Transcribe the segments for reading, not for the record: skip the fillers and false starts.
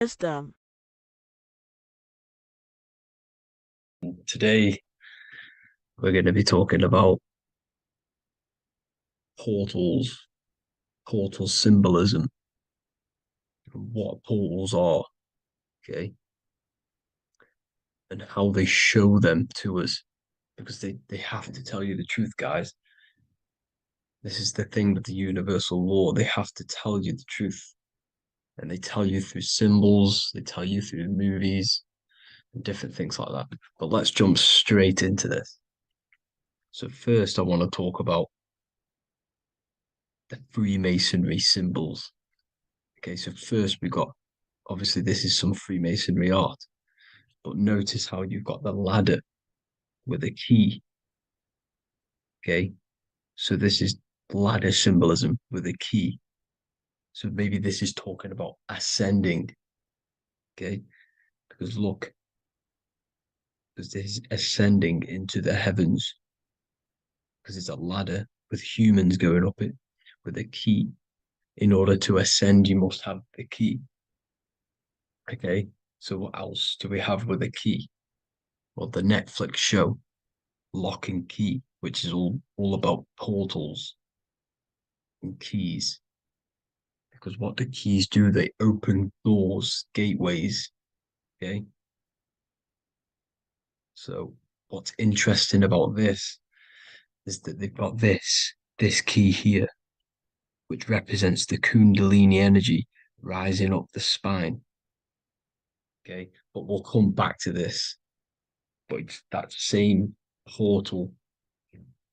Wisdom. Today, we're going to be talking about portals, portal symbolism, what portals are, okay, and how they show them to us, because they have to tell you the truth, guys. This is the thing with the universal law. They have to tell you the truth, and they tell you through symbols, they tell you through movies, and different things like that. But let's jump straight into this. So first, I want to talk about the Freemasonry symbols. Okay, so first we got, obviously this is some Freemasonry art, but notice how you've got the ladder with a key. Okay, so this is ladder symbolism with a key. So maybe this is talking about ascending. Okay, because look, because this is ascending into the heavens, because it's a ladder with humans going up it with a key. In order to ascend, you must have the key. Okay, so what else do we have with a key? Well, the Netflix show Lock and Key, which is all about portals and keys. Because what the keys do, they open doors, gateways. Okay. So what's interesting about this is that they've got this key here, which represents the Kundalini energy rising up the spine. Okay. But we'll come back to this. But it's that same portal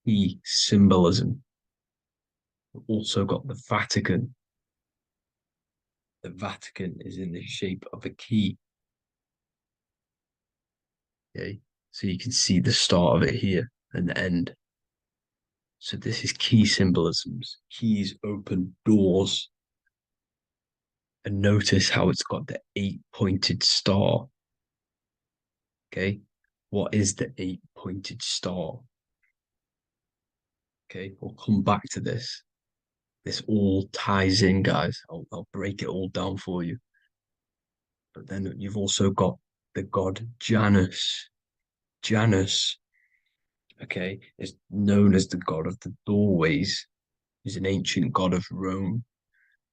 key symbolism. We've also got the Vatican. The Vatican is in the shape of a key. Okay. So you can see the start of it here and the end. So this is key symbolisms. Keys open doors. And notice how it's got the 8-pointed star. Okay. What is the 8-pointed star? Okay. We'll come back to this. This all ties in, guys. I'll break it all down for you. But then you've also got the god Janus. Janus, okay, is known as the god of the doorways. He's an ancient god of Rome,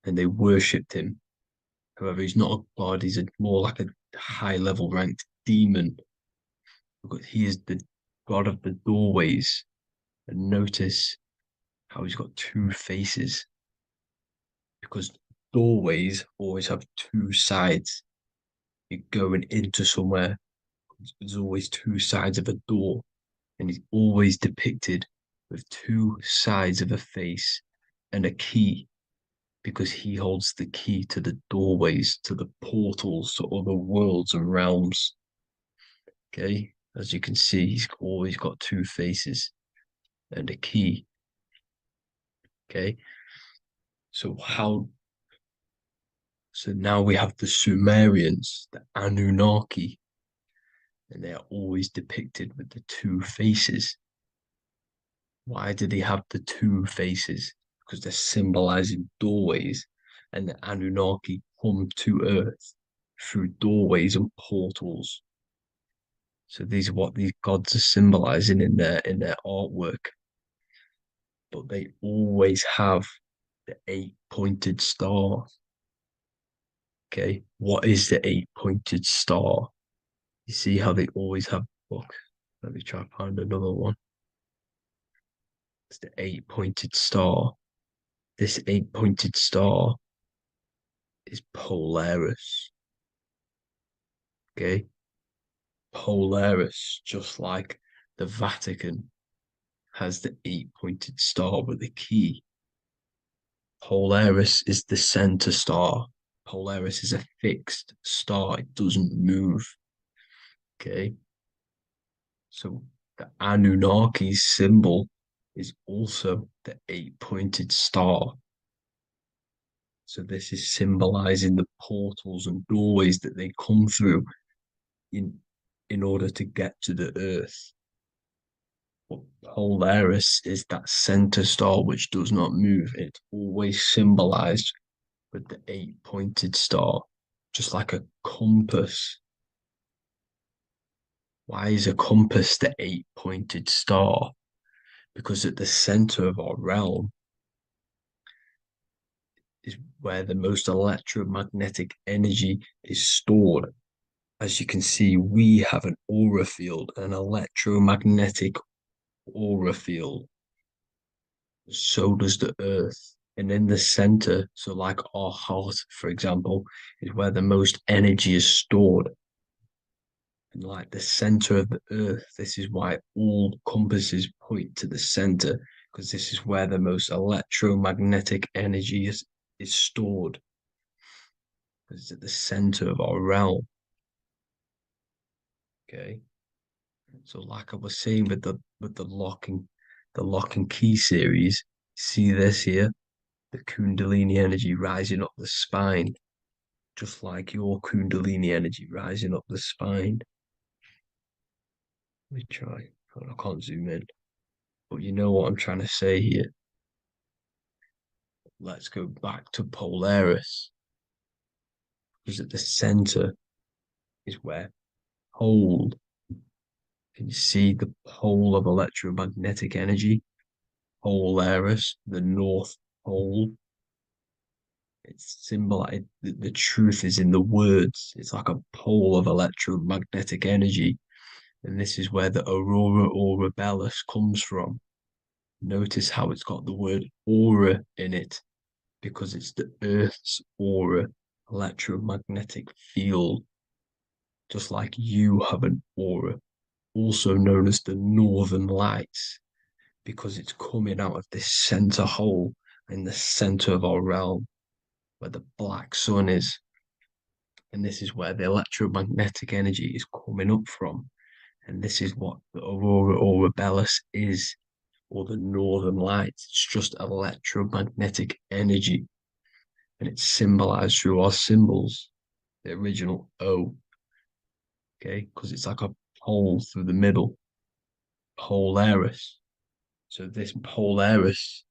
and they worshipped him. However, he's not a god, he's more like a high level ranked demon. Because he is the god of the doorways. And notice how he's got two faces. Because doorways always have two sides. You're going into somewhere, there's always two sides of a door. And he's always depicted with two sides of a face and a key, because he holds the key to the doorways, to the portals, to other worlds and realms. Okay, as you can see, he's always got two faces and a key. Okay, so how? So now we have the Sumerians, the Anunnaki, and they are always depicted with the two faces. Why do they have the two faces? Because they're symbolizing doorways, and the Anunnaki come to Earth through doorways and portals. So these are what these gods are symbolizing in their artwork. But they always have the 8-pointed star. Okay, what is the 8-pointed star? You see how they always have. Look, let me try to find another one. It's the 8-pointed star. This 8-pointed star is Polaris. Okay, Polaris, just like the Vatican has the 8-pointed star with a key. Polaris is the center star. Polaris is a fixed star, it doesn't move. Okay, so the Anunnaki symbol is also the 8-pointed star. So this is symbolizing the portals and doorways that they come through in in order to get to the earth. But Polaris is that center star which does not move. It's always symbolized with the 8-pointed star. just like a compass. Why is a compass the 8-pointed star? Because at the center of our realm is where the most electromagnetic energy is stored. As you can see, we have an aura field, an electromagnetic aura field. So does the Earth. And in the center, so like our heart, for example, is where the most energy is stored. And like the center of the Earth, this is why all compasses point to the center, because this is where the most electromagnetic energy is stored. It's at the center of our realm. Okay. So like I was saying with the lock and key series, see this here? The Kundalini energy rising up the spine, just like your Kundalini energy rising up the spine. Let me try. I can't zoom in. But you know what I'm trying to say here. Let's go back to Polaris. Because at the center is where pole. Can you see the pole of electromagnetic energy? Polaris, the North Pole. It's symbolized. The truth is in the words. It's like a pole of electromagnetic energy. And this is where the aurora borealis comes from. Notice how it's got the word aura in it, because it's the Earth's aura, electromagnetic field, just like you have an aura, also known as the northern lights, because it's coming out of this center hole in the center of our realm, where the black sun is. And this is where the electromagnetic energy is coming up from. And this is what the aurora borealis is, or the northern lights. It's just electromagnetic energy. And it's symbolized through our symbols, the original O, okay? Because it's like a pole through the middle, Polaris. So this Polaris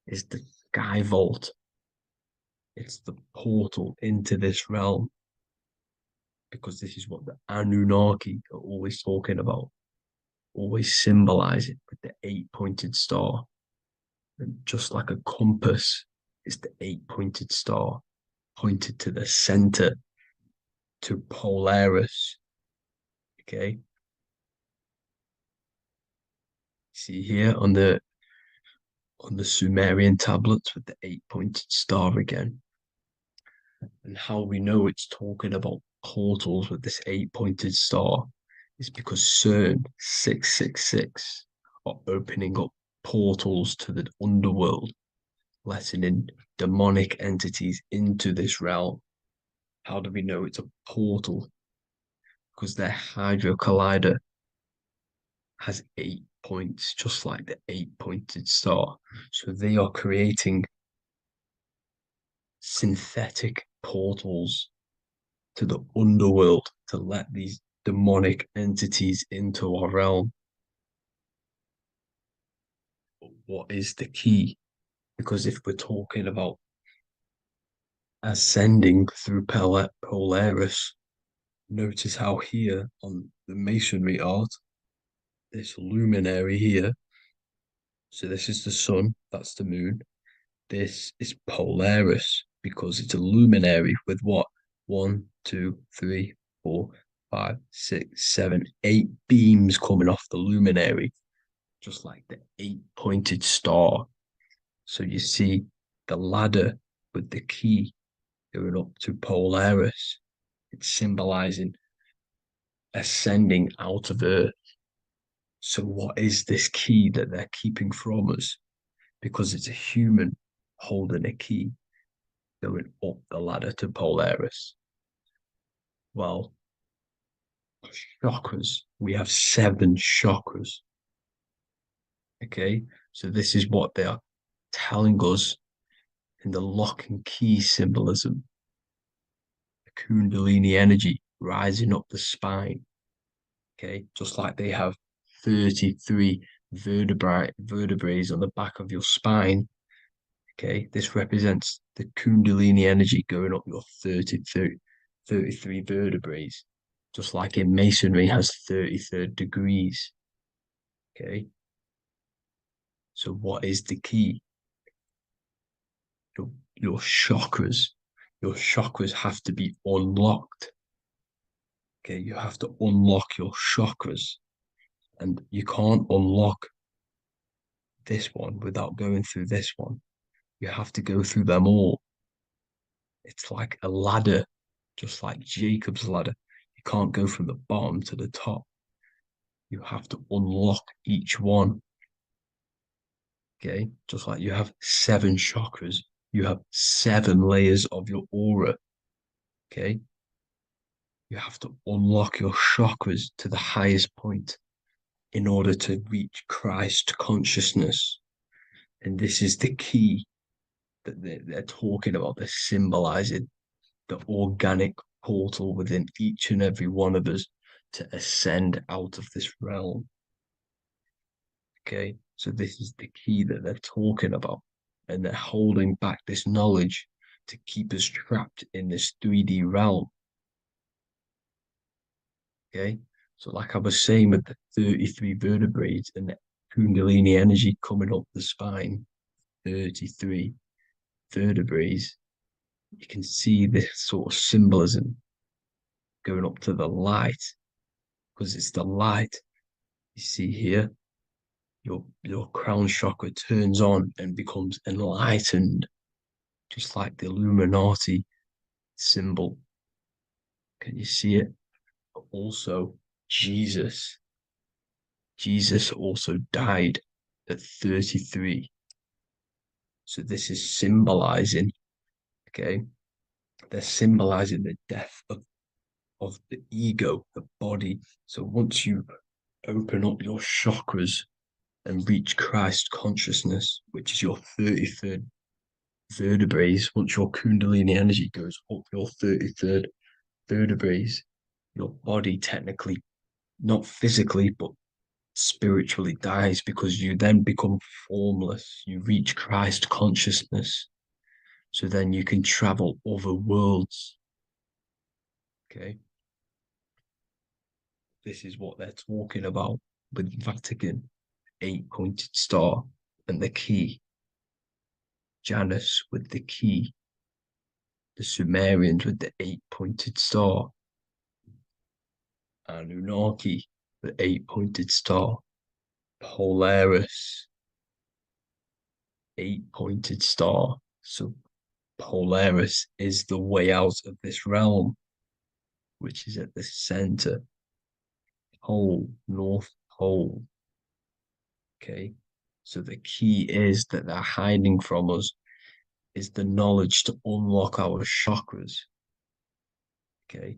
is the sky vault. It's the portal into this realm, because this is what the Anunnaki are always talking about, always symbolize it with the 8-pointed star. And just like a compass, it's the 8-pointed star pointed to the center, to Polaris. Okay. See here on the Sumerian tablets with the 8-pointed star again. And how we know it's talking about portals with this 8-pointed star is because CERN 666 are opening up portals to the underworld, letting in demonic entities into this realm. How do we know it's a portal? Because their Hydro Collider has 8 points, just like the 8-pointed star. So they are creating synthetic portals to the underworld to let these demonic entities into our realm. But what is the key? Because if we're talking about ascending through Polaris, notice how here on the masonry art, this luminary here, so this is the sun, that's the moon. This is Polaris because it's a luminary with what? 1, 2, 3, 4, 5, 6, 7, 8 beams coming off the luminary, just like the 8-pointed star. So you see the ladder with the key going up to Polaris. It's symbolizing ascending out of Earth. So what is this key that they're keeping from us? Because it's a human holding a key going up the ladder to Polaris. Well, chakras. We have 7 chakras. Okay, so this is what they are telling us in the lock and key symbolism. The Kundalini energy rising up the spine. Okay, just like they have 33 vertebrae on the back of your spine. Okay, this represents the Kundalini energy going up your 33 33 vertebrae, just like in Masonry has 33rd degrees. Okay. So what is the key? Your chakras. Your chakras have to be unlocked. Okay, you have to unlock your chakras. And you can't unlock this one without going through this one. You have to go through them all. It's like a ladder, just like Jacob's ladder. You can't go from the bottom to the top. You have to unlock each one. Okay, just like you have 7 chakras, you have 7 layers of your aura. Okay, you have to unlock your chakras to the highest point in order to reach Christ consciousness. And this is the key that they're talking about. They're symbolizing the organic portal within each and every one of us to ascend out of this realm. Okay, so this is the key that they're talking about, and they're holding back this knowledge to keep us trapped in this 3D realm. Okay, so like I was saying with the 33 vertebrae and the Kundalini energy coming up the spine, 33 vertebrae, you can see this sort of symbolism going up to the light, because it's the light you see here. Your crown chakra turns on and becomes enlightened, just like the Illuminati symbol. Can you see it? But also, Jesus also died at 33. So this is symbolizing, okay? They're symbolizing the death of the ego, the body. So once you open up your chakras and reach Christ consciousness, which is your 33rd vertebrae, once your Kundalini energy goes up your 33rd vertebrae, your body technically, not physically, but spiritually dies, because you then become formless. You reach Christ consciousness. So then you can travel other worlds. Okay. This is what they're talking about with Vatican, 8-pointed star, and the key. Janus with the key. The Sumerians with the 8-pointed star. Anunnaki, the 8-pointed star. Polaris, 8-pointed star. So Polaris is the way out of this realm, which is at the center. Pole, North Pole. Okay. So the key is that they're hiding from us is the knowledge to unlock our chakras. Okay.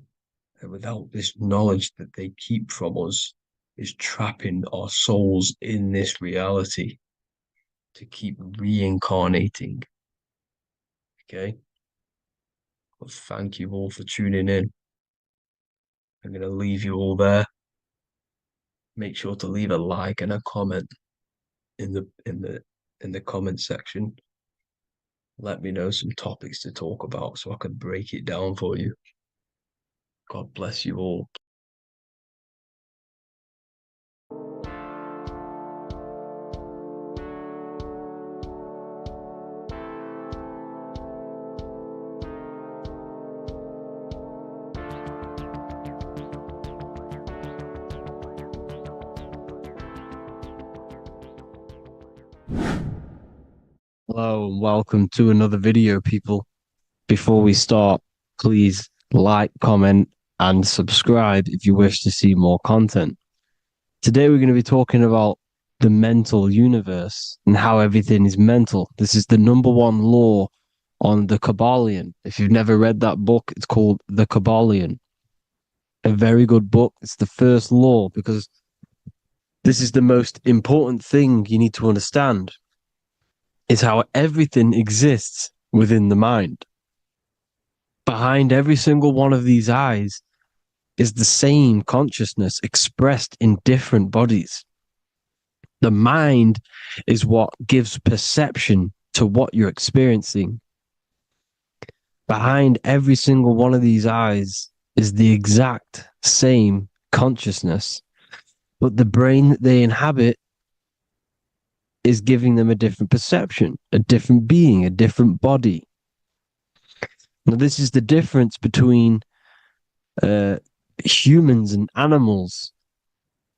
And without this knowledge that they keep from us, is trapping our souls in this reality to keep reincarnating. Okay. Well, thank you all for tuning in. I'm going to leave you all there. Make sure to leave a like and a comment in the comment section. Let me know some topics to talk about so I can break it down for you. God bless you all. Hello and welcome to another video, people. Before we start, please like, comment, and subscribe if you wish to see more content. Today we're going to be talking about the mental universe and how everything is mental. This is the number 1 law on the Kabbalion. If you've never read that book, it's called The Kabbalion. A very good book. It's the first law, because this is the most important thing you need to understand, is how everything exists within the mind. Behind every single one of these eyes is the same consciousness expressed in different bodies. The mind is what gives perception to what you're experiencing. Behind every single one of these eyes is the exact same consciousness, but the brain that they inhabit is giving them a different perception, a different being, a different body. Now, this is the difference between humans and animals.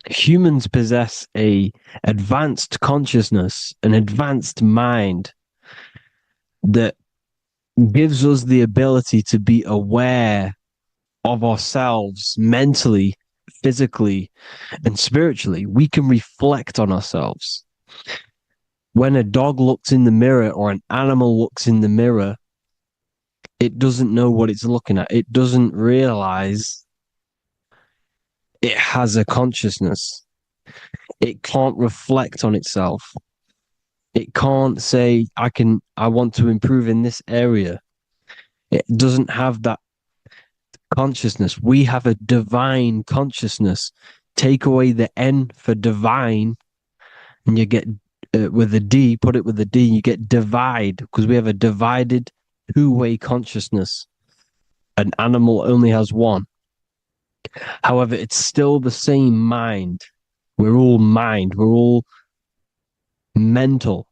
Humans possess a advanced consciousness, an advanced mind that gives us the ability to be aware of ourselves mentally, physically, and spiritually. We can reflect on ourselves. When a dog looks in the mirror or an animal looks in the mirror, it doesn't know what it's looking at. It doesn't realize it has a consciousness. It can't reflect on itself. It can't say, I want to improve in this area. It doesn't have that consciousness. We have a divine consciousness. Take away the N for divine, and you get with a D, put it with a D, you get divide, because we have a divided two-way consciousness. An animal only has one. However, it's still the same mind. We're all mind. We're all mental.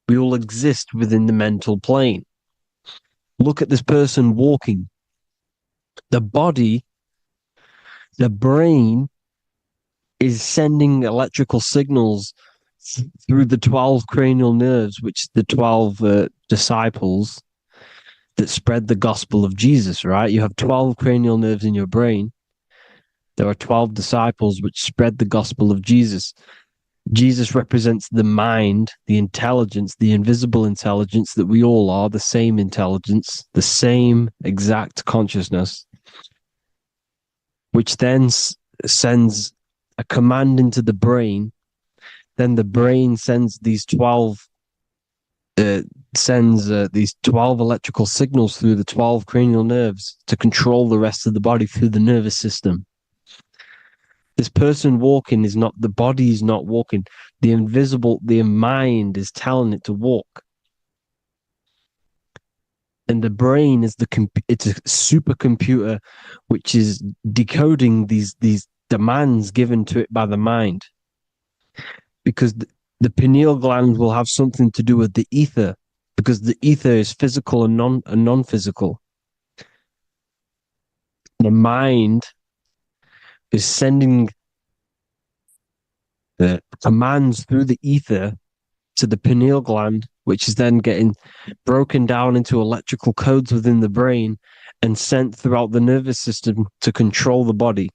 We all exist within the mental plane. Look at this person walking. The body, the brain is sending electrical signals through the 12 cranial nerves, which the 12 disciples that spread the gospel of Jesus, right? You have 12 cranial nerves in your brain. There are 12 disciples which spread the gospel of Jesus. Jesus represents the mind, the intelligence, the invisible intelligence that we all are, the same intelligence, the same exact consciousness, which then sends a command into the brain. Then the brain sends these 12 electrical signals through the 12 cranial nerves to control the rest of the body through the nervous system. This person walking is not, the body is not walking. The mind is telling it to walk. And the brain is it's a supercomputer which is decoding these demands given to it by the mind. Because the pineal gland will have something to do with the ether, because the ether is physical and non-physical. The mind is sending the commands through the ether to the pineal gland, which is then getting broken down into electrical codes within the brain and sent throughout the nervous system to control the body.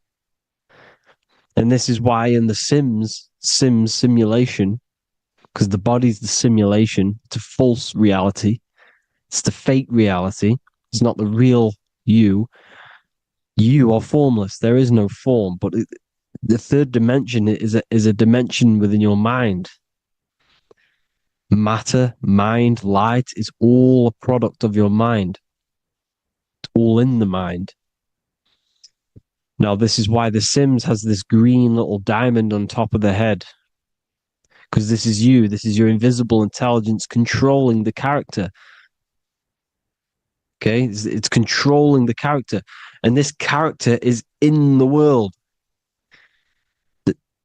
And this is why in the simulation, because the body's the simulation, it's a false reality. It's the fake reality. It's not the real you. You are formless. There is no form. But the third dimension is a dimension within your mind. Matter, mind, light is all a product of your mind. It's all in the mind. Now, this is why the Sims has this green little diamond on top of the head. Because this is you. This is your invisible intelligence controlling the character. Okay? It's controlling the character. And this character is in the world.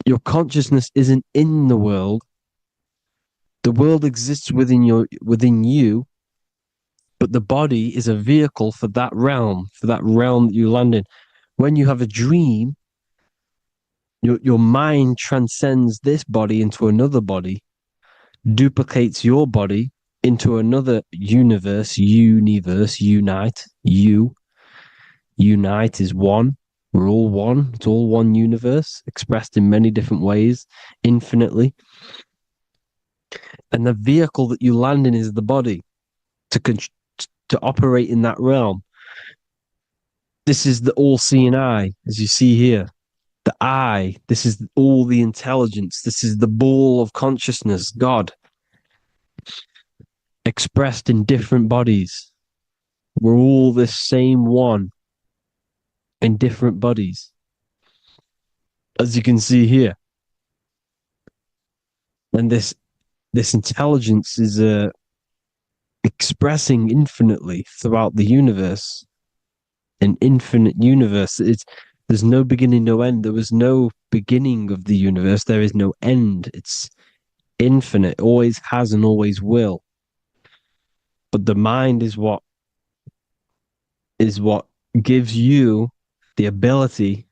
Your consciousness isn't in the world. The world exists within you, but the body is a vehicle for that realm that you land in. When you have a dream, your mind transcends this body into another body, duplicates your body into another unite. Unite is one. We're all one. It's all one universe, expressed in many different ways, infinitely. And the vehicle that you land in is the body to operate in that realm. This is the all-seeing eye, as you see here. The eye, this is all the intelligence. This is the ball of consciousness, God, expressed in different bodies. We're all this same one in different bodies, as you can see here. And this intelligence is expressing infinitely throughout the universe. An infinite universe. There's no beginning, no end. There was no beginning of the universe. There is no end. It's infinite, always has and always will. But the mind is what gives you the ability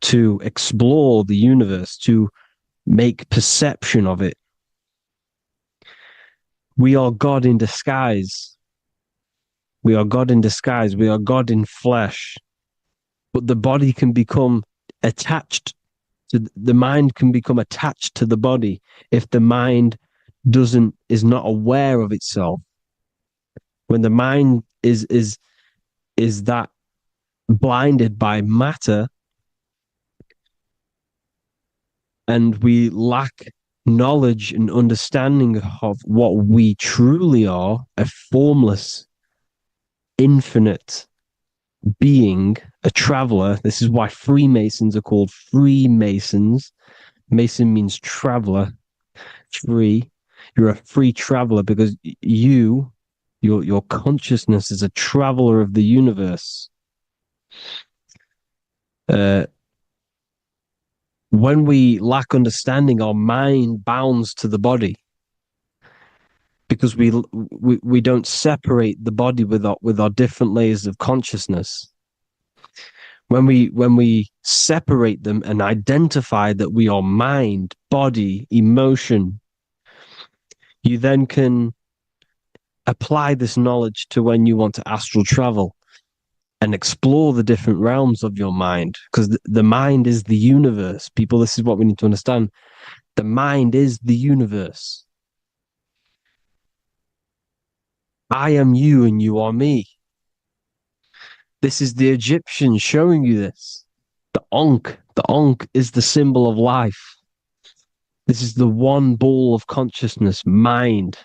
to explore the universe, to make perception of it. We are God in disguise. We are God in disguise. We are God in flesh. But the body can become attached to the mind can become attached to the body if the mind is not aware of itself. When the mind is that blinded by matter, and we lack knowledge and understanding of what we truly are, a formless, infinite being, a traveler. This is why Freemasons are called Freemasons. Mason means traveler. Free. You're a free traveler because your consciousness is a traveler of the universe. When we lack understanding, our mind bounds to the body because we don't separate the body with our different layers of consciousness. When we separate them and identify that we are mind, body, emotion, you then can apply this knowledge to when you want to astral travel and explore the different realms of your mind, because the mind is the universe. People, this is what we need to understand. The mind is the universe. I am you and you are me. This is the Egyptians showing you this. The Ankh is the symbol of life. This is the one ball of consciousness, mind,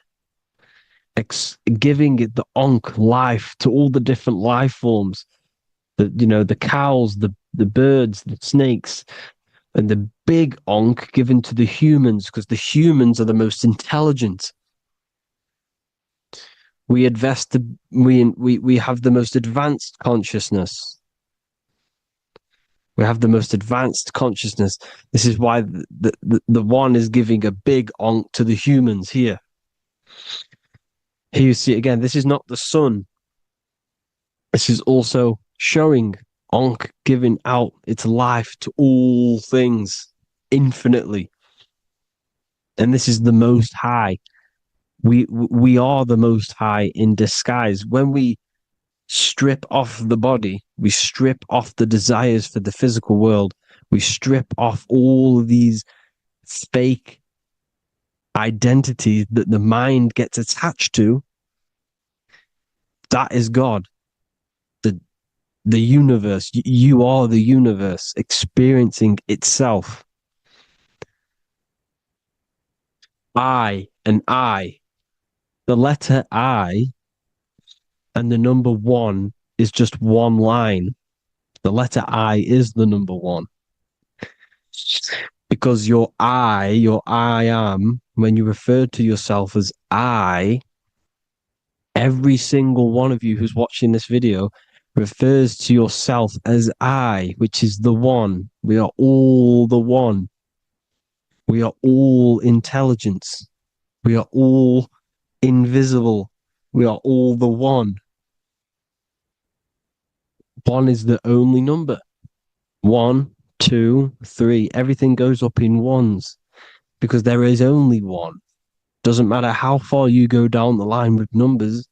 giving it the Ankh life to all the different life forms. The cows, the birds, the snakes, and the big Ankh given to the humans, because the humans are the most intelligent. We have the most advanced consciousness. We have the most advanced consciousness. This is why the one is giving a big Ankh to the humans here. Here you see again, this is not the sun. This is also showing Ankh giving out its life to all things infinitely. And this is the Most High. We are the Most High in disguise. When we strip off the body, we strip off the desires for the physical world, we strip off all of these fake identities that the mind gets attached to. That is God. The universe. You are the universe experiencing itself. I and I. The letter I and the number one is just one line. The letter I is the number one. Because your I am, when you refer to yourself as I, every single one of you who's watching this video refers to yourself as I, which is the one. We are all the one. We are all intelligence. We are all invisible. We are all the one. One is the only number. 1, 2, 3. Everything goes up in ones because there is only one. Doesn't matter how far you go down the line with numbers,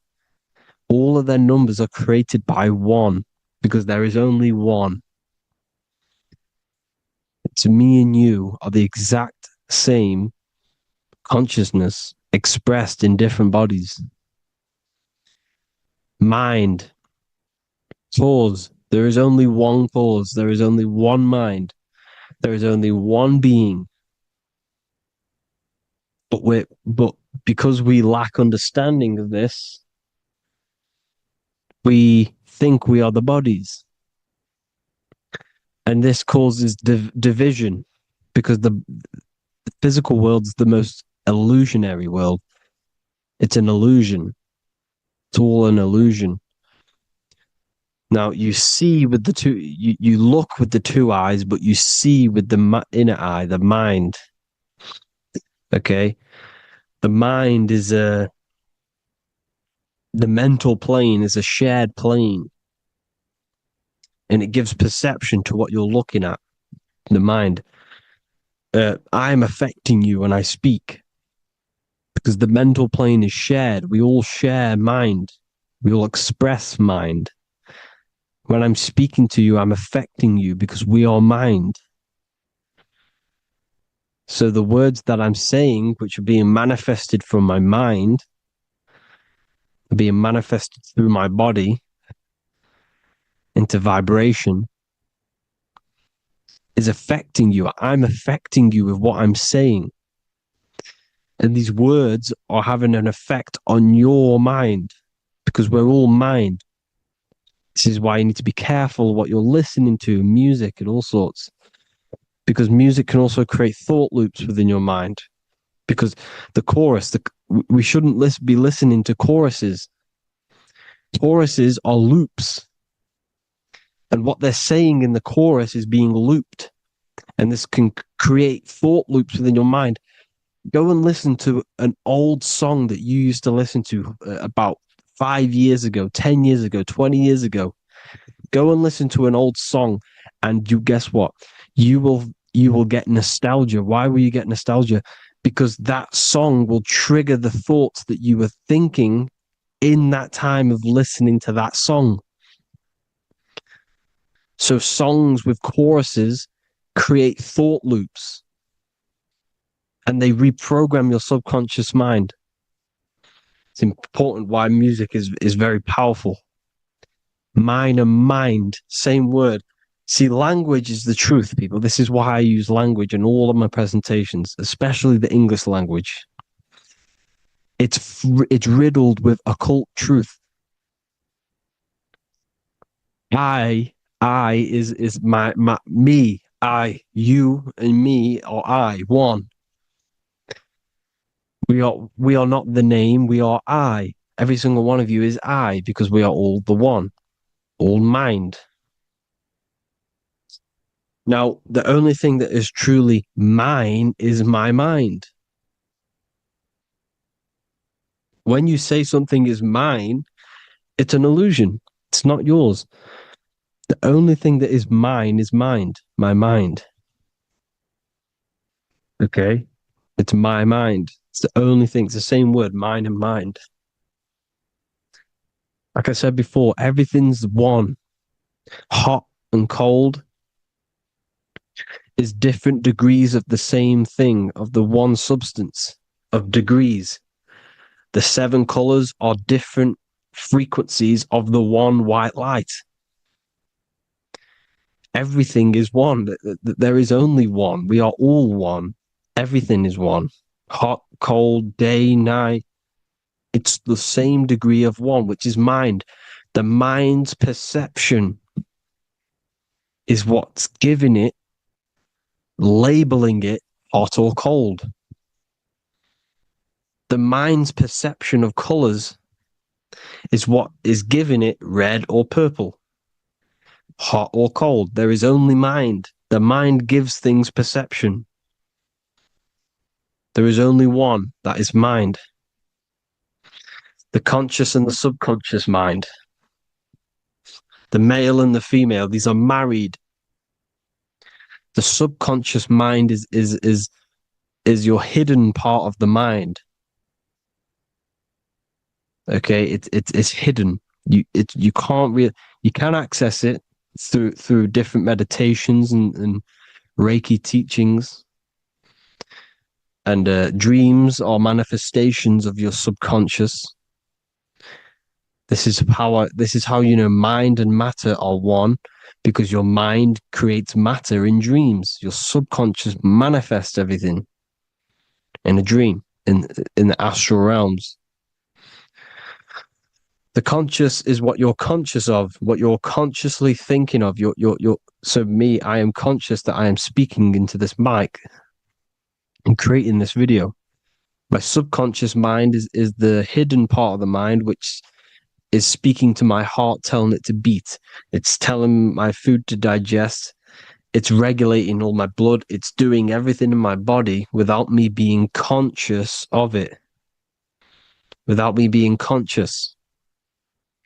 all of their numbers are created by one because there is only one. To me and you are the exact same consciousness expressed in different bodies. Mind, cause. There is only one cause. There is only one mind. There is only one being. But because we lack understanding of this, we think we are the bodies. And this causes division because the physical world is the most illusionary world. It's an illusion. It's all an illusion. Now you see with the two, you look with the two eyes, but you see with the inner eye, the mind. Okay, the mind is the mental plane is a shared plane, and it gives perception to what you're looking at. The mind. I'm affecting you when I speak because the mental plane is shared. We all share mind. We all express mind. When I'm speaking to you, I'm affecting you because we are mind. So the words that I'm saying, which are being manifested from my mind, are being manifested through my body into vibration, is affecting you. I'm affecting you with what I'm saying. And these words are having an effect on your mind because we're all mind. This is why you need to be careful what you're listening to, music and all sorts. Because music can also create thought loops within your mind. Because the chorus, we shouldn't be listening to choruses. Choruses are loops. And what they're saying in the chorus is being looped. And this can create thought loops within your mind. Go and listen to an old song that you used to listen to about 5 years ago, 10 years ago, 20 years ago. Go and listen to an old song, and you guess what? You will get nostalgia. Why will you get nostalgia? Because that song will trigger the thoughts that you were thinking in that time of listening to that song. So songs with choruses create thought loops, and they reprogram your subconscious mind. It's important why music is very powerful. Mind and mind, same word. See, language is the truth, people. This is why I use language in all of my presentations, especially the English language. It's riddled with occult truth. I is my me, I, you and me are I, one. We are not the name, we are I. Every single one of you is I because we are all the one, all mind. Now, the only thing that is truly mine is my mind. When you say something is mine, it's an illusion. It's not yours. The only thing that is mine is mind, my mind. Okay? It's my mind. It's the only thing. It's the same word, mind and mind. Like I said before, everything's one. Hot and cold is different degrees of the same thing, of the one substance, of degrees. The 7 colors are different frequencies of the one white light. Everything is one. There is only one. We are all one. Everything is one. Hot, cold, day, night. It's the same degree of one, which is mind. The mind's perception is what's giving it, labeling it hot or cold. The mind's perception of colors is what is giving it red or purple, hot or cold. There is only mind. The mind gives things perception. There is only one, that is mind. The conscious and the subconscious mind. The male and the female, these are married. The subconscious mind is your hidden part of the mind. Okay, it's hidden. You can access it through different meditations and Reiki teachings. And dreams are manifestations of your subconscious. This is how you know mind and matter are one, because your mind creates matter in dreams. Your subconscious manifests everything in a dream, in the astral realms. The conscious is what you're conscious of, what you're consciously thinking of. So me, I am conscious that I am speaking into this mic and creating this video My subconscious mind is the hidden part of the mind, which is speaking to my heart, telling it to beat. It's telling my food to digest. It's regulating all my blood. It's doing everything in my body without me being conscious of it. Without me being conscious.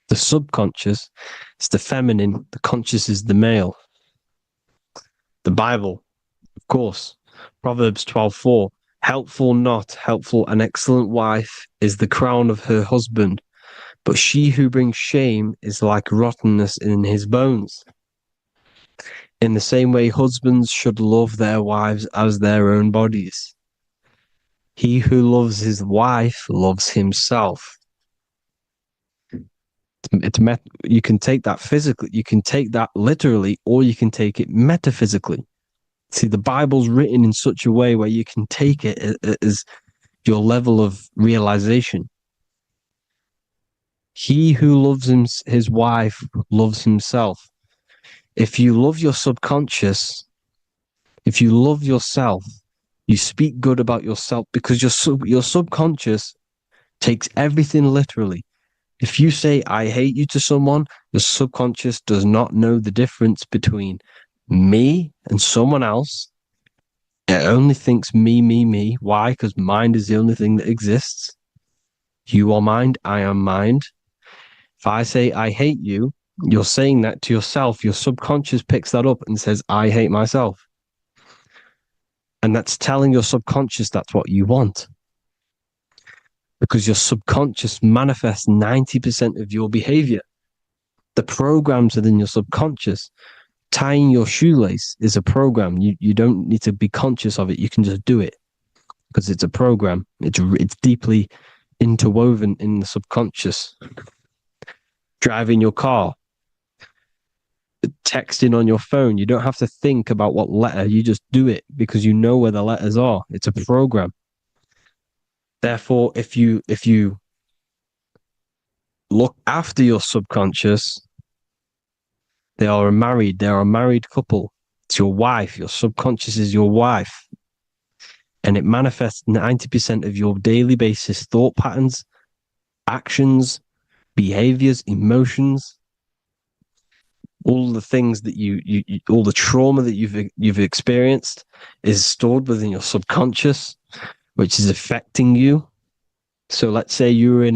The subconscious is the feminine. The conscious is the male. The Bible, of course. Proverbs 12:4. Helpful, not helpful, an excellent wife is the crown of her husband, but she who brings shame is like rottenness in his bones. In the same way, husbands should love their wives as their own bodies. He who loves his wife loves himself. You can take that physically, you can take that literally, or you can take it metaphysically. See, the Bible's written in such a way where you can take it as your level of realization. He who loves his wife loves himself. If you love your subconscious, if you love yourself, you speak good about yourself because your subconscious takes everything literally. If you say, I hate you to someone, the subconscious does not know the difference between me and someone else. It only thinks me, me, me. Why? Because mind is the only thing that exists. You are mind, I am mind. If I say I hate you, you're saying that to yourself. Your subconscious picks that up and says, I hate myself. And that's telling your subconscious that's what you want. Because your subconscious manifests 90% of your behavior. The programs within your subconscious. Tying your shoelace is a program. You don't need to be conscious of it. You can just do it because it's a program. It's deeply interwoven in the subconscious. Driving your car, texting on your phone. You don't have to think about what letter. You just do it because you know where the letters are. It's a program. Therefore, if you look after your subconscious, they are a married couple. It's your wife. Your subconscious is your wife. And it manifests 90% of your daily basis thought patterns, actions, behaviors, emotions, all the things that you all the trauma that you've experienced is stored within your subconscious, which is affecting you. So let's say you were in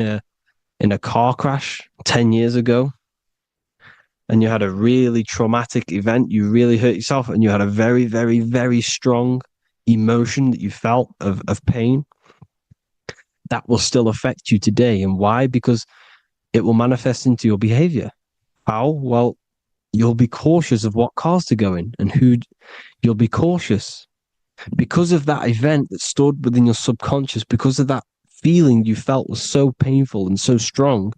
a car crash 10 years ago, and you had a really traumatic event, you really hurt yourself, and you had a very, very, very strong emotion that you felt of pain, that will still affect you today. And why? Because it will manifest into your behavior. How? Well, you'll be cautious of what cars to go in and who. You'll be cautious because of that event that stored within your subconscious, because of that feeling you felt was so painful and so strong.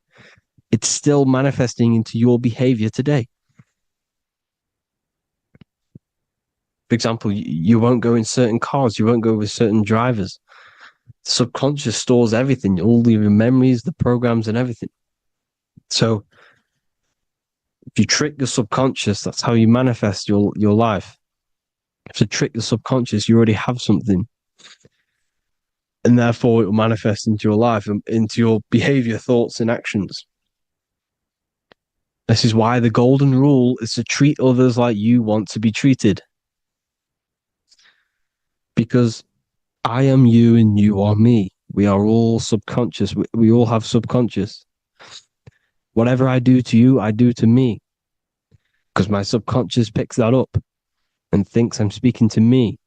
It's still manifesting into your behavior today. For example, you won't go in certain cars, you won't go with certain drivers. The subconscious stores everything, all your memories, the programs, and everything. So if you trick the subconscious, that's how you manifest your life. If you trick the subconscious, you already have something. And therefore, it will manifest into your life, into your behavior, thoughts, and actions. This is why the golden rule is to treat others like you want to be treated. Because I am you and you are me. We are all subconscious. We all have subconscious. Whatever I do to you, I do to me. Because my subconscious picks that up and thinks I'm speaking to me.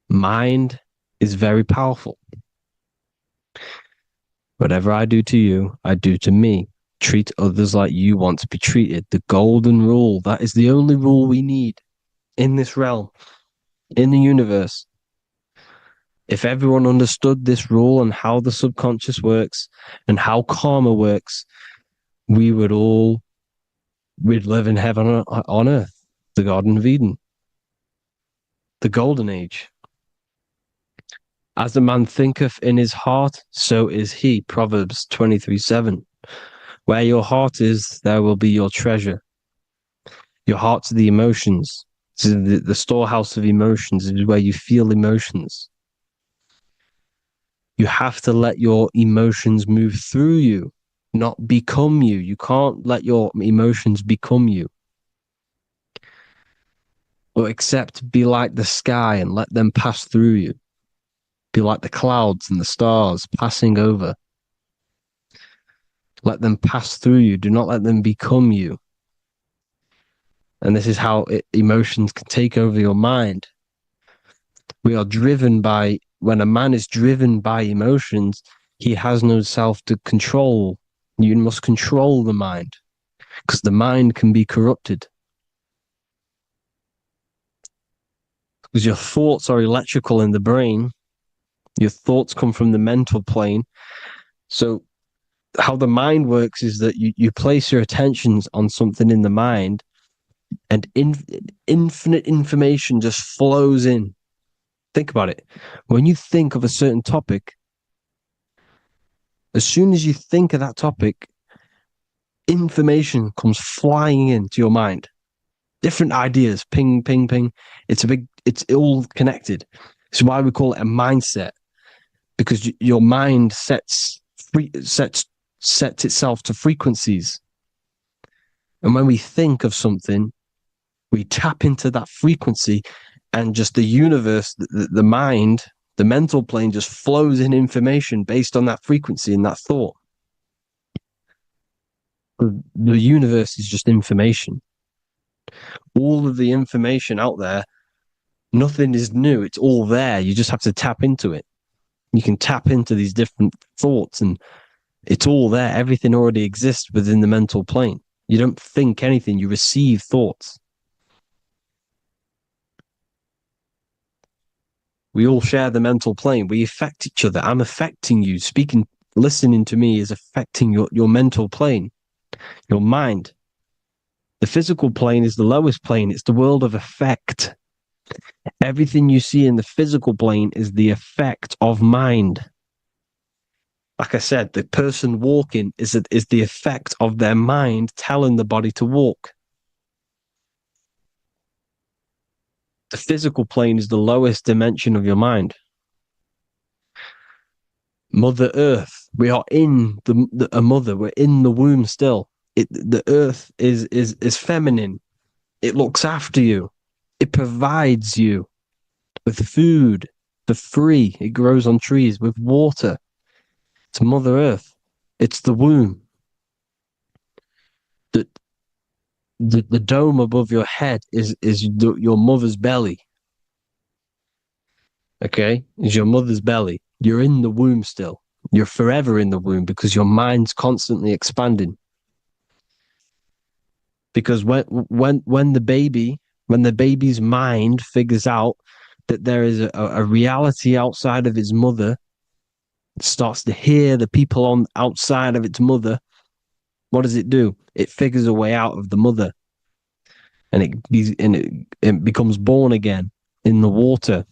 Mind is very powerful. Whatever I do to you, I do to me. Treat others like you want to be treated. The golden rule. That is the only rule we need in this realm, in the universe. If everyone understood this rule and how the subconscious works and how karma works, we'd live in heaven on earth, the Garden of Eden, the golden age. As a man thinketh in his heart, so is he. Proverbs 23:7. Where your heart is, there will be your treasure. Your heart's the emotions. This is the storehouse of emotions. It is where you feel emotions. You have to let your emotions move through you, not become you. You can't let your emotions become you. Or except be like the sky and let them pass through you. Be like the clouds and the stars passing over. Let them pass through you. Do not let them become you. And this is how emotions can take over your mind. We are driven by, when a man is driven by emotions, he has no self to control. You must control the mind, because the mind can be corrupted. Because your thoughts are electrical in the brain. Your thoughts come from the mental plane. So how the mind works is that you place your attentions on something in the mind, and infinite information just flows in. Think about it. When you think of a certain topic, as soon as you think of that topic, information comes flying into your mind. Different ideas, ping, ping, ping. It's all connected. It's why we call it a mindset, because your mind sets itself to frequencies. And when we think of something, we tap into that frequency, and just the universe, the mind, the mental plane just flows in information based on that frequency and that thought. The universe is just information. All of the information out there, nothing is new. It's all there. You just have to tap into it. You can tap into these different thoughts, and it's all there. Everything already exists within the mental plane. You don't think anything. You receive thoughts. We all share the mental plane. We affect each other. I'm affecting you. Listening to me is affecting your mental plane, your mind. The physical plane is the lowest plane. It's the world of effect. Everything you see in the physical plane is the effect of mind. Like I said, the person walking is the effect of their mind telling the body to walk. The physical plane is the lowest dimension of your mind. Mother Earth, we are in a mother. We're in the womb still. The Earth is feminine. It looks after you. It provides you with food for free. It grows on trees with water. It's Mother Earth. It's the womb. The dome above your head is your mother's belly. Okay? Is your mother's belly. You're in the womb still. You're forever in the womb because your mind's constantly expanding. Because when the baby's mind figures out that there is a reality outside of its mother, it starts to hear the people on outside of its mother, what does it do? It figures a way out of the mother, and it becomes born again in the water,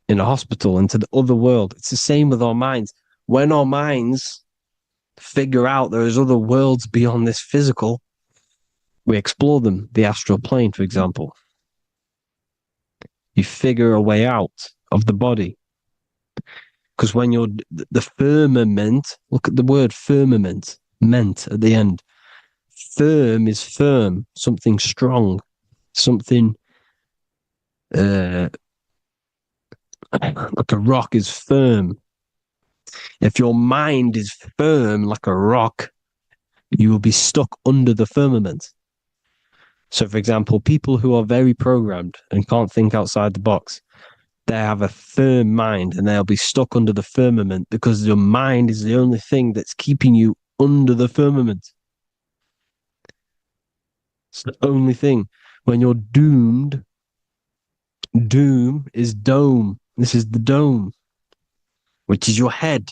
in a hospital, into the other world. It's the same with our minds. When our minds figure out there is other worlds beyond this physical, we explore them. The astral plane, for example. You figure a way out of the body. Because when you're the firmament, look at the word firmament, meant at the end. Firm is firm, something strong, something like a rock is firm. If your mind is firm like a rock, you will be stuck under the firmament. So, for example, people who are very programmed and can't think outside the box, they have a firm mind and they'll be stuck under the firmament because your mind is the only thing that's keeping you under the firmament. It's the only thing. When you're doomed, doom is dome. This is the dome, which is your head.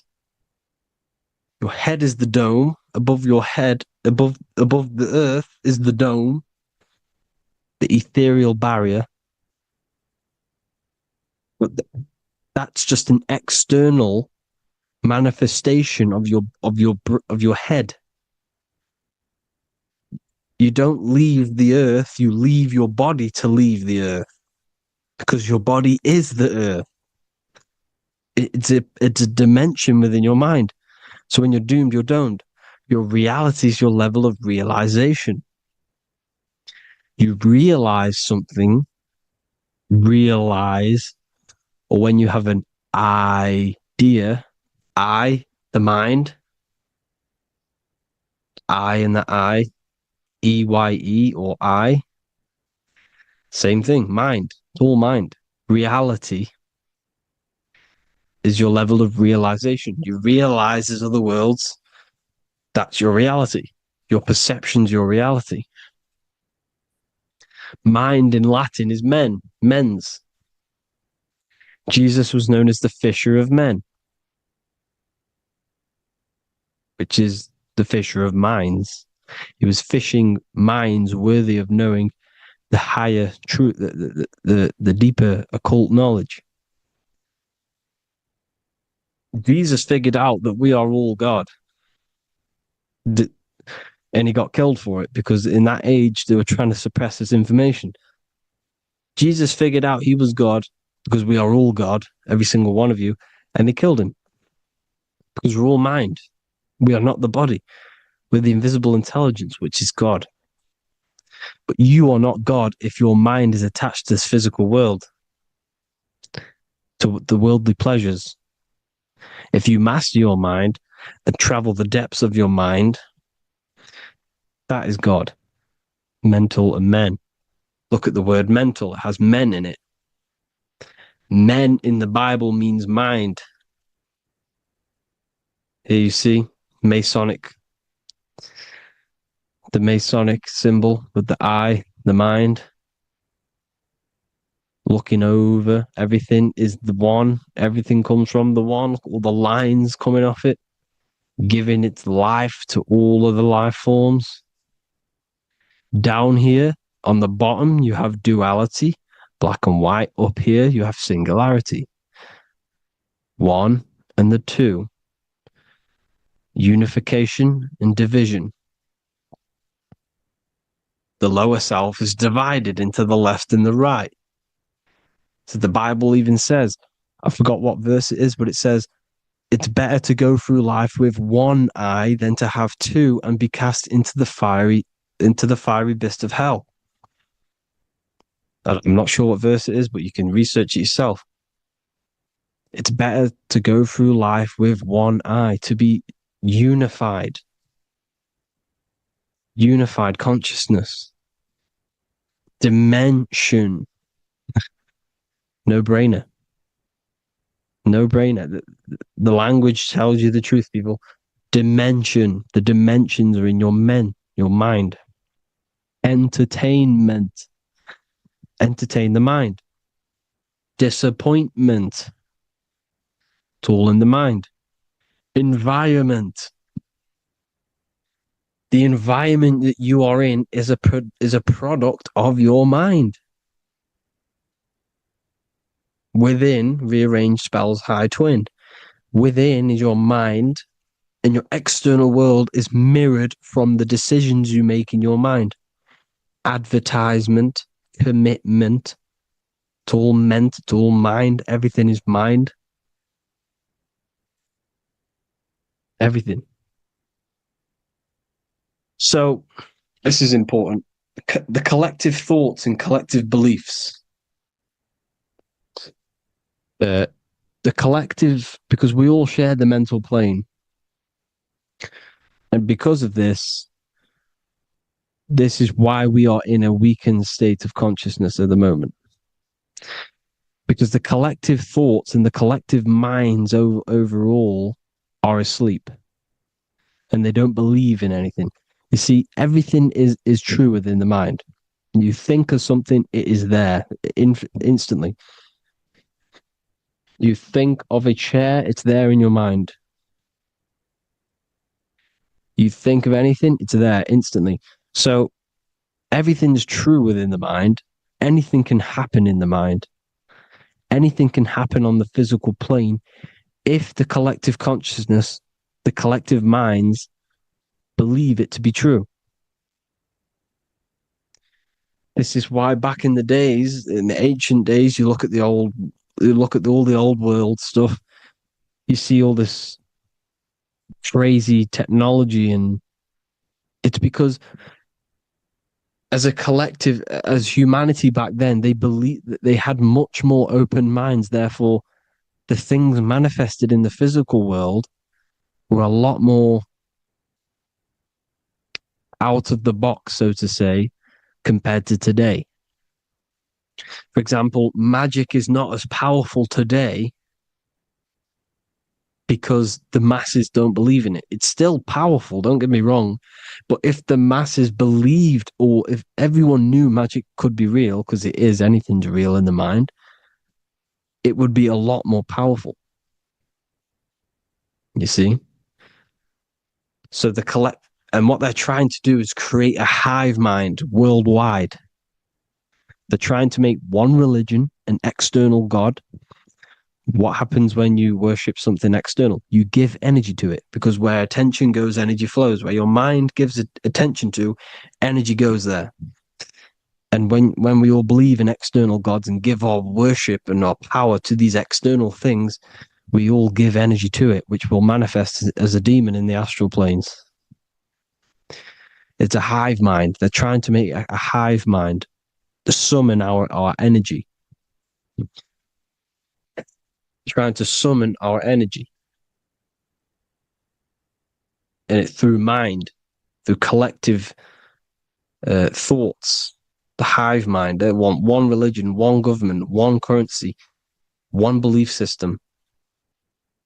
Your head is the dome. Above your head, above the earth is the dome, the ethereal barrier. But that's just an external manifestation of your head. You don't leave the earth, you leave your body to leave the earth, because your body is the earth. It's a dimension within your mind. So when you're doomed, you're domed. Your reality is your level of realization. You realize something, or when you have an idea, the mind, and the EYE or I, same thing, mind, it's all mind. Reality is your level of realization. You realize there's other worlds. That's your reality. Your perception's your reality. Mind in Latin is mens. Jesus was known as the fisher of men, which is the fisher of minds. He was fishing minds worthy of knowing the higher truth, the deeper occult knowledge. Jesus figured out that we are all God. And he got killed for it because in that age they were trying to suppress this information. Jesus figured out he was God because we are all God, every single one of you, and they killed him because we're all mind. We are not the body. We're the invisible intelligence, which is God. But you are not God if your mind is attached to this physical world, to the worldly pleasures. If you master your mind and travel the depths of your mind, that is God. Mental and men. Look at the word mental. It has men in it. Men in the Bible means mind. Here you see Masonic, the Masonic symbol with the eye, the mind. Looking over, everything is the one. Everything comes from the one. All the lines coming off it, giving its life to all of the life forms. Down here on the bottom, you have duality, black and white. Up here, you have singularity. One and the two. Unification and division. The lower self is divided into the left and the right. So the Bible even says, I forgot what verse it is, but it says, it's better to go through life with one eye than to have two and be cast into the fiery abyss of hell. I'm not sure what verse it is, but you can research it yourself. It's better to go through life with one eye, to be unified consciousness, dimension. No brainer. The language tells you the truth, people. Dimension. The dimensions are in your mind. Entertainment. Entertain the mind. Disappointment. It's all in the mind. Environment. The environment that you are in is a product of your mind. Within, rearranged spells high twin. Within is your mind, and your external world is mirrored from the decisions you make in your mind. Advertisement, commitment, it's all meant, it's all mind. Everything is mind. Everything. So, this is important. The collective thoughts and collective beliefs. The collective, because we all share the mental plane. And because of this is why we are in a weakened state of consciousness at the moment. Because the collective thoughts and the collective minds overall are asleep. And they don't believe in anything. You see, everything is true within the mind. You think of something, it is there instantly. You think of a chair, it's there in your mind. You think of anything, it's there instantly. So everything's true within the mind. Anything can happen in the mind. Anything can happen on the physical plane if the collective consciousness, the collective minds, believe it to be true. This is why back in the days, in the ancient days, you look at all the old world stuff, you see all this crazy technology, and it's because as a collective, as humanity back then, they believed that they had much more open minds. Therefore, the things manifested in the physical world were a lot more out of the box, so to say, compared to today. For example, magic is not as powerful today because the masses don't believe in it. It's still powerful, don't get me wrong. But if the masses believed, or if everyone knew magic could be real, because it is, anything's real in the mind, it would be a lot more powerful. You see? So and what they're trying to do is create a hive mind worldwide. They're trying to make one religion, an external God. What happens when you worship something external? You give energy to it, because where attention goes, energy flows. Where your mind gives attention to, energy goes there. And when we all believe in external gods and give our worship and our power to these external things, we all give energy to it, which will manifest as a demon in the astral planes. It's a hive mind. They're trying to make a hive mind to summon our energy. Trying to summon our energy. And it through mind, through collective thoughts. The hive mind. They want one religion, one government, one currency, one belief system.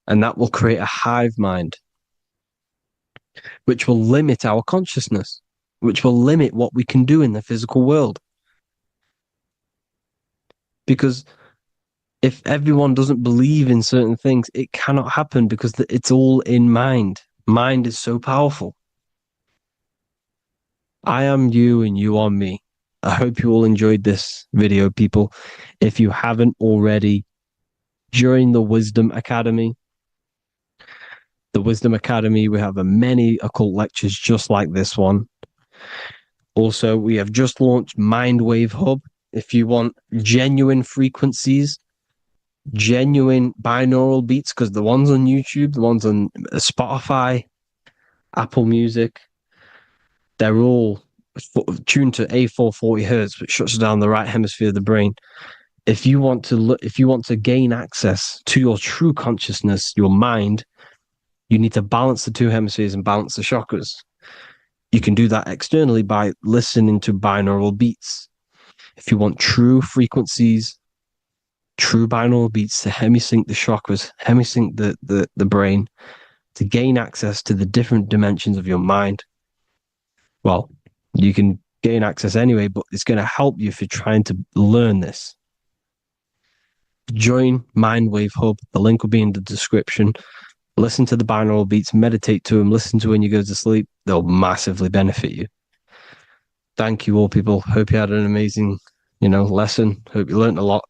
And that will create a hive mind, which will limit our consciousness, which will limit what we can do in the physical world. Because if everyone doesn't believe in certain things, it cannot happen, because it's all in mind. Mind is so powerful. I am you and you are me. I hope you all enjoyed this video, people. If you haven't already, join the Wisdom Academy. The Wisdom Academy, we have many occult lectures just like this one. Also, we have just launched Mindwave Hub. If you want genuine frequencies, genuine binaural beats, because the ones on YouTube, the ones on Spotify, Apple Music, they're all tuned to A440 hertz, which shuts down the right hemisphere of the brain. If you want to gain access to your true consciousness, your mind, you need to balance the two hemispheres and balance the chakras. You can do that externally by listening to binaural beats. If you want true frequencies, true binaural beats to hemisync the chakras, hemisync the brain, to gain access to the different dimensions of your mind, well, you can gain access anyway, but it's going to help you if you're trying to learn this. Join Mindwave Hub. The link will be in the description. Listen to the binaural beats, meditate to them, listen to when you go to sleep. They'll massively benefit you. Thank you all, people. Hope you had an amazing, lesson. Hope you learned a lot.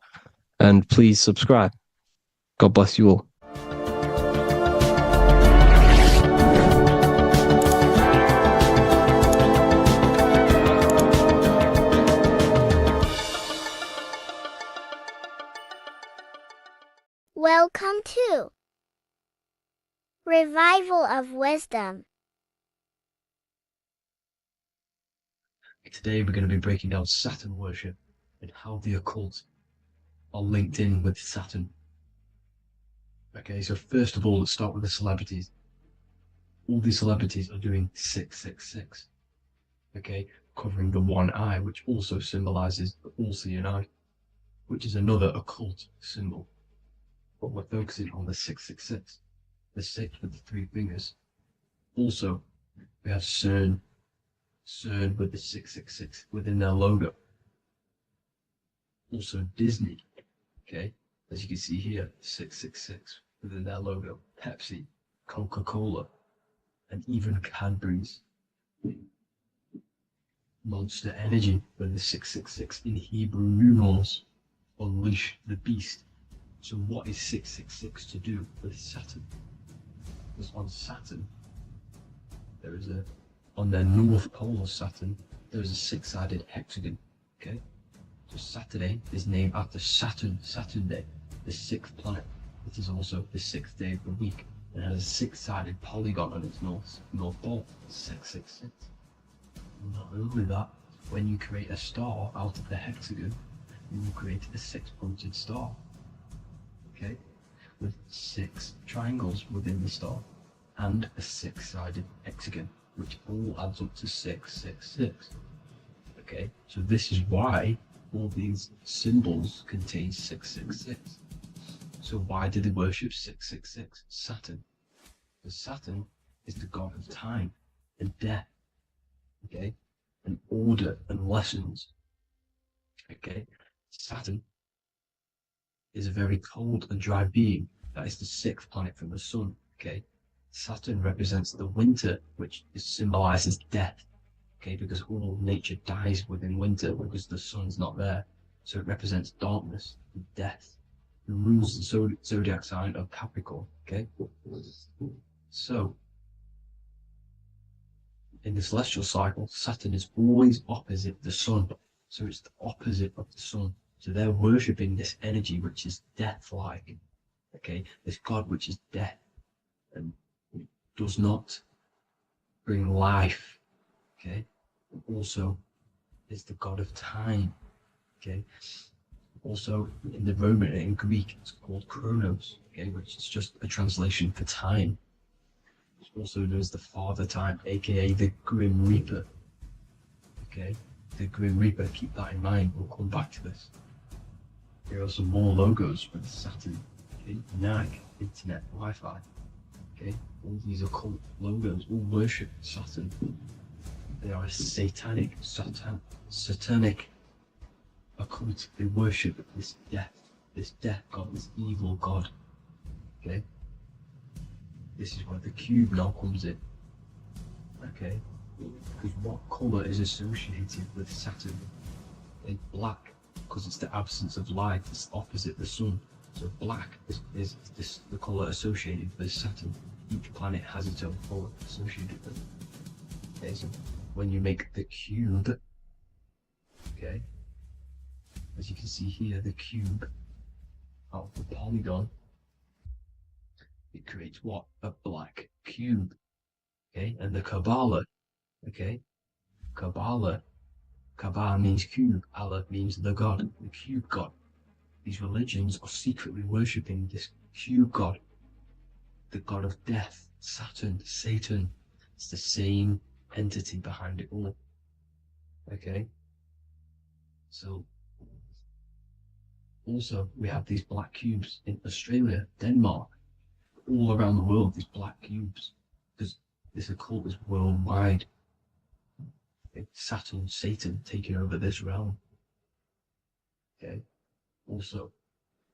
And please subscribe. God bless you all. Welcome to Revival of Wisdom. Today we're going to be breaking down Saturn worship and how the occult are linked in with Saturn. Okay, so first of all, let's start with the celebrities. All these celebrities are doing 666. Okay, covering the one eye, which also symbolizes the all-seeing eye, which is another occult symbol. But we're focusing on the 666, the 6 with the 3 fingers. Also, we have CERN with the 666 within their logo. Also Disney, okay, as you can see here, 666 within their logo. Pepsi, Coca-Cola, and even Cadbury's. Monster Energy with the 666 in Hebrew numerals. Unleash the beast. So what is 666 to do with Saturn? Because on Saturn, on their north pole of Saturn, there is a 6-sided hexagon, okay? So Saturday is named after Saturn Day, the 6th planet. It is also the 6th day of the week and has a 6-sided polygon on its north pole, 666. Not only that, when you create a star out of the hexagon, you will create a 6-pointed star, okay, with 6 triangles within the star and a 6-sided hexagon, which all adds up to 666. Okay, so this is why all these symbols contain 666. So why do they worship 666? Saturn. Because Saturn is the god of time and death, okay, and order and lessons. Okay, Saturn is a very cold and dry being. That is the 6th planet from the sun. Okay, Saturn represents the winter, which symbolizes death. Okay, because all nature dies within winter because the sun's not there. So it represents darkness and death. It rules the zodiac sign of Capricorn. Okay, so in the celestial cycle, Saturn is always opposite the sun. So it's the opposite of the sun. So they're worshipping this energy which is death-like. Okay, this god which is death and does not bring life. Okay, and also is the god of time. Okay, also in the Roman and in Greek it's called Chronos. Okay, which is just a translation for time. It's also known as the Father Time, aka the Grim Reaper. Okay, the Grim Reaper. Keep that in mind. We'll come back to this. Here are some more logos for Saturn. Okay, NAG, Internet, Wi-Fi. Okay, all these occult logos all worship Saturn. They are a satanic occult. They worship this death god, this evil god. Okay, this is where the cube now comes in. Okay, because what color is associated with Saturn? It's black, because it's the absence of light. It's opposite the sun. So black is the color associated with Saturn. Each planet has its own color associated with it. Okay, so when you make the cube, okay, as you can see here, the cube out of the polygon, it creates what? A black cube. Okay, and the Kabbalah, okay, Kabbalah means cube, Allah means the god, the cube god. These religions are secretly worshipping this cube god, the god of death, Saturn, Satan. It's the same entity behind it all. Okay, so also we have these black cubes in Australia, Denmark, all around the world, these black cubes, because this occult is worldwide. It's Saturn, Satan taking over this realm. Okay, also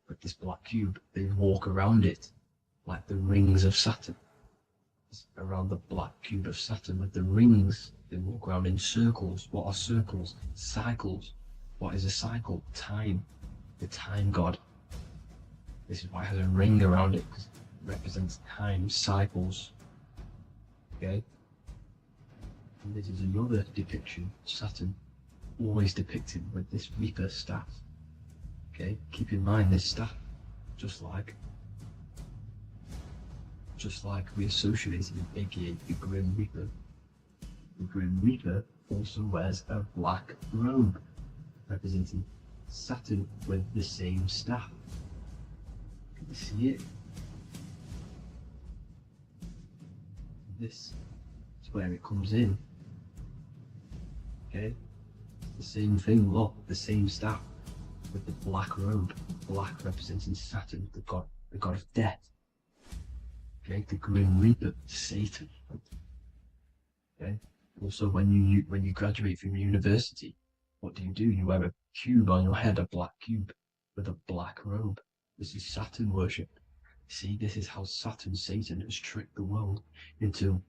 with this black cube, they walk around it like the rings of Saturn. It's around the black cube of Saturn with the rings, they walk around in circles. What are circles? Cycles. What is a cycle? Time. The time god. This is why it has a ring around it, because it represents time, cycles. Okay, and this is another depiction of Saturn, always depicted with this Reaper staff. Okay, keep in mind this staff, just like we associated it, aka the Grim Reaper. The Grim Reaper also wears a black robe, representing Saturn with the same staff. Can you see it? This is where it comes in. Okay, the same thing, look, the same staff with the black robe, black representing Saturn, the god of death. Okay, the Grim Reaper, Satan. Okay, also when you graduate from university, what do? You wear a cube on your head, a black cube with a black robe. This is Saturn worship. See, this is how Saturn, Satan, has tricked the world into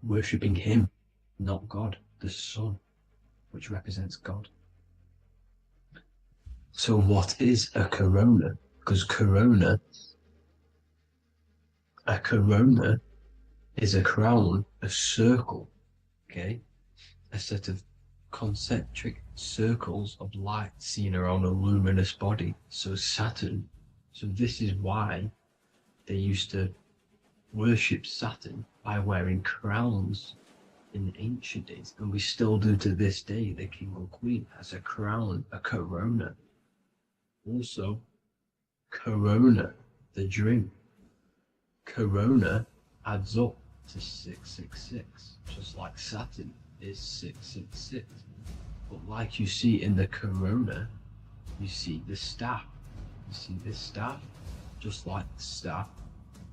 worshipping him, not God, the sun, which represents God. So what is a corona? Because a corona is a crown, a circle, okay? A set of concentric circles of light seen around a luminous body. So Saturn. So this is why they used to worship Saturn by wearing crowns in ancient days, and we still do to this day. The king or queen has a crown, a corona. Also, corona, the drink. Corona adds up to 666, just like Saturn is 666. But like you see in the corona, you see the staff. You see this staff, just like the staff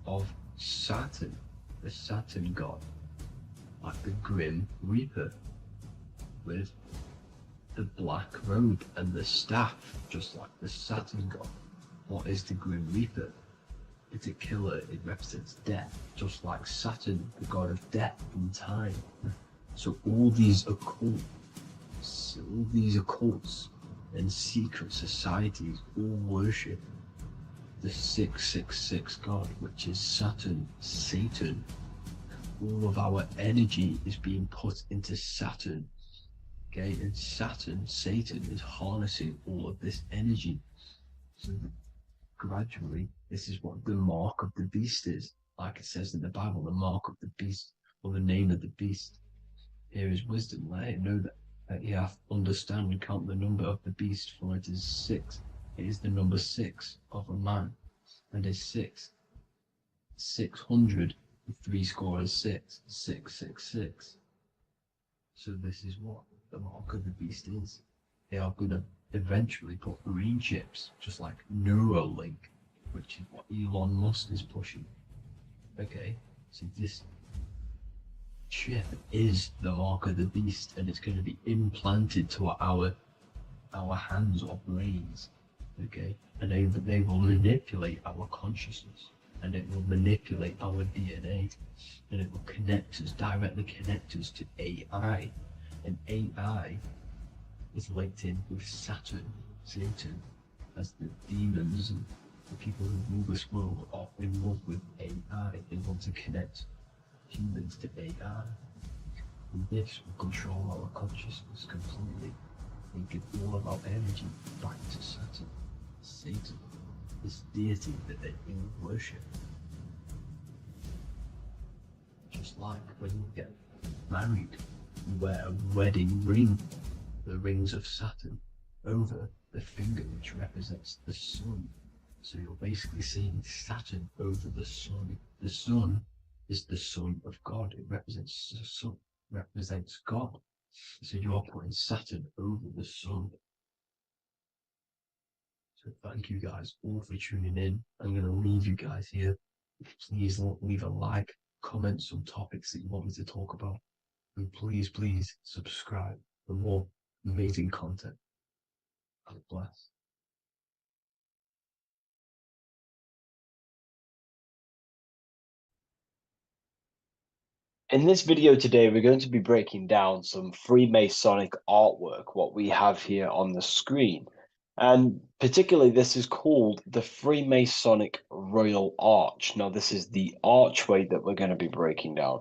of Saturn, the Saturn god, like the Grim Reaper, with the black robe and the staff, just like the Saturn god. What is the Grim Reaper? It's a killer. It represents death, just like Saturn, the god of death and time. So all these occults and secret societies all worship the 666 god, which is Saturn, Satan. All of our energy is being put into Saturn. Okay, and Saturn, Satan, is harnessing all of this energy. So gradually, this is what the mark of the beast is. Like it says in the Bible, the mark of the beast, or the name of the beast. Here is wisdom. Let him know that you have to understand and count the number of the beast, for it is 6. It is the number 6 of a man, and is 6. 600, 3 score is 6, 666. So this is what the mark of the beast is. They are going to eventually put green chips, just like Neuralink, which is what Elon Musk is pushing. Okay, so this chip is the mark of the beast, and it's going to be implanted to our hands or brains. Okay, and they will manipulate our consciousness, and it will manipulate our DNA, and it will directly connect us to AI, and AI is linked in with Saturn, Satan, as the demons and the people who rule this world are in love with AI. They want to connect humans to AI. And this will control our consciousness completely and give all of our energy back to Saturn, Satan, this deity that they all worship. Just like when you get married, you wear a wedding ring, the rings of Saturn, over the finger, which represents the sun. So you're basically seeing Saturn over the sun. The sun is the son of God. It represents the sun, represents God. So you are putting Saturn over the sun. So thank you guys all for tuning in. I'm going to leave you guys here. Please leave a like, comment some topics that you want me to talk about. And please subscribe for more amazing content. God bless. In this video today, we're going to be breaking down some Freemasonic artwork, what we have here on the screen. And particularly, this is called the Freemasonic Royal Arch. Now, this is the archway that we're going to be breaking down.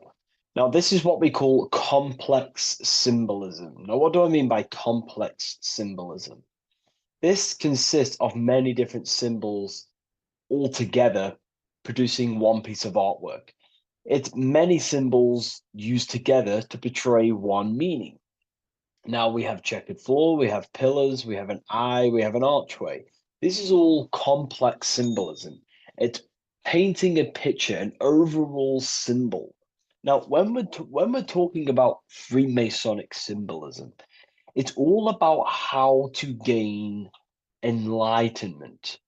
Now, this is what we call complex symbolism. Now, what do I mean by complex symbolism? This consists of many different symbols all together producing one piece of artwork. It's many symbols used together to portray one meaning. Now we have checkered floor, we have pillars, we have an eye, we have an archway. This is all complex symbolism. It's painting a picture, an overall symbol. Now, when we're talking about Freemasonic symbolism, it's all about how to gain enlightenment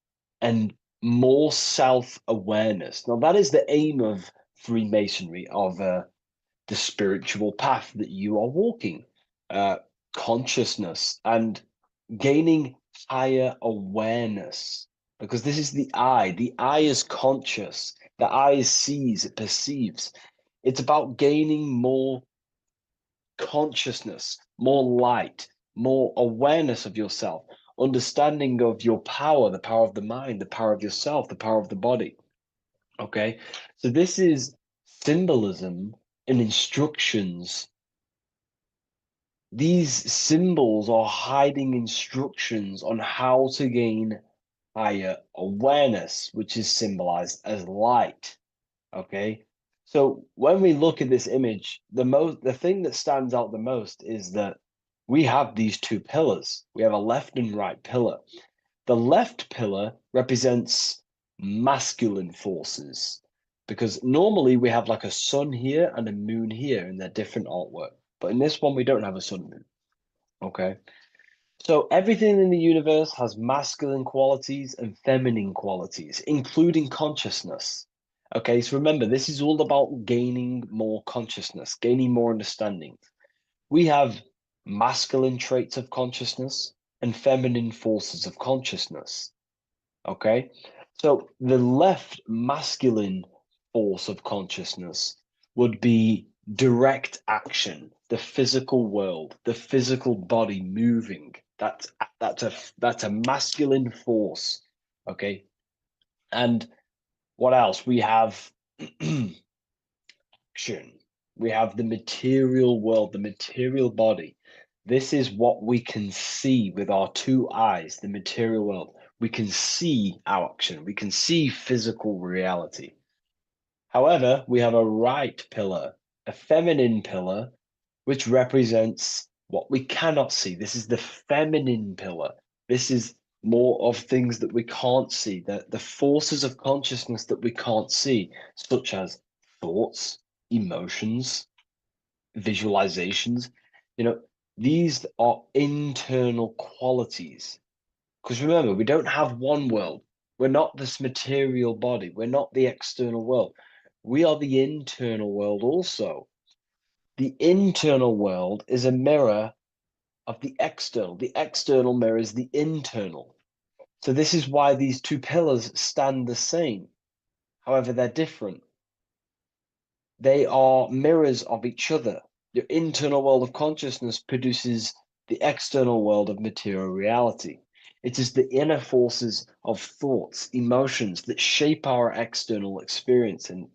and more self-awareness. Now, that is the aim of Freemasonry, of the spiritual path that you are walking, consciousness and gaining higher awareness, because this is the eye. The eye is conscious. The eye sees, it perceives. It's about gaining more consciousness, more light, more awareness of yourself, understanding of your power, the power of the mind, the power of yourself, the power of the body. Okay, so this is symbolism and instructions. These symbols are hiding instructions on how to gain higher awareness, which is symbolized as light. Okay. So when we look at this image, the thing that stands out the most is that we have these two pillars. We have a left and right pillar. The left pillar represents masculine forces because normally we have like a sun here and a moon here in their different artwork. But in this one, we don't have a sun and moon. Okay. So everything in the universe has masculine qualities and feminine qualities, including consciousness. Okay, so remember, this is all about gaining more consciousness, gaining more understanding. We have masculine traits of consciousness and feminine forces of consciousness. Okay, so the left masculine force of consciousness would be direct action, the physical world, the physical body moving. That's a masculine force. Okay, and what else? We have action. We have the material world, the material body. This is what we can see with our two eyes, the material world. We can see our action. We can see physical reality. However, we have a right pillar, a feminine pillar, which represents what we cannot see. This is the feminine pillar. This is more of things that we can't see, the forces of consciousness that we can't see, such as thoughts, emotions, visualizations. You know, these are internal qualities. Because remember, we don't have one world. We're not this material body. We're not the external world. We are the internal world also. The internal world is a mirror of the external. The external mirrors the internal. So this is why these two pillars stand the same. However, they're different. They are mirrors of each other. Your internal world of consciousness produces the external world of material reality. It is the inner forces of thoughts, emotions that shape our external experience and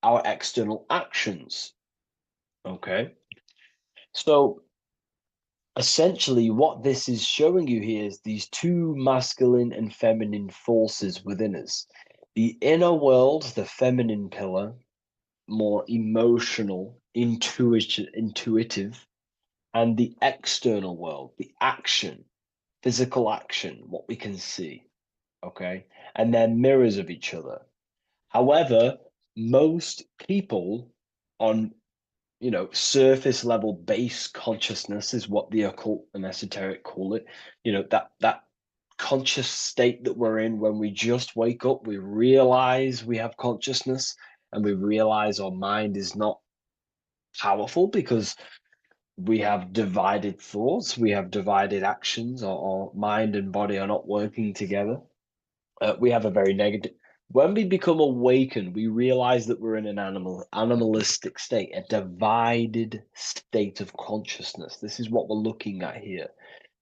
our external actions. Okay. So essentially, what this is showing you here is these two masculine and feminine forces within us. The inner world, the feminine pillar, more emotional, intuitive, and the external world, the action, physical action, what we can see. Okay. And they're mirrors of each other. However, most people on surface level base consciousness is what the occult and esoteric call it. That conscious state that we're in when we just wake up, we realize we have consciousness and we realize our mind is not powerful because we have divided thoughts, we have divided actions, our mind and body are not working together. We have a very negative. When we become awakened, we realize that we're in an animalistic state, a divided state of consciousness. This is what we're looking at here.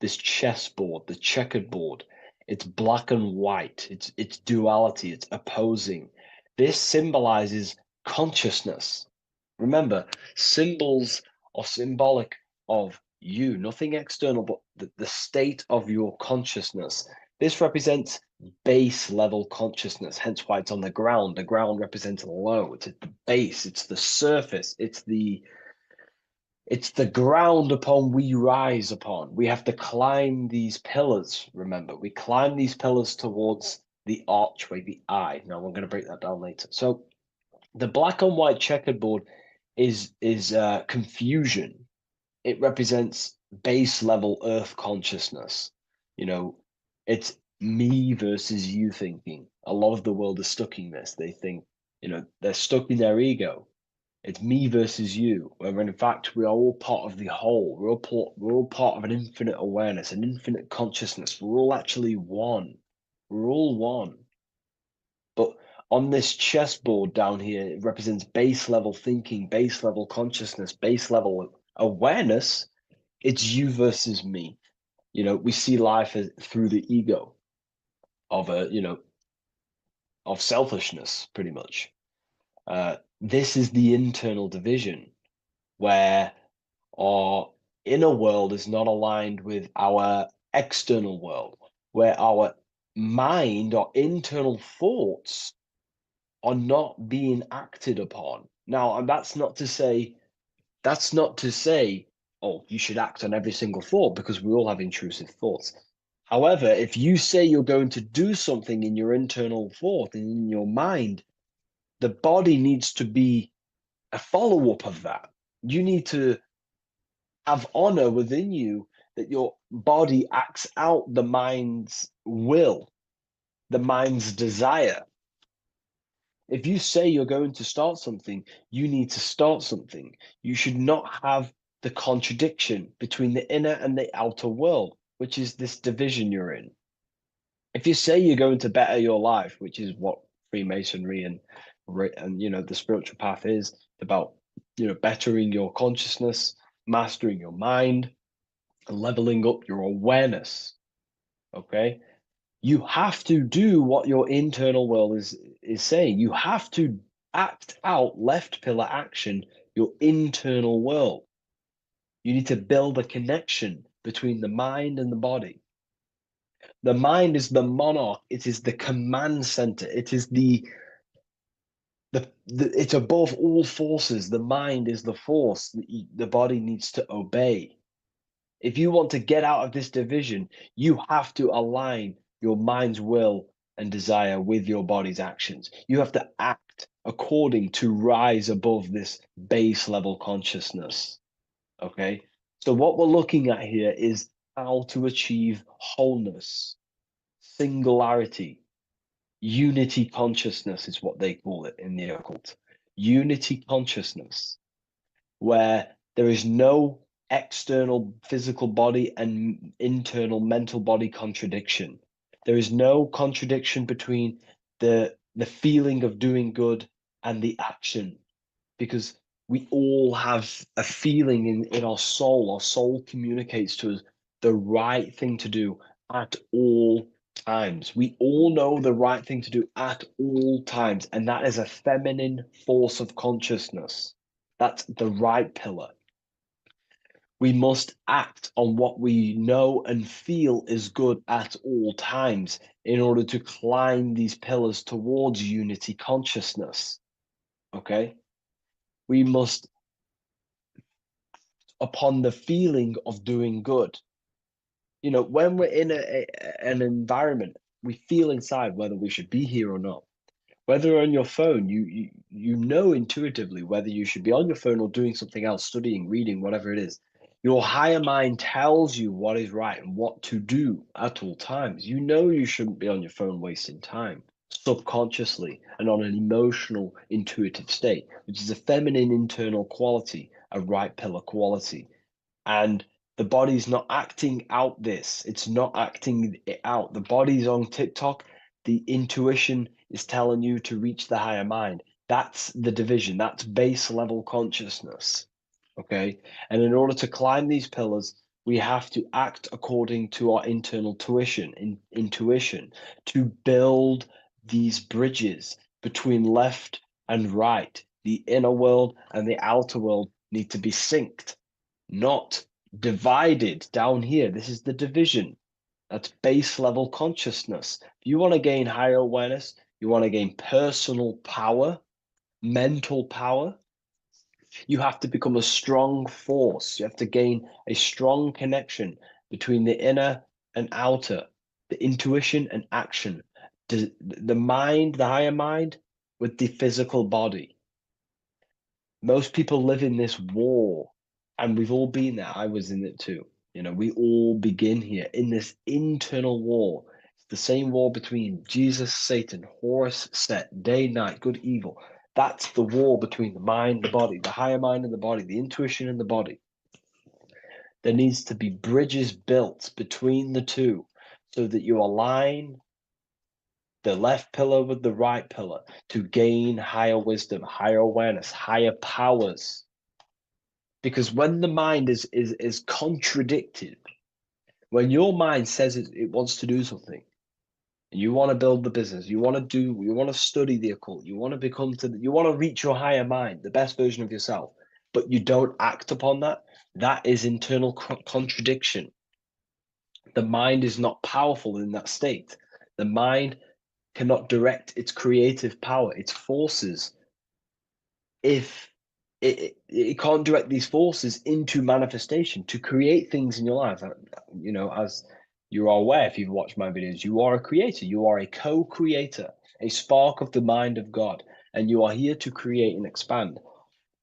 This chessboard, the checkered board. It's black and white. It's duality. It's opposing. This symbolizes consciousness. Remember, symbols are symbolic of you, nothing external, but the state of your consciousness. This represents base level consciousness, hence why it's on the ground. The ground represents low. It's at the base, it's the surface, it's the ground upon we rise upon. We have to climb these pillars, remember. We climb these pillars towards the archway, the eye. Now we're going to break that down later. So the black and white checkered board is confusion. It represents base level earth consciousness. It's me versus you thinking. A lot of the world is stuck in this. They think, they're stuck in their ego. It's me versus you, when in fact we are all part of the whole. We're all part of an infinite awareness, an infinite consciousness. We're all actually one. We're all one. But on this chessboard down here, it represents base level thinking, base level consciousness, base level awareness. It's you versus me. We see life through the ego of of selfishness, pretty much. This is the internal division where our inner world is not aligned with our external world, where our mind or internal thoughts are not being acted upon. Now, and that's not to say, oh, you should act on every single thought, because we all have intrusive thoughts. However, if you say you're going to do something in your internal thought and in your mind, the body needs to be a follow-up of that. You need to have honor within you that your body acts out the mind's will, the mind's desire. If you say you're going to start something, you need to start something. You should not have the contradiction between the inner and the outer world, which is this division you're in. If you say you're going to better your life, which is what Freemasonry and the spiritual path is about, bettering your consciousness, mastering your mind, and leveling up your awareness. Okay, you have to do what your internal world is saying. You have to act out left pillar action, your internal world. You need to build a connection between the mind and the body. The mind is the monarch. It is the command center. It is it's above all forces. The mind is the force the body needs to obey. If you want to get out of this division, you have to align your mind's will and desire with your body's actions. You have to act according to rise above this base level consciousness. Okay. So what we're looking at here is how to achieve wholeness, singularity, unity consciousness is what they call it in the occult. Unity consciousness, where there is no external physical body and internal mental body contradiction. There is no contradiction between the feeling of doing good and the action, because we all have a feeling in our soul. Our soul communicates to us the right thing to do at all times. We all know the right thing to do at all times, and that is a feminine force of consciousness. That's the right pillar. We must act on what we know and feel is good at all times in order to climb these pillars towards unity consciousness. Okay? We must, upon the feeling of doing good. When we're in an environment, we feel inside whether we should be here or not. Whether on your phone, you know intuitively whether you should be on your phone or doing something else, studying, reading, whatever it is. Your higher mind tells you what is right and what to do at all times. You know you shouldn't be on your phone wasting time subconsciously and on an emotional, intuitive state, which is a feminine internal quality, a right pillar quality. And the body's not acting out this. It's not acting it out. The body's on TikTok. The intuition is telling you to reach the higher mind. That's the division. That's base level consciousness. Okay. And in order to climb these pillars, we have to act according to our internal intuition to build these bridges between left and right. The inner world and the outer world need to be synced, not divided down here. This is the division. That's base level consciousness. If you want to gain higher awareness, you want to gain personal power, mental power, you have to become a strong force. You have to gain a strong connection between the inner and outer, the intuition and action, the mind, the higher mind, with the physical body. Most people live in this war, and we've all been there. I was in it too. We all begin here in this internal war. It's the same war between Jesus, Satan, Horus, Set, day, night, good, evil. That's the war between the mind, the body, the higher mind and the body, the intuition and the body. There needs to be bridges built between the two so that you align the left pillar with the right pillar to gain higher wisdom, higher awareness, higher powers. Because when the mind is contradicted, when your mind says it wants to do something, and you want to build the business, you want to study the occult, you want to reach your higher mind, the best version of yourself, but you don't act upon that, that is internal contradiction. The mind is not powerful in that state. The mind cannot direct its creative power, its forces, if it can't direct these forces into manifestation to create things in your life. You know, as you are aware, if you've watched my videos, you are a creator, you are a co-creator, a spark of the mind of God, and you are here to create and expand.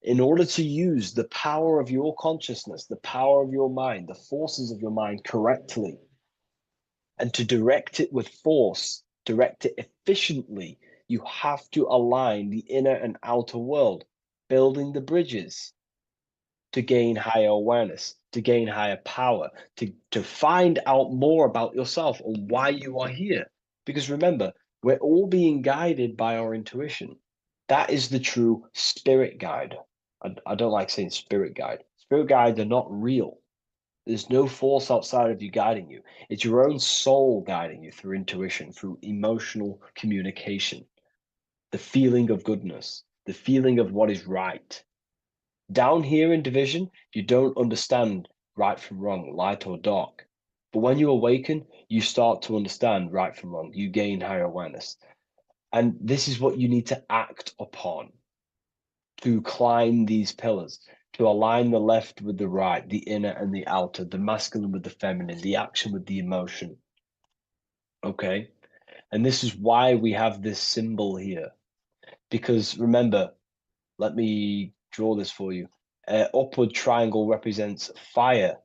In order to use the power of your consciousness, the power of your mind, the forces of your mind correctly, and to direct it with force, direct it efficiently, you have to align the inner and outer world, building the bridges to gain higher awareness, to gain higher power, to find out more about yourself and why you are here. Because remember, we're all being guided by our intuition. That is the true spirit guide. I don't like saying spirit guide. Spirit guides are not real. There's no force outside of you guiding you. It's your own soul guiding you through intuition, through emotional communication, the feeling of goodness, the feeling of what is right. Down here in division, you don't understand right from wrong, light or dark. But when you awaken, you start to understand right from wrong. You gain higher awareness. And this is what you need to act upon to climb these pillars, to align the left with the right, the inner and the outer, the masculine with the feminine, the action with the emotion. Okay? And this is why we have this symbol here. Because remember, let me draw this for you. Upward triangle represents fire,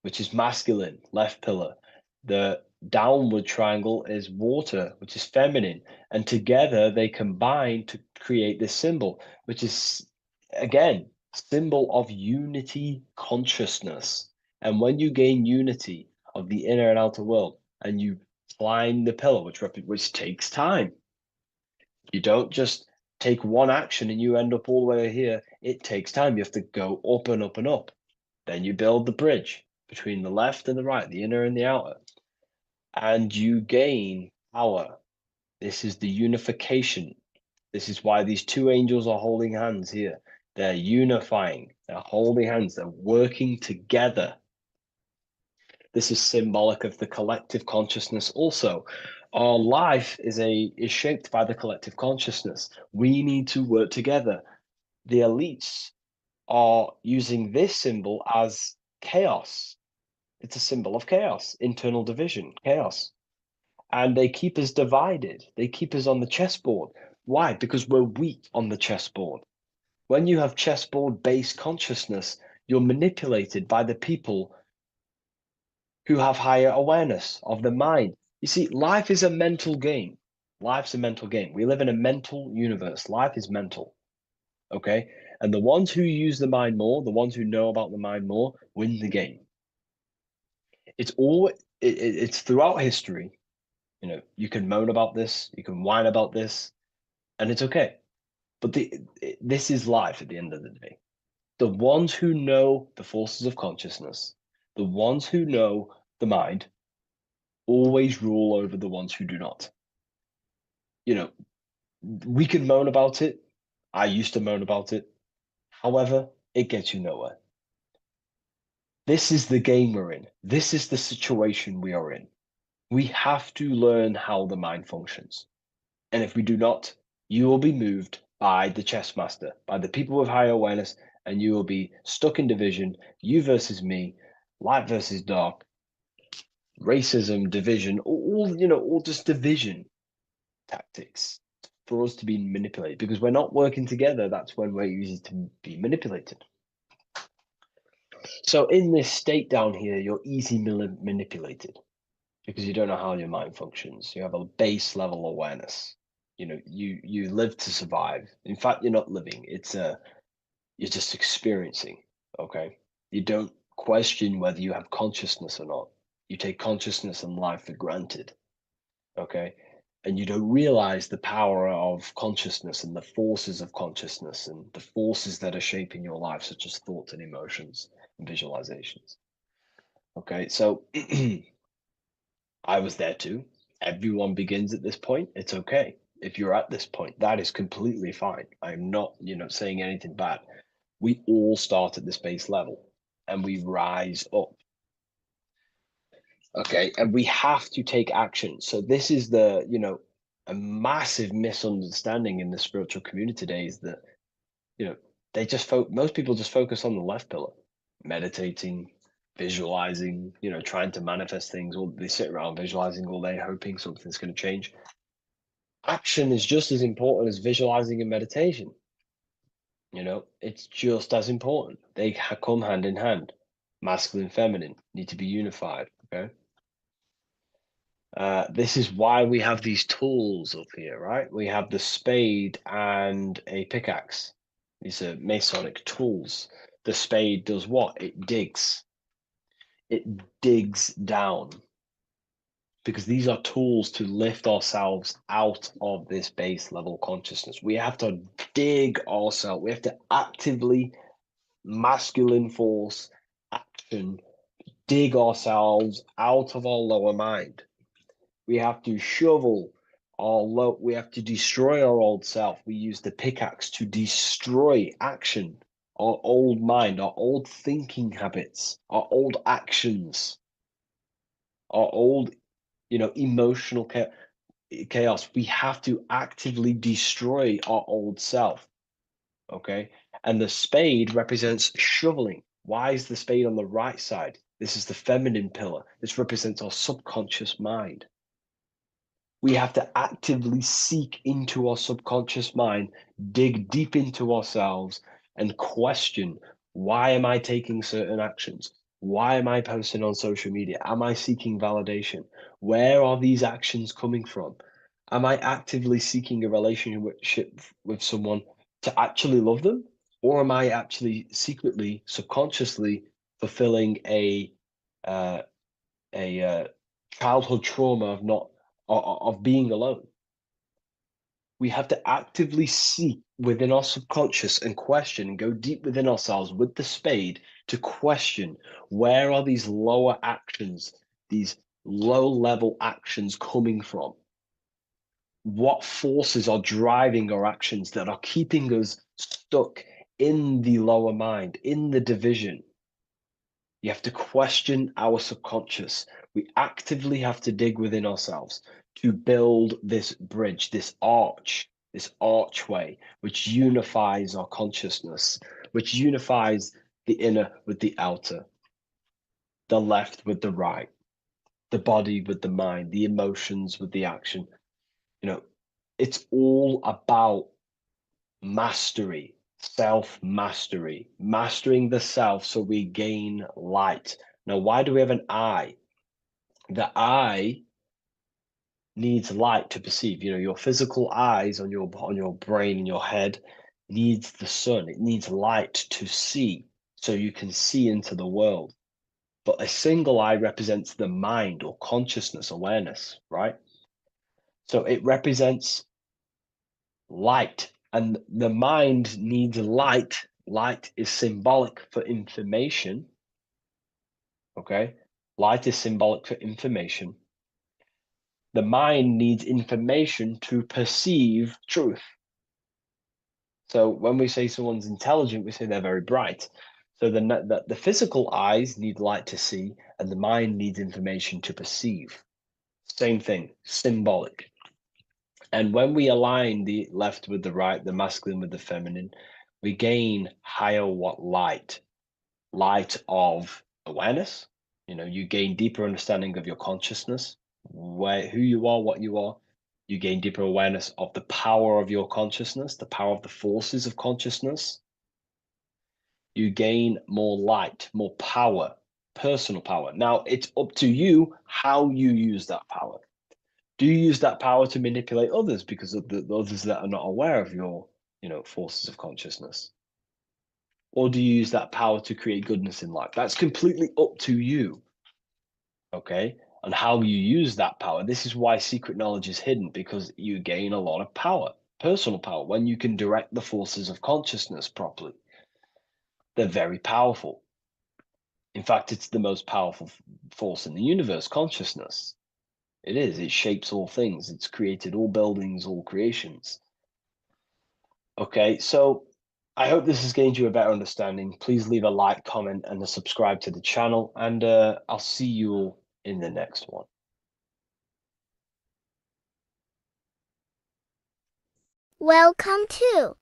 which is masculine, left pillar. The downward triangle is water, which is feminine. And together they combine to create this symbol, which is, again, symbol of unity consciousness. And when you gain unity of the inner and outer world, and you climb the pillar, which takes time, you don't just take one action and you end up all the way here. It takes time. You have to go up and up and up. Then you build the bridge between the left and the right, the inner and the outer, and you gain power. This is the unification. This is why these two angels are holding hands here. They're unifying, they're holding hands, they're working together. This is symbolic of the collective consciousness also. Our life is shaped by the collective consciousness. We need to work together. The elites are using this symbol as chaos. It's a symbol of chaos, internal division, chaos. And they keep us divided. They keep us on the chessboard. Why? Because we're weak on the chessboard. When you have chessboard-based consciousness, you're manipulated by the people who have higher awareness of the mind. You see, life is a mental game. Life's a mental game. We live in a mental universe. Life is mental. Okay? And the ones who use the mind more, the ones who know about the mind more, win the game. It's throughout history. You know, you can moan about this, you can whine about this, and it's okay. But this is life at the end of the day. The ones who know the forces of consciousness, the ones who know the mind, always rule over the ones who do not. You know, we can moan about it. I used to moan about it. However, it gets you nowhere. This is the game we're in. This is the situation we are in. We have to learn how the mind functions. And if we do not, you will be moved by the chess master, by the people with higher awareness, and you will be stuck in division, you versus me, light versus dark, racism, division, all just division tactics for us to be manipulated. Because we're not working together, that's when we're easy to be manipulated. So in this state down here, you're easily manipulated because you don't know how your mind functions. You have a base level awareness. You know, you live to survive. In fact, you're not living. You're just experiencing. Okay. You don't question whether you have consciousness or not. You take consciousness and life for granted. Okay. And you don't realize the power of consciousness and the forces of consciousness and the forces that are shaping your life, such as thoughts and emotions and visualizations. Okay. So I was there too. Everyone begins at this point. It's okay. If you're at this point, that is completely fine. I'm not, saying anything bad. We all start at this base level and we rise up. Okay, and we have to take action. So this is the, a massive misunderstanding in the spiritual community today is that, they just most people just focus on the left pillar, meditating, visualizing, trying to manifest things, or they sit around visualizing all day, hoping something's going to change. Action is just as important as visualizing and meditation. It's just as important. They come hand in hand. Masculine, feminine need to be unified. Okay. This is why we have these tools up here, right? We have the spade and a pickaxe. These are Masonic tools. The spade does what? It digs. It digs down. Because these are tools to lift ourselves out of this base level consciousness. We have to dig ourselves. We have to actively, masculine force, action, dig ourselves out of our lower mind. We have to shovel we have to destroy our old self. We use the pickaxe to destroy action, our old mind, our old thinking habits, our old actions, our old, emotional chaos. We have to actively destroy our old self. Okay. And the spade represents shoveling. Why is the spade on the right side? This is the feminine pillar. This represents our subconscious mind. We have to actively seek into our subconscious mind, dig deep into ourselves, and question, why am I taking certain actions? Why am I posting on social media? Am I seeking validation? Where are these actions coming from? Am I actively seeking a relationship with someone to actually love them? Or am I actually secretly, subconsciously fulfilling a childhood trauma of being alone? We have to actively seek within our subconscious and question and go deep within ourselves with the spade to question, where are these lower actions, these low level actions coming from? What forces are driving our actions that are keeping us stuck in the lower mind, in the division? You have to question our subconscious. We actively have to dig within ourselves to build this bridge, this archway, which unifies our consciousness, which unifies the inner with the outer, the left with the right, the body with the mind, the emotions with the action. It's all about mastery, self-mastery, mastering the self so we gain light. Now, why do we have an eye? The eye needs light to perceive. Your physical eyes on your brain and your head needs the sun. It needs light to see so you can see into the world. But a single eye represents the mind or consciousness, awareness, right? So it represents light, and the mind needs light. Light is symbolic for information. Okay, light is symbolic for information. The mind needs information to perceive truth. So when we say someone's intelligent, we say they're very bright. So the physical eyes need light to see, and the mind needs information to perceive. Same thing, symbolic. And when we align the left with the right, the masculine with the feminine, we gain higher light of awareness. You gain deeper understanding of your consciousness, who you are, what you are. You gain deeper awareness of the power of your consciousness, the power of the forces of consciousness. You gain more light, more power, personal power. Now, it's up to you how you use that power. Do you use that power to manipulate others because of the others that are not aware of your, forces of consciousness? Or do you use that power to create goodness in life? That's completely up to you. Okay? And how you use that power. This is why secret knowledge is hidden, because you gain a lot of power, personal power, when you can direct the forces of consciousness properly. They're very powerful. In fact, it's the most powerful force in the universe, consciousness. It is. It shapes all things. It's created all buildings, all creations. Okay, so I hope this has gained you a better understanding. Please leave a like, comment, and a subscribe to the channel. And I'll see you all in the next one. Welcome to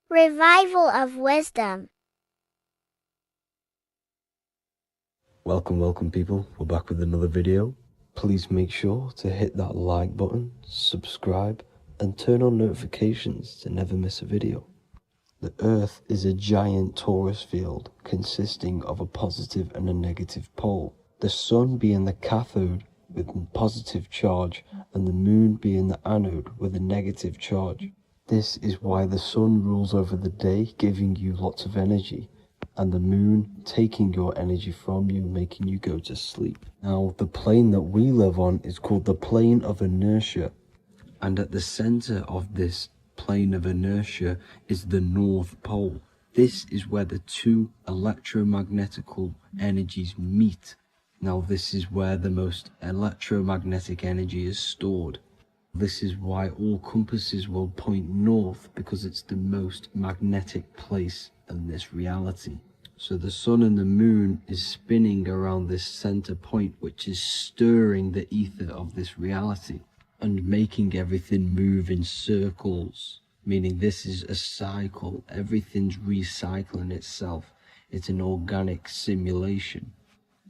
Revival of Wisdom. Welcome people, we're back with another video. Please make sure to hit that like button, subscribe, and turn on notifications to never miss a video. The Earth is a giant torus field consisting of a positive and a negative pole. The Sun being the cathode with a positive charge and the Moon being the anode with a negative charge. This is why the Sun rules over the day, giving you lots of energy, and the Moon taking your energy from you, making you go to sleep. Now, the plane that we live on is called the plane of inertia, and at the center of this plane of inertia is the North Pole. This is where the two electromagnetical energies meet. Now, this is where the most electromagnetic energy is stored. This is why all compasses will point north, because it's the most magnetic place in this reality. So the Sun and the Moon is spinning around this center point, which is stirring the ether of this reality and making everything move in circles, meaning this is a cycle. Everything's recycling itself. It's an organic simulation.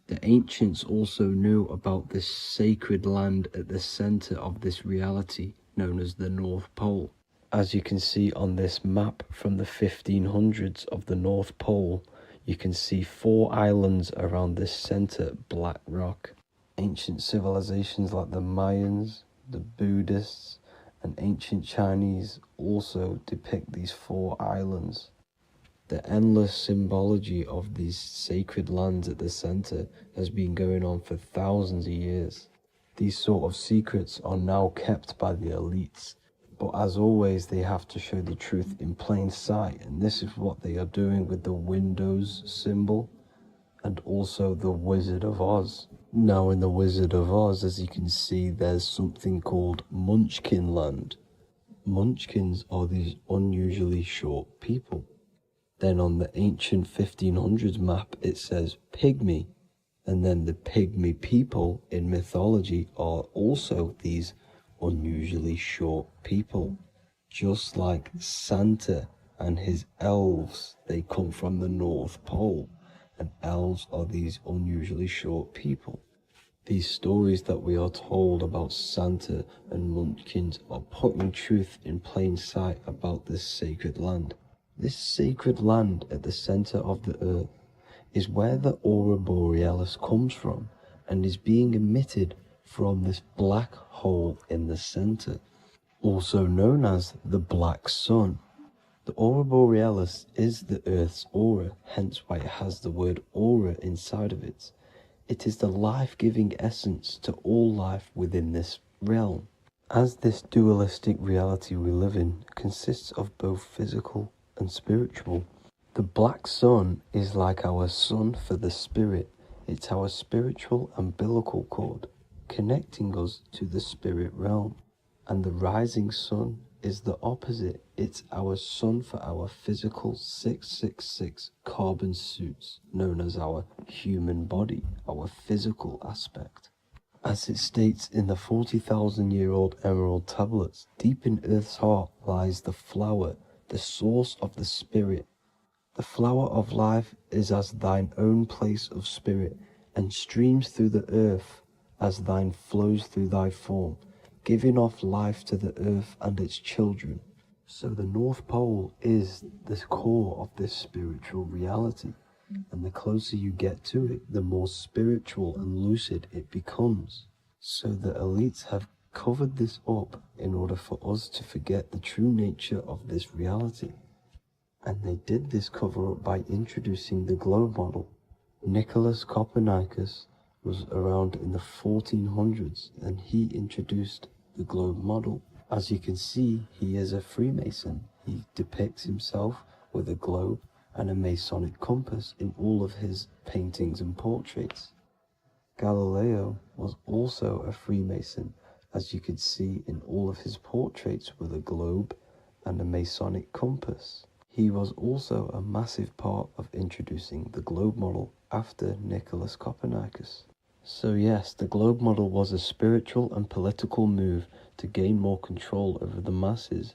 The ancients also knew about this sacred land at the center of this reality, known as the North Pole. As you can see on this map from the 1500s of the North Pole, you can see 4 islands around this center black rock. Ancient civilizations like the Mayans, the Buddhists, and ancient Chinese also depict these 4 islands. The endless symbology of these sacred lands at the center has been going on for thousands of years. These sort of secrets are now kept by the elites, but as always they have to show the truth in plain sight, and this is what they are doing with the Windows symbol and also the Wizard of Oz. Now in the Wizard of Oz, as you can see, there's something called Munchkin Land. Munchkins are these unusually short people. Then on the ancient 1500s map it says Pygmy, and then the Pygmy people in mythology are also these unusually short people. Just like Santa and his elves, they come from the North Pole, and elves are these unusually short people. These stories that we are told about Santa and Munchkins are putting truth in plain sight about this sacred land. This sacred land at the center of the earth is where the aurora borealis comes from and is being emitted from this black hole in the center, also known as the black sun. The aurora borealis is the earth's aura, hence why it has the word aura inside of it. It is the life-giving essence to all life within this realm. As this dualistic reality we live in consists of both physical and spiritual, the black sun is like our sun for the spirit. It's our spiritual umbilical cord, connecting us to the spirit realm. And the rising sun is the opposite. It's our sun for our physical 666 carbon suits, known as our human body, our physical aspect. As it states in the 40,000-year-old emerald tablets, deep in Earth's heart lies the flower, the source of the spirit. The flower of life is as thine own place of spirit, and streams through the earth as thine flows through thy form, giving off life to the earth and its children. So the North Pole is the core of this spiritual reality, and the closer you get to it, the more spiritual and lucid it becomes. So the elites have covered this up in order for us to forget the true nature of this reality. And they did this cover up by introducing the globe model. Nicholas Copernicus was around in the 1400s, and he introduced the globe model. As you can see, he is a Freemason. He depicts himself with a globe and a Masonic compass in all of his paintings and portraits. Galileo was also a Freemason, as you could see in all of his portraits with a globe and a Masonic compass. He was also a massive part of introducing the globe model after Nicholas Copernicus. So yes, the globe model was a spiritual and political move to gain more control over the masses.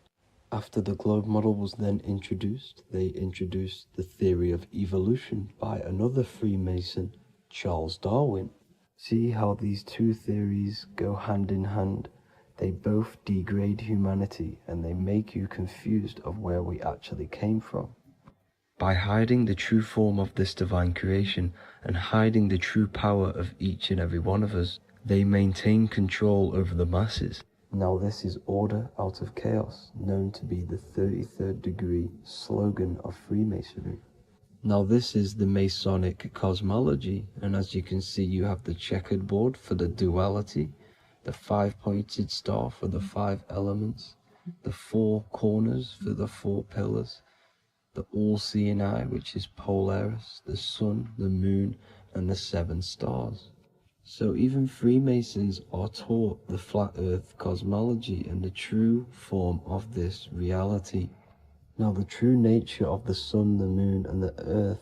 After the globe model was then introduced, they introduced the theory of evolution by another Freemason, Charles Darwin. See how these two theories go hand in hand? They both degrade humanity and they make you confused of where we actually came from. By hiding the true form of this divine creation and hiding the true power of each and every one of us, they maintain control over the masses. Now this is order out of chaos, known to be the 33rd degree slogan of Freemasonry. Now this is the Masonic cosmology, and as you can see you have the checkered board for the duality, the 5-pointed star for the 5 elements, the 4 corners for the 4 pillars, the all-seeing eye, which is Polaris, the sun, the moon, and the 7 stars. So even Freemasons are taught the flat earth cosmology and the true form of this reality. Now the true nature of the sun, the moon, and the earth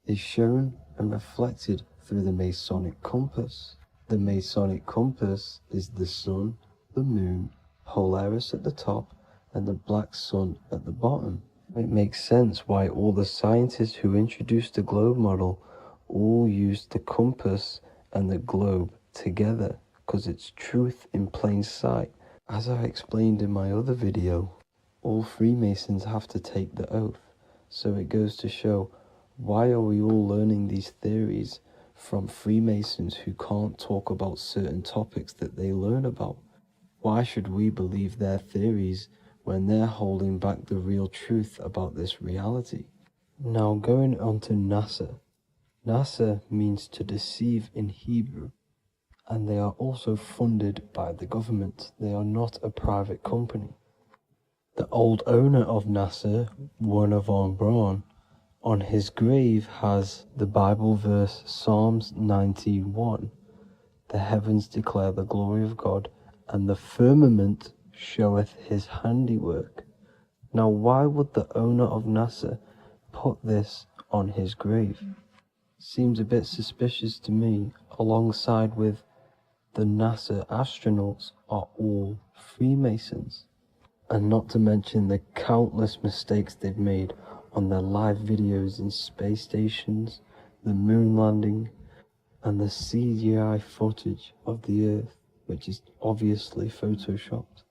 is shown and reflected through the Masonic compass. The Masonic compass is the sun, the moon, Polaris at the top, and the black sun at the bottom. It makes sense why all the scientists who introduced the globe model all used the compass and the globe together, because it's truth in plain sight. As I explained in my other video, all Freemasons have to take the oath, so it goes to show, why are we all learning these theories from Freemasons who can't talk about certain topics that they learn about? Why should we believe their theories when they're holding back the real truth about this reality? Now going on to NASA. NASA means to deceive in Hebrew, and they are also funded by the government. They are not a private company. The old owner of NASA, Werner von Braun, on his grave has the Bible verse Psalms 91. The heavens declare the glory of God, and the firmament showeth his handiwork. Now why would the owner of NASA put this on his grave? Seems a bit suspicious to me, alongside with the NASA astronauts are all Freemasons. And not to mention the countless mistakes they've made on their live videos in space stations, the moon landing, and the CGI footage of the Earth, which is obviously photoshopped.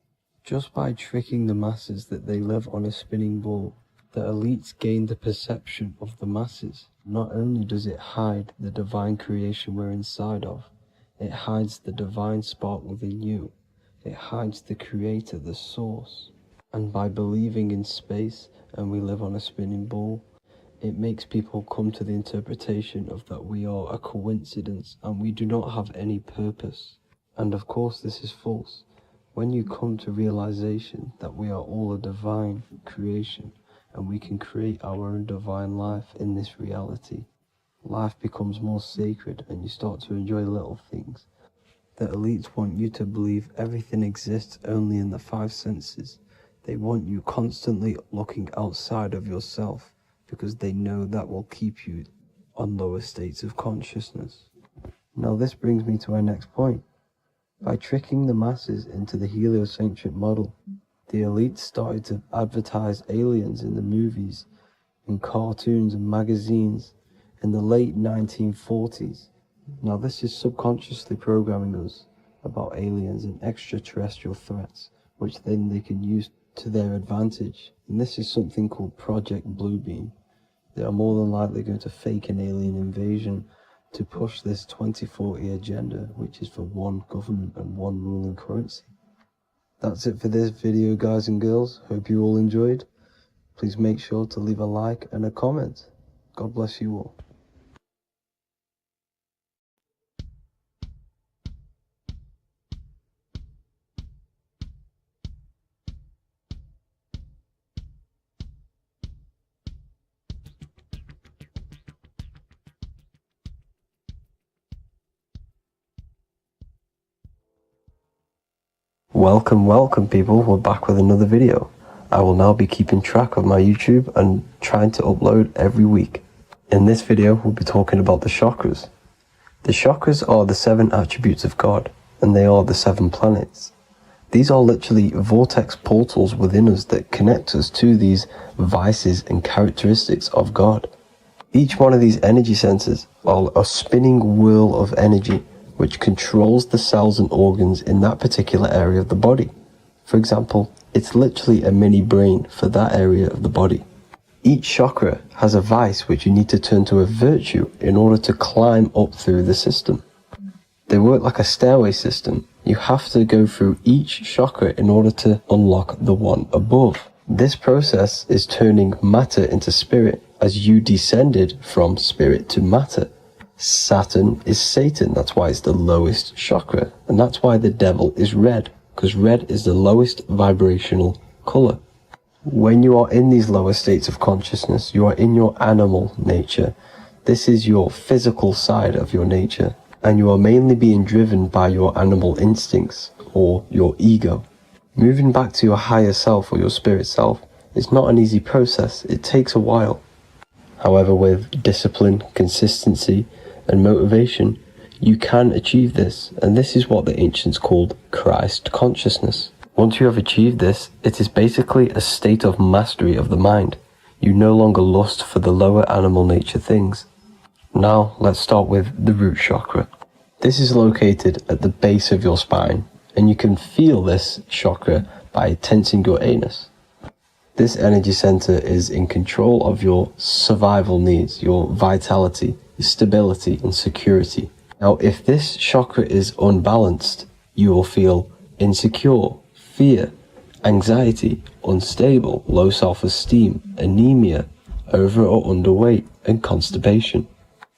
Just by tricking the masses that they live on a spinning ball, the elites gain the perception of the masses. Not only does it hide the divine creation we're inside of, it hides the divine spark within you. It hides the creator, the source. And by believing in space and we live on a spinning ball, it makes people come to the interpretation of that we are a coincidence and we do not have any purpose. And of course this is false. When you come to realization that we are all a divine creation and we can create our own divine life in this reality, life becomes more sacred and you start to enjoy little things. The elites want you to believe everything exists only in the 5 senses. They want you constantly looking outside of yourself because they know that will keep you on lower states of consciousness. Now this brings me to our next point. By tricking the masses into the heliocentric model, the elites started to advertise aliens in the movies, in cartoons and magazines in the late 1940s. Now this is subconsciously programming us about aliens and extraterrestrial threats, which then they can use to their advantage. And this is something called Project Bluebeam. They are more than likely going to fake an alien invasion to push this 2040 agenda, which is for one government and one ruling currency. That's it for this video, guys and girls. Hope you all enjoyed. Please make sure to leave a like and a comment. God bless you all. Welcome people, we're back with another video. I will now be keeping track of my YouTube and trying to upload every week. In this video, we'll be talking about the chakras. The chakras are the 7 attributes of God, and they are the 7 planets. These are literally vortex portals within us that connect us to these vices and characteristics of God. Each one of these energy centers are a spinning whirl of energy which controls the cells and organs in that particular area of the body. For example, it's literally a mini brain for that area of the body. Each chakra has a vice which you need to turn to a virtue in order to climb up through the system. They work like a stairway system. You have to go through each chakra in order to unlock the one above. This process is turning matter into spirit as you descended from spirit to matter. Saturn is Satan, that's why it's the lowest chakra, and that's why the devil is red, because red is the lowest vibrational color. When you are in these lower states of consciousness, you are in your animal nature. This is your physical side of your nature, and you are mainly being driven by your animal instincts or your ego. Moving back to your higher self or your spirit self is not an easy process. It takes a while. However, with discipline, consistency, and motivation, you can achieve this, and this is what the ancients called Christ consciousness. Once you have achieved this, it is basically a state of mastery of the mind. You no longer lust for the lower animal nature things. Now, let's start with the root chakra. This is located at the base of your spine, and you can feel this chakra by tensing your anus. This energy center is in control of your survival needs, your vitality, your stability, and security. Now, if this chakra is unbalanced, you will feel insecure, fear, anxiety, unstable, low self-esteem, anemia, over or underweight, and constipation.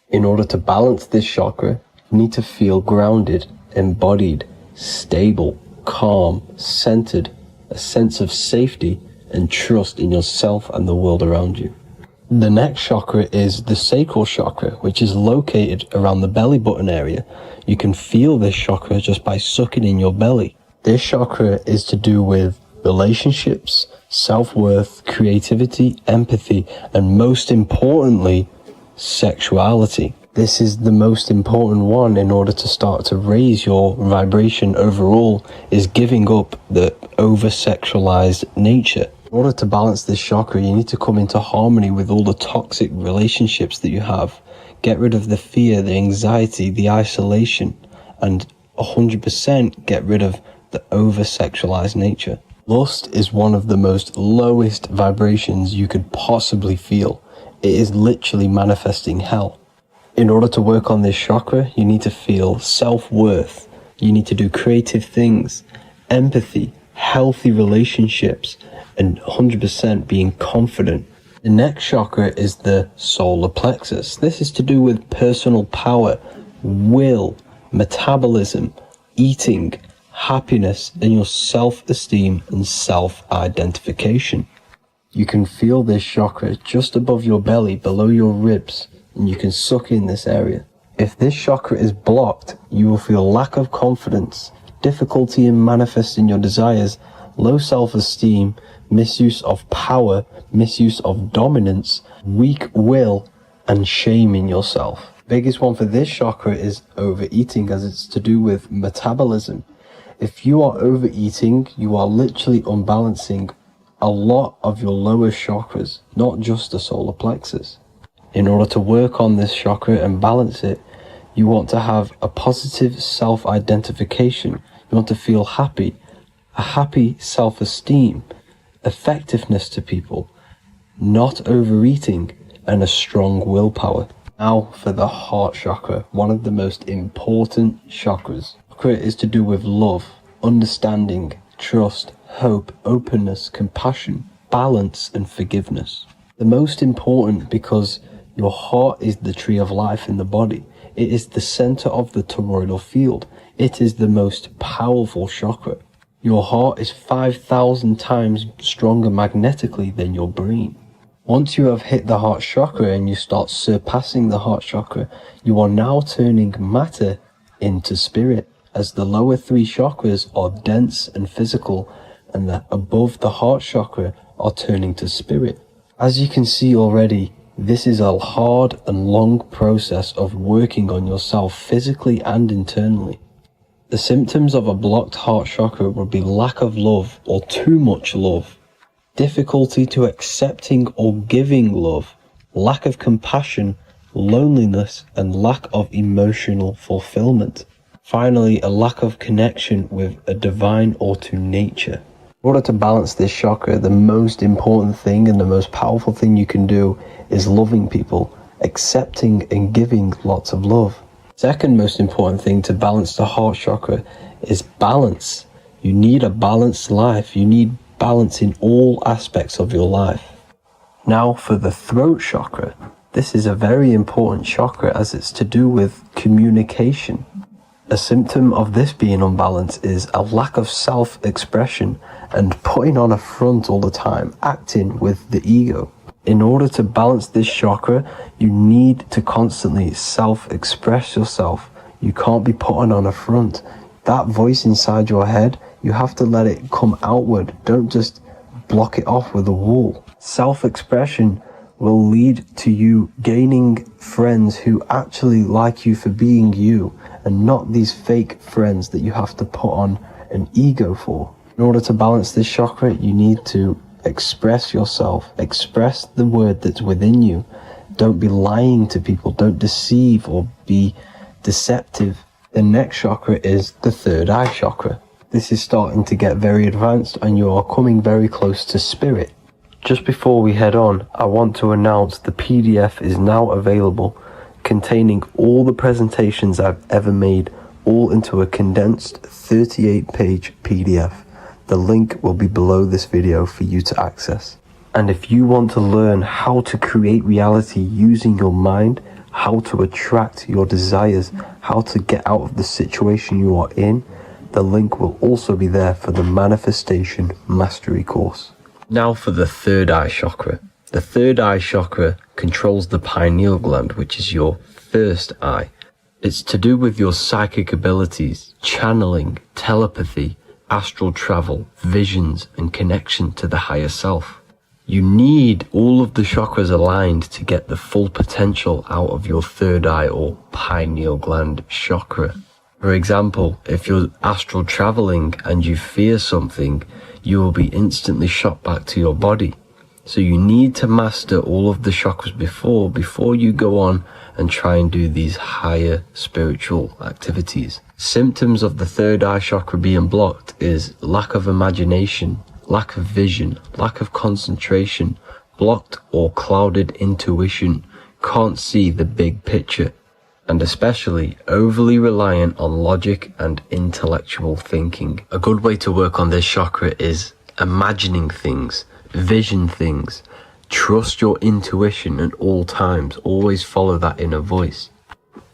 In order to balance this chakra, you need to feel grounded, embodied, stable, calm, centered, a sense of safety, and trust in yourself and the world around you. The next chakra is the sacral chakra, which is located around the belly button area. You can feel this chakra just by sucking in your belly. This chakra is to do with relationships, self-worth, creativity, empathy, and most importantly, sexuality. This is the most important one in order to start to raise your vibration overall, is giving up the over-sexualized nature. In order to balance this chakra, you need to come into harmony with all the toxic relationships that you have. Get rid of the fear, the anxiety, the isolation, and 100% get rid of the over-sexualized nature. Lust is one of the most lowest vibrations you could possibly feel. It is literally manifesting hell. In order to work on this chakra, you need to feel self-worth. You need to do creative things, empathy, healthy relationships, and 100% being confident. The next chakra is the solar plexus. This is to do with personal power, will, metabolism, eating, happiness, and your self-esteem and self-identification. You can feel this chakra just above your belly, below your ribs, and you can suck in this area. If this chakra is blocked, you will feel lack of confidence, difficulty in manifesting your desires, low self-esteem, misuse of power, misuse of dominance, weak will, and shame in yourself. Biggest one for this chakra is overeating, as it's to do with metabolism. If you are overeating, you are literally unbalancing a lot of your lower chakras, not just the solar plexus. In order to work on this chakra and balance it, you want to have a positive self-identification. You want to feel happy, a happy self-esteem, effectiveness to people, not overeating, and a strong willpower. Now for the heart chakra, one of the most important chakras. Chakra is to do with love, understanding, trust, hope, openness, compassion, balance, and forgiveness. The most important because your heart is the tree of life in the body. It is the center of the toroidal field. It is the most powerful chakra. Your heart is 5,000 times stronger magnetically than your brain. Once you have hit the heart chakra and you start surpassing the heart chakra, you are now turning matter into spirit, as the lower 3 chakras are dense and physical, and the above the heart chakra are turning to spirit. As you can see already, This is a hard and long process of working on yourself physically and internally. The symptoms of a blocked heart chakra would be lack of love or too much love, difficulty to accepting or giving love, lack of compassion, loneliness, and lack of emotional fulfillment. Finally, a lack of connection with a divine or to nature. In order to balance this chakra, the most important thing and the most powerful thing you can do is loving people, accepting and giving lots of love. Second most important thing to balance the heart chakra is balance. You need a balanced life. You need balance in all aspects of your life. Now for the throat chakra. This is a very important chakra as it's to do with communication. A symptom of this being unbalanced is a lack of self-expression and putting on a front all the time, acting with the ego. In order to balance this chakra, you need to constantly self-express yourself. You can't be putting on a front. That voice inside your head, you have to let it come outward. Don't just block it off with a wall. Self-expression will lead to you gaining friends who actually like you for being you and not these fake friends that you have to put on an ego for. In order to balance this chakra, you need to express yourself, express the word that's within you. Don't be lying to people, don't deceive or be deceptive. The next chakra is the third eye chakra. This is starting to get very advanced and you are coming very close to spirit. Just before we head on, I want to announce the PDF is now available, containing all the presentations I've ever made, all into a condensed 38-page PDF. The link will be below this video for you to access. And if you want to learn how to create reality using your mind, how to attract your desires, how to get out of the situation you are in, the link will also be there for the Manifestation Mastery course. Now for the third eye chakra. The third eye chakra controls the pineal gland, which is your first eye. It's to do with your psychic abilities, channeling, telepathy, astral travel, visions, and connection to the higher self. You need all of the chakras aligned to get the full potential out of your third eye or pineal gland chakra. For example, if you're astral traveling and you fear something, you will be instantly shot back to your body. So you need to master all of the chakras before you go on and try and do these higher spiritual activities. Symptoms of the third eye chakra being blocked is lack of imagination, lack of vision, lack of concentration, blocked or clouded intuition, can't see the big picture, and especially overly reliant on logic and intellectual thinking. A good way to work on this chakra is imagining things, vision things. Trust your intuition at all times. Always follow that inner voice.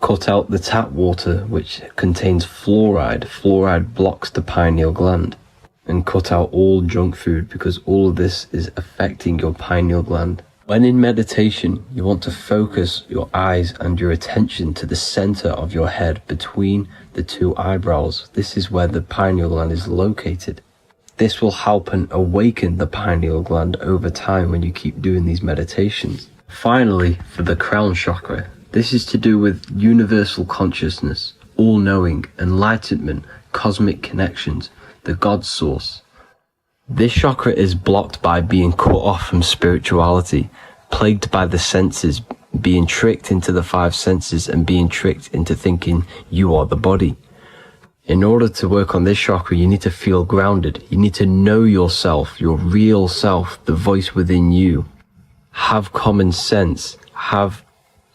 Cut out the tap water which contains fluoride. Fluoride blocks the pineal gland. And cut out all junk food because all of this is affecting your pineal gland. When in meditation, you want to focus your eyes and your attention to the center of your head between the two eyebrows. This is where the pineal gland is located. This will help and awaken the pineal gland over time when you keep doing these meditations. Finally, for the crown chakra, this is to do with universal consciousness, all-knowing, enlightenment, cosmic connections, the God source. This chakra is blocked by being cut off from spirituality, plagued by the senses, being tricked into the five senses and being tricked into thinking you are the body. In order to work on this chakra, you need to feel grounded. You need to know yourself, your real self, the voice within you. Have common sense. Have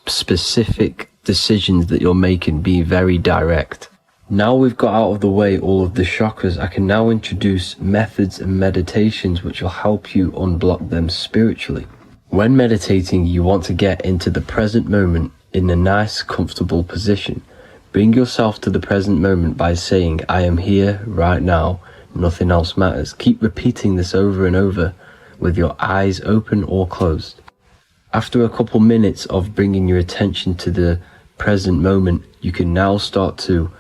specific decisions that you're making. Be very direct. Now we've got out of the way all of the chakras, I can now introduce methods and meditations which will help you unblock them spiritually. When meditating, you want to get into the present moment in a nice, comfortable position. Bring yourself to the present moment by saying, I am here right now, nothing else matters. Keep repeating this over and over with your eyes open or closed. After a couple minutes of bringing your attention to the present moment, you can now start to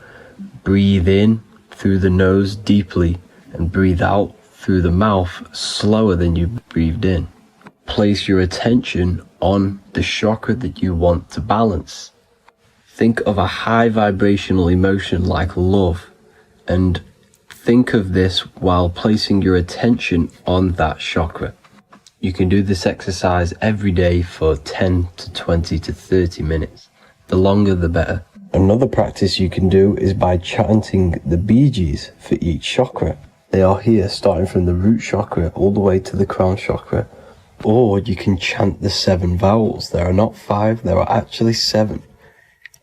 breathe in through the nose deeply and breathe out through the mouth slower than you breathed in. Place your attention on the chakra that you want to balance. Think of a high vibrational emotion like love, and think of this while placing your attention on that chakra. You can do this exercise every day for 10 to 20 to 30 minutes. The longer the better. Another practice you can do is by chanting the Bijis for each chakra. They are here starting from the root chakra all the way to the crown chakra. Or you can chant the 7 vowels. There are not 5, there are actually 7.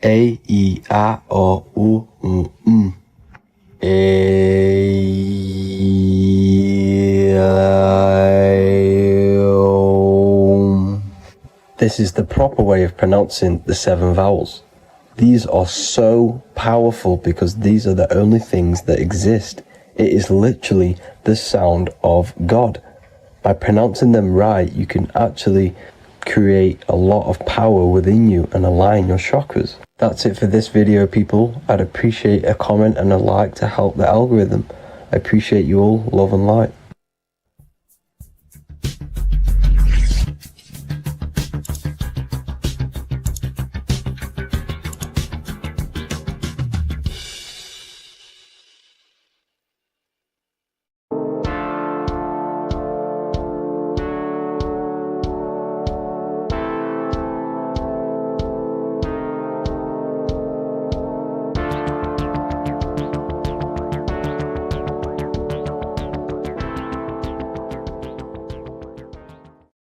A, I, A, O, U, M. A, O. This is the proper way of pronouncing the 7 vowels. These are so powerful because these are the only things that exist. It is literally the sound of God. By pronouncing them right, you can actually create a lot of power within you and align your chakras. That's it for this video, people. I'd appreciate a comment and a like to help the algorithm. I appreciate you all. Love and light.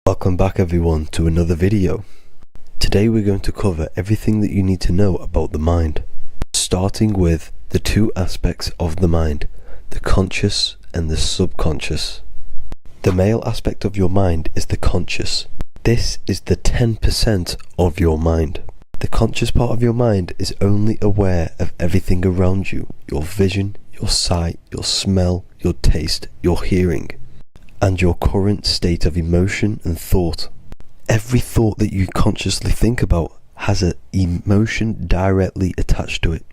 Welcome back everyone to another video. Today we're going to cover everything that you need to know about the mind, starting with the 2 aspects of the mind, the conscious and the subconscious. The male aspect of your mind is the conscious. This is the 10% of your mind. The conscious part of your mind is only aware of everything around you, your vision, your sight, your smell, your taste, your hearing, and your current state of emotion and thought. Every thought that you consciously think about has an emotion directly attached to it.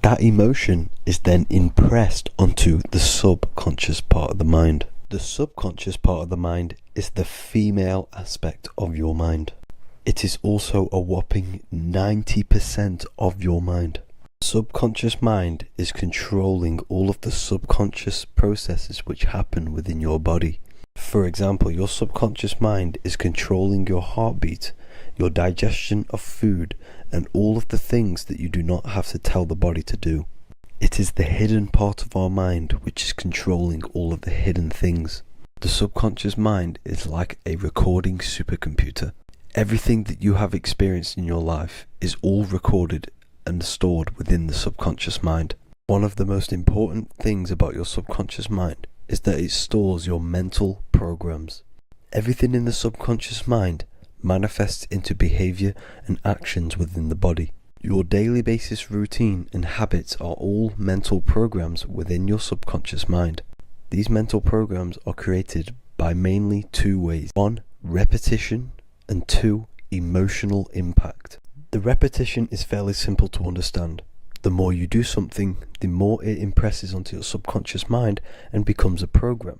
That emotion is then impressed onto the subconscious part of the mind. The subconscious part of the mind is the female aspect of your mind. It is also a whopping 90% of your mind. Subconscious mind is controlling all of the subconscious processes which happen within your body. For example, your subconscious mind is controlling your heartbeat, your digestion of food, and all of the things that you do not have to tell the body to do. It is the hidden part of our mind which is controlling all of the hidden things. The subconscious mind is like a recording supercomputer. Everything that you have experienced in your life is all recorded and stored within the subconscious mind. One of the most important things about your subconscious mind is that it stores your mental programs. Everything in the subconscious mind manifests into behavior and actions within the body. Your daily basis routine and habits are all mental programs within your subconscious mind. These mental programs are created by mainly 2 ways. 1, repetition, and 2, emotional impact. The repetition is fairly simple to understand. The more you do something, the more it impresses onto your subconscious mind and becomes a program.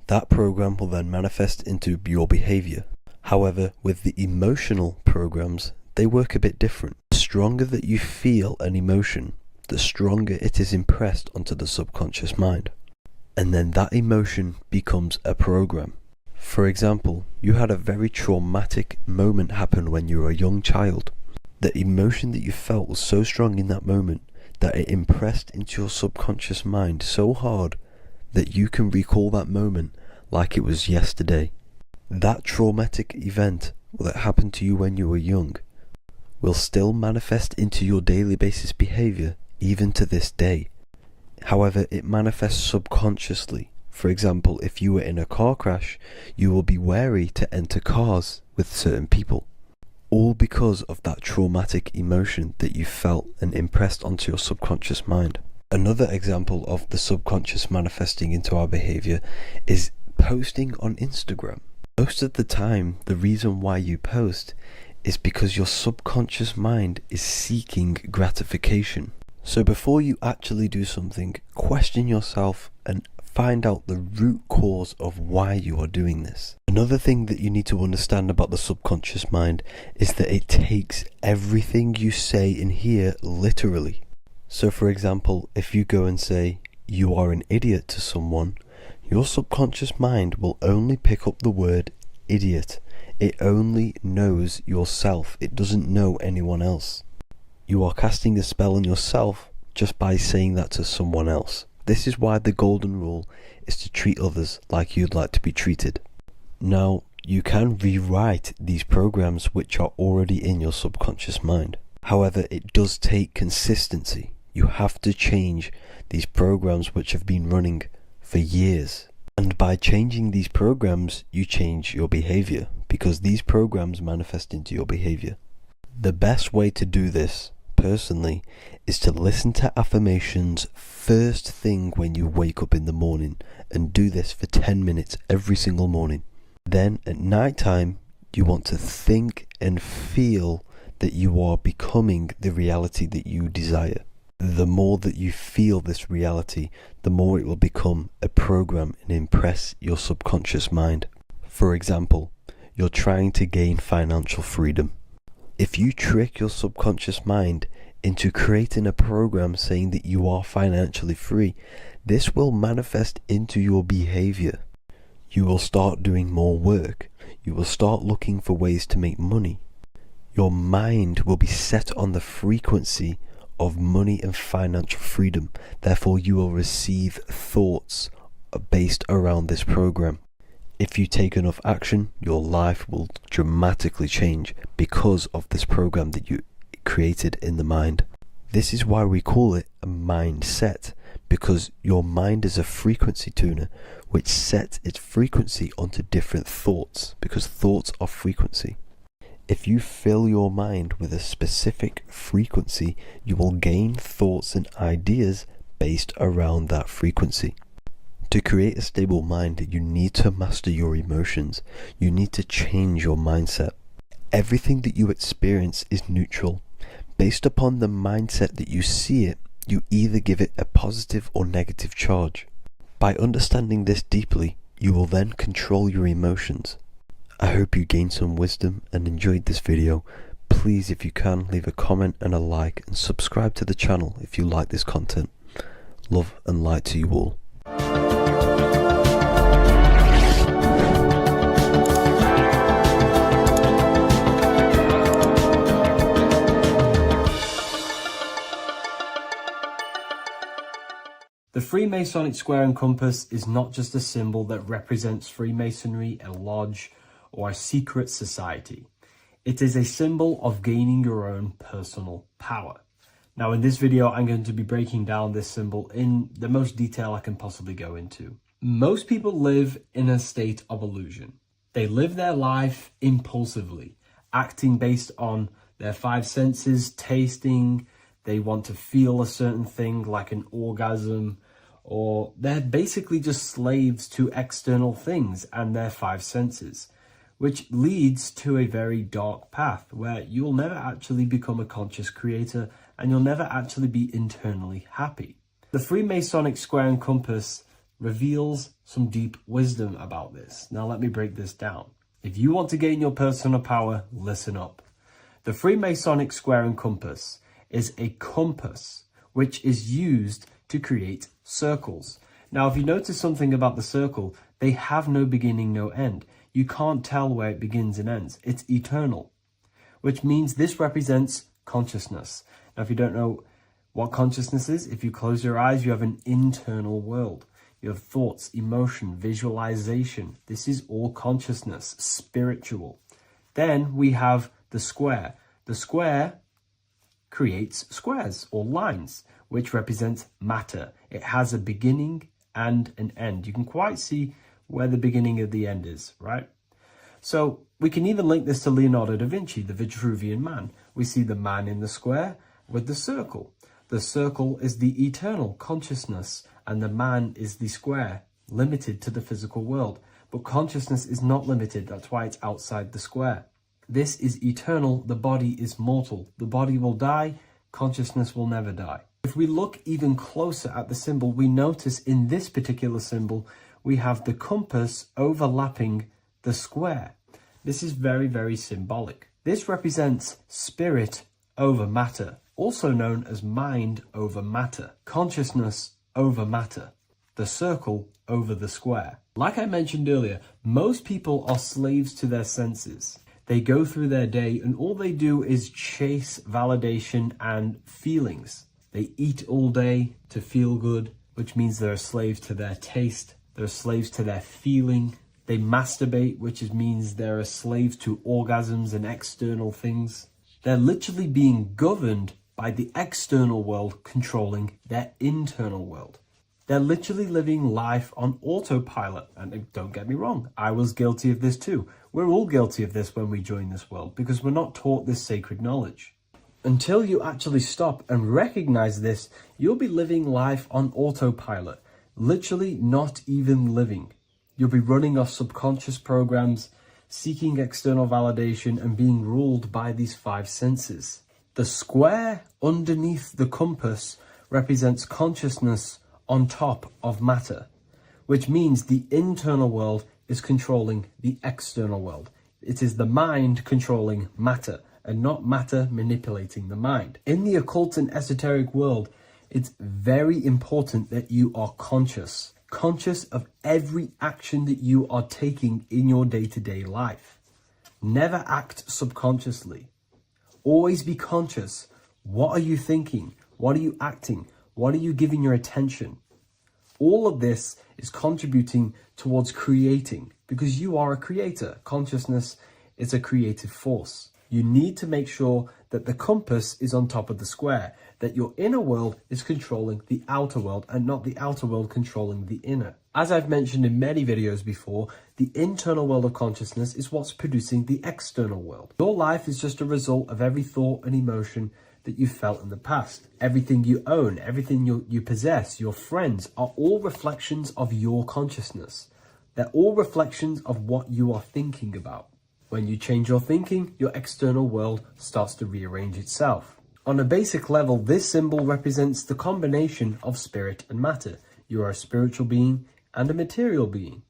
That program will then manifest into your behavior. However, with the emotional programs, they work a bit different. The stronger that you feel an emotion, the stronger it is impressed onto the subconscious mind. And then that emotion becomes a program. For example, you had a very traumatic moment happen when you were a young child. The emotion that you felt was so strong in that moment that it impressed into your subconscious mind so hard that you can recall that moment like it was yesterday. That traumatic event that happened to you when you were young will still manifest into your daily basis behavior even to this day. However, it manifests subconsciously. For example, if you were in a car crash, you will be wary to enter cars with certain people. All because of that traumatic emotion that you felt and impressed onto your subconscious mind. Another example of the subconscious manifesting into our behavior is posting on Instagram. Most of the time, the reason why you post is because your subconscious mind is seeking gratification. So before you actually do something, question yourself and find out the root cause of why you are doing this. Another thing that you need to understand about the subconscious mind is that it takes everything you say in here literally. So for example, if you go and say, "You are an idiot" to someone, your subconscious mind will only pick up the word idiot. It only knows yourself. It doesn't know anyone else. You are casting a spell on yourself just by saying that to someone else. This is why the golden rule is to treat others like you'd like to be treated. Now, you can rewrite these programs which are already in your subconscious mind. However, it does take consistency. You have to change these programs which have been running for years. And by changing these programs, you change your behavior, because these programs manifest into your behavior. The best way to do this, personally, is to listen to affirmations first thing when you wake up in the morning, and do this for 10 minutes every single morning. Then at night time, you want to think and feel that you are becoming the reality that you desire. The more that you feel this reality, the more it will become a program and impress your subconscious mind. For example, you're trying to gain financial freedom. If you trick your subconscious mind into creating a program saying that you are financially free, this will manifest into your behavior. You will start doing more work. You will start looking for ways to make money. Your mind will be set on the frequency of money and financial freedom. Therefore, you will receive thoughts based around this program. If you take enough action, your life will dramatically change because of this program that you created in the mind. This is why we call it a mindset, because your mind is a frequency tuner which sets its frequency onto different thoughts, because thoughts are frequency. If you fill your mind with a specific frequency, you will gain thoughts and ideas based around that frequency. To create a stable mind, you need to master your emotions. You need to change your mindset. Everything that you experience is neutral. Based upon the mindset that you see it, you either give it a positive or negative charge. By understanding this deeply, you will then control your emotions. I hope you gained some wisdom and enjoyed this video. Please, if you can, leave a comment and a like, and subscribe to the channel if you like this content. Love and light to you all. The Freemasonic square and compass is not just a symbol that represents Freemasonry, a lodge, or a secret society. It is a symbol of gaining your own personal power. Now, in this video, I'm going to be breaking down this symbol in the most detail I can possibly go into. Most people live in a state of illusion. They live their life impulsively, acting based on their five senses, tasting. They want to feel a certain thing like an orgasm, or they're basically just slaves to external things and their five senses, which leads to a very dark path where you'll never actually become a conscious creator and you'll never actually be internally happy. The Freemasonic square and compass reveals some deep wisdom about this. Now let me break this down. If you want to gain your personal power, listen up. The Freemasonic square and compass is a compass which is used to create circles. Now, if you notice something about the circle, they have no beginning, no end. You can't tell where it begins and ends. It's eternal, which means this represents consciousness. Now, if you don't know what consciousness is, if you close your eyes, you have an internal world. You have thoughts, emotion, visualization. This is all consciousness, spiritual. Then we have the square. The square creates squares or lines, which represent matter. It has a beginning and an end. You can quite see where the beginning of the end is, right? So we can even link this to Leonardo da Vinci, the Vitruvian Man. We see the man in the square with the circle. The circle is the eternal consciousness, and the man is the square, limited to the physical world. But consciousness is not limited. That's why it's outside the square. This is eternal. The body is mortal. The body will die. Consciousness will never die. If we look even closer at the symbol, we notice in this particular symbol, we have the compass overlapping the square. This is very, very symbolic. This represents spirit over matter, also known as mind over matter, consciousness over matter, the circle over the square. Like I mentioned earlier, most people are slaves to their senses. They go through their day and all they do is chase validation and feelings. They eat all day to feel good, which means they're a slave to their taste. They're slaves to their feeling. They masturbate, which means they're a slave to orgasms and external things. They're literally being governed by the external world controlling their internal world. They're literally living life on autopilot. And don't get me wrong, I was guilty of this too. We're all guilty of this when we join this world because we're not taught this sacred knowledge. Until you actually stop and recognize this, you'll be living life on autopilot, literally not even living. You'll be running off subconscious programs, seeking external validation and being ruled by these five senses. The square underneath the compass represents consciousness on top of matter, which means the internal world is controlling the external world. It is the mind controlling matter and not matter manipulating the mind. In the occult and esoteric world, it's very important that you are conscious of every action that you are taking in your day-to-day life. Never act subconsciously. Always be conscious. What are you thinking? What are you acting? What are you giving your attention? All of this is contributing towards creating because you are a creator. Consciousness is a creative force. You need to make sure that the compass is on top of the square, that your inner world is controlling the outer world and not the outer world controlling the inner. As I've mentioned in many videos before, the internal world of consciousness is what's producing the external world. Your life is just a result of every thought and emotion that you felt in the past. Everything you own, everything you possess, your friends are all reflections of your consciousness. They're all reflections of what you are thinking about. When you change your thinking, your external world starts to rearrange itself. On a basic level, this symbol represents the combination of spirit and matter. You are a spiritual being and a material being.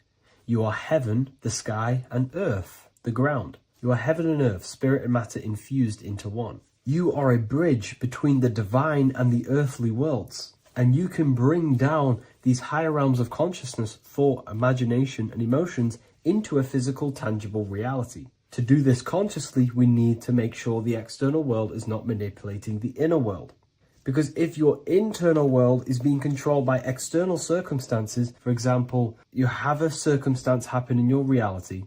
You are heaven, the sky, and earth, the ground. You are heaven and earth, spirit and matter infused into one. You are a bridge between the divine and the earthly worlds. And you can bring down these higher realms of consciousness, thought, imagination, and emotions into a physical, tangible reality. To do this consciously, we need to make sure the external world is not manipulating the inner world. Because if your internal world is being controlled by external circumstances, for example, you have a circumstance happen in your reality,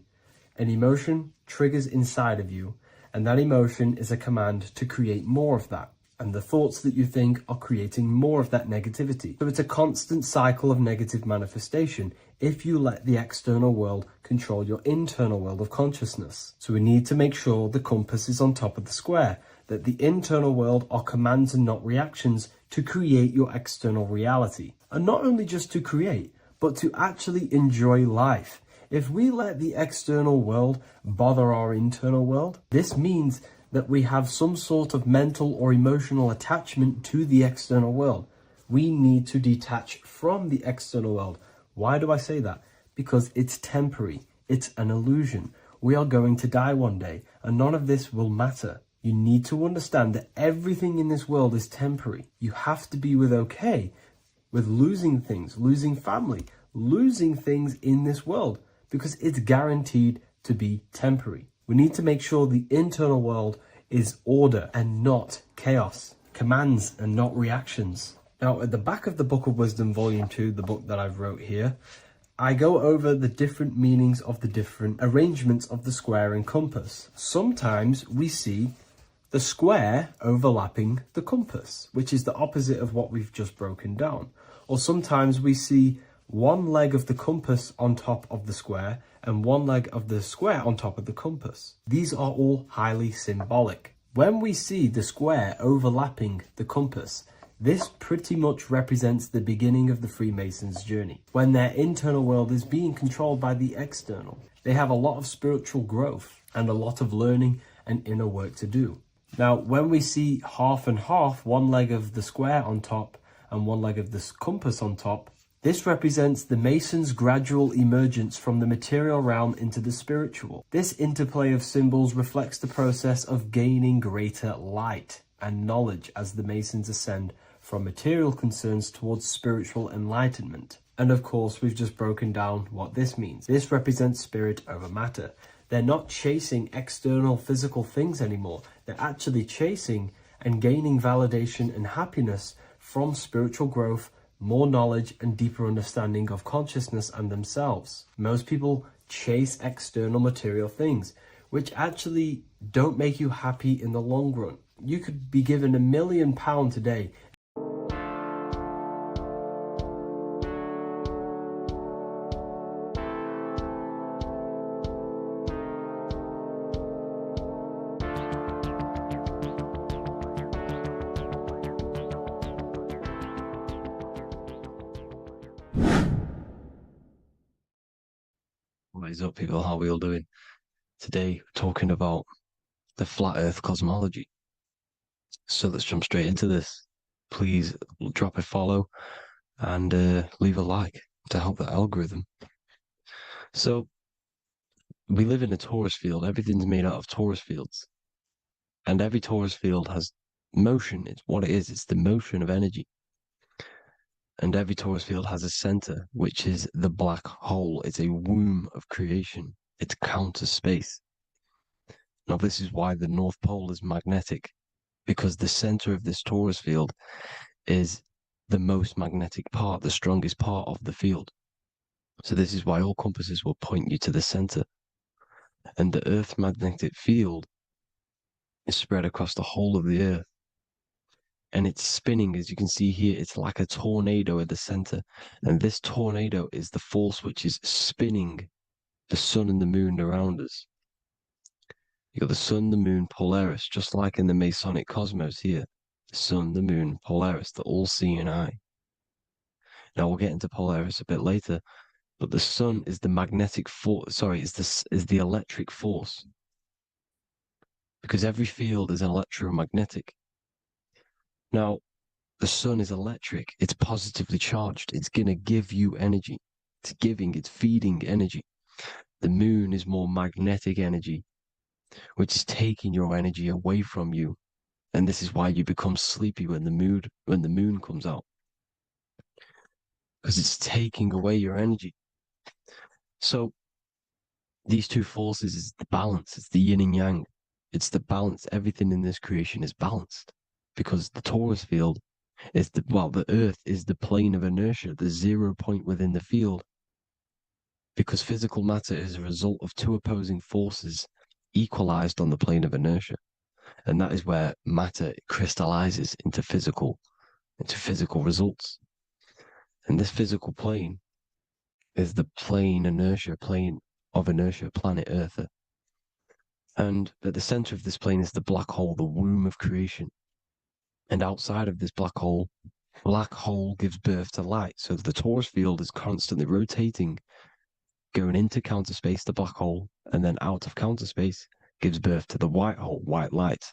an emotion triggers inside of you, and that emotion is a command to create more of that. And the thoughts that you think are creating more of that negativity. So it's a constant cycle of negative manifestation if you let the external world control your internal world of consciousness. So we need to make sure the compass is on top of the square, that the internal world are commands and not reactions to create your external reality. And not only just to create, but to actually enjoy life. If we let the external world bother our internal world, this means that we have some sort of mental or emotional attachment to the external world. We need to detach from the external world. Why do I say that? Because it's temporary. It's an illusion. We are going to die one day, and none of this will matter. You need to understand that everything in this world is temporary. You have to be okay with losing things, losing family, losing things in this world, because it's guaranteed to be temporary. We need to make sure the internal world is order and not chaos, commands and not reactions. Now, at the back of the Book of Wisdom, Volume 2, the book that I've wrote here, I go over the different meanings of the different arrangements of the square and compass. Sometimes we see the square overlapping the compass, which is the opposite of what we've just broken down. Or sometimes we see one leg of the compass on top of the square and one leg of the square on top of the compass. These are all highly symbolic. When we see the square overlapping the compass, this pretty much represents the beginning of the Freemasons' journey, when their internal world is being controlled by the external. They have a lot of spiritual growth and a lot of learning and inner work to do. Now, when we see half and half, one leg of the square on top and one leg of the compass on top, this represents the Mason's gradual emergence from the material realm into the spiritual. This interplay of symbols reflects the process of gaining greater light and knowledge as the Masons ascend from material concerns towards spiritual enlightenment. And of course, we've just broken down what this means. This represents spirit over matter. They're not chasing external physical things anymore. They're actually chasing and gaining validation and happiness from spiritual growth, more knowledge, and deeper understanding of consciousness and themselves. Most people chase external material things, which actually don't make you happy in the long run. You could be given £1 million today. What is up, people? How are we all doing? Today, we're talking about the flat earth cosmology. So let's jump straight into this. Please drop a follow and leave a like to help the algorithm. So we live in a torus field. Everything's made out of torus fields. And every torus field has motion. It's what it is. It's the motion of energy. And every torus field has a center, which is the black hole. It's a womb of creation. It's counter space. Now, this is why the North Pole is magnetic, because the center of this torus field is the most magnetic part, the strongest part of the field. So this is why all compasses will point you to the center. And the Earth's magnetic field is spread across the whole of the Earth. And it's spinning, as you can see here. It's like a tornado at the center. And this tornado is the force which is spinning the sun and the moon around us. You got the sun, the moon, Polaris, just like in the Masonic cosmos here. The sun, the moon, Polaris, the all-seeing eye. Now we'll get into Polaris a bit later, but the sun is the magnetic force. Sorry, is the electric force, because every field is electromagnetic. Now, the sun is electric. It's positively charged. It's gonna give you energy. It's feeding energy. The moon is more magnetic energy, which is taking your energy away from you. And this is why you become sleepy when the moon comes out, because it's taking away your energy. So these two forces is the balance. It's the yin and yang. It's the balance. Everything in this creation is balanced, because the torus field is the Earth is the plane of inertia, the 0 point within the field, because physical matter is a result of two opposing forces equalized on the plane of inertia. And that is where matter crystallizes into physical results. And this physical plane is the plane of inertia, planet Earth. And at the center of this plane is the black hole, the womb of creation. And outside of this black hole gives birth to light. So the torus field is constantly rotating, going into counter space, the black hole, and then out of counter space gives birth to the white hole, white light.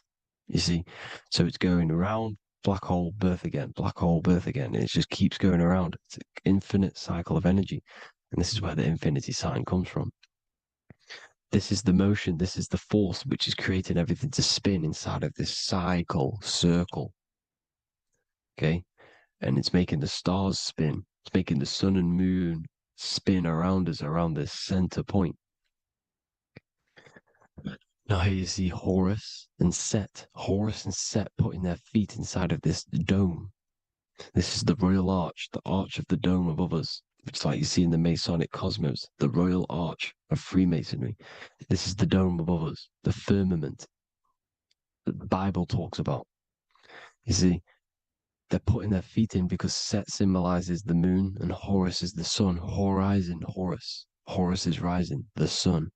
You see? So it's going around, black hole, birth again, black hole, birth again. And it just keeps going around. It's an infinite cycle of energy. And this is where the infinity sign comes from. This is the motion, this is the force which is creating everything to spin inside of this circle. Okay? And it's making the stars spin. It's making the sun and moon spin around us, around this center point. Now here you see Horus and Set putting their feet inside of this dome. This is the royal arch, the arch of the dome above us, which is like you see in the Masonic cosmos, the royal arch of Freemasonry. This is the dome above us, the firmament that the Bible talks about. You see, they're putting their feet in because Set symbolizes the moon and Horus is the sun. Horizon, Horus. Horus is rising, the sun.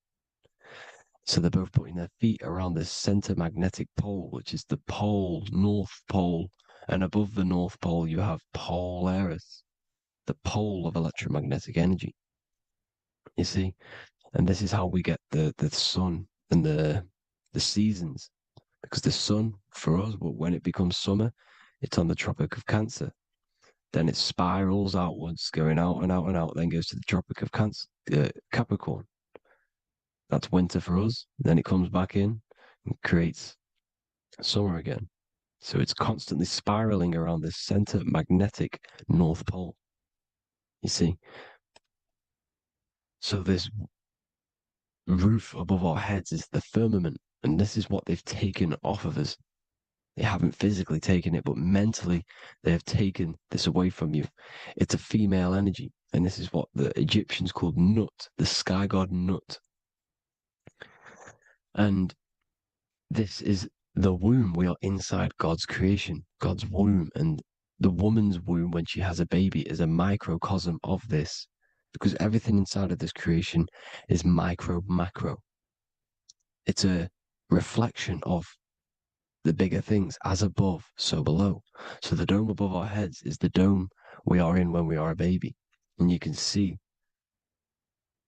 So they're both putting their feet around this center magnetic pole, which is the pole, North Pole. And above the North Pole, you have Polaris, the pole of electromagnetic energy. You see? And this is how we get the sun and the seasons. because the sun for us, when it becomes summer, it's on the Tropic of Cancer. Then it spirals outwards, going out and out and out, then goes to the Tropic of Cancer, Capricorn. That's winter for us. Then it comes back in and creates summer again. So it's constantly spiraling around this center magnetic North Pole. You see? So this roof above our heads is the firmament, and this is what they've taken off of us. They haven't physically taken it, but mentally they have taken this away from you. It's a female energy, and this is what the Egyptians called Nut, the sky god Nut. And this is the womb. We are inside God's creation, God's womb, and the woman's womb when she has a baby is a microcosm of this, because everything inside of this creation is macro. It's a reflection of the bigger things, as above, so below. So the dome above our heads is the dome we are in when we are a baby. And you can see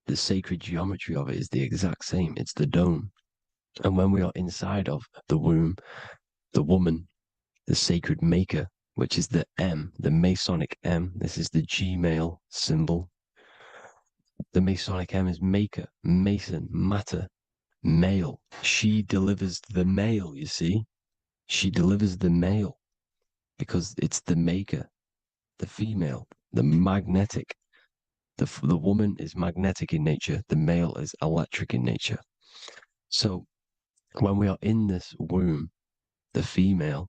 the sacred geometry of it is the exact same. It's the dome. And when we are inside of the womb, the woman, the sacred maker, which is the M, the Masonic M, this is the G male symbol. The Masonic M is maker, mason, matter, male. She delivers the male, you see. She delivers the male because it's the maker, the female, the magnetic. The woman is magnetic in nature. The male is electric in nature. So when we are in this womb, the female,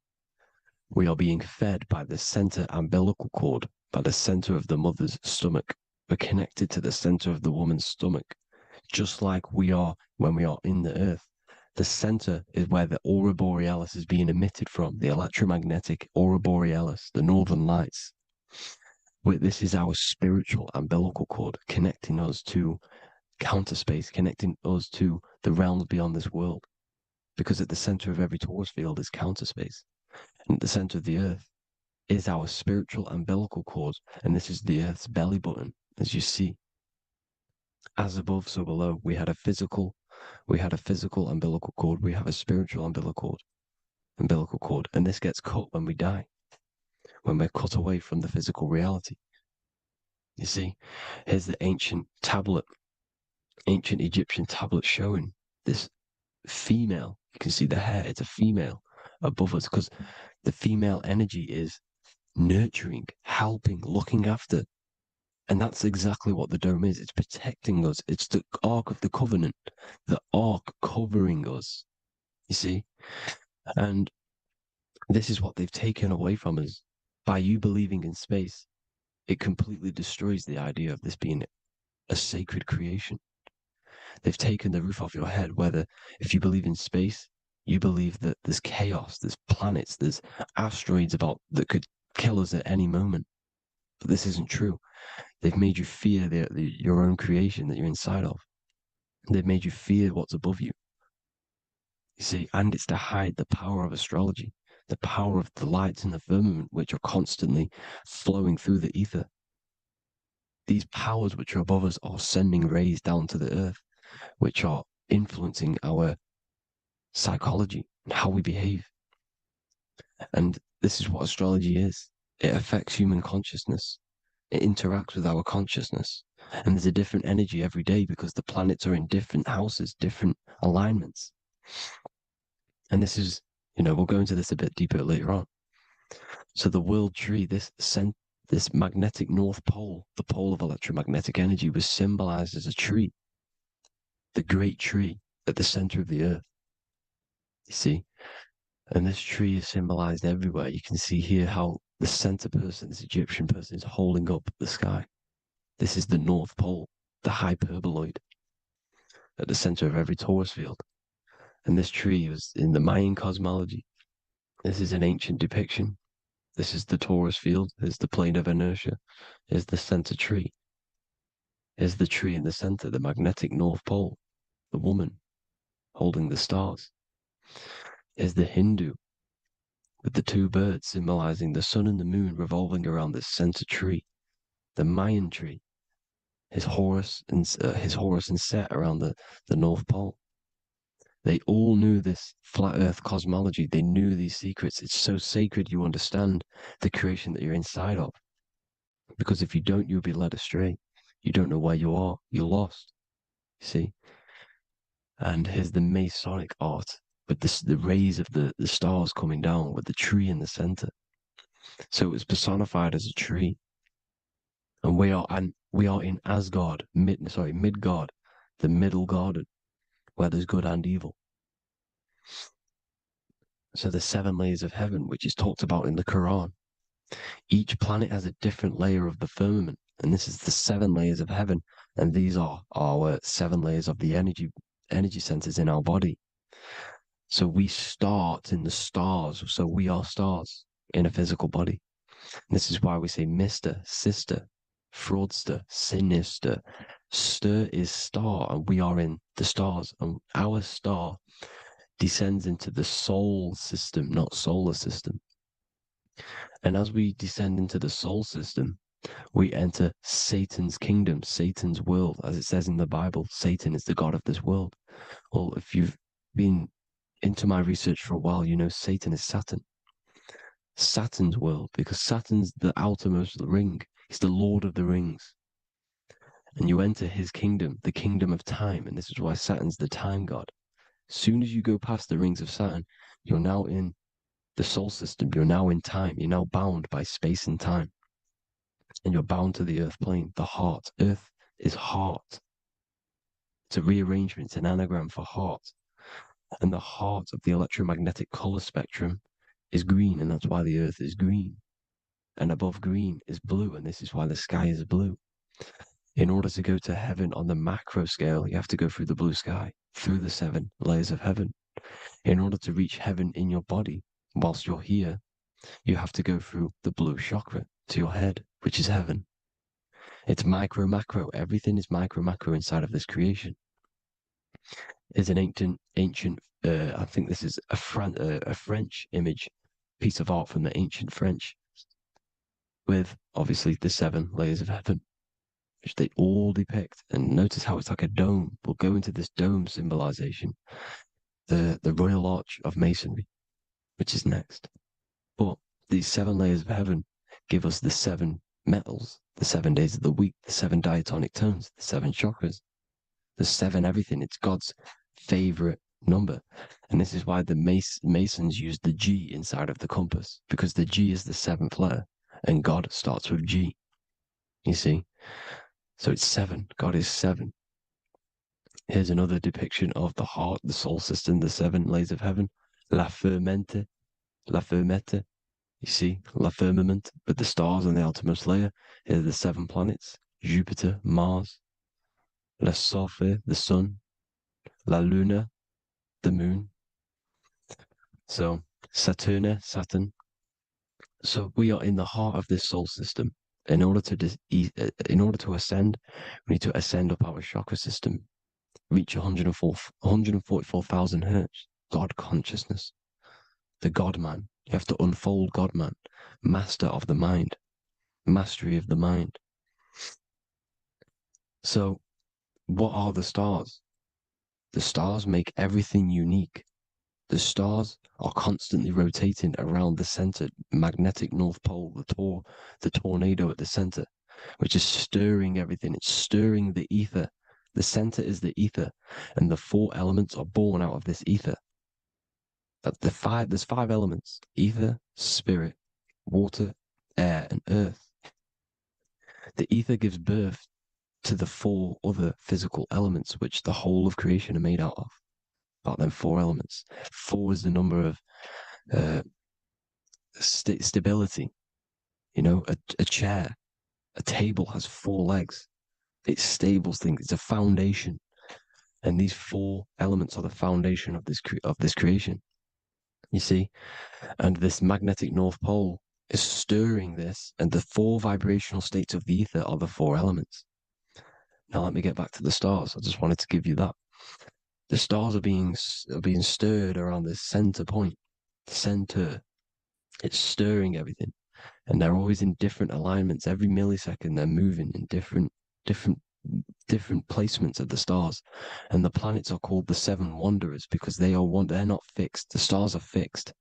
we are being fed by the center umbilical cord, by the center of the mother's stomach. We're connected to the center of the woman's stomach, just like we are when we are in the earth. The center is where the aurora borealis is being emitted from, the electromagnetic aurora borealis, the northern lights. This is our spiritual umbilical cord, connecting us to counter space, connecting us to the realms beyond this world. Because at the center of every torus field is counter space. And at the center of the earth is our spiritual umbilical cord. And this is the earth's belly button, as you see. As above, so below. We had a physical umbilical cord. We have a spiritual umbilical cord. And this gets cut when we die, when we're cut away from the physical reality. You see, here's the ancient Egyptian tablet showing this female. You can see the hair, it's a female above us, because the female energy is nurturing, helping, looking after. And that's exactly what the dome is. It's protecting us. It's the Ark of the Covenant, the Ark covering us, you see? And this is what they've taken away from us. By you believing in space, it completely destroys the idea of this being a sacred creation. They've taken the roof off your head, whether if you believe in space, you believe that there's chaos, there's planets, there's asteroids about that could kill us at any moment. But this isn't true. They've made you fear your own creation that you're inside of. They've made you fear what's above you. You see, and it's to hide the power of astrology, the power of the lights in the firmament, which are constantly flowing through the ether. These powers which are above us are sending rays down to the earth, which are influencing our psychology and how we behave. And this is what astrology is. It affects human consciousness. It interacts with our consciousness. And there's a different energy every day because the planets are in different houses, different alignments. And this is, we'll go into this a bit deeper later on. So the world tree, this magnetic North Pole, the pole of electromagnetic energy, was symbolized as a tree, the great tree at the center of the earth. You see? And this tree is symbolized everywhere. You can see here how the center person, this Egyptian person, is holding up the sky. This is the North Pole, the hyperboloid, at the center of every torus field. And this tree was in the Mayan cosmology. This is an ancient depiction. This is the torus field. There's the plane of inertia. Here's the center tree. Here's the tree in the center, the magnetic North Pole, the woman holding the stars. Here's the Hindu with the two birds symbolizing the sun and the moon revolving around this center tree. The Mayan tree, his Horus and Set around the North Pole. They all knew this flat earth cosmology. They knew these secrets. It's so sacred you understand the creation that you're inside of. Because if you don't, you'll be led astray. You don't know where you are. You're lost. You see? And here's the Masonic art with the rays of the stars coming down with the tree in the center. So it was personified as a tree. And we are in Asgard, Midgard, the middle garden, where there's good and evil. So the 7 layers of heaven, which is talked about in the Quran. Each planet has a different layer of the firmament, and this is the 7 layers of heaven, and these are our 7 layers of the energy centers in our body. So we start in the stars, so we are stars in a physical body. And this is why we say Mr., sister, fraudster, sinister. Stir is star, and we are in the stars, and our star descends into the soul system, not solar system. And as we descend into the soul system, we enter Satan's kingdom, Satan's world. As it says in the Bible, Satan is the god of this world. Well, if you've been into my research for a while, you know Satan is Saturn. Saturn's world, because Saturn's the outermost ring. He's the Lord of the Rings. And you enter his kingdom, the kingdom of time. And this is why Saturn's the time god. As soon as you go past the rings of Saturn, you're now in the soul system. You're now in time. You're now bound by space and time. And you're bound to the earth plane, the heart. Earth is heart. It's a rearrangement, it's an anagram for heart. And the heart of the electromagnetic color spectrum is green, and that's why the earth is green. And above green is blue, and this is why the sky is blue. In order to go to heaven on the macro scale, you have to go through the blue sky, through the 7 layers of heaven. In order to reach heaven in your body, whilst you're here, you have to go through the blue chakra to your head, which is heaven. It's micro, macro. Everything is micro, macro inside of this creation. Is an ancient. I think this is a French image, piece of art from the ancient French, with obviously the 7 layers of heaven, which they all depict. And notice how it's like a dome. We'll go into this dome symbolization, the Royal Arch of Masonry, which is next. But these 7 layers of heaven give us the 7 metals, the 7 days of the week, the 7 diatonic tones, the 7 chakras, the 7 everything. It's God's favorite number. And this is why the Masons use the G inside of the compass, because the G is the 7th letter, and God starts with G. You see? So it's 7. God is 7. Here's another depiction of the heart, the soul system, the 7 layers of heaven. La fermenta. You see, la firmament, with the stars on the outermost layer. Here are the 7 planets: Jupiter, Mars, la Sophie, the sun, la Luna, the moon. So Saturn. So we are in the heart of this soul system. In order to ascend, we need to ascend up our chakra system, reach 144,000 hertz. God consciousness, the God man. You have to unfold God man, master of the mind, mastery of the mind. So what are the stars? The stars make everything unique. The stars are constantly rotating around the center, magnetic North Pole, the tornado at the center, which is stirring everything. It's stirring the ether. The center is the ether, and the 4 elements are born out of this ether. There's 5 elements: ether, spirit, water, air, and earth. The ether gives birth to the 4 other physical elements, which the whole of creation are made out of. About them 4 elements. 4 is the number of stability. You know, a chair, a table has 4 legs. It's stable thing. It's a foundation, and these 4 elements are the foundation of this creation. You see, and this magnetic North Pole is stirring this, and the 4 vibrational states of the ether are the 4 elements. Now let me get back to the stars. I just wanted to give you that. The stars are being stirred around this center point, center. It's stirring everything, and they're always in different alignments. Every millisecond, they're moving in different different placements of the stars. And the planets are called the seven wanderers because they're not fixed. The stars are fixed.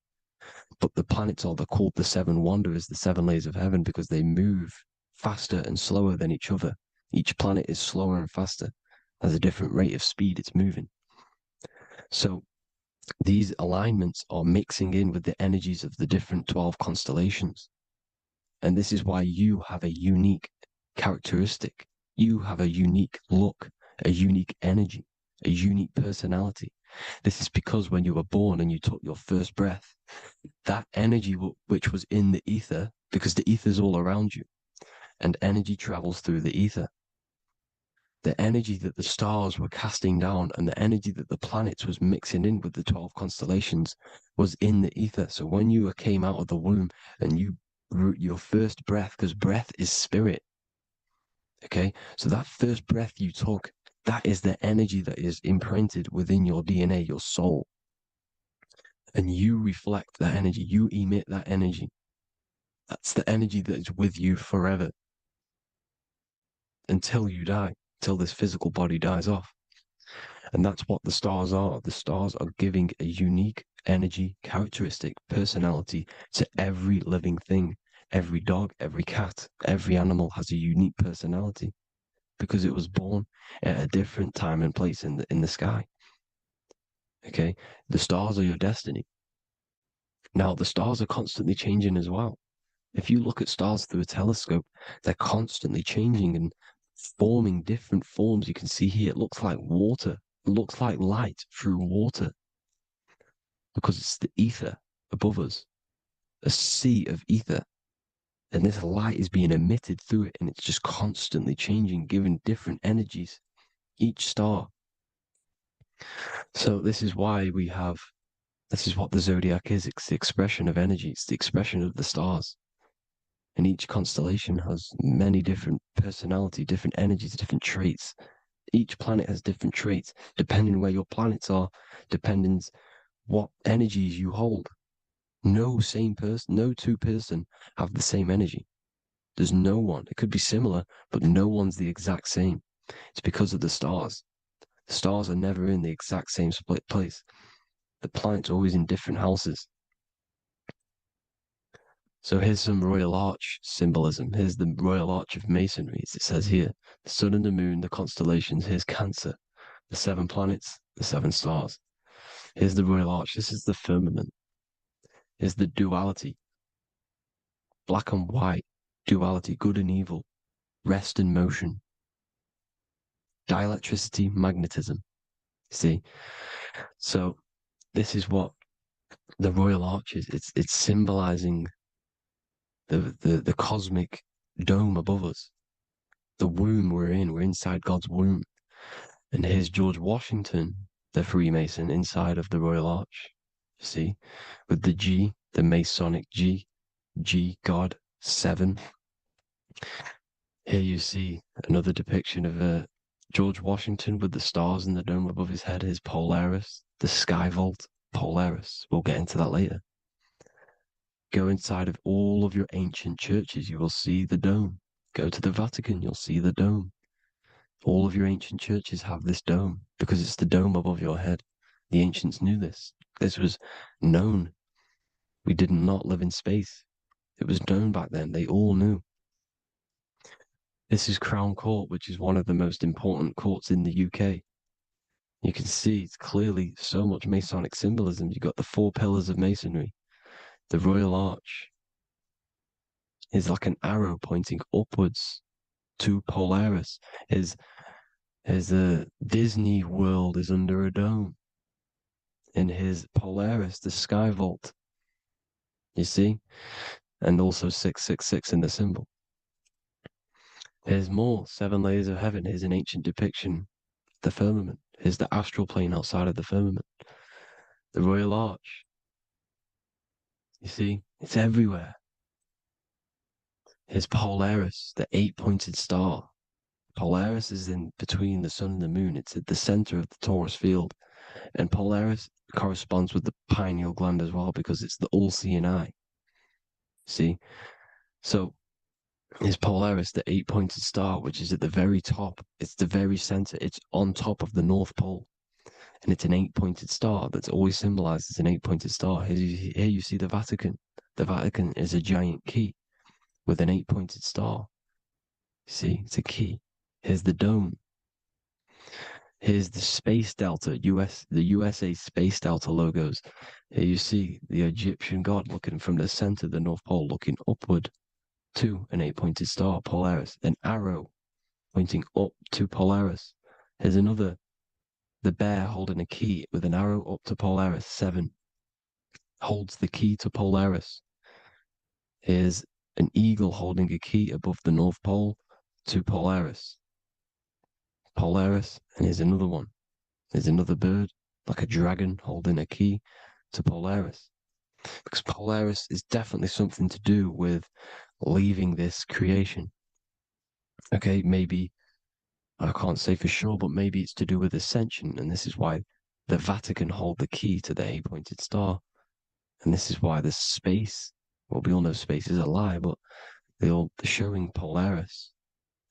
But the planets are called the seven wanderers, the seven layers of heaven, because they move faster and slower than each other. Each planet is slower and faster, has a different rate of speed it's moving. So these alignments are mixing in with the energies of the different 12 constellations. And this is why you have a unique characteristic. You have a unique look, a unique energy, a unique personality. This is because when you were born and you took your first breath, that energy which was in the ether, because the ether is all around you, and energy travels through the ether. The energy that the stars were casting down and the energy that the planets was mixing in with the 12 constellations was in the ether. So when you came out of the womb and your first breath, because breath is spirit, okay? So that first breath you took, that is the energy that is imprinted within your DNA, your soul. And you reflect that energy, you emit that energy. That's the energy that is with you forever until you die, till this physical body dies off. And that's what the stars are. The stars are giving a unique energy, characteristic, personality to every living thing. Every dog, every cat, every animal has a unique personality because it was born at a different time and place in the sky. Okay? The stars are your destiny. Now, the stars are constantly changing as well. If you look at stars through a telescope, they're constantly changing and forming different forms. You can see here, it looks like water. It looks like light through water because it's the ether above us, a sea of ether. And this light is being emitted through it, and it's just constantly changing, giving different energies, each star. So this is why this is what the zodiac is. It's the expression of energy. It's the expression of the stars. And each constellation has many different personality, different energies, different traits. Each planet has different traits, depending where your planets are, depending what energies you hold. No two person have the same energy. There's no one. It could be similar, but no one's the exact same. It's because of the stars. The stars are never in the exact same split place. The planets are always in different houses. So here's some Royal Arch symbolism. Here's the Royal Arch of Masonry. As it says here, the sun and the moon, the constellations. Here's Cancer, the 7 planets, the 7 stars. Here's the Royal Arch. This is the firmament. Here's the duality. Black and white, duality, good and evil, rest and motion, dielectricity, magnetism. See? So this is what the Royal Arch is. It's symbolizing the cosmic dome above us. The womb we're in. We're inside God's womb. And here's George Washington, the Freemason, inside of the Royal Arch. You see? With the G, the Masonic G, God, 7. Here you see another depiction of George Washington with the stars in the dome above his head, his Polaris, the sky vault, Polaris. We'll get into that later. Go inside of all of your ancient churches, you will see the dome. Go to the Vatican, you'll see the dome. All of your ancient churches have this dome because it's the dome above your head. The ancients knew this. This was known. We did not live in space. It was known back then. They all knew. This is Crown Court, which is one of the most important courts in the UK. You can see it's clearly so much Masonic symbolism. You've got the 4 pillars of Masonry. The Royal Arch is like an arrow pointing upwards to Polaris. His Disney World is under a dome. In his Polaris, the sky vault. You see? And also 666 in the symbol. Here's more 7 layers of heaven. Here's an ancient depiction. The firmament. Here's the astral plane outside of the firmament. The Royal Arch. You see? It's everywhere. Here's Polaris, the 8-pointed star. Polaris is in between the sun and the moon. It's at the center of the Taurus field. And Polaris corresponds with the pineal gland as well because it's the all-seeing eye. See? So is Polaris, the 8-pointed star, which is at the very top. It's the very center. It's on top of the North Pole. And it's an 8-pointed star that's always symbolized as an 8-pointed star. Here you see the Vatican. The Vatican is a giant key with an 8-pointed star. See, it's a key. Here's the dome. Here's the space delta, the USA space delta logos. Here you see the Egyptian god looking from the center of the North Pole, looking upward to an 8-pointed star, Polaris. An arrow pointing up to Polaris. Here's another, the bear holding a key with an arrow up to Polaris. 7 holds the key to Polaris. Here's an eagle holding a key above the North Pole to Polaris. Polaris, and here's another one. There's another bird, like a dragon, holding a key to Polaris. Because Polaris is definitely something to do with leaving this creation. Okay, maybe, I can't say for sure, but maybe it's to do with ascension, and this is why the Vatican hold the key to the 8-pointed star. And this is why the space, well, we all know space is a lie, but they're showing Polaris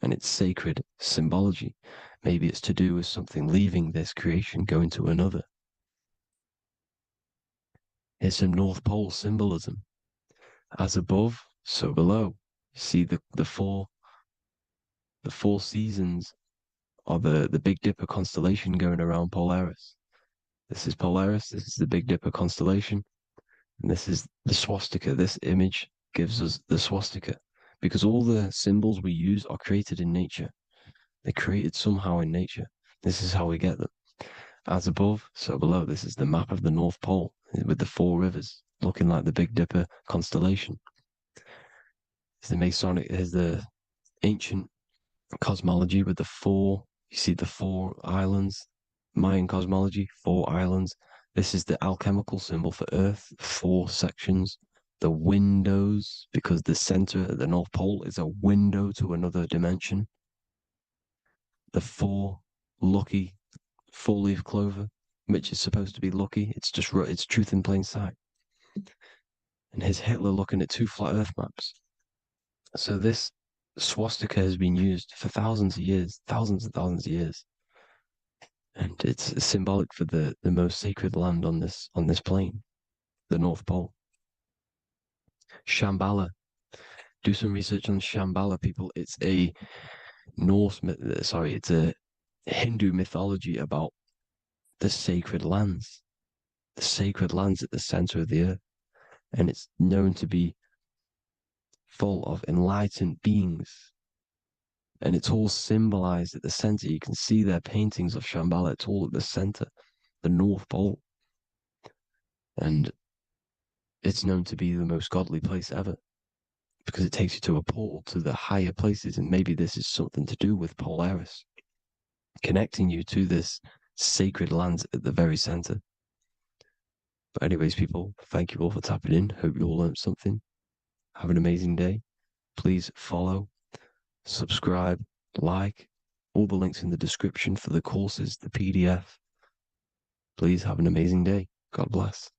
and its sacred symbology. Maybe it's to do with something leaving this creation, going to another. Here's some North Pole symbolism. As above, so below. You see the four seasons of the Big Dipper constellation going around Polaris. This is Polaris, this is the Big Dipper constellation, and this is the swastika. This image gives us the swastika, because all the symbols we use are created in nature. They're created somehow in nature. This is how we get them. As above, so below. This is the map of the North Pole with the 4 rivers looking like the Big Dipper constellation. It's the Masonic, here's the ancient cosmology with the 4, you see the 4 islands, Mayan cosmology, 4 islands. This is the alchemical symbol for Earth, 4 sections. The windows, because the center of the North Pole is a window to another dimension. The 4 lucky 4-leaf clover, which is supposed to be lucky. It's truth in plain sight. And here's Hitler looking at 2 flat Earth maps. So this swastika has been used for thousands of years, thousands and thousands of years. And it's symbolic for the most sacred land on this plane, the North Pole. Shambhala. Do some research on Shambhala, people. It's a it's a Hindu mythology about the sacred lands at the center of the earth. And it's known to be full of enlightened beings. And it's all symbolized at the center. You can see their paintings of Shambhala. It's all at the center, the North Pole. And it's known to be the most godly place ever, because it takes you to a portal to the higher places. And maybe this is something to do with Polaris, connecting you to this sacred land at the very center. But anyways, people, thank you all for tapping in. Hope you all learned something. Have an amazing day. Please follow, subscribe, like, all the links in the description for the courses, the PDF. Please have an amazing day. God bless.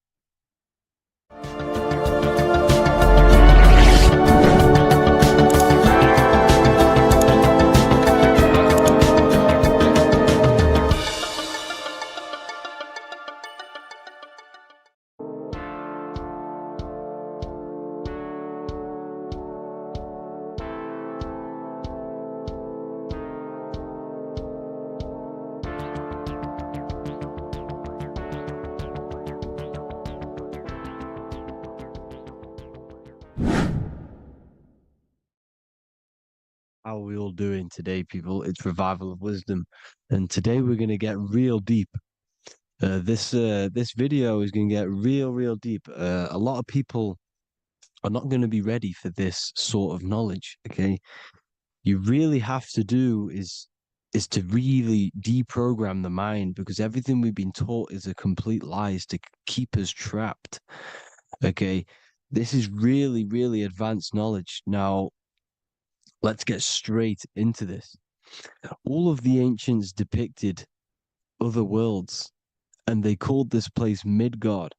How are we all doing today, people? It's Revival of Wisdom, and today we're going to get real deep. This video is going to get real deep. A lot of people are not going to be ready for this sort of knowledge. Okay, you really have to do is to really deprogram the mind, because everything we've been taught is a complete lie, is to keep us trapped. Okay, this is really advanced knowledge. Now, let's get straight into this. All of the ancients depicted other worlds, and they called this place Midgard.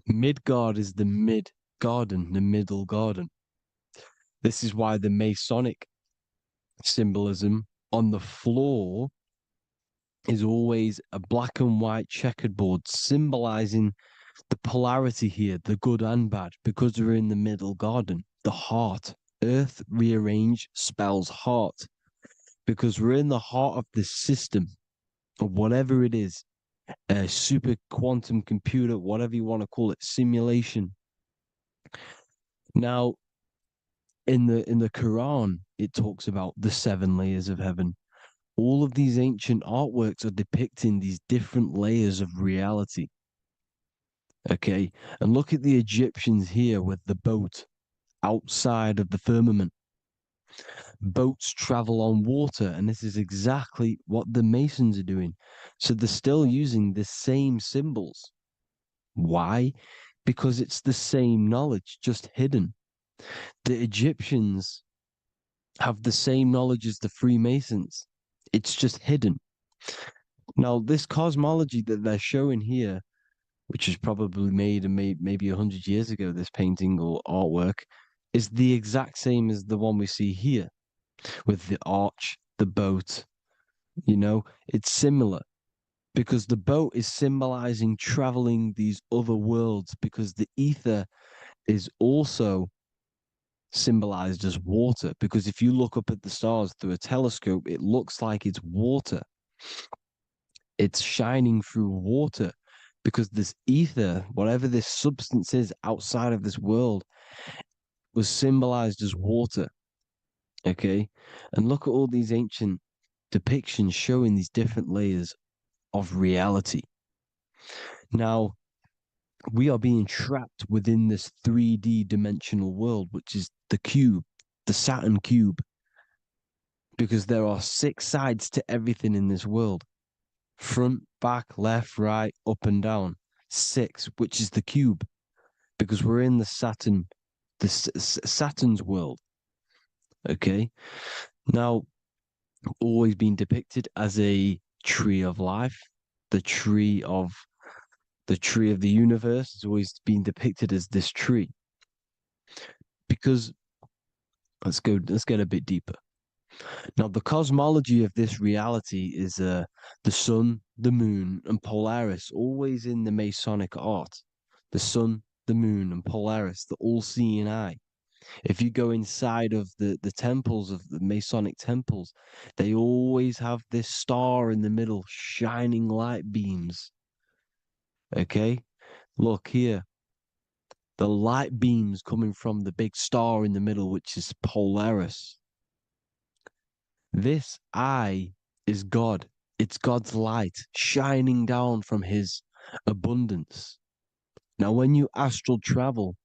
Midgard is the mid garden, the middle garden. This is why the Masonic symbolism on the floor is always a black and white checkered board symbolizing the polarity here, the good and bad, because we're in the middle garden, the heart. Earth rearranged spells heart, because we're in the heart of this system, of whatever it is, a super quantum computer, whatever you want to call it, simulation. Now, in the Quran, it talks about the 7 layers of heaven. All of these ancient artworks are depicting these different layers of reality. Okay, and look at the Egyptians here with the boat outside of the firmament. Boats travel on water, and this is exactly what the Masons are doing. So they're still using the same symbols. Why? Because it's the same knowledge, just hidden. The Egyptians have the same knowledge as the Freemasons. It's just hidden. Now, this cosmology that they're showing here, which was probably made maybe 100 years ago, this painting or artwork, is the exact same as the one we see here with the arch, the boat. You know, it's similar because the boat is symbolizing traveling these other worlds, because the ether is also symbolized as water. Because if you look up at the stars through a telescope, it looks like it's water. It's shining through water, because this ether, whatever this substance is outside of this world, was symbolized as water. Okay, and look at all these ancient depictions showing these different layers of reality. Now, we are being trapped within this 3D dimensional world, which is the cube, the Saturn cube, because there are 6 sides to everything in this world: front, back, left, right, up and down. 6, which is the cube, because we're in the Saturn, Saturn's world. Okay, now, always been depicted as a tree of life, the tree of the universe has always been depicted as this tree. Because let's get a bit deeper. Now, the cosmology of this reality is the sun, the moon, and Polaris, always in the Masonic art. The sun, the moon, and Polaris, the all-seeing eye. If you go inside of the temples of the Masonic temples, they always have this star in the middle, shining light beams. Okay, look here. The light beams coming from the big star in the middle, which is Polaris. This eye is God. It's God's light shining down from his abundance. Now, when you astral travel,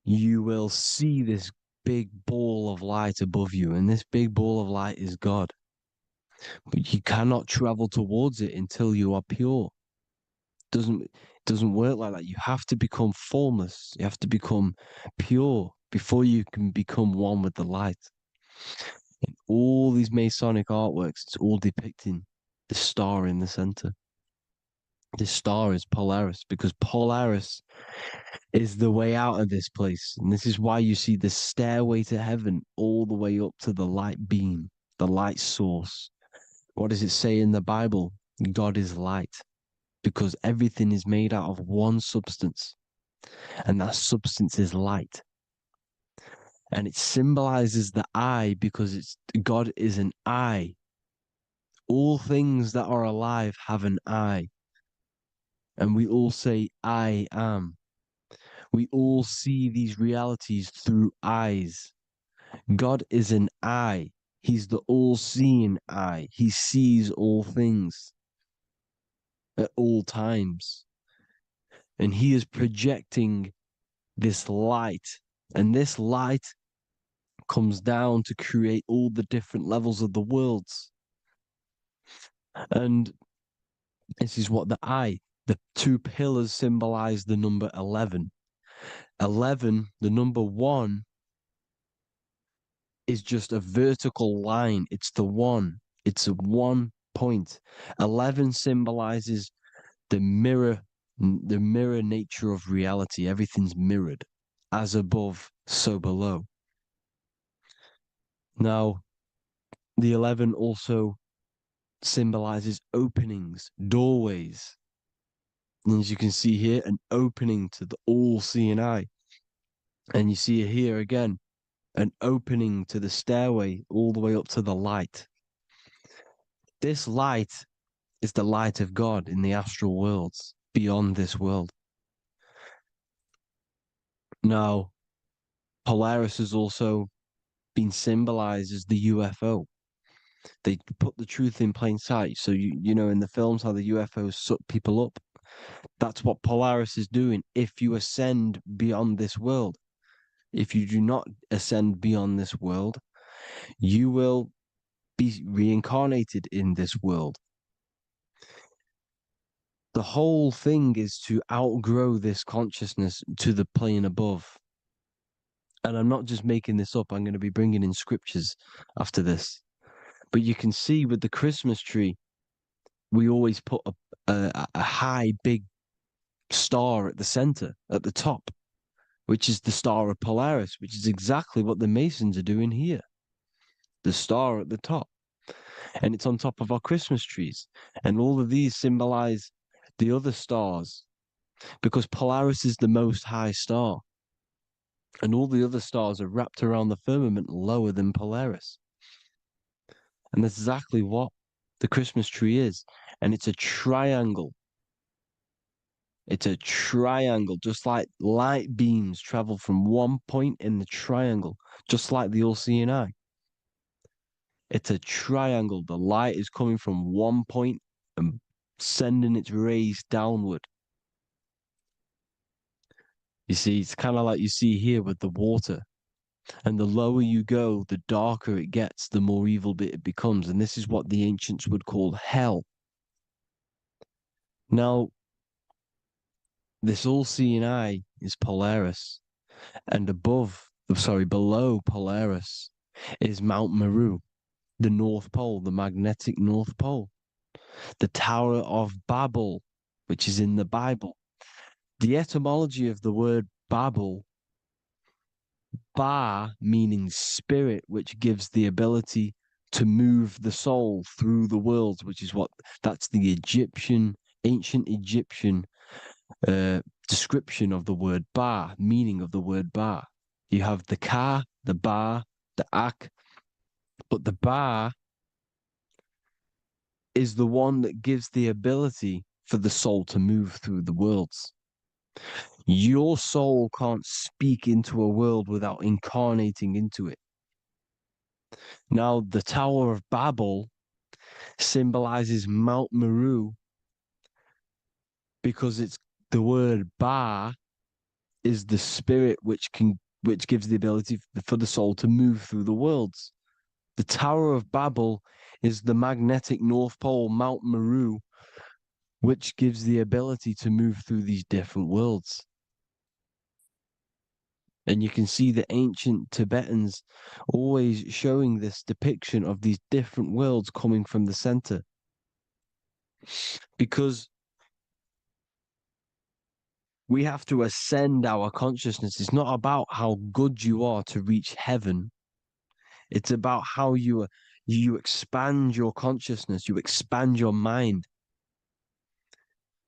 you will see this big ball of light above you, and this big ball of light is God. But you cannot travel towards it until you are pure. It doesn't work like that. You have to become formless. You have to become pure before you can become one with the light. In all these Masonic artworks, it's all depicting the star in the center. This star is Polaris, because Polaris is the way out of this place. And this is why you see the stairway to heaven all the way up to the light beam, the light source. What does it say in the Bible? God is light, because everything is made out of one substance, and that substance is light. And it symbolizes the eye, because God is an eye. All things that are alive have an eye. And we all say, I am. We all see these realities through eyes. God is an eye. He's the all-seeing eye. He sees all things at all times. And he is projecting this light. And this light comes down to create all the different levels of the worlds. And this is what the 2 pillars symbolize the number 11. 11, the number 1, is just a vertical line. It's the 1. It's a 1 point. 11 symbolizes the mirror nature of reality. Everything's mirrored, as above, so below. Now, the 11 also symbolizes openings, doorways. And as you can see here, an opening to the all-seeing eye. And you see here again, an opening to the stairway all the way up to the light. This light is the light of God in the astral worlds, beyond this world. Now, Polaris has also been symbolized as the UFO. They put the truth in plain sight. So, you know, in the films, how the UFOs suck people up. That's what Polaris is doing. If you ascend beyond this world, if you do not ascend beyond this world, you will be reincarnated in this world. The whole thing is to outgrow this consciousness to the plane above. And I'm not just making this up. I'm going to be bringing in scriptures after this. But you can see with the Christmas tree, we always put a high, big star at the center, at the top, which is the star of Polaris, which is exactly what the Masons are doing here. The star at the top. And it's on top of our Christmas trees. And all of these symbolize the other stars, because Polaris is the most high star. And all the other stars are wrapped around the firmament lower than Polaris. And that's exactly what the Christmas tree is. And it's a triangle. It's a triangle, just like light beams travel from one point in the triangle, just like the all-seeing eye. It's a triangle. The light is coming from one point and sending its rays downward. You see, it's kind of like you see here with the water. And the lower you go, the darker it gets, the more evil it becomes. And this is what the ancients would call hell. Now, this all-seeing eye is Polaris. And below Polaris is Mount Meru, the North Pole, the magnetic North Pole. The Tower of Babel, which is in the Bible. The etymology of the word Babel, Ba meaning spirit, which gives the ability to move the soul through the worlds, which is that's the ancient Egyptian description of the word Ba, meaning of the word Ba. You have the Ka, the Ba, the Ak, but the Ba is the one that gives the ability for the soul to move through the worlds. Your soul can't speak into a world without incarnating into it. Now, the Tower of Babel symbolizes Mount Meru because it's the word Ba is the spirit which gives the ability for the soul to move through the worlds. The Tower of Babel is the magnetic North Pole, Mount Meru, which gives the ability to move through these different worlds. And you can see the ancient Tibetans always showing this depiction of these different worlds coming from the center. Because we have to ascend our consciousness. It's not about how good you are to reach heaven. It's about how you expand your consciousness, you expand your mind.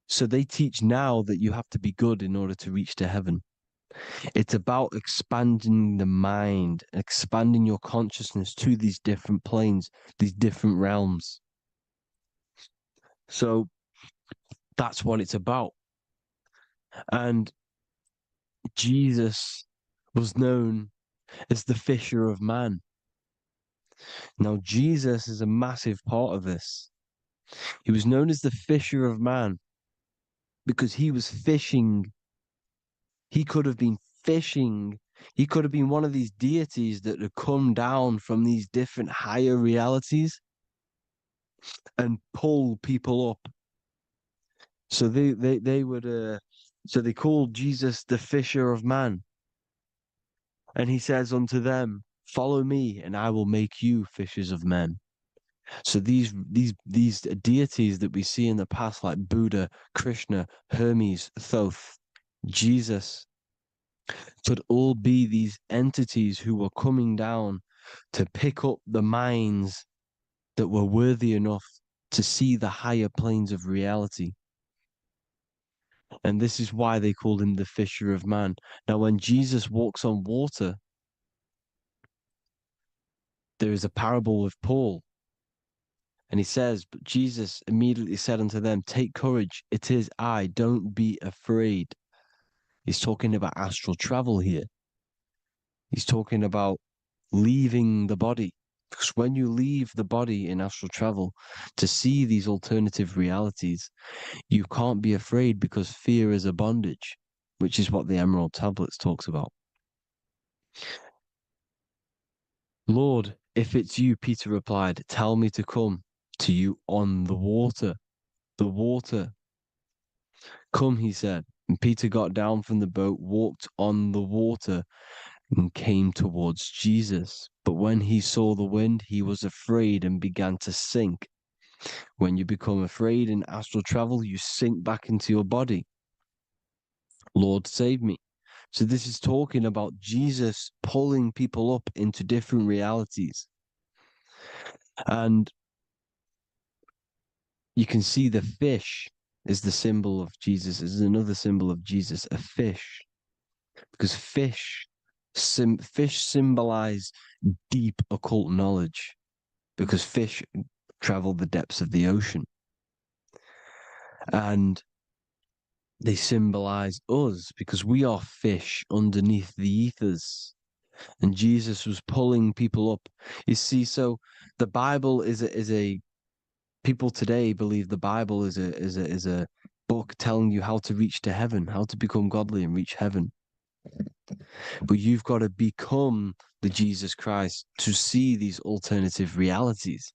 So they teach now that you have to be good in order to reach to heaven. It's about expanding the mind, expanding your consciousness to these different planes, these different realms. So that's what it's about. And Jesus was known as the fisher of man. Now, Jesus is a massive part of this. He was known as the fisher of man because he was fishing. He could have been fishing. He could have been one of these deities that had come down from these different higher realities and pull people up. So they would so they called Jesus the fisher of man. And he says unto them, follow me and I will make you fishers of men. So these deities that we see in the past, like Buddha, Krishna, Hermes, Thoth, Jesus, could all be these entities who were coming down to pick up the minds that were worthy enough to see the higher planes of reality. And this is why they called him the fisher of man. Now, when Jesus walks on water, there is a parable with Paul. And he says, but Jesus immediately said unto them, take courage, it is I, don't be afraid. He's talking about astral travel here. He's talking about leaving the body. Because when you leave the body in astral travel to see these alternative realities, you can't be afraid because fear is a bondage, which is what the Emerald Tablets talks about. Lord, if it's you, Peter replied, tell me to come to you on the water. The water. Come, he said. And Peter got down from the boat, walked on the water, and came towards Jesus. But when he saw the wind, he was afraid and began to sink. When you become afraid in astral travel, you sink back into your body. Lord, save me. So this is talking about Jesus pulling people up into different realities. And you can see the fish is the symbol of Jesus. Is another symbol of Jesus, a fish. Because fish symbolize deep occult knowledge. Because fish travel the depths of the ocean. And they symbolize us because we are fish underneath the ethers. And Jesus was pulling people up. You see, so the Bible is a people today believe the Bible is a book telling you how to reach to heaven, how to become godly and reach heaven. But you've got to become the Jesus Christ to see these alternative realities.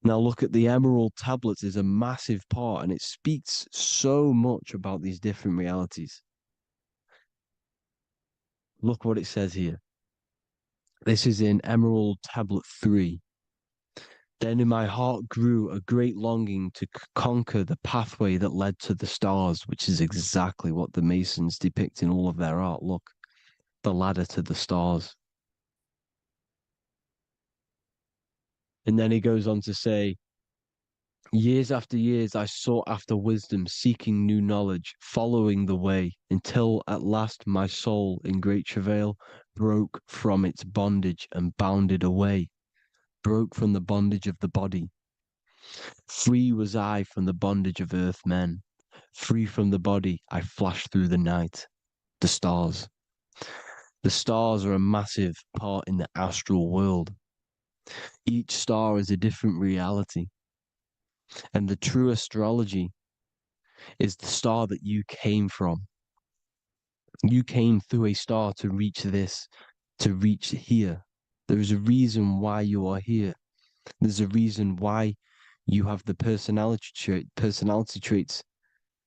Now look at the Emerald Tablets is a massive part, and it speaks so much about these different realities. Look what it says here. This is in Emerald Tablet 3. Then in my heart grew a great longing to conquer the pathway that led to the stars, which is exactly what the Masons depict in all of their art. Look, the ladder to the stars. And then he goes on to say, years after years, I sought after wisdom, seeking new knowledge, following the way, until at last my soul, in great travail, broke from its bondage and bounded away, broke from the bondage of the body. Free was I from the bondage of earth men. Free from the body, I flashed through the night. The stars. The stars are a massive part in the astral world. Each star is a different reality. And the true astrology is the star that you came from. You came through a star to reach this, to reach here. There is a reason why you are here. There's a reason why you have the personality traits,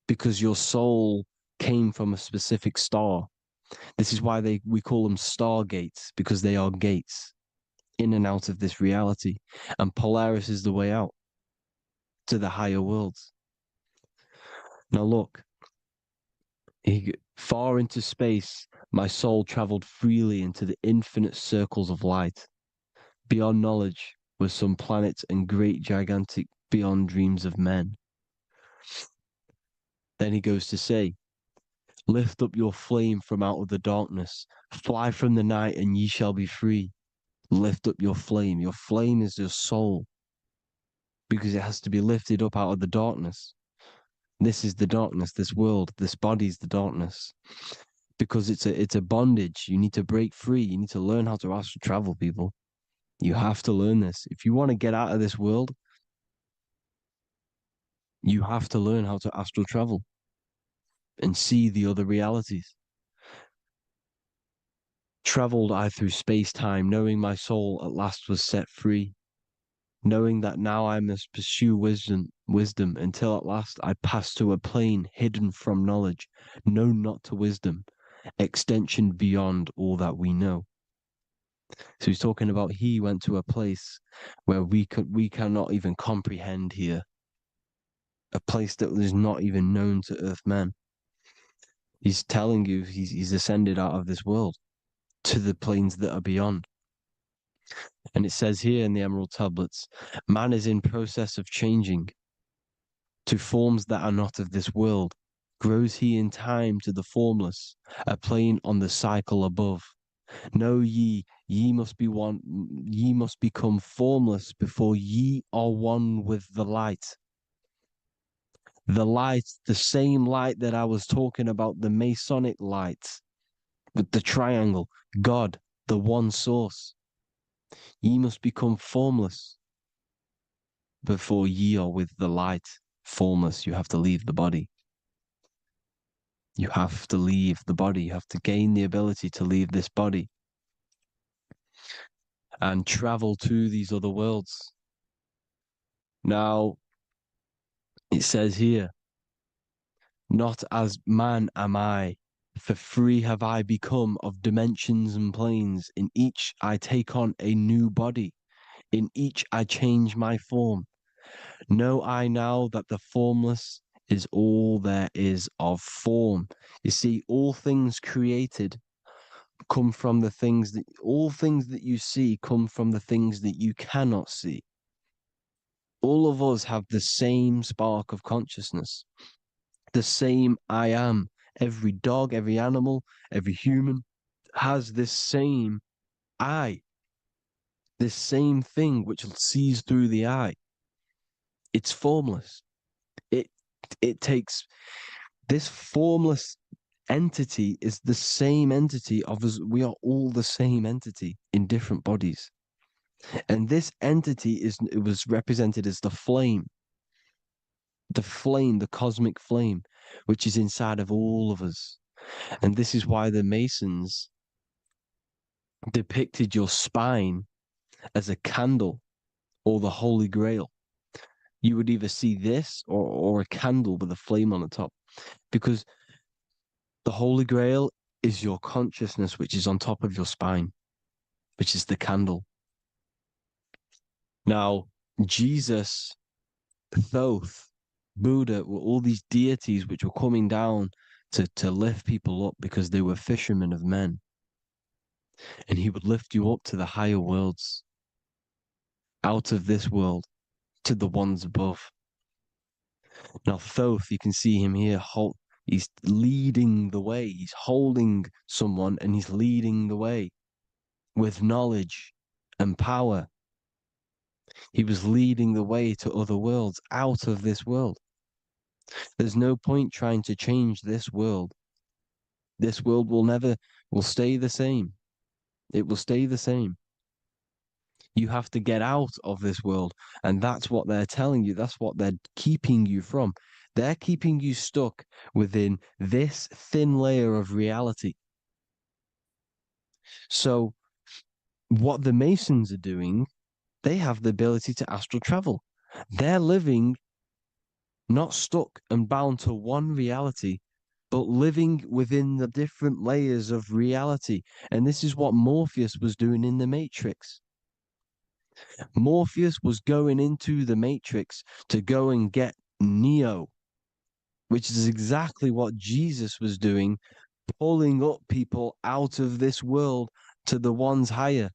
because your soul came from a specific star. This is why we call them star gates, because they are gates in and out of this reality. And Polaris is the way out to the higher worlds. Now look, far into space, my soul traveled freely into the infinite circles of light. Beyond knowledge were some planets and great gigantic beyond dreams of men. Then he goes to say, lift up your flame from out of the darkness, fly from the night and ye shall be free. Lift up your flame. Your flame is your soul, because it has to be lifted up out of the darkness. This is the darkness, this world, this body is the darkness. Because it's a bondage. You need to break free. You need to learn how to astral travel, people. You have to learn this. If you want to get out of this world, you have to learn how to astral travel and see the other realities. Traveled I through space-time, knowing my soul at last was set free, knowing that now I must pursue wisdom until at last I pass to a plane hidden from knowledge, known not to wisdom, extension beyond all that we know. So he's talking about he went to a place where we cannot even comprehend here, a place that is not even known to earth men. He's telling you he's ascended out of this world to the planes that are beyond. And it says here in the Emerald Tablets, man is in process of changing to forms that are not of this world. Grows he in time to the formless, a plane on the cycle above. Know ye must be one, ye must become formless before ye are one with the light. The light, the same light that I was talking about, the Masonic light, with the triangle, God, the one source. Ye must become formless before ye are with the light. Formless, you have to leave the body. You have to leave the body. You have to gain the ability to leave this body and travel to these other worlds. Now, it says here, not as man am I, for free have I become of dimensions and planes. In each I take on a new body. In each I change my form. Know I now that the formless is all there is of form. You see, all things created come from the things that, all things that you see come from the things that you cannot see. All of us have the same spark of consciousness, the same I am. Every dog, every animal, every human has this same I, this same thing which sees through the eye. It's formless. It takes this formless entity is the same entity of us. We are all the same entity in different bodies. And this entity it was represented as the flame, the cosmic flame, which is inside of all of us. And this is why the Masons depicted your spine as a candle or the Holy Grail. You would either see this or a candle with a flame on the top, because the Holy Grail is your consciousness, which is on top of your spine, which is the candle. Now, Jesus, Thoth, Buddha were all these deities which were coming down to lift people up because they were fishermen of men. And he would lift you up to the higher worlds, out of this world, to the ones above. Now, Thoth, you can see him here, he's leading the way. He's holding someone and he's leading the way with knowledge and power. He was leading the way to other worlds, out of this world. There's no point trying to change this world. This world will stay the same. It will stay the same. You have to get out of this world. And that's what they're telling you. That's what they're keeping you from. They're keeping you stuck within this thin layer of reality. So what the Masons are doing, they have the ability to astral travel. They're living not stuck and bound to one reality, but living within the different layers of reality. And this is what Morpheus was doing in the Matrix. Morpheus was going into the Matrix to go and get Neo, which is exactly what Jesus was doing, pulling up people out of this world to the ones higher.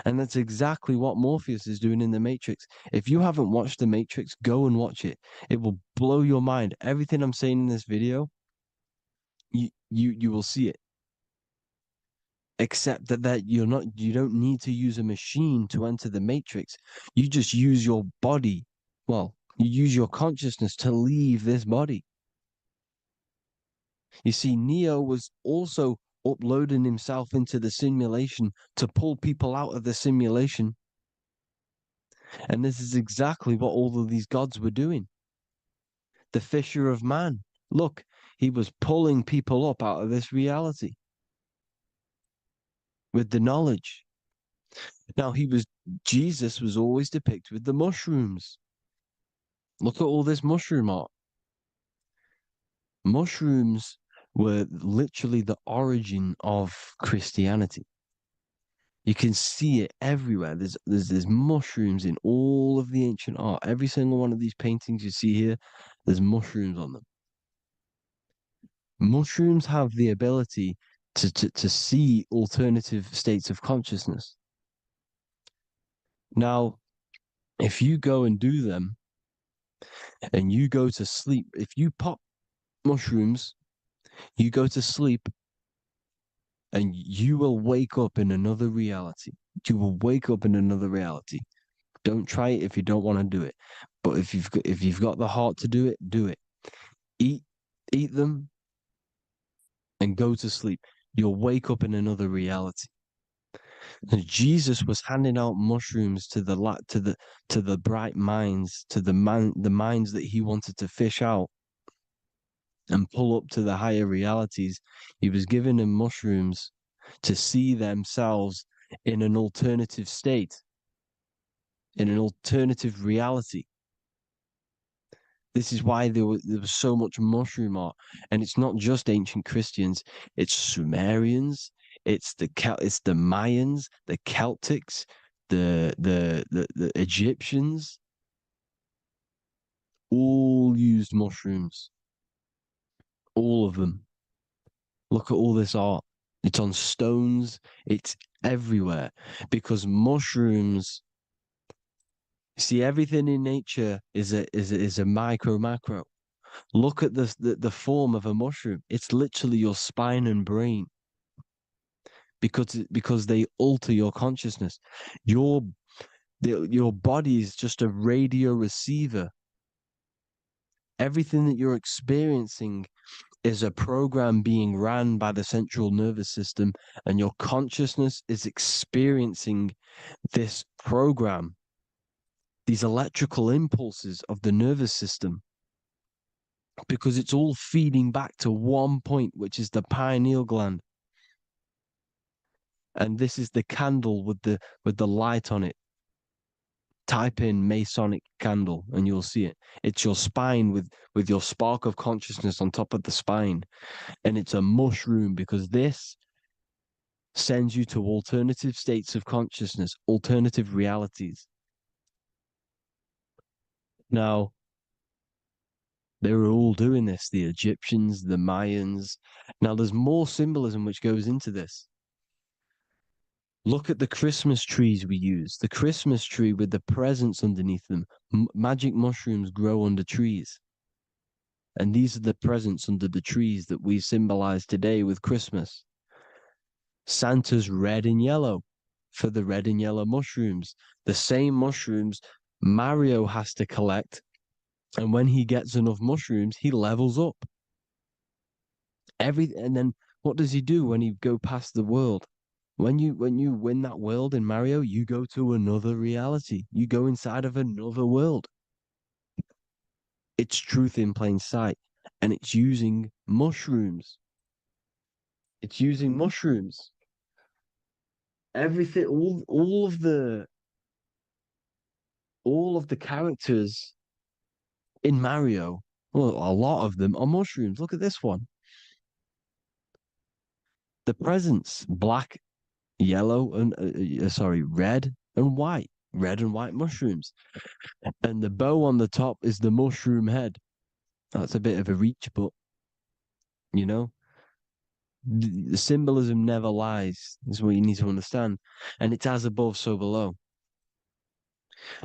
And that's exactly what Morpheus is doing in the Matrix. If you haven't watched the Matrix, go and watch it. It will blow your mind. Everything I'm saying in this video, you will see it. Except that you don't need to use a machine to enter the Matrix. You just use your body. Well, you use your consciousness to leave this body. You see, Neo was also uploading himself into the simulation to pull people out of the simulation. And this is exactly what all of these gods were doing. The fisher of man. Look, he was pulling people up out of this reality with the knowledge. Now, Jesus was always depicted with the mushrooms. Look at all this mushroom art. Mushrooms were literally the origin of Christianity. You can see it everywhere. There's mushrooms in all of the ancient art. Every single one of these paintings you see here, there's mushrooms on them. Mushrooms have the ability to see alternative states of consciousness. Now, if you go and do them and you go to sleep, if you pop mushrooms, you go to sleep and you will wake up in another reality. You will wake up in another reality. Don't try it if you don't want to do it. But if you've got the heart to do it, do it. Eat them and go to sleep. You'll wake up in another reality. And Jesus was handing out mushrooms to the bright minds, to the minds that he wanted to fish out and pull up to the higher realities. He was giving them mushrooms to see themselves in an alternative state, in an alternative reality. This is why there was so much mushroom art, and it's not just ancient Christians. It's Sumerians, it's the Mayans, the Celtics, the Egyptians. All used mushrooms. All of them. Look at all this art. It's on stones. It's everywhere because mushrooms. See, everything in nature is a micro macro. Look at the form of a mushroom. It's literally your spine and brain because they alter your consciousness. Your body is just a radio receiver. Everything that you're experiencing is a program being ran by the central nervous system, and your consciousness is experiencing this program, these electrical impulses of the nervous system, because it's all feeding back to one point, which is the pineal gland. And this is the candle with the light on it. Type in Masonic candle and you'll see it. It's your spine with your spark of consciousness on top of the spine. And it's a mushroom because this sends you to alternative states of consciousness, alternative realities. Now, they were all doing this, the Egyptians, the Mayans. Now, there's more symbolism which goes into this. Look at the Christmas trees we use. The Christmas tree with the presents underneath them. Magic mushrooms grow under trees. And these are the presents under the trees that we symbolize today with Christmas. Santa's red and yellow for the red and yellow mushrooms. The same mushrooms Mario has to collect. And when he gets enough mushrooms, he levels up. And then what does he do when he go past the world? When you win that world in Mario, you go to another reality. You go inside of another world. It's truth in plain sight. And it's using mushrooms. It's using mushrooms. Everything, all of the characters in Mario, well, a lot of them are mushrooms. Look at this one. The presents, black, yellow, and red and white. Red and white mushrooms. And the bow on the top is the mushroom head. That's a bit of a reach, but you know, the symbolism never lies. Is what you need to understand. And it's as above, so below.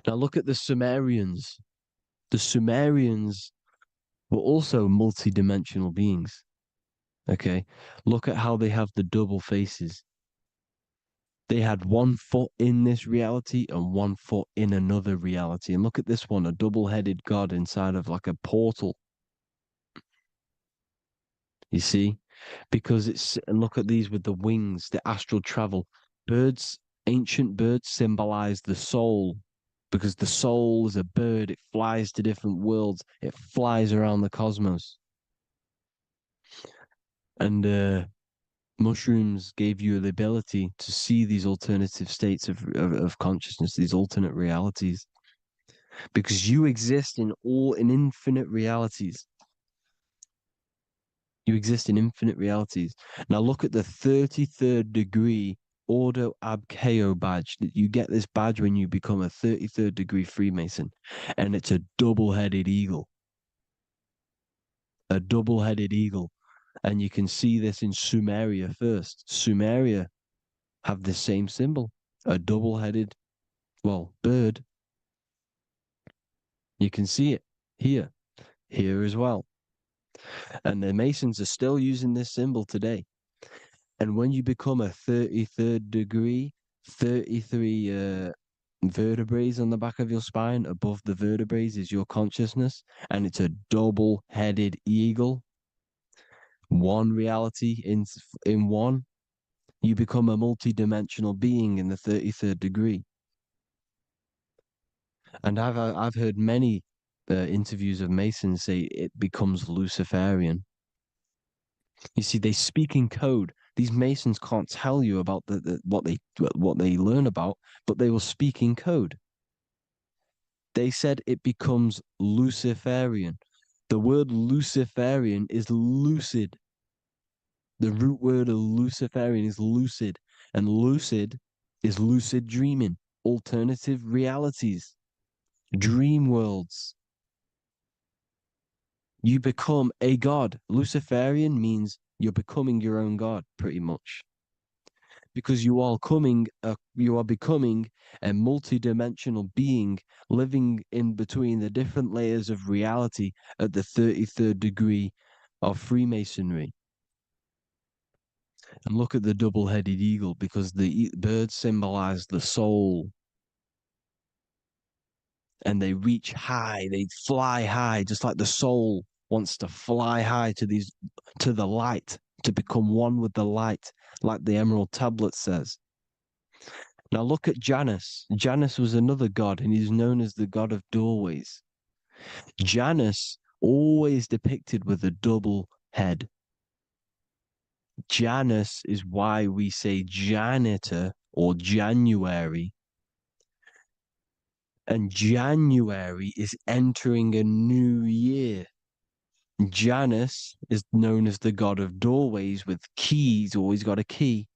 Now look at the Sumerians. The Sumerians were also multi-dimensional beings. Okay, look at how they have the double faces. They had 1 foot in this reality and 1 foot in another reality. And look at this one, a double-headed god inside of like a portal. You see? Because and look at these with the wings, the astral travel. Birds, ancient birds symbolize the soul. Because the soul is a bird, it flies to different worlds. It flies around the cosmos. And mushrooms gave you the ability to see these alternative states of consciousness, these alternate realities. Because you exist in infinite realities. You exist in infinite realities. Now look at the 33rd degree Ordo Ab Chao badge. You get this badge when you become a 33rd degree Freemason. And it's a double-headed eagle. A double-headed eagle. And you can see this in Sumeria first. Sumeria have the same symbol, a double-headed, well, bird. You can see it here as well. And the Masons are still using this symbol today. And when you become a 33rd degree, 33 vertebrae on the back of your spine, above the vertebrae is your consciousness, and it's a double-headed eagle. One reality in one. You become a multi-dimensional being in the 33rd degree. And I've heard many interviews of Masons say it becomes Luciferian. You see, they speak in code. These Masons can't tell you about what they learn about, but they will speak in code. They said it becomes Luciferian. The word Luciferian is lucid. The root word of Luciferian is lucid, and lucid is lucid dreaming, alternative realities, dream worlds. You become a god. Luciferian means you're becoming your own god, pretty much. Because you are becoming a multi-dimensional being living in between the different layers of reality at the 33rd degree of Freemasonry. And look at the double-headed eagle, because the birds symbolize the soul. And they reach high, they fly high, just like the soul wants to fly high to the light, to become one with the light, like the Emerald Tablet says. Now look at Janus. Janus was another god, and he's known as the god of doorways. Janus always depicted with a double head. Janus is why we say janitor or January. And January is entering a new year. Janus is known as the god of doorways with keys, always got a key,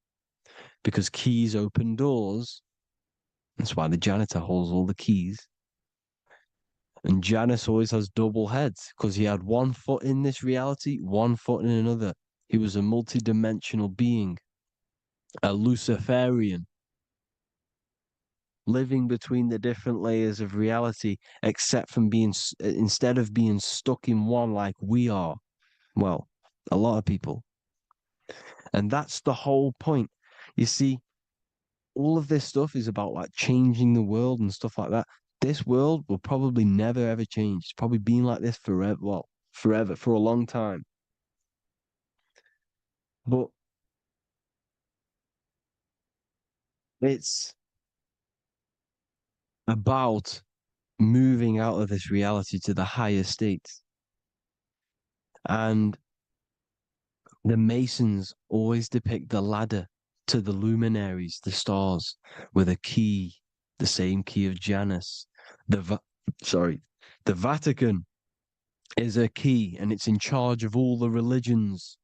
because keys open doors. That's why the janitor holds all the keys. And Janus always has double heads, because he had one foot in this reality, one foot in another. He was a multi-dimensional being, a Luciferian, living between the different layers of reality, except from instead of being stuck in one like we are. Well, a lot of people. And that's the whole point. You see, all of this stuff is about like changing the world and stuff like that. This world will probably never ever change. It's probably been like this forever. Well, forever, for a long time. But it's about moving out of this reality to the higher states. And the Masons always depict the ladder to the luminaries, the stars, with a key, the same key of Janus. The Vatican is a key, and it's in charge of all the religions.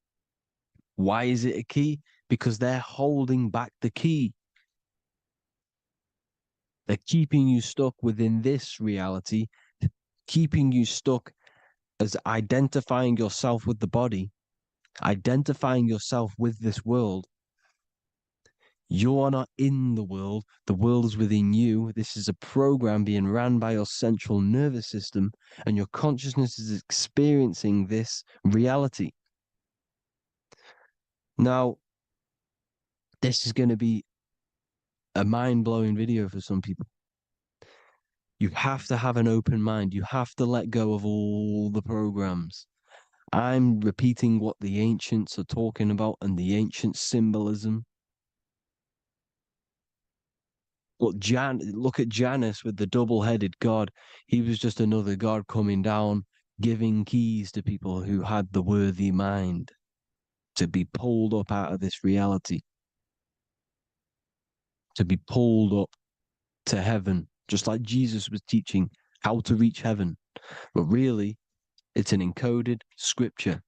Why is it a key? Because they're holding back the key. They're keeping you stuck within this reality, keeping you stuck as identifying yourself with the body, identifying yourself with this world. You are not in the world is within you. This is a program being ran by your central nervous system, and your consciousness is experiencing this reality. Now, this is going to be a mind-blowing video for some people. You have to have an open mind. You have to let go of all the programs. I'm repeating what the ancients are talking about and the ancient symbolism. Look at Janus with the double-headed god. He was just another god coming down, giving keys to people who had the worthy mind to be pulled up out of this reality, to be pulled up to heaven, just like Jesus was teaching how to reach heaven. But really, it's an encoded scripture.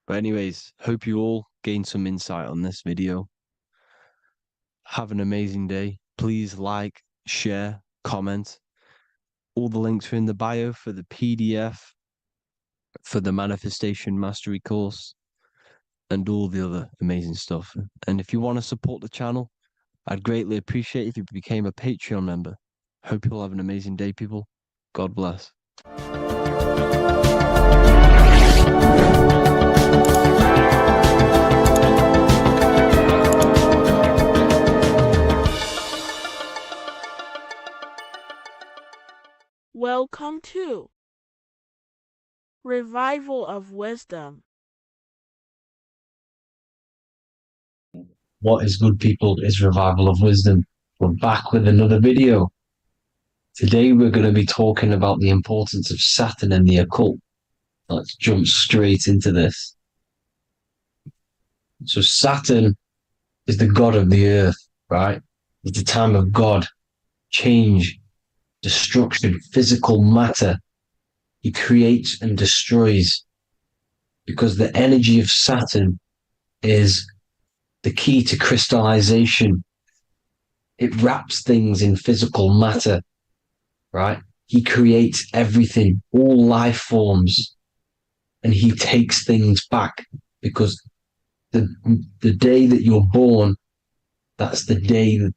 But anyways, hope you all gained some insight on this video. Have an amazing day. Please like, share, comment. All the links are in the bio for the PDF for the Manifestation Mastery course and all the other amazing stuff. And if you want to support the channel, I'd greatly appreciate if you became a Patreon member. Hope you'll have an amazing day, people. God bless. Welcome to Revival of Wisdom. What is good, people? Is Revival of Wisdom. We're back with another video. Today we're going to be talking about the importance of Saturn and the occult. Let's jump straight into this. So Saturn is the god of the earth, right? It's the time of God, change, destruction, physical matter. He creates and destroys, because the energy of Saturn is the key to crystallization. It wraps things in physical matter, right? He creates everything, all life forms, and he takes things back, because the day that you're born, that's the day that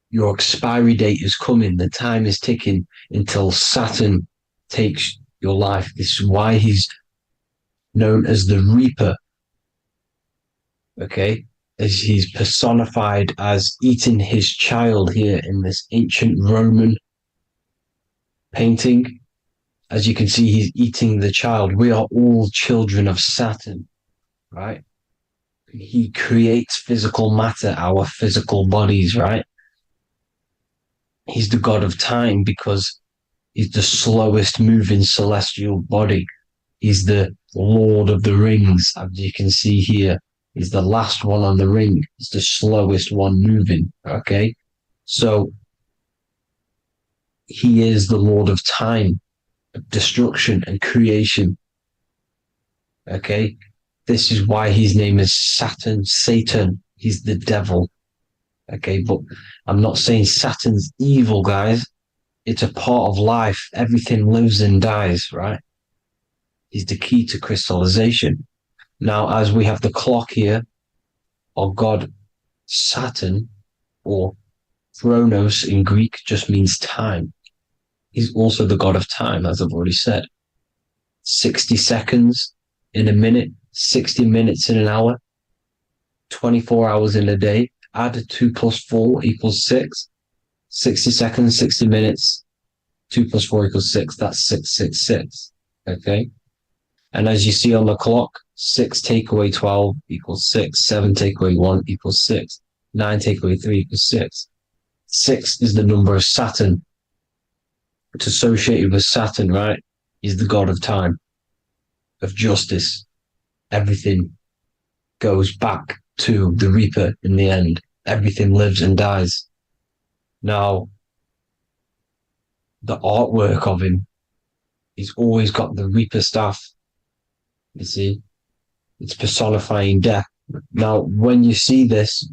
your expiry date is coming. The time is ticking until Saturn takes your life. This is why he's known as the Reaper. Okay? As he's personified as eating his child here in this ancient Roman painting. As you can see, he's eating the child. We are all children of Saturn, right? He creates physical matter, our physical bodies, right? He's the god of time because he's the slowest moving celestial body. He's the Lord of the Rings, as you can see here. He's the last one on the ring. He's the slowest one moving, okay? So he is the Lord of time, destruction and creation, okay? This is why his name is Saturn, Satan. He's the devil, okay? But I'm not saying Saturn's evil, guys. It's a part of life. Everything lives and dies, right? He's the key to crystallization. Now, as we have the clock here, our god Saturn, or Chronos in Greek, just means time. He's also the god of time, as I've already said. 60 seconds in a minute, 60 minutes in an hour, 24 hours in a day. Add 2 plus 4 equals 6. 60 seconds, 60 minutes, 2 plus 4 equals 6. That's 666. Okay? And as you see on the clock, 6 take away 12 equals 6. 7 take away 1 equals 6. 9 take away 3 equals 6. 6 is the number of Saturn. It's associated with Saturn, right? He's the god of time, of justice. Everything goes back to the Reaper in the end. Everything lives and dies. Now, the artwork of him, he's always got the Reaper staff. You see, it's personifying death. Now, when you see this,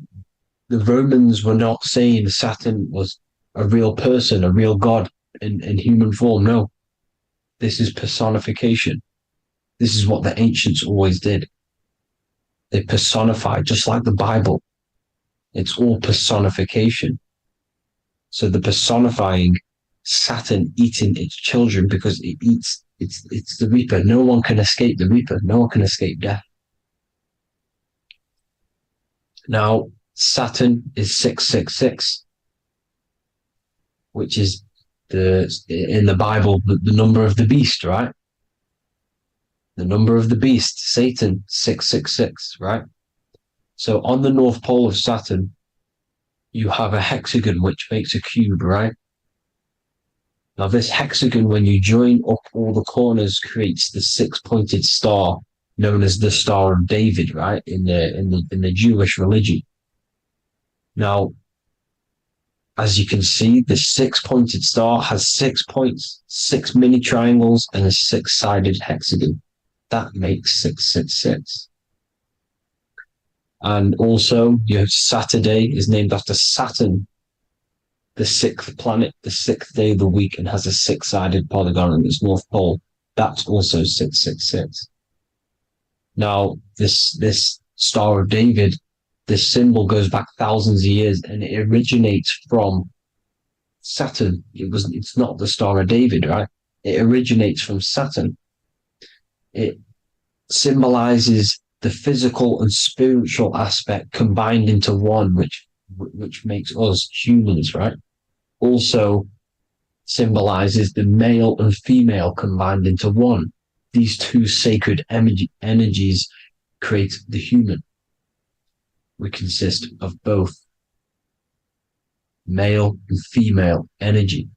the Romans were not saying Saturn was a real person, a real god in human form. No, this is personification. This is what the ancients always did. They personified, just like the Bible. It's all personification. So the personifying Saturn eating its children because it eats, it's the Reaper. No one can escape the Reaper. No one can escape death. Now, Saturn is 666, which is in the Bible, the number of the beast, right? The number of the beast, Satan, 666, right? So on the North Pole of Saturn, you have a hexagon which makes a cube, right? Now this hexagon, when you join up all the corners, creates the 6-pointed star known as the Star of David, right? In the Jewish religion. Now, as you can see, the 6-pointed star has 6 points, 6 mini triangles, and a 6-sided hexagon. That makes 666. And also, you have Saturday is named after Saturn, the 6th planet, the 6th day of the week, and has a 6-sided polygon on its north pole. That's also 666. Now, this Star of David, this symbol goes back thousands of years, and it originates from Saturn. It's not the Star of David, right? It originates from Saturn. It symbolizes the physical and spiritual aspect combined into one, which makes us humans, right? Also symbolizes the male and female combined into one. These two sacred energies create the human. We consist of both male and female energy,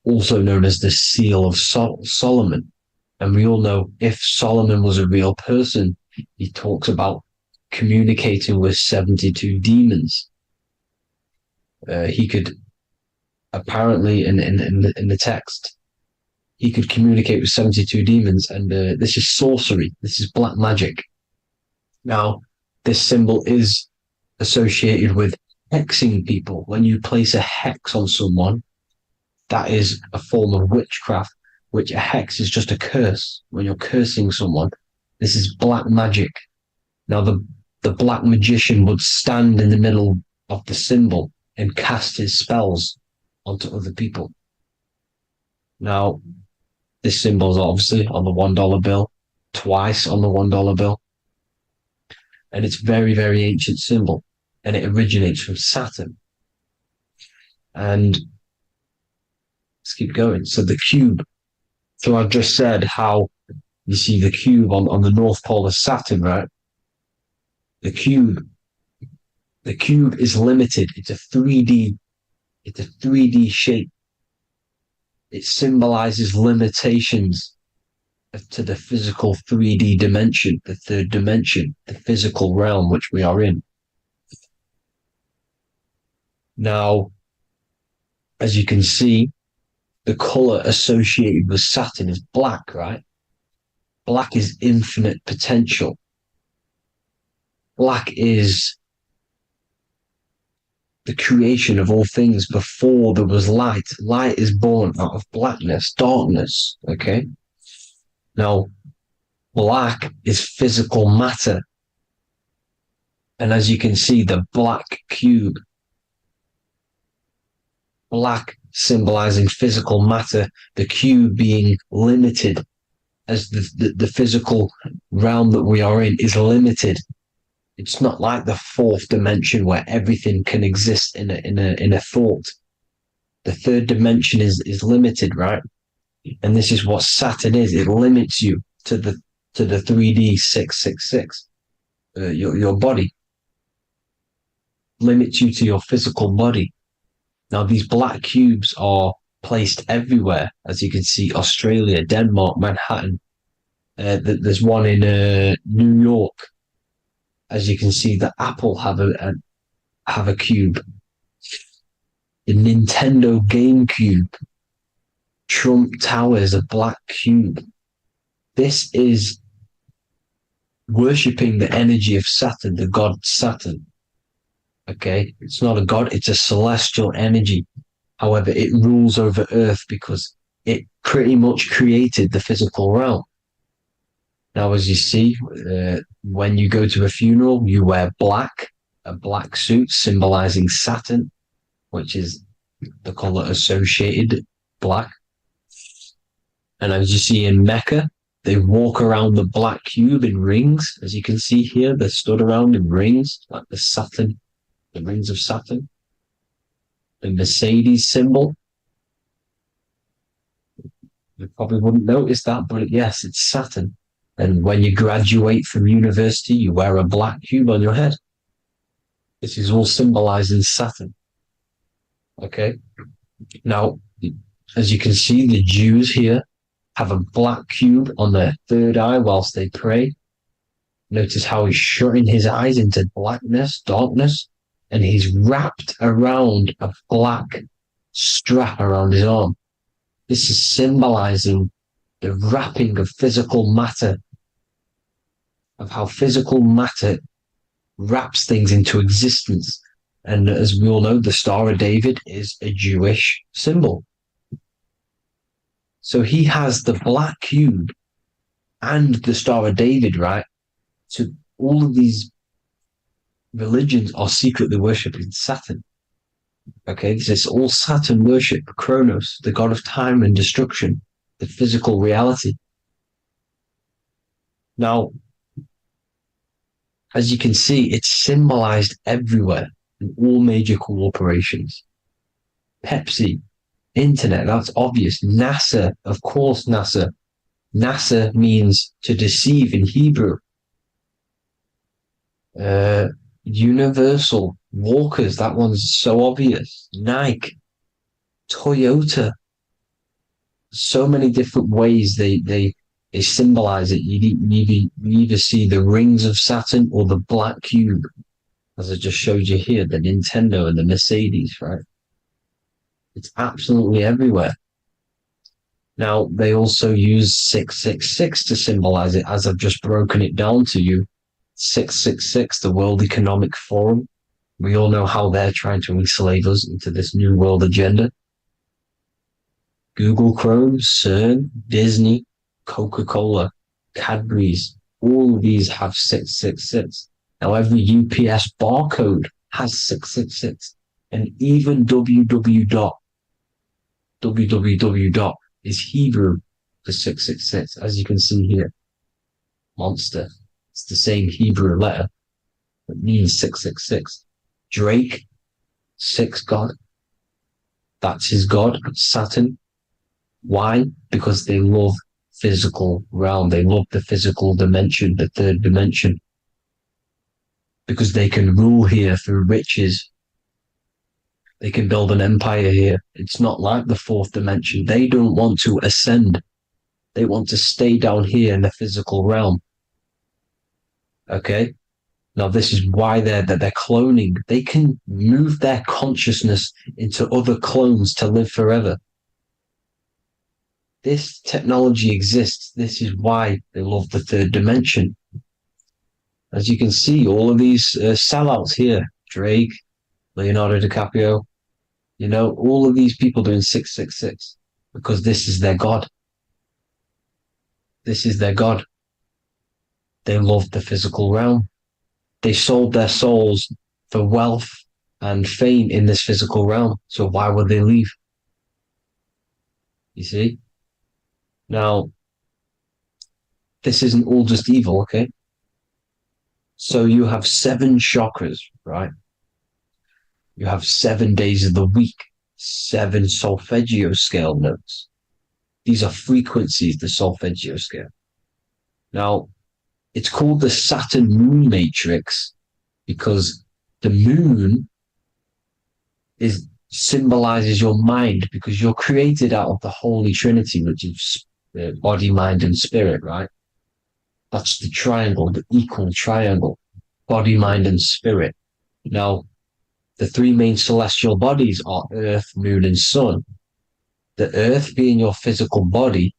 also known as the Seal of Solomon. And we all know if Solomon was a real person, he talks about communicating with 72 demons. He could apparently, in the text, he could communicate with 72 demons, and this is sorcery. This is black magic. Now, this symbol is associated with hexing people. When you place a hex on someone, that is a form of witchcraft, which a hex is just a curse. When you're cursing someone, this is black magic. Now, the black magician would stand in the middle of the symbol and cast his spells onto other people. Now, this symbol is obviously on the $1 bill, twice on the $1 bill. And it's very, very ancient symbol. And it originates from Saturn. And let's keep going. So the cube. So I've just said how you see the cube on the North Pole of Saturn, right? The cube is limited. It's a 3D shape. It symbolizes limitations to the physical 3D dimension, the third dimension, the physical realm which we are in. Now, as you can see, the color associated with Saturn is black, right? Black is infinite potential. Black is the creation of all things before there was light. Light is born out of blackness, darkness, okay? Now, black is physical matter. And as you can see, the black cube, black symbolizing physical matter, the cube being limited, as the physical realm that we are in is limited. It's not like the fourth dimension where everything can exist in a thought. The third dimension is limited, right? And this is what Saturn is. It limits you to the 3D 666. Your body limits you to your physical body. Now, these black cubes are placed everywhere. As you can see, Australia, Denmark, Manhattan. There's one in New York. As you can see, the Apple have a cube. The Nintendo GameCube. Trump Tower is a black cube. This is worshipping the energy of Saturn, the god Saturn. Okay, it's not a god, it's a celestial energy. However, it rules over Earth because it pretty much created the physical realm. Now, as you see, when you go to a funeral, you wear black, a black suit symbolizing Saturn, which is the color associated, black. And as you see in Mecca, they walk around the black cube in rings. As you can see here, they're stood around in rings, like the Saturn, the rings of Saturn. The Mercedes symbol. You probably wouldn't notice that, but yes, it's Saturn. And when you graduate from university, you wear a black cube on your head. This is all symbolizing Saturn. Okay. Now, as you can see, the Jews here have a black cube on their third eye whilst they pray. Notice how he's shutting his eyes into blackness, darkness, and he's wrapped around a black strap around his arm. This is symbolizing the wrapping of physical matter, of how physical matter wraps things into existence. And as we all know, the Star of David is a Jewish symbol. So he has the black cube and the Star of David, right? So all of these religions are secretly worshipping Saturn. Okay, this is all Saturn worship, Kronos, the god of time and destruction, the physical reality. Now, as you can see, it's symbolized everywhere in all major corporations. Pepsi, internet, that's obvious. NASA, of course, NASA. NASA means to deceive in Hebrew. Universal, Walkers, that one's so obvious. Nike, Toyota. So many different ways they symbolize it. You either see the rings of Saturn or the black cube, as I just showed you here, the Nintendo and the Mercedes, right? It's absolutely everywhere. Now, they also use 666 to symbolize it, as I've just broken it down to you. 666, the World Economic Forum. We all know how they're trying to enslave us into this new world agenda. Google Chrome, CERN, Disney, Coca-Cola, Cadbury's, all of these have 666. Now, every UPS barcode has 666. And even www. Is Hebrew for 666, as you can see here. Monster. It's the same Hebrew letter that means 666. Drake, 6 God. That's his God, Saturn. Why? Because they love physical realm. They love the physical dimension, the third dimension. Because they can rule here through riches. They can build an empire here. It's not like the fourth dimension. They don't want to ascend. They want to stay down here in the physical realm. Okay? Now, this is why they're cloning. They can move their consciousness into other clones to live forever. This technology exists. This is why they love the third dimension. As you can see, all of these sellouts here, Drake, Leonardo DiCaprio, you know, all of these people doing 666 because this is their God. This is their God. They love the physical realm. They sold their souls for wealth and fame in this physical realm. So why would they leave? You see? Now, this isn't all just evil, okay? So you have 7 chakras, right? You have 7 days of the week, 7 solfeggio scale notes. These are frequencies, the solfeggio scale. Now, it's called the Saturn moon matrix because the moon symbolizes your mind, because you're created out of the Holy Trinity, which is body, mind, and spirit, right? That's the triangle, the equal triangle, body, mind, and spirit. Now, the 3 main celestial bodies are Earth, Moon, and Sun. The Earth being your physical body,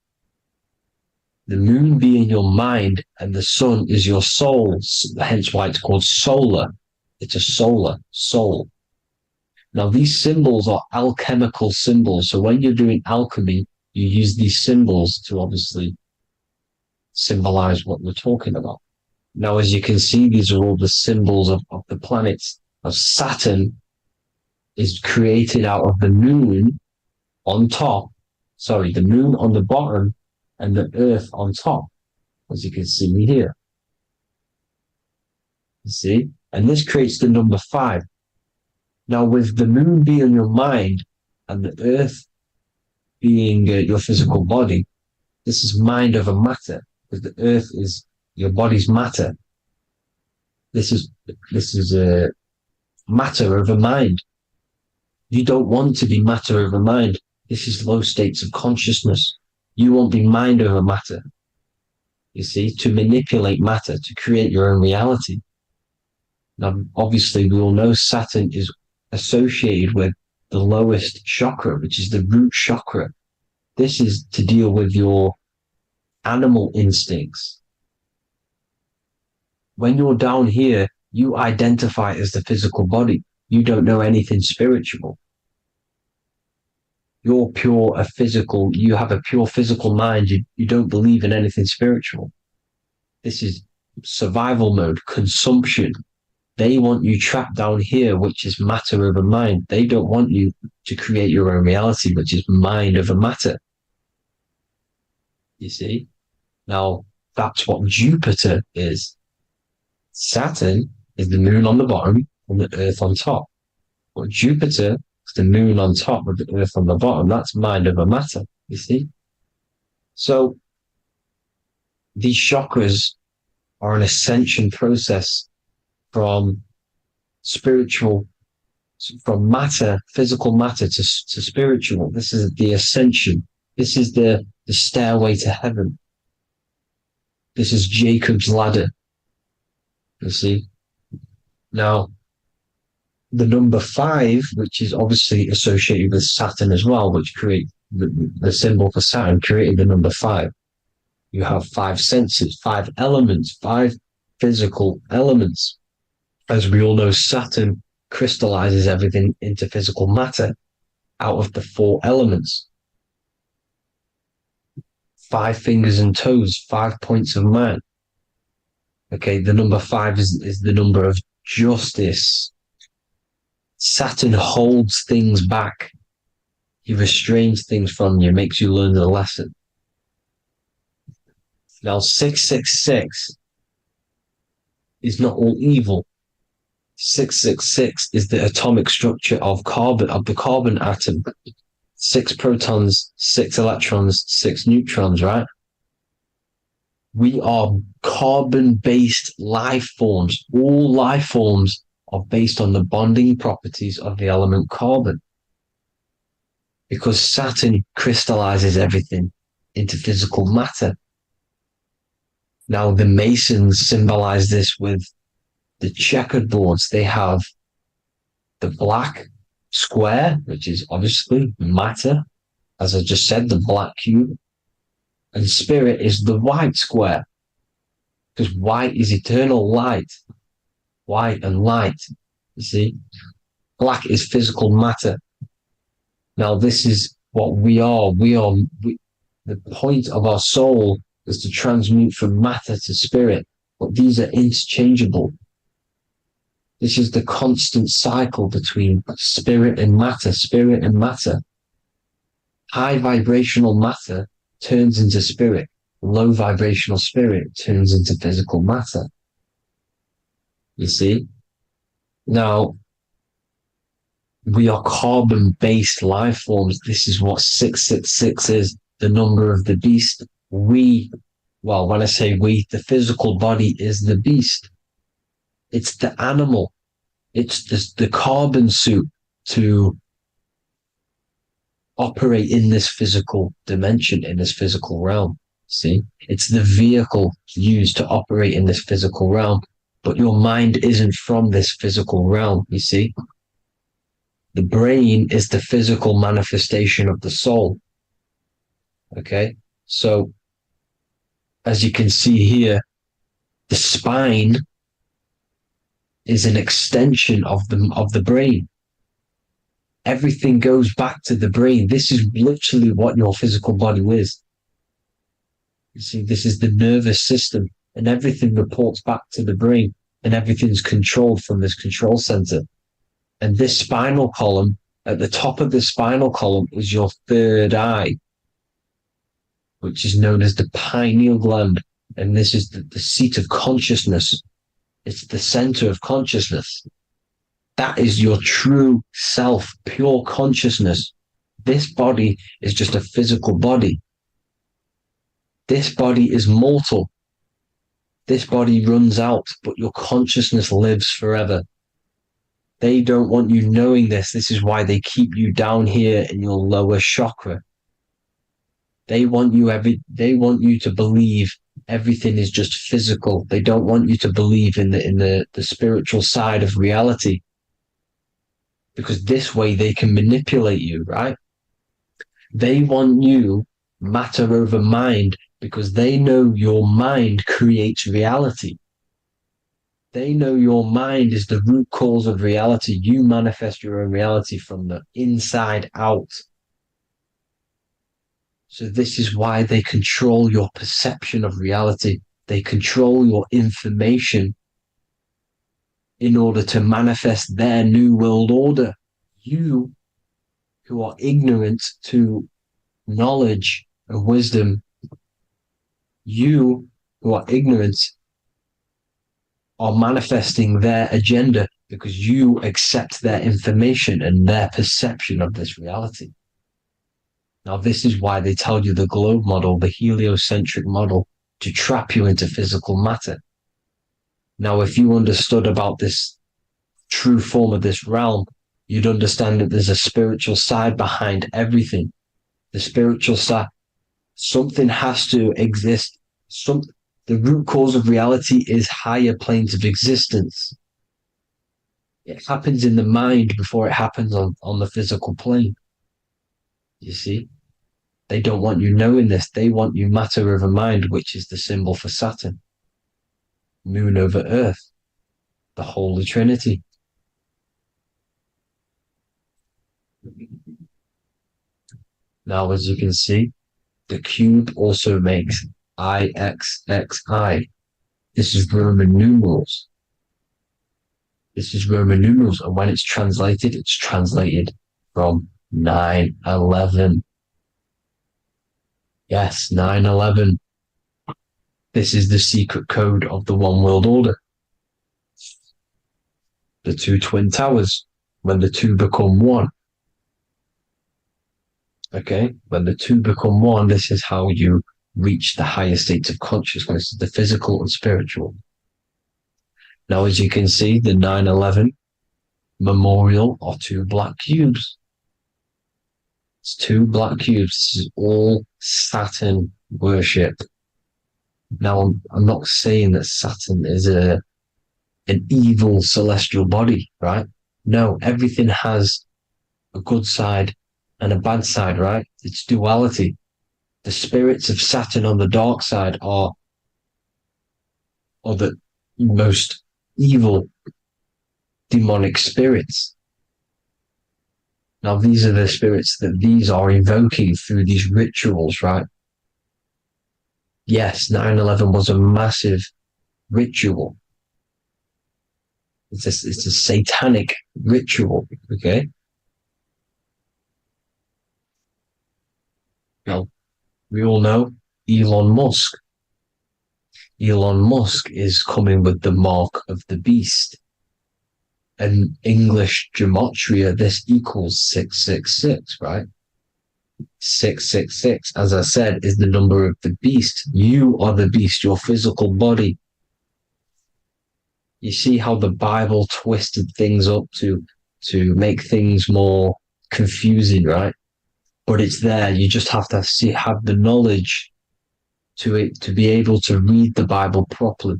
the Moon being your mind, and the Sun is your soul, hence why it's called solar. It's a solar soul. Now, these symbols are alchemical symbols. So when you're doing alchemy, you use these symbols to obviously symbolize what we're talking about. Now, as you can see, these are all the symbols of the planets. Of Saturn is created out of the moon on top, the moon on the bottom and the earth on top, as you can see here. You see? And this creates the number 5. Now, with the moon being your mind and the earth being your physical body, this is mind over matter, because the earth is your body's matter. This is a matter over mind. You don't want to be matter over mind. This is low states of consciousness. You won't be mind over matter. You see, to manipulate matter, to create your own reality. Now, obviously, we all know Saturn is associated with the lowest chakra, which is the root chakra. This is to deal with your animal instincts. When you're down here, you identify as the physical body. You don't know anything spiritual. you're you have a pure physical mind. You don't believe in anything spiritual. This is survival mode, consumption. They want you trapped down here, which is matter over mind. They don't want you to create your own reality, which is mind over matter. You see? Now, that's what Jupiter is. Saturn is the moon on the bottom and the earth on top. But Jupiter is the moon on top with the earth on the bottom. That's mind over matter, you see? So, these chakras are an ascension process from matter, physical matter to spiritual. This is the ascension. This is the stairway to heaven. This is Jacob's ladder. You see? Now, the number 5, which is obviously associated with Saturn as well, which create the symbol for Saturn, created the number 5. You have 5 senses, 5 elements, 5 physical elements. As we all know, Saturn crystallizes everything into physical matter out of the 4 elements. 5 fingers and toes, 5 points of man. Okay, the number 5 is the number of justice. Saturn holds things back. He restrains things from you, makes you learn the lesson. Now, 666 is not all evil. 666 is the atomic structure of the carbon atom. 6 protons, 6 electrons, 6 neutrons, right? We are carbon-based life forms. All life forms are based on the bonding properties of the element carbon. Because Saturn crystallizes everything into physical matter. Now, the Masons symbolize this with the checkered boards. They have the black square, which is obviously matter, as I just said, the black cube. And spirit is the white square, because white is eternal light. White and light, you see. Black is physical matter. Now, this is what we are. The point of our soul is to transmute from matter to spirit, but these are interchangeable. This is the constant cycle between spirit and matter, spirit and matter. High vibrational matter turns into spirit. Low vibrational spirit turns into physical matter. You see? Now, we are carbon-based life forms. This is what 666 is, the number of the beast. When I say we, the physical body is the beast. It's the animal. It's the carbon suit to operate in this physical dimension, in this physical realm. See? It's the vehicle used to operate in this physical realm. But your mind isn't from this physical realm, you see? The brain is the physical manifestation of the soul. Okay? So, as you can see here, the spine is an extension of the brain. Everything goes back to the brain. This is literally what your physical body is. You see, this is the nervous system, and everything reports back to the brain, and everything's controlled from this control center. And this spinal column, at the top of the spinal column, is your third eye, which is known as the pineal gland. And this is the seat of consciousness. It's the center of consciousness. That is your true self, pure consciousness. This body is just a physical body. This body is mortal. This body runs out, but your consciousness lives forever. They don't want you knowing this. This is why they keep you down here in your lower chakra. They want you to believe everything is just physical. They don't want you to believe in the spiritual side of reality. Because this way they can manipulate you, right? They want you matter over mind because they know your mind creates reality. They know your mind is the root cause of reality. You manifest your own reality from the inside out. So this is why they control your perception of reality. They control your information in order to manifest their new world order. You, who are ignorant to knowledge and wisdom, you who are ignorant are manifesting their agenda because you accept their information and their perception of this reality. Now, this is why they tell you the globe model, the heliocentric model, to trap you into physical matter. Now, if you understood about this true form of this realm, you'd understand that there's a spiritual side behind everything. The spiritual side, something has to exist. The root cause of reality is higher planes of existence. It happens in the mind before it happens on the physical plane. You see? They don't want you knowing this. They want you matter over mind, which is the symbol for Saturn. Moon over Earth. The Holy Trinity. Now, as you can see, the cube also makes IXXI. This is Roman numerals. This is Roman numerals, and when it's translated from 9/11. Yes, 9/11. This is the secret code of the one world order. The two twin towers, when the two become one. Okay, when the two become one, this is how you reach the higher states of consciousness, the physical and spiritual. Now, as you can see, the 9/11 memorial are two black cubes. It's two black cubes. This is all Saturn worship. Now, I'm not saying that Saturn is an evil celestial body, right? No, everything has a good side and a bad side, right? It's duality. The spirits of Saturn on the dark side are the most evil demonic spirits. Now, these are the spirits that these are invoking through these rituals, right? Yes, 9/11 was a massive ritual. It's a satanic ritual, okay? Now, we all know Elon Musk. Elon Musk is coming with the mark of the beast. And English gematria, this equals 666, right? 666, as I said, is the number of the beast. You are the beast, your physical body. You see how the Bible twisted things up to make things more confusing, right? But it's there. You just have to have the knowledge to be able to read the Bible properly.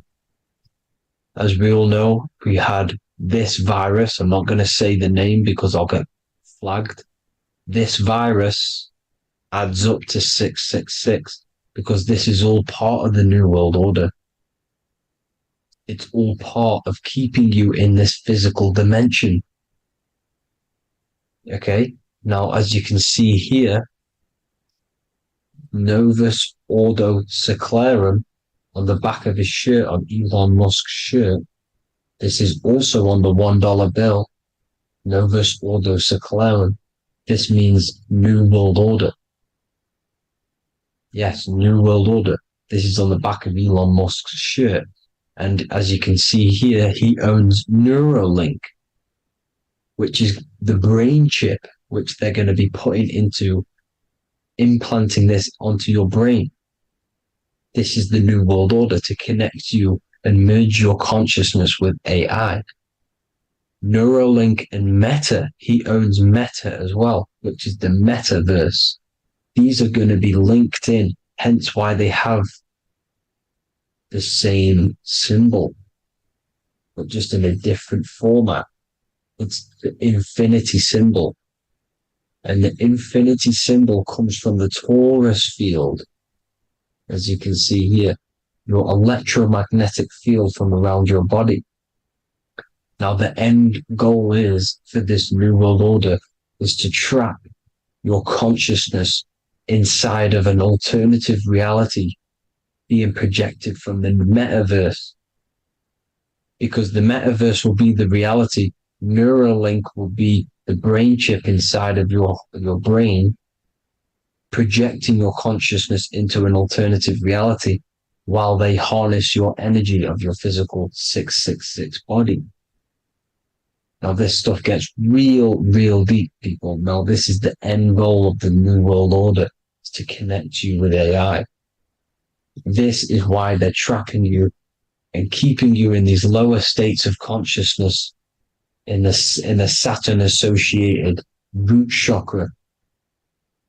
As we all know, we had this virus. I'm not going to say the name because I'll get flagged. This virus adds up to 666 because this is all part of the New World Order. It's all part of keeping you in this physical dimension. Okay? Now, as you can see here, Novus Ordo Secularum on the back of his shirt, on Elon Musk's shirt, this is also on the $1 bill, Novus Ordo Secularum. This means New World Order. Yes, New World Order. This is on the back of Elon Musk's shirt. And as you can see here, he owns Neuralink, which is the brain chip, which they're going to be putting into implanting this onto your brain. This is the New World Order to connect you and merge your consciousness with AI. Neuralink and Meta, he owns Meta as well, which is the metaverse. These are going to be linked in, hence why they have the same symbol, but just in a different format. It's the infinity symbol. And the infinity symbol comes from the Taurus field, as you can see here, your electromagnetic field from around your body. Now, the end goal is for this New World Order is to trap your consciousness inside of an alternative reality being projected from the metaverse, because the metaverse will be the reality. Neuralink will be the brain chip inside of your brain, projecting your consciousness into an alternative reality while they harness your energy of your physical 666 body. Now, this stuff gets real deep, people. Now, this is the end goal of the New World Order, is to connect you with AI. This is why they're trapping you and keeping you in these lower states of consciousness in the Saturn associated root chakra.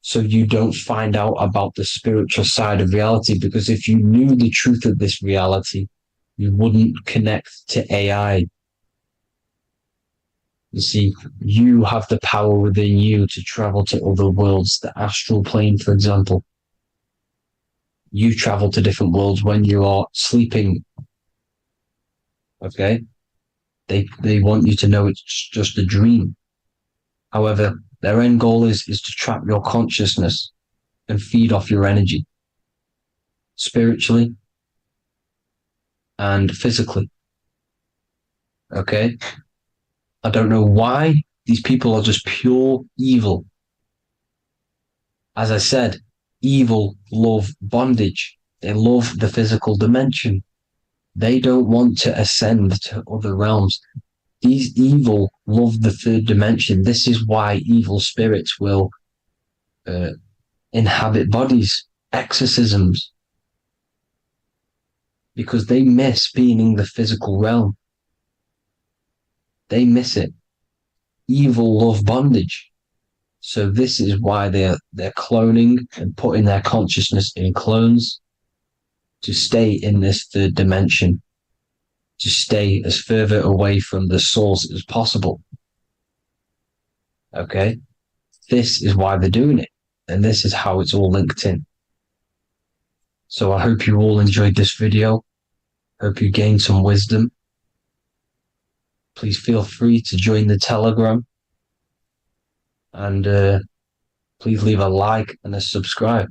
So you don't find out about the spiritual side of reality, because if you knew the truth of this reality, you wouldn't connect to AI. You see, you have the power within you to travel to other worlds, the astral plane, for example. You travel to different worlds when you are sleeping. Okay? They want you to know it's just a dream. However, their end goal is to trap your consciousness and feed off your energy, spiritually and physically. Okay? I don't know why these people are just pure evil. As I said, evil love bondage. They love the physical dimension. They don't want to ascend to other realms. These evil love the third dimension. This is why evil spirits will inhabit bodies, exorcisms, because they miss being in the physical realm. They miss it. Evil love bondage. So this is why they're cloning and putting their consciousness in clones to stay in this third dimension, to stay as further away from the source as possible. Okay? This is why they're doing it. And this is how it's all linked in. So I hope you all enjoyed this video. Hope you gained some wisdom. Please feel free to join the Telegram. And please leave a like and a subscribe.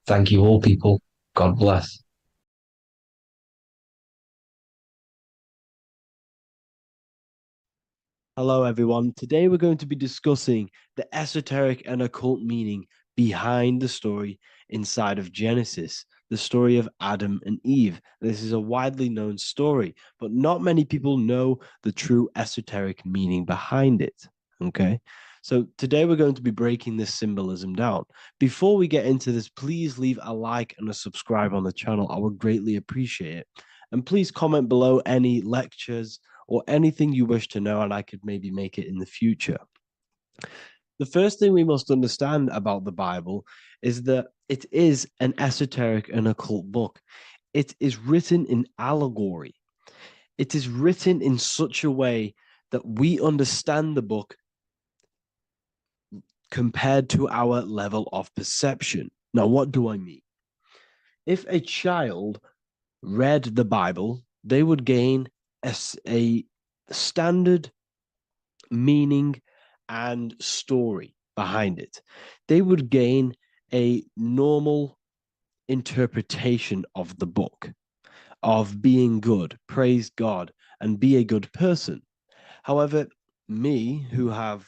Thank you all, people. God bless. Hello, everyone. Today we're going to be discussing the esoteric and occult meaning behind the story inside of Genesis, the story of Adam and Eve. This is a widely known story, but not many people know the true esoteric meaning behind it. Okay, so today we're going to be breaking this symbolism down. Before we get into this, please leave a like and a subscribe on the channel. I would greatly appreciate it. And please comment below any lectures or anything you wish to know, and I could maybe make it in the future. The first thing we must understand about the Bible is that it is an esoteric and occult book. It is written in allegory. It is written in such a way that we understand the book compared to our level of perception. Now, what do I mean? If a child read the Bible, they would gain a standard meaning and story behind it. They would gain a normal interpretation of the book, of being good, praise God, and be a good person. However, me, who have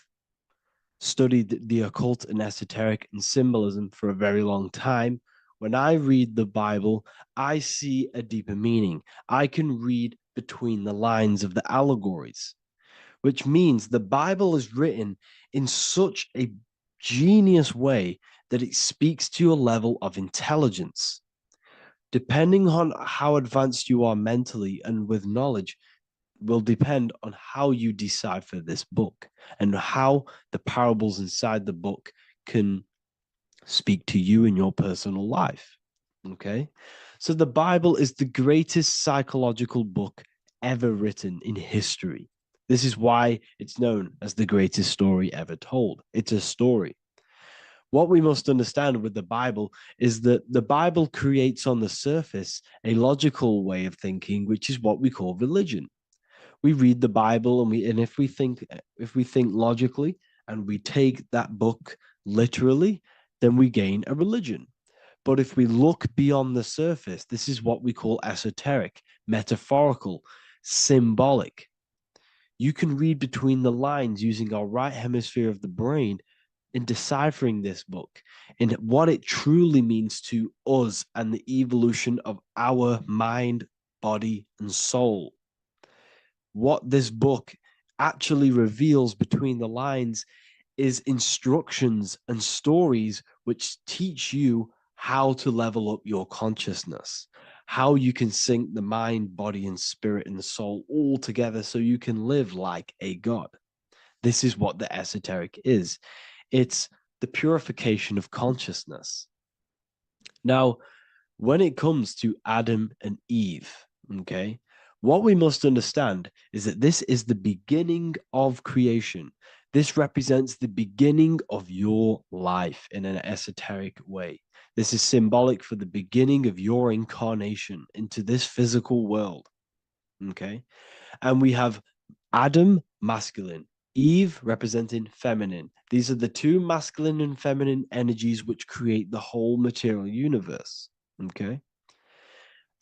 studied the occult and esoteric and symbolism for a very long time, when I read the Bible, I see a deeper meaning. I can read between the lines of the allegories, which means the Bible is written in such a genius way that it speaks to your level of intelligence. Depending on how advanced you are mentally and with knowledge, will depend on how you decipher this book and how the parables inside the book can speak to you in your personal life. Okay, so the Bible is the greatest psychological book ever written in history. This is why it's known as the greatest story ever told. It's a story. What we must understand with the Bible is that the Bible creates on the surface a logical way of thinking, which is what we call religion. We read the Bible and if we think logically and we take that book literally, then we gain a religion. But if we look beyond the surface, this is what we call esoteric, metaphorical, symbolic. You can read between the lines using our right hemisphere of the brain in deciphering this book and what it truly means to us and the evolution of our mind, body, and soul. What this book actually reveals between the lines is instructions and stories which teach you how to level up your consciousness, how you can sync the mind, body, and spirit and the soul all together so you can live like a god. This is what the esoteric is. It's the purification of consciousness. Now, when it comes to Adam and Eve, okay, what we must understand is that this is the beginning of creation. This represents the beginning of your life in an esoteric way. This is symbolic for the beginning of your incarnation into this physical world. Okay. And we have Adam, masculine, Eve representing feminine. These are the two masculine and feminine energies which create the whole material universe. Okay.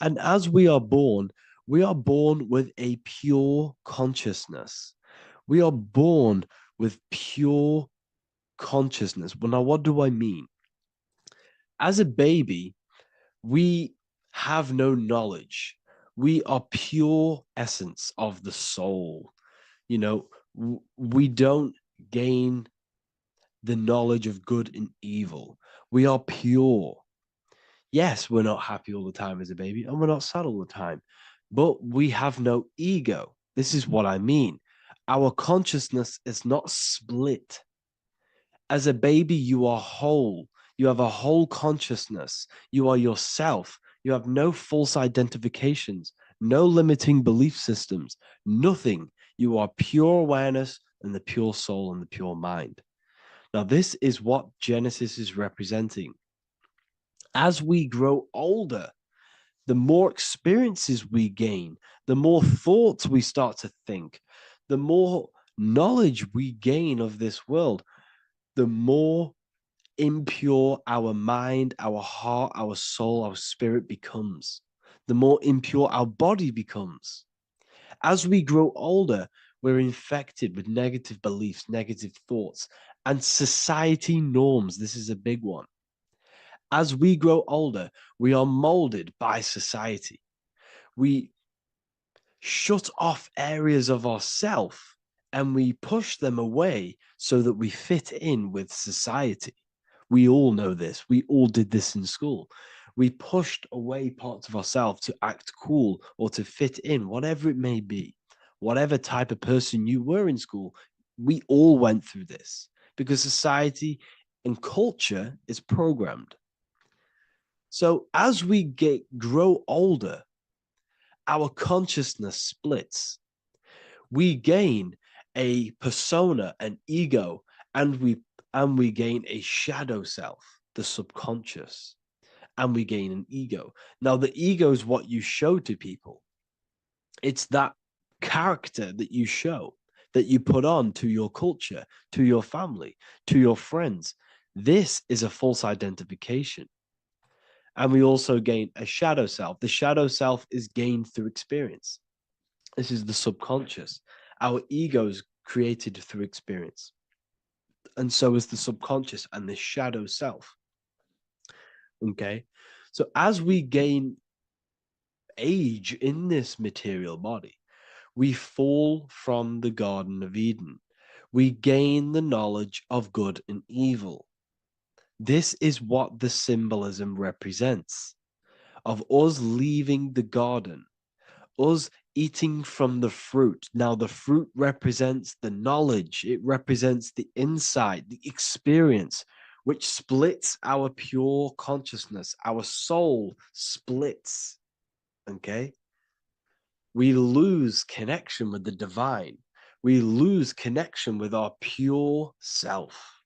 And as we are born with a pure consciousness. We are born with pure consciousness. Well, now, what do I mean? As a baby, we have no knowledge. We are pure essence of the soul. You know, we don't gain the knowledge of good and evil. We are pure. Yes, we're not happy all the time as a baby, and we're not sad all the time, but we have no ego. This is what I mean. Our consciousness is not split. As a baby, you are whole. You have a whole consciousness. You are yourself. You have no false identifications, no limiting belief systems, nothing. You are pure awareness and the pure soul and the pure mind. Now, this is what Genesis is representing. As we grow older, the more experiences we gain, the more thoughts we start to think, the more knowledge we gain of this world, the more impure our mind, our heart, our soul, our spirit becomes, the more impure our body becomes. As we grow older, we're infected with negative beliefs, negative thoughts, and society norms. This is a big one. As we grow older, we are molded by society. We shut off areas of ourself and we push them away so that we fit in with society. We all know this. We all did this in school. We pushed away parts of ourselves to act cool or to fit in, whatever it may be. Whatever type of person you were in school, we all went through this because society and culture is programmed. So as we grow older, our consciousness splits. We gain a persona, an ego, and we gain a shadow self, the subconscious, and we gain an ego. Now, the ego is what you show to people. It's that character that you show, that you put on to your culture, to your family, to your friends. This is a false identification. And we also gain a shadow self. The shadow self is gained through experience. This is the subconscious. Our ego is created through experience. And so is the subconscious and the shadow self. Okay. So as we gain age in this material body, we fall from the Garden of Eden. We gain the knowledge of good and evil. This is what the symbolism represents of us leaving the garden, us eating from the fruit. Now, the fruit represents the knowledge, it represents the insight, the experience, which splits our pure consciousness. Our soul splits. Okay? We lose connection with the divine. We lose connection with our pure self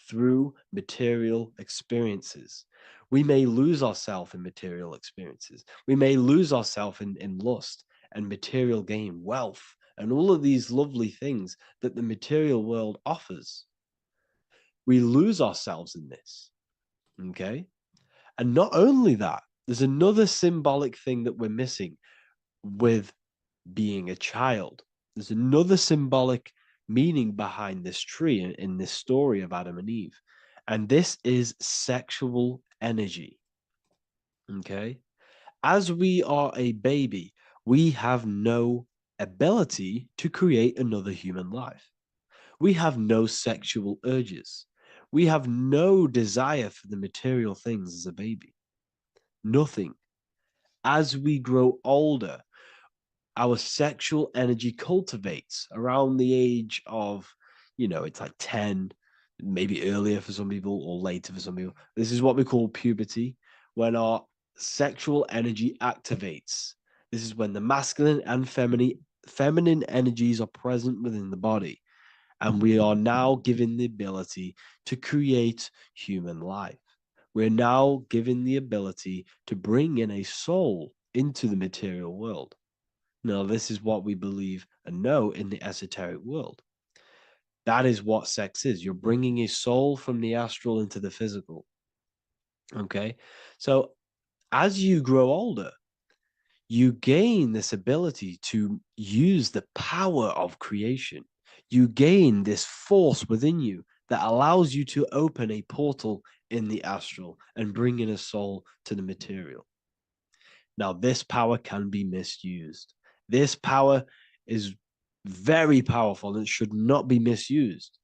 through material experiences. We may lose ourselves in material experiences. We may lose ourselves in lust and material gain, wealth, and all of these lovely things that the material world offers. We lose ourselves in this. Okay. And not only that, there's another symbolic thing that we're missing with being a child. There's another symbolic meaning behind this tree in this story of Adam and Eve. And this is sexual energy. Okay. As we are a baby, we have no ability to create another human life. We have no sexual urges. We have no desire for the material things as a baby. Nothing. As we grow older, our sexual energy cultivates around the age of, it's like 10, maybe earlier for some people or later for some people. This is what we call puberty, when our sexual energy activates. This is when the masculine and feminine energies are present within the body. And we are now given the ability to create human life. We're now given the ability to bring in a soul into the material world. Now, this is what we believe and know in the esoteric world. That is what sex is. You're bringing a soul from the astral into the physical. Okay. So as you grow older, you gain this ability to use the power of creation. You gain this force within you that allows you to open a portal in the astral and bring in a soul to the material. Now, this power can be misused. This power is very powerful and should not be misused.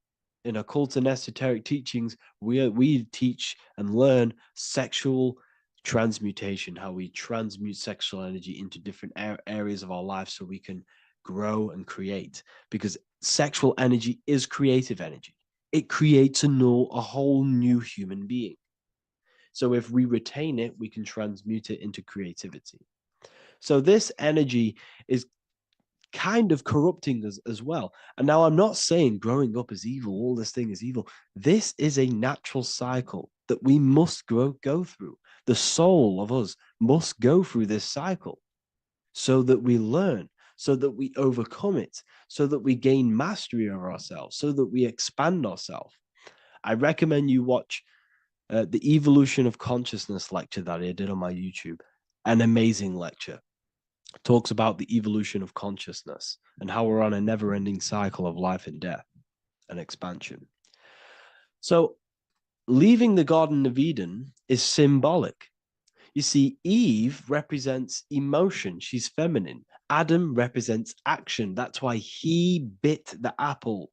In occult and esoteric teachings, we teach and learn sexual transmutation, how we transmute sexual energy into different areas of our life so we can grow and create. Because sexual energy is creative energy. It creates a whole new human being. So if we retain it, we can transmute it into creativity. So this energy is kind of corrupting us as well. And now I'm not saying growing up is evil, all this thing is evil. This is a natural cycle that we must go through. The soul of us must go through this cycle so that we learn, so that we overcome it, so that we gain mastery over ourselves, so that we expand ourselves. I recommend you watch the Evolution of Consciousness lecture that I did on my YouTube. An amazing lecture. Talks about the evolution of consciousness and how we're on a never-ending cycle of life and death and expansion. So leaving the Garden of Eden is symbolic. You see, Eve represents emotion. She's feminine. Adam represents action. That's why he bit the apple.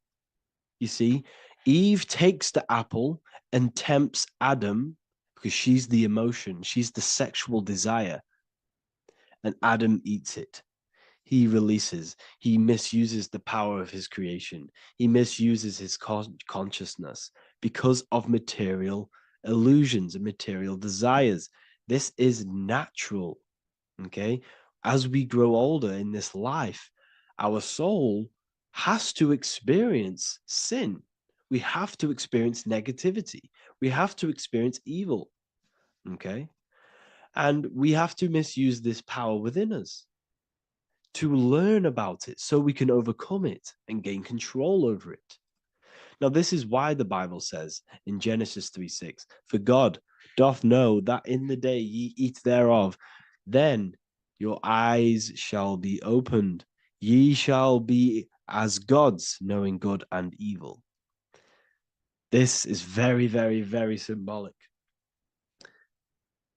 You see, Eve takes the apple and tempts Adam because she's the emotion. She's the sexual desire. And Adam eats it. He releases. He misuses the power of his creation. He misuses his consciousness because of material illusions and material desires. This is natural. Okay. As we grow older in this life, our soul has to experience sin. We have to experience negativity. We have to experience evil. Okay. And we have to misuse this power within us to learn about it so we can overcome it and gain control over it. Now, this is why the Bible says in Genesis 3:6, "For God doth know that in the day ye eat thereof, then your eyes shall be opened. Ye shall be as gods, knowing good and evil." This is very, very, very symbolic.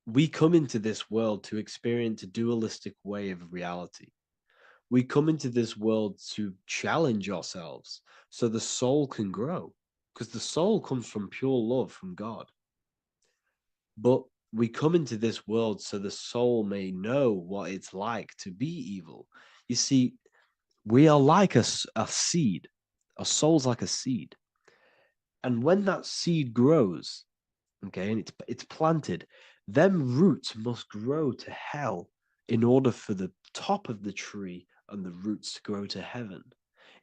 We come into this world to experience a dualistic way of reality. We come into this world to challenge ourselves so the soul can grow, because the soul comes from pure love from God. But we come into this world so the soul may know what it's like to be evil. You see, we are like a seed. Our soul's like a seed. And when that seed grows, okay, and it's planted, them roots must grow to hell in order for the top of the tree and the roots to grow to heaven.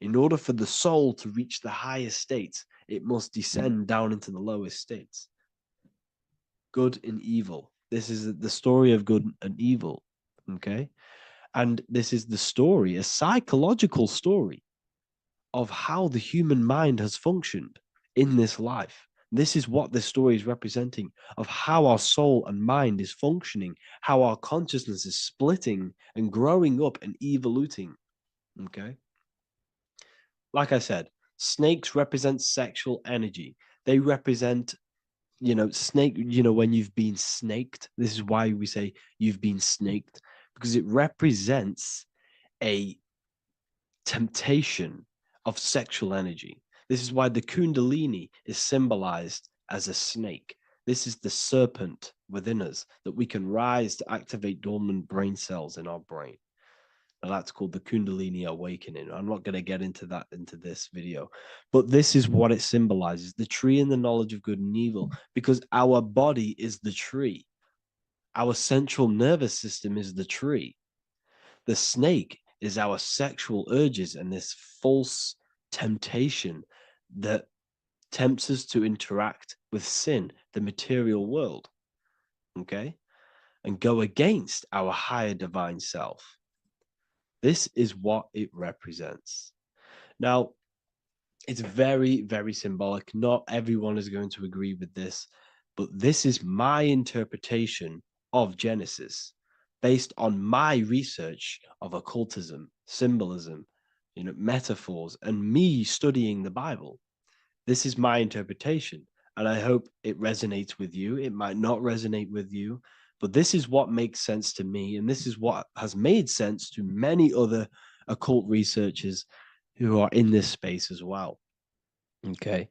In order for the soul to reach the highest states, it must descend down into the lowest states. Good and evil. This is the story of good and evil, okay? And this is the story, a psychological story of how the human mind has functioned in this life This is what this story is representing of how our soul and mind is functioning, how our consciousness is splitting and growing up and evoluting. Okay. Like I said, snakes represent sexual energy. They represent, snake, when you've been snaked. This is why we say you've been snaked, because it represents a temptation of sexual energy. This is why the Kundalini is symbolized as a snake. This is the serpent within us that we can rise to activate dormant brain cells in our brain. And that's called the Kundalini awakening. I'm not going to get into that into this video, but this is what it symbolizes: the tree and the knowledge of good and evil, because our body is the tree. Our central nervous system is the tree. The snake is our sexual urges and this false temptation that tempts us to interact with sin, the material world, okay, and go against our higher divine self. This is what it represents. Now, it's very, very symbolic. Not everyone is going to agree with this, but this is my interpretation of Genesis based on my research of occultism, symbolism, metaphors, and me studying the Bible. This is my interpretation, and I hope it resonates with you. It might not resonate with you, but this is what makes sense to me, and this is what has made sense to many other occult researchers who are in this space as well. Okay.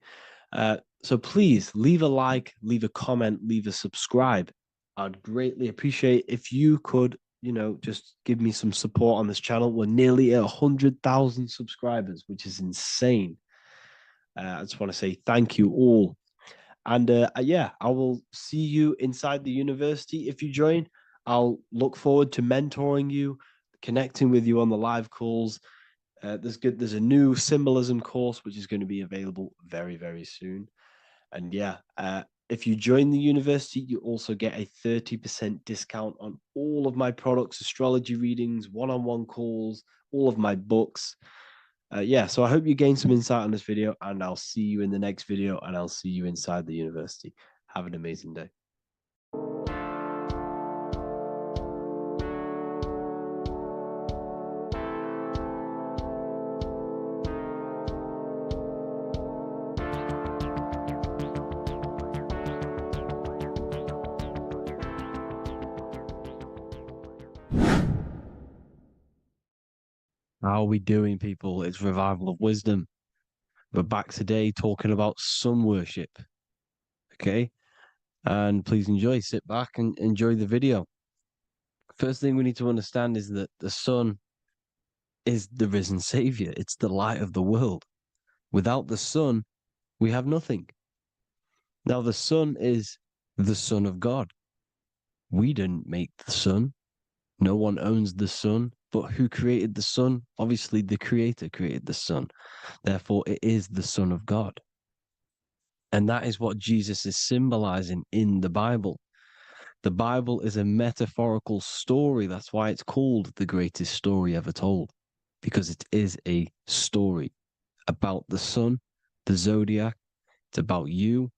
So please leave a like, leave a comment, leave a subscribe. I'd greatly appreciate if you could, just give me some support on this channel. We're nearly at 100,000 subscribers, which is insane. I just want to say thank you all. And yeah, I will see you inside the university. If you join, I'll look forward to mentoring you, connecting with you on the live calls. There's a new symbolism course, which is going to be available very, very soon. And yeah, if you join the university, you also get a 30% discount on all of my products, astrology readings, one-on-one calls, all of my books. Yeah, so I hope you gain some insight on this video, and I'll see you in the next video, and I'll see you inside the university. Have an amazing day. How are we doing, people? It's Revival of Wisdom. We're back today talking about sun worship. Okay? And please enjoy, sit back and enjoy the video. First thing we need to understand is that the sun is the risen savior. It's the light of the world. Without the sun, we have nothing. Now, the sun is the Son of God. We didn't make the sun. No one owns the sun. But who created the sun? Obviously, the Creator created the sun. Therefore, it is the Son of God. And that is what Jesus is symbolizing in the Bible. The Bible is a metaphorical story. That's why it's called the greatest story ever told, because it is a story about the sun, the zodiac. It's about you,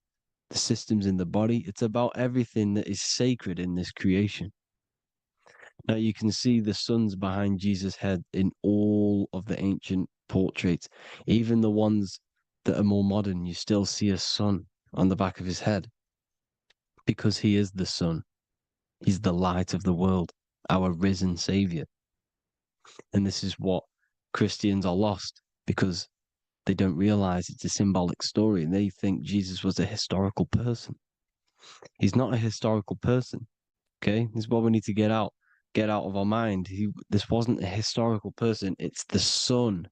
the systems in the body. It's about everything that is sacred in this creation. Now you can see the suns behind Jesus' head in all of the ancient portraits, even the ones that are more modern. You still see a sun on the back of his head because he is the sun. He's the light of the world, our risen savior. And this is what Christians are lost because they don't realize it's a symbolic story and they think Jesus was a historical person. He's not a historical person. Okay, this is what we need to get out of our mind. This wasn't a historical person. It's the sun,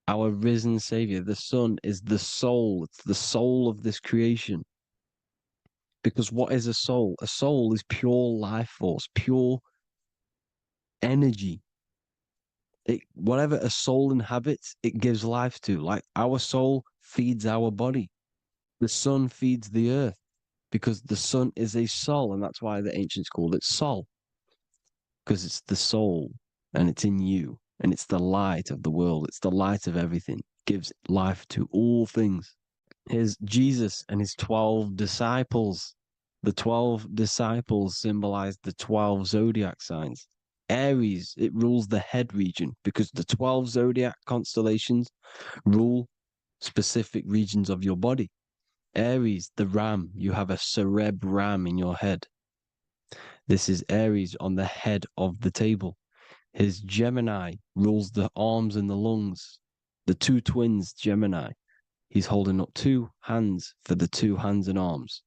our risen savior. The sun is the soul. It's the soul of this creation. Because what is a soul? A soul is pure life force, pure energy. Whatever a soul inhabits, it gives life to. Like our soul feeds our body. The sun feeds the earth because the sun is a soul, and that's why the ancients called it Sol. Because it's the soul and it's in you and it's the light of the world. It's the light of everything. It gives life to all things. Here's Jesus and his 12 disciples. The 12 disciples symbolize the 12 zodiac signs. Aries, it rules the head region because the 12 zodiac constellations rule specific regions of your body. Aries, the ram, you have a cerebrum in your head. This is Aries on the head of the table. His Gemini rules the arms and the lungs. The two twins, Gemini. He's holding up two hands for the two hands and arms.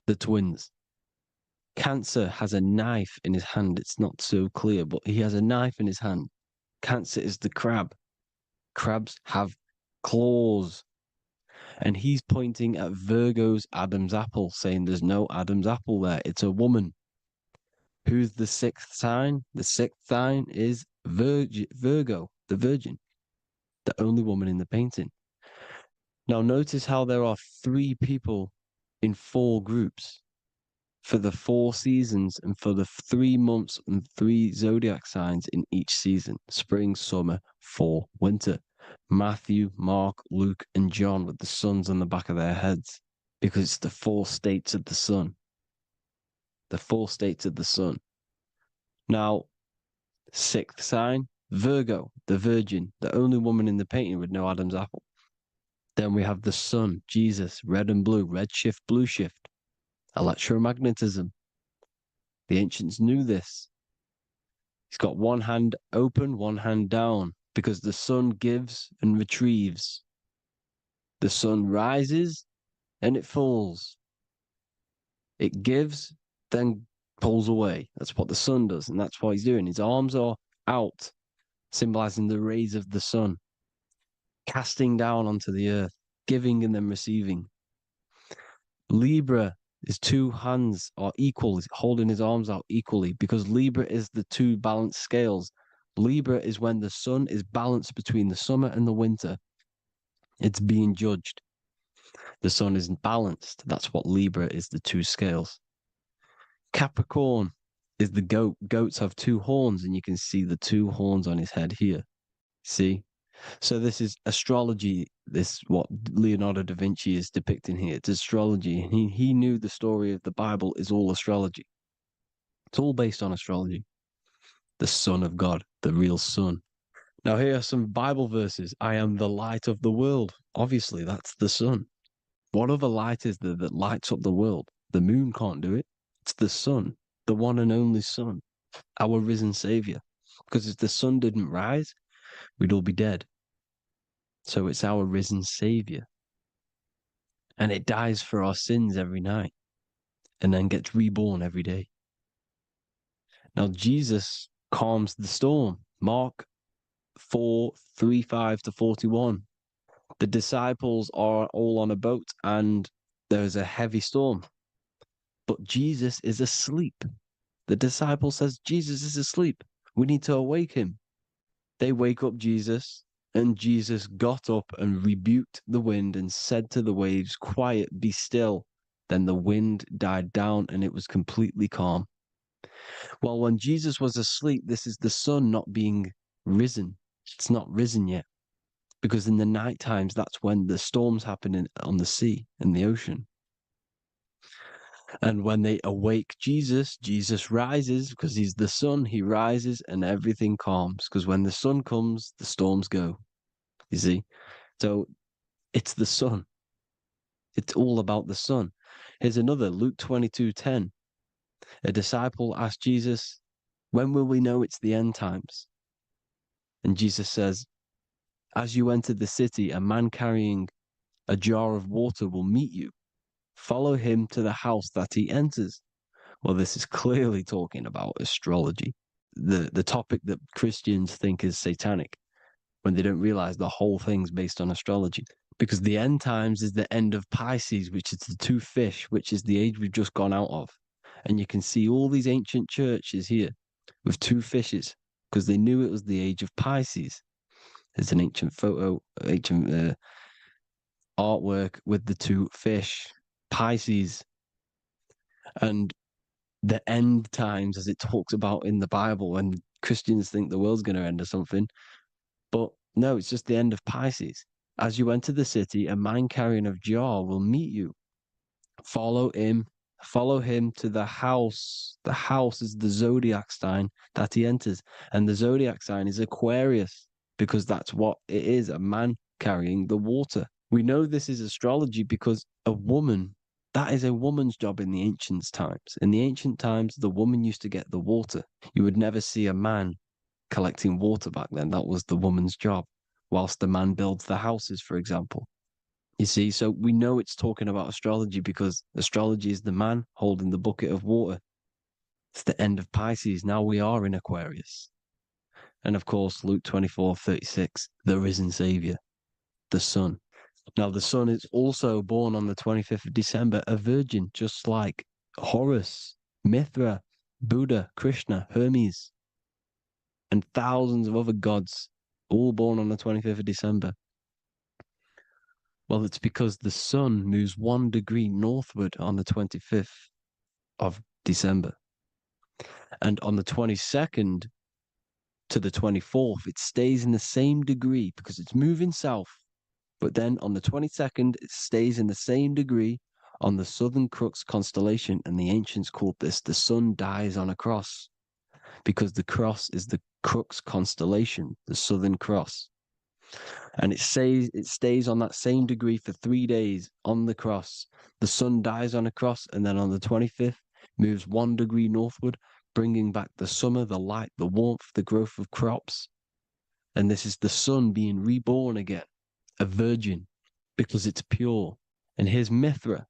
The twins. Cancer has a knife in his hand. It's not so clear, but he has a knife in his hand. Cancer is the crab. Crabs have claws. And he's pointing at Virgo's Adam's apple, saying there's no Adam's apple there. It's a woman. Who's the sixth sign? The sixth sign is Virgo, the Virgin, the only woman in the painting. Now notice how there are 3 people in 4 groups for the 4 seasons and for the 3 months and 3 zodiac signs in each season: spring, summer, fall, winter. Matthew, Mark, Luke, and John with the suns on the back of their heads, because it's the 4 states of the sun. The 4 states of the sun. Now, 6th sign, Virgo, the Virgin, the only woman in the painting with no Adam's apple. Then we have the sun, Jesus, red and blue, red shift, blue shift. Electromagnetism. The ancients knew this. He's got one hand open, one hand down, because the sun gives and retrieves. The sun rises and it falls. It gives, then pulls away. That's what the sun does, and that's what he's doing. His arms are out, symbolizing the rays of the sun, casting down onto the earth, giving and then receiving. Libra, his 2 hands are equal, he's holding his arms out equally, because Libra is the 2 balanced scales. Libra is when the sun is balanced between the summer and the winter. It's being judged. The sun isn't balanced. That's what Libra is, the 2 scales. Capricorn is the goat. Goats have 2 horns, and you can see the 2 horns on his head here. See? So this is astrology. This what Leonardo da Vinci is depicting here. It's astrology. He knew the story of the Bible is all astrology. It's all based on astrology. The Son of God, the real sun. Now here are some Bible verses. I am the light of the world. Obviously, that's the sun. What other light is there that lights up the world? The moon can't do it. It's the sun, the one and only sun, our risen Savior. Because if the sun didn't rise, we'd all be dead. So it's our risen Savior. And it dies for our sins every night and then gets reborn every day. Now Jesus calms the storm. Mark 4:35-41. The disciples are all on a boat and there's a heavy storm. But Jesus is asleep. The disciple says, Jesus is asleep. We need to awake him. They wake up Jesus, and Jesus got up and rebuked the wind and said to the waves, quiet, be still. Then the wind died down and it was completely calm. Well, when Jesus was asleep, this is the sun not being risen. It's not risen yet. Because in the night times, that's when the storms happen on the sea and the ocean. And when they awake Jesus, Jesus rises because he's the sun. He rises and everything calms. Because when the sun comes, the storms go. You see? So it's the sun. It's all about the sun. Here's another, Luke 22:10. A disciple asked Jesus, when will we know it's the end times? And Jesus says, as you enter the city, a man carrying a jar of water will meet you. Follow him to the house that he enters. Well, this is clearly talking about astrology, the topic that Christians think is satanic, when they don't realize the whole thing's based on astrology. Because the end times is the end of Pisces, which is the 2 fish, which is the age we've just gone out of. And you can see all these ancient churches here with 2 fishes, because they knew it was the age of Pisces. There's an ancient artwork with the 2 fish, Pisces. And the end times, as it talks about in the Bible, when Christians think the world's going to end or something. But no, it's just the end of Pisces. As you enter the city, a man carrying a jar will meet you. Follow him to the house. The house is the zodiac sign that he enters. And the zodiac sign is Aquarius, because that's what it is, a man carrying the water. We know this is astrology because that is a woman's job in the ancient times. In the ancient times, the woman used to get the water. You would never see a man collecting water back then. That was the woman's job, whilst the man builds the houses, for example. You see, so we know it's talking about astrology because astrology is the man holding the bucket of water. It's the end of Pisces. Now we are in Aquarius. And of course, Luke 24:36, the risen Savior, the Son. Now, the Son is also born on the 25th of December, a virgin, just like Horus, Mithra, Buddha, Krishna, Hermes, and thousands of other gods, all born on the 25th of December. Well, it's because the sun moves 1 degree northward on the 25th of December. And on the 22nd to the 24th, it stays in the same degree because it's moving south. But then on the 22nd, it stays in the same degree on the Southern Crux constellation. And the ancients called this the sun dies on a cross because the cross is the Crux constellation, the Southern Cross. And it stays on that same degree for 3 days on the cross. The sun dies on a cross, and then on the 25th, moves 1 degree northward, bringing back the summer, the light, the warmth, the growth of crops. And this is the sun being reborn again, a virgin, because it's pure. And here's Mithra,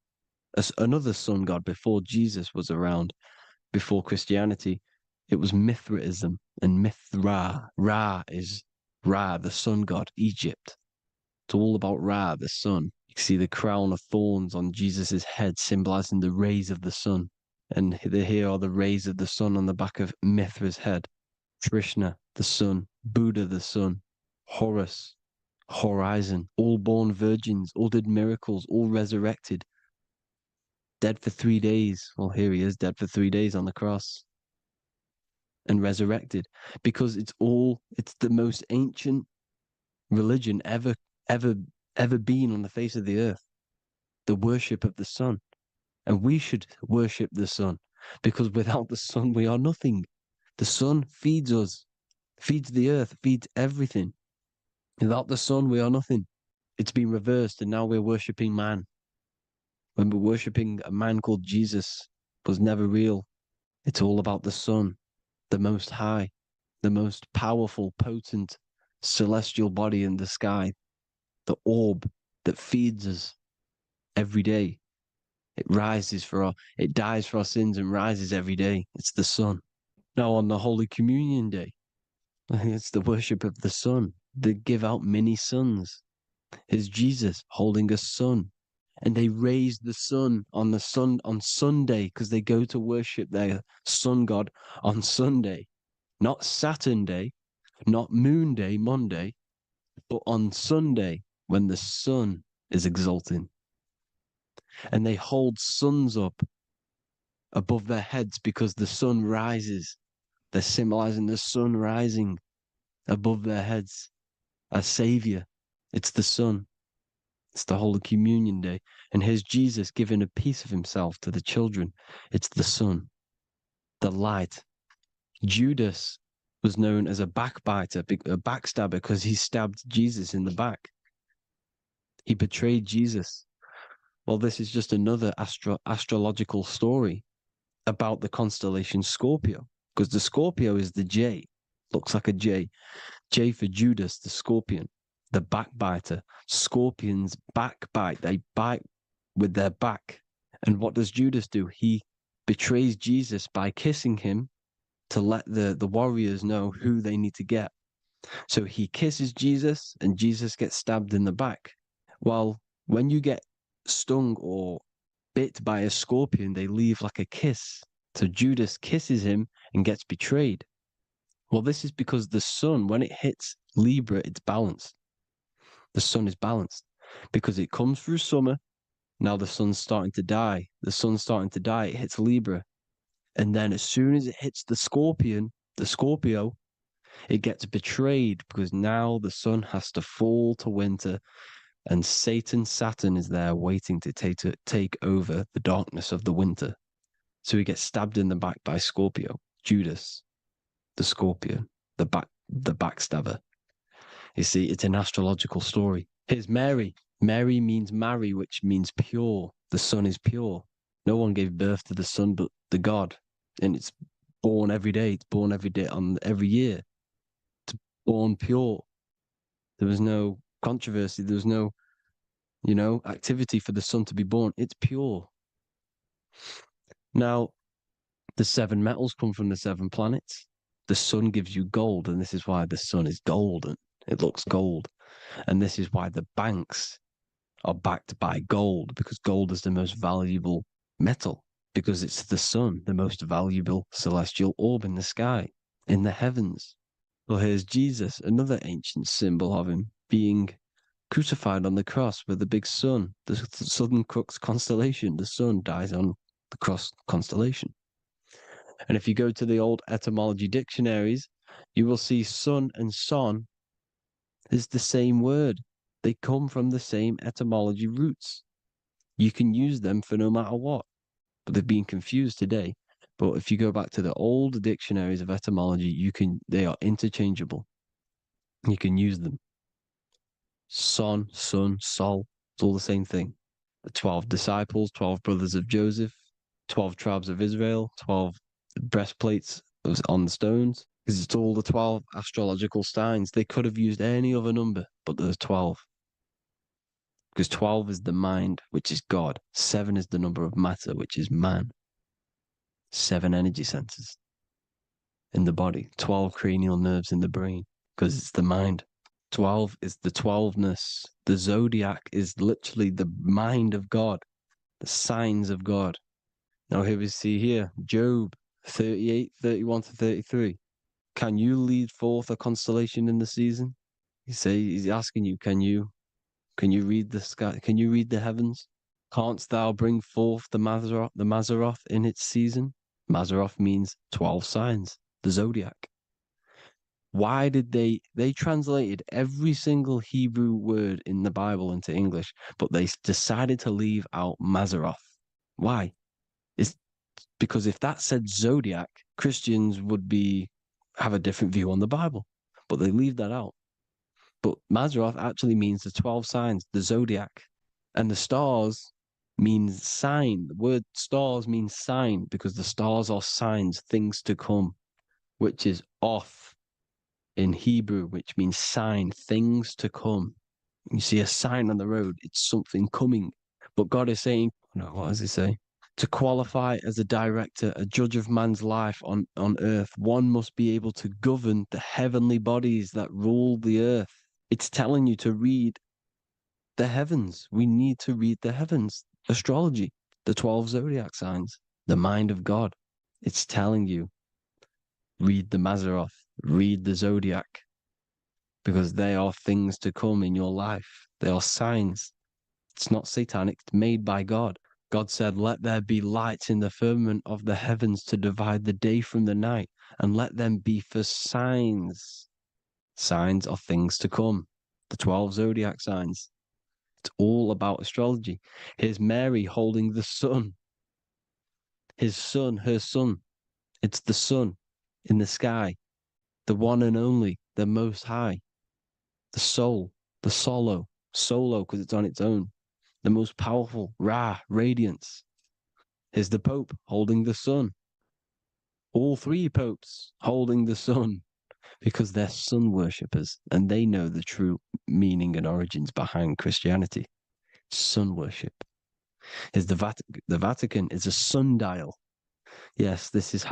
another sun god before Jesus was around, before Christianity. It was Mithraism, and Mithra, Ra is Ra, the sun god, Egypt. It's all about Ra, the sun. You can see the crown of thorns on Jesus's head, symbolizing the rays of the sun. And here are the rays of the sun on the back of Mithra's head. Krishna, the sun. Buddha, the sun. Horus, horizon. All born virgins, all did miracles, all resurrected. Dead for 3 days. Well, here he is, dead for 3 days on the cross. And resurrected, because it's the most ancient religion ever been on the face of the earth, the worship of the sun. And we should worship the sun, because without the sun we are nothing. The sun feeds us, feeds the earth, feeds everything. Without the sun we are nothing. It's been reversed, and now we're worshipping man. When we're worshipping a man called Jesus, was never real. It's all about the sun, the most high, the most powerful, potent, celestial body in the sky, the orb that feeds us every day. It dies for our sins and rises every day. It's the sun. Now on the Holy Communion Day, it's the worship of the sun. They give out many suns. Here's Jesus holding a sun. And they raise the sun on Sunday because they go to worship their sun god on Sunday. Not Saturn Day, not Moon Day, Monday, but on Sunday when the sun is exalting. And they hold suns up above their heads because the sun rises. They're symbolizing the sun rising above their heads as Savior. It's the sun. It's the Holy Communion Day. And here's Jesus giving a piece of himself to the children. It's the sun, the light. Judas was known as a backbiter, a backstabber, because he stabbed Jesus in the back. He betrayed Jesus. Well, this is just another astrological story about the constellation Scorpio, because the Scorpio is the J, looks like a J. J for Judas, the scorpion, the backbiter. Scorpions backbite. They bite with their back. And what does Judas do? He betrays Jesus by kissing him to let the warriors know who they need to get. So he kisses Jesus and Jesus gets stabbed in the back. Well, when you get stung or bit by a scorpion, they leave like a kiss. So Judas kisses him and gets betrayed. Well, this is because the sun, when it hits Libra, it's balanced. The sun is balanced because it comes through summer. Now the sun's starting to die. The sun's starting to die. It hits Libra. And then as soon as it hits the Scorpio, It gets betrayed because now the sun has to fall to winter, and Saturn is there waiting to take over the darkness of the winter. So he gets stabbed in the back by Scorpio, Judas, the scorpion, the backstabber. You see, it's an astrological story. Here's Mary. Mary means marry, which means pure. The sun is pure. No one gave birth to the sun but the God. And it's born every day. It's born every day on every year. It's born pure. There was no controversy. There was no, activity for the sun to be born. It's pure. Now, the 7 metals come from the 7 planets. The sun gives you gold, and this is why the sun is golden. It looks gold. And this is why the banks are backed by gold, because gold is the most valuable metal, because it's the sun, the most valuable celestial orb in the sky, in the heavens. Well, here's Jesus, another ancient symbol of him being crucified on the cross with the big sun, the southern crux constellation. The sun dies on the cross constellation. And if you go to the old etymology dictionaries, you will see sun and son is the same word. They come from the same etymology roots. You can use them for no matter what, but they've been confused today. But if you go back to the old dictionaries of etymology, they are interchangeable. You can use them. Son, sun, sol, it's all the same thing. The 12 disciples, 12 brothers of Joseph, 12 tribes of Israel, 12 breastplates on the stones, because it's all the 12 astrological signs. They could have used any other number, but there's 12. Because 12 is the mind, which is God. 7 is the number of matter, which is man. 7 energy centers in the body. 12 cranial nerves in the brain, because it's the mind. 12 is the 12ness. The zodiac is literally the mind of God, the signs of God. Now here we see here, Job 38, 31 to 33. Can you lead forth a constellation in the season? He's asking you, can you read the sky? Can you read the heavens? Canst thou bring forth the Mazzaroth in its season? Mazzaroth means 12 signs, the zodiac. Why did they translated every single Hebrew word in the Bible into English, but they decided to leave out Mazzaroth? Why? It's because if that said zodiac, Christians would have a different view on the Bible, but they leave that out. But Mazzaroth actually means the 12 signs, the zodiac, and the stars means sign. The word stars means sign because the stars are signs, things to come, which is off in Hebrew, which means sign, things to come. You see a sign on the road, it's something coming. But God is saying, no, what does he say? To qualify as a director, a judge of man's life on earth, one must be able to govern the heavenly bodies that rule the earth. It's telling you to read the heavens. We need to read the heavens. Astrology, the 12 zodiac signs, the mind of God. It's telling you, read the Mazzaroth, read the zodiac, because they are things to come in your life. They are signs. It's not satanic, it's made by God. God said, let there be lights in the firmament of the heavens to divide the day from the night, and let them be for signs. Signs are things to come. The 12 zodiac signs. It's all about astrology. Here's Mary holding the sun. His son, her son. It's the sun in the sky. The one and only, the most high. The soul, the solo because it's on its own. The most powerful, Ra, radiance. Here's the Pope holding the sun. All 3 popes holding the sun because they're sun worshippers and they know the true meaning and origins behind Christianity. Sun worship. Here's the Vatican is a sundial. Yes, this is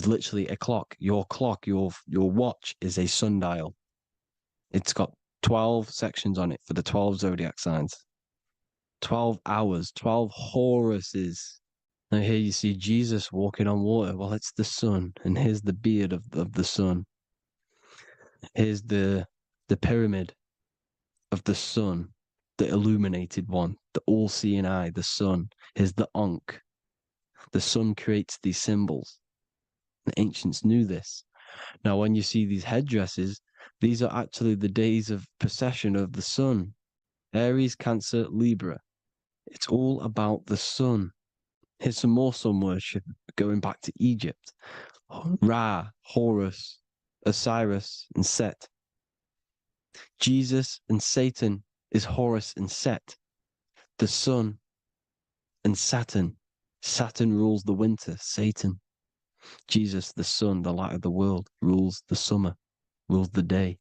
literally a clock. Your watch is a sundial. It's got 12 sections on it for the 12 zodiac signs. 12 hours, 12 Horuses. Now here you see Jesus walking on water. Well, it's the sun, and here's the beard of the sun. Here's the pyramid of the sun, the illuminated one, the all-seeing eye, the sun. Here's the Ankh. The sun creates these symbols. The ancients knew this. Now, when you see these headdresses, these are actually the days of precession of the sun. Aries, Cancer, Libra. It's all about the sun. Here's some more sun worship going back to Egypt. Ra, Horus, Osiris, and Set. Jesus and Satan is Horus and Set. The sun and Saturn. Saturn rules the winter, Satan. Jesus, the sun, the light of the world, rules the summer, rules the day.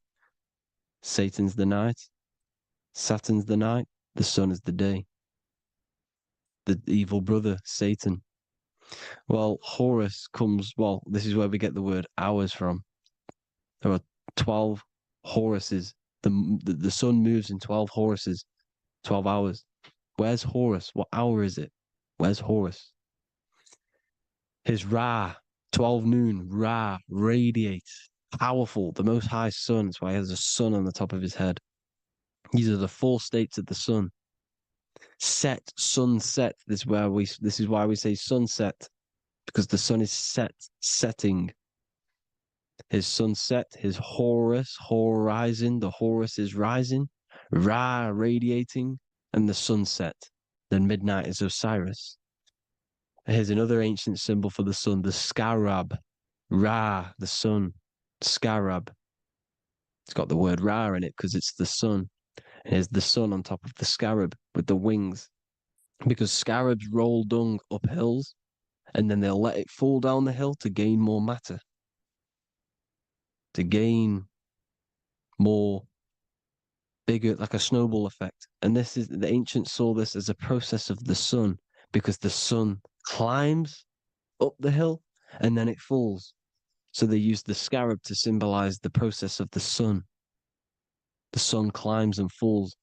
Satan's the night, Saturn's the night, the sun is the day. The evil brother, Satan. Well, Horus comes, well, this is where we get the word hours from. There are 12 Horuses. The sun moves in 12 Horuses, 12 hours. Where's Horus? What hour is it? Where's Horus? His Ra, 12 noon, Ra, radiates, powerful, the most high sun. That's why he has a sun on the top of his head. These are the 4 states of the sun. Set, sunset. This is why we say sunset, because the sun is setting. His sunset, his Horus, horizon, the Horus is rising, Ra radiating, and the sunset. Then midnight is Osiris. Here's another ancient symbol for the sun, the scarab. Ra, the sun, scarab. It's got the word Ra in it because it's the sun. And here's the sun on top of the scarab with the wings. Because scarabs roll dung up hills, and then they'll let it fall down the hill to gain more matter. To gain more bigger, like a snowball effect. And this is, the ancients saw this as a process of the sun, because the sun climbs up the hill and then it falls. So they used the scarab to symbolize the process of the sun. The sun climbs and falls.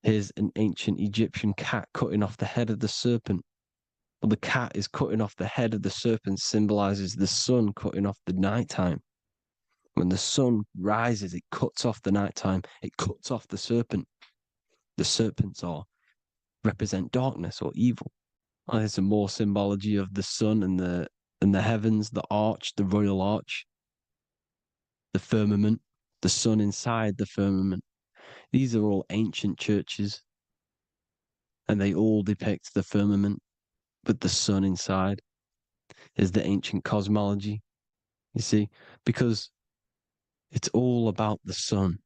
Here's an ancient Egyptian cat cutting off the head of the serpent. Well, the cat is cutting off the head of the serpent, symbolizes the sun cutting off the nighttime. When the sun rises, it cuts off the nighttime. It cuts off the serpent. The serpents represent darkness or evil. Oh, there's some more symbology of the sun and the heavens, the arch, the royal arch, the firmament, the sun inside the firmament. These are all ancient churches, and they all depict the firmament with the sun inside. Is the ancient cosmology, you see, because it's all about the sun.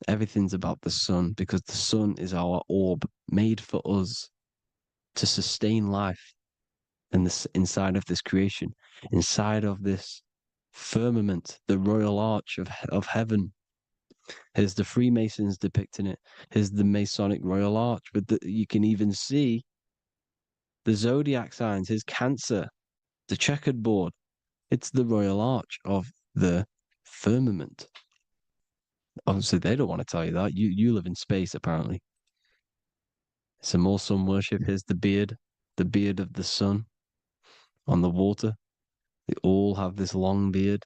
Everything's about the sun, because the sun is our orb made for us to sustain life in this, inside of this creation, inside of this firmament, the royal arch of heaven. Here's the Freemasons depicting it. Here's the Masonic royal arch. But you can even see the zodiac signs. Here's Cancer, the checkered board. It's the royal arch of the firmament. Obviously, they don't want to tell you that. You live in space, apparently. Some more sun worship. Here's the beard of the sun on the water. They all have this long beard.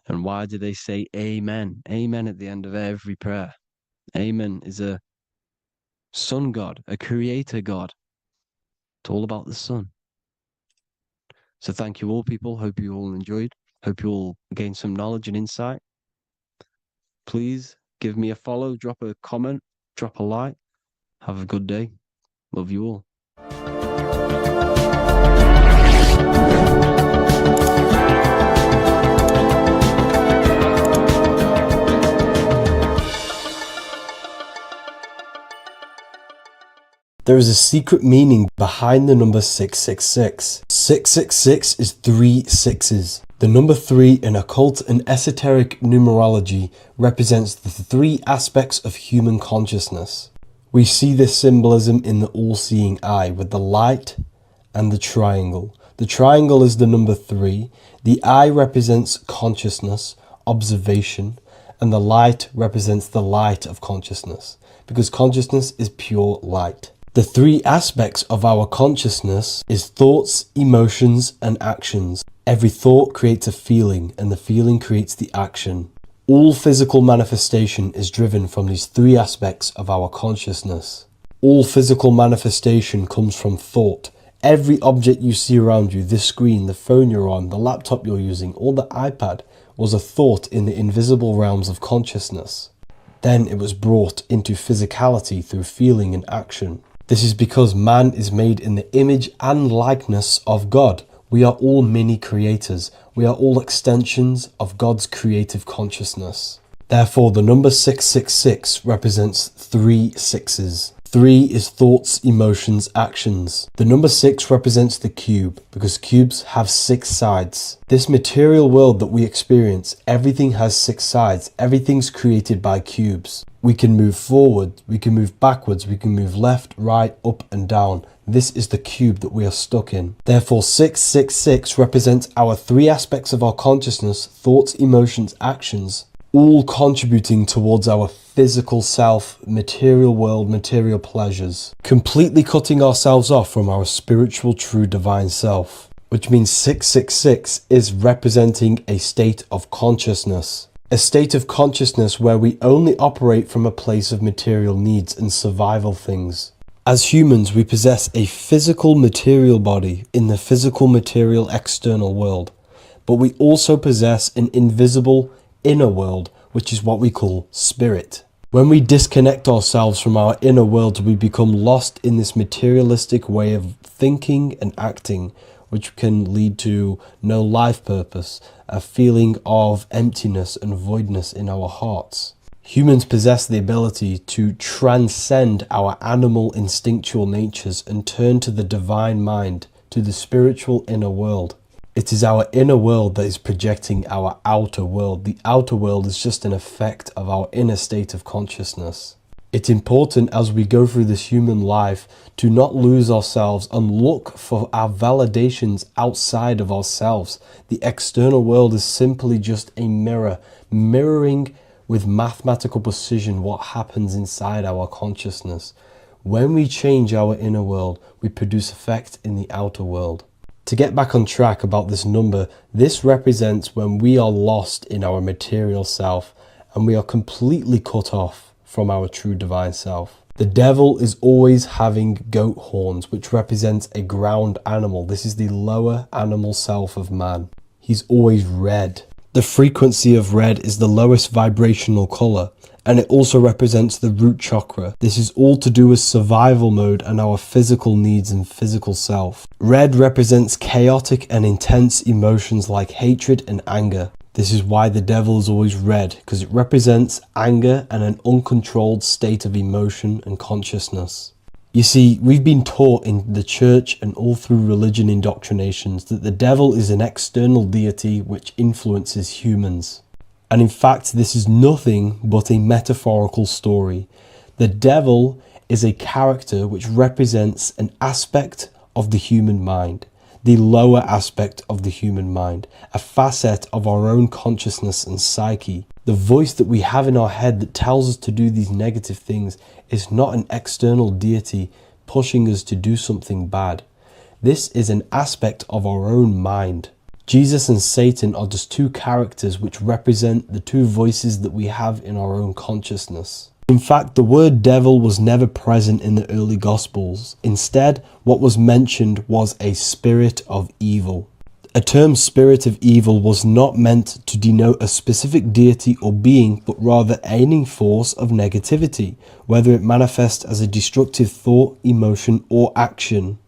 And why do they say amen? Amen at the end of every prayer. Amen is a sun god, a creator god. It's all about the sun. So thank you all, people. Hope you all enjoyed. Hope you all gained some knowledge and insight. Please give me a follow, drop a comment, drop a like. Have a good day. Love you all. There is a secret meaning behind the number 666. 666 is 3 sixes. The number 3 in occult and esoteric numerology represents the 3 aspects of human consciousness. We see this symbolism in the all-seeing eye with the light and the triangle. The triangle is the number 3. The eye represents consciousness, observation, and the light represents the light of consciousness, because consciousness is pure light. The 3 aspects of our consciousness is thoughts, emotions, and actions. Every thought creates a feeling, and the feeling creates the action. All physical manifestation is driven from these 3 aspects of our consciousness. All physical manifestation comes from thought. Every object you see around you, this screen, the phone you're on, the laptop you're using, or the iPad, was a thought in the invisible realms of consciousness. Then it was brought into physicality through feeling and action. This is because man is made in the image and likeness of God. We are all mini creators. We are all extensions of God's creative consciousness. Therefore, the number 666 represents 3 sixes. 3 is thoughts, emotions, actions. The number 6 represents the cube, because cubes have 6 sides. This material world that we experience, everything has 6 sides. Everything's created by cubes. We can move forward, we can move backwards, we can move left, right, up and down. This is the cube that we are stuck in. Therefore, 666 represents our 3 aspects of our consciousness, thoughts, emotions, actions, all contributing towards our physical self, material world, material pleasures, completely cutting ourselves off from our spiritual, true, divine self, which means 666 is representing a state of consciousness. A state of consciousness where we only operate from a place of material needs and survival things. As humans, we possess a physical material body in the physical material external world, but we also possess an invisible inner world, which is what we call spirit. When we disconnect ourselves from our inner world, we become lost in this materialistic way of thinking and acting, which can lead to no life purpose, a feeling of emptiness and voidness in our hearts. Humans possess the ability to transcend our animal instinctual natures and turn to the divine mind, to the spiritual inner world. It is our inner world that is projecting our outer world. The outer world is just an effect of our inner state of consciousness. It's important as we go through this human life to not lose ourselves and look for our validations outside of ourselves. The external world is simply just a mirror, mirroring with mathematical precision what happens inside our consciousness. When we change our inner world, we produce effect in the outer world. To get back on track about this number, this represents when we are lost in our material self and we are completely cut off from our true divine self. The devil is always having goat horns, which represents a ground animal. This is the lower animal self of man. He's always red. The frequency of red is the lowest vibrational color, and it also represents the root chakra. This is all to do with survival mode and our physical needs and physical self. Red represents chaotic and intense emotions like hatred and anger. This is why the devil is always red, because it represents anger and an uncontrolled state of emotion and consciousness. You see, we've been taught in the church and all through religion indoctrinations that the devil is an external deity which influences humans. And in fact, this is nothing but a metaphorical story. The devil is a character which represents an aspect of the human mind, the lower aspect of the human mind, a facet of our own consciousness and psyche. The voice that we have in our head that tells us to do these negative things is not an external deity pushing us to do something bad. This is an aspect of our own mind. Jesus and Satan are just 2 characters which represent the 2 voices that we have in our own consciousness. In fact, the word devil was never present in the early Gospels. Instead, what was mentioned was a spirit of evil. A term spirit of evil was not meant to denote a specific deity or being, but rather any force of negativity, whether it manifests as a destructive thought, emotion, or action.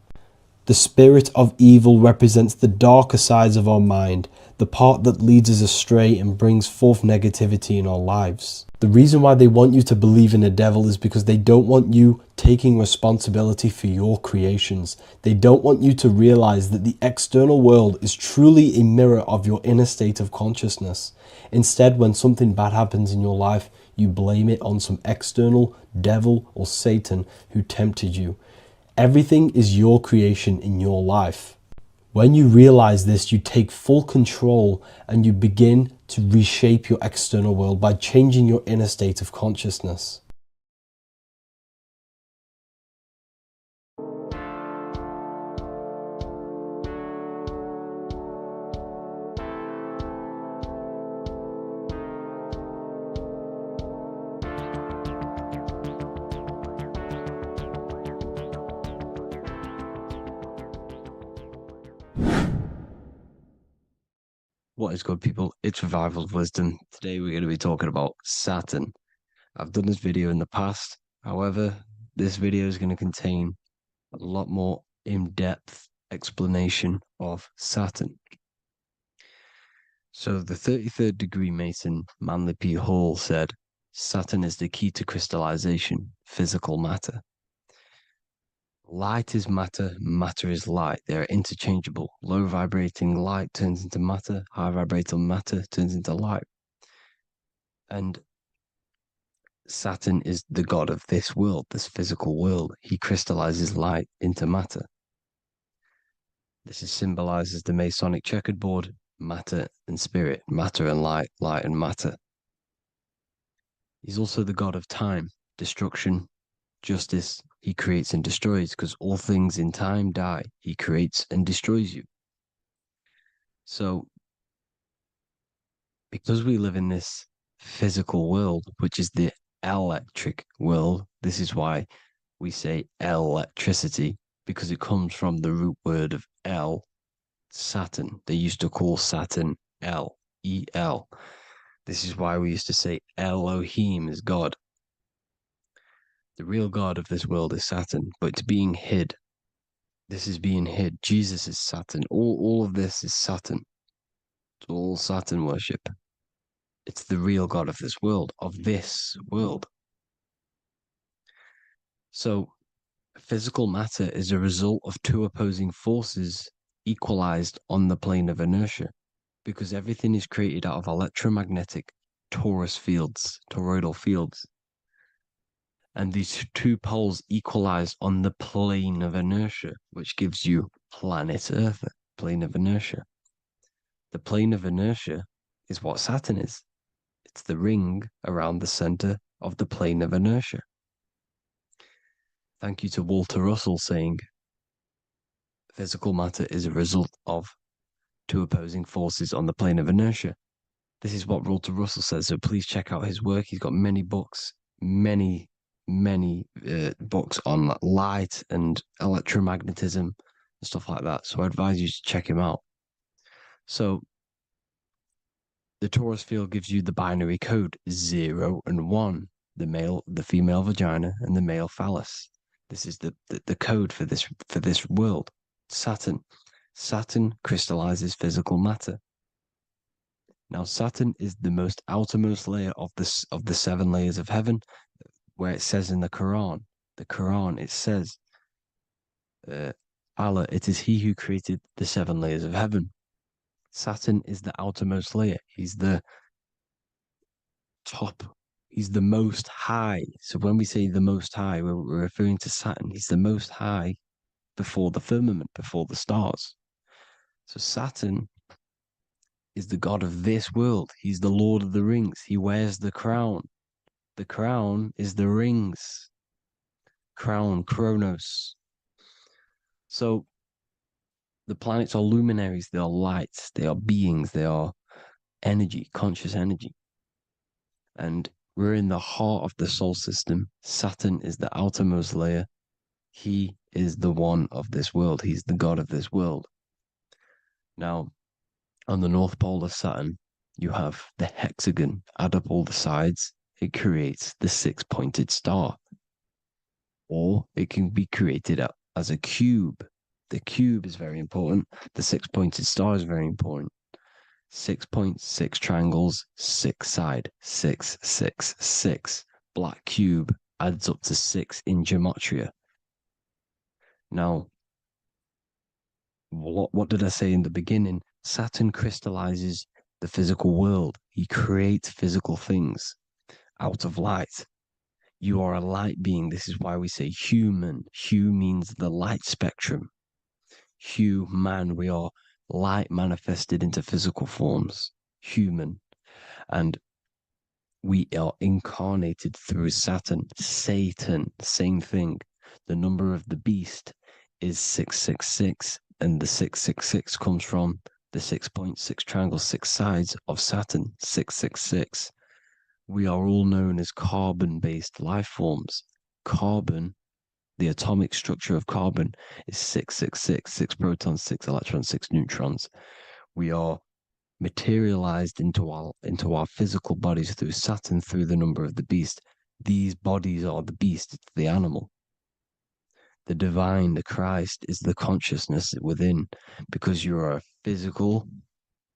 The spirit of evil represents the darker sides of our mind, the part that leads us astray and brings forth negativity in our lives. The reason why they want you to believe in a devil is because they don't want you taking responsibility for your creations. They don't want you to realize that the external world is truly a mirror of your inner state of consciousness. Instead, when something bad happens in your life, you blame it on some external devil or Satan who tempted you. Everything is your creation in your life. When you realize this, you take full control and you begin to reshape your external world by changing your inner state of consciousness. What is good, people? It's Revival of Wisdom. Today we're going to be talking about Saturn. I've done this video in the past. However, this video is going to contain a lot more in-depth explanation of Saturn. So the 33rd degree Mason, Manly P. Hall, said, Saturn is the key to crystallization, physical matter. Light is matter, matter is light. They are interchangeable. Low vibrating light turns into matter, high vibrating matter turns into light. And Saturn is the god of this world, this physical world. He crystallizes light into matter. This is symbolized as the Masonic checkerboard, matter and spirit, matter and light, light and matter. He's also the god of time, destruction, justice. He creates and destroys, because all things in time die. He creates and destroys you. So, because we live in this physical world, which is the electric world, this is why we say electricity, because it comes from the root word of El, Saturn. They used to call Saturn El, E-L. This is why we used to say Elohim is God. The real God of this world is Saturn, but it's being hid. This is being hid. Jesus is Saturn. All of this is Saturn. It's all Saturn worship. It's the real God of this world, So, physical matter is a result of two opposing forces equalized on the plane of inertia, because everything is created out of electromagnetic toroidal fields. And these two poles equalize on the plane of inertia, which gives you planet Earth, plane of inertia. The plane of inertia is what Saturn is. It's the ring around the center of the plane of inertia. Thank you to Walter Russell saying, physical matter is a result of two opposing forces on the plane of inertia. This is what Walter Russell says, so please check out his work. He's got many books, many books on light and electromagnetism and stuff like that. So I advise you to check him out. So the torus field gives you the binary code 0 and 1, the female vagina and the male phallus. This is the code for this world. Saturn crystallizes physical matter. Now Saturn is the most outermost layer of the 7 layers of heaven, where it says in the Quran, it says, Allah, it is he who created the 7 layers of heaven. Saturn is the outermost layer. He's the top. He's the most high. So when we say the most high, we're referring to Saturn. He's the most high before the firmament, before the stars. So Saturn is the god of this world. He's the Lord of the Rings. He wears the crown. The crown is the rings. Crown, Kronos. So the planets are luminaries. They are lights. They are beings. They are energy, conscious energy. And we're in the heart of the solar system. Saturn is the outermost layer. He is the one of this world. He's the god of this world. Now, on the North Pole of Saturn, you have the hexagon. Add up all the sides. It creates the 6-pointed star. Or it can be created as a cube. The cube is very important. The 6-pointed star is very important. 6 points, 6 triangles, 6 side, 6, 6, 6. Black cube adds up to 6 in gematria. Now, what did I say in the beginning? Saturn crystallizes the physical world. He creates physical things out of light. You are a light being. This is why we say human. Hue means the light spectrum. Hue, man, we are light manifested into physical forms. Human. And we are incarnated through Saturn. Satan, same thing. The number of the beast is 666, and the 666 comes from the 6.6 triangle, 6 sides of Saturn, 666. We are all known as carbon-based life forms. Carbon, the atomic structure of carbon, is 666, 6 protons, 6 electrons, 6 neutrons. We are materialized into our physical bodies through Saturn, through the number of the beast. These bodies are the beast, it's the animal. The divine, the Christ, is the consciousness within, because you are a physical,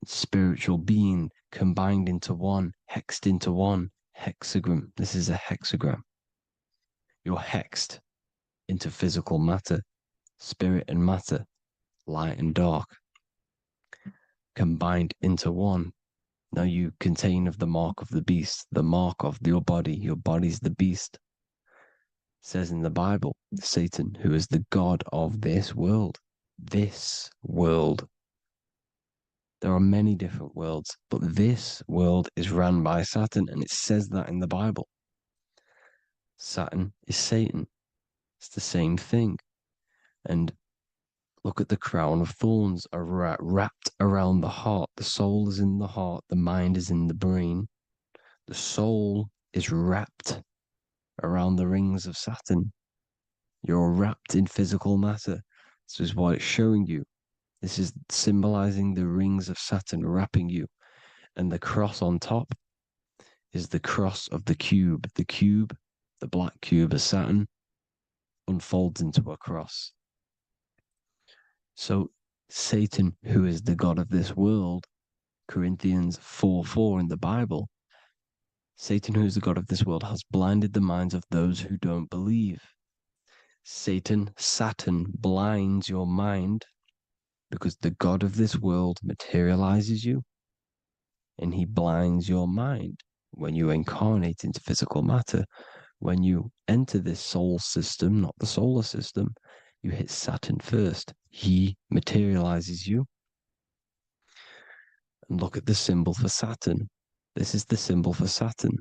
spiritual being combined into one, hexed into one. Hexagram. This is a hexagram. You're hexed into physical matter, spirit and matter, light and dark, combined into one. Now you contain of the mark of the beast, the mark of your body. Your body's the beast. It says in the Bible, Satan, who is the god of this world. This world. There are many different worlds, but this world is run by Saturn, and it says that in the Bible. Saturn is Satan. It's the same thing. And look at the crown of thorns are wrapped around the heart. The soul is in the heart. The mind is in the brain. The soul is wrapped around the rings of Saturn. You're wrapped in physical matter. This is what it's showing you. This is symbolizing the rings of Saturn wrapping you. And the cross on top is the cross of the cube. The cube, the black cube of Saturn, unfolds into a cross. So Satan, who is the god of this world, Corinthians 4:4 in the Bible, Satan, who is the god of this world, has blinded the minds of those who don't believe. Saturn blinds your mind because the god of this world materializes you and he blinds your mind when you incarnate into physical matter. When you enter this soul system, not the solar system, you hit Saturn first. He materializes you. And look at the symbol for Saturn. This is the symbol for Saturn.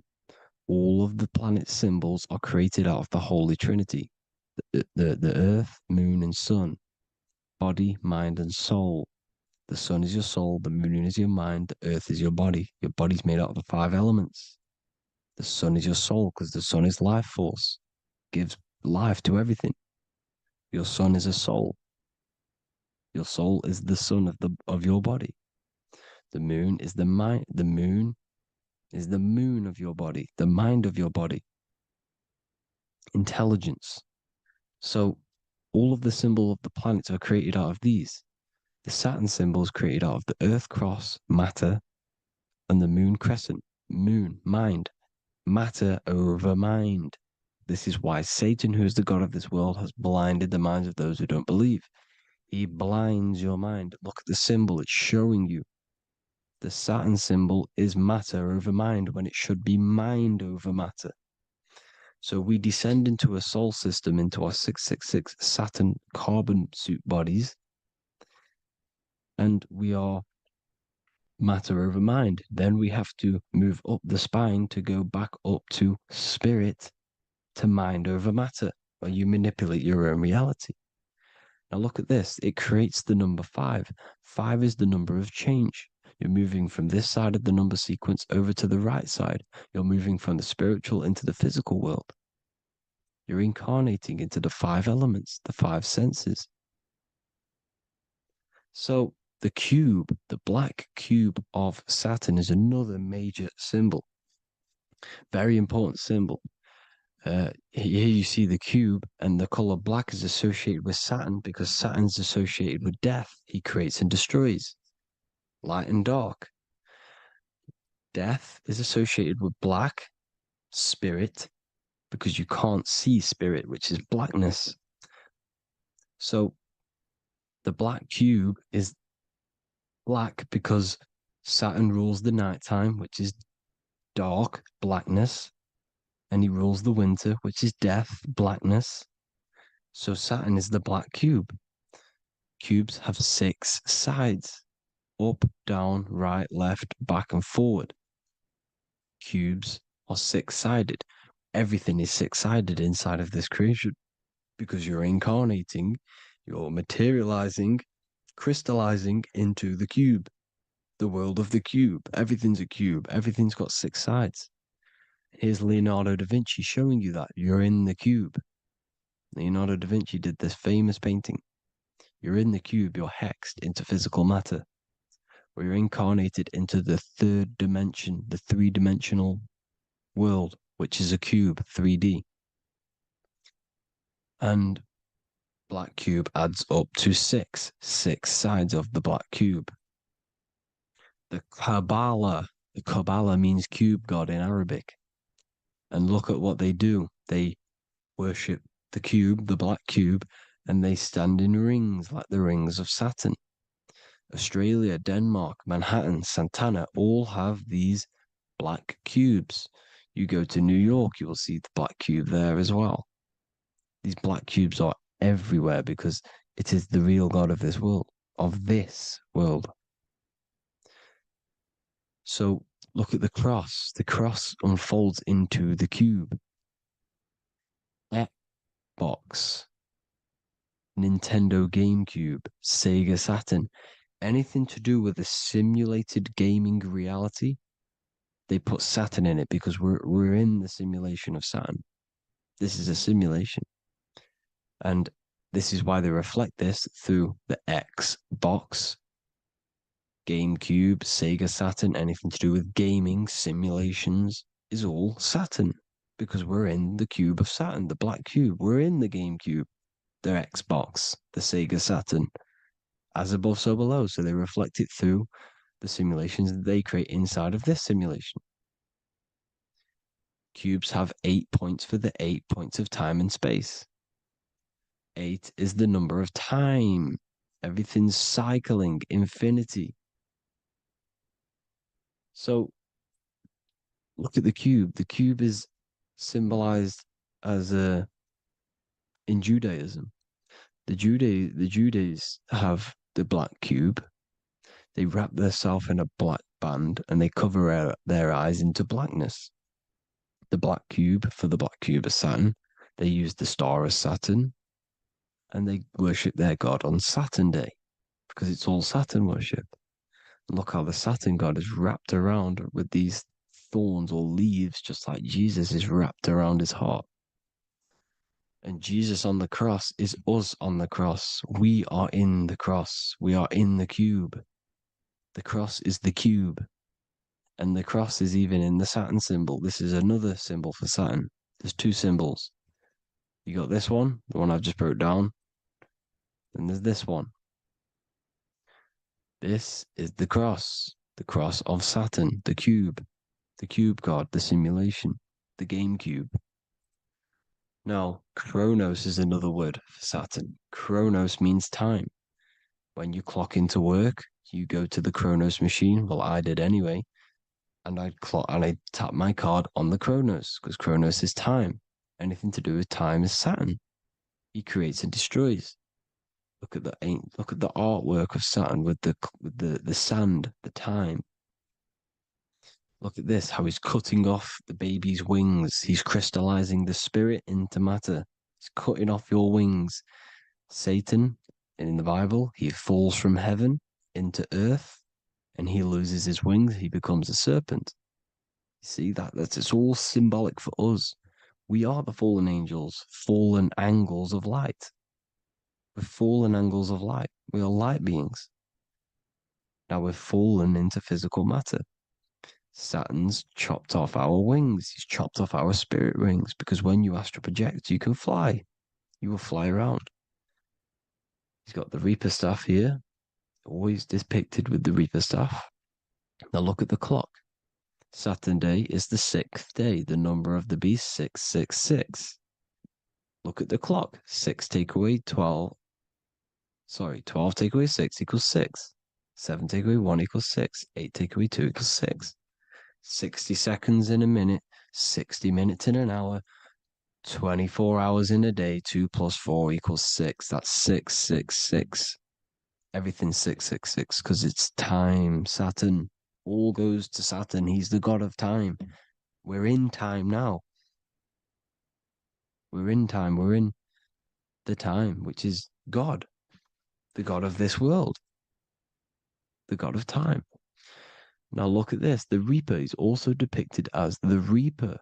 All of the planet symbols are created out of the Holy Trinity. The Earth, Moon, and Sun. Body, mind, and soul. The sun is your soul, the moon is your mind, the earth is your body. Your body's made out of the 5 elements. The sun is your soul because the sun is life force. Gives life to everything. Your sun is a soul. Your soul is the sun of your body. The moon is the mind. The moon is the moon of your body, the mind of your body. Intelligence. So all of the symbol of the planets are created out of these. The Saturn symbol is created out of the Earth cross, matter, and the moon crescent, moon, mind, matter over mind. This is why Satan, who is the god of this world, has blinded the minds of those who don't believe. He blinds your mind. Look at the symbol, it's showing you. The Saturn symbol is matter over mind when it should be mind over matter. So we descend into a soul system, into our 666 Saturn carbon suit bodies, and we are matter over mind. Then we have to move up the spine to go back up to spirit, to mind over matter, where you manipulate your own reality. Now look at this. It creates the number 5. 5 is the number of change. You're moving from this side of the number sequence over to the right side. You're moving from the spiritual into the physical world. You're incarnating into the 5 elements, the 5 senses. So the cube, the black cube of Saturn, is another major symbol. Very important symbol. Here you see the cube, and the color black is associated with Saturn because Saturn's associated with death. He creates and destroys. Light and dark. Death is associated with black, spirit, because you can't see spirit, which is blackness. So the black cube is black because Saturn rules the nighttime, which is dark, blackness, and he rules the winter, which is death, blackness. So Saturn is the black cube. Cubes have 6 sides. Up, down, right, left, back, and forward. Cubes are 6-sided. Everything is 6-sided inside of this creation because you're incarnating, you're materializing, crystallizing into the cube, the world of the cube. Everything's a cube. Everything's got 6 sides. Here's Leonardo da Vinci showing you that you're in the cube. Leonardo da Vinci did this famous painting. You're in the cube, you're hexed into physical matter. We're incarnated into the third dimension, the three-dimensional world, which is a cube, 3D. And black cube adds up to six sides of the black cube. The Kabbalah means cube god in Arabic. And look at what they do. They worship the cube, the black cube, and they stand in rings like the rings of Saturn. Australia, Denmark, Manhattan, Santana all have these black cubes. You go to New York, you will see the black cube there as well. These black cubes are everywhere because it is the real God of this world, So look at the cross. The cross unfolds into the cube. Xbox, Nintendo GameCube, Sega Saturn, anything to do with a simulated gaming reality, they put Saturn in it because we're in the simulation of Saturn. This is a simulation. And this is why they reflect this through the Xbox, GameCube, Sega Saturn, anything to do with gaming, simulations, is all Saturn. Because we're in the cube of Saturn, the black cube. We're in the GameCube, the Xbox, the Sega Saturn. As above, so below. So they reflect it through the simulations that they create inside of this simulation. Cubes have 8 points for the 8 points of time and space. 8 is the number of time. Everything's cycling, infinity. So look at the cube. The cube is symbolized as in Judaism. The Judays have the black cube. They wrap themselves in a black band and they cover their eyes into blackness. The black cube, for the black cube of Saturn, they use the star of Saturn and they worship their god on Saturn Day because it's all Saturn worship. And look how the Saturn god is wrapped around with these thorns or leaves, just like Jesus is wrapped around his heart. And Jesus on the cross is us on the cross. We are in the cross. We are in the cube. The cross is the cube. And the cross is even in the Saturn symbol. This is another symbol for Saturn. There's two symbols. You got this one, the one I've just broke down. And there's this one. This is the cross of Saturn, the cube god, the simulation, the game cube. Now, Chronos is another word for Saturn. Chronos means time. When you clock into work, you go to the Chronos machine. Well, I did anyway. And I tap my card on the Chronos because Chronos is time. Anything to do with time is Saturn. He creates and destroys. Look at the artwork of Saturn with the sand, the time. Look at this, how he's cutting off the baby's wings. He's crystallizing the spirit into matter. He's cutting off your wings. Satan, in the Bible, he falls from heaven into earth and he loses his wings. He becomes a serpent. You see, it's all symbolic for us. We are the fallen angels, fallen angles of light. We're fallen angles of light. We are light beings. Now we're fallen into physical matter. Saturn's chopped off our wings. He's chopped off our spirit wings because when you astral project, you can fly. You will fly around. He's got the Reaper staff here, always depicted with the Reaper staff. Now look at the clock. Saturn Day is the 6th day. The number of the beast, 666. Look at the clock. 6 take away 12. 12 take away 6 equals 6. 7 take away 1 equals 6. 8 take away 2 equals 6. 60 seconds in a minute, 60 minutes in an hour, 24 hours in a day, 2 plus 4 equals 6. That's 666. Everything's 666 because it's time. Saturn. All goes to Saturn. He's the god of time. We're in time now. We're in time. We're in the time, which is God, the god of this world, the god of time. Now look at this. The Reaper is also depicted as the Reaper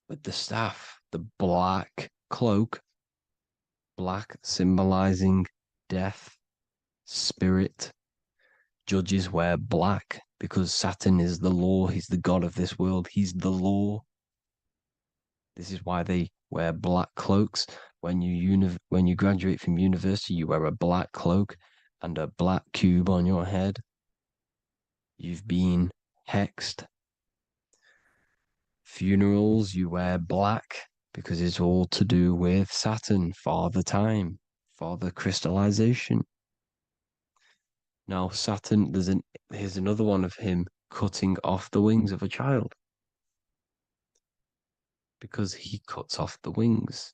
with the staff, the black cloak, black symbolizing death, spirit, Judges wear black because Saturn is the law. He's the god of this world. He's the law. This is why they wear black cloaks. When you graduate from university, you wear a black cloak and a black cube on your head. You've been hexed. Funerals, you wear black because it's all to do with Saturn, Father Time, Father Crystallization. Now, Saturn, here's another one of him cutting off the wings of a child. Because he cuts off the wings.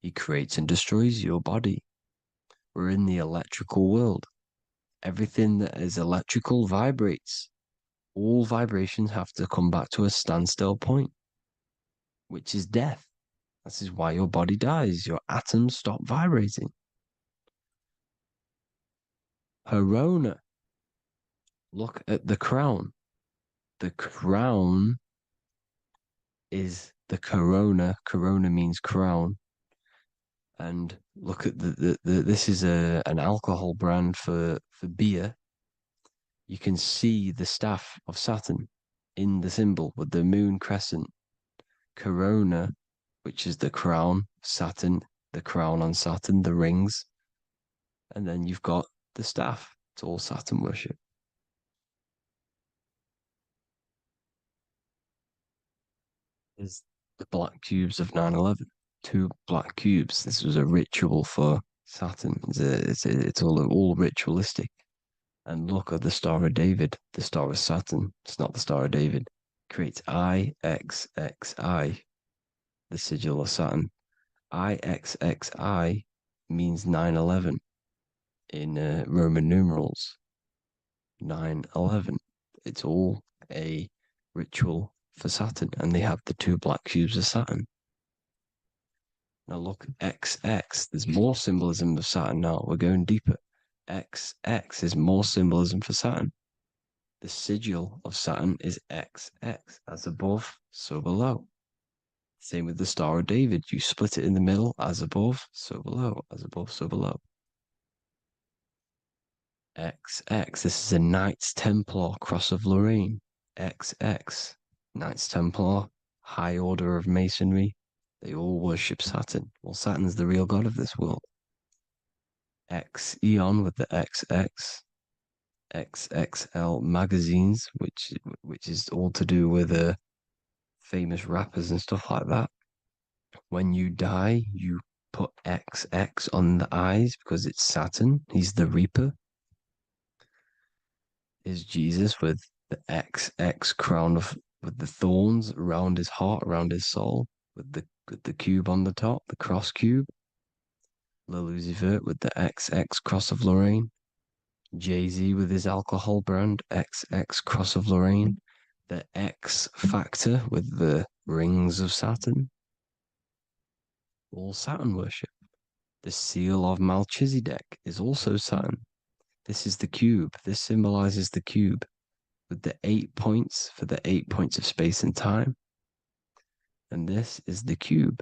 He creates and destroys your body. We're in the electrical world. Everything that is electrical vibrates. All vibrations have to come back to a standstill point, which is death. This is why your body dies. Your atoms stop vibrating. Corona. Look at the crown. The crown is the corona. Corona means crown. And look at this is an alcohol brand for beer. You can see the staff of Saturn in the symbol with the moon crescent. Corona, which is the crown, Saturn, the crown on Saturn, the rings. And then you've got the staff. It's all Saturn worship. Is the black cubes of 9/11. 2 black cubes. This was a ritual for Saturn. It's all ritualistic. And look at the Star of David, the Star of Saturn. It's not the Star of David. Creates IXXI, the sigil of Saturn. IXXI means 9/11 in Roman numerals. 9/11. It's all a ritual for Saturn, and they have the 2 black cubes of Saturn. Now look, XX, there's more symbolism of Saturn now. We're going deeper. XX is more symbolism for Saturn. The sigil of Saturn is XX, as above, so below. Same with the Star of David. You split it in the middle, as above, so below, as above, so below. XX, this is a Knights Templar Cross of Lorraine. XX, Knights Templar, High Order of Masonry. They all worship Saturn. Well, Saturn's the real god of this world. X Eon with the XX, XXL magazines, which is all to do with famous rappers and stuff like that. When you die, you put XX on the eyes because it's Saturn. He's the Reaper. Is Jesus with the XX crown with the thorns around his heart, around his soul, with the cube on the top, the cross cube. Lucifer with the XX Cross of Lorraine. Jay-Z with his alcohol brand, XX Cross of Lorraine. The X Factor with the rings of Saturn. All Saturn worship. The seal of Melchizedek is also Saturn. This is the cube. This symbolizes the cube with the 8 points for the 8 points of space and time. And this is the cube.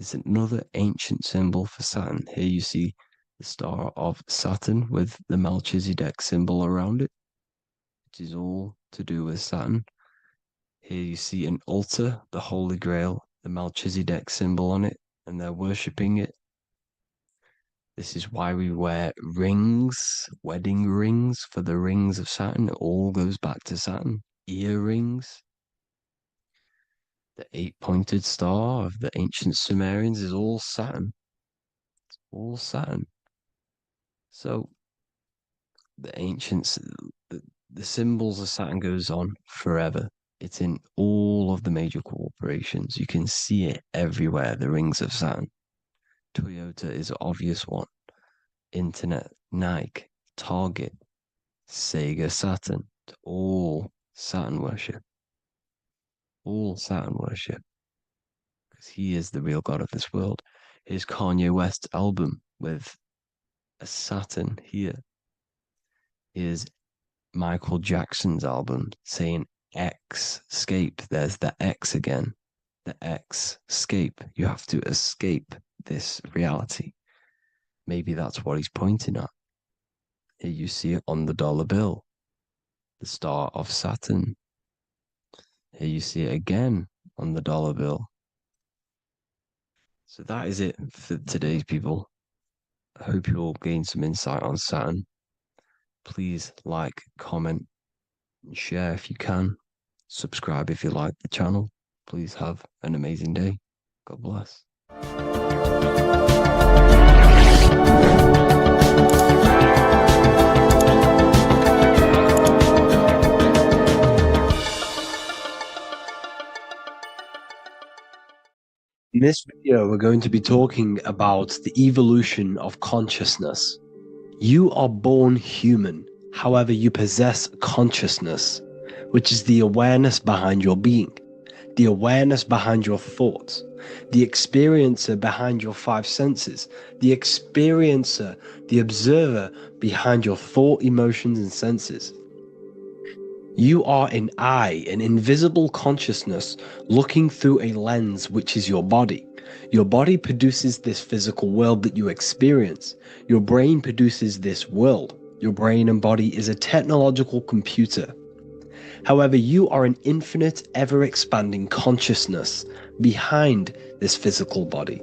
It's another ancient symbol for Saturn. Here you see the star of Saturn with the Melchizedek symbol around it, which is all to do with Saturn. Here you see an altar, the Holy Grail, the Melchizedek symbol on it, and they're worshipping it. This is why we wear rings, wedding rings for the rings of Saturn. It all goes back to Saturn. Earrings. The 8-pointed star of the ancient Sumerians is all Saturn. It's all Saturn. So the ancients, the symbols of Saturn goes on forever. It's in all of the major corporations. You can see it everywhere, the rings of Saturn. Toyota is an obvious one. Internet, Nike, Target, Sega, Saturn. It's all Saturn worship. All Saturn worship. Because he is the real god of this world. Here's Kanye West's album with a Saturn here. Here's Michael Jackson's album saying escape. There's the X again. The escape. You have to escape this reality. Maybe that's what he's pointing at. Here you see it on the dollar bill, the star of Saturn. Here you see it again on the dollar bill. So that is it for today's people. I hope you all gain some insight on Saturn. Please like, comment, and share if you can. Subscribe if you like the channel. Please have an amazing day. God bless. In this video, we're going to be talking about the evolution of consciousness. You are born human, however, you possess consciousness, which is the awareness behind your being, the awareness behind your thoughts, the experiencer behind your five senses, the experiencer, the observer behind your thought, emotions, and senses. You are an eye, an invisible consciousness looking through a lens, which is your body. Your body produces this physical world that you experience. Your brain produces this world. Your brain and body is a technological computer. However, you are an infinite, ever-expanding consciousness behind this physical body.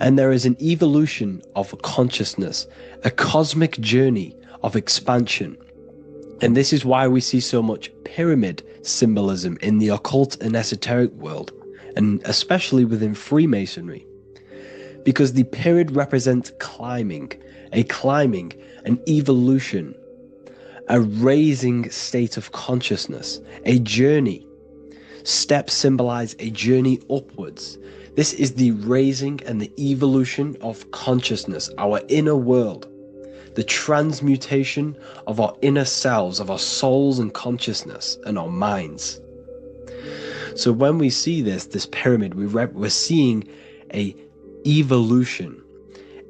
And there is an evolution of consciousness, a cosmic journey of expansion. And this is why we see so much pyramid symbolism in the occult and esoteric world, and especially within Freemasonry. Because the pyramid represents climbing, an evolution, a raising state of consciousness, a journey. Steps symbolize a journey upwards. This is the raising and the evolution of consciousness, our inner world. The transmutation of our inner selves, of our souls and consciousness and our minds. So when we see this pyramid, we're seeing a evolution,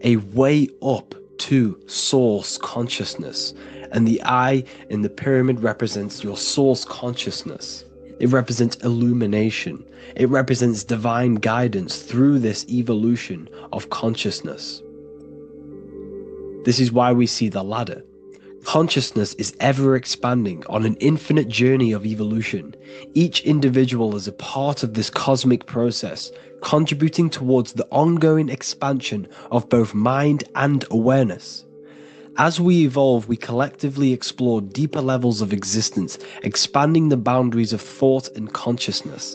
a way up to source consciousness. And the eye in the pyramid represents your source consciousness. It represents illumination. It represents divine guidance through this evolution of consciousness. This is why we see the ladder. Consciousness is ever expanding on an infinite journey of evolution. Each individual is a part of this cosmic process, contributing towards the ongoing expansion of both mind and awareness. As we evolve, we collectively explore deeper levels of existence, expanding the boundaries of thought and consciousness.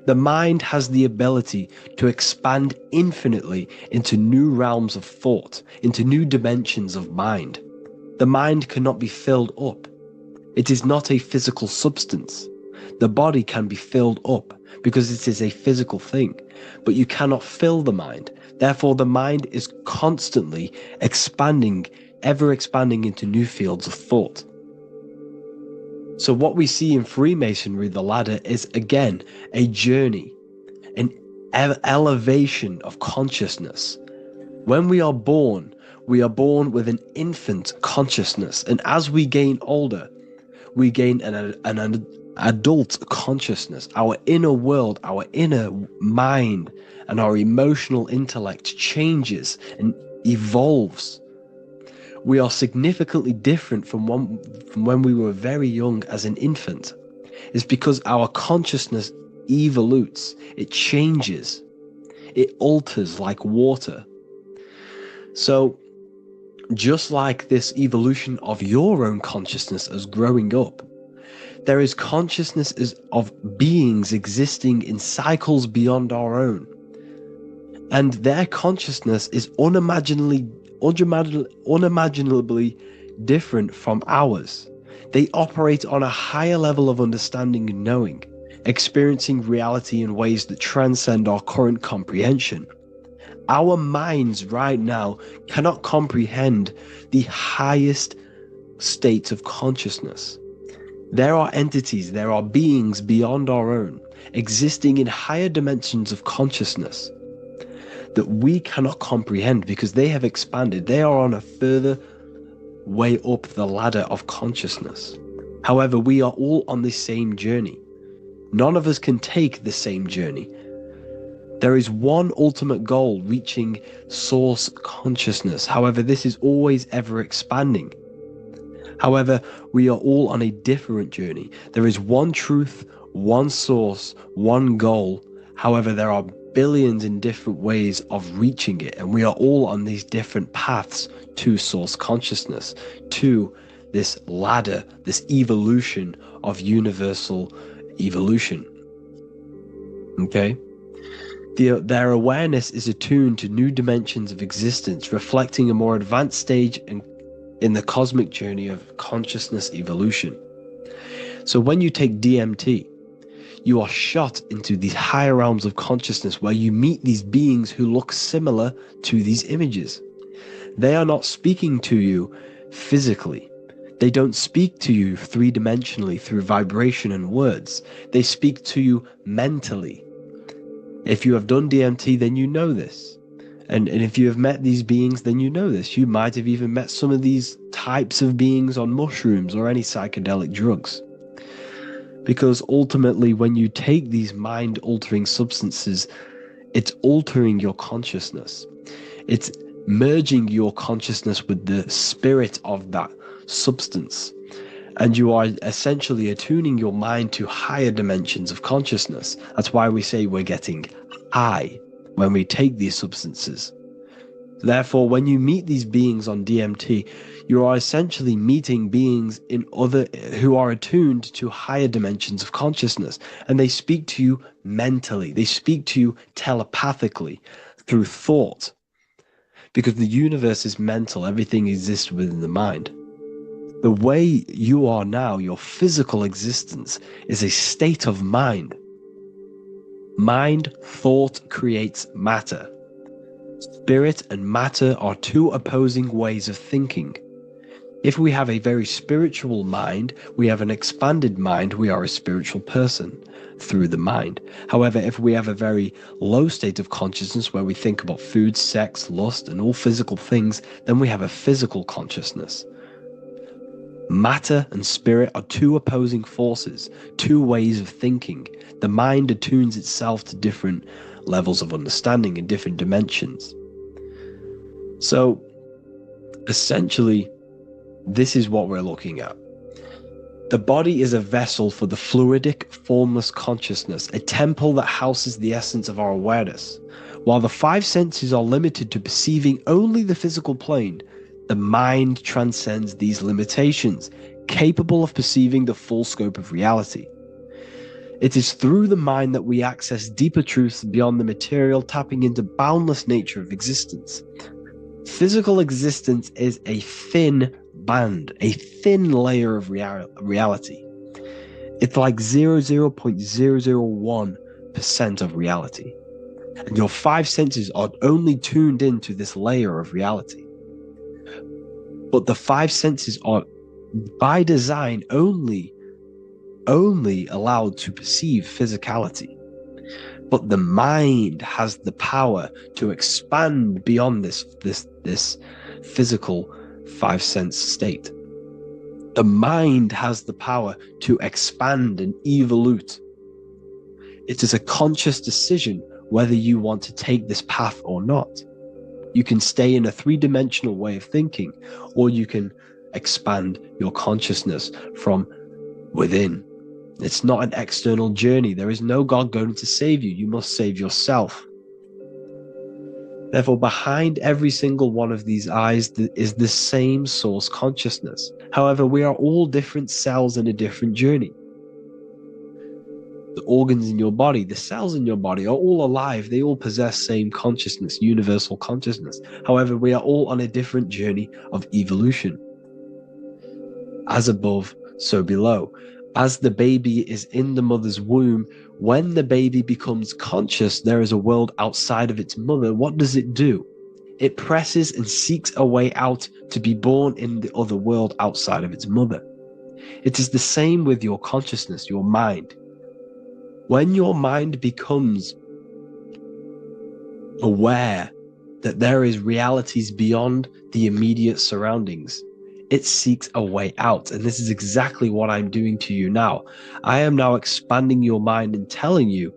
The mind has the ability to expand infinitely into new realms of thought, into new dimensions of mind. The mind cannot be filled up. It is not a physical substance. The body can be filled up because it is a physical thing, but you cannot fill the mind. Therefore, the mind is constantly expanding, ever expanding into new fields of thought. So what we see in Freemasonry, the ladder, is again a journey, an elevation of consciousness. When we are born with an infant consciousness, and as we gain older, we gain an adult consciousness. Our inner world, our inner mind, and our emotional intellect changes and evolves. We are significantly different from when we were very young as an infant. It's because our consciousness evolutes, it changes, it alters like water. So just like this evolution of your own consciousness as growing up, there is consciousness of beings existing in cycles beyond our own. And their consciousness is unimaginably different from ours. They operate on a higher level of understanding and knowing, experiencing reality in ways that transcend our current comprehension. Our minds right now cannot comprehend the highest states of consciousness. There are entities, there are beings beyond our own, existing in higher dimensions of consciousness that we cannot comprehend because they have expanded. They are on a further way up the ladder of consciousness. However, we are all on this same journey. None of us can take the same journey. There is one ultimate goal, reaching source consciousness. However, this is always ever expanding. However, we are all on a different journey. There is one truth, one source, one goal. However, there are billions in different ways of reaching it, and we are all on these different paths to source consciousness, to this ladder, this evolution of universal evolution. Okay? Their awareness is attuned to new dimensions of existence, reflecting a more advanced stage in the cosmic journey of consciousness evolution. So when you take DMT, you are shot into these higher realms of consciousness where you meet these beings who look similar to these images. They are not speaking to you physically. They don't speak to you three-dimensionally through vibration and words. They speak to you mentally. If you have done DMT, then you know this. And if you have met these beings, then you know this. You might have even met some of these types of beings on mushrooms or any psychedelic drugs. Because ultimately, when you take these mind-altering substances, it's altering your consciousness. It's merging your consciousness with the spirit of that substance. And you are essentially attuning your mind to higher dimensions of consciousness. That's why we say we're getting high when we take these substances. Therefore, when you meet these beings on DMT, you are essentially meeting beings who are attuned to higher dimensions of consciousness, and they speak to you mentally. They speak to you telepathically through thought, because the universe is mental. Everything exists within the mind. The way you are now, your physical existence, is a state of mind. Mind, thought creates matter. Spirit and matter are two opposing ways of thinking. If we have a very spiritual mind, we have an expanded mind, we are a spiritual person through the mind. However, if we have a very low state of consciousness where we think about food, sex, lust, and all physical things, then we have a physical consciousness. Matter and spirit are two opposing forces, two ways of thinking. The mind attunes itself to different levels of understanding in different dimensions. So, essentially, this is what we're looking at. The body is a vessel for the fluidic, formless consciousness, a temple that houses the essence of our awareness. While the five senses are limited to perceiving only the physical plane, the mind transcends these limitations, capable of perceiving the full scope of reality. It is through the mind that we access deeper truths beyond the material, tapping into boundless nature of existence. Physical existence is a thin band, a thin layer of reality. It's like 0.001% of reality. And your five senses are only tuned into this layer of reality. But the five senses are, by design, only allowed to perceive physicality. But the mind has the power to expand beyond this physical five-sense state. The mind has the power to expand and evolute. It is a conscious decision whether you want to take this path or not. You can stay in a three-dimensional way of thinking, or you can expand your consciousness from within. It's not an external journey. There is no God going to save you. You must save yourself. Therefore, behind every single one of these eyes is the same source consciousness. However, we are all different cells in a different journey. The organs in your body, the cells in your body are all alive. They all possess same consciousness, universal consciousness. However, we are all on a different journey of evolution. As above, so below. As the baby is in the mother's womb, when the baby becomes conscious, there is a world outside of its mother. What does it do? It presses and seeks a way out to be born in the other world outside of its mother. It is the same with your consciousness, your mind. When your mind becomes aware that there is realities beyond the immediate surroundings, it seeks a way out. And this is exactly what I'm doing to you now. I am now expanding your mind and telling you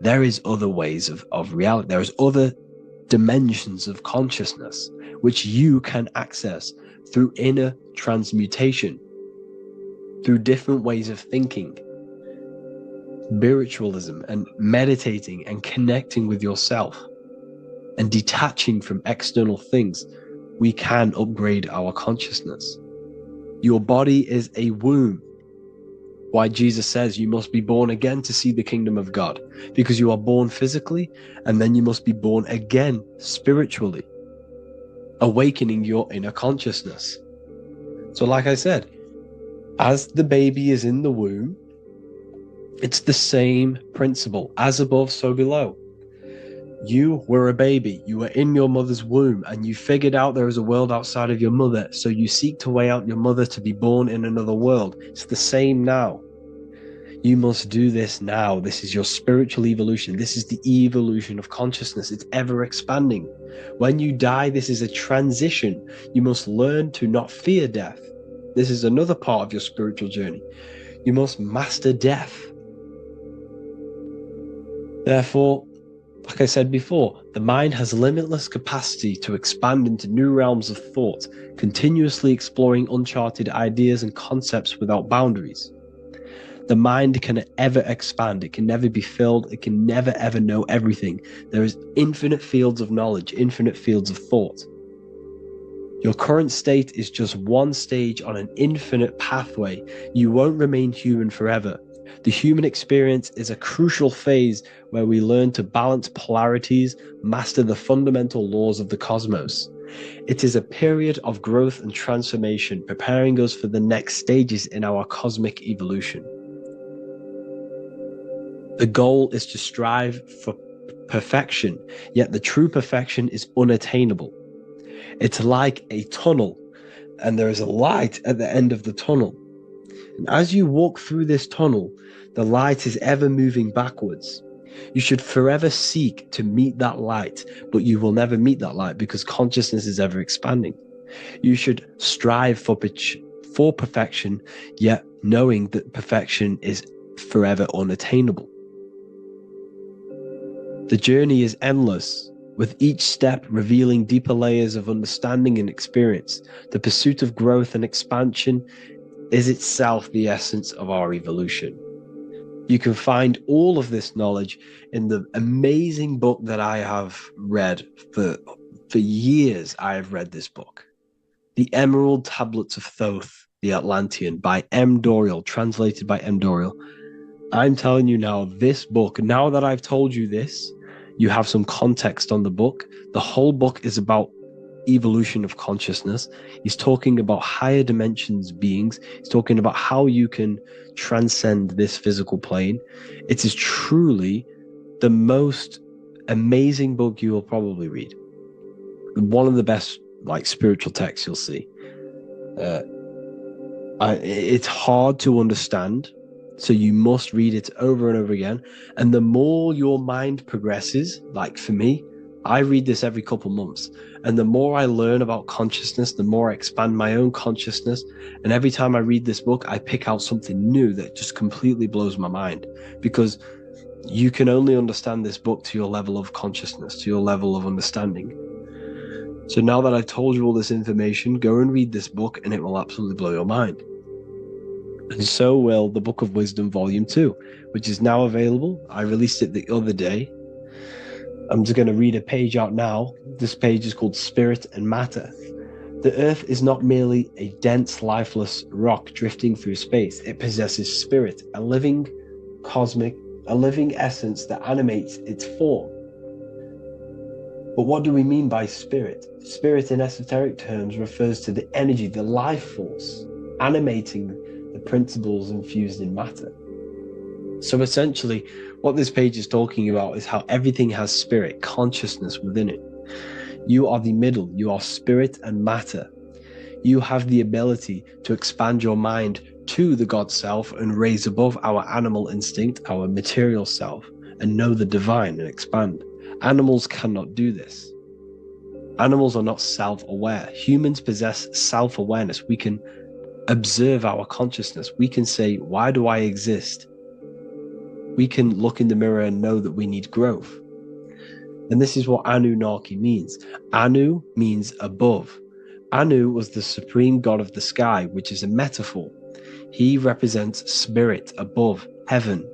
There is other ways of reality. There is other dimensions of consciousness which you can access through inner transmutation, through different ways of thinking, spiritualism, and meditating and connecting with yourself and detaching from external things. We can upgrade our consciousness. Your body is a womb. Why Jesus says you must be born again to see the kingdom of God, because you are born physically and then you must be born again spiritually, awakening your inner consciousness. So like I said, as the baby is in the womb, it's the same principle, as above, so below. You were a baby, you were in your mother's womb, and you figured out there is a world outside of your mother, so you seek to weigh out your mother to be born in another world. It's the same now. You must do this now. This is your spiritual evolution. This is the evolution of consciousness. It's ever expanding. When you die, this is a transition. You must learn to not fear death. This is another part of your spiritual journey. You must master death. Therefore, like I said before, the mind has limitless capacity to expand into new realms of thought, continuously exploring uncharted ideas and concepts without boundaries. The mind can ever expand. It can never be filled. It can never ever know everything. There is infinite fields of knowledge, infinite fields of thought. Your current state is just one stage on an infinite pathway. You won't remain human forever. The human experience is a crucial phase where we learn to balance polarities, master the fundamental laws of the cosmos. It is a period of growth and transformation, preparing us for the next stages in our cosmic evolution. The goal is to strive for perfection, yet the true perfection is unattainable. It's like a tunnel, and there is a light at the end of the tunnel. And as you walk through this tunnel, the light is ever moving backwards. You should forever seek to meet that light, but you will never meet that light because consciousness is ever expanding. You should strive for perfection, yet knowing that perfection is forever unattainable. The journey is endless, with each step revealing deeper layers of understanding and experience. The pursuit of growth and expansion is itself the essence of our evolution. You can find all of this knowledge in the amazing book that I have read for years. I have read this book, The Emerald Tablets of Thoth, the Atlantean, by M. Dorial, translated by M. Dorial. I'm telling you now, this book, now that I've told you this, you have some context on the book. The whole book is about evolution of consciousness. He's talking about higher dimensions beings. He's talking about how you can transcend this physical plane. It is truly the most amazing book you will probably read. One of the best spiritual texts you'll see. It's hard to understand, so you must read it over and over again. And the more your mind progresses, like for me, I read this every couple months. And the more I learn about consciousness, the more I expand my own consciousness. And every time I read this book, I pick out something new that just completely blows my mind. Because you can only understand this book to your level of consciousness, to your level of understanding. So now that I've told you all this information, go and read this book and it will absolutely blow your mind. And so will the Book of Wisdom Volume 2, which is now available. I released it the other day. I'm just going to read a page out now. This page is called Spirit and Matter. The Earth is not merely a dense, lifeless rock drifting through space. It possesses spirit, a living essence that animates its form. But what do we mean by spirit? Spirit in esoteric terms refers to the energy, the life force, animating the principles infused in matter. So essentially, what this page is talking about is how everything has spirit, consciousness within it. You are the middle, you are spirit and matter. You have the ability to expand your mind to the God self and raise above our animal instinct, our material self, and know the divine and expand. Animals cannot do this. Animals are not self-aware. Humans possess self-awareness. We can observe our consciousness. We can say, why do I exist? We can look in the mirror and know that we need growth. And this is what Anunnaki means. Anu means above. Anu was the supreme god of the sky, which is a metaphor. He represents spirit above, heaven.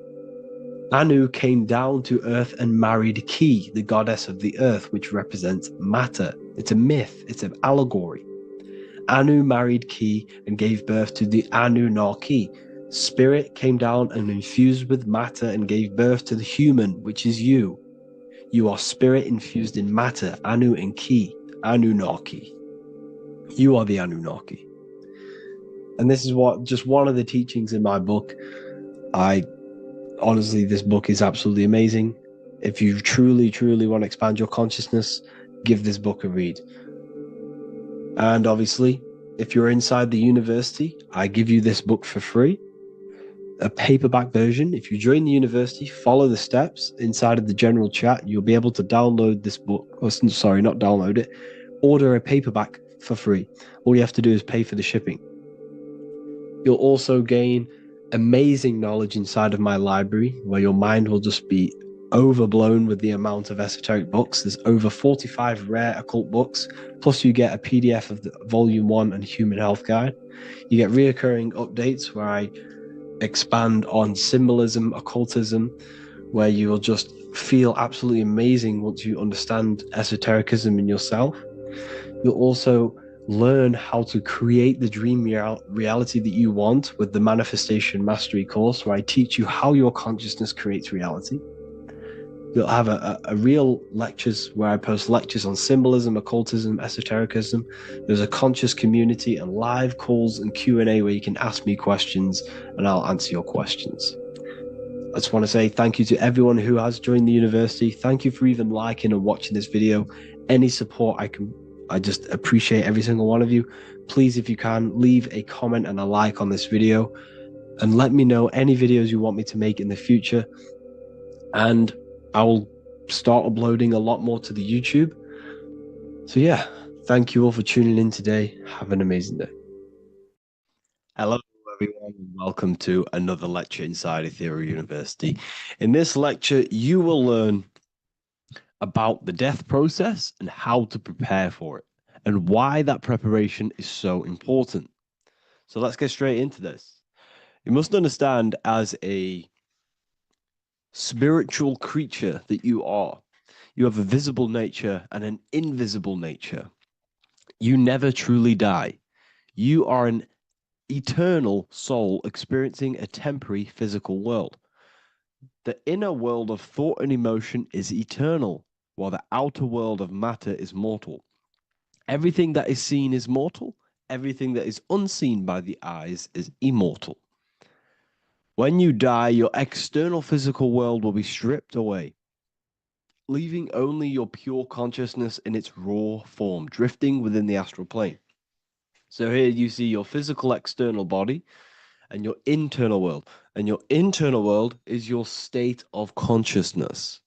Anu came down to earth and married Ki, the goddess of the earth, which represents matter. It's a myth, it's an allegory. Anu married Ki and gave birth to the Anunnaki. Spirit came down and infused with matter and gave birth to the human, which is you. You are spirit infused in matter, Anu and Ki, Anunnaki. You are the Anunnaki. And this is what just one of the teachings in my book. Honestly, this book is absolutely amazing. If you truly, truly want to expand your consciousness, give this book a read. And obviously, if you're inside the university, I give you this book for free, a paperback version. If you join the university, follow the steps inside of the general chat, you'll be able to download this book. Or, sorry, not download it. Order a paperback for free. All you have to do is pay for the shipping. You'll also gain amazing knowledge inside of my library, where your mind will just be overblown with the amount of esoteric books. There's over 45 rare occult books, plus you get a PDF of the Volume 1 and Human Health Guide. You get reoccurring updates where I expand on symbolism, occultism, where you will just feel absolutely amazing once you understand esotericism in yourself. You'll also learn how to create the dream reality that you want with the Manifestation Mastery course, where I teach you how your consciousness creates reality. You'll have a real lectures where I post lectures on symbolism, occultism, esotericism. There's a conscious community and live calls and Q&A where you can ask me questions and I'll answer your questions. I just want to say thank you to everyone who has joined the university. Thank you for even liking and watching this video. Any support I just appreciate every single one of you. Please, if you can, leave a comment and a like on this video and let me know any videos you want me to make in the future. And I will start uploading a lot more to the YouTube. So yeah, thank you all for tuning in today. Have an amazing day. Hello everyone, and welcome to another lecture inside Ethereal University. In this lecture, you will learn about the death process and how to prepare for it, and why that preparation is so important. So let's get straight into this. You must understand, as a spiritual creature that you are, you have a visible nature and an invisible nature. You never truly die. You are an eternal soul experiencing a temporary physical world. The inner world of thought and emotion is eternal, while the outer world of matter is mortal. Everything that is seen is mortal. Everything that is unseen by the eyes is immortal. When you die, your external physical world will be stripped away, leaving only your pure consciousness in its raw form, drifting within the astral plane. So here you see your physical external body and your internal world. And your internal world is your state of consciousness.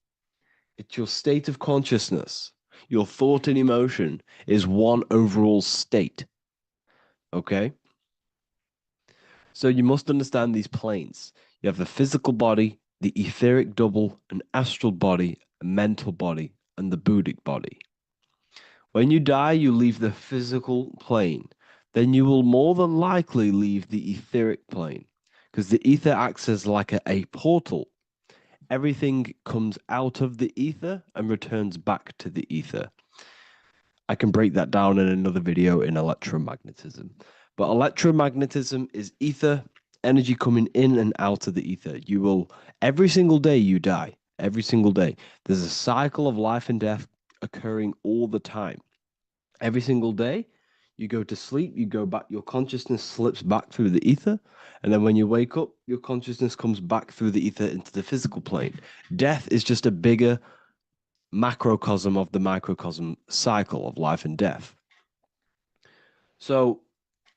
It's your state of consciousness. Your thought and emotion is one overall state. Okay? So you must understand these planes. You have the physical body, the etheric double, an astral body, a mental body, and the Buddhic body. When you die, you leave the physical plane. Then you will more than likely leave the etheric plane, because the ether acts as like a portal. Everything comes out of the ether and returns back to the ether. I can break that down in another video in electromagnetism. But electromagnetism is ether, energy coming in and out of the ether. You will, every single day you die, every single day. There's a cycle of life and death occurring all the time. Every single day, you go to sleep, you go back, your consciousness slips back through the ether. And then when you wake up, your consciousness comes back through the ether into the physical plane. Death is just a bigger macrocosm of the microcosm cycle of life and death. So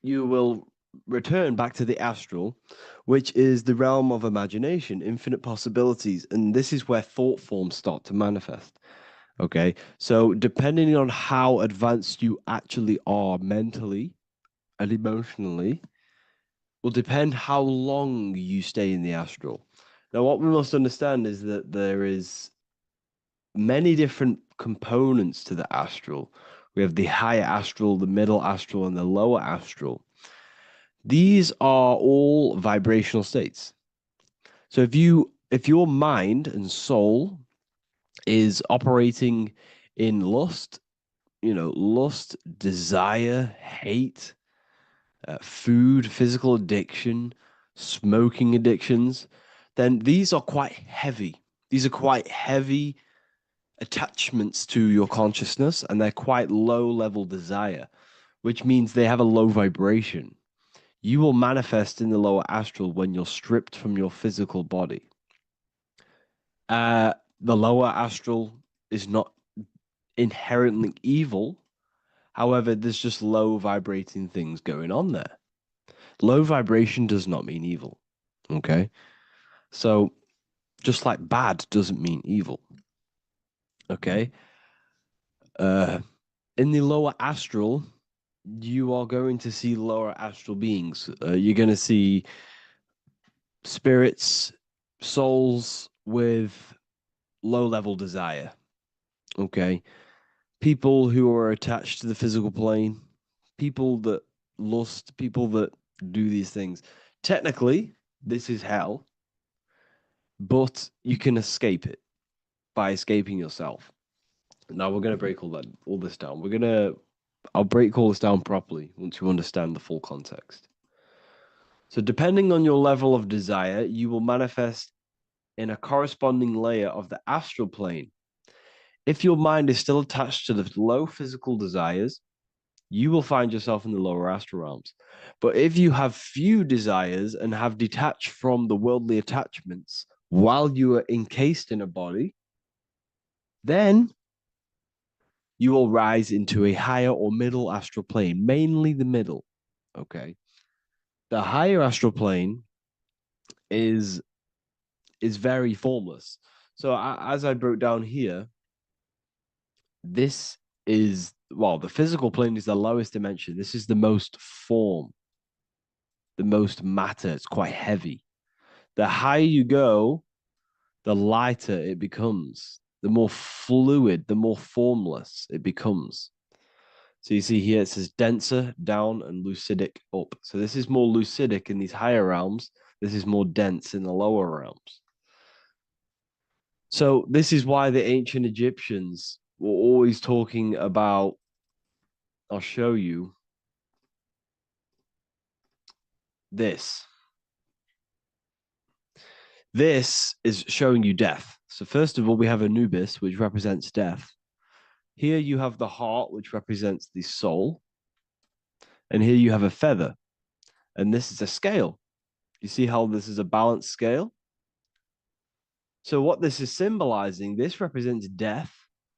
you will return back to the astral, which is the realm of imagination, infinite possibilities. And this is where thought forms start to manifest. Okay, so depending on how advanced you actually are mentally and emotionally, will depend how long you stay in the astral. Now, what we must understand is that there is many different components to the astral. We have the higher astral, the middle astral, and the lower astral. These are all vibrational states. So if your mind and soul is operating in lust, lust, desire, hate, food, physical addiction, smoking addictions, then these are quite heavy. These are quite heavy attachments to your consciousness, and they're quite low level desire, which means they have a low vibration. You will manifest in the lower astral when you're stripped from your physical body. The lower astral is not inherently evil. However, there's just low vibrating things going on there. Low vibration does not mean evil. Okay. So just like bad doesn't mean evil. Okay. In the lower astral, you are going to see lower astral beings. You're going to see spirits, souls with low level desire. Okay. People who are attached to the physical plane, people that lust, people that do these things. Technically, this is hell, but you can escape it by escaping yourself. Now we're going to break all this down. I'll break all this down properly once you understand the full context. So depending on your level of desire, you will manifest in a corresponding layer of the astral plane. If your mind is still attached to the low physical desires, you will find yourself in the lower astral realms. But if you have few desires and have detached from the worldly attachments while you are encased in a body, then you will rise into a higher or middle astral plane, mainly the middle. Okay. The higher astral plane is very formless. So as I broke down here, this is, the physical plane is the lowest dimension. This is the most form, the most matter. It's quite heavy. The higher you go, the lighter it becomes. The more fluid, the more formless it becomes. So you see here, it says denser down and lucidic up. So this is more lucidic in these higher realms. This is more dense in the lower realms. So this is why the ancient Egyptians were always talking about, I'll show you this. This is showing you death. So first of all, we have Anubis, which represents death. Here you have the heart, which represents the soul. And here you have a feather. And this is a scale. You see how this is a balanced scale? So what this is symbolizing, this represents death.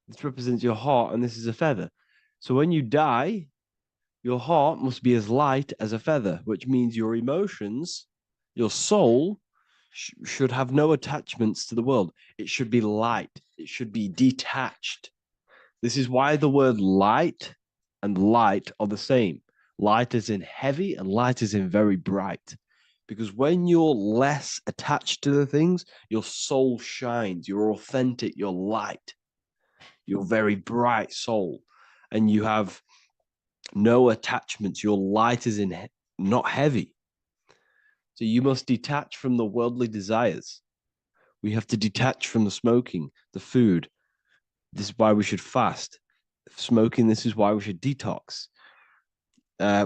This represents your heart, and this is a feather. So when you die, your heart must be as light as a feather, which means your emotions, your soul, should have no attachments to the world. It should be light. It should be detached. This is why the word light and light are the same. Light is in heavy and light is in very bright. Because when you're less attached to the things, your soul shines. You're authentic. You're light. You're very bright soul. And you have no attachments. Your light is in not heavy. So you must detach from the worldly desires. We have to detach from the smoking, the food. This is why we should fast. Smoking, this is why we should detox.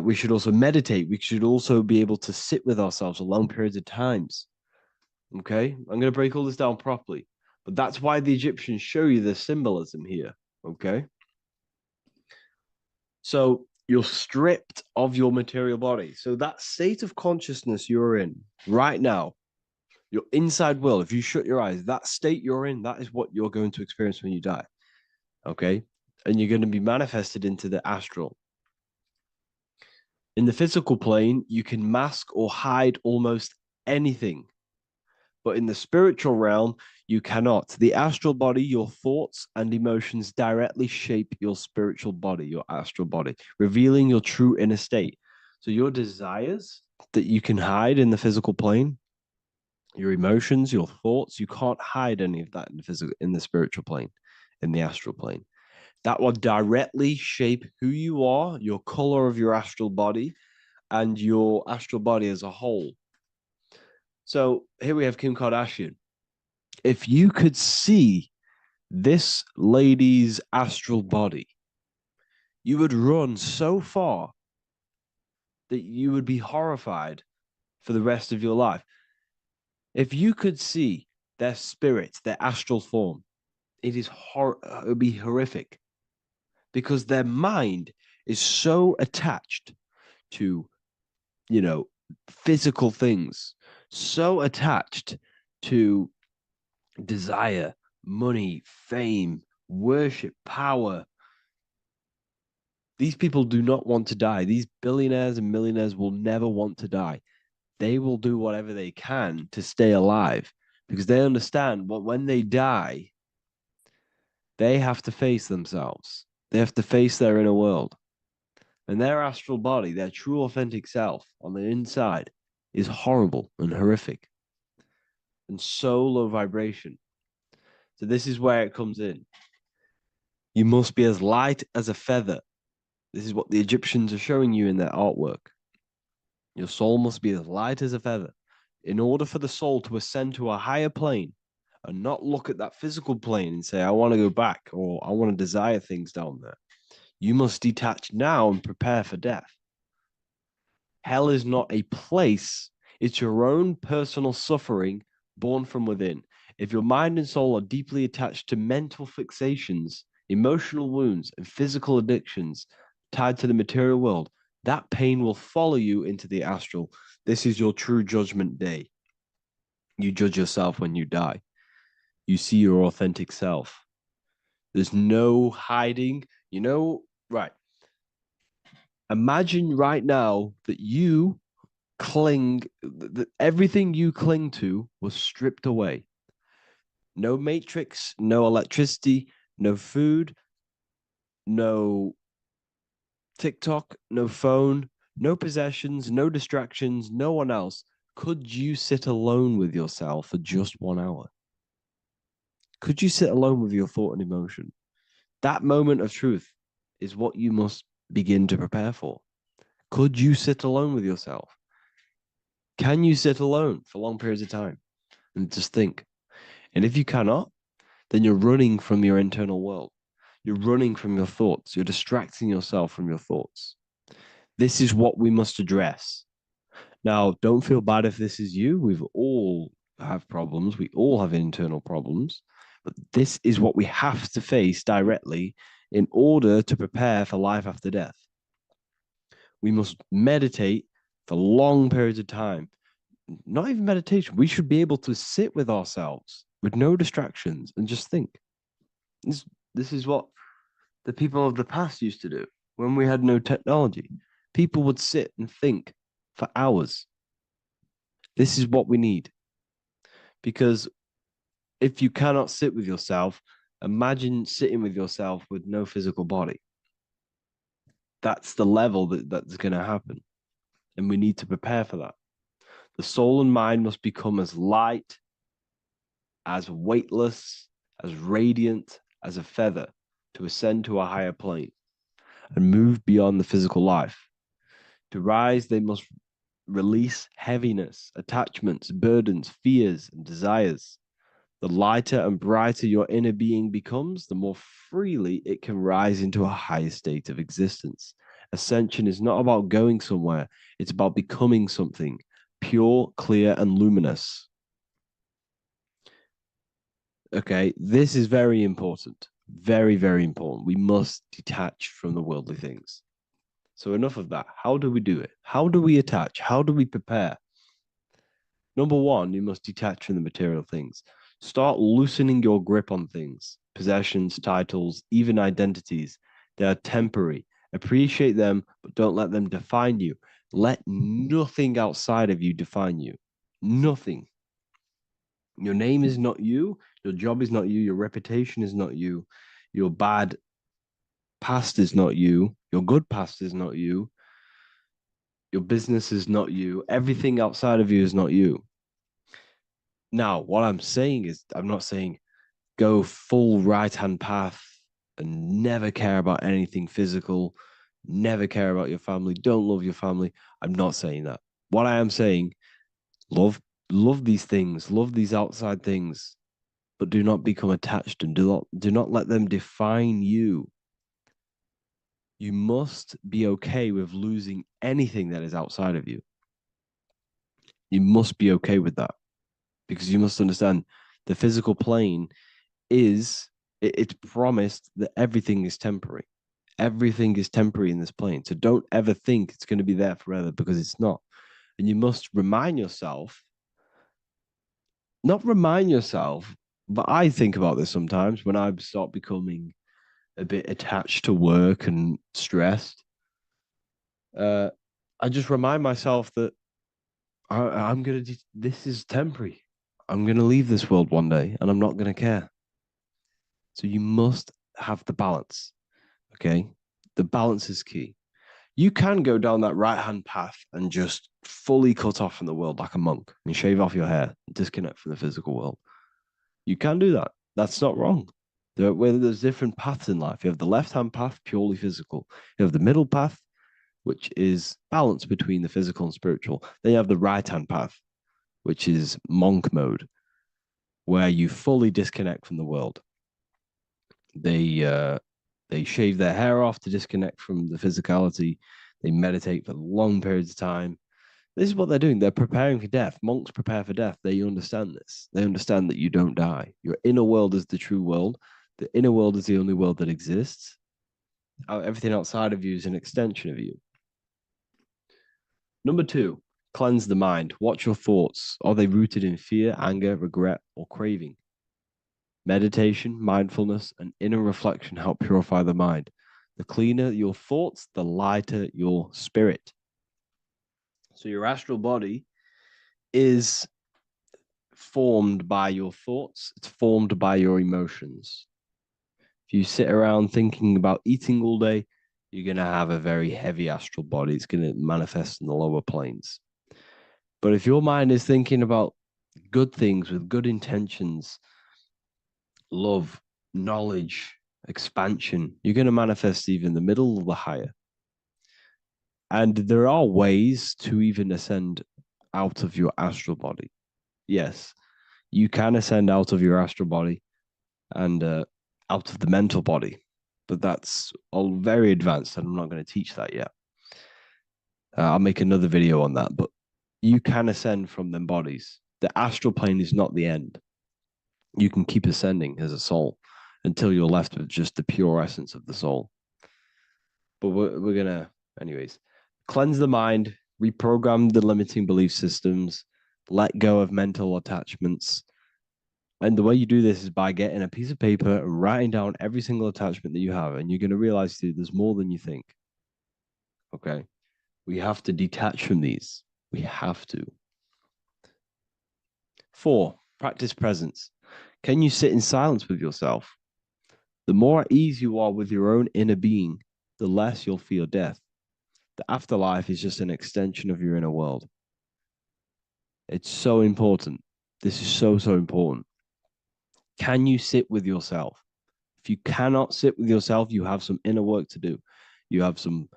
We should also meditate. We should also be able to sit with ourselves for long periods of times. Okay? I'm going to break all this down properly. But that's why the Egyptians show you the symbolism here. Okay? So you're stripped of your material body. So that state of consciousness you're in right now, your inside world, if you shut your eyes, that state you're in, that is what you're going to experience when you die. Okay? And you're going to be manifested into the astral. In the physical plane, you can mask or hide almost anything. But in the spiritual realm, you cannot. The astral body, your thoughts and emotions directly shape your spiritual body, your astral body, revealing your true inner state. So your desires that you can hide in the physical plane, your emotions, your thoughts. You can't hide any of that in the physical, in the spiritual plane, in the astral plane. That will directly shape who you are, your color of your astral body, and your astral body as a whole. So here we have Kim Kardashian. If you could see this lady's astral body, you would run so far that you would be horrified for the rest of your life. If you could see their spirit, their astral form, it would be horrific, because their mind is so attached to, physical things, so attached to desire, money, fame, worship, power. These people do not want to die. These billionaires and millionaires will never want to die. They will do whatever they can to stay alive, because they understand what when they die, they have to face themselves. They have to face their inner world. And their astral body, their true authentic self on the inside, is horrible and horrific and so low vibration. So this is where it comes in. You must be as light as a feather. This is what the Egyptians are showing you in their artwork. Your soul must be as light as a feather. In order for the soul to ascend to a higher plane and not look at that physical plane and say, I want to go back, or I want to desire things down there, you must detach now and prepare for death. Hell is not a place. It's your own personal suffering born from within. If your mind and soul are deeply attached to mental fixations, emotional wounds, and physical addictions tied to the material world, that pain will follow you into the astral. This is your true judgment day. You judge yourself when you die. You see your authentic self. There's no hiding. Right. Imagine right now that you that everything you cling to was stripped away. No matrix, no electricity, no food, no TikTok, no phone, no possessions, no distractions, no one else. Could you sit alone with yourself for just 1 hour? Could you sit alone with your thought and emotion? That moment of truth is what you must begin to prepare for. Could you sit alone with yourself? Can you sit alone for long periods of time and just think? And if you cannot, then you're running from your internal world. You're running from your thoughts. You're distracting yourself from your thoughts. This is what we must address. Now, don't feel bad if this is you. We've all have problems. We all have internal problems. But this is what we have to face directly in order to prepare for life after death. We must meditate for long periods of time. Not even meditation. We should be able to sit with ourselves with no distractions and just think. This is what the people of the past used to do when we had no technology. People would sit and think for hours. This is what we need. Because if you cannot sit with yourself, imagine sitting with yourself with no physical body. That's the level that's going to happen. And we need to prepare for that. The soul and mind must become as light, as weightless, as radiant as a feather to ascend to a higher plane and move beyond the physical life. To rise, they must release heaviness, attachments, burdens, fears, and desires. The lighter and brighter your inner being becomes, the more freely it can rise into a higher state of existence. Ascension is not about going somewhere, it's about becoming something pure, clear, and luminous. Okay, this is very important. Very, very important. We must detach from the worldly things. So enough of that. How do we do it? How do we attach? How do we prepare? Number one, you must detach from the material things. Start loosening your grip on things, possessions, titles, even identities. They are temporary. Appreciate them, but don't let them define you. Let nothing outside of you define you. Nothing. Your name is not you. Your job is not you. Your reputation is not you. Your bad past is not you. Your good past is not you. Your business is not you. Everything outside of you is not you. Now, what I'm saying is, I'm not saying go full right-hand path and never care about anything physical, never care about your family, don't love your family. I'm not saying that. What I am saying, love these things, love these outside things, but do not become attached and do not let them define you. You must be okay with losing anything that is outside of you. You must be okay with that, because you must understand the physical plane is, it's promised that everything is temporary. Everything is temporary in this plane. So don't ever think it's going to be there forever, because it's not. And you must remind yourself, not remind yourself, but I think about this sometimes when I start becoming a bit attached to work and stressed. I just remind myself that I'm going to, this is temporary. I'm going to leave this world one day and I'm not going to care. So you must have the balance. Okay. The balance is key. You can go down that right-hand path and just fully cut off from the world like a monk and shave off your hair, disconnect from the physical world. You can do that. That's not wrong. There's different paths in life. You have the left-hand path, purely physical. You have the middle path, which is balance between the physical and spiritual. Then you have the right-hand path, which is monk mode, where you fully disconnect from the world. They shave their hair off to disconnect from the physicality. They meditate for long periods of time. This is what they're doing. They're preparing for death. Monks prepare for death. They understand this. They understand that you don't die. Your inner world is the true world. The inner world is the only world that exists. Everything outside of you is an extension of you. Number 2, cleanse the mind. Watch your thoughts. Are they rooted in fear, anger, regret, or craving? Meditation, mindfulness, and inner reflection help purify the mind. The cleaner your thoughts, the lighter your spirit. So your astral body is formed by your thoughts. It's formed by your emotions. If you sit around thinking about eating all day, you're going to have a very heavy astral body. It's going to manifest in the lower planes. But if your mind is thinking about good things with good intentions, love, knowledge, expansion, you're going to manifest even the middle or the higher. And there are ways to even ascend out of your astral body. Yes, you can ascend out of your astral body and out of the mental body, but that's all very advanced, and I'm not going to teach that yet. I'll make another video on that, but you can ascend from them bodies. The astral plane is not the end. You can keep ascending as a soul until you're left with just the pure essence of the soul. But we're going to, anyways, cleanse the mind, reprogram the limiting belief systems, let go of mental attachments. And the way you do this is by getting a piece of paper and writing down every single attachment that you have. And you're going to realize, dude, there's more than you think. Okay. We have to detach from these. We have to. 4, practice presence. Can you sit in silence with yourself? The more at ease you are with your own inner being, the less you'll fear death. The afterlife is just an extension of your inner world. It's so important. This is so, so important. Can you sit with yourself? If you cannot sit with yourself, you have some inner work to do. You have some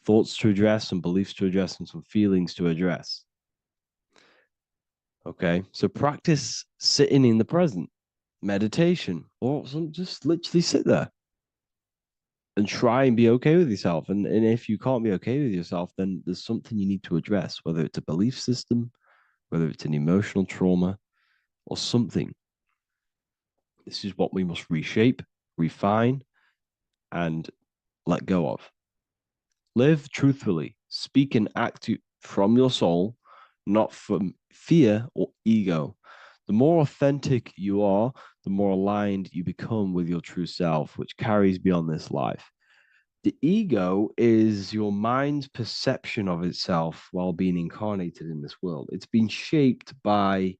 thoughts to address, some beliefs to address, and some feelings to address. Okay, so practice sitting in the present, meditation, or just literally sit there and try and be okay with yourself. And if you can't be okay with yourself, then there's something you need to address, whether it's a belief system, whether it's an emotional trauma, or something. This is what we must reshape, refine, and let go of. Live truthfully. Speak and act from your soul, not from fear or ego. The more authentic you are, the more aligned you become with your true self, which carries beyond this life. The ego is your mind's perception of itself while being incarnated in this world. It's been shaped by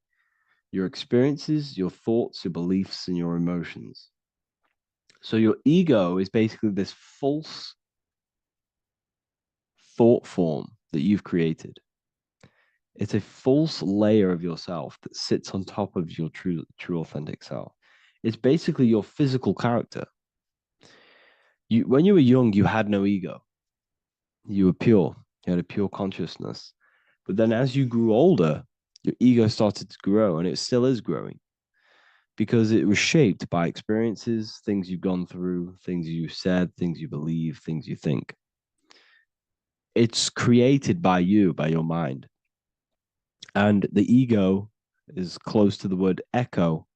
your experiences, your thoughts, your beliefs, and your emotions. So your ego is basically this false thought form that you've created. It's a false layer of yourself that sits on top of your true authentic self. It's basically your physical character. When you were young, you had no ego. You were pure. You had a pure consciousness. But then as you grew older, your ego started to grow, and it still is growing because it was shaped by experiences, things you've gone through, things you said, things you believe, things you think. It's created by you, by your mind. And the ego is close to the word echo.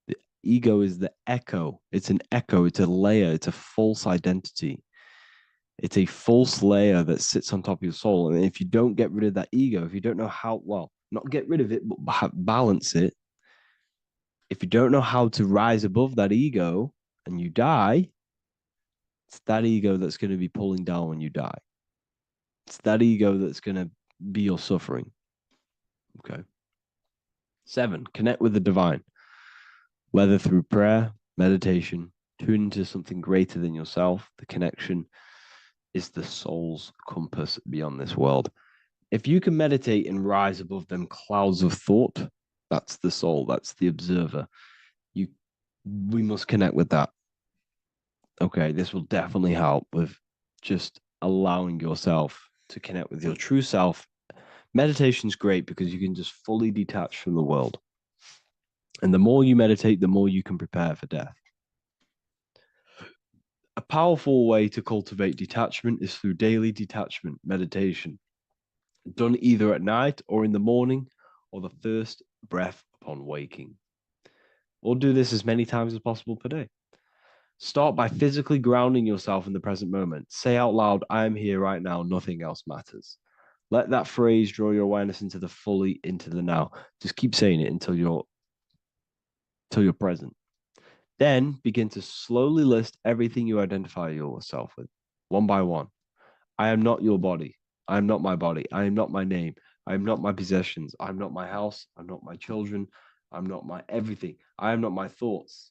The ego is the echo. It's an echo. It's a layer. It's a false identity. It's a false layer that sits on top of your soul. And if you don't get rid of that ego, if you don't know how, well, not get rid of it, but balance it. If you don't know how to rise above that ego and you die, it's that ego that's going to be pulling down when you die. It's that ego that's going to be your suffering. Okay. 7, connect with the divine, whether through prayer, meditation, tune into something greater than yourself. The connection is the soul's compass beyond this world. If you can meditate and rise above them clouds of thought, that's the soul, that's the observer. We must connect with that. Okay, this will definitely help with just allowing yourself to connect with your true self. Meditation's great because you can just fully detach from the world. And the more you meditate, the more you can prepare for death. A powerful way to cultivate detachment is through daily detachment meditation, done either at night or in the morning or the first breath upon waking. Or do this as many times as possible per day. Start by physically grounding yourself in the present moment. Say out loud, I am here right now, nothing else matters. Let that phrase draw your awareness into the now. Just keep saying it until you're present. Then begin to slowly list everything you identify yourself with, one by one. I am not your body. I am not my body. I am not my name. I am not my possessions. I am not my house. I'm not my children. I'm not my everything. I am not my thoughts.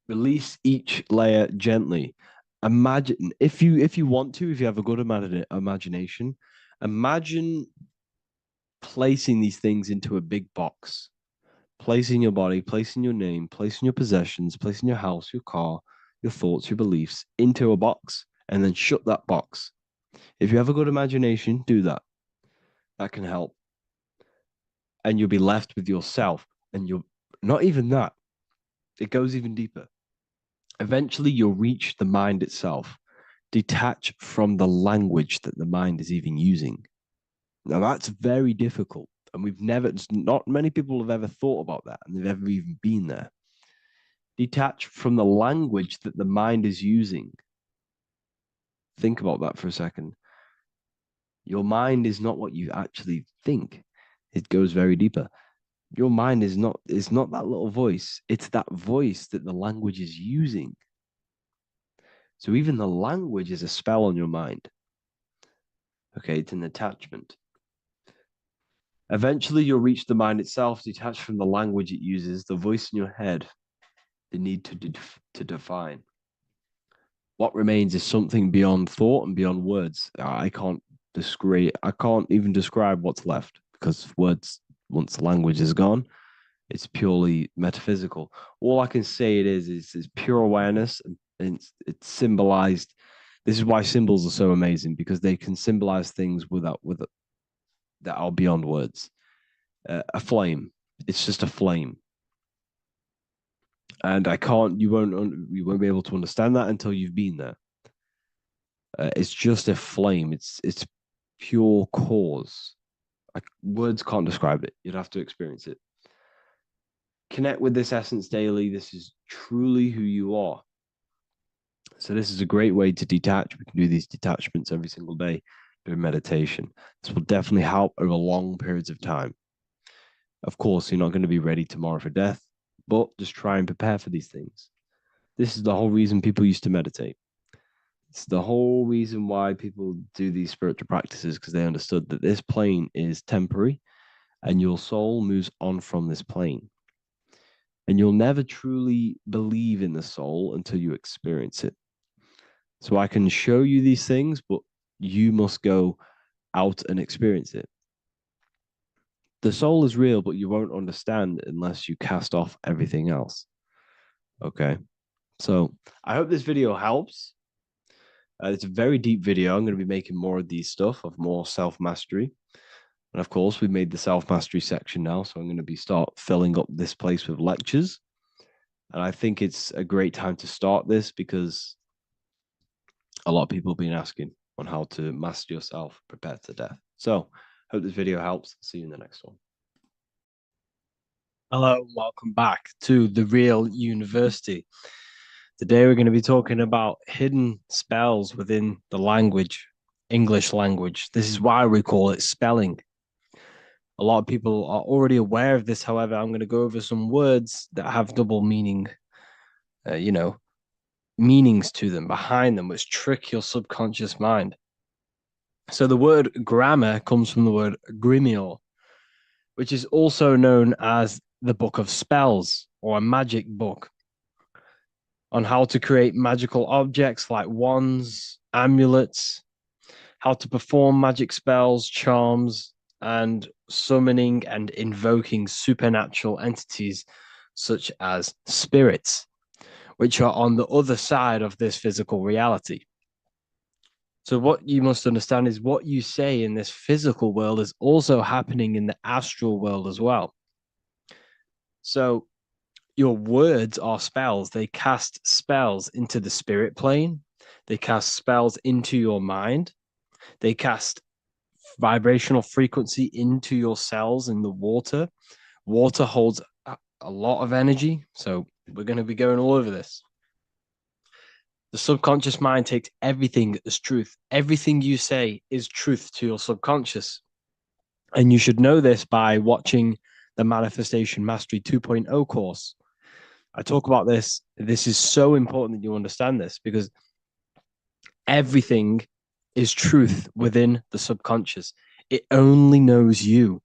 Release each layer gently. Imagine, if you want to, if you have a good imagination, imagine placing these things into a big box. Placing your body, placing your name, placing your possessions, placing your house, your car, your thoughts, your beliefs into a box, and then shut that box. If you have a good imagination, do that. That can help. And you'll be left with yourself. And you're not even that. It goes even deeper. Eventually, you'll reach the mind itself. Detach from the language that the mind is even using. Now, that's very difficult. And not many people have ever thought about that, and they've ever even been there. Detach from the language that the mind is using. Think about that for a second. Your mind is not what you actually think. It goes very deeper. Your mind is not that little voice. It's that voice that the language is using. So even the language is a spell on your mind. Okay, it's an attachment. Eventually, you'll reach the mind itself, detached from the language it uses, the voice in your head, the need to define. What remains is something beyond thought and beyond words. I can't even describe what's left, because words, once the language is gone, it's purely metaphysical. All I can say is pure awareness, and it's symbolized. This is why symbols are so amazing, because they can symbolize things that are beyond words. A flame, it's just a flame. And you won't be able to understand that until you've been there. It's just a flame. It's pure cause. Words can't describe it. You'd have to experience it. Connect with this essence daily. This is truly who you are. So this is a great way to detach. We can do these detachments every single day during meditation. This will definitely help over long periods of time. Of course, you're not going to be ready tomorrow for death, but just try and prepare for these things. This is the whole reason people used to meditate. It's the whole reason why people do these spiritual practices, because they understood that this plane is temporary and your soul moves on from this plane. And you'll never truly believe in the soul until you experience it. So I can show you these things, but you must go out and experience it. The soul is real, but you won't understand unless you cast off everything else. Okay. So I hope this video helps. It's a very deep video. I'm going to be making more of these stuff, of more self-mastery. And of course, we've made the self-mastery section now. So I'm going to start filling up this place with lectures. And I think it's a great time to start this because a lot of people have been asking on how to master yourself, prepare to death. So hope this video helps. See you in the next one. Hello, and welcome back to The Real University. Today we're going to be talking about hidden spells within the language, English language. This is why we call it spelling. A lot of people are already aware of this. However, I'm going to go over some words that have double meaning, meanings to them, behind them, which trick your subconscious mind. So the word grammar comes from the word grimoire, which is also known as the book of spells or a magic book, on how to create magical objects like wands, amulets, how to perform magic spells, charms, and summoning and invoking supernatural entities such as spirits, which are on the other side of this physical reality. So what you must understand is what you say in this physical world is also happening in the astral world as well. So your words are spells. They cast spells into the spirit plane. They cast spells into your mind. They cast vibrational frequency into your cells in the water. Water holds a lot of energy. So we're going to be going all over this. The subconscious mind takes everything as truth. Everything you say is truth to your subconscious. And you should know this by watching the Manifestation Mastery 2.0 course. I talk about this. This is so important that you understand this because everything is truth within the subconscious. It only knows you.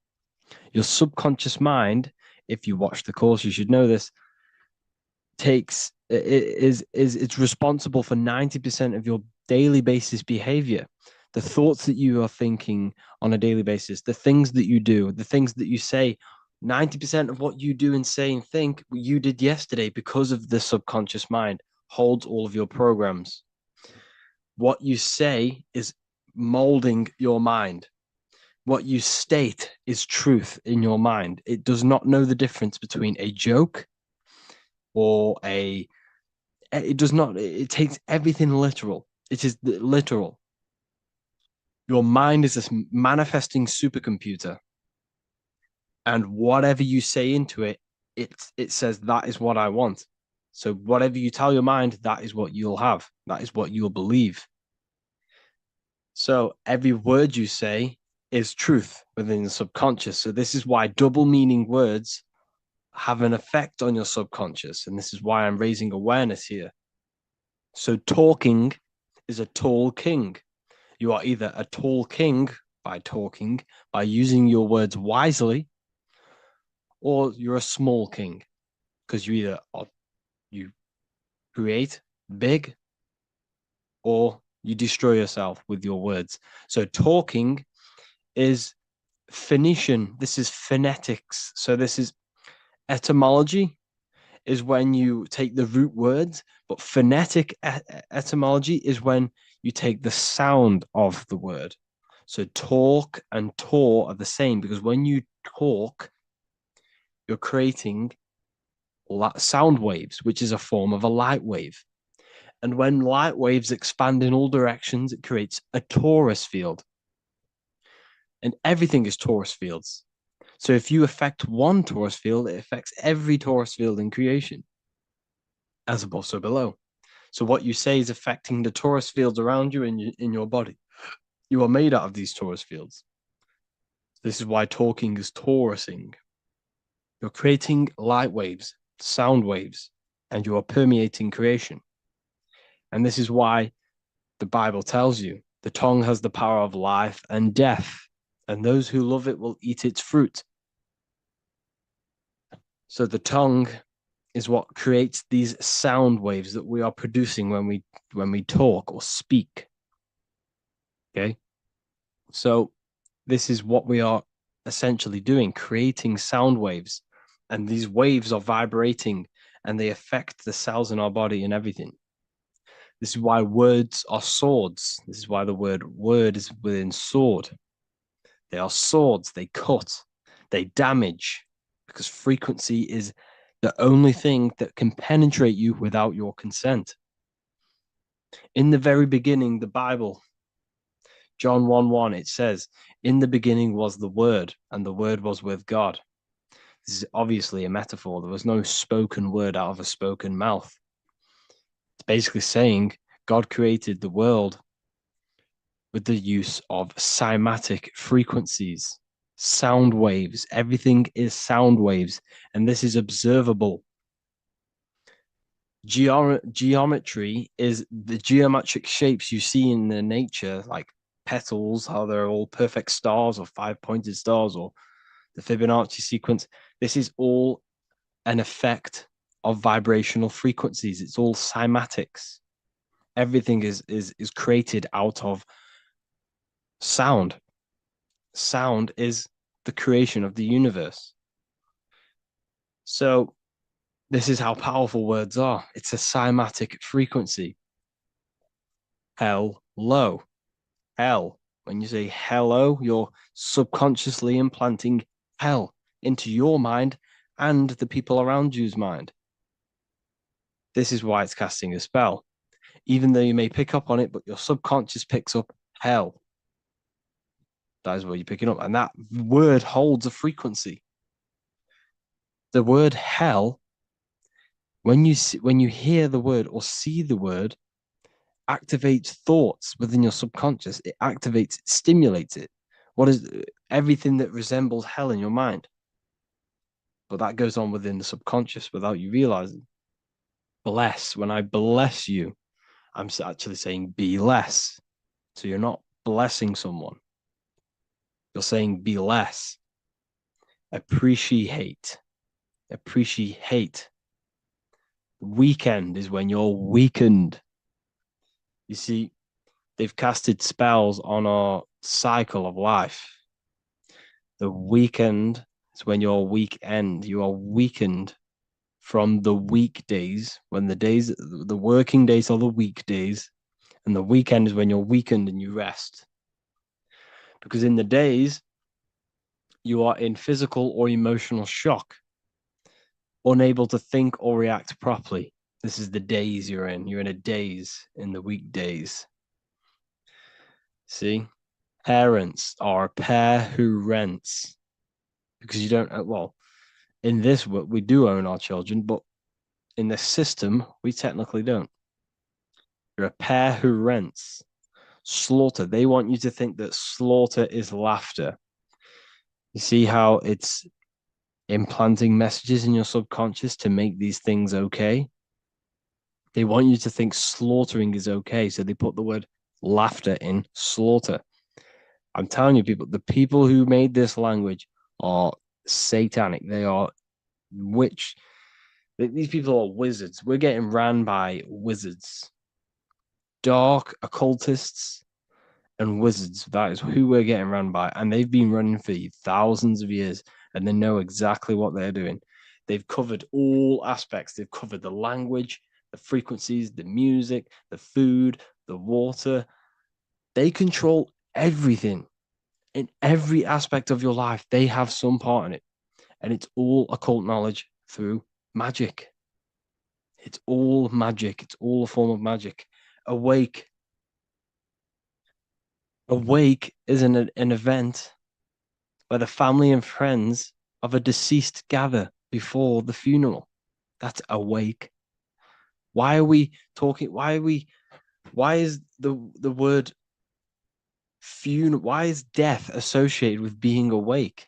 Your subconscious mind, if you watch the course, you should know this, it's responsible for 90% of your daily basis behavior. The thoughts that you are thinking on a daily basis, the things that you do, the things that you say, 90% of what you do and say and think you did yesterday, because of the subconscious mind holds all of your programs. What you say is molding your mind. What you state is truth in your mind. It does not know the difference between a joke or it takes everything literal. It is literal. Your mind is this manifesting supercomputer. And whatever you say into it, it says that is what I want. So whatever you tell your mind, that is what you'll have. That is what you'll believe. So every word you say is truth within the subconscious. So this is why double meaning words have an effect on your subconscious. And this is why I'm raising awareness here. So talking is a tall king. You are either a tall king by talking, by using your words wisely, or you're a small king because you create big or you destroy yourself with your words. So talking is Phoenician. This is phonetics. So this is etymology, is when you take the root words, but phonetic etymology is when you take the sound of the word. So talk and tor are the same, because when you talk, you're creating sound waves, which is a form of a light wave. And when light waves expand in all directions, it creates a torus field. And everything is torus fields. So if you affect one torus field, it affects every torus field in creation, as above, so below. So what you say is affecting the torus fields around you in your body. You are made out of these torus fields. This is why talking is torusing. You're creating light waves, sound waves, and you are permeating creation. And this is why the Bible tells you the tongue has the power of life and death, and those who love it will eat its fruit. So the tongue is what creates these sound waves that we are producing when we talk or speak. Okay? So this is what we are essentially doing, creating sound waves. And these waves are vibrating and they affect the cells in our body and everything. This is why words are swords. This is why the word word is within sword. They are swords, they cut, they damage, because frequency is the only thing that can penetrate you without your consent. In the very beginning, the Bible, John 1:1, it says, "In the beginning was the Word, and the Word was with God." This is obviously a metaphor. There was no spoken word out of a spoken mouth. It's basically saying God created the world with the use of cymatic frequencies, sound waves. Everything is sound waves, and this is observable. Geometry is the geometric shapes you see in the nature, like petals, how they're all perfect stars or five-pointed stars or the Fibonacci sequence. This is all an effect of vibrational frequencies. It's all cymatics. Everything is created out of sound. Sound is the creation of the universe. So this is how powerful words are. It's a cymatic frequency. Hello. Hell. When you say hello, you're subconsciously implanting hell into your mind and the people around you's mind. This is why it's casting a spell. Even though you may pick up on it, but your subconscious picks up hell. That is what you're picking up. And that word holds a frequency. The word hell, when you hear the word or see the word, activates thoughts within your subconscious. It activates, it stimulates it. What is everything that resembles hell in your mind? But that goes on within the subconscious without you realizing. Bless. When I bless you, I'm actually saying be less. So you're not blessing someone. You're saying be less. Appreciate. Appreciate. Weekend is when you're weakened. You see, they've casted spells on our cycle of life. The weekend is when you're weekend. You are weakened from the weekdays, when the working days are the weekdays, and the weekend is when you're weakened and you rest. Because in the days, you are in physical or emotional shock, unable to think or react properly. This is the days you're in. You're in a daze in the weekdays. See? Parents are a pair who rents. Because you don't, well, in this, we do own our children, but in the system, we technically don't. You're a pair who rents. Slaughter. They want you to think that slaughter is laughter. You see how it's implanting messages in your subconscious to make these things okay? They want you to think slaughtering is okay, so they put the word laughter in slaughter. I'm telling you, people, the people who made this language are satanic. They are witch. These people are wizards. We're getting ran by wizards. Dark occultists and wizards. That is who we're getting run by. And they've been running for thousands of years, and they know exactly what they're doing. They've covered all aspects. They've covered the language, the frequencies, the music, the food, the water. They control everything. In every aspect of your life, they have some part in it. And it's all occult knowledge through magic. It's all magic. It's all a form of magic. Awake. Awake is an event where the family and friends of a deceased gather before the funeral. That's awake. Why are we talking? Why is the word funeral? Why is death associated with being awake?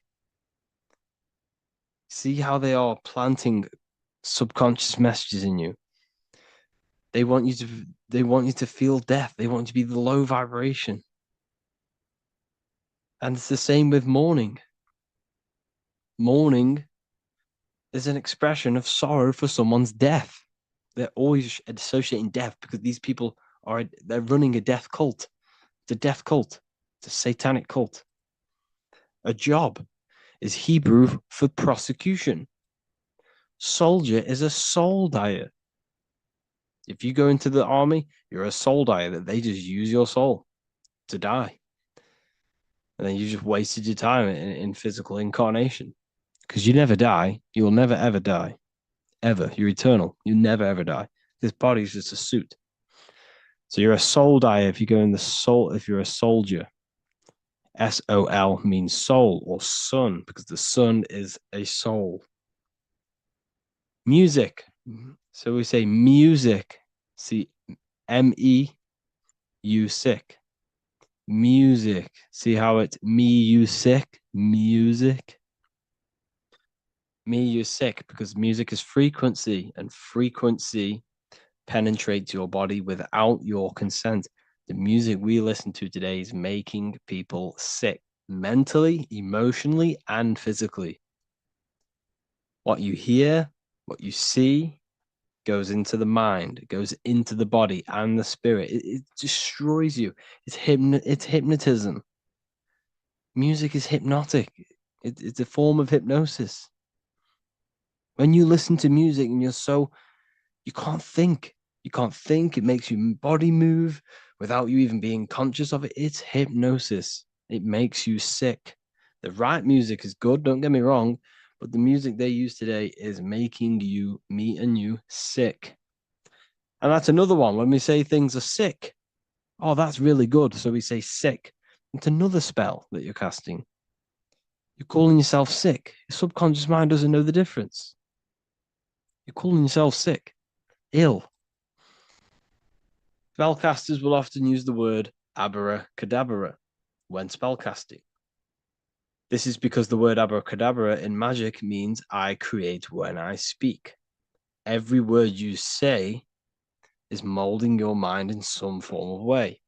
See how they are planting subconscious messages in you. They want you to feel death. They want you to be the low vibration. And it's the same with mourning. Mourning is an expression of sorrow for someone's death. They're always associating death because these people they're running a death cult. It's a death cult. It's a satanic cult. A job. is Hebrew for prosecution. Soldier is a soul dyer. If you go into the army, you're a soul dyer, that they just use your soul to die. And then you just wasted your time in physical incarnation. Because you never die. You will never, ever die. Ever. You're eternal. You never, ever die. This body is just a suit. So you're a soul dyer if you go in the soul, if you're a soldier. SOL means soul or sun, because the sun is a soul. Music. So we say music. See, M-E-U-sick. Music. See how it's me-you-sick? Music. Me-you-sick, because music is frequency, and frequency penetrates your body without your consent. The music we listen to today is making people sick, mentally, emotionally, and physically. What you hear, what you see, goes into the mind, it goes into the body and the spirit. It destroys you. It's hypnotism. Music is hypnotic. It's a form of hypnosis. When you listen to music and you can't think. You can't think. It makes your body move without you even being conscious of it. It's hypnosis. It makes you sick. The right music is good, don't get me wrong, but the music they use today is making you, me and you, sick. And that's another one. When we say things are sick, oh, that's really good. So we say sick. It's another spell that you're casting. You're calling yourself sick. Your subconscious mind doesn't know the difference. You're calling yourself sick, ill. Spellcasters will often use the word abracadabra when spellcasting. This is because the word abracadabra in magic means I create when I speak. Every word you say is molding your mind in some form of way.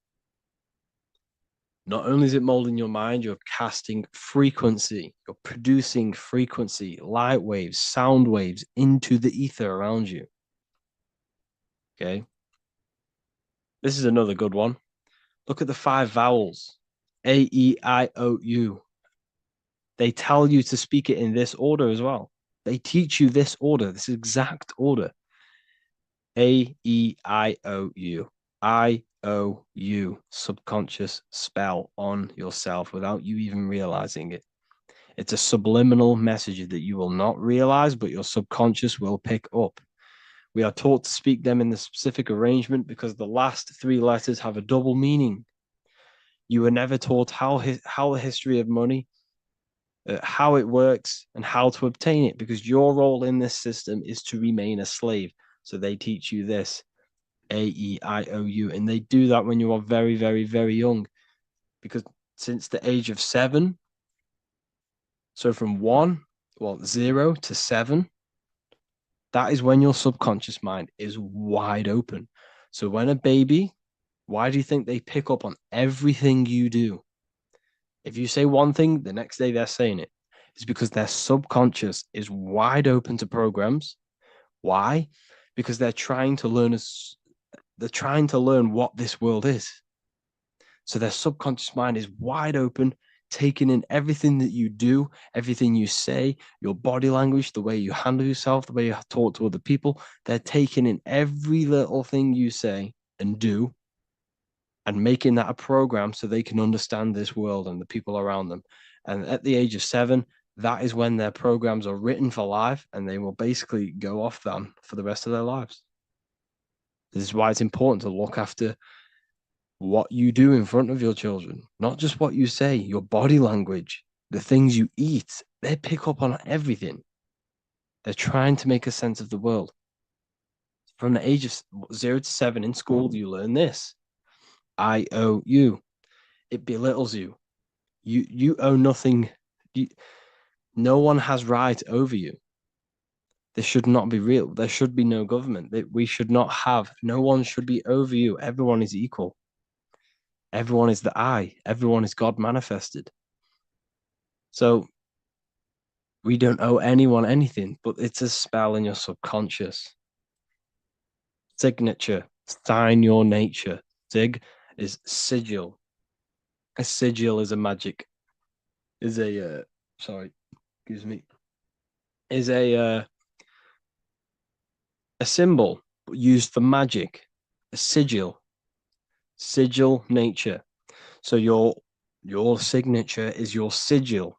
Not only is it molding your mind, you're casting frequency, you're producing frequency, light waves, sound waves into the ether around you. Okay. This is another good one. Look at the 5 vowels. A, E, I, O, U. They tell you to speak it in this order as well. They teach you this order, this exact order. A, E, I, O, U. I, O, U. Subconscious spell on yourself without you even realizing it. It's a subliminal message that you will not realize, but your subconscious will pick up. We are taught to speak them in the specific arrangement because the last 3 letters have a double meaning. You were never taught how the history of money, how it works, and how to obtain it, because your role in this system is to remain a slave. So they teach you this, A-E-I-O-U, and they do that when you are very, very, very young, because since the age of 7, so from 0 to 7, that is when your subconscious mind is wide open. So when a baby, why do you think they pick up on everything you do? If you say one thing, the next day they're saying it. It's because their subconscious is wide open to programs. Why? Because they're trying to learn what this world is. So their subconscious mind is wide open, taking in everything that you do, everything you say, your body language, the way you handle yourself, the way you talk to other people. They're taking in every little thing you say and do, and making that a program so they can understand this world and the people around them. And at the age of 7, that is when their programs are written for life, and they will basically go off them for the rest of their lives. This is why it's important to look after what you do in front of your children, not just what you say, your body language, the things you eat. They pick up on everything. They're trying to make a sense of the world. From the age of 0 to 7 in school, you learn this. I owe you. It belittles you. You owe nothing. No one has right over you. This should not be real. There should be no government. We should not have. No one should be over you. Everyone is equal. Everyone is the I. Everyone is God manifested. So we don't owe anyone anything, but it's a spell in your subconscious. Signature. Sign your nature. Sig is sigil. A sigil is a magic. Sorry. excuse me, is a symbol used for magic, a sigil nature. So your signature is your sigil.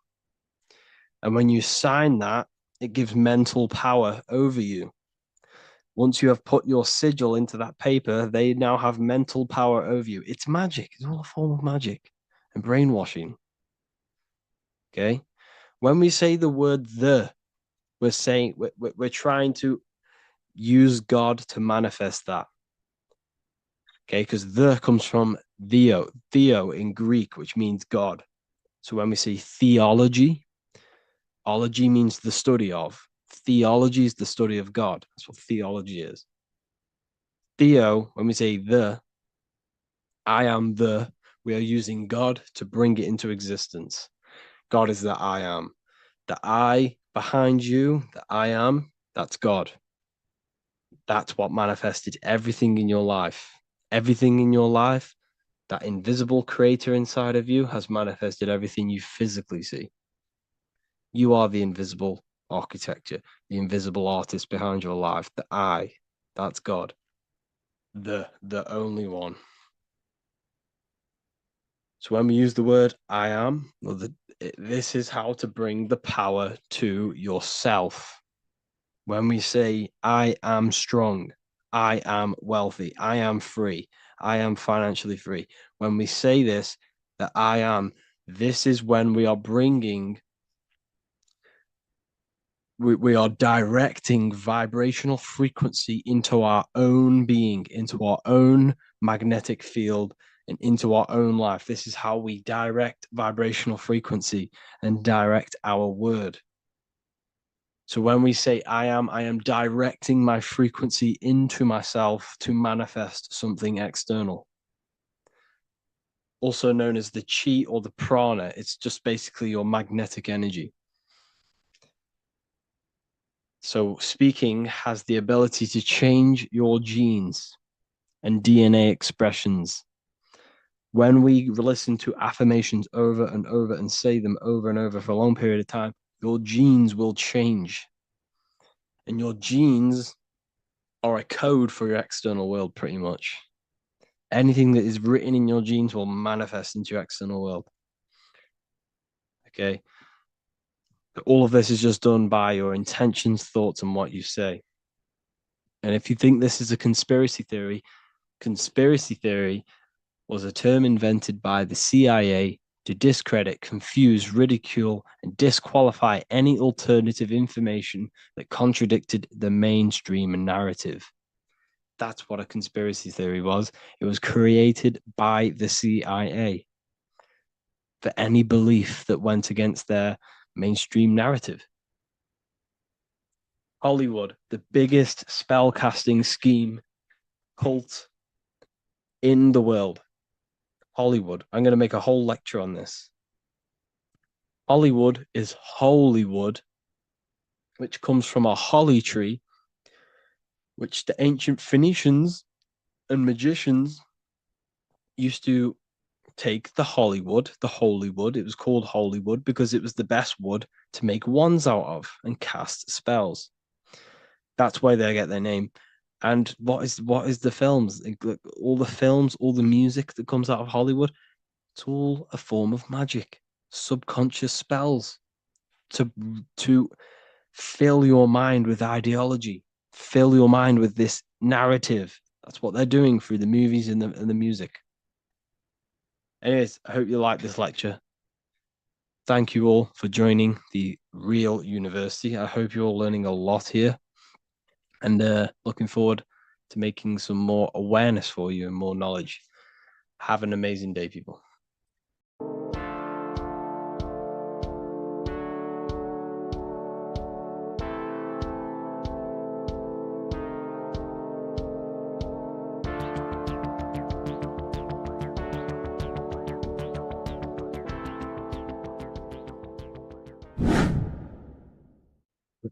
And when you sign that, it gives mental power over you. Once you have put your sigil into that paper, they now have mental power over you. It's magic. It's all a form of magic and brainwashing. Okay. When we say the word we're saying we're trying to use God to manifest that. Okay, because the comes from theo in Greek, which means God. So when we say theology, ology means the study of. Theology is the study of God. That's what theology is. Theo, when we say I am we are using God to bring it into existence. God is the I am. The I behind you, the I am, that's God. That's what manifested everything in your life. Everything in your life, that invisible creator inside of you has manifested everything you physically see. You are the invisible architecture, the invisible artist behind your life. The I, that's God. The only one. So when we use the word I am, this is how to bring the power to yourself. When we say I am strong, I am wealthy, I am free, I am financially free. When we say this, that I am, this is when we are bringing, we are directing vibrational frequency into our own being, into our own magnetic field, and into our own life. This is how we direct vibrational frequency and direct our word. So when we say I am directing my frequency into myself to manifest something external. Also known as the chi or the prana. It's just basically your magnetic energy. So speaking has the ability to change your genes and DNA expressions. When we listen to affirmations over and over and say them over and over for a long period of time, your genes will change. And your genes are a code for your external world, pretty much. Anything that is written in your genes will manifest into your external world. Okay. All of this is just done by your intentions, thoughts, and what you say. And if you think this is a conspiracy theory was a term invented by the CIA to discredit, confuse, ridicule, and disqualify any alternative information that contradicted the mainstream narrative. That's what a conspiracy theory was. It was created by the CIA for any belief that went against their mainstream narrative. Hollywood, the biggest spell casting scheme cult in the world. Hollywood. I'm going to make a whole lecture on this. Hollywood is Holywood, which comes from a holly tree, which the ancient Phoenicians and magicians used to take the Hollywood, the holy wood. It was called Holywood because it was the best wood to make wands out of and cast spells. That's why they get their name. And what is the films? All the films, all the music that comes out of Hollywood, it's all a form of magic, subconscious spells to fill your mind with ideology, fill your mind with this narrative. That's what they're doing through the movies and the music. Anyways, I hope you like this lecture. Thank you all for joining the Real University. I hope you're all learning a lot here, and looking forward to making some more awareness for you and more knowledge. Have an amazing day, people.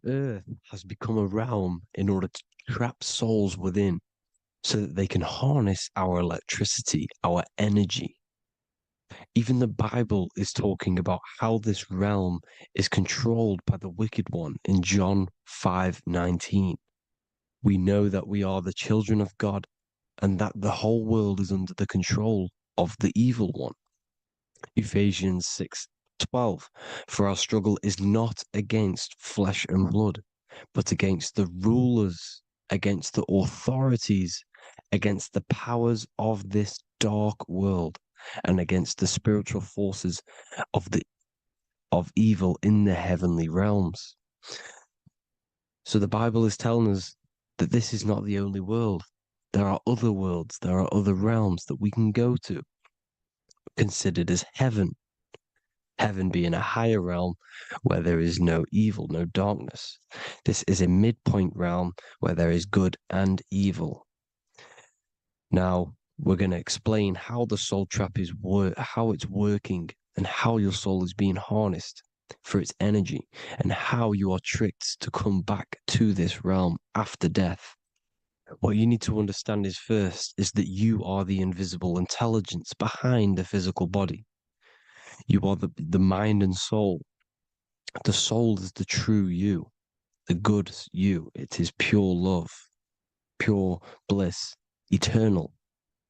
The earth has become a realm in order to trap souls within so that they can harness our electricity, our energy. Even the Bible is talking about how this realm is controlled by the wicked one in John 5:19. We know that we are the children of God and that the whole world is under the control of the evil one. Ephesians 6:12. For our struggle is not against flesh and blood, but against the rulers, against the authorities, against the powers of this dark world, and against the spiritual forces of evil in the heavenly realms. So the Bible is telling us that this is not the only world. There are other worlds, there are other realms that we can go to, considered as heaven. Heaven being a higher realm where there is no evil, no darkness. This is a midpoint realm where there is good and evil. Now, we're going to explain how the soul trap is how it's working and how your soul is being harnessed for its energy and how you are tricked to come back to this realm after death. What you need to understand is first is that you are the invisible intelligence behind the physical body. You are the mind and soul. The soul is the true you, the good you. It is pure love, pure bliss, eternal,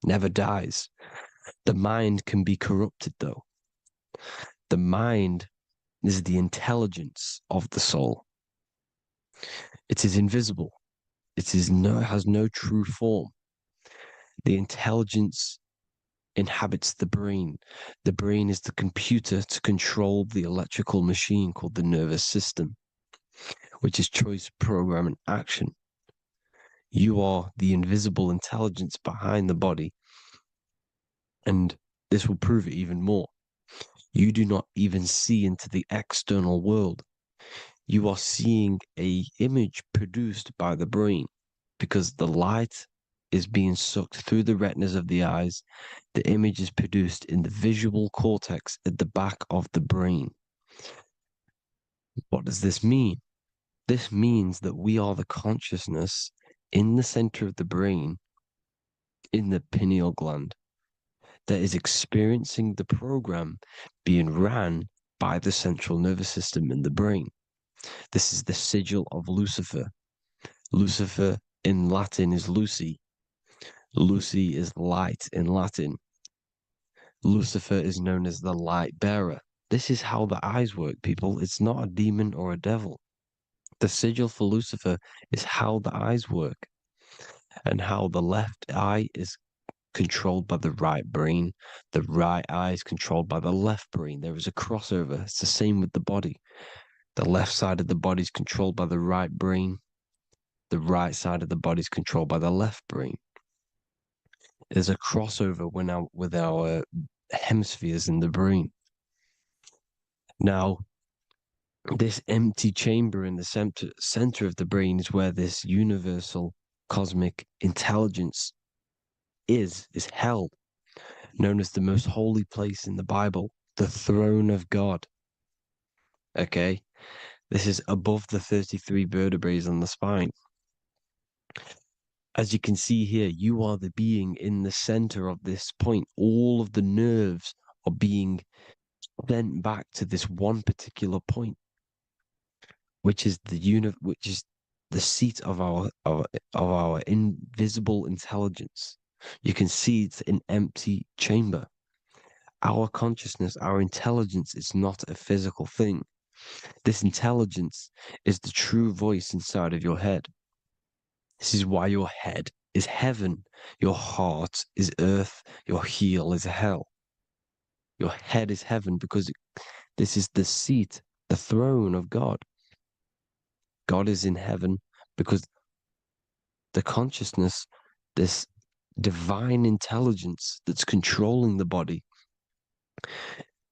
never dies. The mind can be corrupted though. The mind is the intelligence of the soul. It is invisible. It has no true form. The intelligence inhabits the brain. The brain is the computer to control the electrical machine called the nervous system, which is choice, program, and action. You are the invisible intelligence behind the body, and this will prove it even more. You do not even see into the external world. You are seeing an image produced by the brain because the light is being sucked through the retinas of the eyes. The image is produced in the visual cortex at the back of the brain. What does this mean? This means that we are the consciousness in the center of the brain, in the pineal gland, that is experiencing the program being ran by the central nervous system in the brain. This is the sigil of Lucifer. Lucifer in Latin is Lucy. Lucy is light in Latin. Lucifer is known as the light bearer. This is how the eyes work, people. It's not a demon or a devil. The sigil for Lucifer is how the eyes work and how the left eye is controlled by the right brain. The right eye is controlled by the left brain. There is a crossover. It's the same with the body. The left side of the body is controlled by the right brain. The right side of the body is controlled by the left brain. There's a crossover with our hemispheres in the brain. Now, this empty chamber in the center of the brain is where this universal cosmic intelligence is held, known as the most holy place in the Bible, the throne of God. Okay? This is above the 33 vertebrae on the spine. As you can see here, you are the being in the center of this point. All of the nerves are being sent back to this one particular point, which is the seat of our invisible intelligence. You can see it's an empty chamber. Our consciousness, our intelligence is not a physical thing. This intelligence is the true voice inside of your head. This is why your head is heaven, your heart is earth, your heel is hell. Your head is heaven because this is the seat, the throne of God. God is in heaven because the consciousness, this divine intelligence that's controlling the body,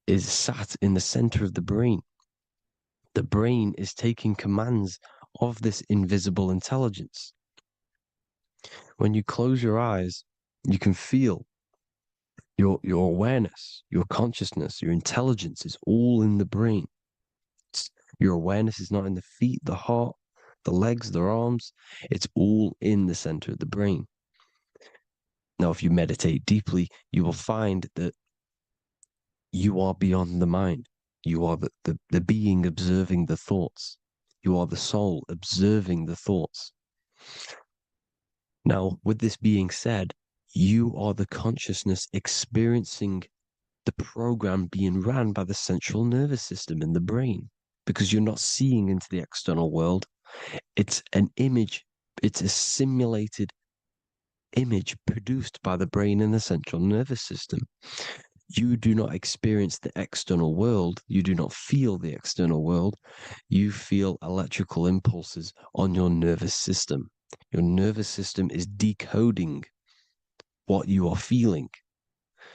is sat in the center of the brain. The brain is taking commands of this invisible intelligence. When you close your eyes, you can feel your awareness, your consciousness, your intelligence is all in the brain. Your awareness is not in the feet, the heart, the legs, the arms. It's all in the center of the brain. Now, if you meditate deeply, you will find that You are beyond the mind. You are the being observing the thoughts. You are the soul observing the thoughts. Now, with this being said, you are the consciousness experiencing the program being ran by the central nervous system in the brain, because you're not seeing into the external world. It's an image, it's a simulated image produced by the brain and the central nervous system. You do not experience the external world. You do not feel the external world. You feel electrical impulses on your nervous system. Your nervous system is decoding what you are feeling.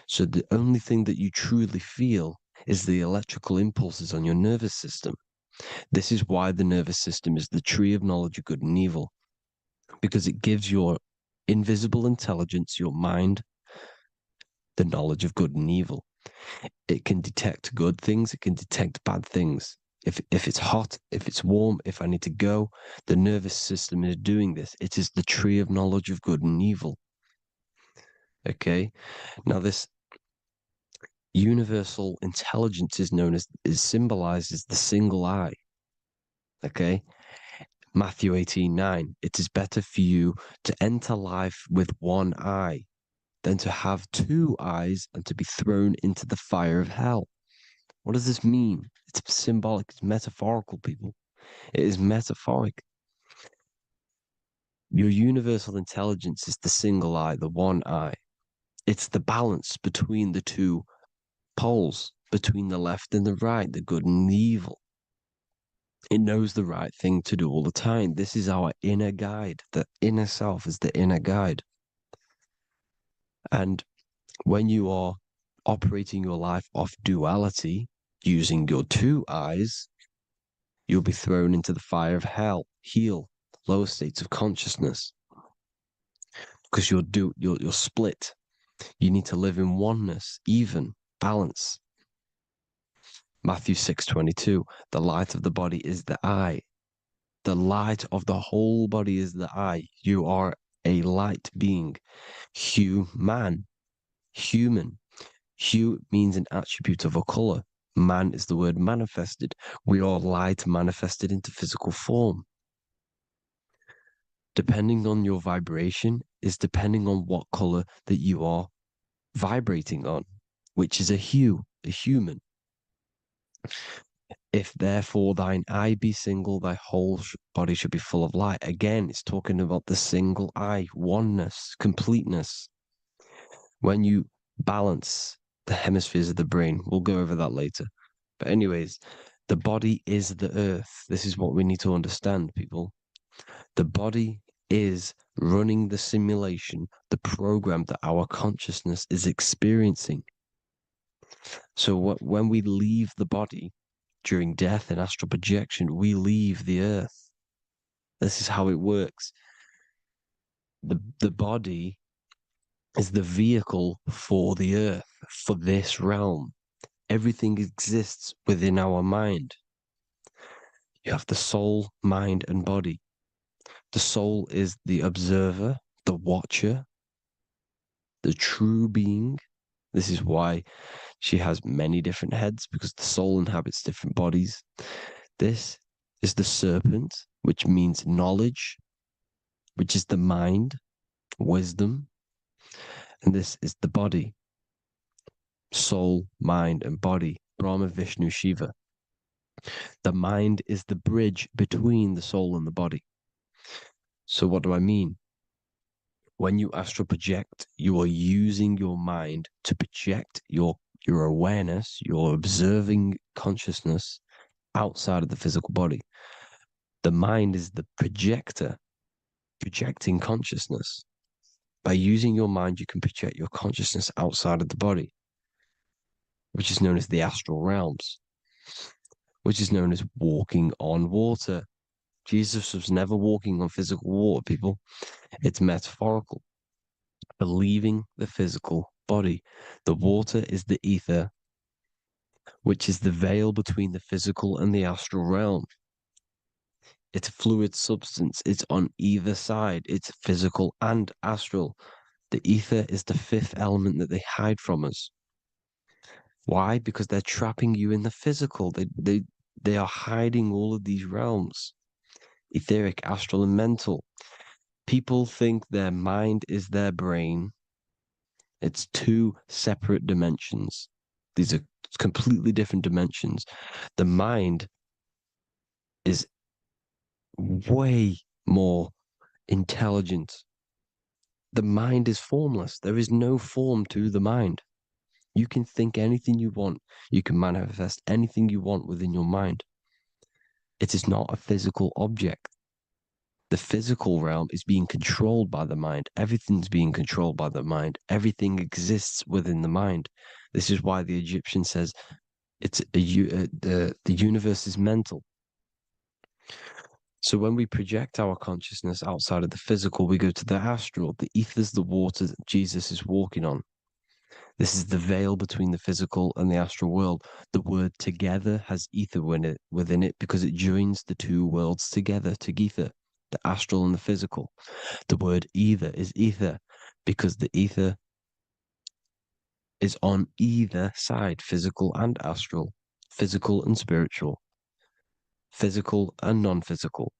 So the only thing that you truly feel is the electrical impulses on your nervous system. This is why the nervous system is the tree of knowledge of good and evil, because it gives your invisible intelligence, your mind, the knowledge of good and evil. It can detect good things, it can detect bad things. If it's hot, if it's warm, if I need to go, the nervous system is doing this. It is the tree of knowledge of good and evil. Okay? Now this universal intelligence is symbolized as the single eye. Okay? Matthew 18:9. It is better for you to enter life with one eye than to have two eyes and to be thrown into the fire of hell. What does this mean? It's symbolic, it's metaphorical, people. It is metaphoric. Your universal intelligence is the single eye, the one eye. It's the balance between the two poles, between the left and the right, the good and the evil. It knows the right thing to do all the time. This is our inner guide. The inner self is the inner guide. And when you are operating your life off duality, using your two eyes, you'll be thrown into the fire of hell, lower states of consciousness. Because you're split. You need to live in oneness, even, balance. Matthew 6:22, the light of the body is the eye. The light of the whole body is the eye. You are a light being. Human. Hue means an attribute of a color. Man is the word manifested. We are light manifested into physical form. Depending on your vibration is depending on what color that you are vibrating on, which is a hue, a human. If therefore thine eye be single, thy whole body should be full of light. Again, it's talking about the single eye, oneness, completeness. When you balance the hemispheres of the brain, we'll go over that later. But anyways, the body is the earth. This is what we need to understand, people. The body is running the simulation, the program that our consciousness is experiencing. So when we leave the body during death and astral projection, we leave the earth. This is how it works. The body is the vehicle for the earth, for this realm. Everything exists within our mind. You have the soul, mind, and body. The soul is the observer, the watcher, the true being. This is why she has many different heads, because the soul inhabits different bodies. This is the serpent, which means knowledge, which is the mind, wisdom. And this is the body, soul, mind, and body, Brahma, Vishnu, Shiva. The mind is the bridge between the soul and the body. So what do I mean? When you astral project, you are using your mind to project your awareness, your observing consciousness outside of the physical body. The mind is the projector, projecting consciousness. By using your mind, you can project your consciousness outside of the body, which is known as the astral realms, which is known as walking on water. Jesus was never walking on physical water, people. It's metaphorical. Believing the physical body. The water is the ether, which is the veil between the physical and the astral realm. It's a fluid substance. It's on either side. It's physical and astral. The ether is the fifth element that they hide from us. Why? Because they're trapping you in the physical. They are hiding all of these realms. Etheric, astral, and mental. People think their mind is their brain. It's two separate dimensions. These are completely different dimensions. The mind is way more intelligent. The mind is formless. There is no form to the mind. You can think anything you want. You can manifest anything you want within your mind. It is not a physical object. The physical realm is being controlled by the mind. Everything's being controlled by the mind. Everything exists within the mind. This is why the Egyptian says the universe is mental. So when we project our consciousness outside of the physical, we go to the astral. The ether is the water that Jesus is walking on. This is the veil between the physical and the astral world. The word together has ether within it because it joins the two worlds together, together, the astral and the physical. The word either is ether because the ether is on either side, physical and astral, physical and spiritual, physical and non-physical.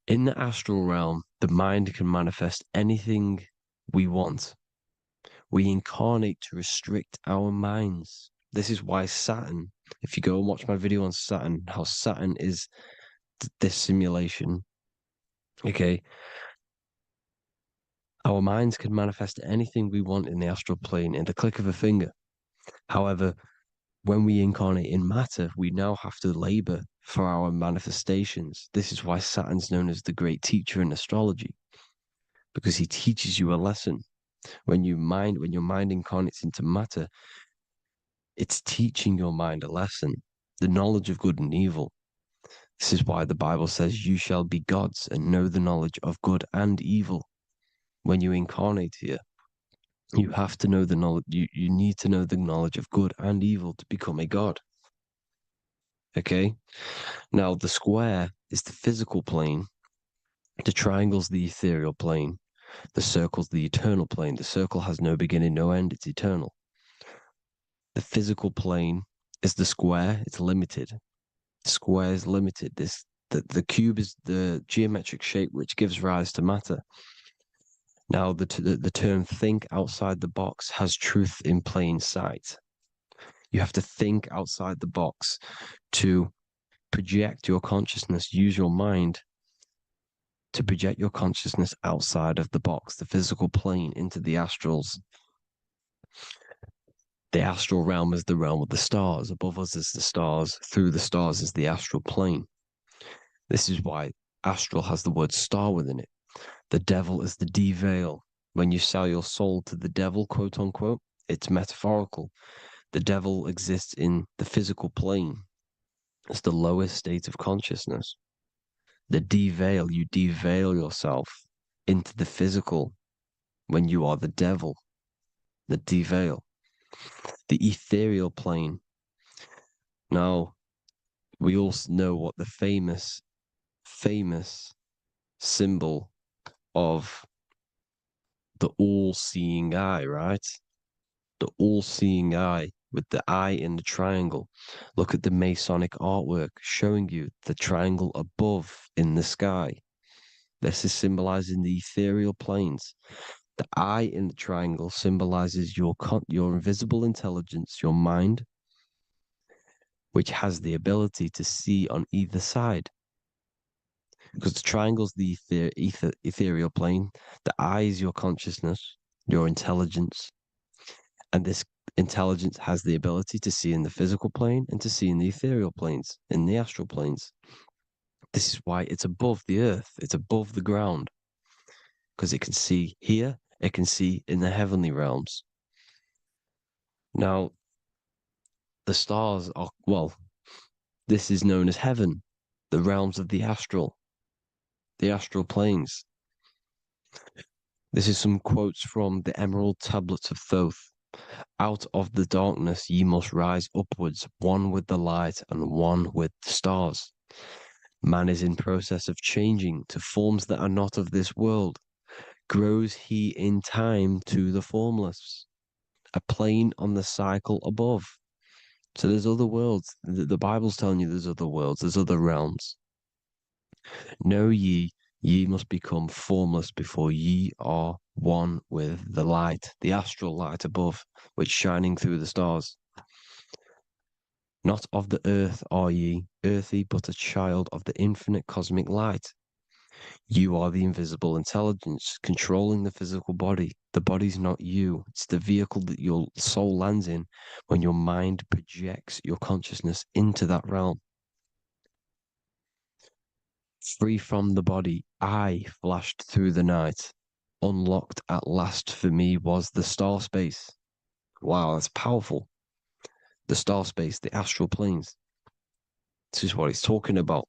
In the astral realm, the mind can manifest anything we want. We incarnate to restrict our minds. This is why Saturn, if you go and watch my video on Saturn, how Saturn is this simulation, okay? Our minds can manifest anything we want in the astral plane in the click of a finger. However, when we incarnate in matter, we now have to labor for our manifestations. This is why Saturn's known as the great teacher in astrology, because he teaches you a lesson. When your mind incarnates into matter, it's teaching your mind a lesson, the knowledge of good and evil. This is why the Bible says, you shall be gods and know the knowledge of good and evil. When you incarnate here, you have to know the knowledge, you need to know the knowledge of good and evil to become a god. Okay? Now, the square is the physical plane, the triangle's the ethereal plane, the circle's the eternal plane. The circle has no beginning, no end, it's eternal. The physical plane is the square, it's limited. The square is limited. The cube is the geometric shape which gives rise to matter. Now, the term think outside the box has truth in plain sight. You have to think outside the box to project your consciousness, use your mind to project your consciousness outside of the box, the physical plane, into the astrals. The astral realm is the realm of the stars. Above us is the stars. Through the stars is the astral plane. This is why astral has the word star within it. The devil is the deveil. When you sell your soul to the devil, quote unquote, it's metaphorical. The devil exists in the physical plane. It's the lowest state of consciousness. The deveil, you deveil yourself into the physical when you are the devil. The deveil. The ethereal plane. Now, we all know what the famous symbol of the all-seeing eye, right? The all-seeing eye with the eye in the triangle. Look at the Masonic artwork showing you the triangle above in the sky. This is symbolizing the ethereal planes. The eye in the triangle symbolizes your invisible intelligence, your mind, which has the ability to see on either side. Because the triangle is the ethereal plane. The eye is your consciousness, your intelligence. And this intelligence has the ability to see in the physical plane and to see in the ethereal planes, in the astral planes. This is why it's above the earth. It's above the ground. Because it can see here, it can see in the heavenly realms. Now, the stars are, well, this is known as heaven, the realms of the astral planes. This is some quotes from the Emerald Tablets of Thoth. Out of the darkness ye must rise upwards, one with the light and one with the stars. Man is in process of changing to forms that are not of this world. Grows he in time to the formless. a plane on the cycle above. So there's other worlds. The Bible's telling you there's other worlds, there's other realms. Know ye, ye must become formless before ye are one with the light, the astral light above, which shining through the stars. Not of the earth are ye, earthy, but a child of the infinite cosmic light. You are the invisible intelligence controlling the physical body. The body's not you. It's the vehicle that your soul lands in when your mind projects your consciousness into that realm. Free from the body, I flashed through the night. Unlocked at last for me was the star space. Wow, that's powerful. The star space, the astral planes. This is what he's talking about.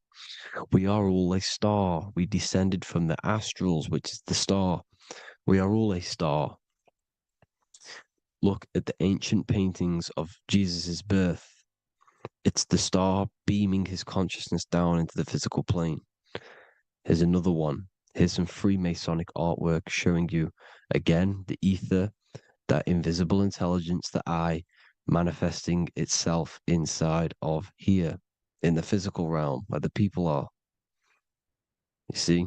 We are all a star. We descended from the astrals, which is the star. We are all a star. Look at the ancient paintings of Jesus' birth. It's the star beaming his consciousness down into the physical plane. Here's another one. Here's some Freemasonic artwork showing you, again, the ether, that invisible intelligence, the I, manifesting itself inside of here, in the physical realm, where the people are. You see?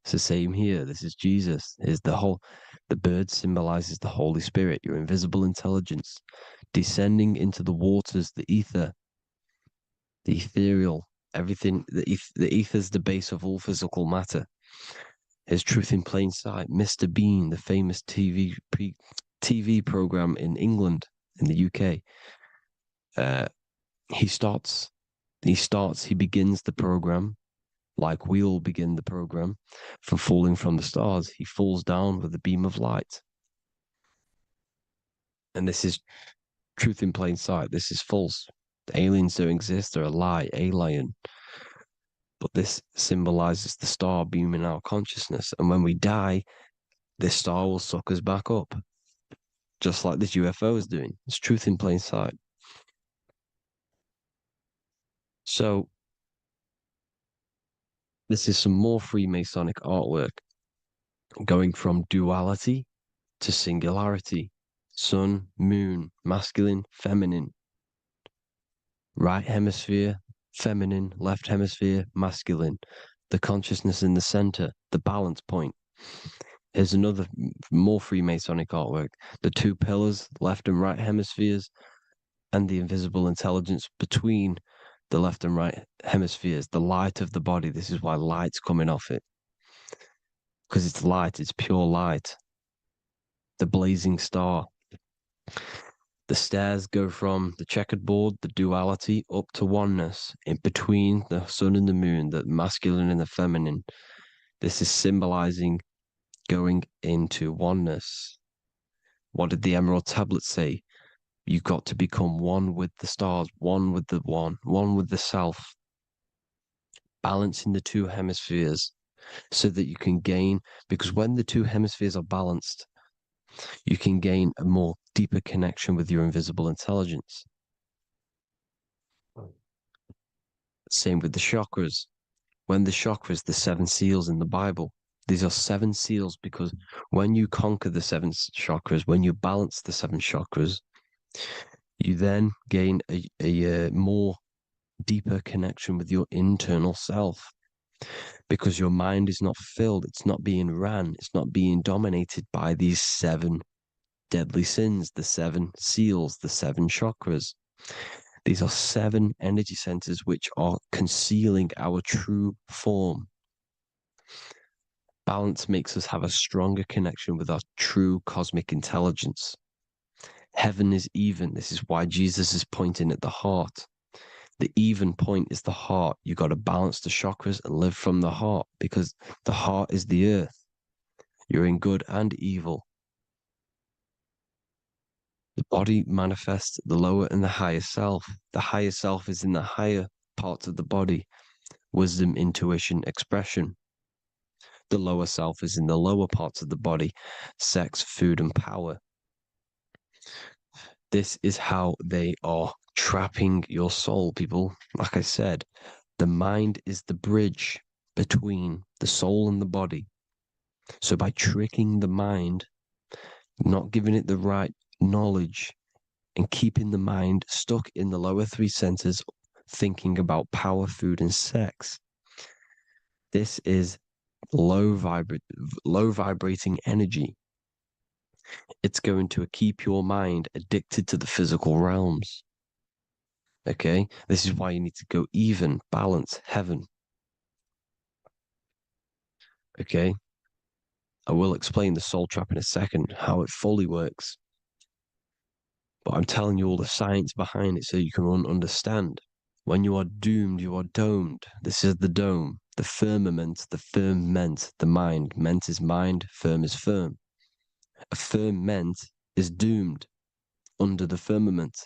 It's the same here. This is Jesus. Here's the bird symbolizes the Holy Spirit, your invisible intelligence, descending into the waters, the ether, the ethereal, everything. The ether's the base of all physical matter. Here's Truth in Plain Sight. Mr. Bean, the famous TV program in England, in the UK. He begins the program like we all begin the program from falling from the stars. He falls down with a beam of light. And this is truth in plain sight. This is false. The aliens don't exist. They're a lie, alien. But this symbolizes the star beaming our consciousness. And when we die, this star will suck us back up. Just like this UFO is doing. It's truth in plain sight. So, this is some more Freemasonic artwork going from duality to singularity. Sun, moon, masculine, feminine. Right hemisphere, feminine, left hemisphere, masculine. The consciousness in the center, the balance point. Here's another more Freemasonic artwork. The two pillars, left and right hemispheres, and the invisible intelligence between the left and right hemispheres, the light of the body. This is why light's coming off it. Because it's light, it's pure light. The blazing star. The stairs go from the checkered board, the duality, up to oneness, in between the sun and the moon, the masculine and the feminine. This is symbolizing going into oneness. What did the Emerald Tablet say? You've got to become one with the stars, one with the one with the self. Balancing the two hemispheres so that you can gain, because when the two hemispheres are balanced, you can gain a more deeper connection with your invisible intelligence. Same with the chakras. When the chakras, the 7 seals in the Bible, these are 7 seals because when you conquer the 7 chakras, when you balance the 7 chakras, you then gain a more deeper connection with your internal self because your mind is not filled, it's not being ran, it's not being dominated by these 7 deadly sins, the 7 seals, the 7 chakras. These are 7 energy centers which are concealing our true form. Balance makes us have a stronger connection with our true cosmic intelligence. Heaven is even. This is why Jesus is pointing at the heart. The even point is the heart. You got to balance the chakras and live from the heart because the heart is the earth. You're in good and evil. The body manifests the lower and the higher self. The higher self is in the higher parts of the body. Wisdom, intuition, expression. The lower self is in the lower parts of the body. Sex, food, and power. This is how they are trapping your soul, people. Like I said, the mind is the bridge between the soul and the body. So by tricking the mind, not giving it the right knowledge, and keeping the mind stuck in the lower three centers, thinking about power, food, and sex. This is low vibrating energy. It's going to keep your mind addicted to the physical realms. Okay? This is why you need to go even, balance, heaven. Okay? I will explain the soul trap in a second, how it fully works. But I'm telling you all the science behind it so you can understand. When you are doomed, you are domed. This is the dome, the firmament, the mind. Ment is mind, firm is firm. A firmament is doomed under the firmament.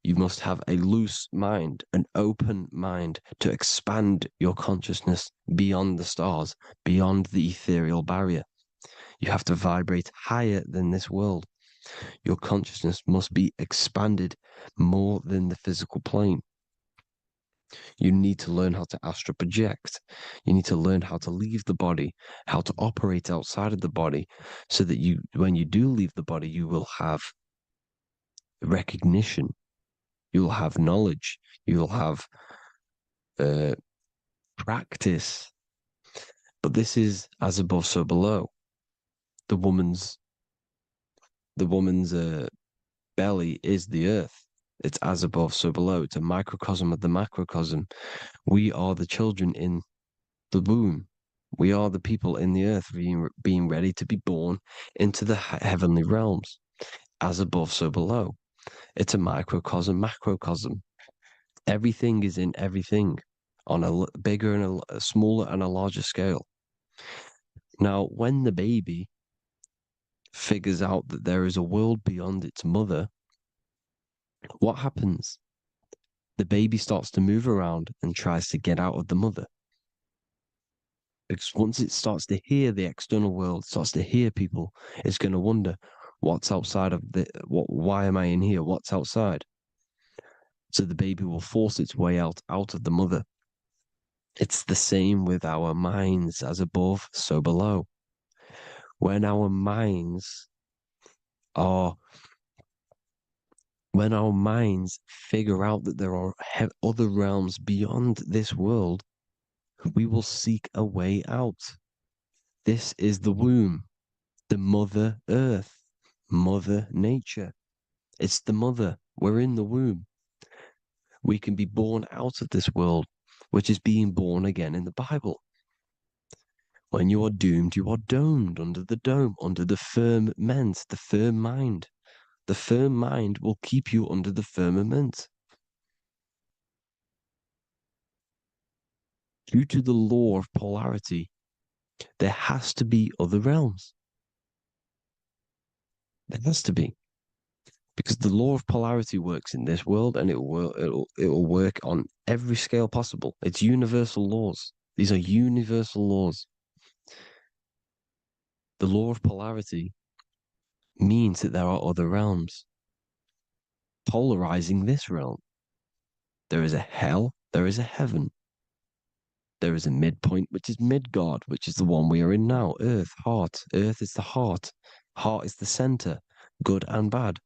You must have a loose mind, an open mind to expand your consciousness beyond the stars, beyond the ethereal barrier. You have to vibrate higher than this world. Your consciousness must be expanded more than the physical plane. You need to learn how to astral project. You need to learn how to leave the body, how to operate outside of the body, so that you, when you do leave the body, you will have recognition. You'll have knowledge. You'll have practice. But this is as above, so below. The woman's belly is the earth. It's as above, so below. It's a microcosm of the macrocosm. We are the children in the womb. We are the people in the earth being ready to be born into the heavenly realms. As above, so below. It's a microcosm, macrocosm. Everything is in everything on a bigger and a smaller and a larger scale. Now, when the baby figures out that there is a world beyond its mother, what happens? The baby starts to move around and tries to get out of the mother. Because once it starts to hear the external world, starts to hear people, it's going to wonder, what's outside of why am I in here? What's outside? So the baby will force its way out of the mother. It's the same with our minds, as above, so below. When our minds figure out that there are other realms beyond this world, we will seek a way out. This is the womb, the mother earth, mother nature. It's the mother. We're in the womb. We can be born out of this world, which is being born again in the Bible. When you are doomed, you are domed under the dome, under the firmament, the firm mind. The firm mind will keep you under the firmament. Due to the law of polarity, there has to be other realms. There has to be. Because the law of polarity works in this world, and it will work on every scale possible. It's universal laws. These are universal laws. The law of polarity means that there are other realms polarizing this realm. There is a hell, there is a heaven. There is a midpoint, which is Midgard, which is the one we are in now. Earth, heart. Earth is the heart. Heart is the center, good and bad.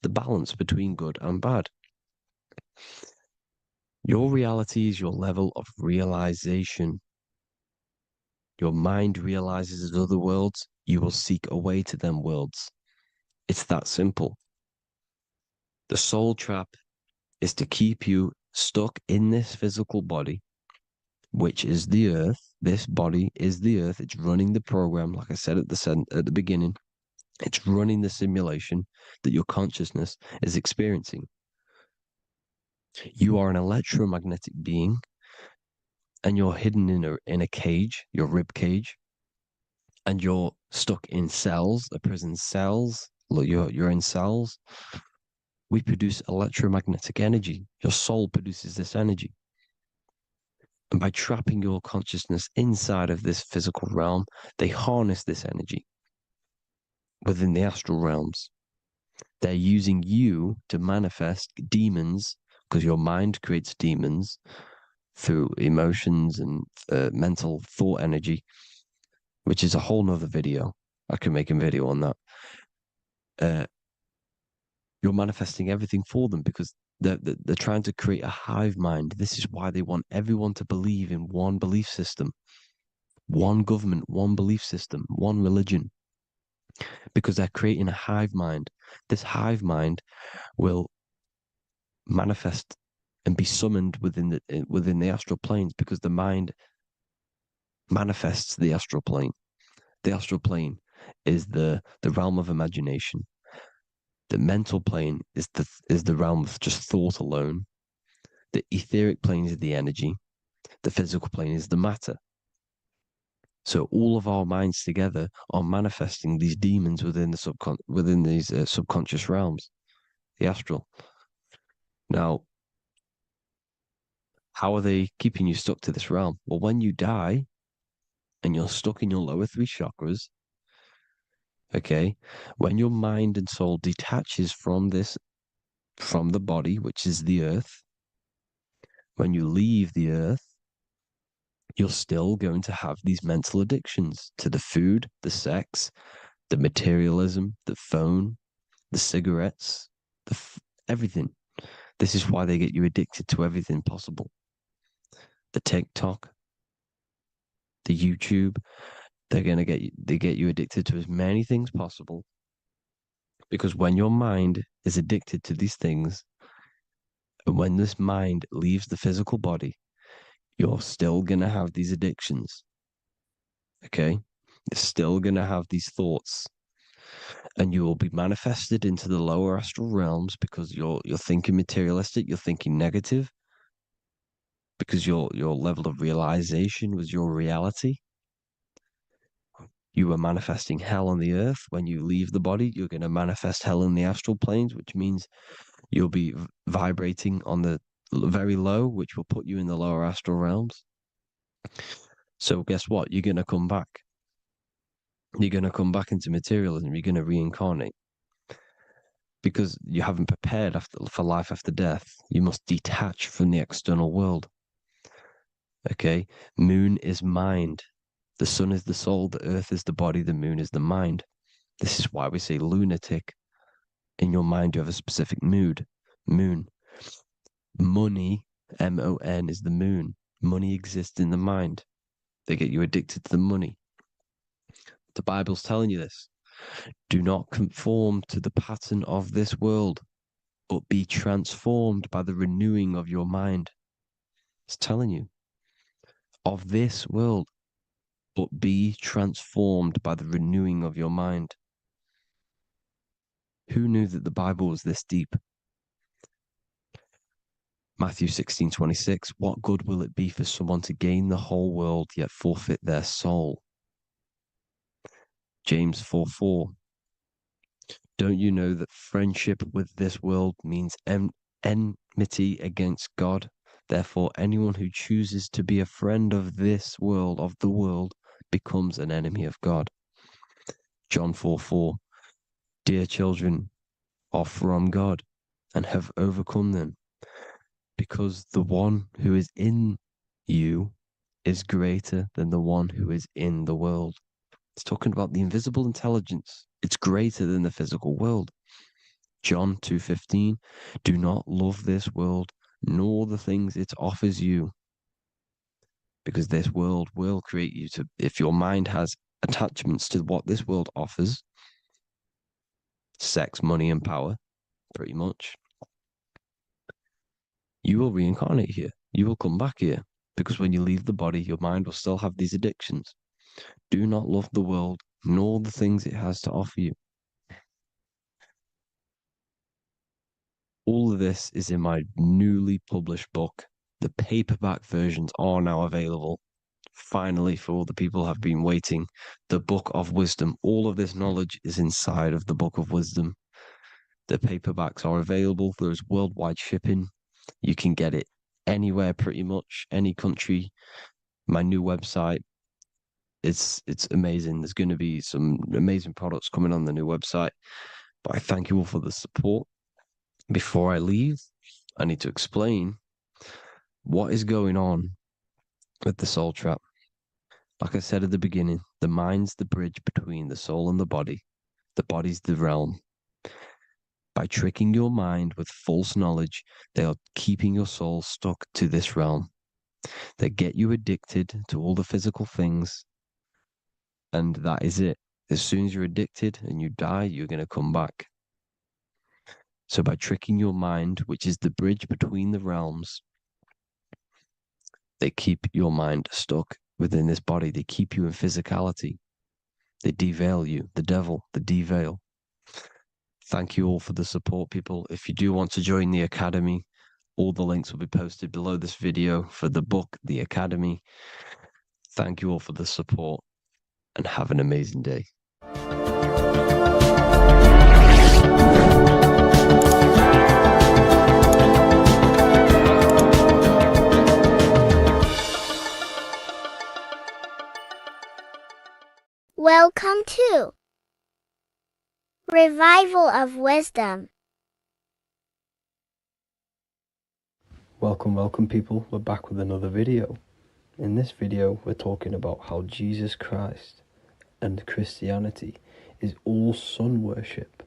The balance between good and bad. Your reality is your level of realization. Your mind realizes other worlds, you will seek a way to them worlds. It's that simple. The soul trap is to keep you stuck in this physical body, which is the earth. This body is the earth. It's running the program, like I said at the beginning. It's running the simulation that your consciousness is experiencing. You are an electromagnetic being, and you're hidden in a cage, your rib cage, and you're stuck in cells, a prison cells. Look, you're in cells. We produce electromagnetic energy. Your soul produces this energy. And by trapping your consciousness inside of this physical realm, they harness this energy within the astral realms. They're using you to manifest demons, because your mind creates demons through emotions and mental thought energy, which is a whole nother video. I can make a video on that. you're manifesting everything for them because they're trying to create a hive mind. This is why they want everyone to believe in one belief system, one government, one belief system, one religion, because they're creating a hive mind. This hive mind will manifest and be summoned within the astral planes because the mind manifests the astral plane. The astral plane is the realm of imagination. The mental plane is the realm of just thought alone. The etheric plane is the energy. The physical plane is the matter. So all of our minds together are manifesting these demons within these subconscious realms, the astral. Now, how are they keeping you stuck to this realm? Well, when you die and you're stuck in your lower three chakras, okay, when your mind and soul detaches from the body, which is the earth, when you leave the earth, you're still going to have these mental addictions to the food, the sex, the materialism, the phone, the cigarettes, everything. This is why they get you addicted to everything possible. The TikTok, the YouTube, they get you addicted to as many things possible. Because when your mind is addicted to these things, and when this mind leaves the physical body, you're still going to have these addictions. Okay? You're still going to have these thoughts. And you will be manifested into the lower astral realms because you're thinking materialistic, you're thinking negative, because your level of realization was your reality. You were manifesting hell on the earth. When you leave the body, you're going to manifest hell in the astral planes, which means you'll be vibrating on the very low, which will put you in the lower astral realms. So guess what? You're going to come back. You're going to come back into materialism. You're going to reincarnate. Because you haven't prepared for life after death. You must detach from the external world. Okay? Moon is mind. The sun is the soul. The earth is the body. The moon is the mind. This is why we say lunatic. In your mind, you have a specific mood. Moon. Money, M-O-N, is the moon. Money exists in the mind. They get you addicted to the money. The Bible's telling you this. Do not conform to the pattern of this world, but be transformed by the renewing of your mind. It's telling you. Of this world, but be transformed by the renewing of your mind. Who knew that the Bible was this deep? Matthew 16:26, what good will it be for someone to gain the whole world yet forfeit their soul? James 4:4, don't you know that friendship with this world means enmity against God? Therefore, anyone who chooses to be a friend of this world, of the world, becomes an enemy of God. John 4:4, dear children are from God and have overcome them, because the one who is in you is greater than the one who is in the world. It's talking about the invisible intelligence. It's greater than the physical world. John 2:15, do not love this world, nor the things it offers you. Because this world will create you to, if your mind has attachments to what this world offers, sex, money, and power, pretty much, you will reincarnate here. You will come back here. Because when you leave the body, your mind will still have these addictions. Do not love the world, nor the things it has to offer you. All of this is in my newly published book. The paperback versions are now available. Finally, for all the people who have been waiting, the Book of Wisdom. All of this knowledge is inside of the Book of Wisdom. The paperbacks are available. There's worldwide shipping. You can get it anywhere, pretty much, any country. My new website, it's amazing. There's going to be some amazing products coming on the new website. But I thank you all for the support. Before I leave, I need to explain what is going on with the soul trap. Like I said at the beginning, the mind's the bridge between the soul and the body. The body's the realm. By tricking your mind with false knowledge, they are keeping your soul stuck to this realm. They get you addicted to all the physical things, and that is it. As soon as you're addicted and you die, you're going to come back. So by tricking your mind, which is the bridge between the realms, they keep your mind stuck within this body. They keep you in physicality. They deveil you, the devil, the deveil. Thank you all for the support, people. If you do want to join the Academy, all the links will be posted below this video for the book, The Academy. Thank you all for the support and have an amazing day. Welcome to Revival of Wisdom. Welcome people, we're back with another video. In this video we're talking about how Jesus Christ and Christianity is all sun worship.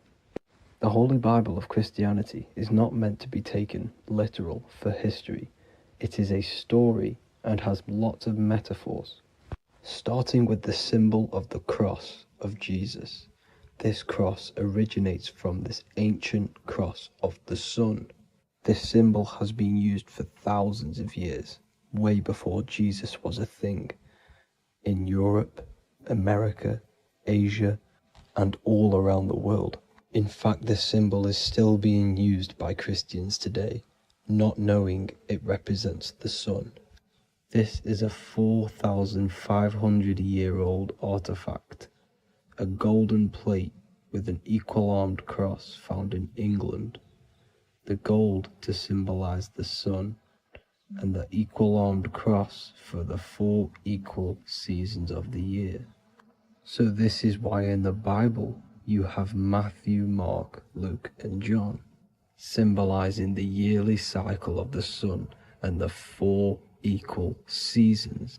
The Holy Bible of Christianity is not meant to be taken literal for history. It is a story and has lots of metaphors. Starting with the symbol of the cross of Jesus. This cross originates from this ancient cross of the sun. This symbol has been used for thousands of years, way before Jesus was a thing, in Europe, America, Asia, and all around the world. In fact, this symbol is still being used by Christians today, not knowing it represents the sun. This is a 4,500-year-old artifact, a golden plate with an equal-armed cross found in England. The gold to symbolize the sun, and the equal-armed cross for the 4 equal seasons of the year. So this is why in the Bible you have Matthew, Mark, Luke, and John, symbolizing the yearly cycle of the sun and the 4 equal seasons.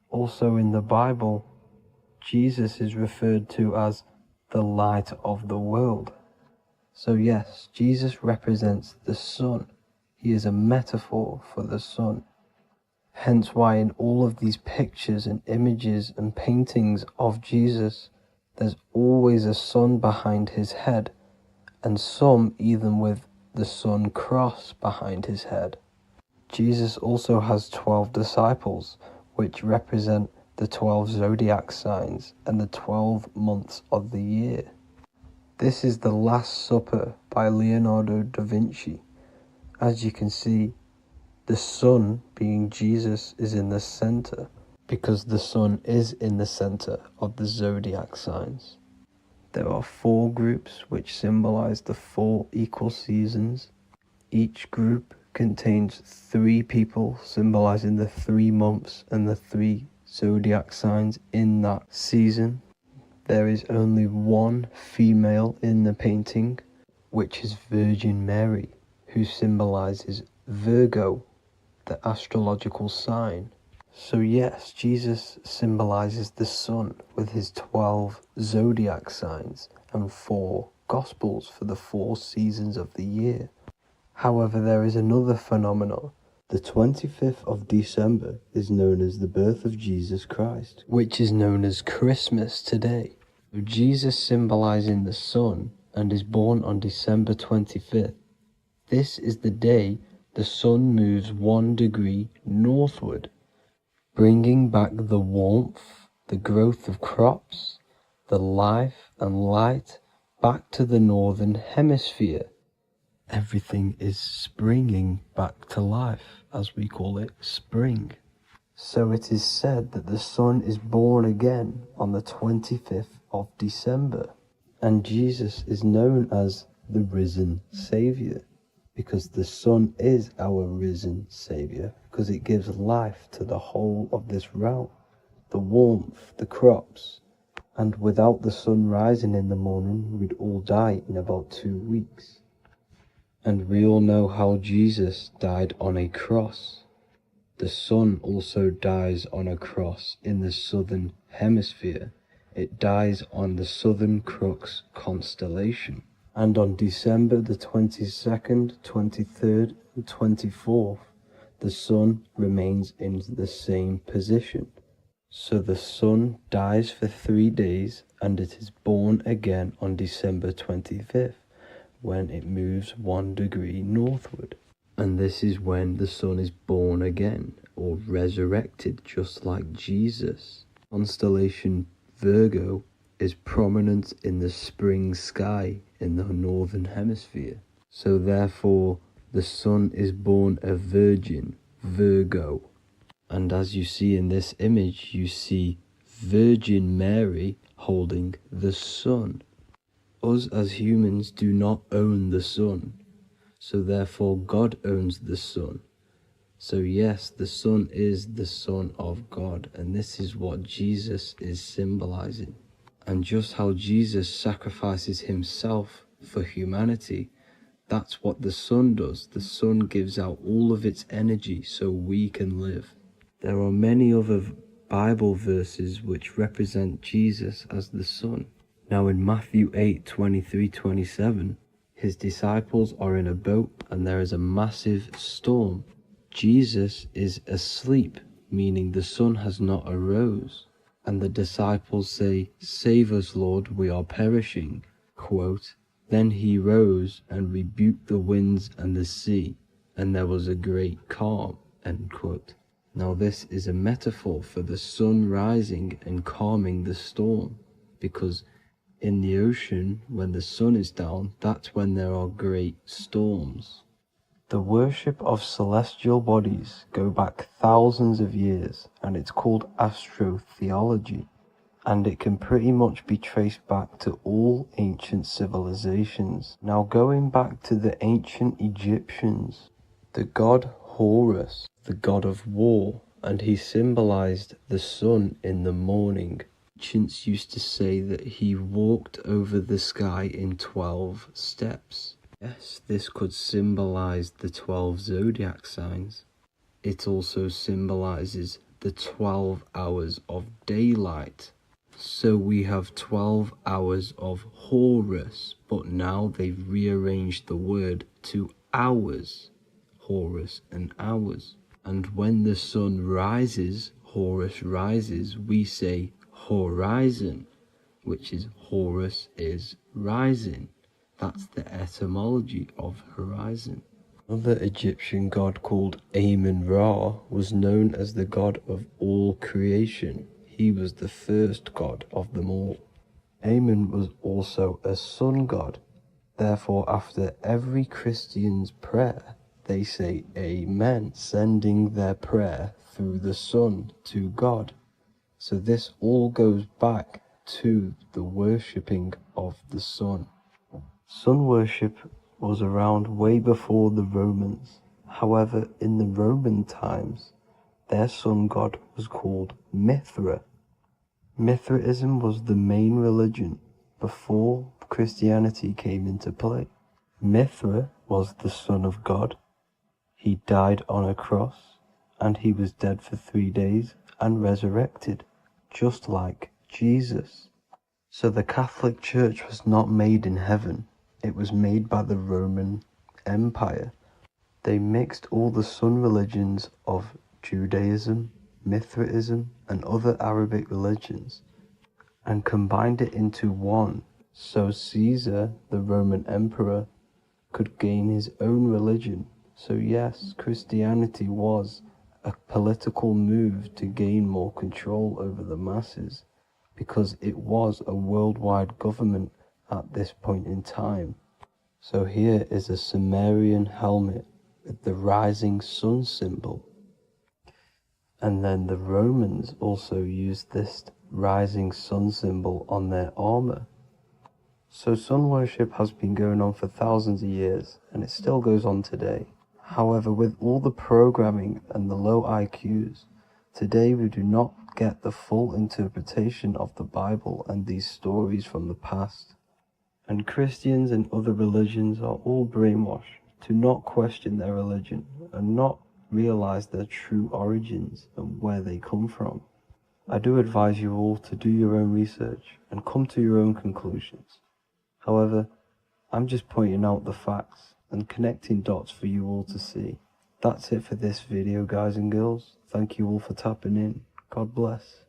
Also in the Bible, Jesus is referred to as the light of the world. So yes, Jesus represents the sun. He is a metaphor for the sun. Hence why in all of these pictures and images and paintings of Jesus, there's always a sun behind his head, and some even with the sun cross behind his head. Jesus also has 12 disciples, which represent the 12 zodiac signs and the 12 months of the year. This is the Last Supper by Leonardo da Vinci. As you can see, the sun, being Jesus, is in the center, because the sun is in the center of the zodiac signs. There are 4 groups which symbolize the 4 equal seasons. Each group contains 3 people symbolizing the 3 months and the 3 zodiac signs in that season. There is only 1 female in the painting, which is Virgin Mary, who symbolizes Virgo, the astrological sign. So yes, Jesus symbolizes the sun with his 12 zodiac signs and 4 gospels for the 4 seasons of the year. However, there is another phenomenon. The 25th of December is known as the birth of Jesus Christ, which is known as Christmas today. So Jesus symbolizing the sun and is born on December 25th. This is the day the sun moves 1 degree northward, bringing back the warmth, the growth of crops, the life and light back to the northern hemisphere. Everything is springing back to life, as we call it, spring. So it is said that the sun is born again on the 25th of December, and Jesus is known as the risen Saviour, because the sun is our risen Saviour, because it gives life to the whole of this realm, the warmth, the crops, and without the sun rising in the morning, we'd all die in about 2 weeks. And we all know how Jesus died on a cross. The sun also dies on a cross in the southern hemisphere. It dies on the Southern Crux constellation. And on December the 22nd, 23rd, and 24th, the sun remains in the same position. So the sun dies for 3 days and it is born again on December 25th, when it moves 1 degree northward. And this is when the sun is born again, or resurrected, just like Jesus. Constellation Virgo is prominent in the spring sky in the northern hemisphere. So therefore, the sun is born a virgin, Virgo. And as you see in this image, you see Virgin Mary holding the sun. Us as humans do not own the sun, so therefore God owns the sun. So yes, the sun is the Son of God, and this is what Jesus is symbolizing. And just how Jesus sacrifices himself for humanity, that's what the sun does. The sun gives out all of its energy so we can live. There are many other Bible verses which represent Jesus as the sun. Now in Matthew 8:23-27, his disciples are in a boat and there is a massive storm. Jesus is asleep, meaning the sun has not arose. And the disciples say, "Save us, Lord, we are perishing." Quote, "Then he rose and rebuked the winds and the sea, and there was a great calm." End quote. Now this is a metaphor for the sun rising and calming the storm, because in the ocean, when the sun is down, that's when there are great storms. The worship of celestial bodies go back thousands of years, and it's called astrotheology, and it can pretty much be traced back to all ancient civilizations. Now going back to the ancient Egyptians, the god Horus, the god of war, and he symbolized the sun in the morning. Ancients used to say that he walked over the sky in 12 steps. Yes, this could symbolize the 12 zodiac signs. It also symbolizes the 12 hours of daylight. So we have 12 hours of Horus, but now they've rearranged the word to hours. Horus and hours. And when the sun rises, Horus rises, we say horizon, which is Horus is rising. That's the etymology of horizon. Another Egyptian god called Amun-Ra was known as the god of all creation. He was the first god of them all. Amun was also a sun god. Therefore, after every Christian's prayer, they say Amen, sending their prayer through the sun to God. So this all goes back to the worshipping of the sun. Sun worship was around way before the Romans. However, in the Roman times, their sun god was called Mithra. Mithraism was the main religion before Christianity came into play. Mithra was the son of God. He died on a cross, and he was dead for 3 days and resurrected, just like Jesus. So the Catholic Church was not made in heaven. It was made by the Roman Empire. They mixed all the sun religions of Judaism, Mithraism, and other Arabic religions and combined it into one, so Caesar, the Roman emperor, could gain his own religion. So yes, Christianity was a political move to gain more control over the masses, because it was a worldwide government at this point in time. So here is a Sumerian helmet with the rising sun symbol. And then the Romans also used this rising sun symbol on their armor. So sun worship has been going on for thousands of years, and it still goes on today. However, with all the programming and the low IQs, today we do not get the full interpretation of the Bible and these stories from the past. And Christians and other religions are all brainwashed to not question their religion and not realize their true origins and where they come from. I do advise you all to do your own research and come to your own conclusions. However, I'm just pointing out the facts and connecting dots for you all to see. That's it for this video, guys and girls. Thank you all for tapping in. God bless.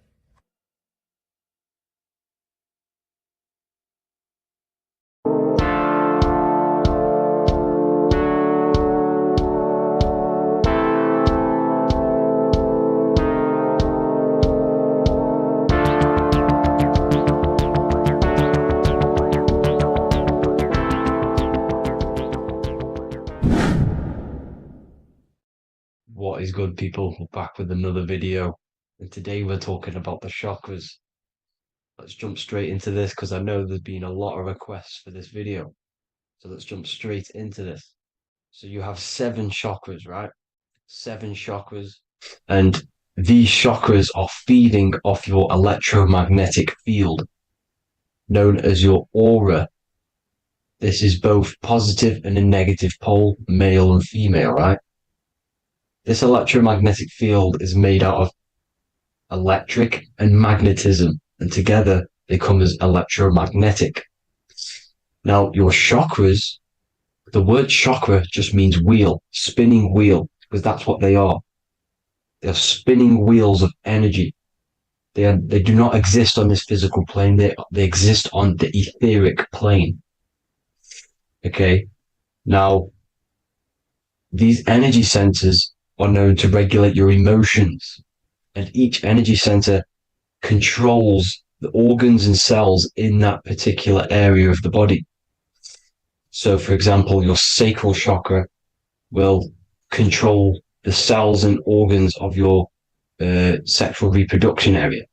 What is good, people? We're back with another video, and today we're talking about the chakras. Let's jump straight into this because I know there's been a lot of requests for this video. So let's jump straight into this. So you have 7 chakras, right? 7 chakras, and these chakras are feeding off your electromagnetic field, known as your aura. This is both positive and a negative pole, male and female, right? This electromagnetic field is made out of electric and magnetism, and together they come as electromagnetic. Now, your chakras, the word chakra just means wheel, spinning wheel, because that's what they are. They're spinning wheels of energy. They do not exist on this physical plane. They exist on the etheric plane. Okay. Now, these energy centers are known to regulate your emotions, and each energy center controls the organs and cells in that particular area of the body. So, for example, your sacral chakra will control the cells and organs of your sexual reproduction area.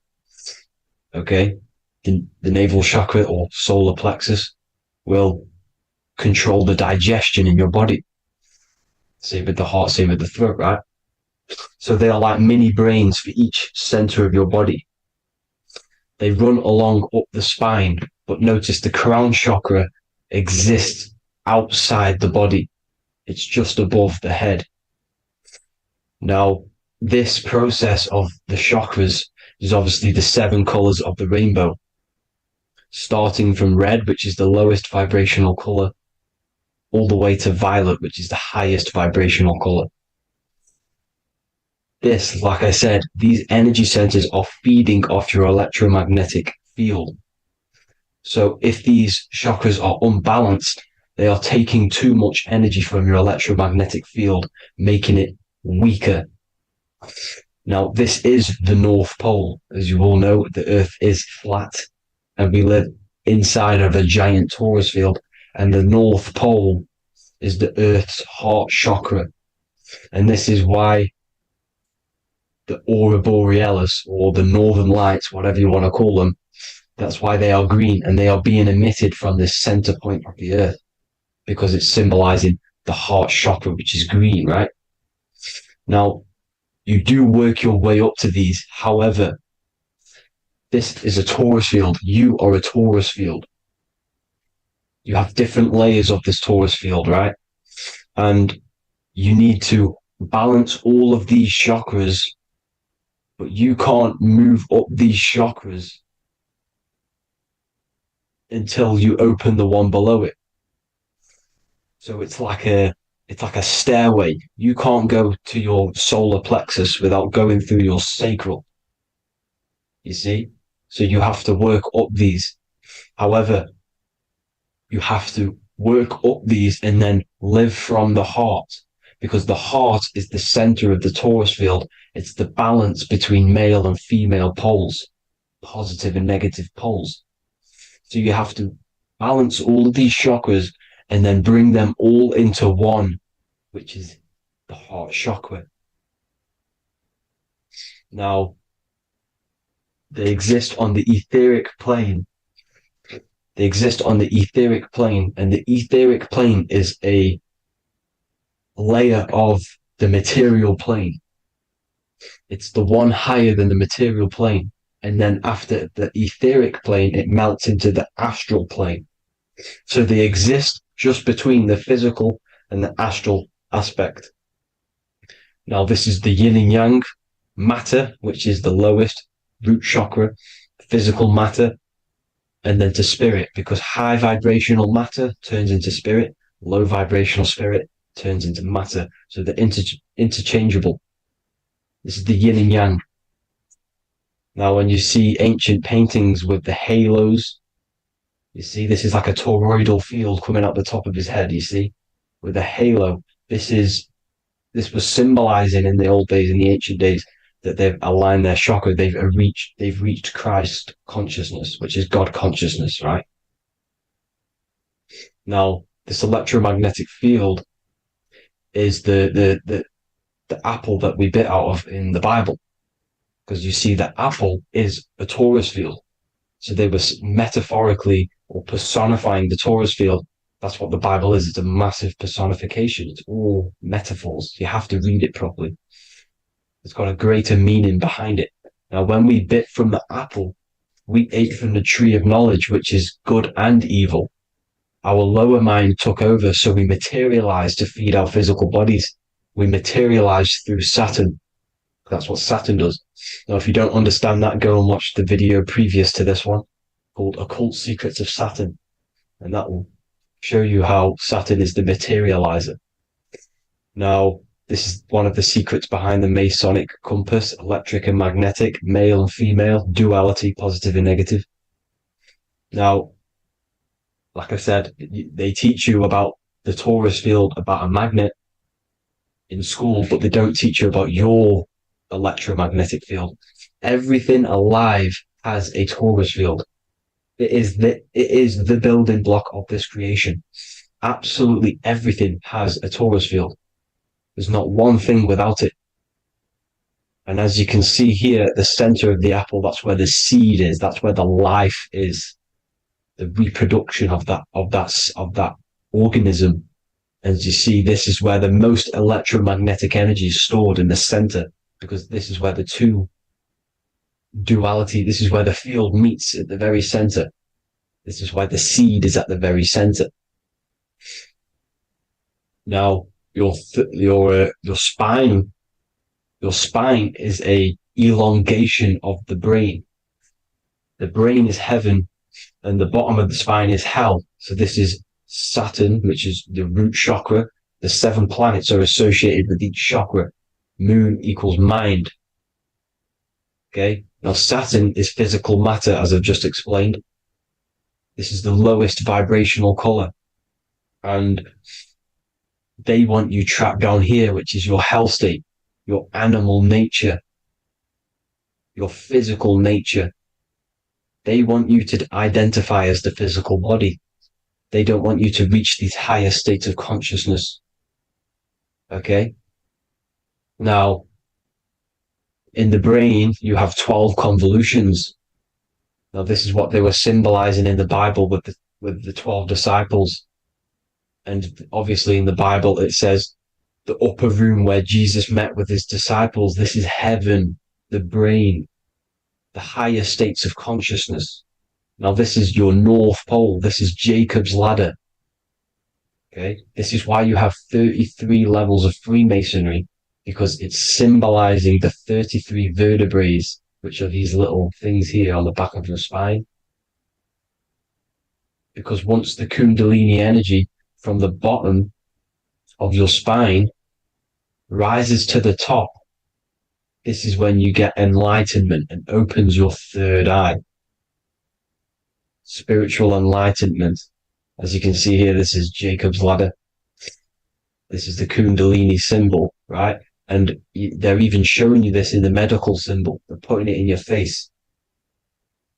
Okay, the navel chakra or solar plexus will control the digestion in your body. Same with the heart, same with the throat, right? So they are like mini brains for each center of your body. They run along up the spine, but notice the crown chakra exists outside the body. It's just above the head. Now, this process of the chakras is obviously the 7 colors of the rainbow, starting from red, which is the lowest vibrational color, all the way to violet, which is the highest vibrational color. This, like I said, these energy centers are feeding off your electromagnetic field. So if these chakras are unbalanced, they are taking too much energy from your electromagnetic field, making it weaker. Now, this is the North Pole. As you all know, the Earth is flat, and we live inside of a giant torus field, and the North Pole is the Earth's heart chakra. And this is why the aurora borealis, or the northern lights, whatever you want to call them, that's why they are green, and they are being emitted from this center point of the Earth, because it's symbolizing the heart chakra, which is green, right? Now, you do work your way up to these. However, this is a torus field. You are a torus field. You have different layers of this torus field, right? And you need to balance all of these chakras, but you can't move up these chakras until you open the one below it. So it's like a stairway. You can't go to your solar plexus without going through your sacral. You see? So you have to work up these. However, you have to work up these and then live from the heart, because the heart is the center of the torus field. It's the balance between male and female poles, positive and negative poles. So you have to balance all of these chakras and then bring them all into one, which is the heart chakra. Now, they exist on the etheric plane. They exist on the etheric plane, and the etheric plane is a layer of the material plane. It's the one higher than the material plane. And then after the etheric plane, it melts into the astral plane. So they exist just between the physical and the astral aspect. Now, this is the yin and yang matter, which is the lowest root chakra, physical matter, and then to spirit, because high vibrational matter turns into spirit, low vibrational spirit turns into matter. So they're interchangeable. This is the yin and yang. Now, when you see ancient paintings with the halos, you see this is like a toroidal field coming out the top of his head, you see, with a halo. This was symbolizing in the old days, in the ancient days, that they've aligned their chakra, they've reached Christ consciousness, which is God consciousness, right? Now, this electromagnetic field is the apple that we bit out of in the Bible, because you see that apple is a torus field. So they were metaphorically or personifying the torus field. That's what the Bible is. It's a massive personification. It's all metaphors. You have to read it properly. It's got a greater meaning behind it. Now, when we bit from the apple, we ate from the tree of knowledge, which is good and evil. Our lower mind took over, so we materialized to feed our physical bodies. We materialized through Saturn. That's what Saturn does. Now, if you don't understand that, go and watch the video previous to this one called Occult Secrets of Saturn. And that will show you how Saturn is the materializer. Now, this is one of the secrets behind the Masonic compass, electric and magnetic, male and female, duality, positive and negative. Now, like I said, they teach you about the torus field, about a magnet in school, but they don't teach you about your electromagnetic field. Everything alive has a torus field. It is the building block of this creation. Absolutely everything has a torus field. There's not one thing without it. And as you can see here at the center of the apple, that's where the seed is. That's where the life is. The reproduction of that organism. As you see, this is where the most electromagnetic energy is stored, in the center, because this is where the two duality, this is where the field meets, at the very center. This is why the seed is at the very center. Now, your spine is a elongation of the brain. The brain is heaven, and the bottom of the spine is hell. So this is Saturn, which is the root chakra. The 7 planets are associated with each chakra. Moon equals mind. Okay. Now Saturn is physical matter, as I've just explained. This is the lowest vibrational color. And they want you trapped down here, which is your hell state, your animal nature, your physical nature. They want you to identify as the physical body. They don't want you to reach these higher states of consciousness. Okay? Now, in the brain, you have 12 convolutions. Now, this is what they were symbolizing in the Bible with the 12 disciples. And obviously in the Bible, it says the upper room where Jesus met with his disciples. This is heaven, the brain, the higher states of consciousness. Now, this is your North Pole. This is Jacob's ladder. Okay. This is why you have 33 levels of Freemasonry, because it's symbolizing the 33 vertebrae, which are these little things here on the back of your spine. Because once the Kundalini energy from the bottom of your spine rises to the top, this is when you get enlightenment and opens your third eye. Spiritual enlightenment. As you can see here, this is Jacob's ladder. This is the Kundalini symbol, right? And they're even showing you this in the medical symbol. They're putting it in your face.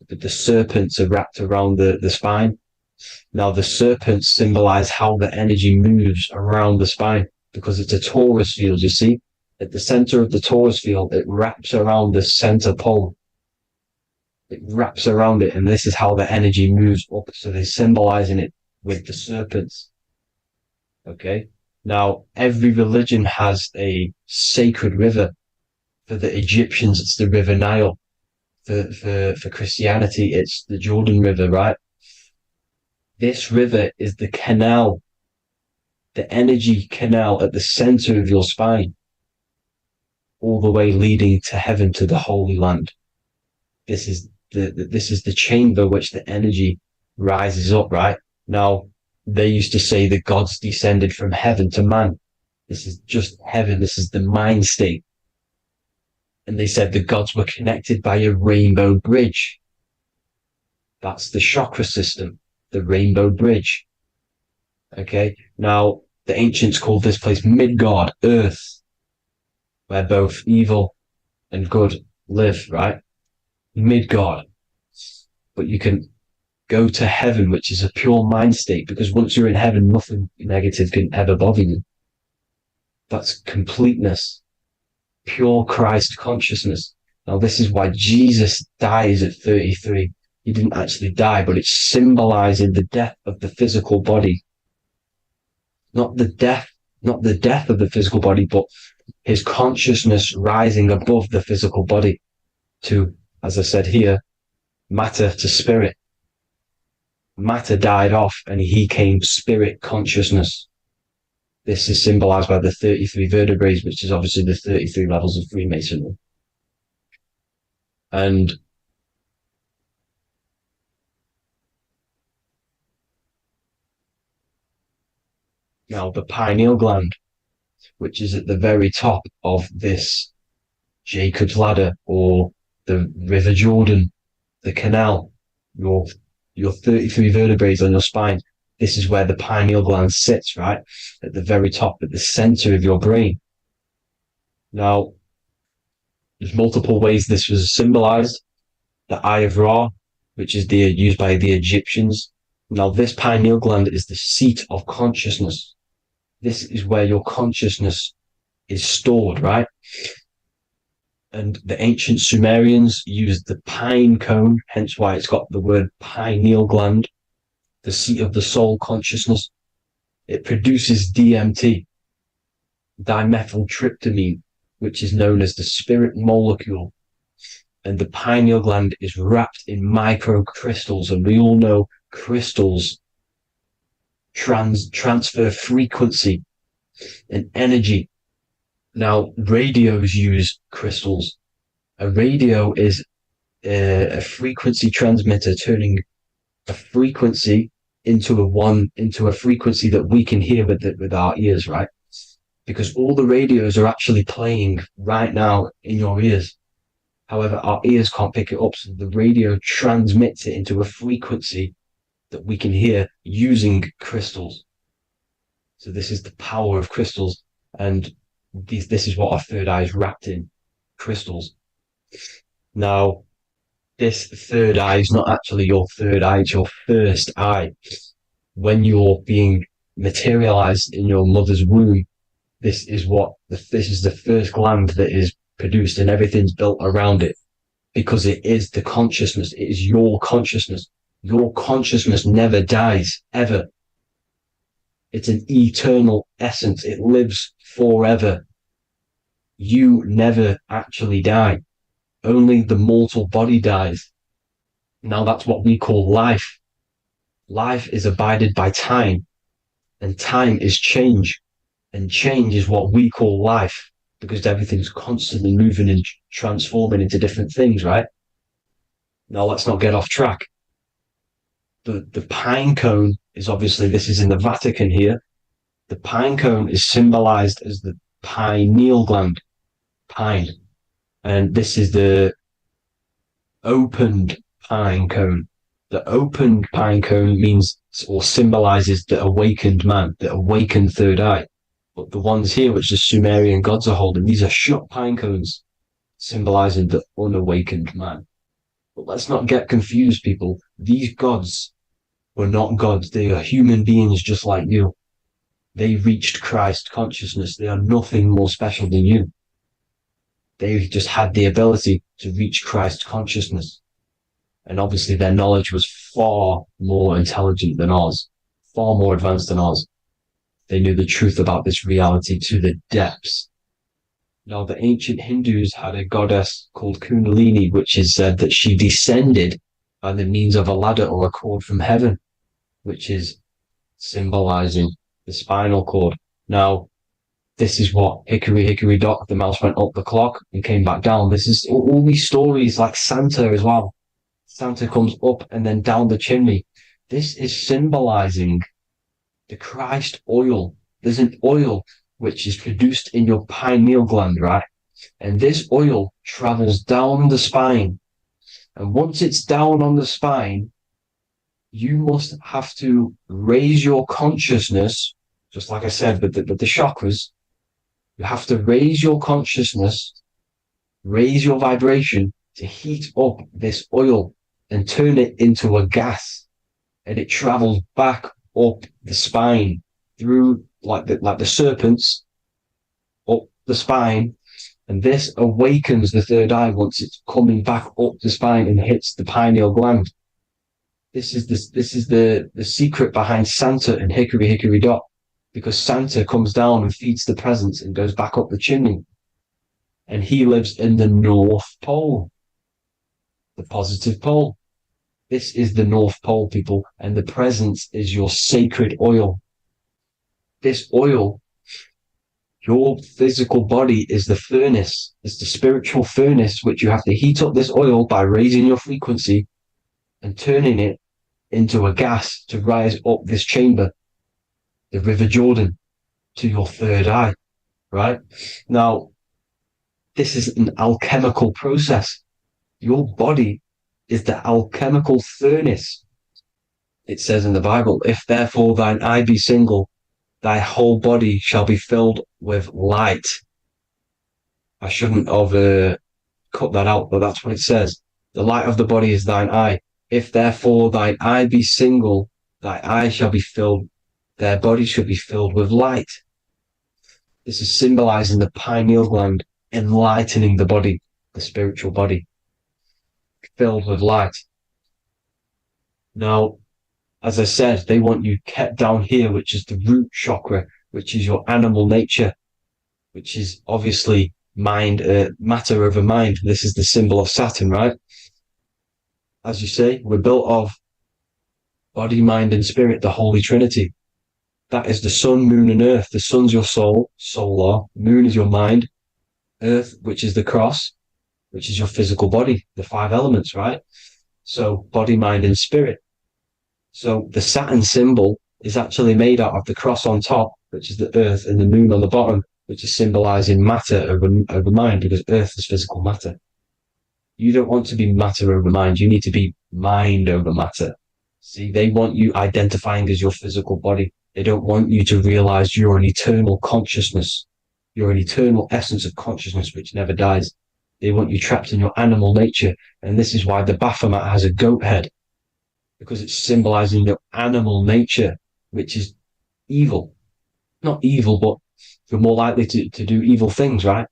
The serpents are wrapped around the spine. Now, the serpents symbolize how the energy moves around the spine, because it's a torus field, you see? At the center of the torus field, it wraps around the center pole. It wraps around it, and this is how the energy moves up. So they're symbolizing it with the serpents. Okay? Now, every religion has a sacred river. For the Egyptians, it's the River Nile. For Christianity, it's the Jordan River, right? This river is the canal, the energy canal at the center of your spine, all the way leading to heaven, to the Holy Land. This is this is the chamber which the energy rises up, right? Now, they used to say the gods descended from heaven to man. This is just heaven. This is the mind state. And they said the gods were connected by a rainbow bridge. That's the chakra system, the rainbow bridge. Okay. Now, the ancients called this place Midgard, Earth, where both evil and good live, right? Midgard. But you can go to heaven, which is a pure mind state, because once you're in heaven, nothing negative can ever bother you. That's completeness, pure Christ consciousness. Now, this is why Jesus dies at 33. He didn't actually die, but it's symbolizing the death of the physical body. Not the death of the physical body, but his consciousness rising above the physical body to, as I said here, matter to spirit. Matter died off and he came spirit consciousness. This is symbolized by the 33 vertebrae, which is obviously the 33 levels of Freemasonry. And now the pineal gland, which is at the very top of this Jacob's ladder or the River Jordan, the canal, your 33 vertebrae on your spine. This is where the pineal gland sits, right? At the very top, at the center of your brain. Now, there's multiple ways this was symbolized. The Eye of Ra, which is used by the Egyptians. Now, this pineal gland is the seat of consciousness. This is where your consciousness is stored, right? And the ancient Sumerians used the pine cone, hence why it's got the word pineal gland, the seat of the soul consciousness. It produces DMT, dimethyltryptamine, which is known as the spirit molecule. And the pineal gland is wrapped in microcrystals. And we all know crystals transfer frequency and energy. Now, radios use crystals. A radio is a frequency transmitter turning a frequency into a frequency that we can hear with our ears, right? Because all the radios are actually playing right now in your ears. However, our ears can't pick it up, so the radio transmits it into a frequency that we can hear using crystals. So this is the power of crystals, and this is what our third eye is wrapped in, crystals. Now, this third eye is not actually your third eye, it's your first eye. When you're being materialized in your mother's womb, this is the first gland that is produced, and everything's built around it, because it is the consciousness. It is your consciousness. Your consciousness never dies, ever. It's an eternal essence. It lives forever. You never actually die. Only the mortal body dies. Now that's what we call life. Life is abided by time, and time is change. And change is what we call life, because everything's constantly moving and transforming into different things, right? Now let's not get off track. The pine cone is obviously, this is in the Vatican here. The pine cone is symbolized as the pineal gland, pine. And this is the opened pine cone. The opened pine cone means or symbolizes the awakened man, the awakened third eye. But the ones here, which the Sumerian gods are holding, these are shut pine cones, symbolizing the unawakened man. But let's not get confused, people. These gods were not gods. They are human beings just like you. They reached Christ consciousness. They are nothing more special than you. They just had the ability to reach Christ consciousness. And obviously their knowledge was far more intelligent than ours, far more advanced than ours. They knew the truth about this reality to the depths. Now, the ancient Hindus had a goddess called Kundalini, which is said that she descended by the means of a ladder or a cord from heaven, which is symbolizing the spinal cord. Now, this is what Hickory Hickory Dock, the mouse went up the clock and came back down. This is all these stories, like Santa as well. Santa comes up and then down the chimney. This is symbolizing the Christ oil. There's an oil which is produced in your pineal gland, right? And this oil travels down the spine. And once it's down on the spine, you must have to raise your consciousness, just like I said with the chakras. You have to raise your consciousness, raise your vibration to heat up this oil and turn it into a gas. And it travels back up the spine through like the serpents up the spine. And this awakens the third eye once it's coming back up the spine and hits the pineal gland. This is the secret behind Santa and Hickory Hickory Dock, because Santa comes down and feeds the presents and goes back up the chimney. And he lives in the North Pole, the positive pole. This is the North Pole, people, and the presence is your sacred oil. This oil, your physical body is the furnace. It's the spiritual furnace, which you have to heat up this oil by raising your frequency and turning it into a gas to rise up this chamber, the River Jordan, to your third eye, right? Now, this is an alchemical process. Your body is the alchemical furnace. It says in the Bible, if therefore thine eye be single, thy whole body shall be filled with light. I shouldn't have cut that out, but that's what it says. The light of the body is thine eye. If therefore thine eye be single, thy eye shall be filled, their body shall be filled with light. This is symbolizing the pineal gland, enlightening the body, the spiritual body, filled with light. Now, as I said, they want you kept down here, which is the root chakra, which is your animal nature, which is obviously mind, matter over mind. This is the symbol of Saturn, right? As you say, we're built of body, mind, and spirit, the Holy Trinity. That is the sun, moon, and earth. The sun's your soul, solar. Moon is your mind. Earth, which is the cross, which is your physical body, the 5 elements, right? So body, mind, and spirit. So the Saturn symbol is actually made out of the cross on top, which is the earth, and the moon on the bottom, which is symbolizing matter over mind, because earth is physical matter. You don't want to be matter over mind. You need to be mind over matter. See, they want you identifying as your physical body. They don't want you to realize you're an eternal consciousness. You're an eternal essence of consciousness which never dies. They want you trapped in your animal nature. And this is why the Baphomet has a goat head, because it's symbolizing your animal nature, which is evil. Not evil, but you're more likely to do evil things, right?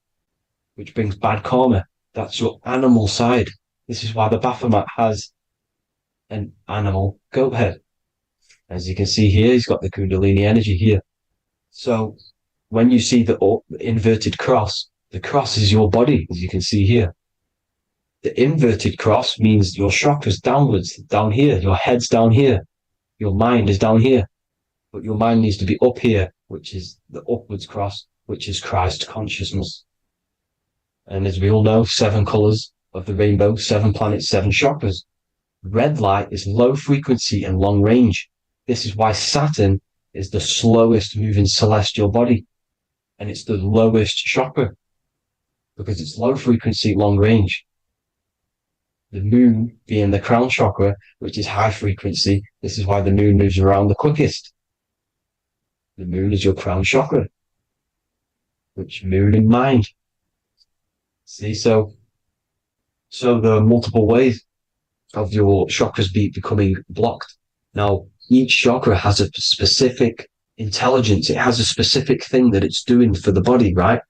Which brings bad karma. That's your animal side. This is why the Baphomet has an animal goat head. As you can see here, he's got the Kundalini energy here. So when you see the inverted cross, the cross is your body, as you can see here. The inverted cross means your chakras downwards, down here. Your head's down here. Your mind is down here. But your mind needs to be up here, which is the upwards cross, which is Christ consciousness. And as we all know, 7 colors of the rainbow, 7 planets, 7 chakras. Red light is low frequency and long range. This is why Saturn is the slowest moving celestial body. And it's the lowest chakra, because it's low frequency, long range. The moon being the crown chakra, which is high frequency. This is why the moon moves around the quickest. The moon is your crown chakra, which moon in mind. See, so there are multiple ways of your chakras becoming blocked. Now, each chakra has a specific intelligence. It has a specific thing that it's doing for the body, right?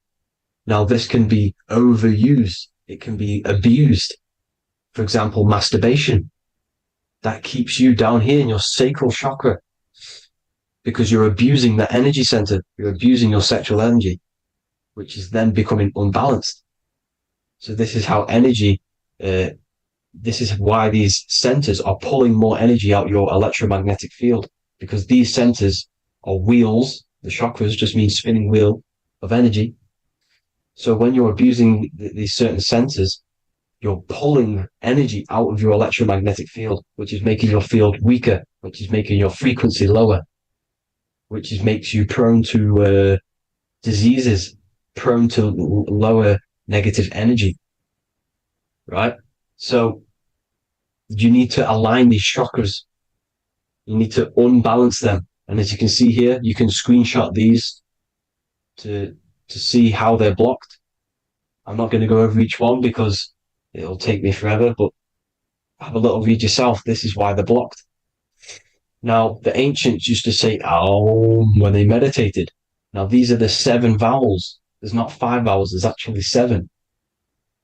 Now, this can be overused. It can be abused. For example, masturbation. That keeps you down here in your sacral chakra, because you're abusing that energy center. You're abusing your sexual energy, which is then becoming unbalanced. So this is how energy, this is why these centers are pulling more energy out your electromagnetic field, because these centers are wheels. The chakras just mean spinning wheel of energy. So when you're abusing these certain centers, you're pulling energy out of your electromagnetic field, which is making your field weaker, which is making your frequency lower, which makes you prone to diseases, prone to lower negative energy, right? So you need to align these chakras. You need to unbalance them. And as you can see here, you can screenshot these to see how they're blocked. I'm not going to go over each one because it'll take me forever, but have a little read yourself. This is why they're blocked. Now, the ancients used to say Aum when they meditated. Now, these are the 7 vowels. There's not 5 vowels, there's actually 7.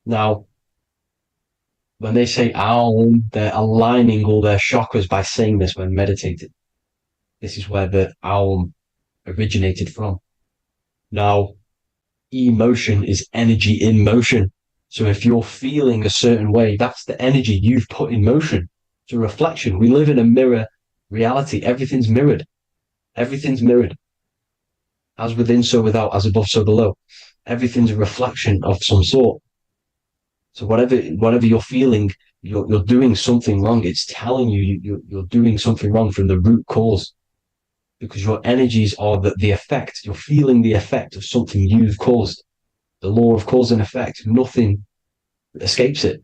Now, when they say Aum, they're aligning all their chakras by saying this when meditated. This is where the Aum originated from. Now, emotion is energy in motion. So if you're feeling a certain way, that's the energy you've put in motion. It's a reflection. We live in a mirror reality. Everything's mirrored. Everything's mirrored. As within, so without, as above, so below. Everything's a reflection of some sort. So whatever you're feeling, you're doing something wrong. It's telling you you're doing something wrong from the root cause. Because your energies are the effect. You're feeling the effect of something you've caused. The law of cause and effect. Nothing escapes it.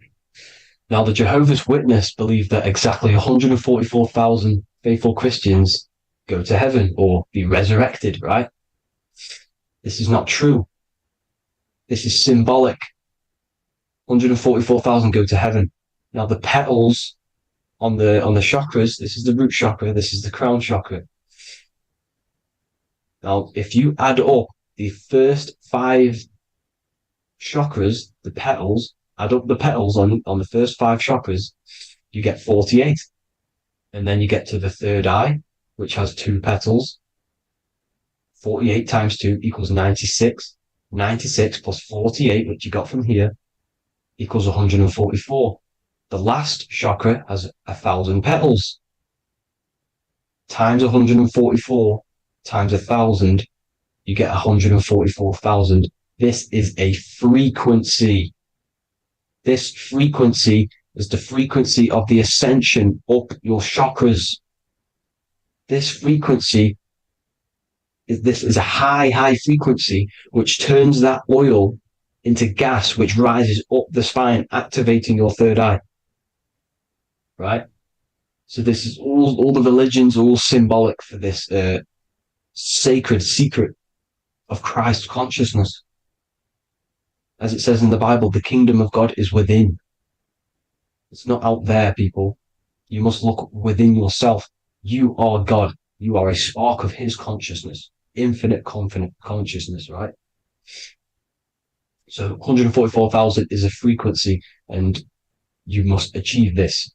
Now, the Jehovah's Witness believe that exactly 144,000 faithful Christians go to heaven or be resurrected, right? This is not true. This is symbolic. 144,000 go to heaven. Now, the petals on the chakras, this is the root chakra, this is the crown chakra. Now, if you add up the first 5 chakras, the petals, add up the petals on the first 5 chakras, you get 48. And then you get to the third eye, which has 2 petals. 48 times 2 equals 96. 96 plus 48, which you got from here, equals 144. The last chakra has 1,000 petals. Times 144 times 1,000, you get 144,000. This is a frequency. This frequency is the frequency of the ascension up your chakras. This frequency is a high frequency, which turns that oil into gas, which rises up the spine, activating your third eye. Right? So this is all the religions are all symbolic for this sacred secret of Christ consciousness. As it says in the Bible, the kingdom of God is within. It's not out there, people. You must look within yourself. You are God. You are a spark of his consciousness, infinite consciousness, right? So 144,000 is a frequency, and you must achieve this.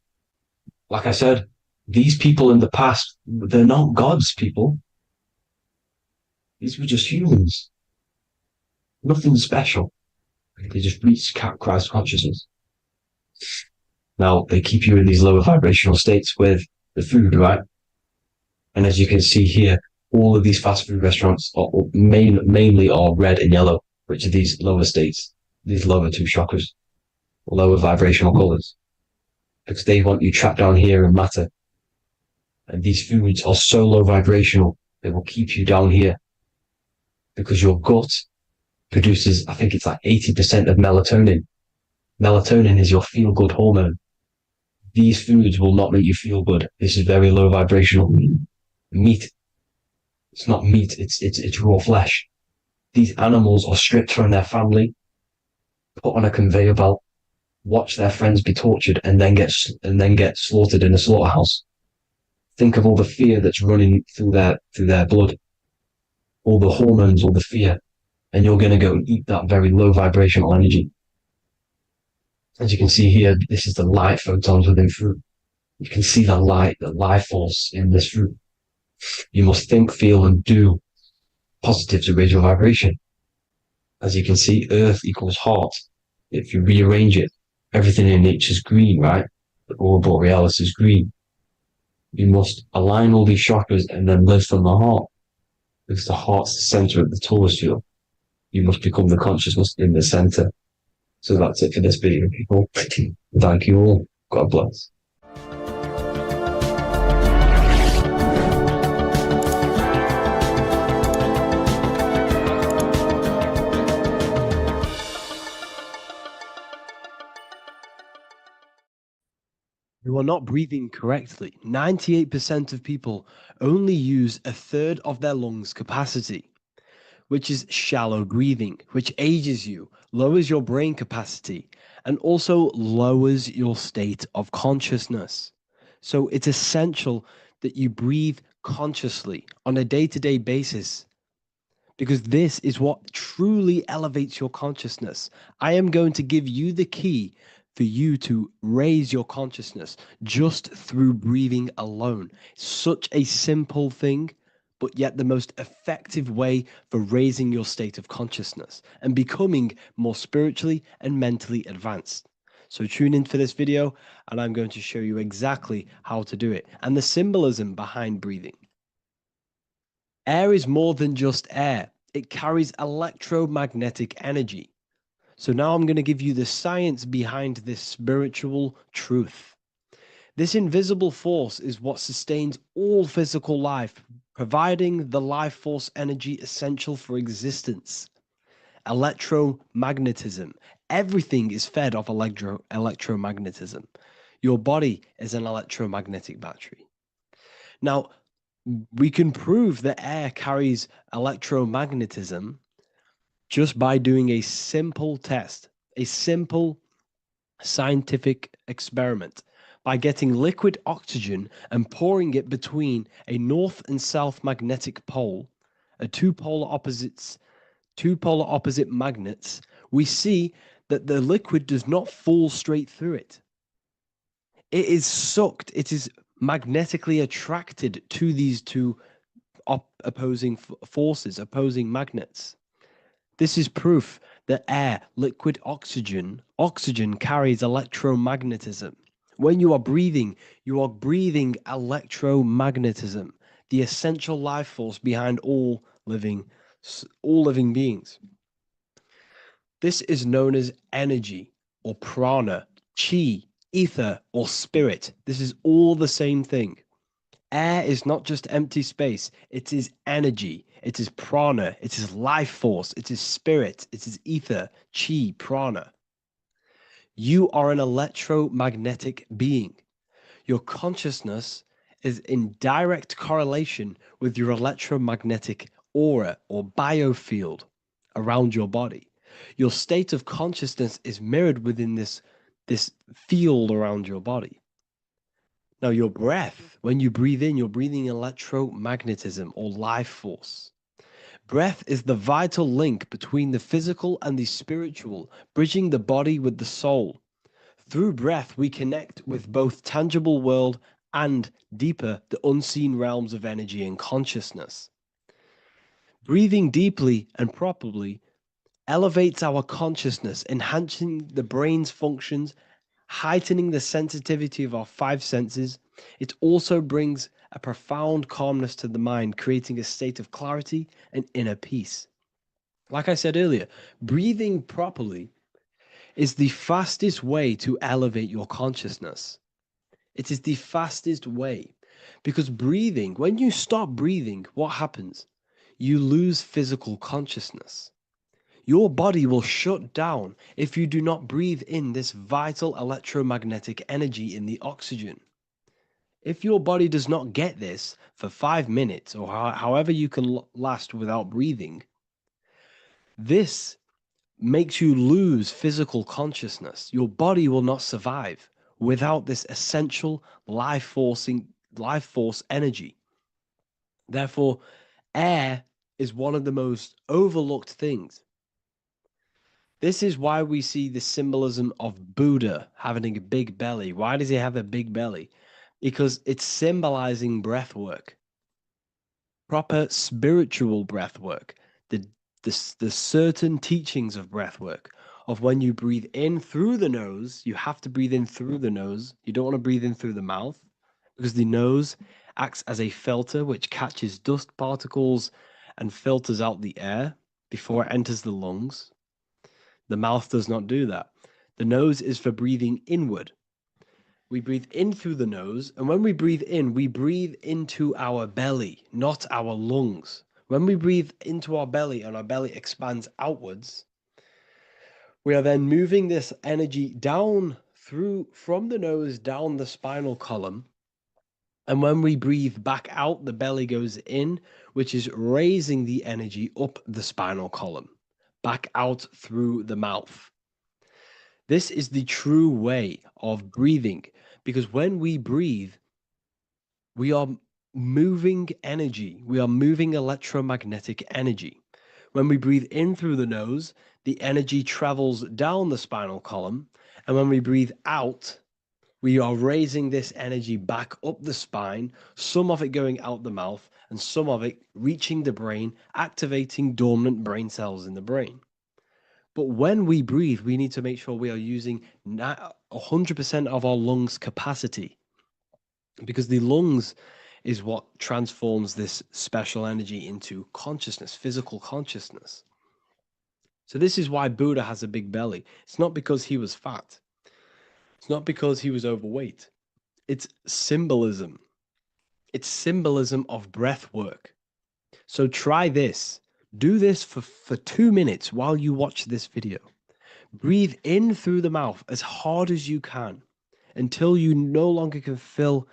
Like I said, these people in the past, they're not gods, people. These were just humans. Nothing special. They just reached Christ consciousness. Now, they keep you in these lower vibrational states with the food, right? And as you can see here, all of these fast food restaurants are mainly are red and yellow, which are these lower states, these lower 2 chakras, lower vibrational colors, because they want you trapped down here in matter. And these foods are so low vibrational, they will keep you down here, because your gut produces, I think it's like 80% of melatonin. Melatonin is your feel-good hormone. These foods will not make you feel good. This is very low vibrational. Meat. It's not meat, it's raw flesh. These animals are stripped from their family, put on a conveyor belt, watch their friends be tortured, and then get slaughtered in a slaughterhouse. Think of all the fear that's running through their blood, all the hormones, all the fear, and you're going to go and eat that very low vibrational energy. As you can see here, this is the light photons within fruit. You can see the life force in this fruit. You must think, feel, and do positive to raise your vibration. As you can see, earth equals heart. If you rearrange it, everything in nature is green, right? The aurora borealis is green. You must align all these chakras and then live from the heart, because the heart's the center of the Taurus field. You must become the consciousness in the center. So that's it for this video, people. Thank you all. God bless. You are not breathing correctly. 98% of people only use a third of their lungs capacity, which is shallow breathing, which ages you, lowers your brain capacity, and also lowers your state of consciousness. So it's essential that you breathe consciously on a day-to-day basis, because this is what truly elevates your consciousness. I am going to give you the key for you to raise your consciousness just through breathing alone. Such a simple thing, but yet the most effective way for raising your state of consciousness and becoming more spiritually and mentally advanced. So tune in for this video, and I'm going to show you exactly how to do it and the symbolism behind breathing. Air is more than just air. It carries electromagnetic energy. So now I'm going to give you the science behind this spiritual truth. This invisible force is what sustains all physical life, providing the life force energy essential for existence. Electromagnetism. Everything is fed off electromagnetism. Your body is an electromagnetic battery. Now, we can prove that air carries electromagnetism just by doing a simple test, a simple scientific experiment, by getting liquid oxygen and pouring it between a north and south magnetic pole, two polar opposite magnets. We see that the liquid does not fall straight through it. It is sucked, it is magnetically attracted to these two opposing forces, opposing magnets. This is proof that air, liquid oxygen carries electromagnetism. When you are breathing electromagnetism, the essential life force behind all living beings. This is known as energy or prana, chi, ether, or spirit. This is all the same thing. Air is not just empty space. It is energy. It is prana. It is life force. It is spirit. It is ether, chi, prana. You are an electromagnetic being. Your consciousness is in direct correlation with your electromagnetic aura or biofield around your body. Your state of consciousness is mirrored within this field around your body. Now, your breath, when you breathe in, you're breathing electromagnetism or life force. Breath is the vital link between the physical and the spiritual, bridging the body with the soul. Through breath, we connect with both tangible world and deeper, the unseen realms of energy and consciousness. Breathing deeply and properly elevates our consciousness, enhancing the brain's functions, heightening the sensitivity of our five senses. It also brings a profound calmness to the mind, creating a state of clarity and inner peace. Like I said earlier, breathing properly is the fastest way to elevate your consciousness. It is the fastest way, because breathing, when you stop breathing, what happens? You lose physical consciousness. Your body will shut down if you do not breathe in this vital electromagnetic energy in the oxygen. If your body does not get this for 5 minutes or however you can last without breathing, this makes you lose physical consciousness. Your body will not survive without this essential life force energy. Therefore, air is one of the most overlooked things. This is why we see the symbolism of Buddha having a big belly. Why does he have a big belly? Because it's symbolizing breath work, proper spiritual breath work, the certain teachings of breath work, of when you breathe in through the nose, you have to breathe in through the nose. You don't want to breathe in through the mouth, because the nose acts as a filter which catches dust particles and filters out the air before it enters the lungs. The mouth does not do that. The nose is for breathing inward. We breathe in through the nose, and when we breathe in, we breathe into our belly, not our lungs. When we breathe into our belly and our belly expands outwards, we are then moving this energy down through from the nose down the spinal column. And when we breathe back out, the belly goes in, which is raising the energy up the spinal column, back out through the mouth. This is the true way of breathing, because when we breathe, we are moving energy. We are moving electromagnetic energy. When we breathe in through the nose, the energy travels down the spinal column. And when we breathe out, we are raising this energy back up the spine, some of it going out the mouth, and some of it reaching the brain, activating dormant brain cells in the brain. But when we breathe, we need to make sure we are using 100% of our lungs' capacity, because the lungs is what transforms this special energy into consciousness, physical consciousness. So this is why Buddha has a big belly. It's not because he was fat. It's not because he was overweight. It's symbolism. It's symbolism of breath work. So try this. Do this for 2 minutes while you watch this video. Breathe in through the mouth as hard as you can until you no longer can fill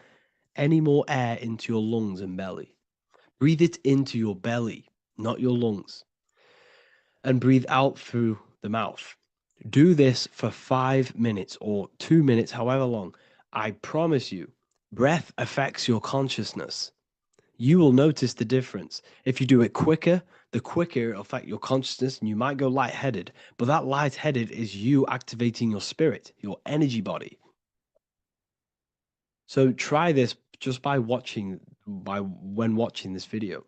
any more air into your lungs and belly. Breathe it into your belly, not your lungs. And breathe out through the mouth. Do this for 5 minutes or 2 minutes, however long. I promise you, breath affects your consciousness. You will notice the difference. If you do it quicker, the quicker it'll affect your consciousness, and you might go lightheaded. But that lightheaded is you activating your spirit, your energy body. So try this just when watching this video.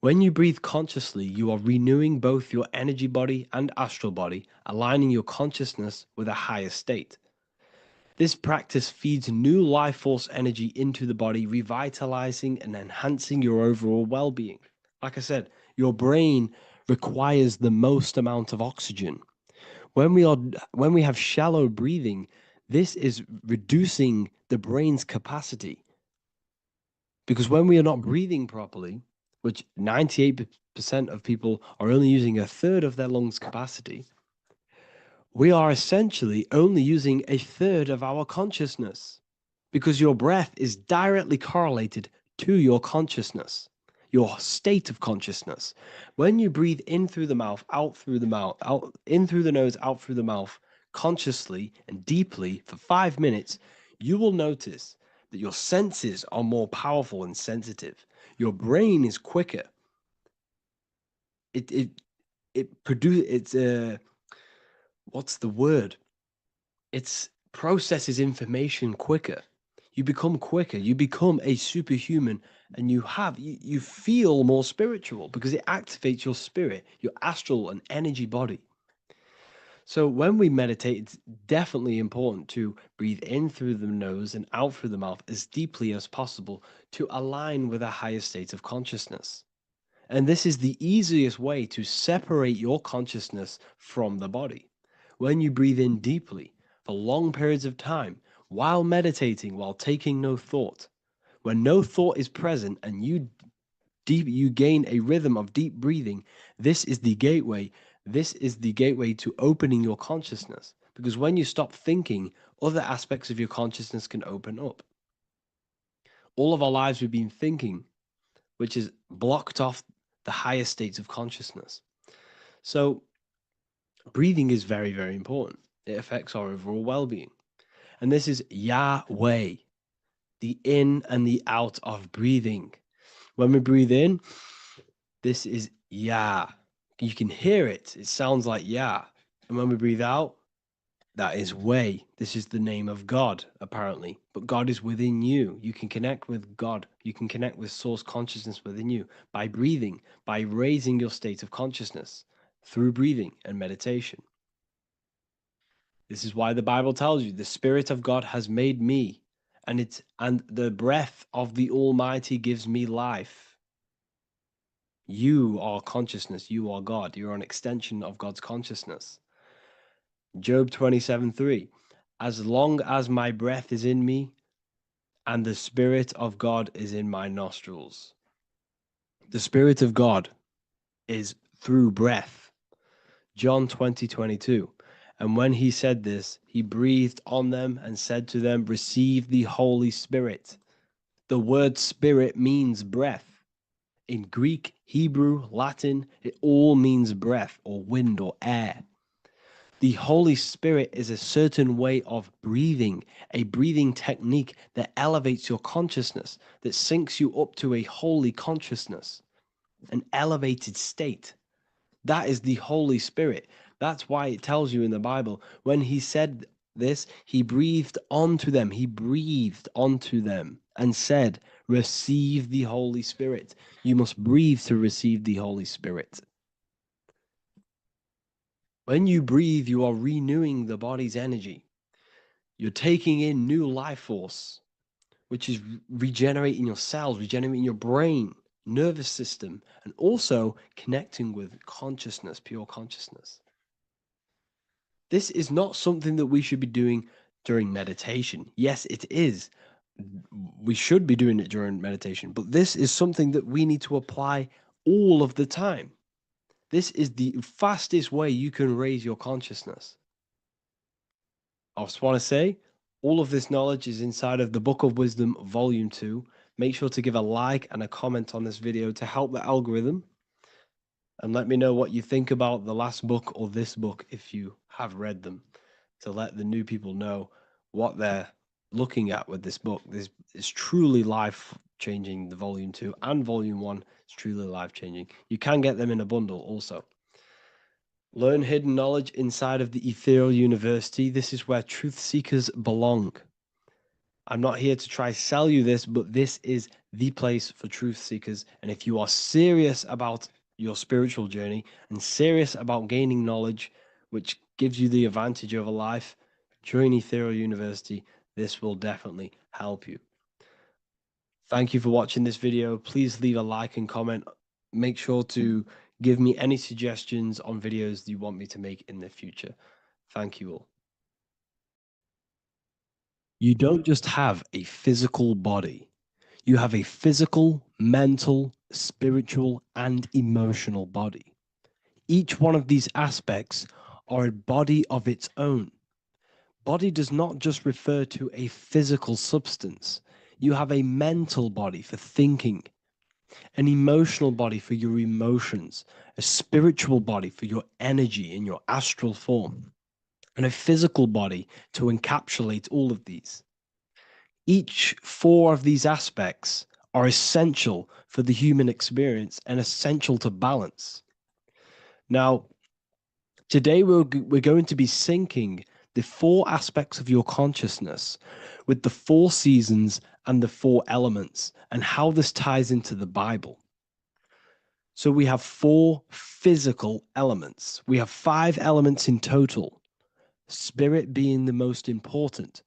When you breathe consciously, you are renewing both your energy body and astral body, aligning your consciousness with a higher state. This practice feeds new life force energy into the body, revitalizing and enhancing your overall well-being. Like I said, your brain requires the most amount of oxygen. When we have shallow breathing, this is reducing the brain's capacity. Because when we are not breathing properly, which 98% of people are only using a third of their lungs capacity, we are essentially only using a third of our consciousness, because your breath is directly correlated to your consciousness, your state of consciousness. When you breathe in through the mouth, out through the mouth, out in through the nose, out through the mouth, consciously and deeply for 5 minutes, you will notice that your senses are more powerful and sensitive. Your brain is quicker. What's the word? It processes information quicker. You become quicker. You become a superhuman, and you feel more spiritual because it activates your spirit, your astral and energy body. So when we meditate, it's definitely important to breathe in through the nose and out through the mouth as deeply as possible to align with a higher state of consciousness. And this is the easiest way to separate your consciousness from the body. When you breathe in deeply for long periods of time, while meditating, while taking no thought, when no thought is present and you gain a rhythm of deep breathing, this is the gateway. This is the gateway to opening your consciousness. Because when you stop thinking, other aspects of your consciousness can open up. All of our lives we've been thinking, which has blocked off the higher states of consciousness. So breathing is very, very important. It affects our overall well-being. And this is Yahweh, the in and the out of breathing. When we breathe in, this is Yah. You can hear it. It sounds like Yah. And when we breathe out, that is Way. This is the name of God, apparently. But God is within you. You can connect with God. You can connect with source consciousness within you by breathing, by raising your state of consciousness through breathing and meditation. This is why the Bible tells you the Spirit of God has made me, and the breath of the Almighty gives me life. You are consciousness. You are God. You're an extension of God's consciousness. Job 27:3. As long as my breath is in me and the Spirit of God is in my nostrils. The Spirit of God is through breath. John 20:22. And when he said this, he breathed on them and said to them, receive the Holy Spirit. The word spirit means breath. In Greek, Hebrew, Latin, it all means breath or wind or air. The Holy Spirit is a certain way of breathing, a breathing technique that elevates your consciousness, that syncs you up to a holy consciousness, an elevated state. That is the Holy Spirit. That's why it tells you in the Bible, when he said this, he breathed onto them. He breathed onto them and said, receive the Holy Spirit. You must breathe to receive the Holy Spirit. When you breathe, you are renewing the body's energy. You're taking in new life force, which is regenerating your cells, regenerating your brain, nervous system, and also connecting with consciousness, pure consciousness. This is not something that we should be doing during meditation. Yes, it is. We should be doing it during meditation, but this is something that we need to apply all of the time. This is the fastest way you can raise your consciousness. I just want to say, all of this knowledge is inside of the Book of Wisdom, Volume 2. Make sure to give a like and a comment on this video to help the algorithm. And let me know what you think about the last book or this book if you have read them, to let the new people know what they're looking at with this book. This is truly life-changing, the Volume 2 and Volume 1 is truly life-changing. You can get them in a bundle also. Learn hidden knowledge inside of the Ethereal University. This is where truth seekers belong. I'm not here to try sell you this, but this is the place for truth seekers. And if you are serious about your spiritual journey and serious about gaining knowledge, which gives you the advantage over life, join Ethereal University. This will definitely help you. Thank you for watching this video. Please leave a like and comment. Make sure to give me any suggestions on videos you want me to make in the future. Thank you all. You don't just have a physical body. You have a physical, mental, spiritual, and emotional body. Each one of these aspects are a body of its own. Body does not just refer to a physical substance. You have a mental body for thinking, an emotional body for your emotions, a spiritual body for your energy in your astral form, and a physical body to encapsulate all of these. Each four of these aspects are essential for the human experience and essential to balance. Now, today we're going to be syncing the four aspects of your consciousness with the four seasons and the four elements and how this ties into the Bible. So we have four physical elements. We have 5 elements in total, spirit being the most important,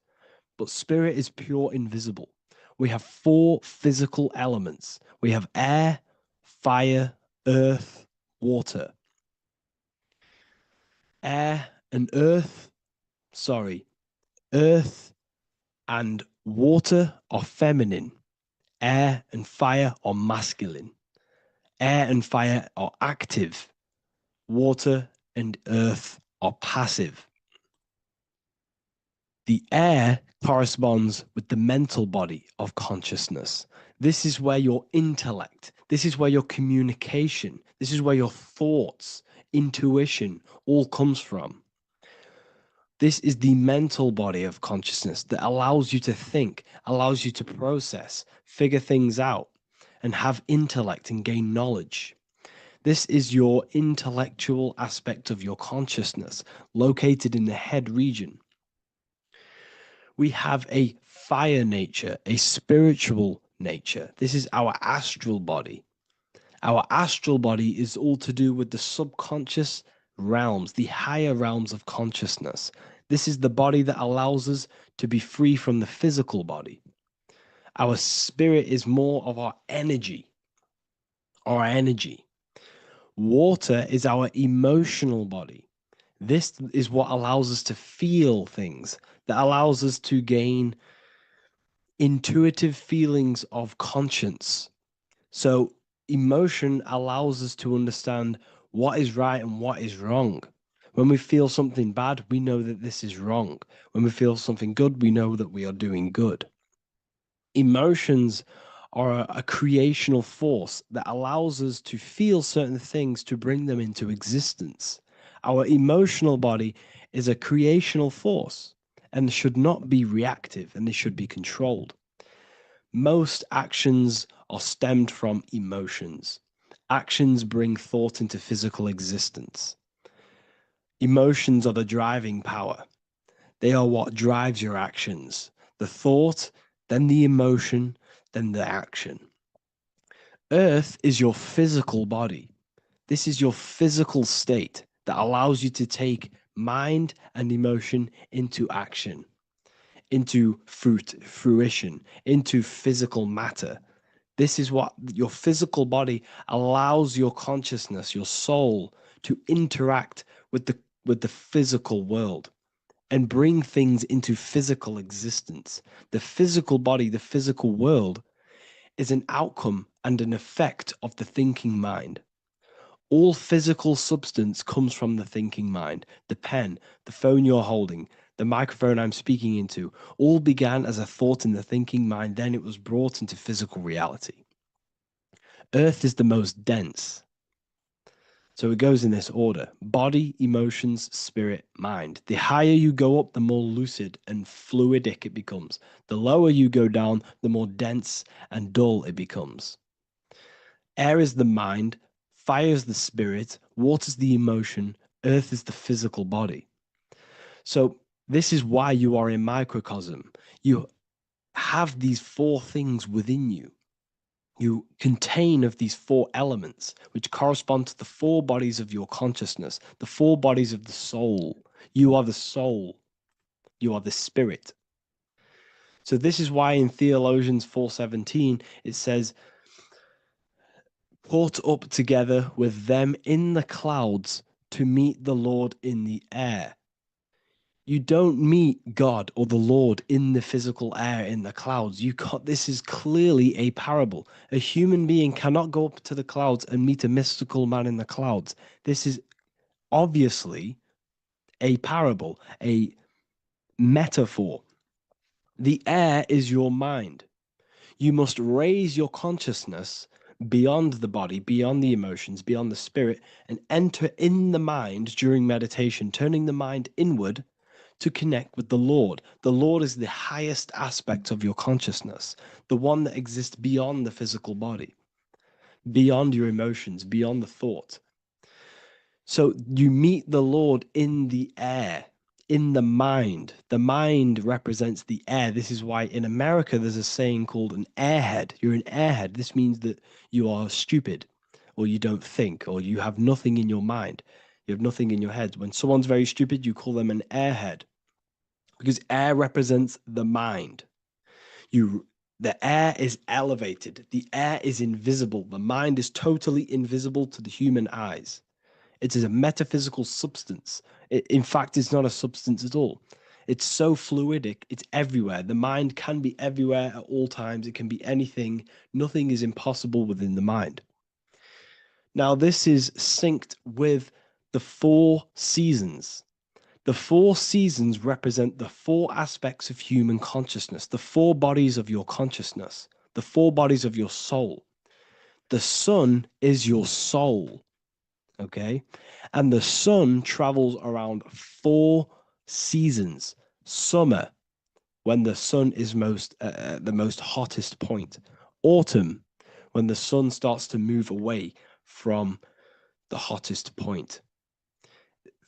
but spirit is pure invisible. We have 4 physical elements. We have air, fire, earth, water. Earth and water are feminine. Air and fire are masculine. Air and fire are active. Water and earth are passive. The air corresponds with the mental body of consciousness. This is where your intellect, this is where your communication, this is where your thoughts, intuition all comes from. This is the mental body of consciousness that allows you to think, allows you to process, figure things out, and have intellect and gain knowledge. This is your intellectual aspect of your consciousness, located in the head region. We have a fire nature, a spiritual nature. This is our astral body. Our astral body is all to do with the subconscious realms, the higher realms of consciousness. This is the body that allows us to be free from the physical body. Our spirit is more of our energy. Water is our emotional body. This is what allows us to feel things, that allows us to gain intuitive feelings of conscience. So emotion allows us to understand what is right and what is wrong. When we feel something bad, we know that this is wrong. When we feel something good, we know that we are doing good. Emotions are a creational force that allows us to feel certain things to bring them into existence. Our emotional body is a creational force and should not be reactive, and it should be controlled. Most actions are stemmed from emotions. Actions bring thought into physical existence. Emotions are the driving power. They are what drives your actions. The thought, then the emotion, then the action. Earth is your physical body. This is your physical state that allows you to take mind and emotion into action, into fruition, into physical matter. This is what your physical body allows your consciousness, your soul, to interact with the physical world and bring things into physical existence. The physical body, the physical world, is an outcome and an effect of the thinking mind. All physical substance comes from the thinking mind. The pen, the phone you're holding, the microphone I'm speaking into, all began as a thought in the thinking mind, then it was brought into physical reality. Earth is the most dense. So it goes in this order: body, emotions, spirit, mind. The higher you go up, the more lucid and fluidic it becomes. The lower you go down, the more dense and dull it becomes. Air is the mind, fire is the spirit, water is the emotion, earth is the physical body. So this is why you are a microcosm. You have these four things within you. You contain of these four elements, which correspond to the four bodies of your consciousness, the four bodies of the soul. You are the soul. You are the spirit. So this is why in Theologians 4:17 it says, "Caught up together with them in the clouds to meet the Lord in the air." You don't meet God or the Lord in the physical air, in the clouds. This is clearly a parable. A human being cannot go up to the clouds and meet a mystical man in the clouds. This is obviously a parable, a metaphor. The air is your mind. You must raise your consciousness beyond the body, beyond the emotions, beyond the spirit, and enter in the mind during meditation, turning the mind inward to connect with the Lord. The Lord is the highest aspect of your consciousness, the one that exists beyond the physical body, beyond your emotions, beyond the thought. So you meet the Lord in the air, in the mind. The mind represents the air. This is why in America there's a saying called an airhead. You're an airhead. This means that you are stupid, or you don't think, or you have nothing in your mind. You have nothing in your head. When someone's very stupid, you call them an airhead, because air represents the mind. The air is elevated. The air is invisible. The mind is totally invisible to the human eyes. It is a metaphysical substance. In fact, it's not a substance at all. It's so fluidic. It's everywhere. The mind can be everywhere at all times. It can be anything. Nothing is impossible within the mind. Now, this is synced with the four seasons. The four seasons represent the four aspects of human consciousness, the four bodies of your consciousness, the four bodies of your soul. The sun is your soul, okay? And the sun travels around four seasons. Summer, when the sun is the most hottest point. Autumn, when the sun starts to move away from the hottest point.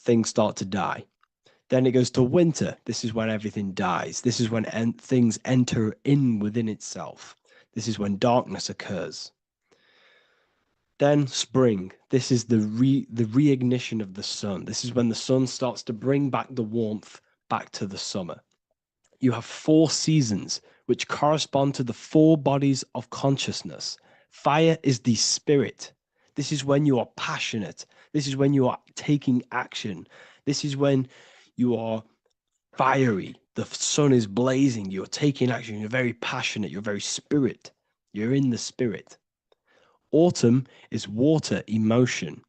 Things start to die. Then it goes to winter. This is when everything dies. This is when things enter in within itself. This is when darkness occurs. Then spring. This is the reignition of the sun. This is when the sun starts to bring back the warmth back to the summer. You have four seasons which correspond to the four bodies of consciousness. Fire is the spirit. This is when you are passionate. This is when you are taking action. This is when you are fiery. The sun is blazing. You're taking action. You're very passionate. You're very spirit. You're in the spirit. Autumn is water, emotion.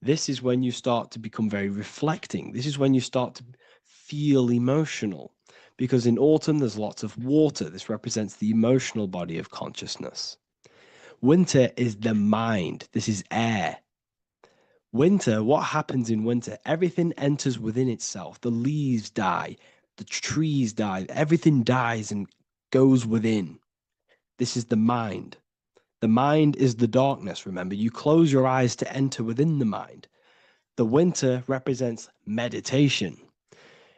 This is when you start to become very reflecting. This is when you start to feel emotional. Because in autumn, there's lots of water. This represents the emotional body of consciousness. Winter is the mind. This is air. Winter, what happens in winter? Everything enters within itself. The leaves die, the trees die, everything dies and goes within. This is the mind. The mind is the darkness, remember. You close your eyes to enter within the mind. The winter represents meditation.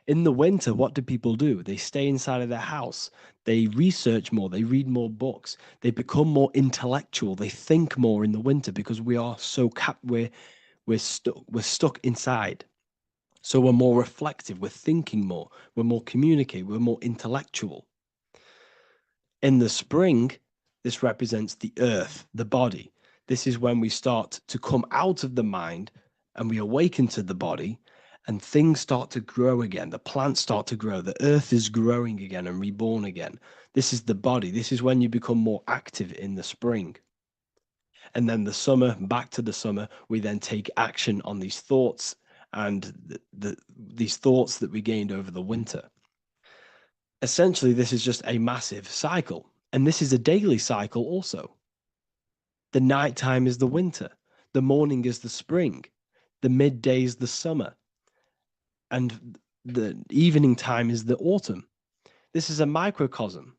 In the winter, what do people do? They stay inside of their house. They research more. They read more books. They become more intellectual. They think more in the winter because we are so we're stuck inside. So we're more reflective. We're thinking more. We're more communicative. We're more intellectual. In the spring, this represents the earth, the body. This is when we start to come out of the mind and we awaken to the body, and things start to grow again. The plants start to grow. The earth is growing again and reborn again. This is the body. This is when you become more active in the spring. And then the summer, back to the summer, we then take action on these thoughts and these thoughts that we gained over the winter. Essentially, this is just a massive cycle. And this is a daily cycle also. The nighttime is the winter. The morning is the spring. The midday is the summer. And the evening time is the autumn. This is a microcosm.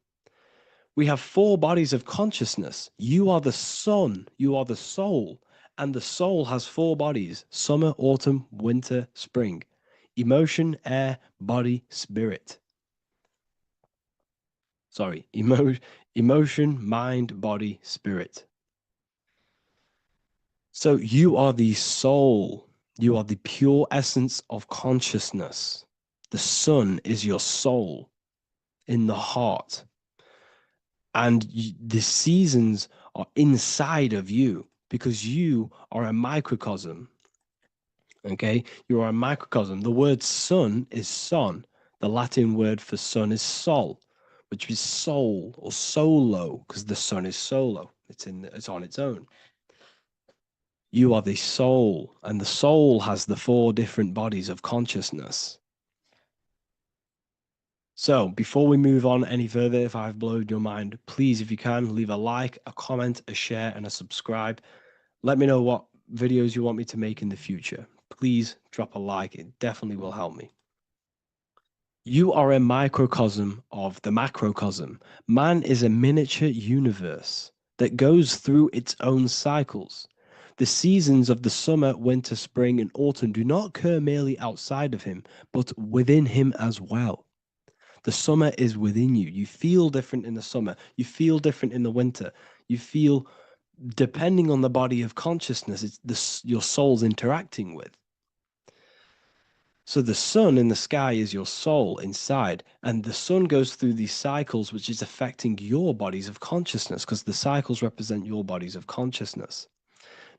We have 4 bodies of consciousness. You are the sun, you are the soul, and the soul has 4 bodies: summer, autumn, winter, spring. Emotion, air, body, spirit. Sorry, emotion, mind, body, spirit. So you are the soul. You are the pure essence of consciousness. The sun is your soul in the heart. And the seasons are inside of you because you are a microcosm. Okay? You are a microcosm. The word sun is son. The Latin word for sun is sol, which is soul or solo, because the sun is solo. It's on its own. You are the soul, and the soul has the 4 different bodies of consciousness. So before we move on any further, if I've blown your mind, please, if you can, leave a like, a comment, a share, and a subscribe. Let me know what videos you want me to make in the future. Please drop a like. It definitely will help me. You are a microcosm of the macrocosm. Man is a miniature universe that goes through its own cycles. The seasons of the summer, winter, spring, and autumn do not occur merely outside of him, but within him as well. The summer is within you. You feel different in the summer. You feel different in the winter. You feel, depending on the body of consciousness, it's your soul's interacting with. So the sun in the sky is your soul inside, and the sun goes through these cycles, which is affecting your bodies of consciousness, because the cycles represent your bodies of consciousness.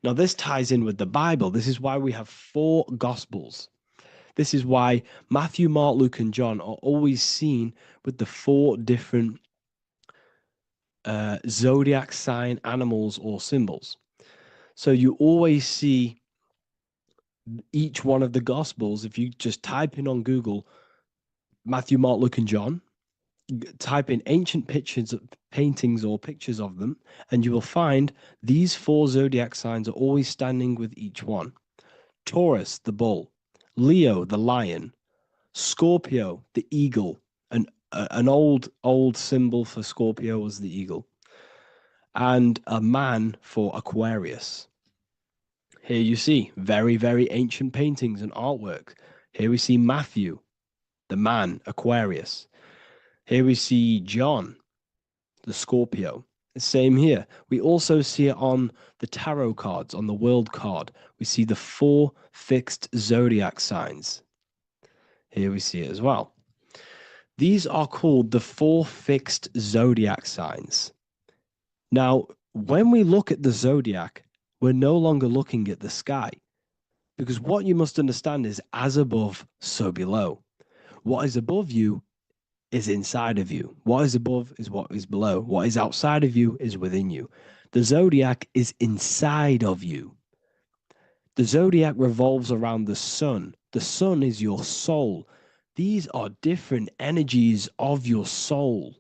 Now, this ties in with the Bible. This is why we have 4 Gospels. This is why Matthew, Mark, Luke, and John are always seen with the 4 different zodiac sign animals or symbols. So you always see each one of the Gospels. If you just type in on Google Matthew, Mark, Luke, and John, type in ancient pictures, paintings or pictures of them, and you will find these 4 zodiac signs are always standing with each one. Taurus, the bull; Leo, the lion; Scorpio, the eagle. An old symbol for Scorpio was the eagle, and a man for Aquarius. Here you see very, very ancient paintings and artwork. Here we see Matthew, the man, Aquarius. Here we see John, the Scorpio. The same here. We also see it on the tarot cards, on the world card. We see the 4 fixed zodiac signs. Here we see it as well. These are called the 4 fixed zodiac signs. Now, when we look at the zodiac, we're no longer looking at the sky. Because what you must understand is as above, so below. What is above you is inside of you. What is above is what is below. What is outside of you is within you. The zodiac is inside of you. The zodiac revolves around the sun. The sun is your soul. These are different energies of your soul.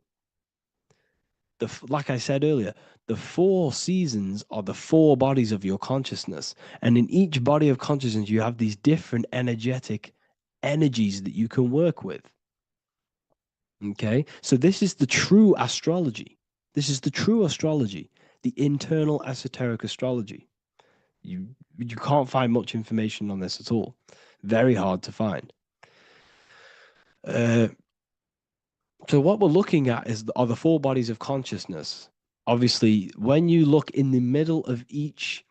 Like I said earlier, the 4 seasons are the 4 bodies of your consciousness. And in each body of consciousness, you have these different energetic energies that you can work with. Okay, so this is the true astrology. This is the true astrology, the internal esoteric astrology. You can't find much information on this at all. Very hard to find. So what we're looking at are the 4 bodies of consciousness. Obviously, when you look in the middle of each,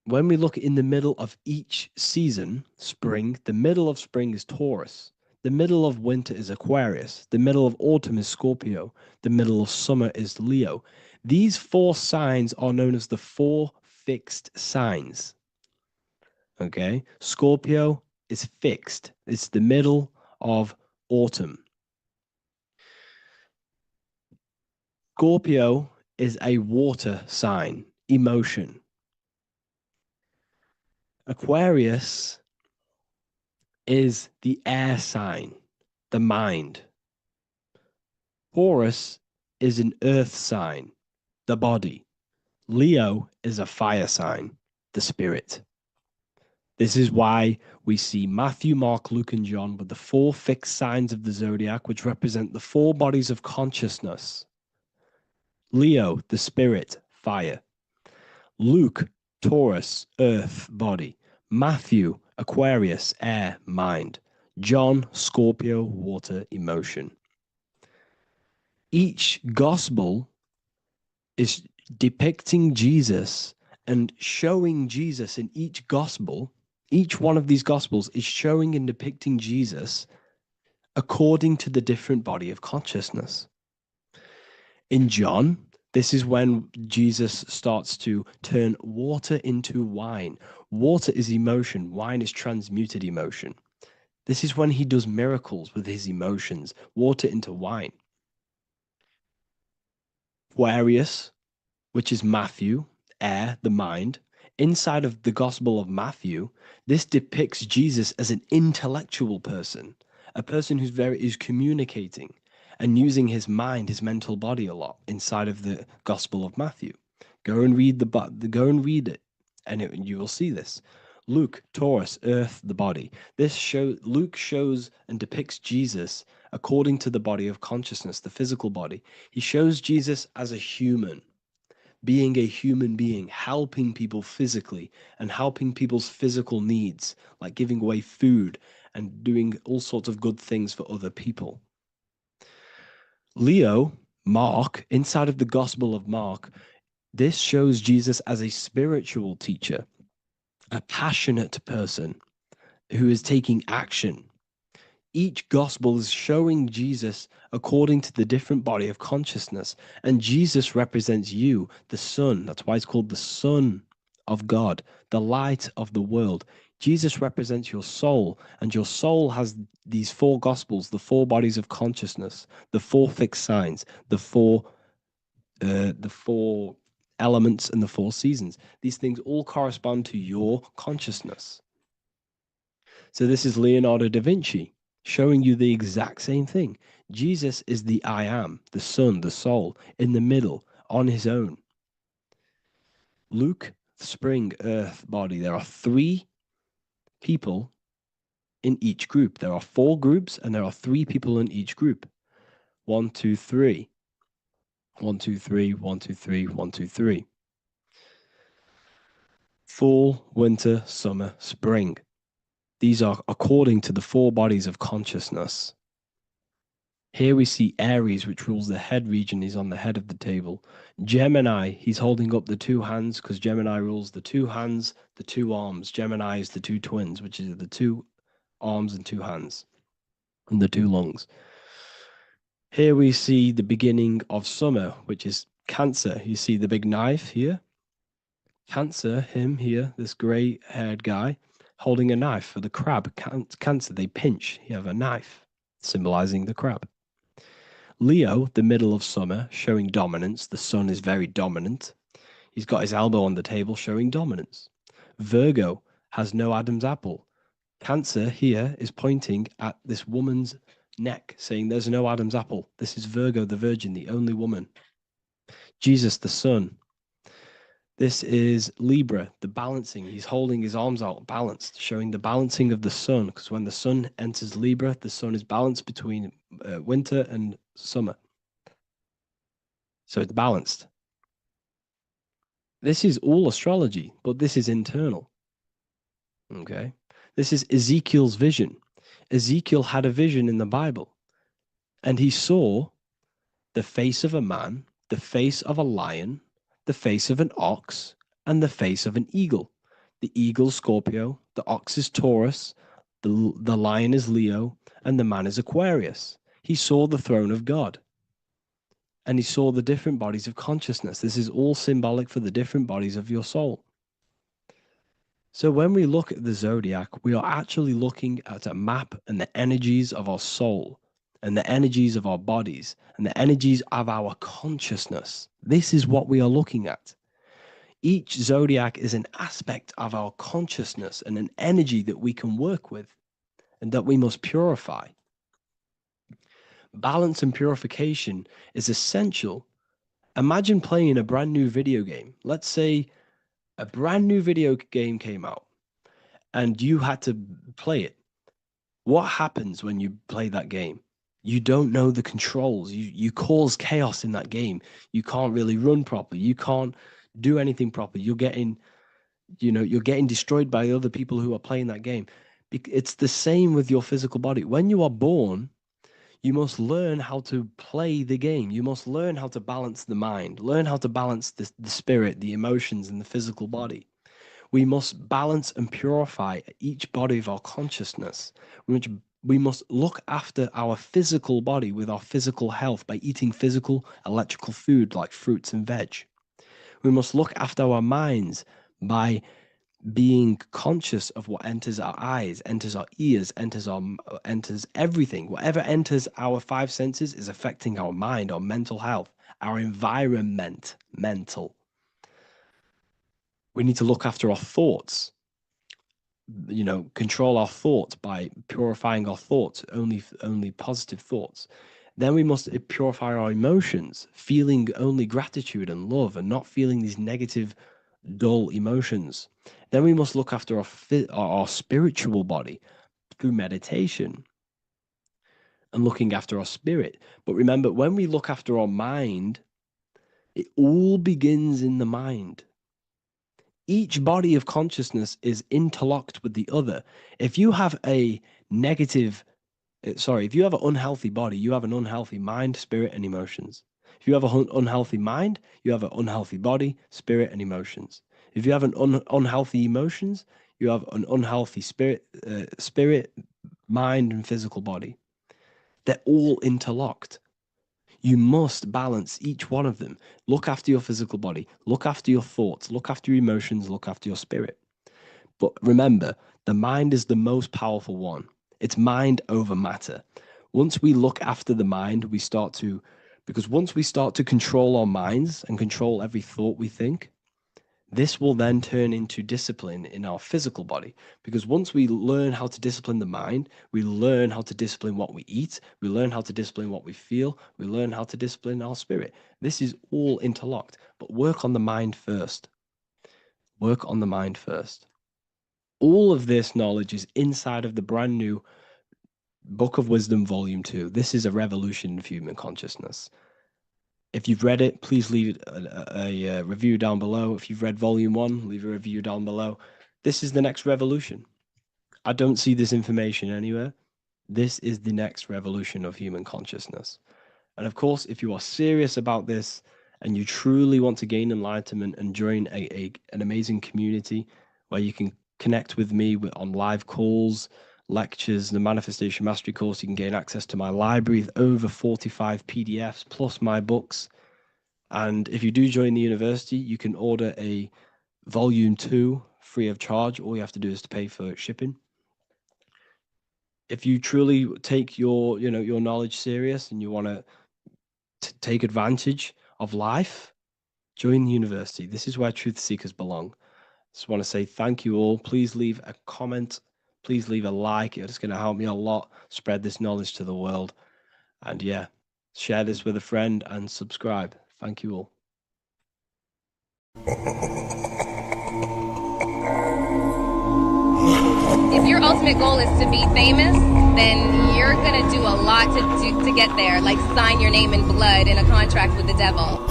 when we look in the middle of each season, spring, the middle of spring is Taurus. The middle of winter is Aquarius. The middle of autumn is Scorpio. The middle of summer is Leo. These 4 signs are known as the 4 fixed signs. Okay, Scorpio is fixed. It's the middle of autumn. Scorpio is a water sign, emotion. Aquarius is the air sign, the mind. Taurus is an earth sign, the body. Leo is a fire sign, the spirit. This is why we see Matthew, Mark, Luke, and John with the 4 fixed signs of the zodiac, which represent the 4 bodies of consciousness. Leo, the spirit, fire. Luke, Taurus, earth, body. Matthew, Aquarius, air, mind. John, Scorpio, water, emotion. Each gospel is depicting Jesus and showing Jesus in each gospel. Each one of these gospels is showing and depicting Jesus according to the different body of consciousness. In John, this is when Jesus starts to turn water into wine. Water is emotion. Wine is transmuted emotion. This is when he does miracles with his emotions, water into wine. Aquarius, which is Matthew, air, the mind. Inside of the Gospel of Matthew, this depicts Jesus as an intellectual person, a person who's communicating and using his mind, his mental body a lot inside of the Gospel of Matthew. Go and read it, and you will see this. Luke, Taurus, earth, the body. Luke shows and depicts Jesus according to the body of consciousness, the physical body. He shows Jesus as a human, being a human being, helping people physically and helping people's physical needs, like giving away food and doing all sorts of good things for other people. Leo, Mark, inside of the Gospel of Mark, this shows Jesus as a spiritual teacher, a passionate person who is taking action. Each gospel is showing Jesus according to the different body of consciousness. And Jesus represents you, the sun. That's why it's called the Son of God, the light of the world. Jesus represents your soul, and your soul has these 4 gospels, the 4 bodies of consciousness, the 4 fixed signs, the 4 elements and the 4 seasons. These things all correspond to your consciousness. So this is Leonardo da Vinci showing you the exact same thing. Jesus is the I am, the sun, the soul, in the middle, on his own. Luke, spring, earth, body. There are 3 people in each group. There are 4 groups, and there are 3 people in each group. 1, 2, 3. 1, 2, 3, 1, 2, 3, 1, 2, 3. Fall, winter, summer, spring. These are according to the 4 bodies of consciousness. Here we see Aries, which rules the head region. He's on the head of the table. Gemini, he's holding up the 2 hands because Gemini rules the 2 hands, the 2 arms. Gemini is the 2 twins, which is the 2 arms and 2 hands, and the 2 lungs. Here we see the beginning of summer, which is Cancer. You see the big knife here? Cancer, him here, this grey-haired guy, holding a knife for the crab. Cancer, they pinch. You have a knife, symbolizing the crab. Leo, the middle of summer, showing dominance. The sun is very dominant. He's got his elbow on the table, showing dominance. Virgo has no Adam's apple. Cancer here is pointing at this woman's neck, saying there's no Adam's apple. This is Virgo, the virgin, the only woman. Jesus, the sun. This is Libra, the balancing. He's holding his arms out, balanced, showing the balancing of the sun. Because when the sun enters Libra, the sun is balanced between winter and summer. So it's balanced. This is all astrology, but this is internal. Okay. This is Ezekiel's vision. Ezekiel had a vision in the Bible, and he saw the face of a man, the face of a lion, the face of an ox, and the face of an eagle. The eagle, Scorpio, the ox is Taurus, the lion is Leo, and the man is Aquarius. He saw the throne of God, and he saw the different bodies of consciousness. This is all symbolic for the different bodies of your soul. So when we look at the zodiac, we are actually looking at a map and the energies of our soul, and the energies of our bodies, and the energies of our consciousness. This is what we are looking at. Each zodiac is an aspect of our consciousness and an energy that we can work with and that we must purify. Balance and purification is essential. Imagine playing a brand new video game. Let's say a brand new video game came out and you had to play it. What happens when you play that game? You don't know the controls. You cause chaos in that game. You can't really run properly. You can't do anything properly. You're getting destroyed by other people who are playing that game. It's the same with your physical body. When you are born, you must learn how to play the game. You must learn how to balance the mind, learn how to balance the spirit, the emotions, and the physical body. We must balance and purify each body of our consciousness, which we must look after our physical body with our physical health by eating physical, electrical food like fruits and veg. We must look after our minds by being conscious of what enters our eyes, enters our ears, enters everything. Whatever enters our five senses is affecting our mind, our mental health, our environment, mental. We need to look after our thoughts. Control our thoughts by purifying our thoughts, only positive thoughts. Then we must purify our emotions, feeling only gratitude and love and not feeling these negative, dull emotions. Then we must look after our spiritual body through meditation and looking after our spirit. But remember, when we look after our mind, it all begins in the mind. Each body of consciousness is interlocked with the other. If you have an unhealthy body, you have an unhealthy mind, spirit, and emotions. If you have an unhealthy mind, you have an unhealthy body, spirit, and emotions. If you have an unhealthy emotions, you have an unhealthy spirit, mind, and physical body. They're all interlocked. You must balance each one of them. Look after your physical body. Look after your thoughts. Look after your emotions. Look after your spirit. But remember, the mind is the most powerful one. It's mind over matter. Once we look after the mind, because once we start to control our minds and control every thought we think, this will then turn into discipline in our physical body. Because once we learn how to discipline the mind, we learn how to discipline what we eat, we learn how to discipline what we feel, we learn how to discipline our spirit. This is all interlocked, but work on the mind first. Work on the mind first. All of this knowledge is inside of the brand new Book of Wisdom, Volume 2. This is a revolution of human consciousness. If you've read it, please leave a review down below. If you've read Volume 1, leave a review down below. This is the next revolution. I don't see this information anywhere. This is the next revolution of human consciousness. And of course, if you are serious about this and you truly want to gain enlightenment and join an amazing community where you can connect with me on live calls, lectures, the Manifestation Mastery course, you can gain access to my library with over 45 PDFs plus my books. And if you do join the university, you can order a Volume 2 free of charge. All you have to do is to pay for shipping. If you truly take your knowledge serious and you want to take advantage of life, join the university. This is where truth seekers belong. Just want to say thank you all. Please leave a comment. Please leave a like. It's going to help me a lot spread this knowledge to the world. And yeah, share this with a friend and subscribe. Thank you all. If your ultimate goal is to be famous, then you're gonna do a lot to get there, like sign your name in blood in a contract with the devil.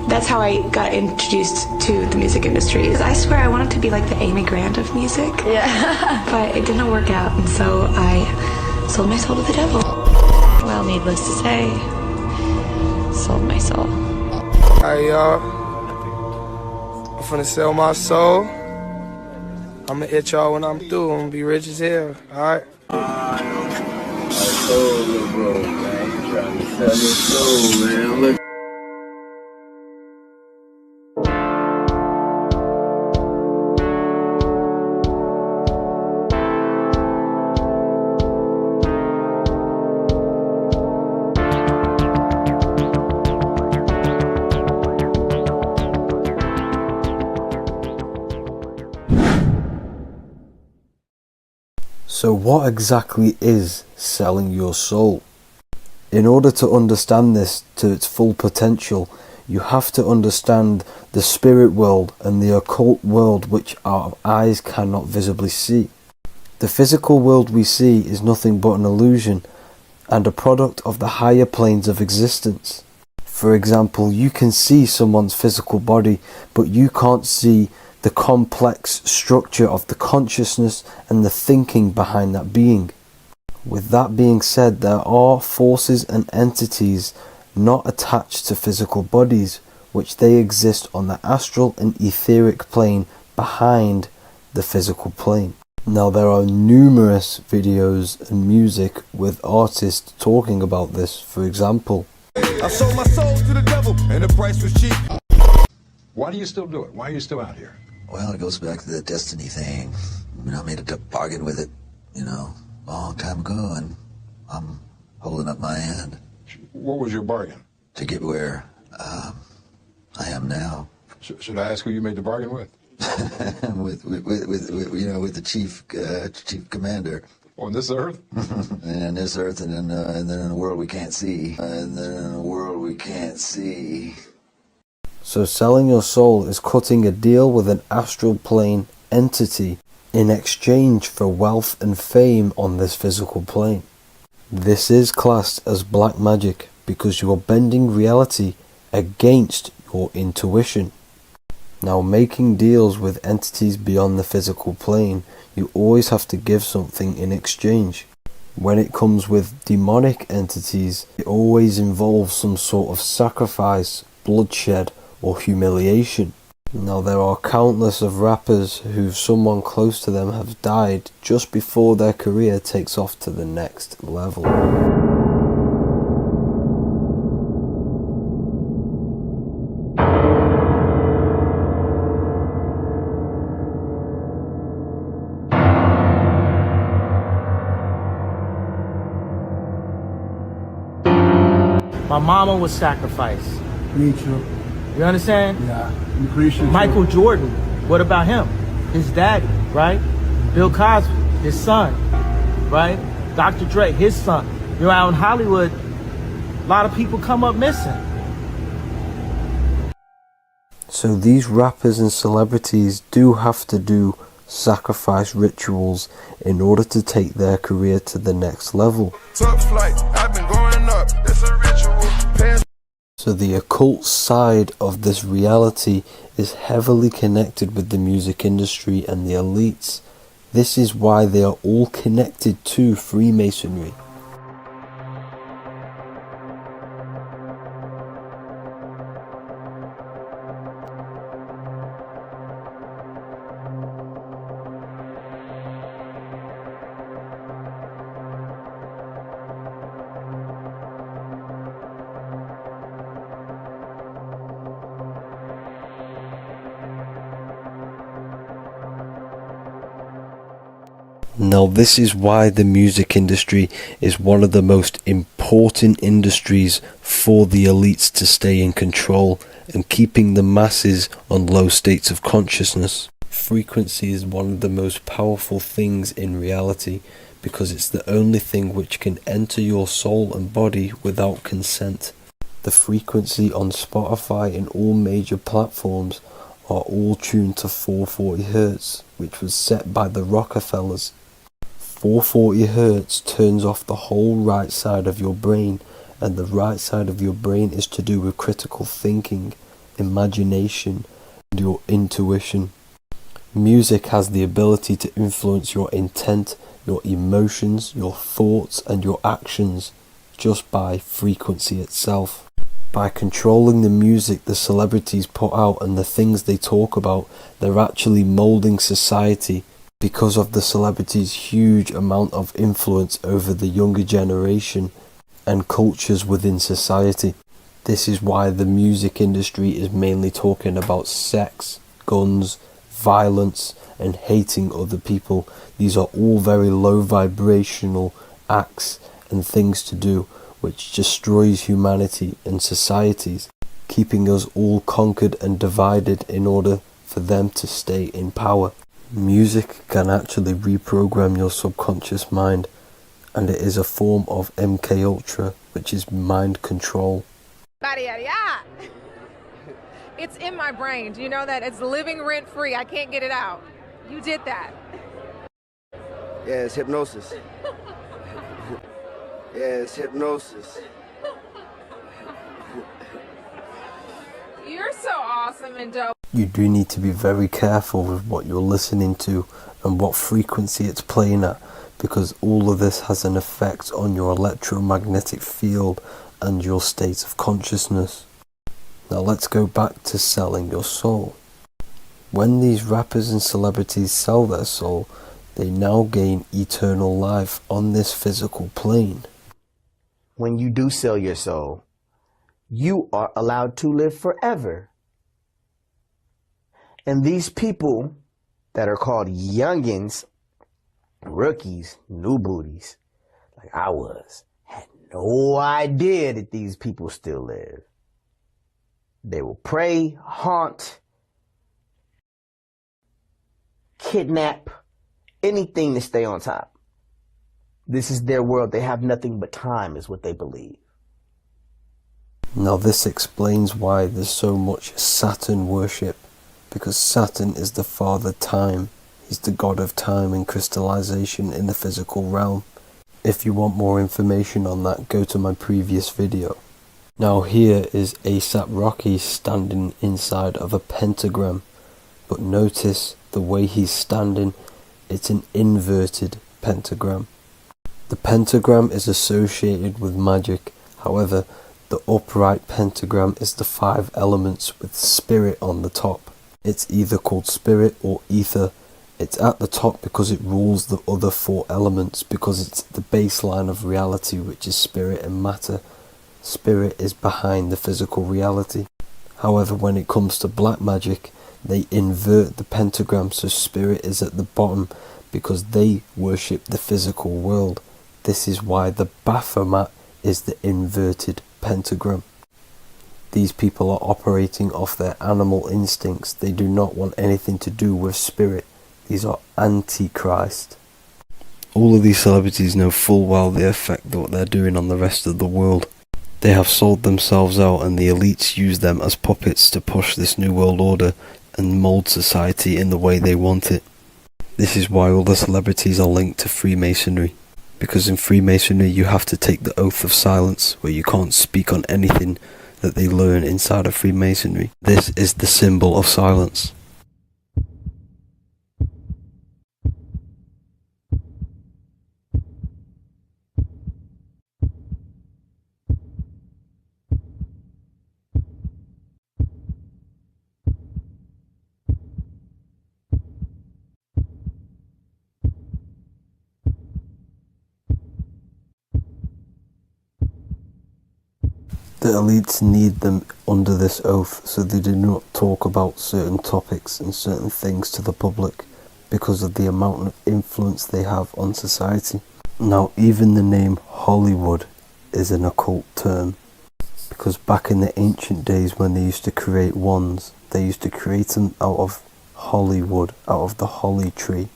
That's how I got introduced to the music industry. I swear I wanted to be like the Amy Grant of music. Yeah. But it didn't work out, and so I sold my soul to the devil. Well, needless to say, sold my soul. Alright, y'all. I'm finna sell my soul. I'ma hit y'all when I'm through. I'm gonna be rich as hell, alright? My soul, little bro, man. You trying to sell your soul, man. Look. So what exactly is selling your soul? In order to understand this to its full potential, you have to understand the spirit world and the occult world which our eyes cannot visibly see. The physical world we see is nothing but an illusion and a product of the higher planes of existence. For example, you can see someone's physical body, but you can't see the complex structure of the consciousness and the thinking behind that being. With that being said, there are forces and entities not attached to physical bodies, which they exist on the astral and etheric plane behind the physical plane. Now there are numerous videos and music with artists talking about this. For example, I sold my soul to the devil and the price was cheap. Why do you still do it? Why are you still out here? Well, it goes back to the destiny thing. I made a bargain with it, a long time ago, and I'm holding up my hand. What was your bargain? To get where I am now. Should I ask who you made the bargain with? with the chief commander. On this earth? And this earth, and then in a world we can't see. so selling your soul is cutting a deal with an astral plane entity in exchange for wealth and fame on this physical plane. This is classed as black magic because you are bending reality against your intuition. Now, making deals with entities beyond the physical plane, you always have to give something in exchange. When it comes with demonic entities, it always involves some sort of sacrifice, bloodshed, or humiliation. Now, there are countless of rappers who someone close to them have died just before their career takes off to the next level. My mama was sacrificed. Me too. You understand? Yeah, I'm Christian. Michael Jordan, what about him? His daddy, right? Bill Cosby, his son, right? Dr. Dre, his son. Out in Hollywood, a lot of people come up missing. So these rappers and celebrities do have to do sacrifice rituals in order to take their career to the next level. Top flight, I've been going up, it's a ritual. So the occult side of this reality is heavily connected with the music industry and the elites. This is why they are all connected to Freemasonry. Now, this is why the music industry is one of the most important industries for the elites to stay in control and keeping the masses on low states of consciousness. Frequency is one of the most powerful things in reality because it's the only thing which can enter your soul and body without consent. The frequency on Spotify and all major platforms are all tuned to 440 Hz, which was set by the Rockefellers. 440 Hz turns off the whole right side of your brain, and the right side of your brain is to do with critical thinking, imagination, and your intuition. Music has the ability to influence your intent, your emotions, your thoughts, and your actions just by frequency itself. By controlling the music the celebrities put out and the things they talk about, they're actually molding society because of the celebrities' huge amount of influence over the younger generation and cultures within society. This is why the music industry is mainly talking about sex, guns, violence, and hating other people. These are all very low vibrational acts and things to do, which destroys humanity and societies, keeping us all conquered and divided in order for them to stay in power. Music can actually reprogram your subconscious mind, and it is a form of MK Ultra, which is mind control. It's in my brain. Do you know that? It's living rent free. I can't get it out. You did that. Yeah, it's hypnosis. Yeah, it's hypnosis. You're so awesome and dope. You do need to be very careful with what you're listening to and what frequency it's playing at, because all of this has an effect on your electromagnetic field and your state of consciousness. Now let's go back to selling your soul. When these rappers and celebrities sell their soul, they now gain eternal life on this physical plane. When you do sell your soul, you are allowed to live forever. And these people that are called youngins, rookies, new booties, like I was, had no idea that these people still live. They will prey, haunt, kidnap, anything to stay on top. This is their world. They have nothing but time, is what they believe. Now this explains why there's so much Saturn worship, because Saturn is the father time. He's the god of time and crystallization in the physical realm. If you want more information on that, go to my previous video. Now here is A$AP Rocky standing inside of a pentagram, but notice the way he's standing, it's an inverted pentagram. The pentagram is associated with magic, however, the upright pentagram is the 5 elements with spirit on the top. It's either called spirit or ether. It's at the top because it rules the other 4 elements, because it's the baseline of reality, which is spirit and matter. Spirit is behind the physical reality. However, when it comes to black magic, they invert the pentagram, so spirit is at the bottom because they worship the physical world. This is why the Baphomet is the inverted pentagram. These people are operating off their animal instincts. They do not want anything to do with spirit. These are antichrist. All of these celebrities know full well the effect that what they're doing on the rest of the world. They have sold themselves out, and the elites use them as puppets to push this new world order and mold society in the way they want it. This is why all the celebrities are linked to Freemasonry, because in Freemasonry you have to take the oath of silence, where you can't speak on anything that they learn inside of Freemasonry. This is the symbol of silence. The elites need them under this oath, so they do not talk about certain topics and certain things to the public. because of the amount of influence they have on society. Now, even the name Hollywood is an occult term, because back in the ancient days when they used to create wands, they used to create them out of holly wood, out of the holly tree,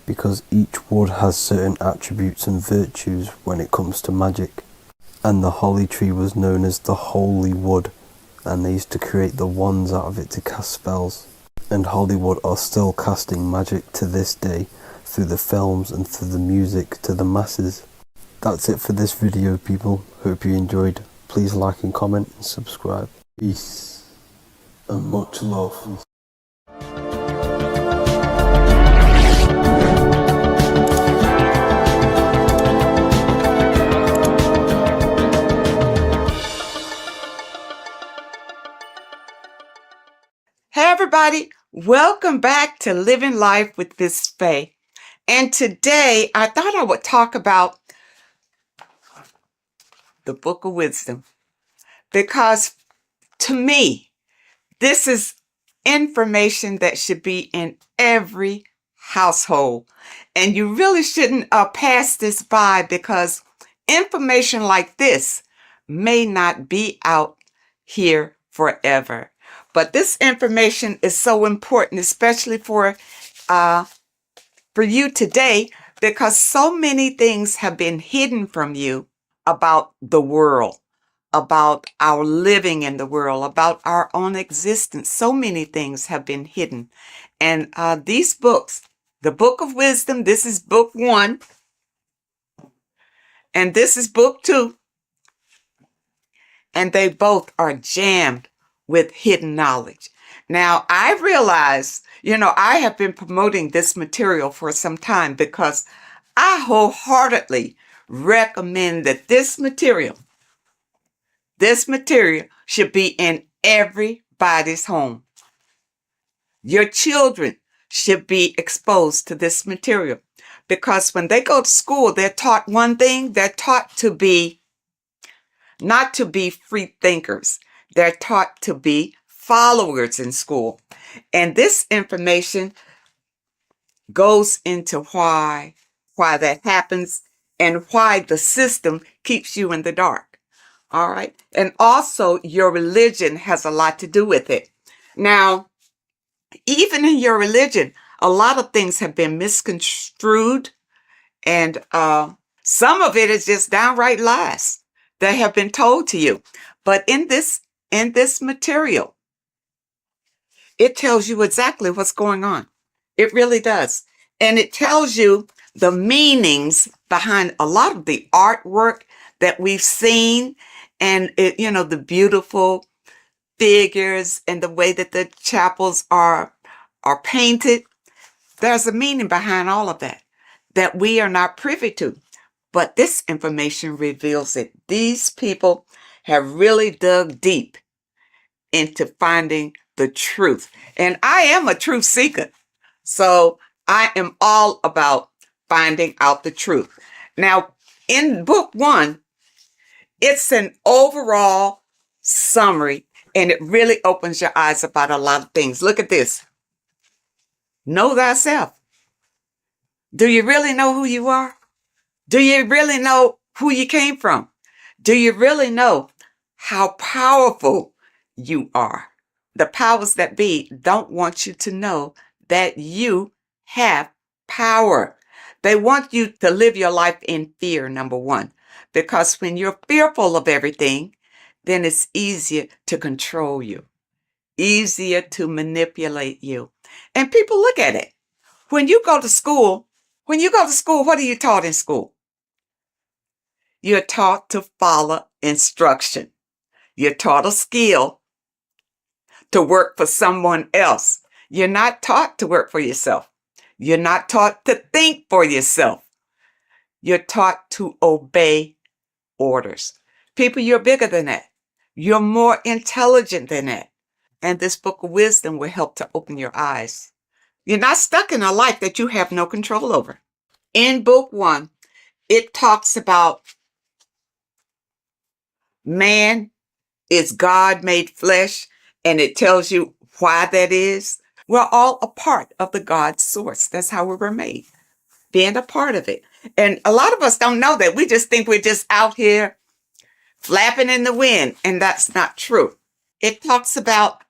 because each wood has certain attributes and virtues when it comes to magic. And the holly tree was known as the holy wood, and they used to create the wands out of it to cast spells. And Hollywood are still casting magic to this day through the films and through the music to the masses. That's it for this video, people. Hope you enjoyed. Please like and comment and subscribe. Peace and much love. Hey everybody, welcome back to Living Life with Miss Faye. And today I thought I would talk about the Book of Wisdom, because to me, this is information that should be in every household. And you really shouldn't pass this by, because information like this may not be out here forever. But this information is so important, especially for you today, because so many things have been hidden from you about the world, about our living in the world, about our own existence. So many things have been hidden. And these books, the Book of Wisdom, this is book 1, and this is book 2. And they both are jammed with hidden knowledge. Now, I realize, I have been promoting this material for some time, because I wholeheartedly recommend that this material should be in everybody's home. Your children should be exposed to this material, because when they go to school, they're taught one thing. They're taught to be, not to be free thinkers. They're taught to be followers in school. And this information goes into why that happens and why the system keeps you in the dark. All right. And also your religion has a lot to do with it. Now, even in your religion, a lot of things have been misconstrued, and some of it is just downright lies that have been told to you. But in this material, it tells you exactly what's going on. It really does. And it tells you the meanings behind a lot of the artwork that we've seen, and the beautiful figures and the way that the chapels are painted. There's a meaning behind all of that we are not privy to. But this information reveals it. These people have really dug deep into finding the truth. And I am a truth seeker. So I am all about finding out the truth. Now, in book 1, it's an overall summary, and it really opens your eyes about a lot of things. Look at this. Know thyself. Do you really know who you are? Do you really know who you came from? Do you really know how powerful you are? The powers that be don't want you to know that you have power. They want you to live your life in fear, number 1, because when you're fearful of everything, then it's easier to control you, easier to manipulate you. And people look at it. When you go to school, what are you taught in school? You're taught to follow instruction. You're taught a skill to work for someone else. You're not taught to work for yourself. You're not taught to think for yourself. You're taught to obey orders. People, you're bigger than that. You're more intelligent than that. And this Book of Wisdom will help to open your eyes. You're not stuck in a life that you have no control over. In book 1, it talks about man is God made flesh, and it tells you why that is. We're all a part of the God source. That's how we were made, being a part of it. And a lot of us don't know that. We just think we're just out here flapping in the wind, and that's not true. It talks about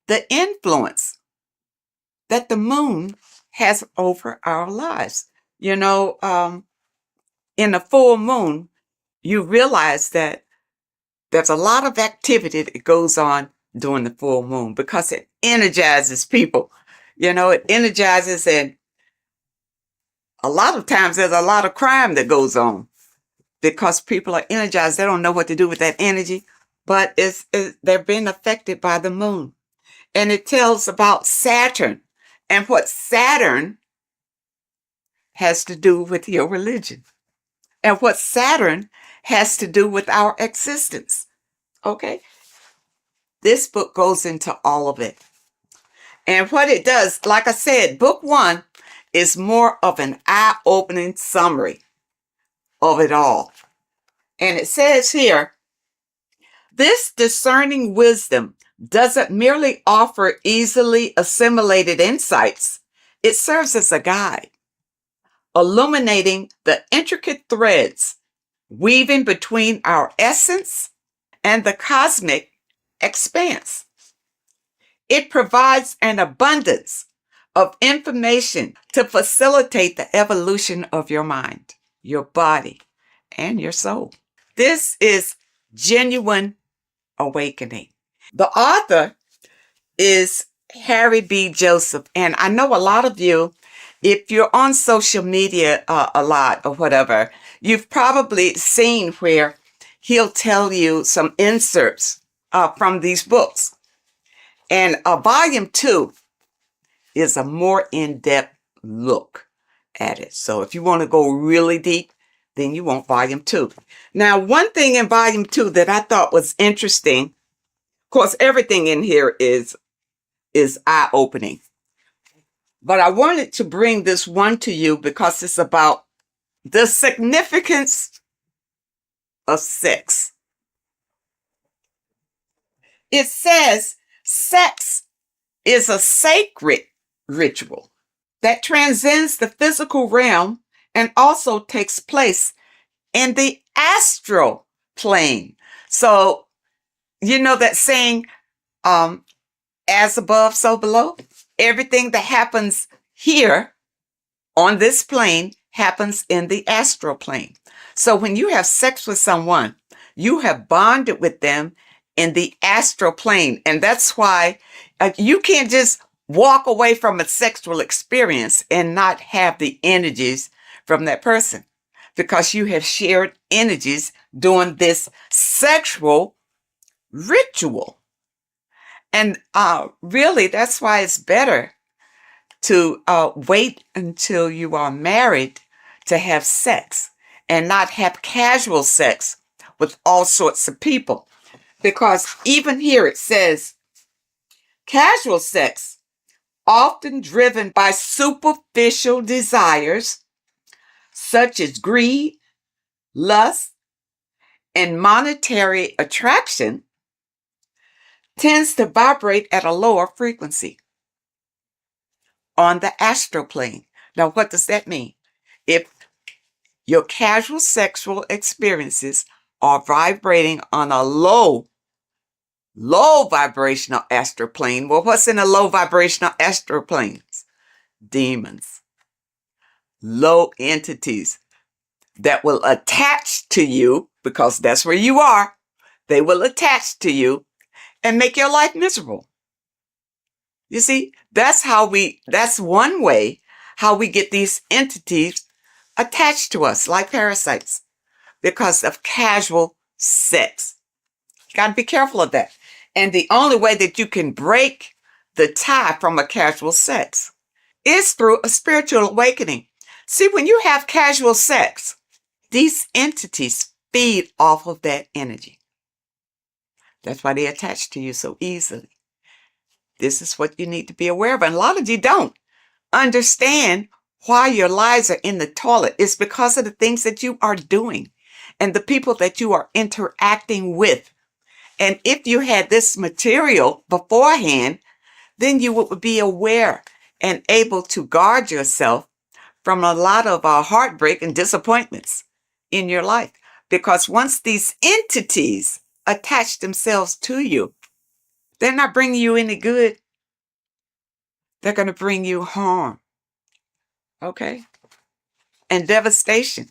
the influence that the moon has over our lives. You know, in a full moon, you realize that there's a lot of activity that goes on during the full moon because it energizes people. You know, it energizes, and a lot of times there's a lot of crime that goes on because people are energized. They don't know what to do with that energy, but they're being affected by the moon. And it tells about Saturn and what Saturn has to do with your religion and what Saturn has to do with our existence. Okay? This book goes into all of it. And what it does, like I said, book 1 is more of an eye-opening summary of it all. And it says here, this discerning wisdom doesn't merely offer easily assimilated insights. It serves as a guide, illuminating the intricate threads weaving between our essence and the cosmic expanse. It provides an abundance of information to facilitate the evolution of your mind, your body, and your soul. This is genuine awakening. The author is Harry B. Joseph, and I know a lot of you, if you're on social media a lot or whatever, you've probably seen where he'll tell you some inserts from these books. And volume 2 is a more in-depth look at it. So if you want to go really deep, then you want volume 2. Now, one thing in volume 2 that I thought was interesting, of course, everything in here is eye-opening. But I wanted to bring this one to you because it's about the significance of sex. It says sex is a sacred ritual that transcends the physical realm and also takes place in the astral plane. So, you know that saying, as above, so below? Everything that happens here on this plane happens in the astral plane. So when you have sex with someone, you have bonded with them in the astral plane. And that's why you can't just walk away from a sexual experience and not have the energies from that person, because you have shared energies during this sexual ritual. And really, that's why it's better to wait until you are married to have sex and not have casual sex with all sorts of people. Because even here it says, casual sex, often driven by superficial desires such as greed, lust, and monetary attraction, tends to vibrate at a lower frequency on the astral plane. Now, what does that mean? If your casual sexual experiences are vibrating on a low vibrational astral plane, well, what's in a low vibrational astral planes? Demons, low entities that will attach to you, because that's where you are. They will attach to you and make your life miserable. You see, that's one way how we get these entities attached to us like parasites, because of casual sex. You got to be careful of that. And the only way that you can break the tie from a casual sex is through a spiritual awakening. See, when you have casual sex, these entities feed off of that energy. That's why they attach to you so easily. This is what you need to be aware of. And a lot of you don't understand why your lives are in the toilet. It's because of the things that you are doing and the people that you are interacting with. And if you had this material beforehand, then you would be aware and able to guard yourself from a lot of heartbreak and disappointments in your life. Because once these entities attach themselves to you, they're not bringing you any good. They're going to bring you harm. Okay? And devastation.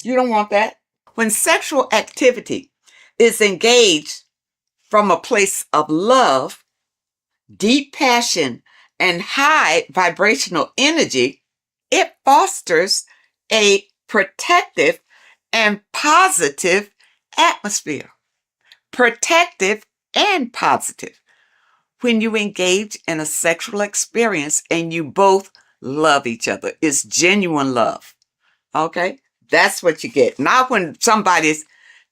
You don't want that. When sexual activity is engaged from a place of love, deep passion, and high vibrational energy, it fosters a protective and positive atmosphere. Protective and positive. When you engage in a sexual experience and you both love each other, it's genuine love. Okay? That's what you get. Not when somebody's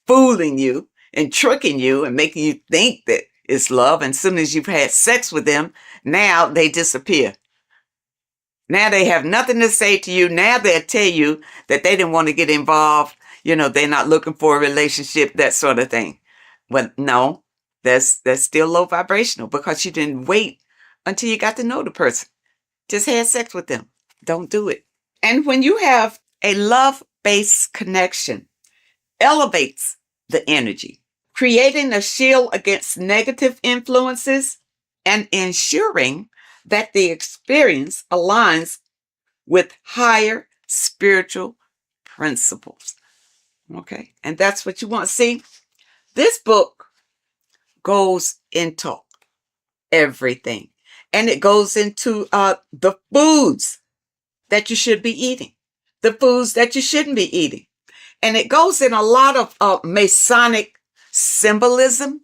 fooling you and tricking you and making you think that it's love. And as soon as you've had sex with them, now they disappear. Now they have nothing to say to you. Now they'll tell you that they didn't want to get involved. You know, they're not looking for a relationship, that sort of thing. Well, no, that's still low vibrational because you didn't wait until you got to know the person. Just had sex with them. Don't do it. And when you have a love-based connection, elevates the energy, creating a shield against negative influences and ensuring that the experience aligns with higher spiritual principles. Okay, and that's what you want to see. This book goes into everything, and it goes into the foods that you should be eating, the foods that you shouldn't be eating. And it goes in a lot of Masonic symbolism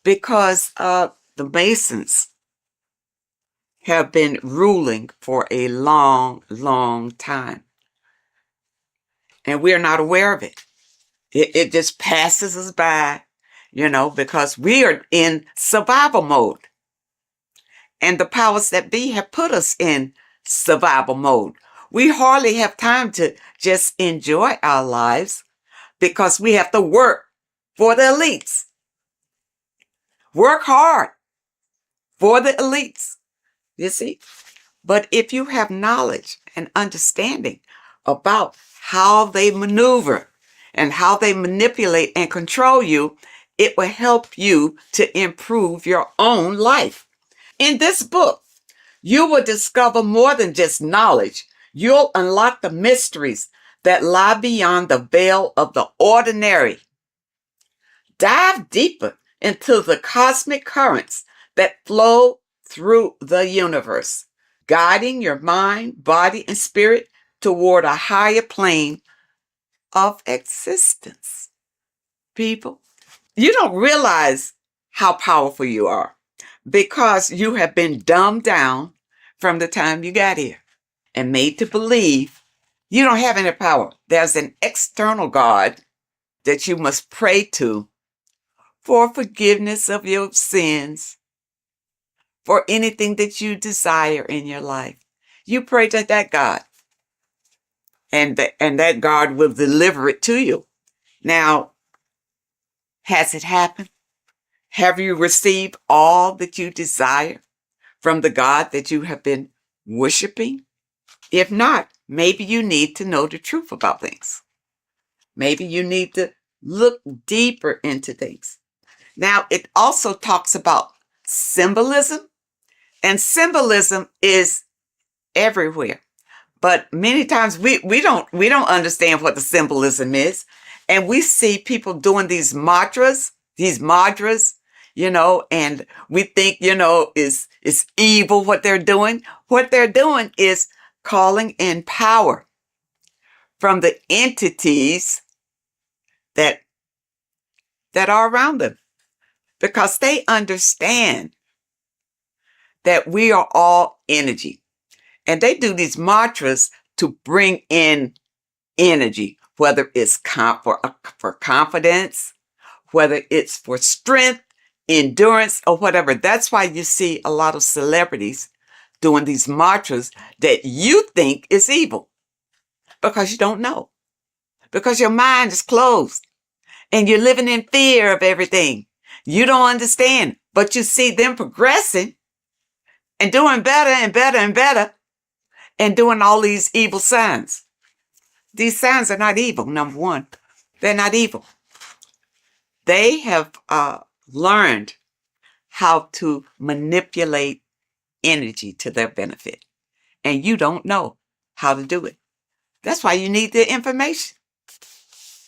because the Masons have been ruling for a long, long time. And we're not aware of it. It just passes us by, you know, because we are in survival mode. And the powers that be have put us in survival mode. We hardly have time to just enjoy our lives because we have to work for the elites. Work hard for the elites, you see. But if you have knowledge and understanding about how they maneuver and how they manipulate and control you, it will help you to improve your own life. In this book, you will discover more than just knowledge. You'll unlock the mysteries that lie beyond the veil of the ordinary. Dive deeper into the cosmic currents that flow through the universe, guiding your mind, body, and spirit toward a higher plane of existence. People, you don't realize how powerful you are because you have been dumbed down from the time you got here and made to believe you don't have any power. There's an external God that you must pray to for forgiveness of your sins, for anything that you desire in your life. You pray to that God, and that God will deliver it to you. Now, has it happened? Have you received all that you desire from the God that you have been worshiping? If not, maybe you need to know the truth about things. Maybe you need to look deeper into things. Now, it also talks about symbolism, and symbolism is everywhere. But many times we don't understand what the symbolism is. And we see people doing these mantras, you know, and we think, you know, it's evil what they're doing. What they're doing is calling in power from the entities that are around them, because they understand that we are all energy. And they do these mantras to bring in energy, whether it's for confidence, whether it's for strength, endurance, or whatever. That's why you see a lot of celebrities doing these mantras that you think is evil, because you don't know, because your mind is closed and you're living in fear of everything. You don't understand, but you see them progressing and doing better and better and better and doing all these evil signs. These signs are not evil, number one. They're not evil. They have learned how to manipulate energy to their benefit. And you don't know how to do it. That's why you need the information.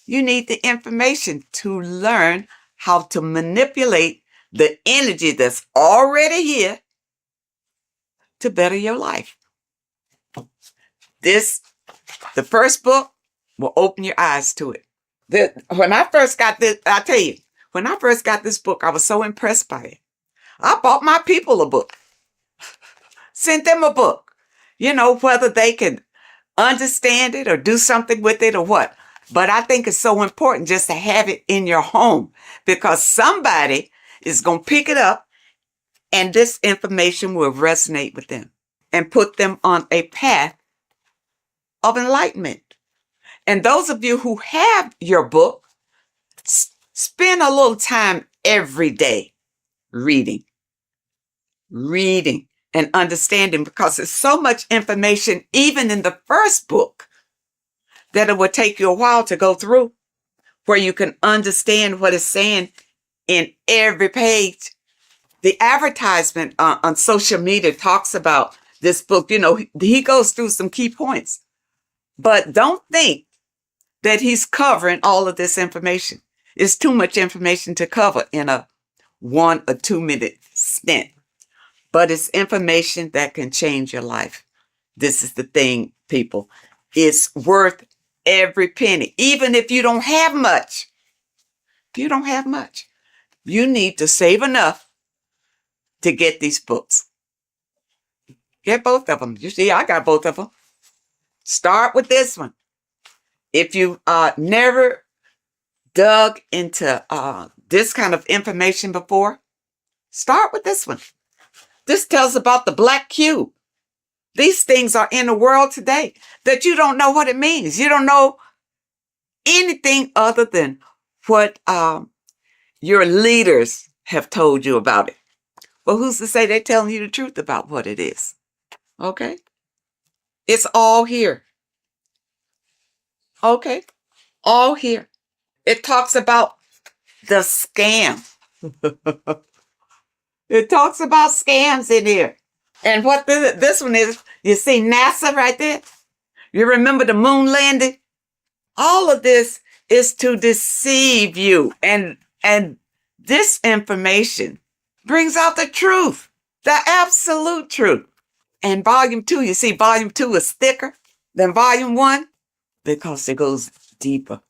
You need the information to learn how to manipulate the energy that's already here to better your life. The first book will open your eyes to it. When I first got this, I tell you, when I first got this book, I was so impressed by it. I bought my people a book, sent them a book, whether they can understand it or do something with it or what. But I think it's so important just to have it in your home because somebody is going to pick it up and this information will resonate with them and put them on a path of enlightenment. And those of you who have your book, spend a little time every day reading and understanding because there's so much information, even in the first book, that it will take you a while to go through, where you can understand what it's saying in every page. The advertisement on social media talks about this book. He goes through some key points, but don't think that he's covering all of this information. It's too much information to cover in a 1 or 2 minute stint, but it's information that can change your life. This is the thing, people. It's worth every penny, even if you don't have much. If you don't have much, you need to save enough to get these books. Get both of them. You see, I got both of them. Start with this one. If you never dug into this kind of information before, start with this one. This tells about the black cube. These things are in the world today that you don't know what it means. You don't know anything other than what your leaders have told you about it. Well, who's to say they're telling you the truth about what it is? Okay? It's all here. Okay? All here. It talks about the scam. It talks about scams in here. And what this one is, you see NASA right there? You remember the moon landing? All of this is to deceive you. And this information brings out the truth, the absolute truth. And volume 2, you see volume 2 is thicker than volume 1 because it goes deeper.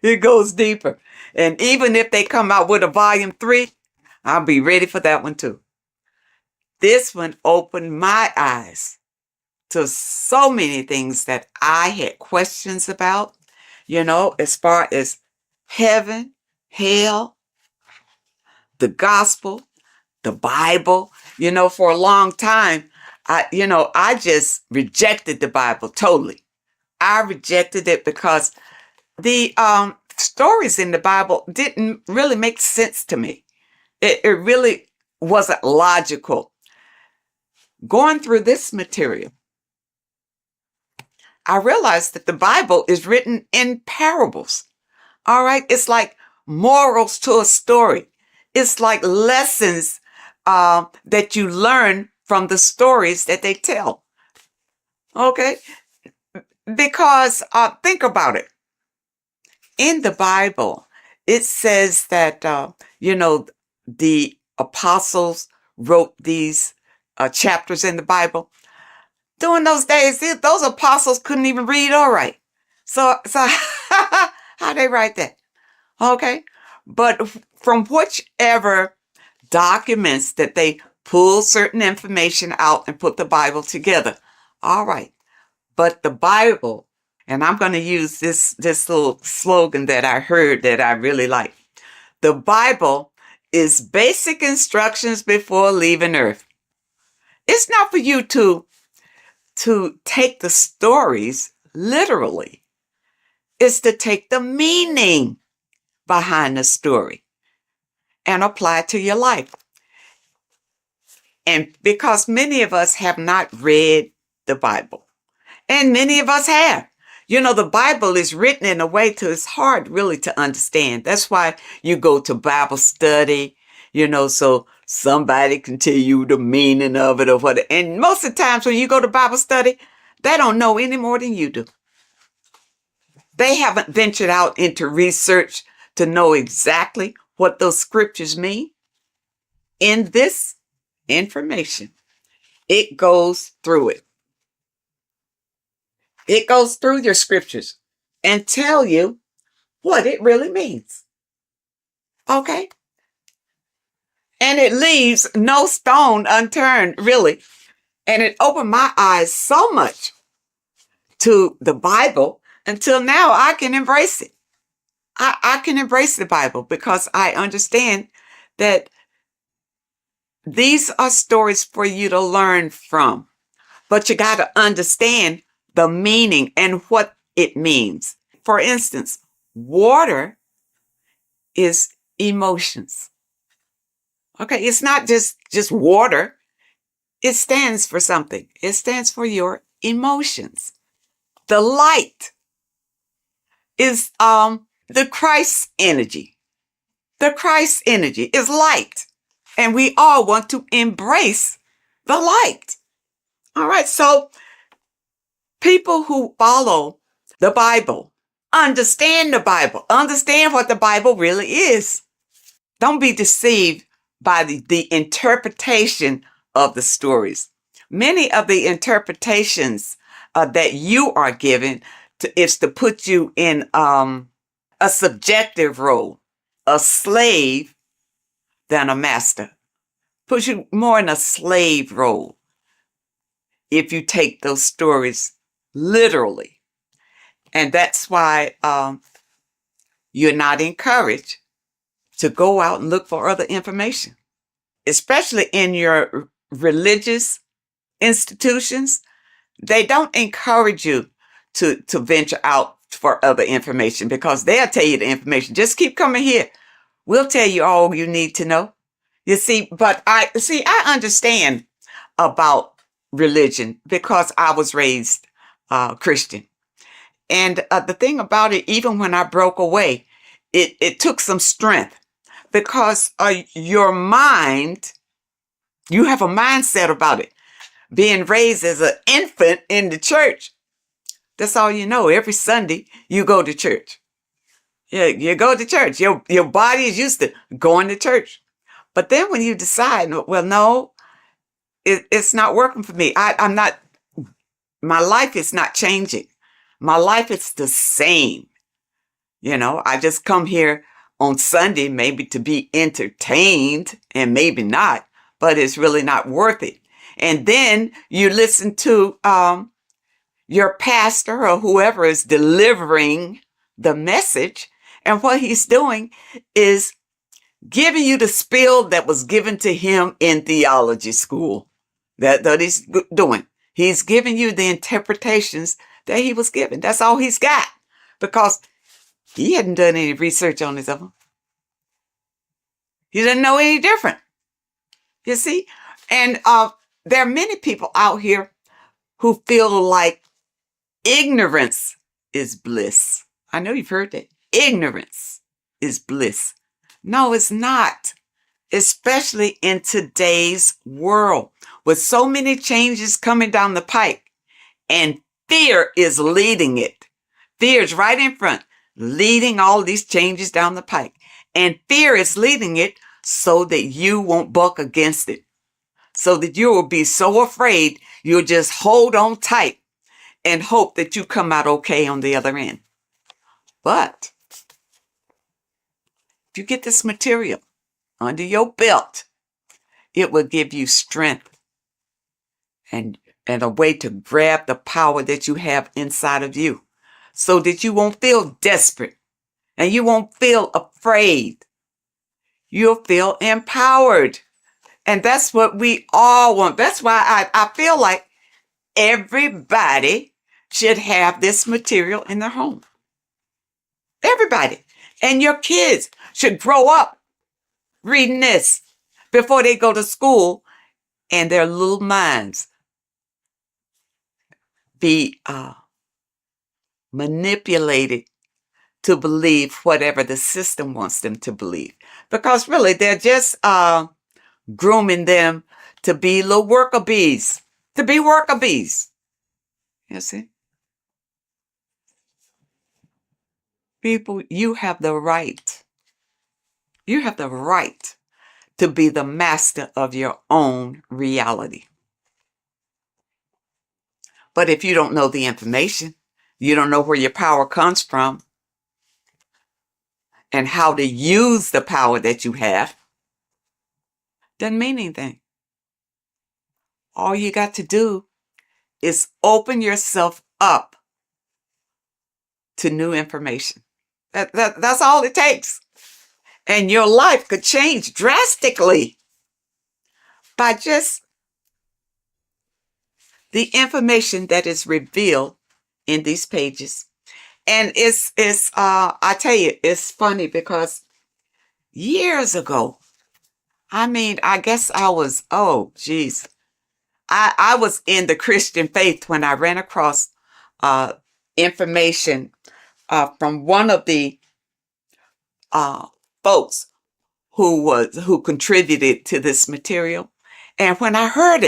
It goes deeper. And even if they come out with a volume 3, I'll be ready for that one too. This one opened my eyes to so many things that I had questions about, as far as heaven, hell, the gospel, the Bible. For a long time, I just rejected the Bible totally. I rejected it because the stories in the Bible didn't really make sense to me. It really wasn't logical. Going through this material, I realized that the Bible is written in parables. All right. It's like morals to a story. It's like lessons that you learn from the stories that they tell. Okay. Because think about it. In the Bible, it says that, the apostles wrote these chapters in the Bible. During those days, those apostles couldn't even read or write. So how they write that? Okay. But from whichever documents that they pull certain information out and put the Bible together. All right. But the Bible, and I'm going to use this little slogan that I heard that I really like. The Bible is basic instructions before leaving Earth. It's not for you to take the stories literally. It's to take the meaning behind the story and apply it to your life. And because many of us have not read the Bible, and many of us have. The Bible is written in a way to it's hard really to understand. That's why you go to Bible study, so somebody can tell you the meaning of it or what. And most of the times when you go to Bible study, they don't know any more than you do. They haven't ventured out into research to know exactly what those scriptures mean. In this information, it goes through it. It goes through your scriptures and tell you what it really means. Okay? And it leaves no stone unturned, really. And it opened my eyes so much to the Bible until now I can embrace it. I can embrace the Bible because I understand that these are stories for you to learn from. But you got to understand the meaning and what it means. For instance, water is emotions. Okay, it's not just water. It stands for something. It stands for your emotions. The light is the Christ energy. The Christ energy is light. And we all want to embrace the light. All right, so people who follow the Bible, understand the Bible, understand what the Bible really is. Don't be deceived by the interpretation of the stories. Many of the interpretations that you are given is to put you in a subjective role, a slave than a master. Puts you more in a slave role if you take those stories literally. And that's why you're not encouraged to go out and look for other information, especially in your religious institutions. They don't encourage you to venture out for other information because they'll tell you the information. Just keep coming here. We'll tell you all you need to know. You see, but I understand about religion because I was raised Christian. And the thing about it, even when I broke away, it took some strength because your mind, you have a mindset about it. Being raised as an infant in the church, that's all you know. Every Sunday, you go to church. Yeah, you go to church. Your body is used to going to church. But then when you decide, well, no, it's not working for me. I'm not, my life is not changing. My life is the same. I just come here on Sunday, maybe to be entertained and maybe not, but it's really not worth it. And then you listen to your pastor or whoever is delivering the message. And what he's doing is giving you the spiel that was given to him in theology school. That he's doing. He's giving you the interpretations that he was given. That's all he's got. Because he hadn't done any research on his own. He didn't know any different. You see? And there are many people out here who feel like ignorance is bliss. I know you've heard that. Ignorance is bliss. No, it's not. Especially in today's world with so many changes coming down the pike and fear is leading it. Fear is right in front, leading all these changes down the pike. And fear is leading it so that you won't buck against it. So that you will be so afraid you'll just hold on tight and hope that you come out okay on the other end. But if you get this material under your belt, it will give you strength and a way to grab the power that you have inside of you so that you won't feel desperate and you won't feel afraid. You'll feel empowered. And that's what we all want. That's why I feel like everybody should have this material in their home. Everybody. And your kids should grow up reading this before they go to school and their little minds be manipulated to believe whatever the system wants them to believe. Because really, they're just grooming them to be little worker bees, to be worker bees. You see? People, you have the right. You have the right to be the master of your own reality. But if you don't know the information, you don't know where your power comes from and how to use the power that you have, doesn't mean anything. All you got to do is open yourself up to new information. That's all it takes. And your life could change drastically by just the information that is revealed in these pages. And it's I tell you, it's funny because years ago, I guess I was, I was in the Christian faith when I ran across information from one of the folks who contributed to this material. And when I heard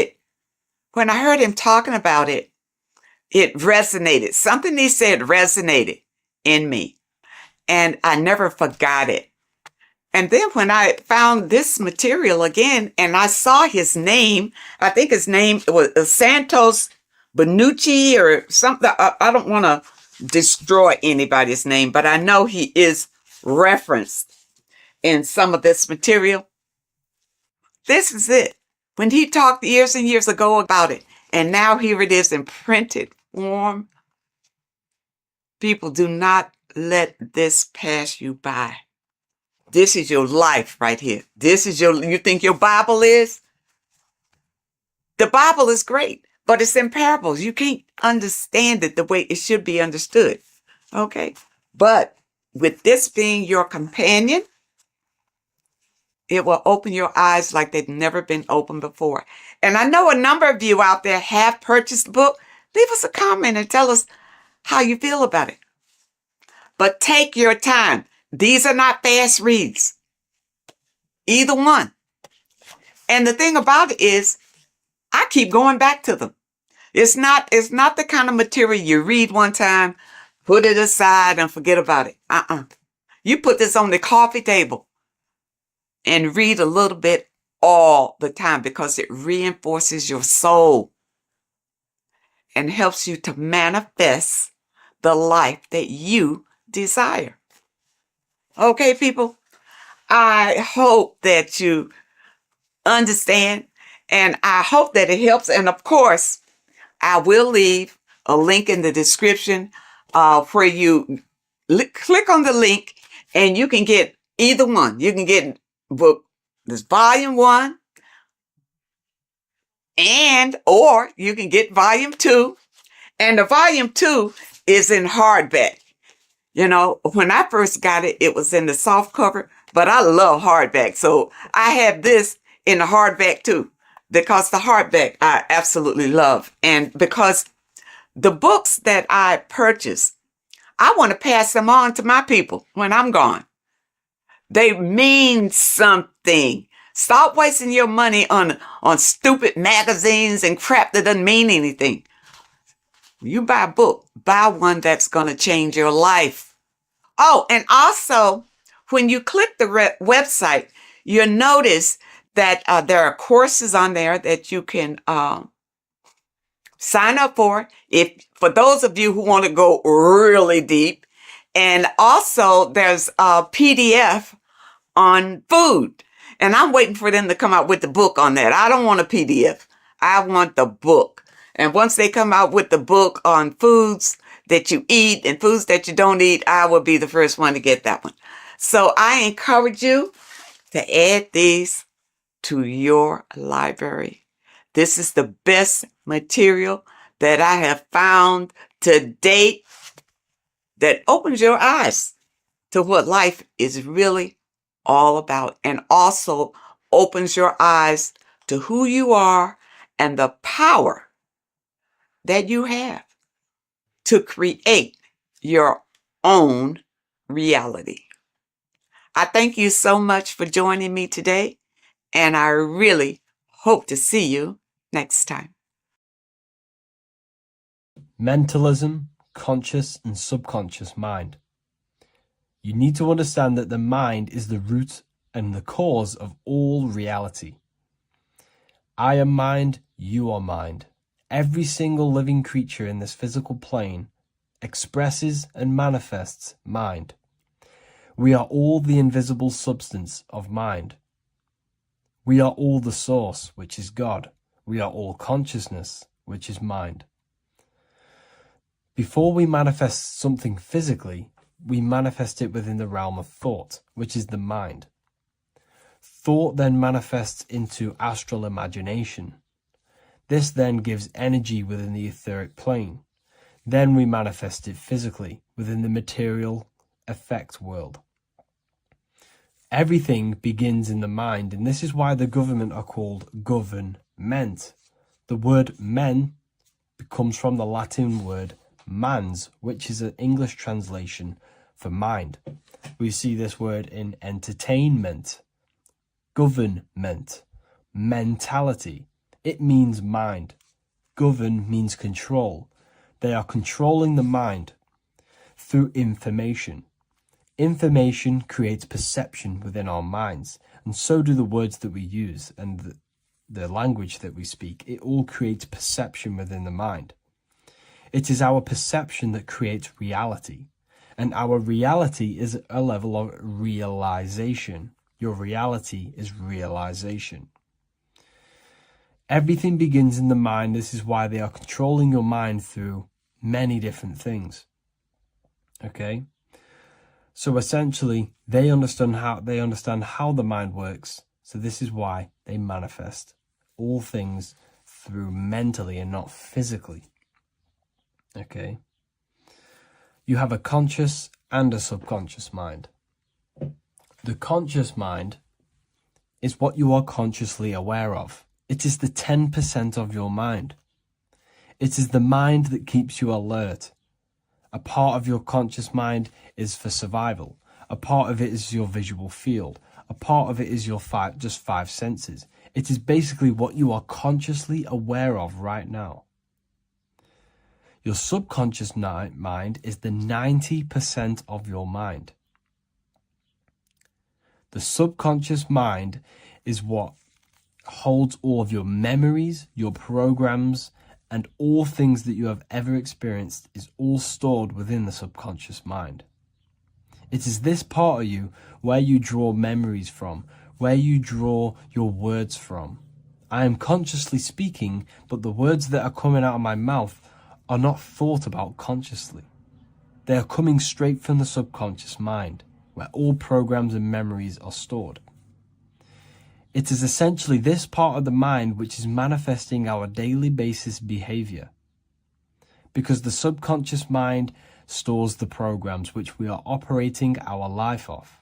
him talking about it, it resonated. Something he said resonated in me. And I never forgot it. And then when I found this material again and I saw his name, I think his name was Santos Benucci or something. I don't want to destroy anybody's name, but I know he is referenced in some of this material. This is it. When he talked years and years ago about it, and now here it is in printed form. People, do not let this pass you by. This is your life right here. You think your Bible is? The Bible is great, but it's in parables. You can't understand it the way it should be understood. Okay? But with this being your companion, it will open your eyes like they've never been opened before. And I know a number of you out there have purchased the book. Leave us a comment and tell us how you feel about it. But take your time. These are not fast reads. Either one. And the thing about it is, I keep going back to them. It's not the kind of material you read one time, put it aside and forget about it. You put this on the coffee table and read a little bit all the time because it reinforces your soul and helps you to manifest the life that you desire. Okay, people? I hope that you understand and I hope that it helps. And of course, I will leave a link in the description where you click on the link and you can get either one. You can get book, this volume 1, or you can get volume 2. And the volume 2 is in hardback. You know, when I first got it, it was in the soft cover, but I love hardback. So I have this in the hardback too, because the hardback I absolutely love. And because the books that I purchase, I want to pass them on to my people when I'm gone. They mean something. Stop wasting your money on stupid magazines and crap that doesn't mean anything. You buy a book, buy one that's going to change your life. Oh, and also, when you click the website, you'll notice that there are courses on there that you can sign up for. For those of you who want to go really deep. And also, there's a PDF on food. And I'm waiting for them to come out with the book on that. I don't want a PDF. I want the book. And once they come out with the book on foods that you eat and foods that you don't eat, I will be the first one to get that one. So I encourage you to add these to your library. This is the best material that I have found to date that opens your eyes to what life is really all about, and also opens your eyes to to who you are and the power that you have to create your own reality. I thank you so much for joining me today, and I really hope to see you next time. Mentalism, conscious and subconscious mind. You need to understand that the mind is the root and the cause of all reality. I am mind, you are mind. Every single living creature in this physical plane expresses and manifests mind. We are all the invisible substance of mind. We are all the source, which is God. We are all consciousness, which is mind. Before we manifest something physically, we manifest it within the realm of thought, which is the mind. Thought then manifests into astral imagination. This then gives energy within the etheric plane. Then we manifest it physically within the material effect world. Everything begins in the mind, and this is why the government are called government. The word men comes from the Latin word mans, which is an English translation for mind. We see this word in entertainment, government, mentality. It means mind. Govern means control. They are controlling the mind through information. Information creates perception within our minds, and so do the words that we use and the language that we speak. It all creates perception within the mind. It is our perception that creates reality, and our reality is a level of realization. Your reality is realization. Everything begins in the mind. This is why they are controlling your mind through many different things. Okay? So essentially, they understand how the mind works. So this is why they manifest all things through mentally and not physically. Okay? You have a conscious and a subconscious mind. The conscious mind is what you are consciously aware of. It is the 10% of your mind. It is the mind that keeps you alert. A part of your conscious mind is for survival. A part of it is your visual field. A part of it is your just five senses. It is basically what you are consciously aware of right now. Your subconscious mind is the 90% of your mind. The subconscious mind is what holds all of your memories, your programs, and all things that you have ever experienced is all stored within the subconscious mind. It is this part of you where you draw memories from, where you draw your words from. I am consciously speaking, but the words that are coming out of my mouth are not thought about consciously. They are coming straight from the subconscious mind, where all programs and memories are stored. It is essentially this part of the mind which is manifesting our daily basis behavior, because the subconscious mind stores the programs which we are operating our life off.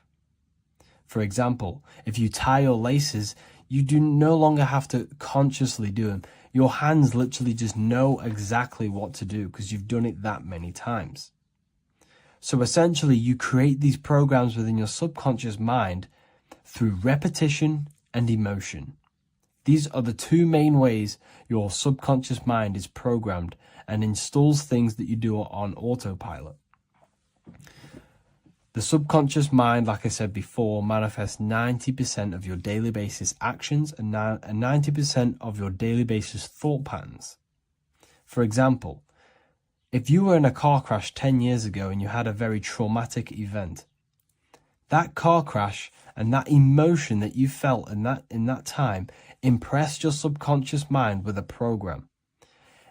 For example, if you tie your laces, you do no longer have to consciously do them. Your hands literally just know exactly what to do because you've done it that many times. So essentially, you create these programs within your subconscious mind through repetition and emotion. These are the two main ways your subconscious mind is programmed and installs things that you do on autopilot. The subconscious mind, like I said before, manifests 90% of your daily basis actions and 90% of your daily basis thought patterns. For example, if you were in a car crash 10 years ago and you had a very traumatic event, that car crash and that emotion that you felt in that time impressed your subconscious mind with a program.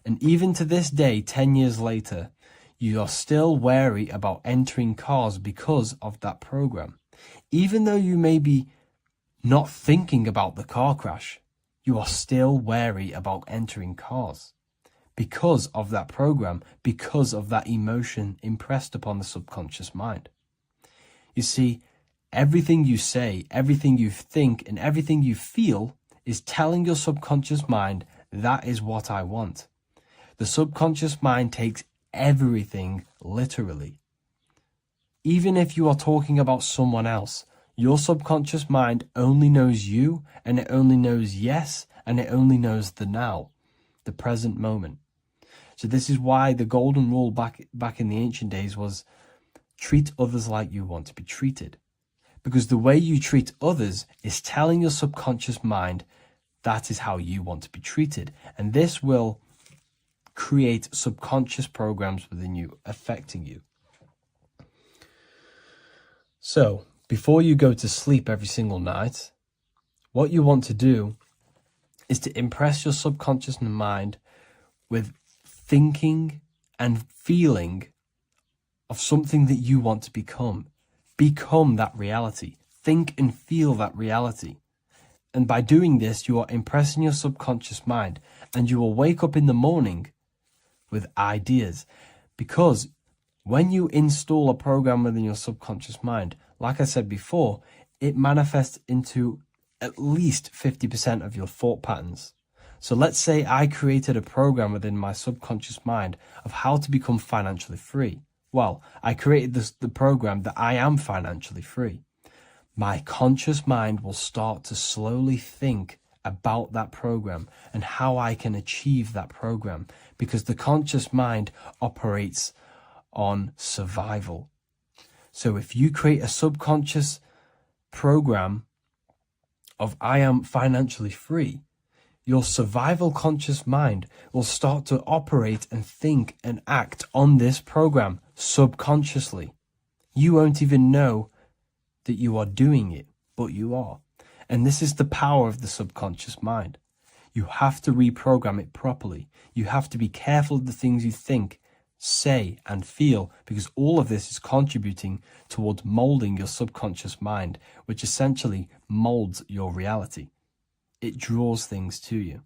And even to this day, 10 years later, you are still wary about entering cars because of that program. Even though you may be not thinking about the car crash, you are still wary about entering cars because of that program, because of that emotion impressed upon the subconscious mind. You see, everything you say, everything you think, and everything you feel is telling your subconscious mind, that is what I want. The subconscious mind takes everything literally. Even if you are talking about someone else, your subconscious mind only knows you, and it only knows yes, and it only knows the now, the present moment. So this is why the golden rule back in the ancient days was treat others like you want to be treated. Because the way you treat others is telling your subconscious mind that is how you want to be treated. And this will create subconscious programs within you, affecting you. So, before you go to sleep every single night, what you want to do is to impress your subconscious mind with thinking and feeling of something that you want to become. Become that reality. Think and feel that reality. And by doing this, you are impressing your subconscious mind, and you will wake up in the morning with ideas. Because when you install a program within your subconscious mind, like I said before, it manifests into at least 50% of your thought patterns. So let's say I created a program within my subconscious mind of how to become financially free. Well, I created the program that I am financially free. My conscious mind will start to slowly think about that program and how I can achieve that program, because the conscious mind operates on survival. So if you create a subconscious program of I am financially free, your survival conscious mind will start to operate and think and act on this program subconsciously. You won't even know that you are doing it, but you are. And this is the power of the subconscious mind. You have to reprogram it properly. You have to be careful of the things you think, say, and feel, because all of this is contributing towards molding your subconscious mind, which essentially molds your reality. It draws things to you.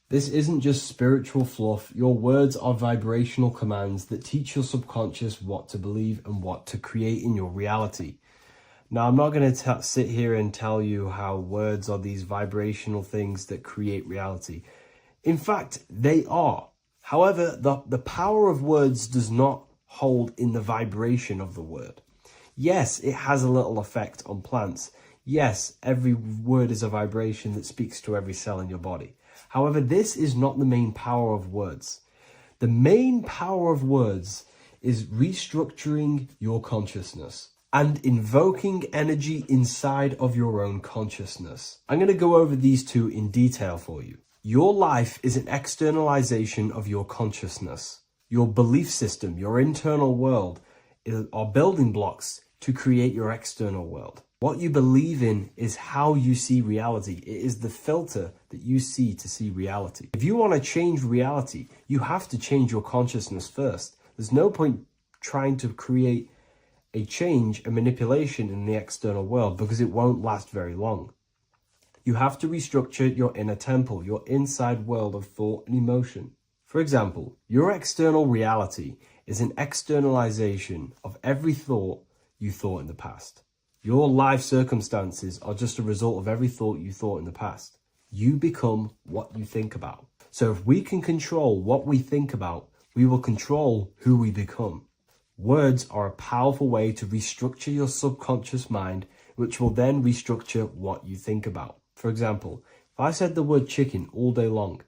This isn't just spiritual fluff. Your words are vibrational commands that teach your subconscious what to believe and what to create in your reality. Now, I'm not going to sit here and tell you how words are these vibrational things that create reality. In fact, they are. However, the power of words does not hold in the vibration of the word. Yes, it has a little effect on plants. Yes, every word is a vibration that speaks to every cell in your body. However, this is not the main power of words. The main power of words is restructuring your consciousness and invoking energy inside of your own consciousness. I'm going to go over these two in detail for you. Your life is an externalization of your consciousness. Your belief system, your internal world, are building blocks to create your external world. What you believe in is how you see reality. It is the filter that you see to see reality. If you want to change reality, you have to change your consciousness first. There's no point trying to create a change, a manipulation in the external world, because it won't last very long. You have to restructure your inner temple, your inside world of thought and emotion. For example, your external reality is an externalization of every thought you thought in the past. Your life circumstances are just a result of every thought you thought in the past. You become what you think about. So if we can control what we think about, we will control who we become. Words are a powerful way to restructure your subconscious mind, which will then restructure what you think about. For example, if I said the word chicken all day long,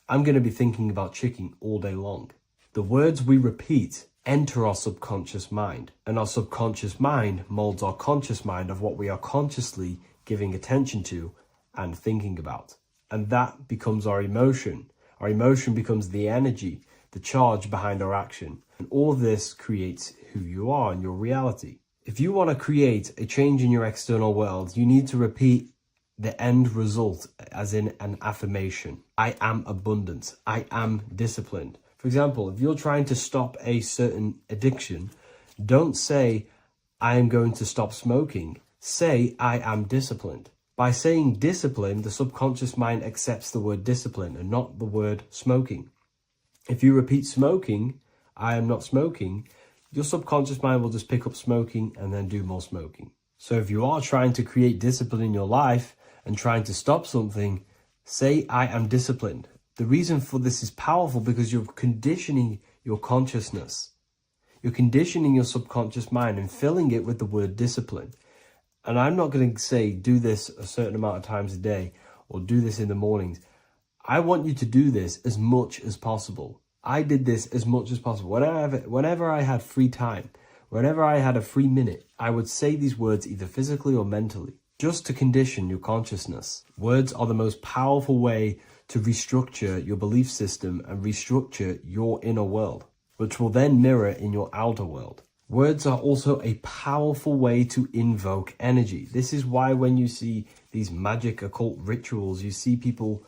I'm going to be thinking about chicken all day long. The words we repeat enter our subconscious mind, and our subconscious mind molds our conscious mind of what we are consciously giving attention to and thinking about. And that becomes our emotion. Our emotion becomes the energy, the charge behind our action. And all of this creates who you are and your reality. If you want to create a change in your external world, you need to repeat the end result as in an affirmation. I am abundant. I am disciplined. For example, if you're trying to stop a certain addiction, don't say, I am going to stop smoking. Say, I am disciplined. By saying discipline, the subconscious mind accepts the word discipline and not the word smoking. If you repeat smoking, I am not smoking, your subconscious mind will just pick up smoking and then do more smoking. So if you are trying to create discipline in your life and trying to stop something, Say, I am disciplined. The reason for this is powerful because you're conditioning your consciousness. You're conditioning your subconscious mind and filling it with the word discipline. And I'm not going to say do this a certain amount of times a day or do this in the mornings. I want you to do this as much as possible. I did this as much as possible. Whenever I had free time, whenever I had a free minute, I would say these words either physically or mentally, just to condition your consciousness. Words are the most powerful way to restructure your belief system and restructure your inner world, which will then mirror in your outer world. Words are also a powerful way to invoke energy. This is why when you see these magic occult rituals, you see people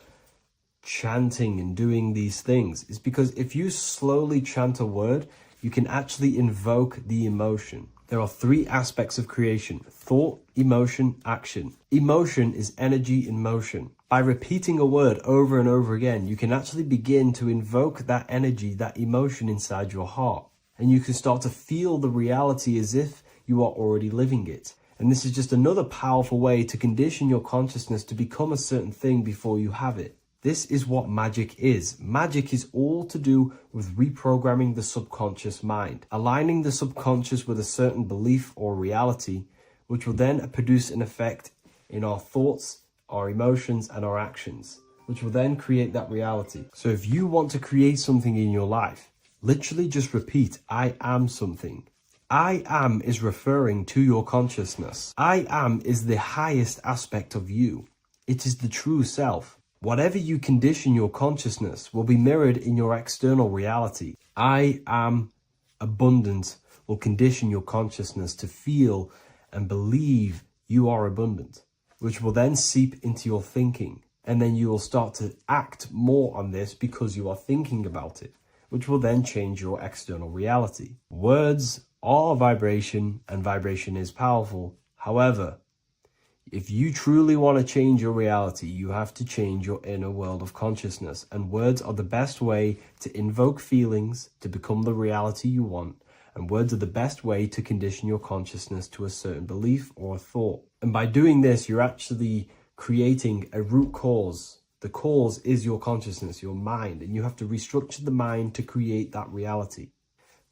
chanting and doing these things. It's because if you slowly chant a word, you can actually invoke the emotion. There are 3 aspects of creation: thought, emotion, action. Emotion is energy in motion. By repeating a word over and over again, you can actually begin to invoke that energy, that emotion inside your heart. And you can start to feel the reality as if you are already living it. And this is just another powerful way to condition your consciousness to become a certain thing before you have it. This is what magic is. Magic is all to do with reprogramming the subconscious mind, aligning the subconscious with a certain belief or reality, which will then produce an effect in our thoughts, our emotions, and our actions, which will then create that reality. So if you want to create something in your life, literally just repeat, I am something. I am is referring to your consciousness. I am is the highest aspect of you. It is the true self. Whatever you condition your consciousness will be mirrored in your external reality. I am abundant will condition your consciousness to feel and believe you are abundant, which will then seep into your thinking. And then you will start to act more on this because you are thinking about it, which will then change your external reality. Words are vibration, and vibration is powerful. However, if you truly want to change your reality, you have to change your inner world of consciousness. And words are the best way to invoke feelings to become the reality you want. And words are the best way to condition your consciousness to a certain belief or a thought. And by doing this, you're actually creating a root cause. The cause is your consciousness, your mind, and you have to restructure the mind to create that reality.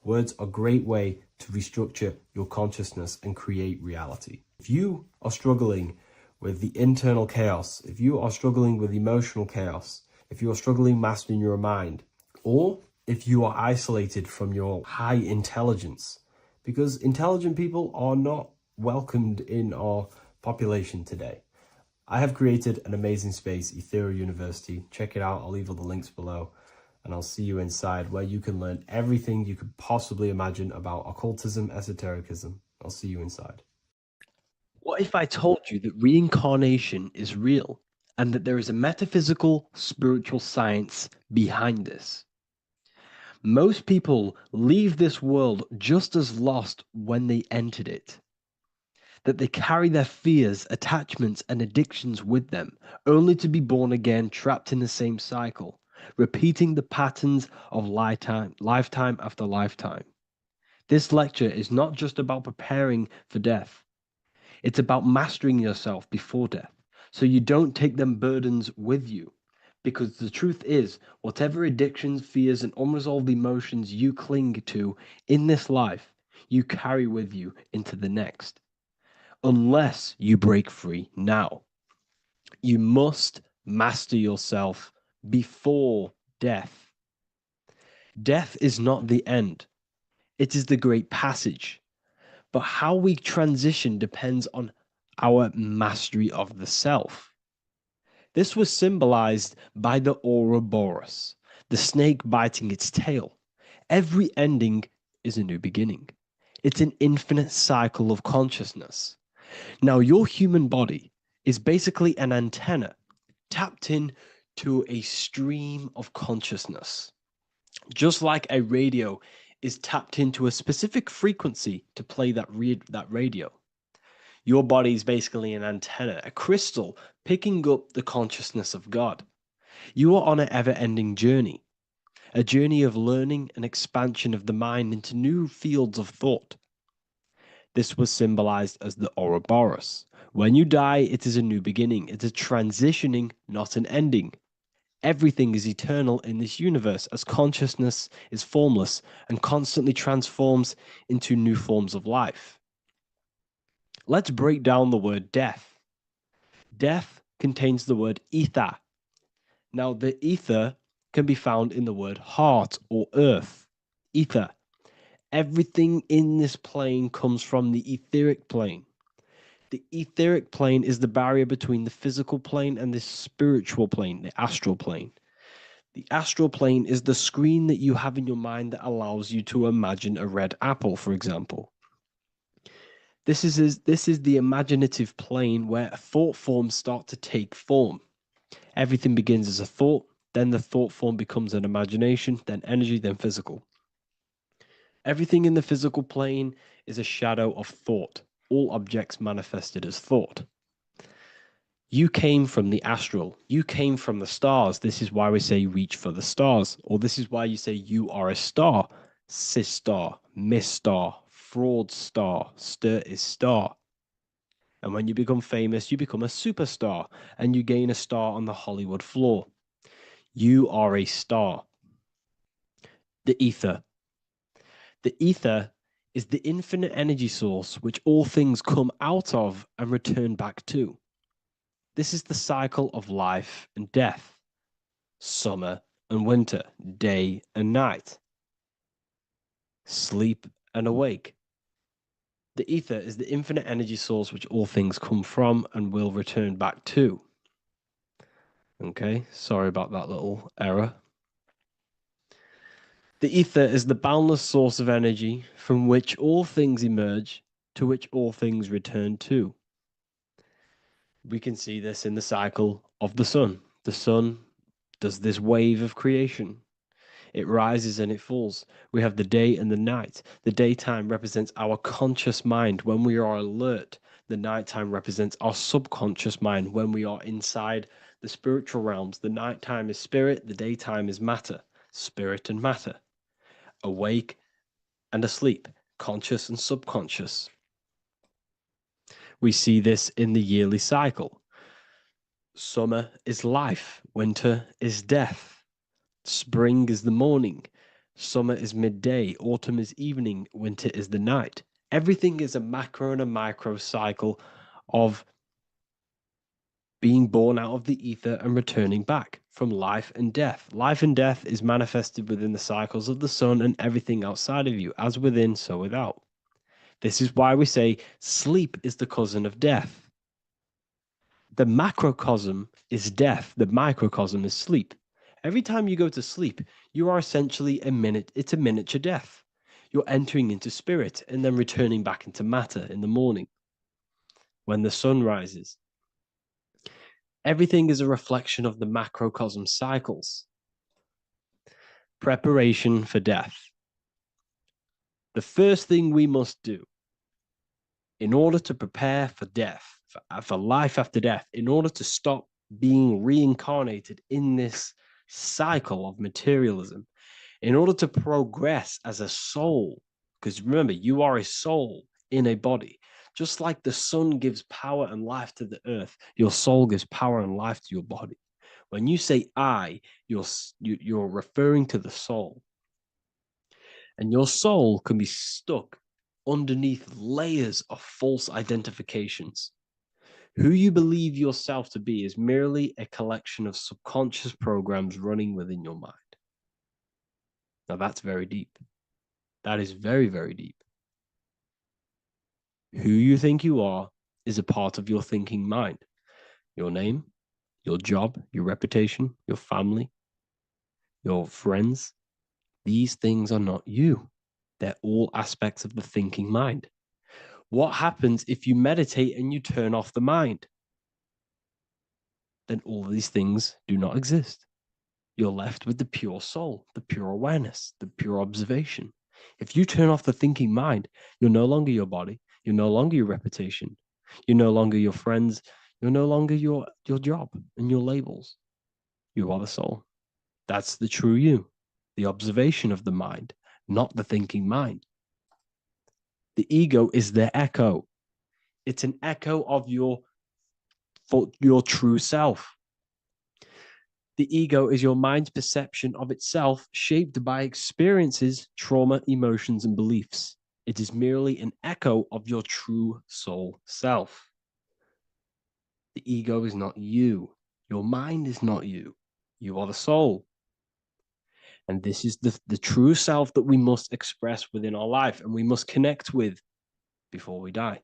Words are a great way to restructure your consciousness and create reality. If you are struggling with the internal chaos, if you are struggling with emotional chaos, if you are struggling mastering your mind, or if you are isolated from your high intelligence, because intelligent people are not welcomed in our population today. I have created an amazing space, Ethereal University. Check it out. I'll leave all the links below. And I'll see you inside where you can learn everything you could possibly imagine about occultism, esotericism. I'll see you inside. What if I told you that reincarnation is real and that there is a metaphysical, spiritual science behind this? Most people leave this world just as lost when they entered it. That they carry their fears, attachments, and addictions with them, only to be born again, trapped in the same cycle, repeating the patterns of lifetime after lifetime. This lecture is not just about preparing for death. It's about mastering yourself before death, so you don't take them burdens with you. Because the truth is, whatever addictions, fears, and unresolved emotions you cling to in this life, you carry with you into the next. Unless you break free now. You must master yourself before death. Death is not the end. It is the great passage. But how we transition depends on our mastery of the self. This was symbolized by the Ouroboros, the snake biting its tail. Every ending is a new beginning. It's an infinite cycle of consciousness. Now, your human body is basically an antenna tapped in to a stream of consciousness. Just like a radio is tapped into a specific frequency to play that radio. Your body is basically an antenna, a crystal picking up the consciousness of God. You are on an ever-ending journey, a journey of learning and expansion of the mind into new fields of thought. This was symbolized as the Ouroboros. When you die, it is a new beginning. It's a transitioning, not an ending. Everything is eternal in this universe, as consciousness is formless and constantly transforms into new forms of life. Let's break down the word death. Death contains the word ether. Now, the ether can be found in the word heart or earth. Ether. Everything in this plane comes from the etheric plane. The etheric plane is the barrier between the physical plane and the spiritual plane, the astral plane. The astral plane is the screen that you have in your mind that allows you to imagine a red apple, for example. This is the imaginative plane where thought forms start to take form. Everything begins as a thought, then the thought form becomes an imagination, then energy, then physical. Everything in the physical plane is a shadow of thought. All objects manifested as thought. You came from the astral. You came from the stars. This is why we say reach for the stars. Or this is why you say you are a star. Cis star, miss star, fraud star, stir is star. And when you become famous, you become a superstar and you gain a star on the Hollywood floor. You are a star. The ether. The ether is the infinite energy source which all things come out of and return back to. This is the cycle of life and death, summer and winter, day and night, sleep and awake. The ether is the infinite energy source which all things come from and will return back to. Okay, sorry about that little error. The ether is the boundless source of energy from which all things emerge, to which all things return to. We can see this in the cycle of the sun. The sun does this wave of creation. It rises and it falls. We have the day and the night. The daytime represents our conscious mind when we are alert. The nighttime represents our subconscious mind when we are inside the spiritual realms. The nighttime is spirit, the daytime is matter, spirit and matter. Awake and asleep, conscious and subconscious. We see this in the yearly cycle. Summer is life, winter is death. Spring is the morning, summer is midday, autumn is evening, winter is the night. Everything is a macro and a micro cycle of being born out of the ether and returning back from life and death. Life and death is manifested within the cycles of the sun and everything outside of you, as within, so without. This is why we say sleep is the cousin of death. The macrocosm is death, the microcosm is sleep. Every time you go to sleep, you are essentially it's a miniature death. You're entering into spirit and then returning back into matter in the morning when the sun rises. Everything is a reflection of the macrocosm cycles. Preparation for death. The first thing we must do in order to prepare for death, for life after death, in order to stop being reincarnated in this cycle of materialism, in order to progress as a soul, because remember, you are a soul in a body. Just like the sun gives power and life to the earth, your soul gives power and life to your body. When you say I, you're referring to the soul. And your soul can be stuck underneath layers of false identifications. Who you believe yourself to be is merely a collection of subconscious programs running within your mind. Now that's very deep. That is very, very deep. Who you think you are is a part of your thinking mind. Your name, your job, your reputation, your family, your friends. These things are not you. They're all aspects of the thinking mind. What happens if you meditate and you turn off the mind? Then all these things do not exist. You're left with the pure soul, the pure awareness, the pure observation. If you turn off the thinking mind, you're no longer your body. You're no longer your reputation. You're no longer your friends. You're no longer your job and your labels. You are the soul. That's the true you, the observation of the mind, not the thinking mind. The ego is the echo. It's an echo of your true self. The ego is your mind's perception of itself, shaped by experiences, trauma, emotions, and beliefs. It is merely an echo of your true soul self. The ego is not you. Your mind is not you. You are the soul. And this is the true self that we must express within our life and we must connect with before we die.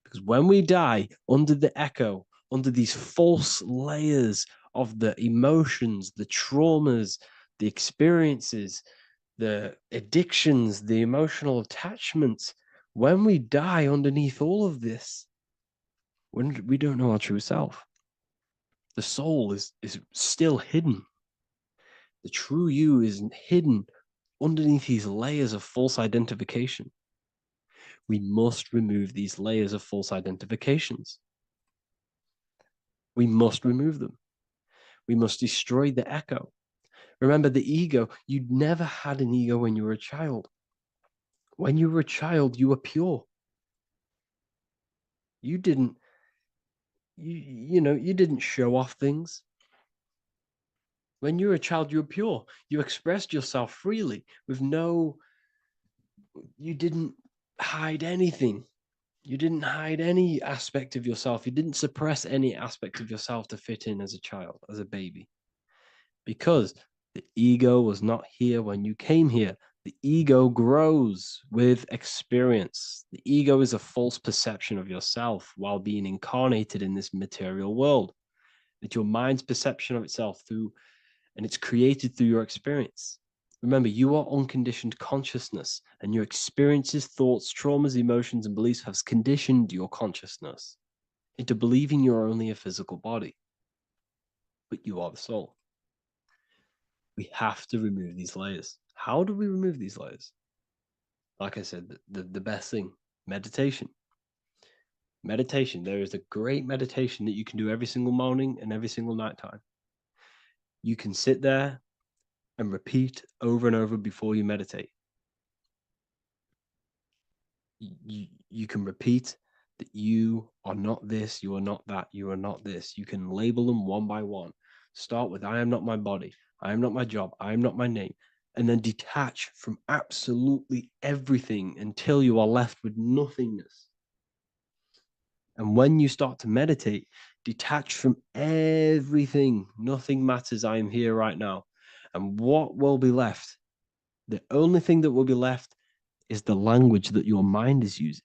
Because when we die under the echo, under these false layers of the emotions, the traumas, the experiences, the addictions, the emotional attachments, when we die underneath all of this, when we don't know our true self, the soul is still hidden. The true you is hidden underneath these layers of false identification. We must remove these layers of false identifications. We must remove them. We must destroy the echo. Remember, the ego, you never had an ego when you were a child. When you were a child, you were pure. You didn't, you didn't show off things. When you were a child, you were pure. You expressed yourself freely with you didn't hide anything. You didn't hide any aspect of yourself. You didn't suppress any aspect of yourself to fit in as a child, as a baby. Because the ego was not here when you came here. The ego grows with experience. The ego is a false perception of yourself while being incarnated in this material world. It's your mind's perception of itself and it's created through your experience. Remember, you are unconditioned consciousness, and your experiences, thoughts, traumas, emotions, and beliefs have conditioned your consciousness into believing you're only a physical body, but you are the soul. We have to remove these layers. How do we remove these layers? Like I said, the best thing, meditation. Meditation. There is a great meditation that you can do every single morning and every single nighttime. You can sit there and repeat over and over before you meditate. You can repeat that you are not this, you are not that, you are not this. You can label them one by one. Start with, I am not my body, I am not my job, I am not my name. And then detach from absolutely everything until you are left with nothingness. And when you start to meditate, detach from everything. Nothing matters. I am here right now. And what will be left? The only thing that will be left is the language that your mind is using.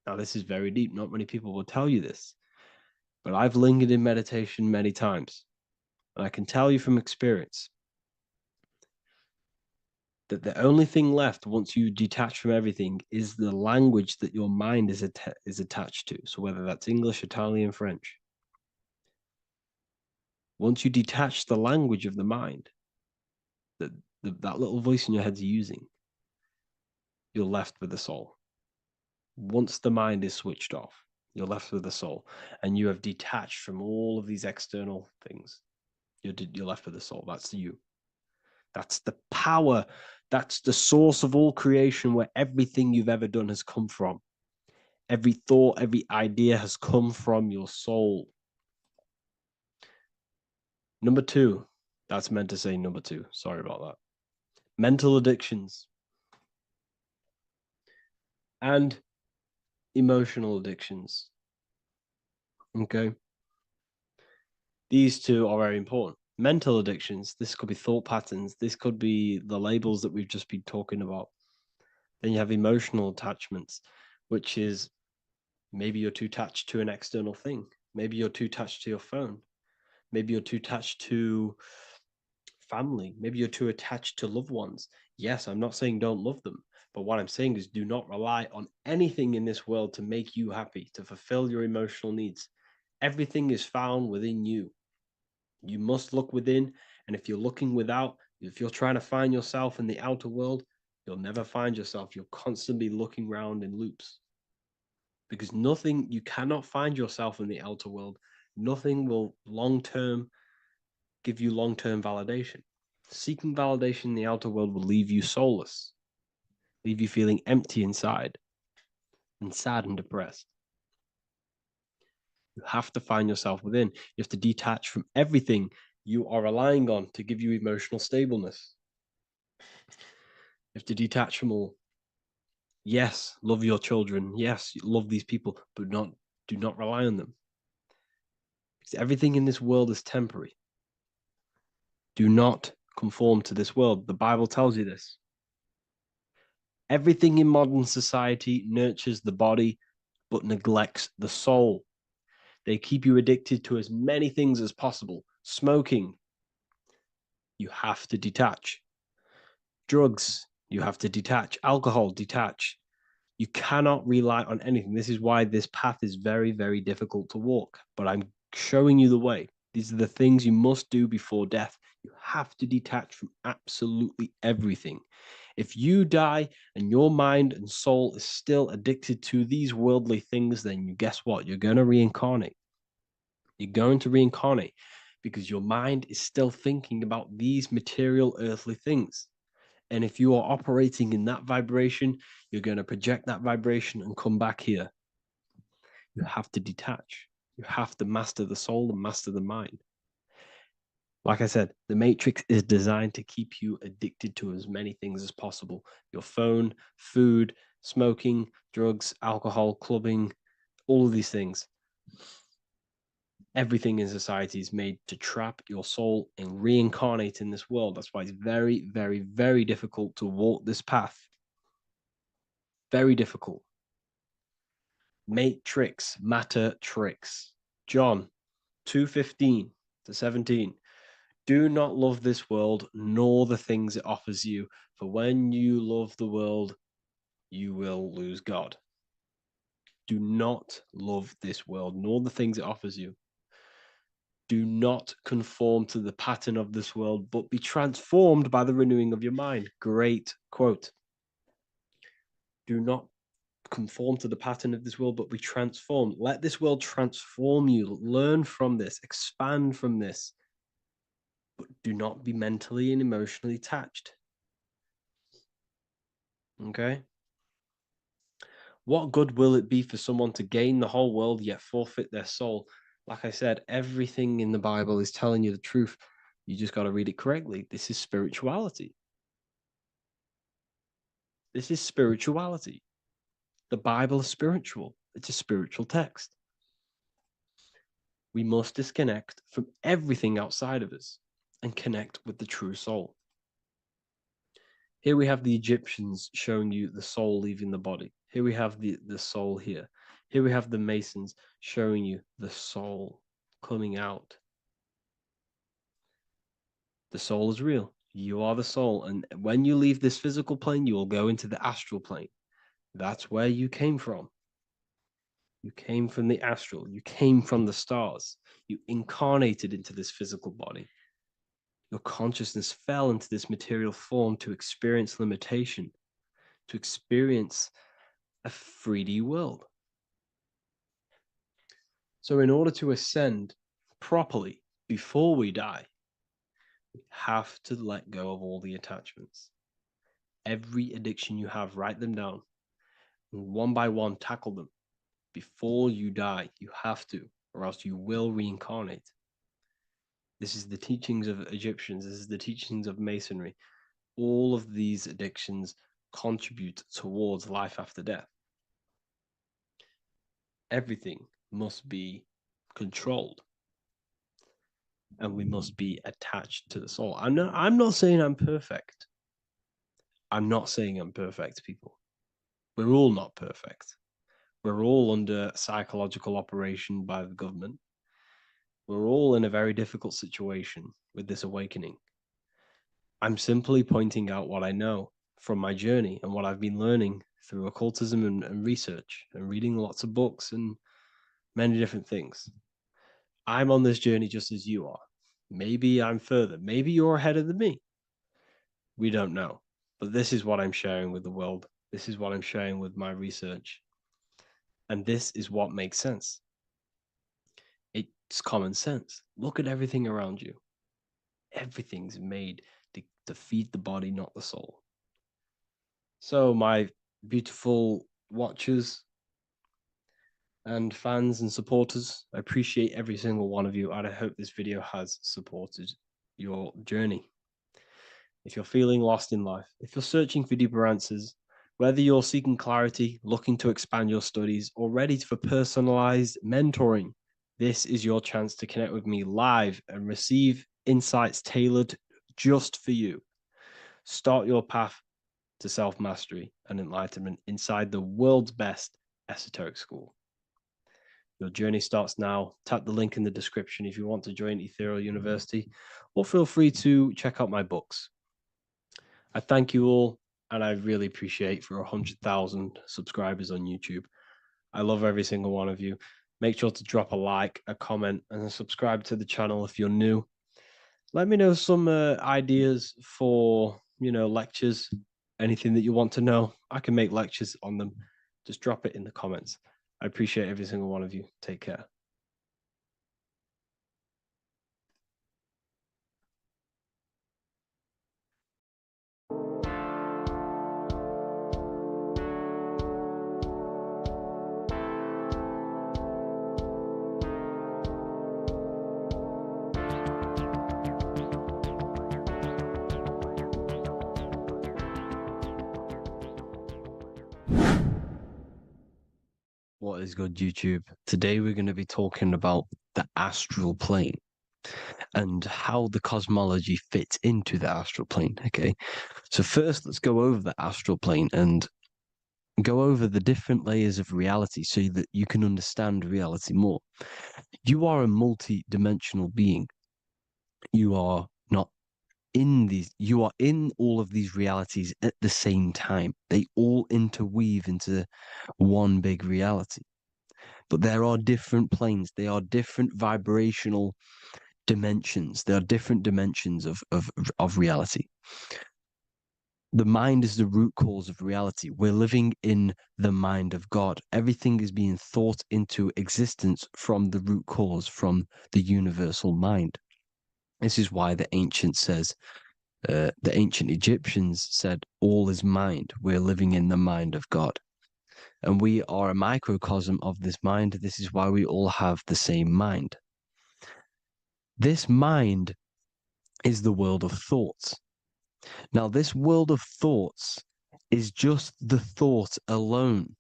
Now, this is very deep. Not many people will tell you this, but I've lingered in meditation many times. And I can tell you from experience that the only thing left once you detach from everything is the language that your mind is attached to. So whether that's English, Italian, French. Once you detach the language of the mind that that little voice in your head's using, you're left with the soul. Once the mind is switched off, you're left with the soul, and you have detached from all of these external things. You're left with the soul. That's you. That's the power. That's the source of all creation, where everything you've ever done has come from. Every thought, every idea has come from your soul. Number two. That's meant to say number two. Sorry about that. Mental addictions and emotional addictions. Okay. These two are very important. Mental addictions, this could be thought patterns. This could be the labels that we've just been talking about. Then you have emotional attachments, which is maybe you're too attached to an external thing. Maybe you're too attached to your phone. Maybe you're too attached to family. Maybe you're too attached to loved ones. Yes, I'm not saying don't love them, but what I'm saying is do not rely on anything in this world to make you happy, to fulfill your emotional needs. Everything is found within you. You must look within, and if you're looking without, if you're trying to find yourself in the outer world, you'll never find yourself. You'll constantly be looking around in loops. Because you cannot find yourself in the outer world. Nothing will give you long-term validation. Seeking validation in the outer world will leave you soulless. leave you feeling empty inside and sad and depressed. You have to find yourself within. You have to detach from everything you are relying on to give you emotional stableness. You have to detach from all. Yes, love your children. Yes, love these people, but do not rely on them. Because everything in this world is temporary. Do not conform to this world. The Bible tells you this. Everything in modern society nurtures the body, but neglects the soul. They keep you addicted to as many things as possible. Smoking, you have to detach. Drugs, you have to detach. Alcohol, detach. You cannot rely on anything. This is why this path is very, very difficult to walk. But I'm showing you the way. These are the things you must do before death. You have to detach from absolutely everything. If you die and your mind and soul is still addicted to these worldly things, then guess what? You're going to reincarnate. You're going to reincarnate because your mind is still thinking about these material earthly things. And if you are operating in that vibration, you're going to project that vibration and come back here. You have to detach. You have to master the soul and master the mind. Like I said, the matrix is designed to keep you addicted to as many things as possible. Your phone, food, smoking, drugs, alcohol, clubbing, all of these things. Everything in society is made to trap your soul and reincarnate in this world. That's why it's very, very, very difficult to walk this path. Very difficult. Matrix, matter tricks. John 2:15-17. Do not love this world, nor the things it offers you. For when you love the world, you will lose God. Do not love this world, nor the things it offers you. Do not conform to the pattern of this world, but be transformed by the renewing of your mind. Great quote. Do not conform to the pattern of this world, but be transformed. Let this world transform you. Learn from this, expand from this, but do not be mentally and emotionally attached. Okay? What good will it be for someone to gain the whole world yet forfeit their soul? Like I said, everything in the Bible is telling you the truth. You just got to read it correctly. This is spirituality. This is spirituality. The Bible is spiritual. It's a spiritual text. We must disconnect from everything outside of us and connect with the true soul. Here we have the Egyptians showing you the soul leaving the body. Here we have the soul here. Here we have the Masons showing you the soul coming out. The soul is real. You are the soul. And when you leave this physical plane, you will go into the astral plane. That's where you came from. You came from the astral. You came from the stars. You incarnated into this physical body. Your consciousness fell into this material form to experience limitation, to experience a 3D world. So in order to ascend properly before we die, we have to let go of all the attachments. Every addiction you have, write them down. And one by one, tackle them. Before you die, you have to, or else you will reincarnate. This is the teachings of Egyptians. This is the teachings of Masonry. All of these addictions contribute towards life after death. Everything must be controlled. And we must be attached to the soul. I'm not saying I'm perfect. I'm not saying I'm perfect, people. We're all not perfect. We're all under psychological operation by the government. We're all in a very difficult situation with this awakening. I'm simply pointing out what I know from my journey and what I've been learning through occultism and research and reading lots of books and many different things. I'm on this journey just as you are. Maybe I'm further. Maybe you're ahead of me. We don't know. But this is what I'm sharing with the world. This is what I'm sharing with my research. And this is what makes sense. It's common sense. Look at everything around you. Everything's made to feed the body, not the soul. So, my beautiful watchers and fans and supporters, I appreciate every single one of you, and I hope this video has supported your journey. If you're feeling lost in life, if you're searching for deeper answers, whether you're seeking clarity, looking to expand your studies, or ready for personalized mentoring, this is your chance to connect with me live and receive insights tailored just for you. Start your path to self-mastery and enlightenment inside the world's best esoteric school. Your journey starts now. Tap the link in the description if you want to join Ethereal University, or feel free to check out my books. I thank you all, and I really appreciate for 100,000 subscribers on YouTube. I love every single one of you. Make sure to drop a like, a comment, and subscribe to the channel if you're new. Let me know some ideas for, lectures, anything that you want to know. I can make lectures on them. Just drop it in the comments. I appreciate every single one of you. Take care. What is good, YouTube? Today we're going to be talking about the astral plane and how the cosmology fits into the astral plane. Okay, so first let's go over the astral plane and go over the different layers of reality so that you can understand reality more. You are a multi-dimensional being. You are not in these, you are in all of these realities at the same time. They all interweave into one big reality. But there are different planes. They are different vibrational dimensions. There are different dimensions of reality. The mind is the root cause of reality. We're living in the mind of God. Everything is being thought into existence from the root cause, from the universal mind. This is why the ancient Egyptians said, all is mind. We're living in the mind of God. And we are a microcosm of this mind. This is why we all have the same mind. This mind is the world of thoughts. Now, this world of thoughts is just the thought alone.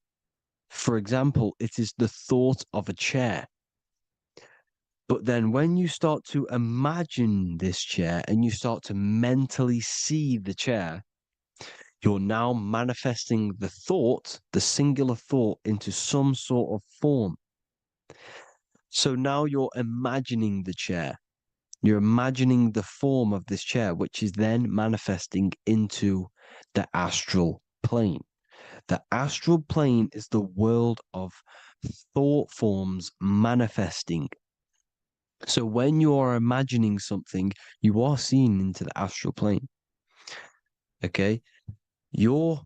For example, it is the thought of a chair. But then when you start to imagine this chair and you start to mentally see the chair, you're now manifesting the thought, the singular thought, into some sort of form. So now you're imagining the chair. You're imagining the form of this chair, which is then manifesting into the astral plane. The astral plane is the world of thought forms manifesting. So when you are imagining something, you are seeing into the astral plane. Okay? Your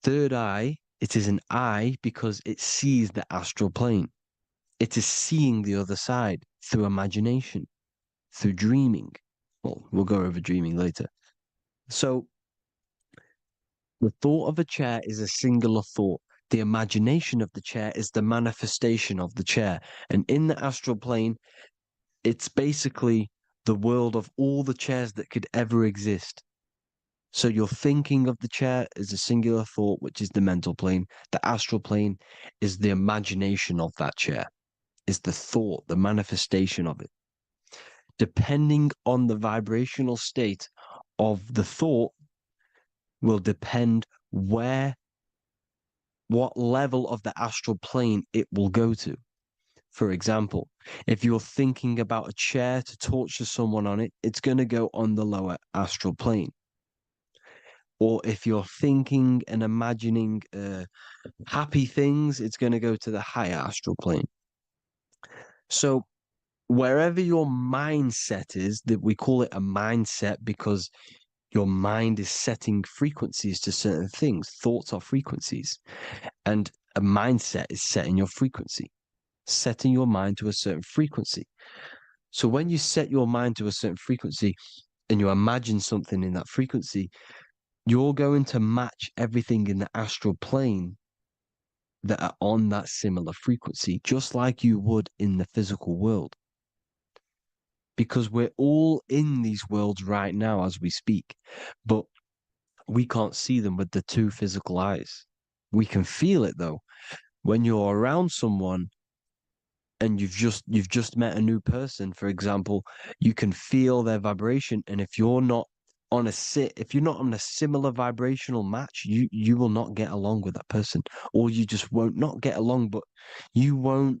third eye, it is an eye because it sees the astral plane. It is seeing the other side through imagination, through dreaming. Well, we'll go over dreaming later. So the thought of a chair is a singular thought. The imagination of the chair is the manifestation of the chair. And in the astral plane, it's basically the world of all the chairs that could ever exist. So you're thinking of the chair as a singular thought, which is the mental plane. The astral plane is the imagination of that chair, is the thought, the manifestation of it. Depending on the vibrational state of the thought will depend what level of the astral plane it will go to. For example, if you're thinking about a chair to torture someone on it, it's going to go on the lower astral plane. Or if you're thinking and imagining happy things, it's going to go to the higher astral plane. So wherever your mindset is, that we call it a mindset because your mind is setting frequencies to certain things. Thoughts are frequencies. And a mindset is setting your frequency, setting your mind to a certain frequency. So when you set your mind to a certain frequency and you imagine something in that frequency, you're going to match everything in the astral plane that are on that similar frequency, just like you would in the physical world. Because we're all in these worlds right now as we speak, but we can't see them with the two physical eyes. We can feel it though. When you're around someone and you've just met a new person, for example, you can feel their vibration, and if you're not on a similar vibrational match, you will not get along with that person, or you just won't not get along, but you won't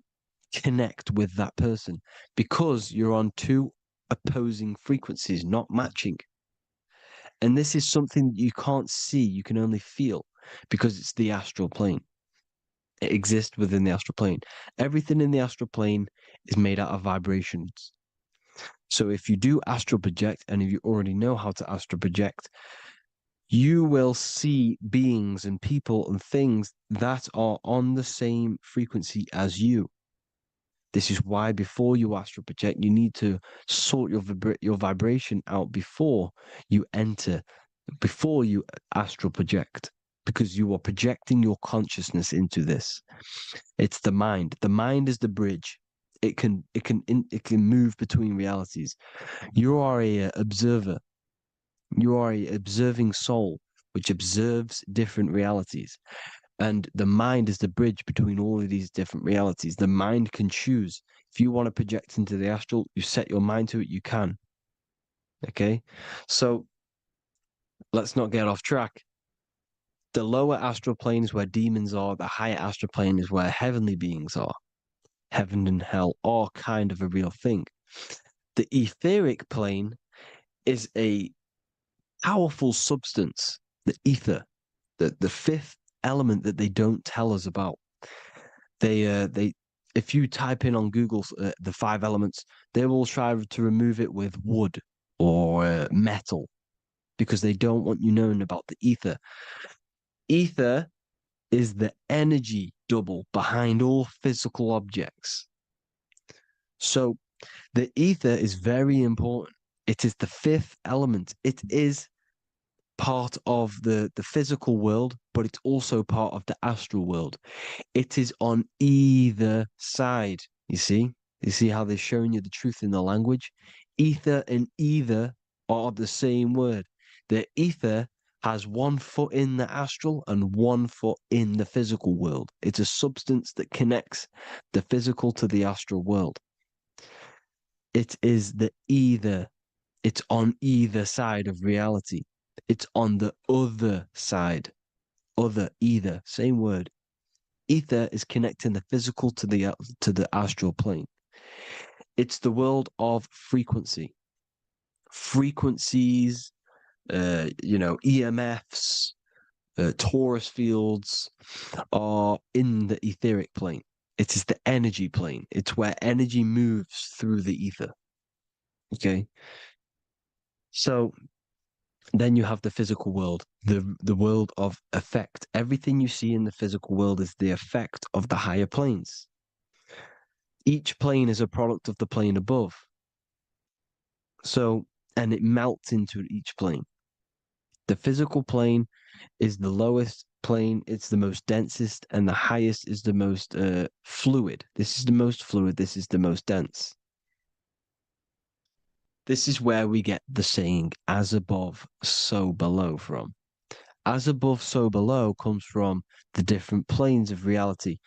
connect with that person because you're on two opposing frequencies, not matching. And this is something that you can't see, you can only feel, because it's the astral plane. It exists within the astral plane. Everything in the astral plane is made out of vibrations. So if you do astral project, and if you already know how to astral project, you will see beings and people and things that are on the same frequency as you. This is why before you astral project, you need to sort your vibration out before you astral project, because you are projecting your consciousness into this. It's the mind. The mind is the bridge. It can move between realities. You are a observer. You are a observing soul which observes different realities. And the mind is the bridge between all of these different realities. The mind can choose. If you want to project into the astral, you set your mind to it, you can. Okay? So let's not get off track. The lower astral plane is where demons are. The higher astral plane is where heavenly beings are. Heaven and hell are kind of a real thing. The etheric plane is a powerful substance, the ether, the fifth element that they don't tell us about. If you type in on Google the 5 elements, they will try to remove it with wood or metal, because they don't want you knowing about the ether. Ether is the energy double behind all physical objects. So the ether is very important. It is the 5th element. It is part of the physical world, but it's also part of the astral world. It is on either side. You see how they're showing you the truth in the language? Ether and either are the same word. The ether has 1 foot in the astral and 1 foot in the physical world. It's a substance that connects the physical to the astral world. It is the either. It's on either side of reality. It's on the other side. Other, either, same word. Ether is connecting the physical to the astral plane. It's the world of frequency. Frequencies, EMFs, torus fields are in the etheric plane. It is the energy plane. It's where energy moves through the ether. Okay? So then you have the physical world, the world of effect. Everything you see in the physical world is the effect of the higher planes. Each plane is a product of the plane above. So, and it melts into each plane. The physical plane is the lowest plane, it's the most densest, and the highest is the most fluid. This is the most fluid, this is the most dense. This is where we get the saying, as above, so below from. As above, so below comes from the different planes of reality.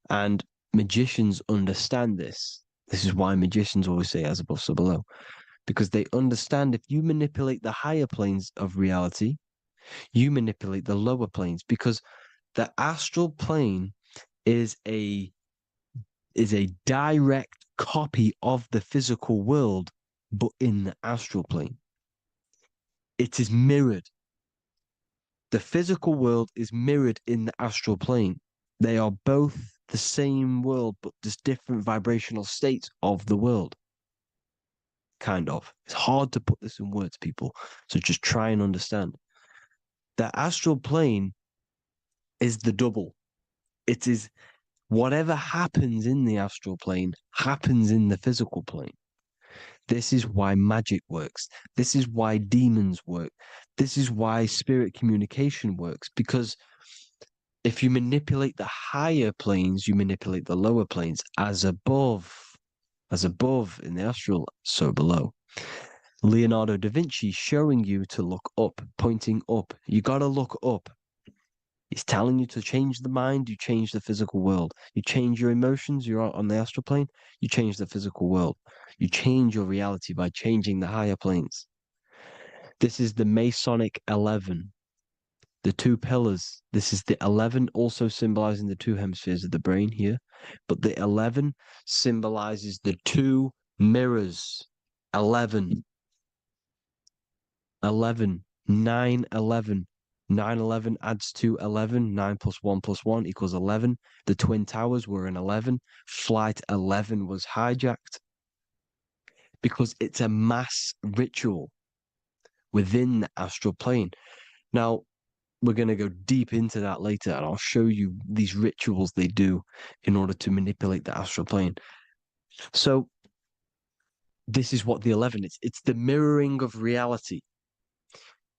And magicians understand this. This is why magicians always say as above, so below. Because they understand if you manipulate the higher planes of reality, you manipulate the lower planes. Because the astral plane is a direct copy of the physical world, but in the astral plane. It is mirrored. The physical world is mirrored in the astral plane. They are both the same world, but just different vibrational states of the world. Kind of. It's hard to put this in words, people. So just try and understand. The astral plane is the double. It is whatever happens in the astral plane happens in the physical plane. This is why magic works. This is why demons work. This is why spirit communication works, because if you manipulate the higher planes, you manipulate the lower planes. As above in the astral, so below. Leonardo da Vinci showing you to look up, pointing up. You got to look up. He's telling you to change the mind, you change the physical world. You change your emotions, you're on the astral plane, you change the physical world. You change your reality by changing the higher planes. This is the Masonic 11, the two pillars. This is the 11, also symbolizing the two hemispheres of the brain here. But the 11 symbolizes the two mirrors. 11, 9, 11. 9, 11 adds to 11. 9 plus 1 plus 1 equals 11. The Twin Towers were an 11. Flight 11 was hijacked because it's a mass ritual within the astral plane. Now, we're going to go deep into that later, and I'll show you these rituals they do in order to manipulate the astral plane. So, this is what the 11 is. It's the mirroring of reality.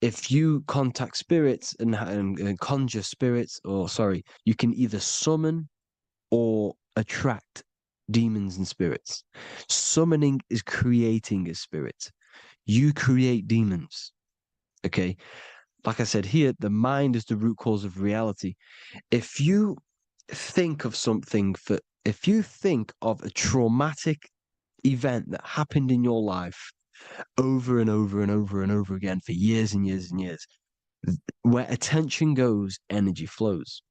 If you contact spirits and conjure spirits, you can either summon or attract demons and spirits. Summoning is creating a spirit. You create demons. Okay? Like I said here, the mind is the root cause of reality. If you think of if you think of a traumatic event that happened in your life over and over and over and over again for years and years and years, where attention goes, energy flows.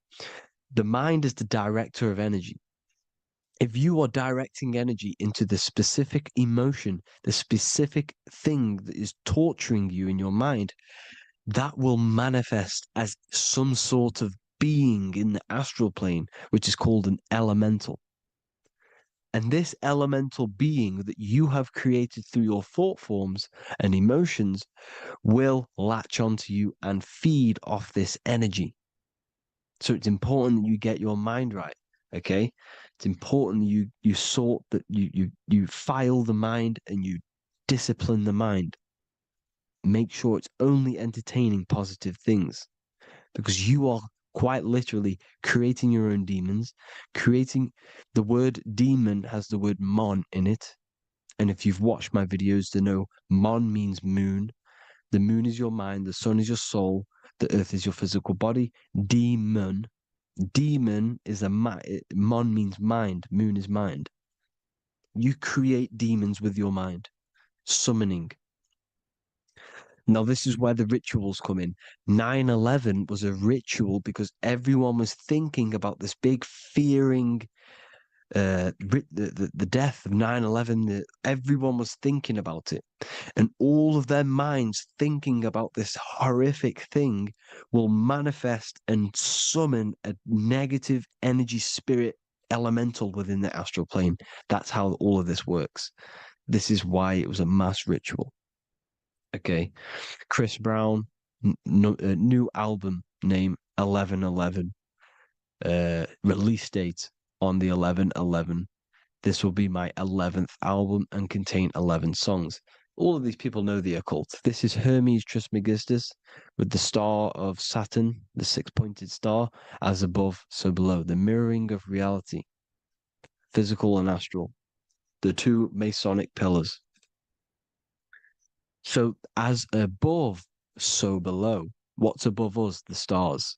The mind is the director of energy. If you are directing energy into the specific emotion, the specific thing that is torturing you in your mind, that will manifest as some sort of being in the astral plane, which is called an elemental. And this elemental being that you have created through your thought forms and emotions will latch onto you and feed off this energy. So it's important that you get your mind right, okay? It's important that you sort that you file the mind and you discipline the mind. Make sure it's only entertaining positive things, because you are quite literally creating your own demons. The word demon has the word mon in it. And if you've watched my videos to know, mon means moon. The moon is your mind, the sun is your soul, the earth is your physical body. Demon is mon means mind, moon is mind. You create demons with your mind. Summoning. Now, this is where the rituals come in. 9/11 was a ritual because everyone was thinking about this big fearing, the death of 9/11. Everyone was thinking about it. And all of their minds thinking about this horrific thing will manifest and summon a negative energy spirit elemental within the astral plane. That's how all of this works. This is why it was a mass ritual. Okay, Chris Brown, new album name 11/11, release date on the 11/11. This will be my 11th album and contain 11 songs. All of these people know the occult. This is Hermes Trismegistus with the star of Saturn, the six-pointed star, as above, so below. The mirroring of reality, physical and astral, the two Masonic pillars. So as above, so below. What's above us? The stars.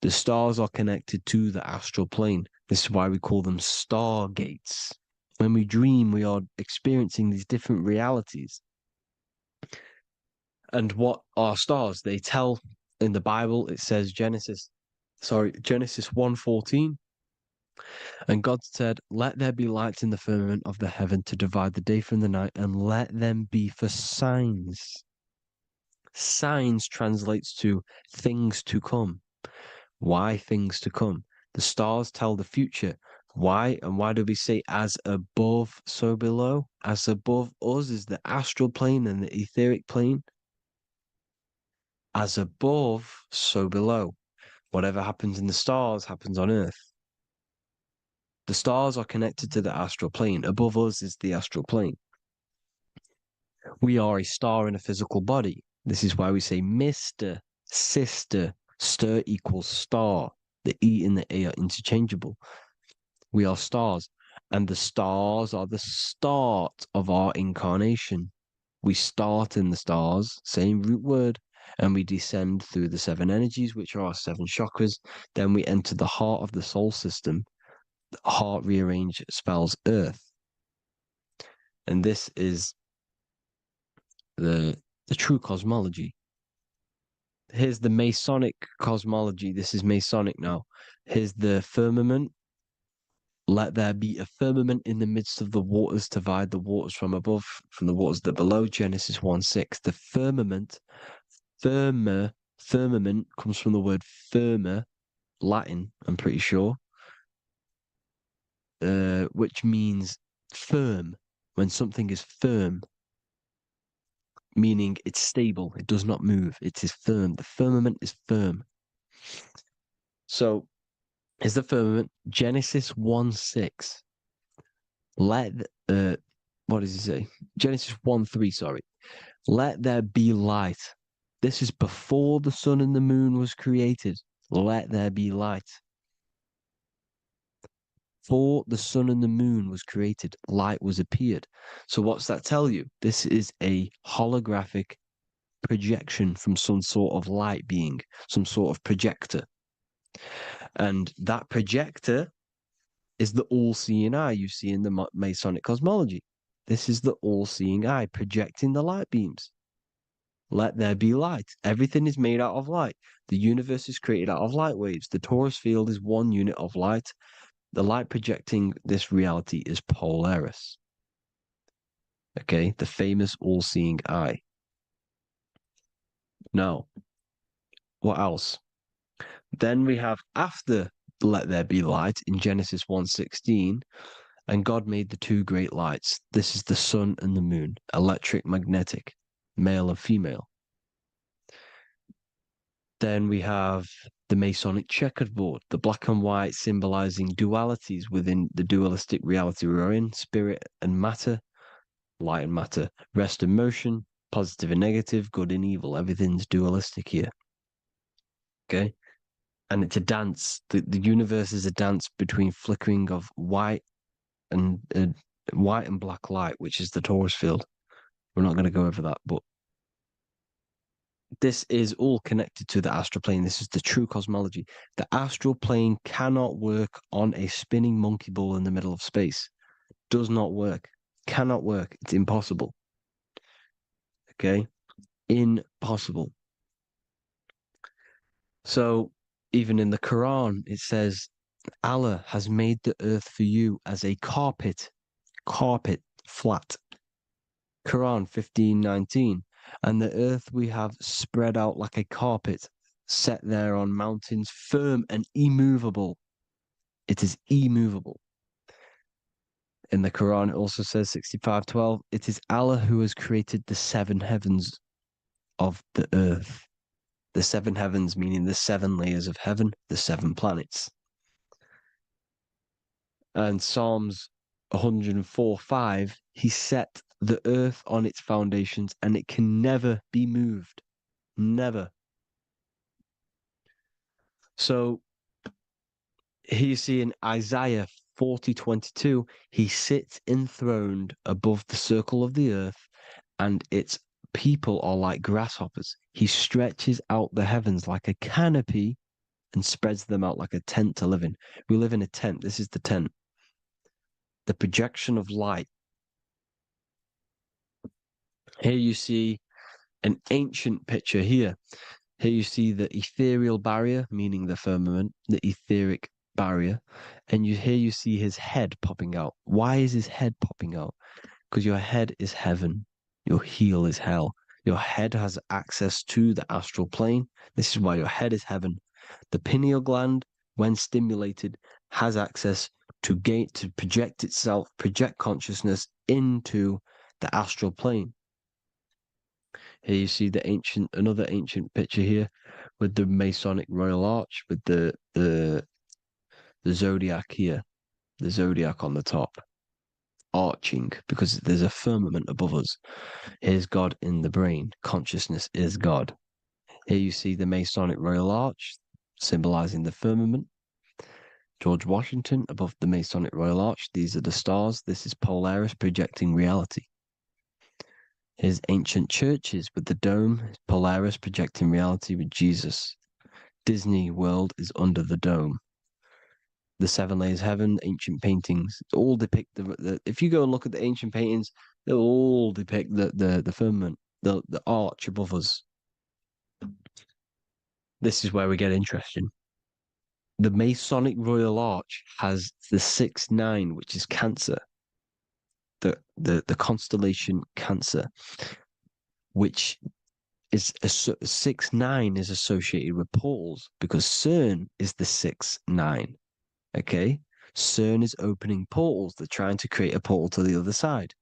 The stars are connected to the astral plane. This is why we call them stargates. When we dream, we are experiencing these different realities. And what are stars? They tell in the Bible, it says Genesis 1:14. And God said, "Let there be lights in the firmament of the heaven to divide the day from the night, and let them be for signs." Signs translates to things to come. Why things to come? The stars tell the future. Why? And why do we say as above, so below? As above us is the astral plane and the etheric plane. As above, so below. Whatever happens in the stars happens on Earth. The stars are connected to the astral plane. Above us is the astral plane. We are a star in a physical body. This is why we say Mr., sister, stir equals star. The E and the A are interchangeable. We are stars, and the stars are the start of our incarnation. We start in the stars, same root word, and we descend through the 7 energies, which are our 7 chakras. Then we enter the heart of the soul system. The heart rearranged spells earth. And this is the true cosmology. Here's the Masonic cosmology. This is Masonic now. Here's the firmament. Let there be a firmament in the midst of the waters to divide the waters from above, from the waters that below. Genesis 1:6. The firmament, firmament comes from the word firma, Latin, I'm pretty sure, which means firm. When something is firm, meaning it's stable, it does not move, it is firm. The firmament is firm. So, is the firmament Genesis 1:6. What does he say? Genesis 1:3, sorry. Let there be light. This is before the sun and the moon was created. Let there be light. Before the sun and the moon was created, light was appeared. So what's that tell you? This is a holographic projection from some sort of light being, some sort of projector. And that projector is the all-seeing eye you see in the Masonic cosmology. This is the all-seeing eye projecting the light beams. Let there be light. Everything is made out of light. The universe is created out of light waves. The torus field is one unit of light. The light projecting this reality is Polaris. Okay, the famous all-seeing eye. Now, what else? Then we have after let there be light in Genesis 1:16, and God made the 2 great lights. This is the sun and the moon, electric, magnetic, male and female. Then we have the Masonic checkerboard, the black and white symbolizing dualities within the dualistic reality we're in, spirit and matter, light and matter, rest and motion, positive and negative, good and evil. Everything's dualistic here. Okay? And it's a dance. The universe is a dance between flickering of white and black light, which is the torus field. We're not going to go over that, but this is all connected to the astral plane. This is the true cosmology. The astral plane cannot work on a spinning monkey ball in the middle of space. Does not work. Cannot work. It's impossible. Okay? Impossible. So, even in the Quran, it says, Allah has made the earth for you as a carpet, flat. Quran 15:19. And the earth we have spread out like a carpet, set there on mountains, firm and immovable. It is immovable. In the Quran, it also says 65:12, it is Allah who has created the 7 heavens of the earth. The 7 heavens, meaning the 7 layers of heaven, the 7 planets. And Psalms 104:5, he set the earth on its foundations and it can never be moved. Never. So here you see in Isaiah 40:22, he sits enthroned above the circle of the earth and its people are like grasshoppers. He stretches out the heavens like a canopy and spreads them out like a tent to live in. We live in a tent. This is the tent. The projection of light. Here you see an ancient picture here. Here you see the ethereal barrier, meaning the firmament, the etheric barrier. And here you see his head popping out. Why is his head popping out? Because your head is heaven. Your heel is hell. Your head has access to the astral plane. This is why your head is heaven. The pineal gland, when stimulated, has access to project itself, project consciousness into the astral plane. Here you see another ancient picture here with the Masonic Royal Arch with the zodiac here, the zodiac on the top. arching because there's a firmament above us. Here's God in the brain. Consciousness is God. Here you see the Masonic Royal Arch, symbolizing the firmament. George Washington above the Masonic Royal Arch. These are the stars. This is Polaris projecting reality. Here's ancient churches with the dome. Polaris projecting reality with Jesus. Disney World is under the dome. The seven layers of heaven, ancient paintings, all depict the if you go and look at the ancient paintings, they'll all depict the firmament, the arch above us. This is where we get interesting. The Masonic Royal Arch has the 6-9, which is Cancer. The constellation Cancer, which is 6-9 is associated with portals because CERN is the 6-9. Okay, CERN is opening portals. They're trying to create a portal to the other side.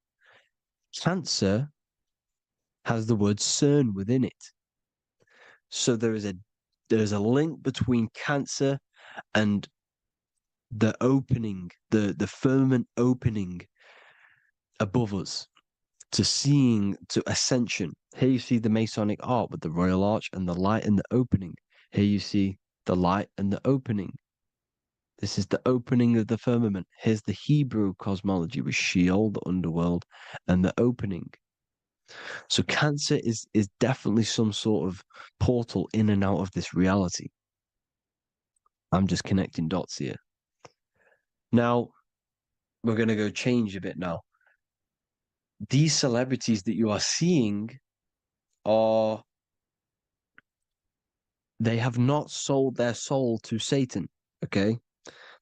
Cancer has the word CERN within it, so there is a link between Cancer and the opening, the firmament opening above us to ascension. Here you see the Masonic art with the Royal Arch and the light and the opening. Here you see the light and the opening. This is the opening of the firmament. Here's the Hebrew cosmology with Sheol, the underworld, and the opening. So Cancer is definitely some sort of portal in and out of this reality. I'm just connecting dots here. Now, we're going to go change a bit now. These celebrities that you are seeing they have not sold their soul to Satan, okay?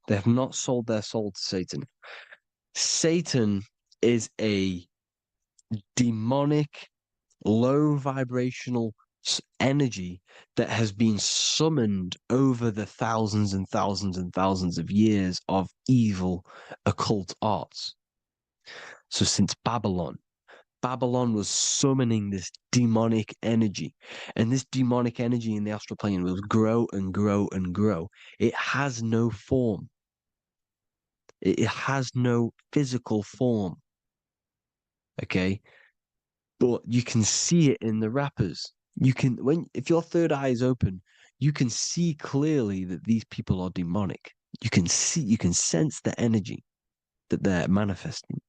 They have not sold their soul to Satan. Satan is a demonic, low vibrational energy that has been summoned over the thousands and thousands and thousands of years of evil occult arts. So since Babylon was summoning this demonic energy, and this demonic energy in the astral plane will grow and grow and grow. It has no form. It has no physical form. Okay? But you can see it in the rappers. If your third eye is open, you can see clearly that these people are demonic. You can sense the energy that they're manifesting.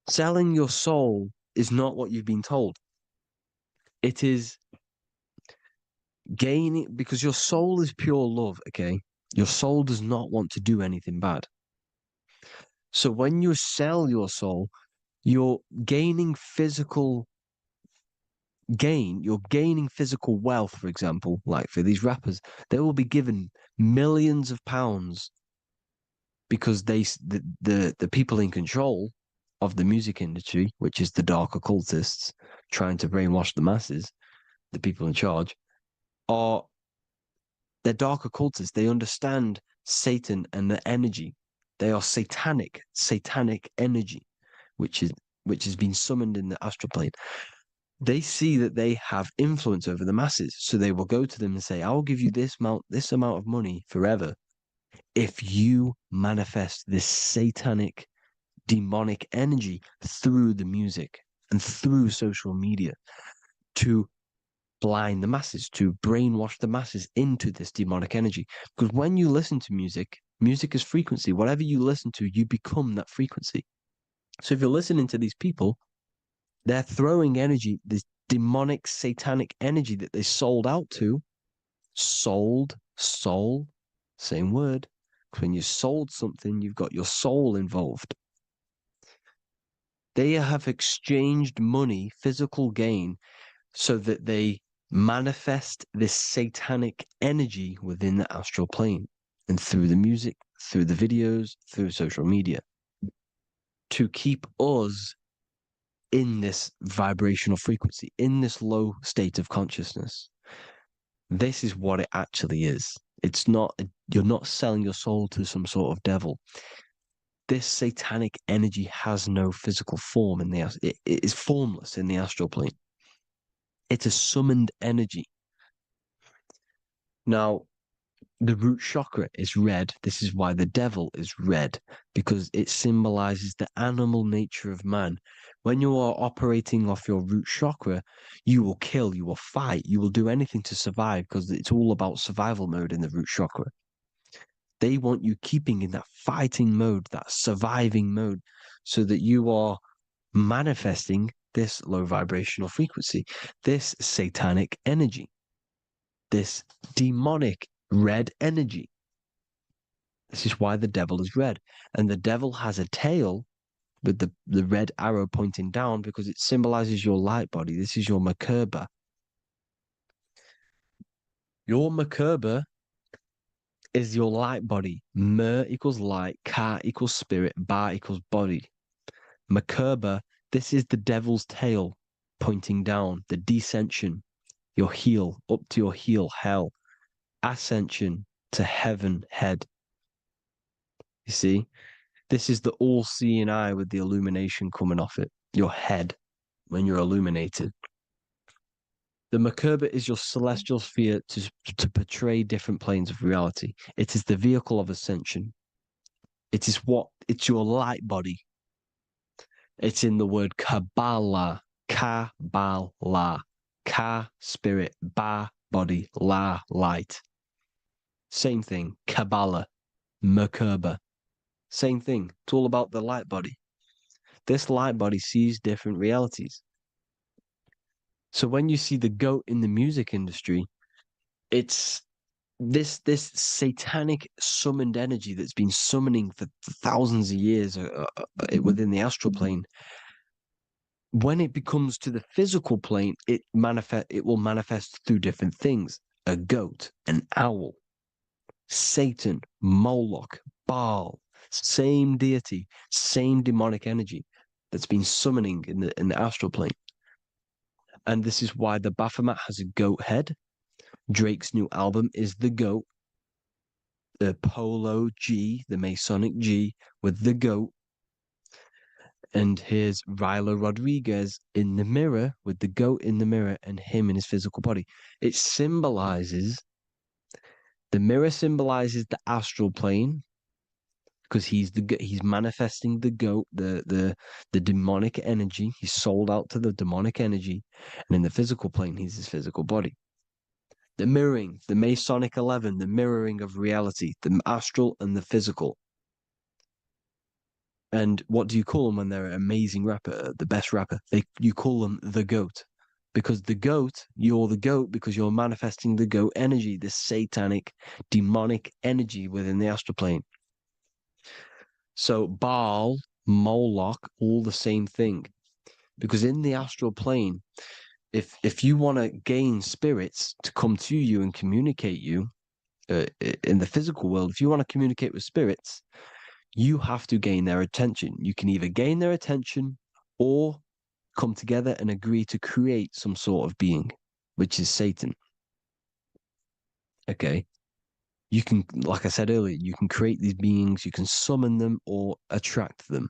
Selling your soul is not what you've been told. It is gaining, because your soul is pure love, okay? Your soul does not want to do anything bad. So when you sell your soul, you're gaining physical gain. You're gaining physical wealth, for example, like for these rappers. They will be given millions of pounds because the people in control of the music industry, which is the dark occultists trying to brainwash the masses, the people in charge, they're dark occultists. They understand Satan and the energy. They are satanic energy, which has been summoned in the astral plane. They see that they have influence over the masses, so they will go to them and say, "I will give you this amount of money forever if you manifest this satanic, demonic energy through the music and through social media to blind the masses, to brainwash the masses into this demonic energy." Because when you listen to music is frequency. Whatever you listen to, you become that frequency. So if you're listening to these people, they're throwing energy, this demonic, satanic energy that they sold out to. Sold, soul, same word. Because when you sold something, you've got your soul involved. They have exchanged money, physical gain, so that they manifest this satanic energy within the astral plane and through the music, through the videos, through social media, to keep us in this vibrational frequency, in this low state of consciousness. This is what it actually is. It's not, you're not selling your soul to some sort of devil. This satanic energy has no physical form it is formless in the astral plane. It's a summoned energy. Now, The root chakra is red. This is why the devil is red, because it symbolizes the animal nature of man. When you are operating off your root chakra, you will kill, you will fight, you will do anything to survive, because it's all about survival mode in the root chakra. They want you keeping in that fighting mode, that surviving mode, so that you are manifesting this low vibrational frequency, this satanic energy, this demonic red energy. This is why the devil is red. And the devil has a tail with the red arrow pointing down, because it symbolizes your light body. This is your Merkaba. Your Merkaba is your light body. Mer equals light, Ka equals spirit, Ba equals body. Merkaba, this is the devil's tail pointing down, the descension, your heel, up to your heel, hell. Ascension to heaven, head. You see? This is the all-seeing eye with the illumination coming off it, your head, when you're illuminated. The Merkaba is your celestial sphere to portray different planes of reality. It is the vehicle of ascension. It's your light body. It's in the word Kabbalah. Kabbalah. Ka, spirit, Ba, body, La, light. Same thing. Kabbalah. Merkaba. Same thing. It's all about the light body. This light body sees different realities. So when you see the goat in the music industry, it's this satanic summoned energy that's been summoning for thousands of years within the astral plane. When it becomes to the physical plane, it will manifest through different things. A goat, an owl, Satan, Moloch, Baal, same deity, same demonic energy that's been summoning in the astral plane. And this is why the Baphomet has a goat head. Drake's new album is the goat. The Polo G, the Masonic G, with the goat. And here's Rilo Rodriguez in the mirror, with the goat in the mirror and him in his physical body. It symbolizes, the mirror symbolizes the astral plane, because he's manifesting the goat, the demonic energy. He's sold out to the demonic energy, and in the physical plane, he's his physical body. The mirroring, the Masonic 11, the mirroring of reality, the astral and the physical. And what do you call them when they're an amazing rapper, the best rapper? You call them the goat, because the goat, you're the goat because you're manifesting the goat energy, the satanic, demonic energy within the astral plane. So Baal, Moloch, all the same thing. Because in the astral plane, if you want to gain spirits to come to you and communicate you in the physical world, if you want to communicate with spirits, you have to gain their attention. You can either gain their attention or come together and agree to create some sort of being, which is Satan. Okay. You can, like I said earlier, you can create these beings, you can summon them or attract them.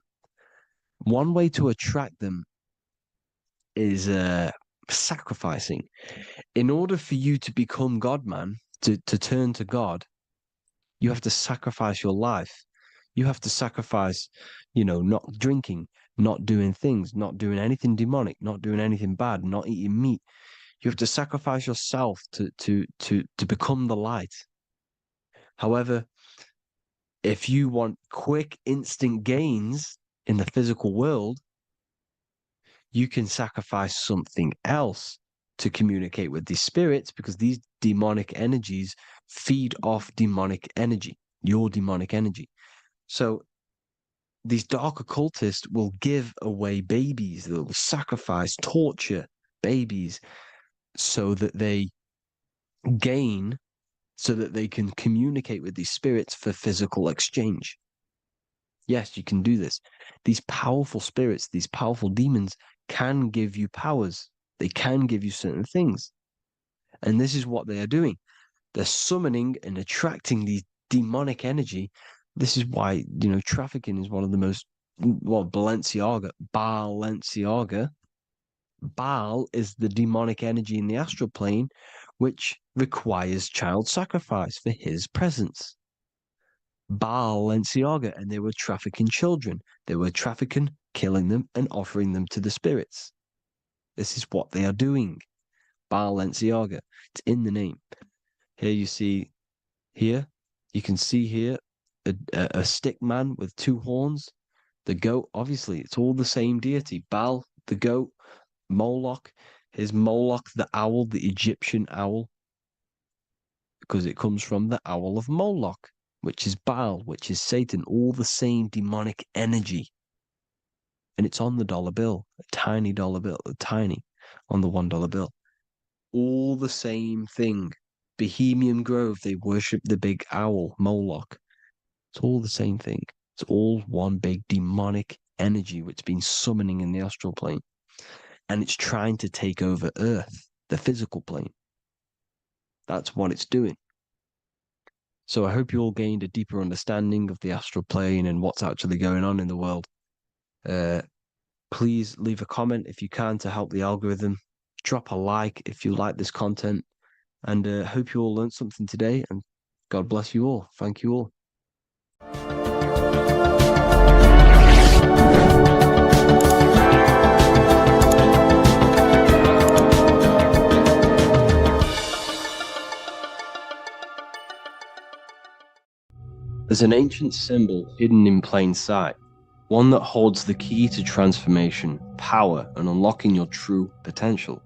One way to attract them is sacrificing. In order for you to become God, man, to turn to God, you have to sacrifice your life. You have to sacrifice, not drinking, not doing things, not doing anything demonic, not doing anything bad, not eating meat. You have to sacrifice yourself to become the light. However, if you want quick, instant gains in the physical world, you can sacrifice something else to communicate with these spirits, because these demonic energies feed off demonic energy, your demonic energy. So these dark occultists will give away babies, they'll sacrifice, torture babies so that they gain, so that they can communicate with these spirits for physical exchange. Yes, you can do this. These powerful spirits, these powerful demons can give you powers. They can give you certain things. And this is what they are doing. They're summoning and attracting these demonic energy. This is why, trafficking is one of the most, Balenciaga. Baal is the demonic energy in the astral plane, which requires child sacrifice for his presence. Balenciaga, and they were trafficking children. They were trafficking, killing them, and offering them to the spirits. This is what they are doing. Balenciaga. It's in the name. Here you see, here, you can see here a stick man with two horns. The goat, obviously, it's all the same deity. Baal, the goat, Moloch, his Moloch, the owl, the Egyptian owl, because it comes from the owl of Moloch, which is Baal, which is Satan, all the same demonic energy. And it's on the dollar bill, a tiny dollar bill, tiny, on the $1 bill. All the same thing. Bohemian Grove, they worship the big owl, Moloch. It's all the same thing. It's all one big demonic energy which has been summoning in the astral plane. And it's trying to take over Earth, the physical plane. That's what it's doing. So I hope you all gained a deeper understanding of the astral plane and what's actually going on in the world. Please leave a comment if you can to help the algorithm. Drop a like if you like this content. And hope you all learned something today. And God bless you all. Thank you all. There's an ancient symbol hidden in plain sight, one that holds the key to transformation, power, and unlocking your true potential.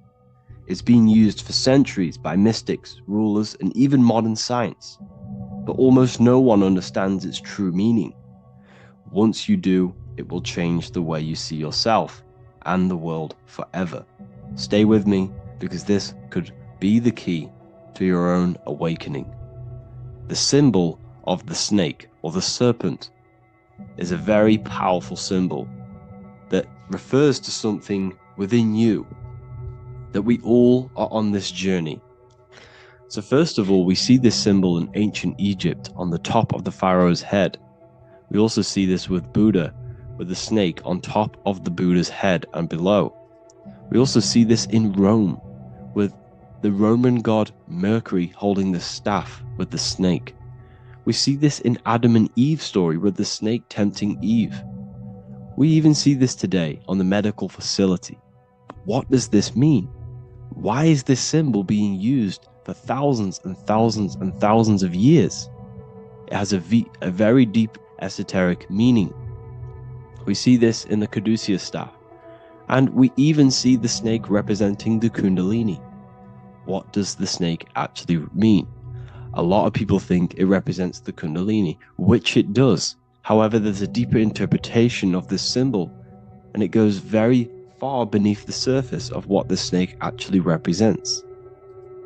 It's been used for centuries by mystics, rulers, and even modern science, but almost no one understands its true meaning. Once you do, it will change the way you see yourself and the world forever. Stay with me, because this could be the key to your own awakening. The symbol of the snake or the serpent is a very powerful symbol that refers to something within you, that we all are on this journey. So first of all, we see this symbol in ancient Egypt on the top of the pharaoh's head. We also see this with Buddha, with the snake on top of the Buddha's head and below. We also see this in Rome, with the Roman god Mercury holding the staff with the snake. We see this in Adam and Eve story with the snake tempting Eve. We even see this today on the medical facility. What does this mean? Why is this symbol being used for thousands and thousands and thousands of years? It has a very deep esoteric meaning. We see this in the caduceus staff, and we even see the snake representing the Kundalini. What does the snake actually mean? A lot of people think it represents the Kundalini, which it does. However, there's a deeper interpretation of this symbol, and it goes very far beneath the surface of what the snake actually represents.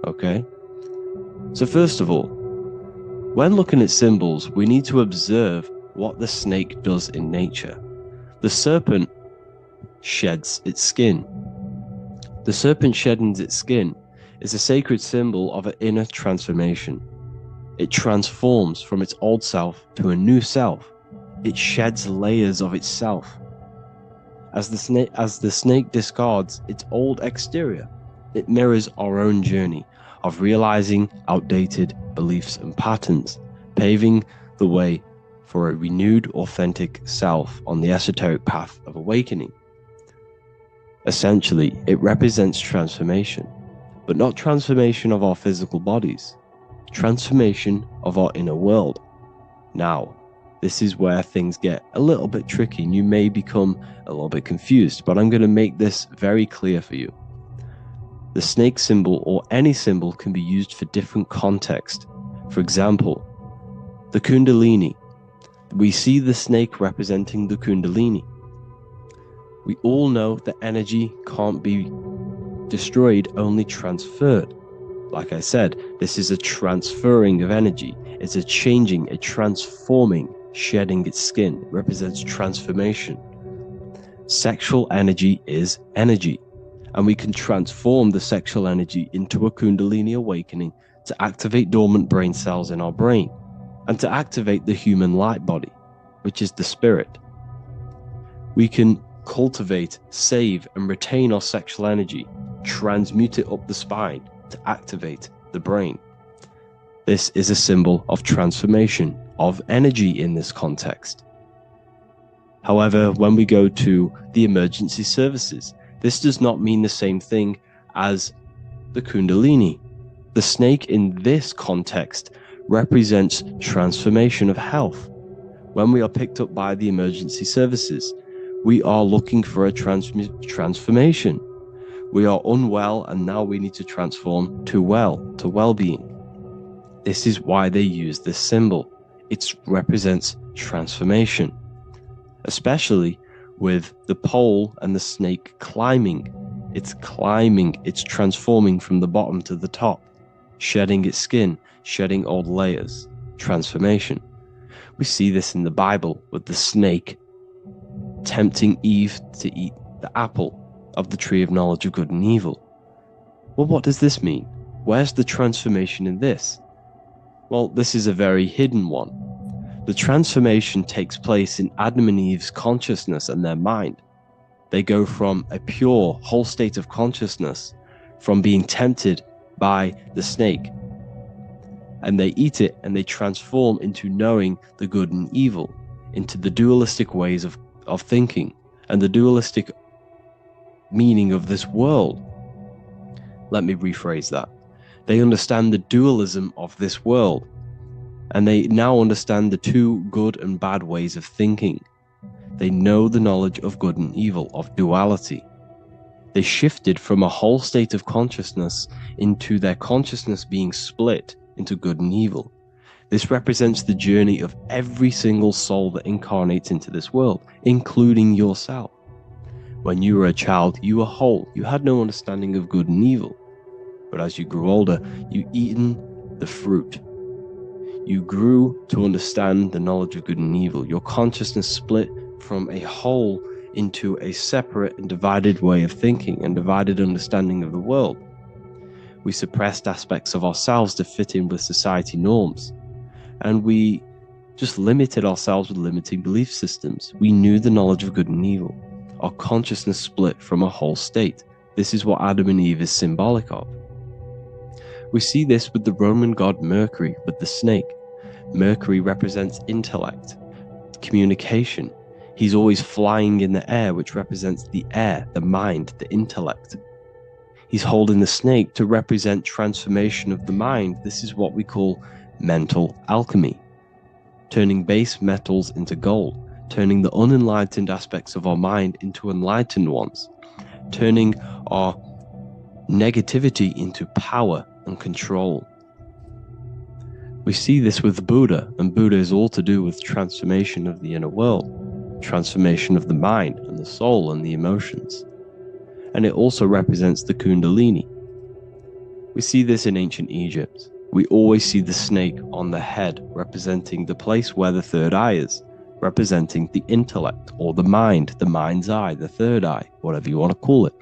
Okay? So first of all, when looking at symbols, we need to observe what the snake does in nature. The serpent sheds its skin. The serpent shedding its skin is a sacred symbol of an inner transformation. It transforms from its old self to a new self. It sheds layers of itself. As the snake discards its old exterior, it mirrors our own journey of realizing outdated beliefs and patterns, paving the way for a renewed, authentic self on the esoteric path of awakening. Essentially, it represents transformation, but not transformation of our physical bodies, transformation of our inner world. Now, this is where things get a little bit tricky and you may become a little bit confused, but I'm going to make this very clear for you. The snake symbol or any symbol can be used for different context. For example, the Kundalini. We see the snake representing the Kundalini. We all know that energy can't be destroyed, only transferred. Like I said, this is a transferring of energy. It's a changing, a transforming, shedding its skin. It represents transformation. Sexual energy is energy, and we can transform the sexual energy into a Kundalini awakening to activate dormant brain cells in our brain and to activate the human light body, which is the spirit. We can cultivate, save, and retain our sexual energy, transmute it up the spine to activate the brain. This is a symbol of transformation, of energy in this context. However, when we go to the emergency services, this does not mean the same thing as the Kundalini. The snake in this context represents transformation of health. When we are picked up by the emergency services, we are looking for a transformation. We are unwell and now we need to transform to well-being. This is why they use this symbol. It represents transformation, especially with the pole and the snake climbing. It's climbing, it's transforming from the bottom to the top, shedding its skin, shedding old layers, transformation. We see this in the Bible with the snake tempting Eve to eat the apple of the tree of knowledge of good and evil. Well, what does this mean? Where's the transformation in this? Well, this is a very hidden one. The transformation takes place in Adam and Eve's consciousness and their mind. They go from a pure, whole state of consciousness, from being tempted by the snake, and they eat it and they transform into knowing the good and evil, into the dualistic ways of thinking and the dualistic meaning of this world. Let me rephrase that. They understand the dualism of this world, and they now understand the two good and bad ways of thinking. They know the knowledge of good and evil, of duality. They shifted from a whole state of consciousness into their consciousness being split into good and evil. This represents the journey of every single soul that incarnates into this world, including yourself. When you were a child, you were whole. You had no understanding of good and evil. But as you grew older, you eaten the fruit. You grew to understand the knowledge of good and evil. Your consciousness split from a whole into a separate and divided way of thinking and divided understanding of the world. We suppressed aspects of ourselves to fit in with society norms. And we just limited ourselves with limiting belief systems. We knew the knowledge of good and evil. Our consciousness split from a whole state. This is what Adam and Eve is symbolic of. We see this with the Roman god Mercury, with the snake. Mercury represents intellect, communication. He's always flying in the air, which represents the air, the mind, the intellect. He's holding the snake to represent transformation of the mind. This is what we call mental alchemy, turning base metals into gold, turning the unenlightened aspects of our mind into enlightened ones, turning our negativity into power and control. We see this with Buddha, and Buddha is all to do with transformation of the inner world, transformation of the mind and the soul and the emotions. And it also represents the Kundalini. We see this in ancient Egypt. We always see the snake on the head, representing the place where the third eye is, representing the intellect or the mind, the mind's eye, the third eye, whatever you want to call it.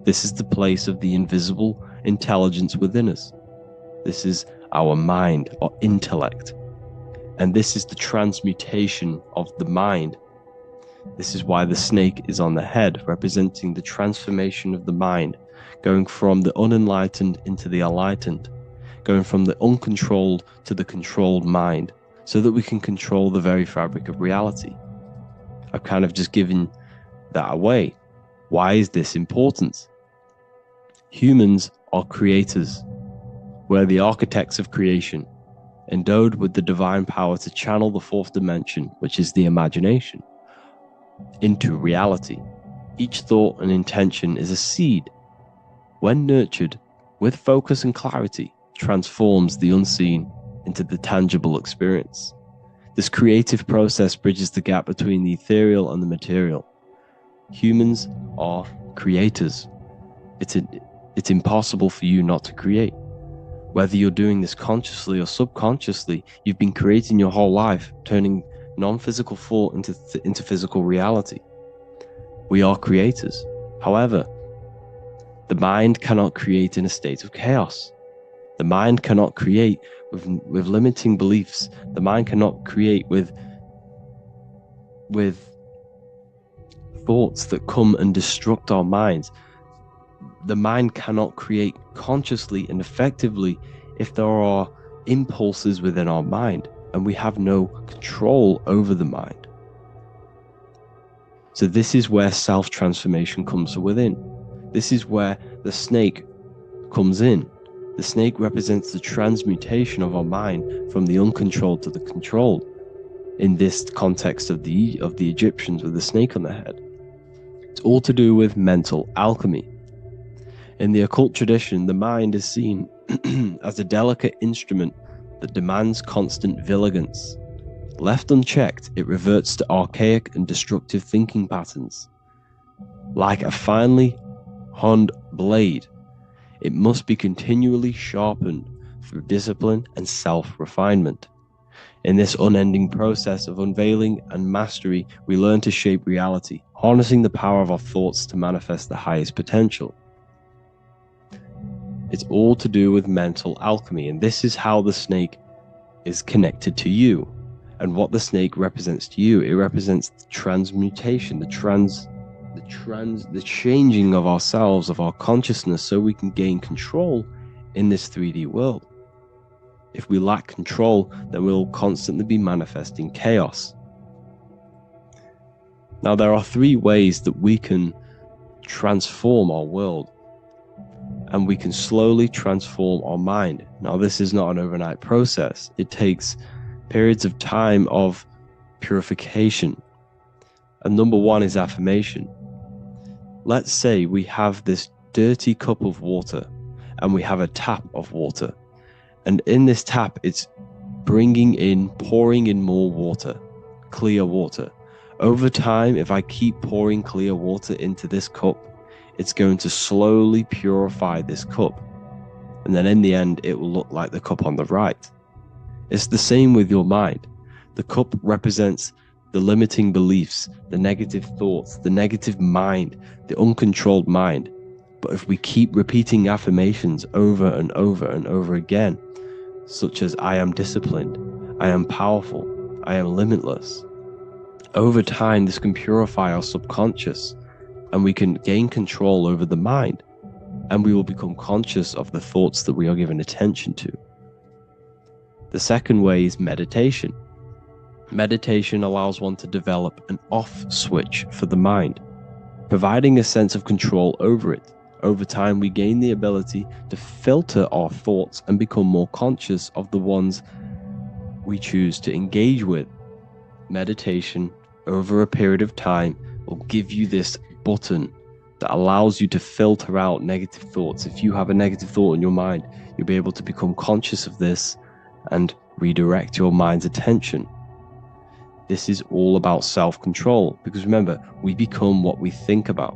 This is the place of the invisible intelligence within us. This is our mind or intellect. And this is the transmutation of the mind. This is why the snake is on the head, representing the transformation of the mind, going from the unenlightened into the enlightened, going from the uncontrolled to the controlled mind, so that we can control the very fabric of reality. I've kind of just given that away. Why is this important? Humans are creators. We're the architects of creation, endowed with the divine power to channel the fourth dimension, which is the imagination, into reality. Each thought and intention is a seed. When nurtured with focus and clarity, transforms the unseen into the tangible experience. This creative process bridges the gap between the ethereal and the material. Humans are creators. It's impossible for you not to create. Whether you're doing this consciously or subconsciously, you've been creating your whole life, turning non-physical thought into physical reality. We are creators. However, the mind cannot create in a state of chaos. The mind cannot create with limiting beliefs. The mind cannot create with thoughts that come and destruct our minds. The mind cannot create consciously and effectively if there are impulses within our mind and we have no control over the mind. So this is where self-transformation comes from within. This is where the snake comes in. The snake represents the transmutation of our mind from the uncontrolled to the controlled. In this context of the Egyptians with the snake on their head. It's all to do with mental alchemy. In the occult tradition, the mind is seen as a delicate instrument that demands constant vigilance. Left unchecked, it reverts to archaic and destructive thinking patterns. Like a finely honed blade, it must be continually sharpened through discipline and self-refinement. In this unending process of unveiling and mastery, we learn to shape reality, harnessing the power of our thoughts to manifest the highest potential. It's all to do with mental alchemy, and this is how the snake is connected to you. And what the snake represents to you, it represents the transmutation, the changing of ourselves, of our consciousness, so we can gain control in this 3D world. If we lack control, then we'll constantly be manifesting chaos. Now, there are 3 ways that we can transform our world, and we can slowly transform our mind. Now, this is not an overnight process. It takes periods of time of purification. And number 1 is affirmation. Let's say we have this dirty cup of water, and we have a tap of water. And in this tap, it's pouring in more water, clear water. Over time, if I keep pouring clear water into this cup, it's going to slowly purify this cup. And then in the end, it will look like the cup on the right. It's the same with your mind. The cup represents the limiting beliefs, the negative thoughts, the negative mind, the uncontrolled mind. But if we keep repeating affirmations over and over and over again, such as I am disciplined, I am powerful, I am limitless, over time this can purify our subconscious and we can gain control over the mind, and we will become conscious of the thoughts that we are giving attention to. The second way is meditation. Meditation allows one to develop an off switch for the mind, providing a sense of control over it. Over time, we gain the ability to filter our thoughts and become more conscious of the ones we choose to engage with. Meditation, over a period of time, will give you this button that allows you to filter out negative thoughts. If you have a negative thought in your mind, you'll be able to become conscious of this and redirect your mind's attention. This is all about self-control, because remember, we become what we think about.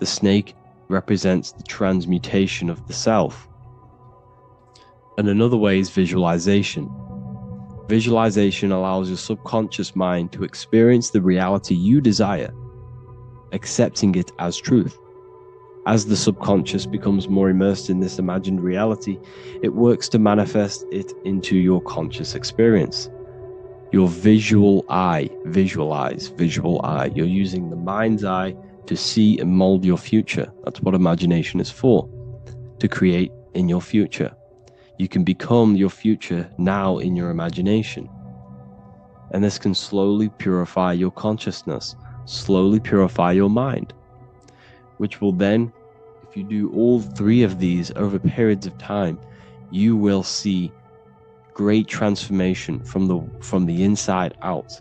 The snake represents the transmutation of the self. And another way is visualization. Visualization allows your subconscious mind to experience the reality you desire, accepting it as truth. As the subconscious becomes more immersed in this imagined reality, it works to manifest it into your conscious experience. Your visual eye, visual eye. You're using the mind's eye to see and mold your future. That's what imagination is for, to create in your future. You can become your future now in your imagination. And this can slowly purify your consciousness, slowly purify your mind, which will then, if you do all 3 of these over periods of time, you will see great transformation from the inside out.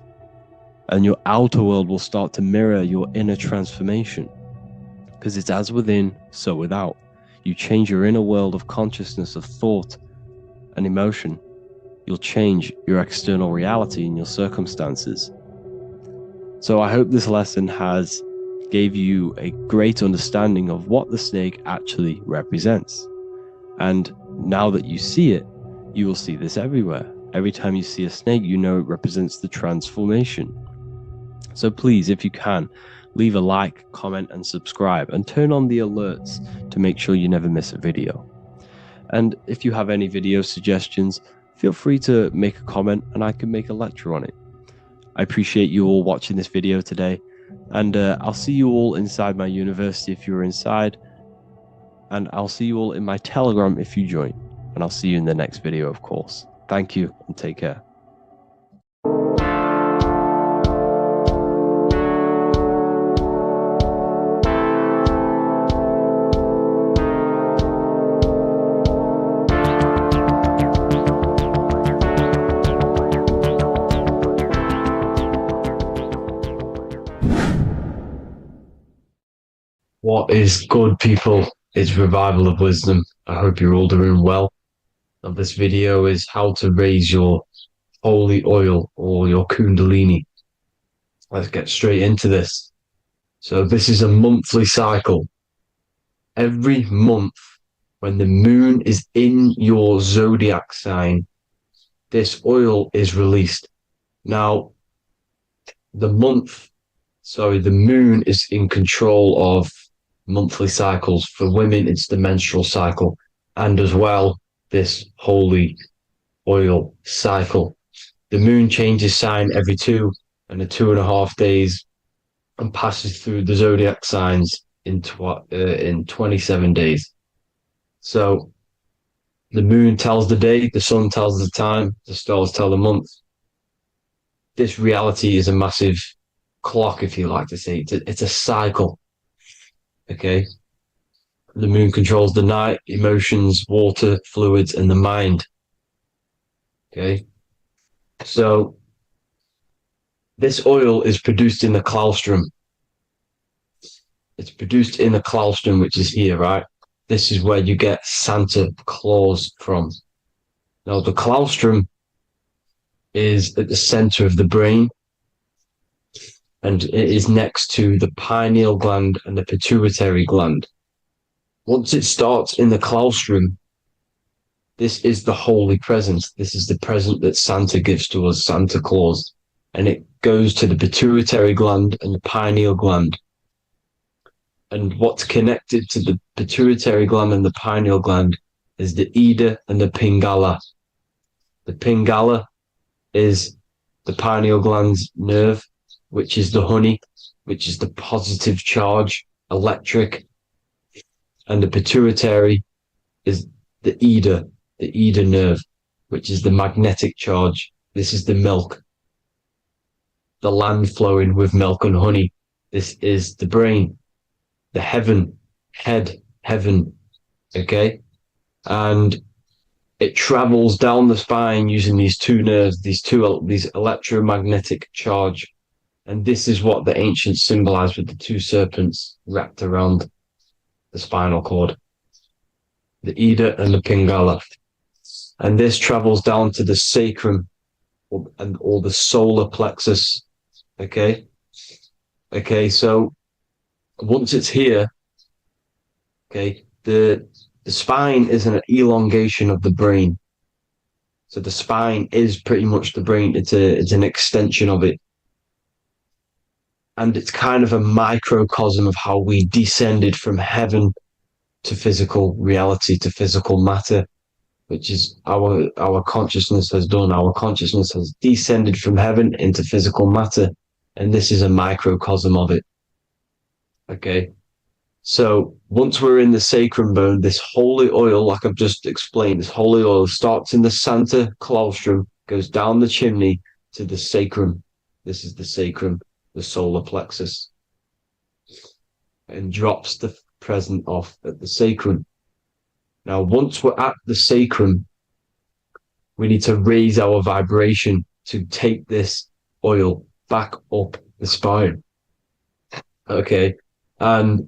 And your outer world will start to mirror your inner transformation, because it's as within, so without. You change your inner world of consciousness, of thought and emotion, you'll change your external reality and your circumstances. So I hope this lesson has gave you a great understanding of what the snake actually represents. And now that you see it, you will see this everywhere. Every time you see a snake, you know it represents the transformation. So please, if you can, leave a like, comment, and subscribe, and turn on the alerts to make sure you never miss a video. And if you have any video suggestions, feel free to make a comment and I can make a lecture on it. I appreciate you all watching this video today, and I'll see you all inside my university if you're inside, and I'll see you all in my Telegram if you join. and I'll see you in the next video, of course. Thank you and take care. What is good, people? It's Revival of Wisdom. I hope you're all doing well. Now, this video is how to raise your holy oil or your kundalini. Let's get straight into this. So this is a monthly cycle. Every month, when the moon is in your zodiac sign, this oil is released. Now, the moon is in control of monthly cycles. For women, it's the menstrual cycle, and as well, this holy oil cycle. The moon changes sign every 2.5 days and passes through the zodiac signs in 27 days. So the moon tells the day, the sun tells the time, the stars tell the month. This reality is a massive clock, if you like to say. It's a cycle. Okay, the moon controls the night, emotions, water, fluids, and the mind. Okay, so this oil is produced in the claustrum. It's produced in the claustrum, which is here, right? This is where you get Santa Claus from. Now, the claustrum is at the center of the brain, and it is next to the pineal gland and the pituitary gland. Once it starts in the claustrum, this is the holy present. This is the present that Santa gives to us, Santa Claus. And it goes to the pituitary gland and the pineal gland. And what's connected to the pituitary gland and the pineal gland is the Ida and the Pingala. The Pingala is the pineal gland's nerve, which is the honey, which is the positive charge, electric. And the pituitary is the Ida nerve, which is the magnetic charge. This is the milk, the land flowing with milk and honey. This is the brain, the heaven, okay? And it travels down the spine using these two nerves, these electromagnetic charge. And this is what the ancients symbolized with the two serpents wrapped around the spinal cord, the Ida and the Pingala. And this travels down to the sacrum or the solar plexus. Okay. So once it's here, okay, the spine is an elongation of the brain. So the spine is pretty much the brain. It's an extension of it. And it's kind of a microcosm of how we descended from heaven to physical reality, to physical matter, which is our consciousness has done. Our consciousness has descended from heaven into physical matter. And this is a microcosm of it. Okay. So once we're in the sacrum bone, this holy oil, like I've just explained, this holy oil starts in the Santa Claustrum, goes down the chimney to the sacrum. This is the sacrum, the solar plexus, and drops the present off at the sacrum. Now, once we're at the sacrum, we need to raise our vibration to take this oil back up the spine. Okay. And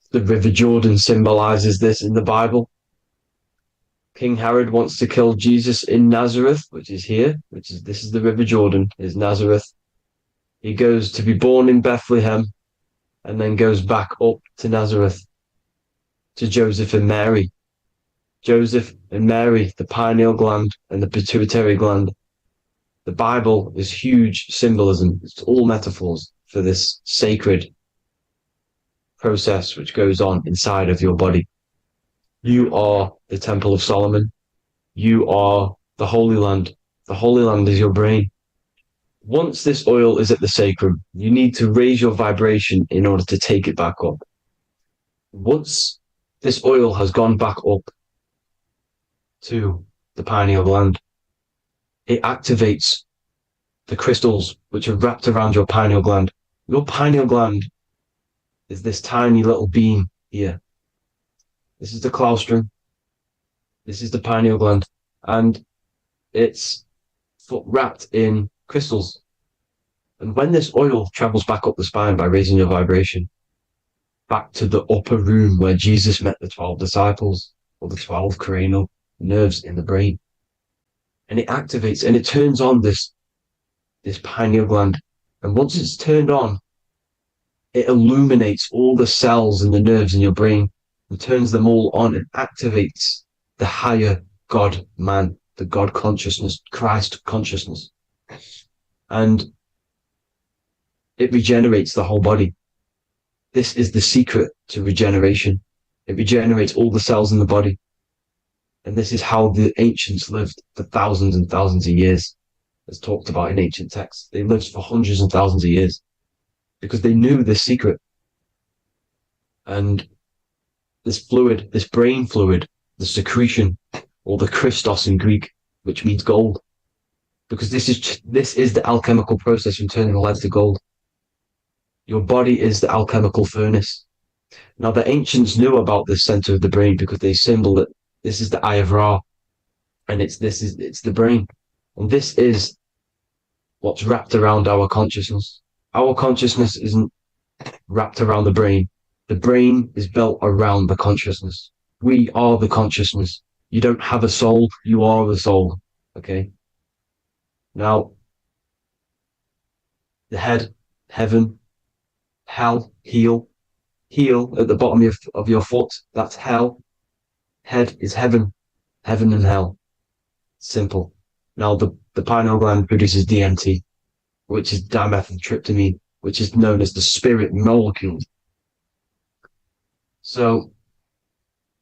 the River Jordan symbolizes this in the Bible. King Herod wants to kill Jesus in Nazareth, which is here, this is the River Jordan, is Nazareth. He goes to be born in Bethlehem and then goes back up to Nazareth to Joseph and Mary. Joseph and Mary, the pineal gland and the pituitary gland. The Bible is huge symbolism. It's all metaphors for this sacred process which goes on inside of your body. You are the Temple of Solomon. You are the Holy Land. The Holy Land is your brain. Once this oil is at the sacrum, you need to raise your vibration in order to take it back up. Once this oil has gone back up, to the pineal gland. It activates the crystals which are wrapped around your pineal gland. Your pineal gland is this tiny little beam here. This is the claustrum. This is the pineal gland. And it's wrapped in crystals. And when this oil travels back up the spine by raising your vibration, back to the upper room where Jesus met the 12 disciples, or the 12 cranial nerves in the brain, and it activates and it turns on this pineal gland. And once it's turned on, it illuminates all the cells and the nerves in your brain and turns them all on and activates the higher God man, the God consciousness, Christ consciousness. And it regenerates the whole body. This is the secret to regeneration. It regenerates all the cells in the body. And this is how the ancients lived for thousands and thousands of years, as talked about in ancient texts. They lived for hundreds and thousands of years because they knew this secret. And this fluid, this brain fluid, the secretion, or the Christos in Greek, which means gold, because this is the alchemical process from turning lead to gold. Your body is the alchemical furnace. Now, the ancients knew about this center of the brain because they symboled it. This is the eye of Ra, and it's the brain. And this is what's wrapped around our consciousness. Our consciousness isn't wrapped around the brain. The brain is built around the consciousness. We are the consciousness. You don't have a soul, you are the soul. Okay? Now, the head, heaven, hell, heel at the bottom of your foot, that's hell. Head is heaven and hell. Simple. Now, the pineal gland produces DMT, which is dimethyltryptamine, which is known as the spirit molecule. So,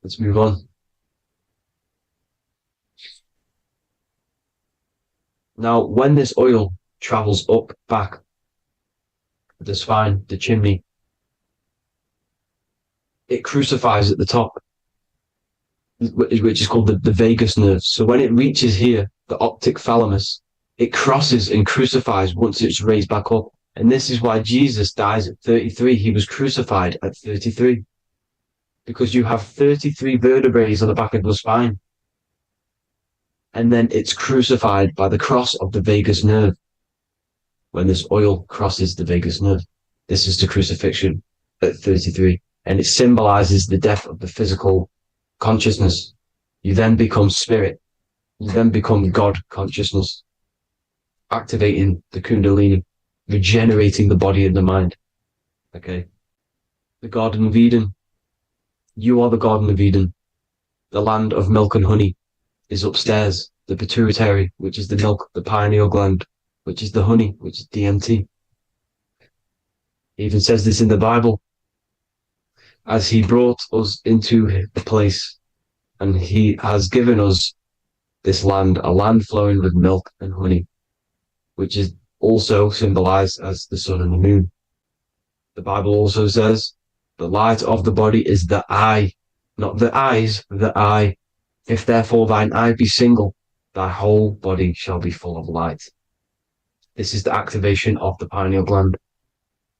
let's move on. Now, when this oil travels up, back, the spine, the chimney, it crucifies at the top, which is called the vagus nerve. So when it reaches here, the optic thalamus, it crosses and crucifies once it's raised back up. And this is why Jesus dies at 33. He was crucified at 33. Because you have 33 vertebrae on the back of the spine. And then it's crucified by the cross of the vagus nerve. When this oil crosses the vagus nerve, this is the crucifixion at 33. And it symbolizes the death of the physical consciousness. You then become spirit. You then become God consciousness, activating the Kundalini, regenerating the body and the mind. Okay. The Garden of Eden. You are the Garden of Eden. The land of milk and honey is upstairs. The pituitary, which is the milk, the pineal gland, which is the honey, which is DMT. It even says this in the Bible. As he brought us into the place, and he has given us this land, a land flowing with milk and honey, which is also symbolized as the sun and the moon. The Bible also says, the light of the body is the eye, not the eyes, the eye. If therefore thine eye be single, thy whole body shall be full of light. This is the activation of the pineal gland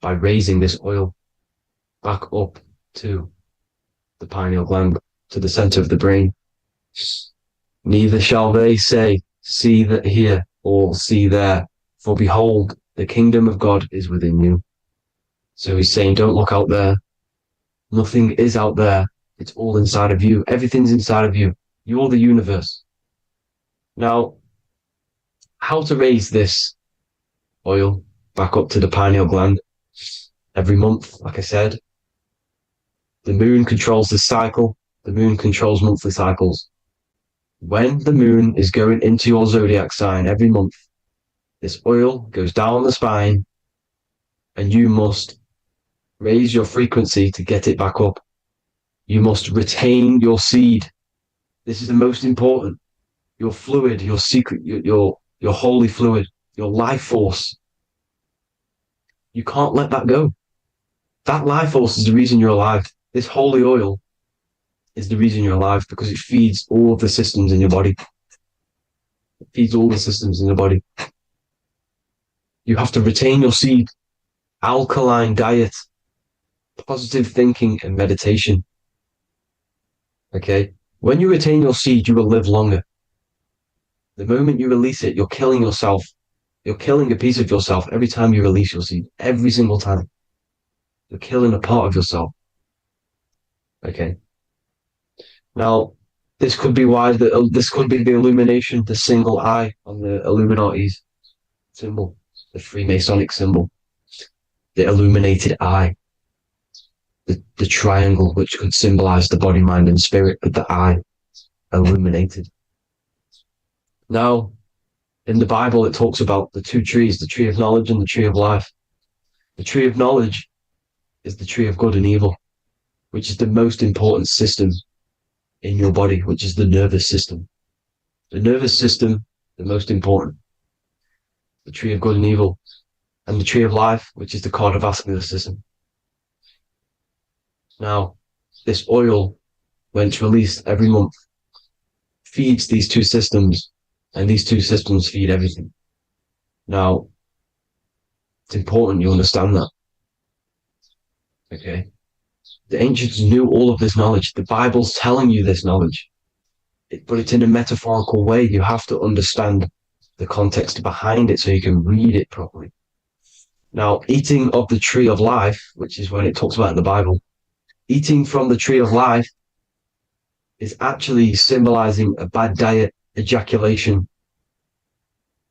by raising this oil back up to the pineal gland, to the center of the brain. Neither shall they say, see that here, or see there, for behold, the kingdom of God is within you. So he's saying, don't look out there. Nothing is out there. It's all inside of you. Everything's inside of you. You're the universe. Now, how to raise this oil back up to the pineal gland? Every month, like I said. The moon controls the cycle. The moon controls monthly cycles. When the moon is going into your zodiac sign every month, this oil goes down the spine and you must raise your frequency to get it back up. You must retain your seed. This is the most important. Your fluid, your secret, your holy fluid, your life force. You can't let that go. That life force is the reason you're alive. This holy oil is the reason you're alive, because it feeds all of the systems in your body. It feeds all the systems in your body. You have to retain your seed, alkaline diet, positive thinking, and meditation. Okay? When you retain your seed, you will live longer. The moment you release it, you're killing yourself. You're killing a piece of yourself every time you release your seed. Every single time. You're killing a part of yourself. Okay? Now, this could be why this could be the illumination, the single eye on the Illuminati's symbol, the Freemasonic symbol, the illuminated eye, the triangle, which could symbolize the body, mind, and spirit, but the eye illuminated. Now, in the Bible, it talks about the two trees, the tree of knowledge and the tree of life. The tree of knowledge is the tree of good and evil, which is the most important system in your body, which is the nervous system. The nervous system, the most important. The tree of good and evil. And the tree of life, which is the cardiovascular system. Now, this oil, when it's released every month, feeds these two systems, and these two systems feed everything. Now, it's important you understand that. Okay? The ancients knew all of this knowledge. The Bible's telling you this knowledge. But it's in a metaphorical way. You have to understand the context behind it so you can read it properly. Now, eating of the tree of life, which is when it talks about in the Bible, eating from the tree of life is actually symbolizing a bad diet, ejaculation,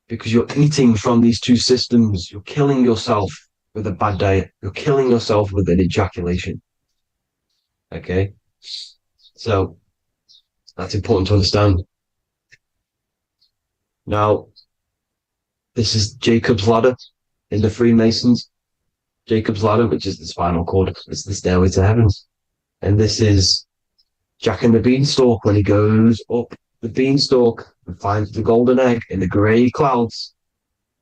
because you're eating from these two systems. You're killing yourself with a bad diet. You're killing yourself with an ejaculation. Okay? So, that's important to understand. Now, this is Jacob's ladder in the Freemasons. Jacob's ladder, which is the spinal cord, it's the stairway to heaven. And this is Jack and the Beanstalk when he goes up the beanstalk and finds the golden egg in the grey clouds.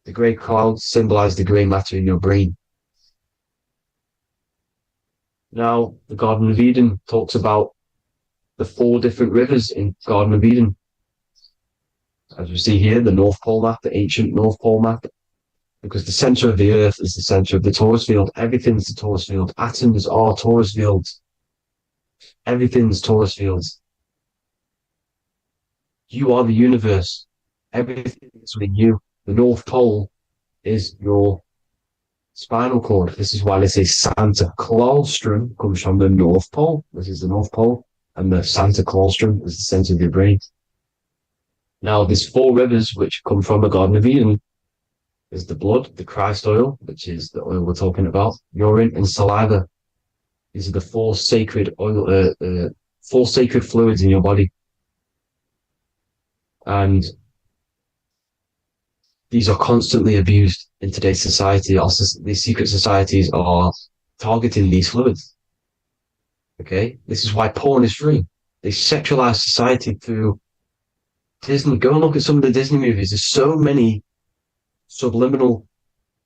The grey clouds symbolize the grey matter in your brain. Now, the Garden of Eden talks about the 4 different rivers in Garden of Eden. As we see here, the North Pole map, the ancient North Pole map, because the center of the earth is the center of the torus field. Everything's the torus field. Atoms are torus fields. Everything's torus fields. You are the universe. Everything is within you. The North Pole is your spinal cord. This is why they say Santa Claustrum comes from the North Pole. This is the North Pole. And the Santa Claustrum is the center of your brain. Now, there's 4 rivers which come from the Garden of Eden. There's the blood, the Christ oil, which is the oil we're talking about, urine, and saliva. These are the 4 sacred oil, 4 sacred fluids in your body. And these are constantly abused in today's society. Also, these secret societies are targeting these fluids. Okay? This is why porn is free. They sexualize society through Disney. Go and look at some of the Disney movies. There's so many subliminal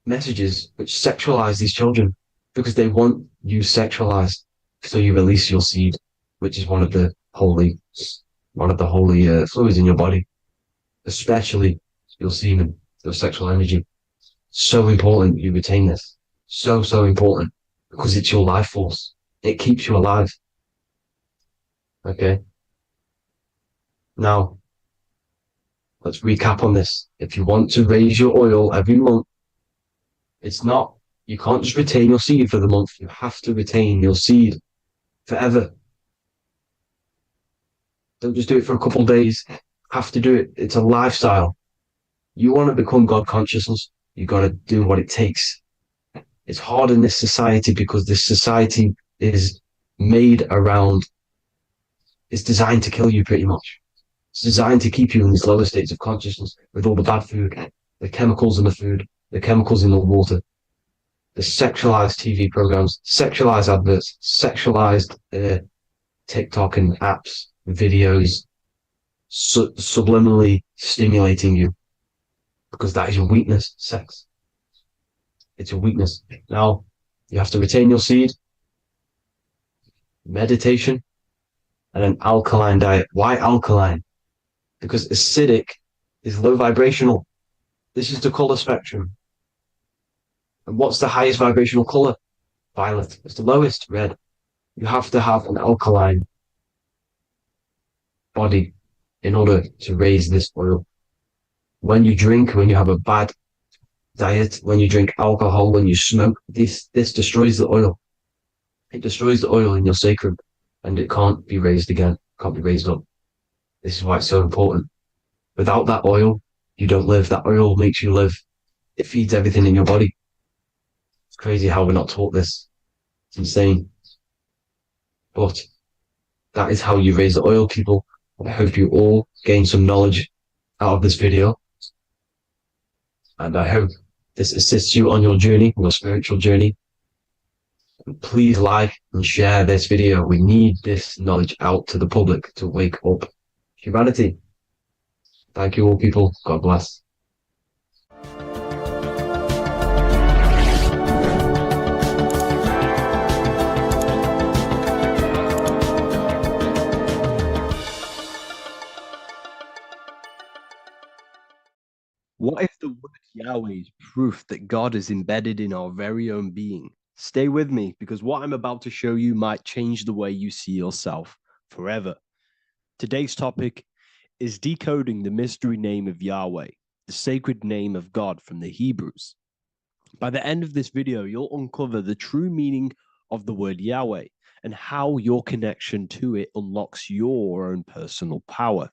messages which sexualize these children because they want you sexualized. So you release your seed, which is one of the holy fluids in your body, especially your semen, your sexual energy. So important you retain this. So important because it's your life force. It keeps you alive. Okay. Now, let's recap on this. If you want to raise your oil every month, you can't just retain your seed for the month. You have to retain your seed forever. Don't just do it for a couple of days. You have to do it. It's a lifestyle. You want to become God consciousness, you got to do what it takes. It's hard in this society because this society is made around, it's designed to kill you pretty much. It's designed to keep you in these lower states of consciousness with all the bad food, the chemicals in the food, the chemicals in the water, the sexualized TV programs, sexualized adverts, sexualized TikTok and apps, videos, subliminally stimulating you because that is your weakness, sex. It's your weakness. Now, you have to retain your seed, meditation, and an alkaline diet. Why alkaline? Because acidic is low vibrational. This is the color spectrum. And what's the highest vibrational color? Violet. It's the lowest, red. You have to have an alkaline body in order to raise this oil. When you drink, when you have a bad diet, when you drink alcohol, when you smoke, this destroys the oil. It destroys the oil in your sacrum, and it can't be raised again, can't be raised up. This is why it's so important. Without that oil, you don't live. That oil makes you live. It feeds everything in your body. It's crazy how we're not taught this. It's insane. But that is how you raise the oil, people. I hope you all gain some knowledge out of this video. And I hope this assists you on your journey, your spiritual journey. And please like and share this video. We need this knowledge out to the public to wake up humanity. Thank you all, people. God bless. What if the word Yahweh is proof that God is embedded in our very own being? Stay with me, because what I'm about to show you might change the way you see yourself forever. Today's topic is decoding the mystery name of Yahweh, the sacred name of God from the Hebrews. By the end of this video, you'll uncover the true meaning of the word Yahweh and how your connection to it unlocks your own personal power.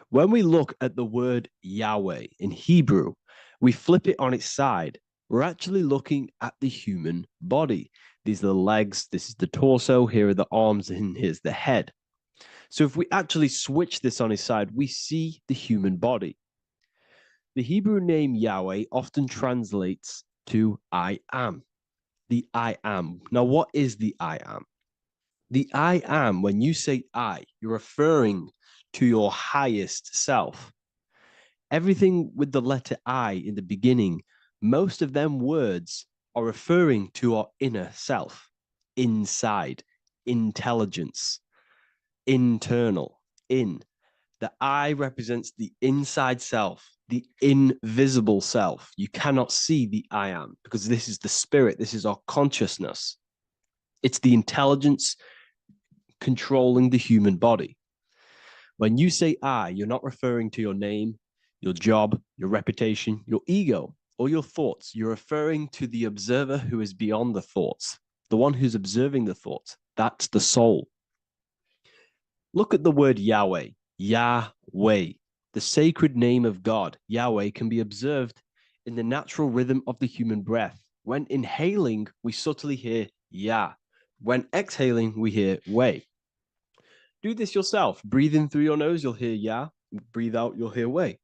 When we look at the word Yahweh in Hebrew, we flip it on its side. We're actually looking at the human body. These are the legs, this is the torso, here are the arms, and here's the head. So if we actually switch this on its side, we see the human body. The Hebrew name Yahweh often translates to I am. The I am. Now, what is the I am? The I am, when you say I, you're referring to your highest self. Everything with the letter I in the beginning, most of them words are referring to our inner self, inside, intelligence, internal, in. The I represents the inside self, the invisible self. You cannot see the I am because this is the spirit, this is our consciousness. It's the intelligence controlling the human body. When you say I, you're not referring to your name, your job, your reputation, your ego, or your thoughts. You're referring to the observer who is beyond the thoughts, the one who's observing the thoughts. That's the soul. Look at the word Yahweh, Yahweh, the sacred name of God. Yahweh can be observed in the natural rhythm of the human breath. When inhaling, we subtly hear Yah. When exhaling, we hear Way. Do this yourself. Breathe in through your nose, you'll hear Yah. Breathe out, you'll hear Way.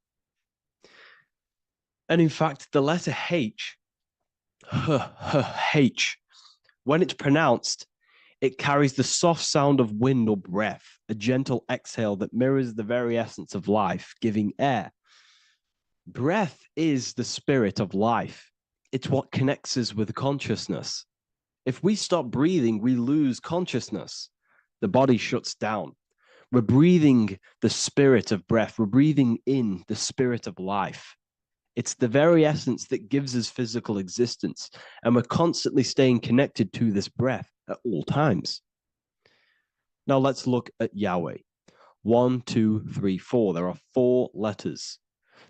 And in fact, the letter H, H, when it's pronounced, it carries the soft sound of wind or breath, a gentle exhale that mirrors the very essence of life, giving air. Breath is the spirit of life. It's what connects us with consciousness. If we stop breathing, we lose consciousness. The body shuts down. We're breathing the spirit of breath. We're breathing in the spirit of life. It's the very essence that gives us physical existence, and we're constantly staying connected to this breath at all times. Now let's look at Yahweh. 1, 2, 3, 4. There are 4 letters.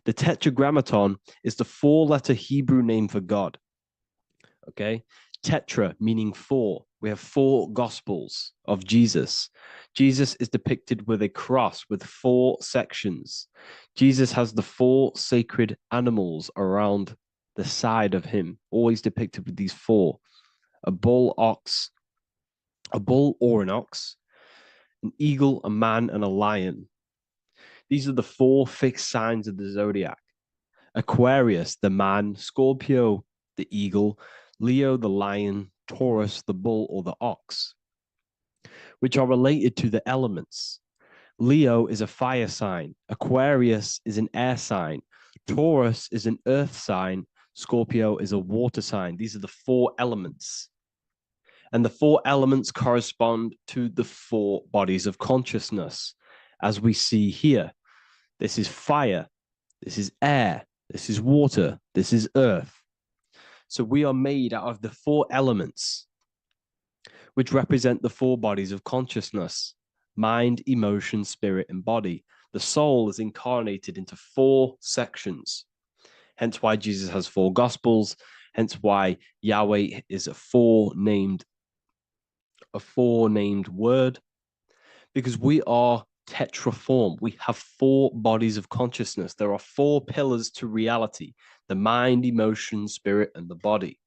The Tetragrammaton is the 4-letter Hebrew name for God. Okay? Tetra meaning 4. We have 4 gospels of Jesus. Jesus is depicted with a cross with 4 sections. Jesus has the 4 sacred animals around the side of him, always depicted with these 4. A bull or an ox, an eagle, a man, and a lion. These are the 4 fixed signs of the zodiac. Aquarius, the man, Scorpio, the eagle, Leo, the lion, Taurus, the bull or the ox, which are related to the elements. Leo is a fire sign. Aquarius is an air sign. Taurus is an earth sign. Scorpio is a water sign. These are the 4 elements. And the four elements correspond to the four bodies of consciousness, as we see here. This is fire, this is air, this is water, this is earth. So we are made out of the four elements, which represent the four bodies of consciousness: mind, emotion, spirit, and body. The soul is incarnated into four sections. Hence why Jesus has four gospels. Hence why Yahweh is a four-named word, because we are tetraform. We have four bodies of consciousness. There are four pillars to reality: the mind, emotion, spirit, and the body.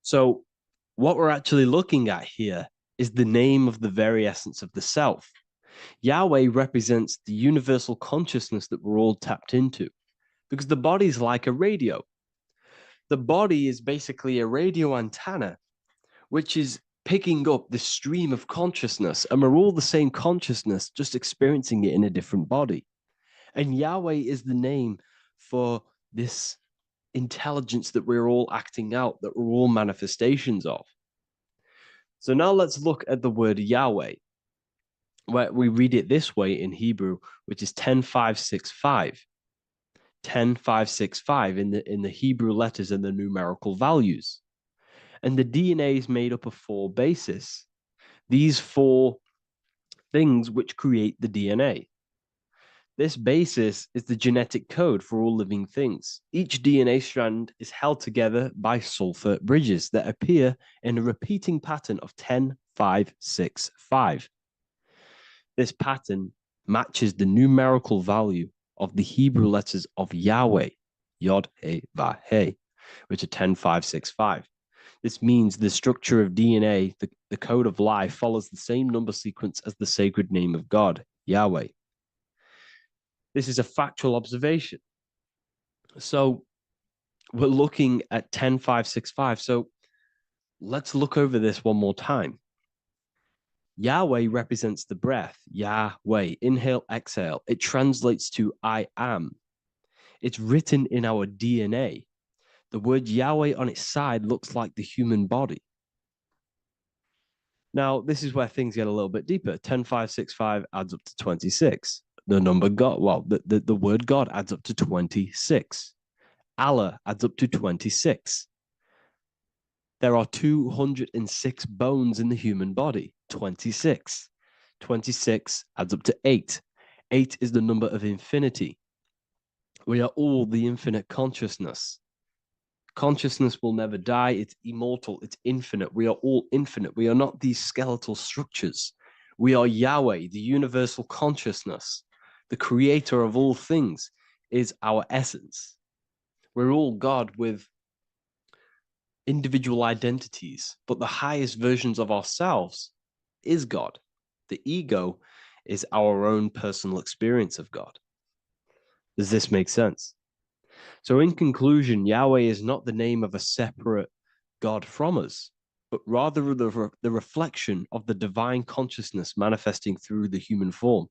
So what we're actually looking at here is the name of the very essence of the self. Yahweh represents the universal consciousness that we're all tapped into, because the body is like a radio. The body is basically a radio antenna, which is picking up the stream of consciousness, and we're all the same consciousness, just experiencing it in a different body. And Yahweh is the name for this intelligence that we're all acting out, that we're all manifestations of. So now let's look at the word Yahweh, where we read it this way in Hebrew, which is 10565. 10565 in the Hebrew letters and the numerical values. And the DNA is made up of four bases. These four things which create the DNA. This basis is the genetic code for all living things. Each DNA strand is held together by sulfur bridges that appear in a repeating pattern of 10565. This pattern matches the numerical value of the Hebrew letters of Yahweh, Yod, He, Vah, He, which are 10565. This means the structure of DNA, the code of life, follows the same number sequence as the sacred name of God, Yahweh. This is a factual observation. So we're looking at 10565. So let's look over this one more time. Yahweh represents the breath, Yahweh, inhale, exhale. It translates to I am. It's written in our DNA. The word Yahweh on its side looks like the human body. Now, this is where things get a little bit deeper. 10565 adds up to 26. The number God, well, the word God adds up to 26. Allah adds up to 26. There are 206 bones in the human body, 26. 26 adds up to 8. 8 is the number of infinity. We are all the infinite consciousness. Consciousness will never die. It's immortal. It's infinite. We are all infinite. We are not these skeletal structures. We are Yahweh, the universal consciousness. The creator of all things is our essence. We're all God with individual identities, but the highest versions of ourselves is God. The ego is our own personal experience of God. Does this make sense? So in conclusion, Yahweh is not the name of a separate God from us, but rather the reflection of the divine consciousness manifesting through the human form.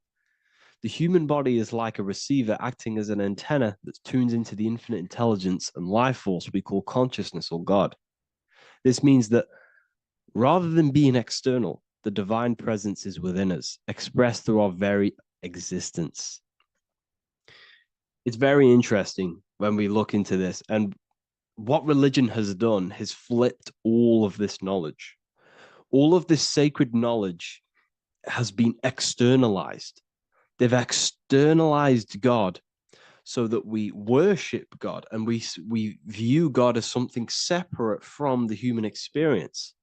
The human body is like a receiver acting as an antenna that tunes into the infinite intelligence and life force we call consciousness or God. This means that rather than being external, the divine presence is within us, expressed through our very existence. It's very interesting when we look into this, and what religion has done has flipped all of this knowledge. All of this sacred knowledge has been externalized. They've externalized God so that we worship God and we view God as something separate from the human experience.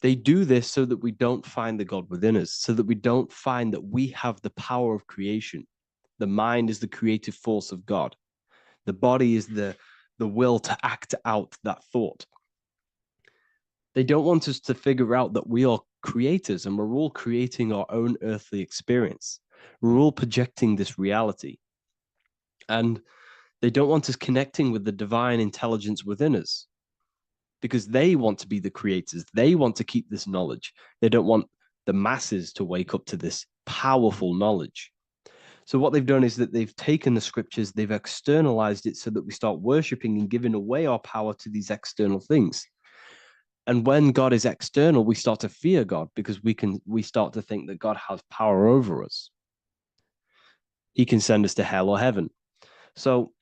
They do this so that we don't find the God within us, so that we don't find that we have the power of creation. The mind is the creative force of God. The body is the will to act out that thought. They don't want us to figure out that we are creators and we're all creating our own earthly experience. We're all projecting this reality. And they don't want us connecting with the divine intelligence within us because they want to be the creators. They want to keep this knowledge. They don't want the masses to wake up to this powerful knowledge. So what they've done is that they've taken the scriptures, they've externalized it so that we start worshiping and giving away our power to these external things. And when God is external, we start to fear God because we start to think that God has power over us. He can send us to hell or heaven. So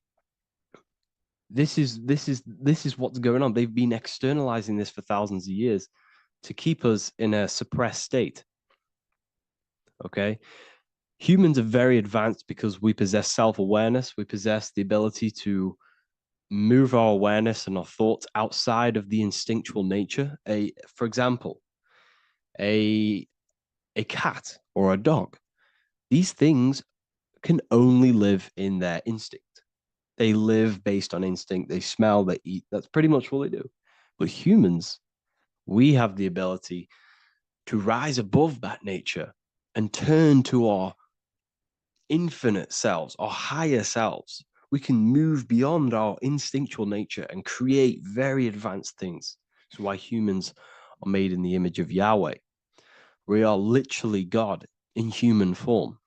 this is what's going on. They've been externalizing this for thousands of years to keep us in a suppressed state. Okay? Humans are very advanced because we possess self-awareness. We possess the ability to move our awareness and our thoughts outside of the instinctual nature. For example, a cat or a dog. These things can only live in their instinct. They live based on instinct. They smell, they eat. That's pretty much all they do. But humans, we have the ability to rise above that nature and turn to our infinite selves, our higher selves. We can move beyond our instinctual nature and create very advanced things. That's why humans are made in the image of Yahweh. We are literally God in human form.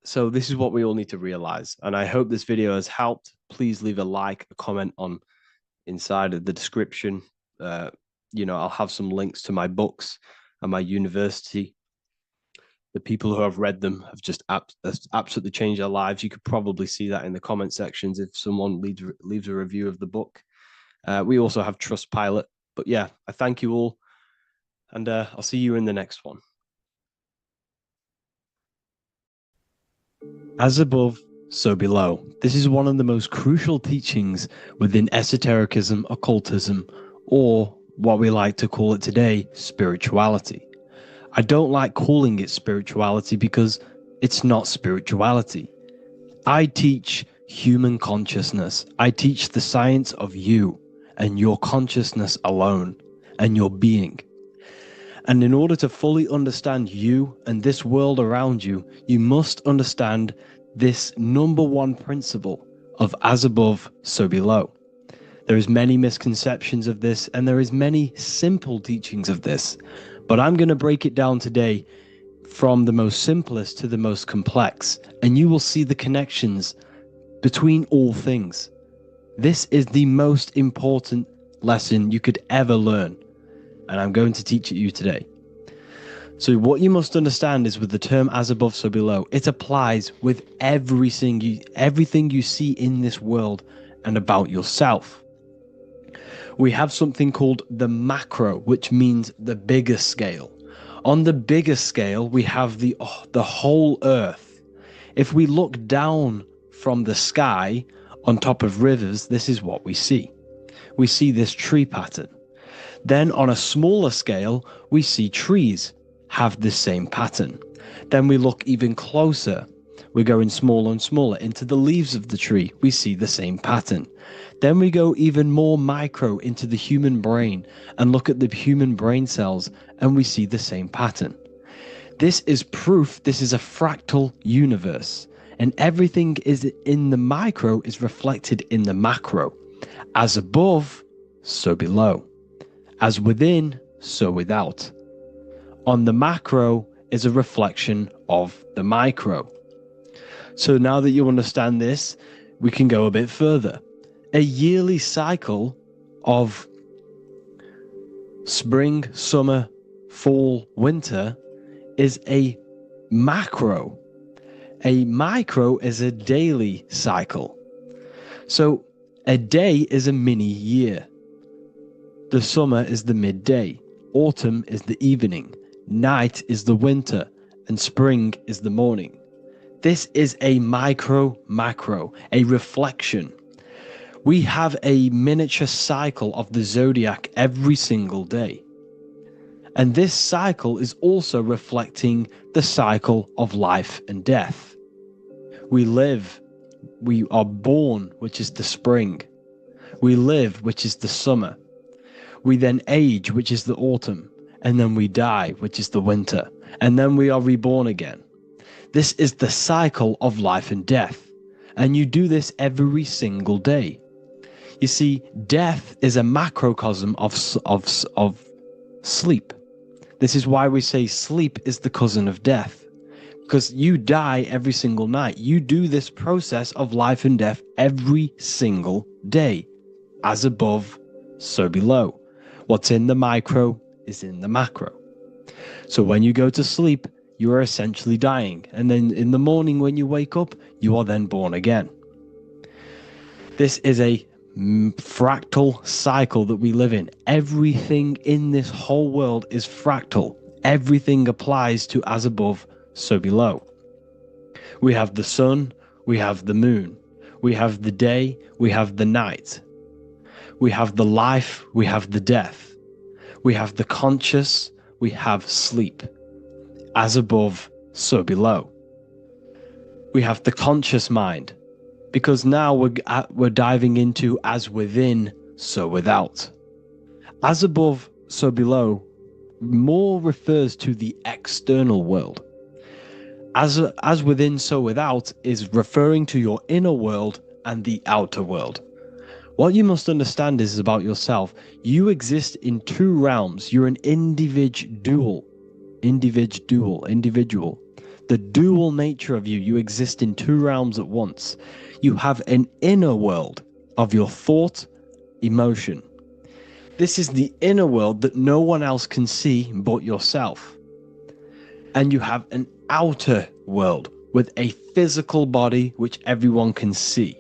So this is what we all need to realize. And I hope this video has helped. Please leave a like, a comment on inside of the description. I'll have some links to my books and my university. The people who have read them have just absolutely changed their lives. You could probably see that in the comment sections if someone leaves a review of the book. We also have Trustpilot. But yeah, I thank you all. And I'll see you in the next one. As above, so below. This is one of the most crucial teachings within esotericism, occultism, or what we like to call it today, spirituality. I don't like calling it spirituality because it's not spirituality. I teach human consciousness. I teach the science of you and your consciousness alone and your being. And in order to fully understand you and this world around you, you must understand this number one principle of as above, so below. There is many misconceptions of this, and there is many simple teachings of this, but I'm going to break it down today from the most simplest to the most complex, and you will see the connections between all things. This is the most important lesson you could ever learn, and I'm going to teach it you today. So what you must understand is with the term as above, so below, it applies with everything you see in this world and about yourself. We have something called the macro, which means the bigger scale. On the bigger scale, we have the whole earth. If we look down from the sky on top of rivers, this is what we see. We see this tree pattern. Then on a smaller scale, we see trees have the same pattern. Then we look even closer. We're going smaller and smaller into the leaves of the tree. We see the same pattern. Then we go even more micro into the human brain and look at the human brain cells, and we see the same pattern. This is proof this is a fractal universe, and everything is in the micro is reflected in the macro. As above, so below. As within, so without. On the macro is a reflection of the micro. So now that you understand this, we can go a bit further. A yearly cycle of spring, summer, fall, winter is a macro. A micro is a daily cycle. So a day is a mini year. The summer is the midday. Autumn is the evening. Night is the winter, and spring is the morning. This is a macro, a reflection. We have a miniature cycle of the zodiac every single day. And this cycle is also reflecting the cycle of life and death. We live, we are born, which is the spring. We live, which is the summer. We then age, which is the autumn. And then we die, which is the winter, and then we are reborn again. This is the cycle of life and death, and you do this every single day. You see, death is a macrocosm of sleep. This is why we say sleep is the cousin of death, because you die every single night. You do this process of life and death every single day. As above, so below. What's in the micro is in the macro. So when you go to sleep, you are essentially dying. And then in the morning when you wake up, you are then born again. This is a fractal cycle that we live in. Everything in this whole world is fractal. Everything applies to as above, so below. We have the sun, we have the moon, we have the day, we have the night. We have the life, we have the death. We have the conscious, we have sleep. As above, so below. We have the conscious mind, because now we're diving into as within, so without. As above, so below more refers to the external world. As within, so without is referring to your inner world and the outer world. What you must understand is about yourself. You exist in two realms. You're an individual. The dual nature of you. You exist in two realms at once. You have an inner world of your thought, emotion. This is the inner world that no one else can see but yourself. And you have an outer world with a physical body which everyone can see.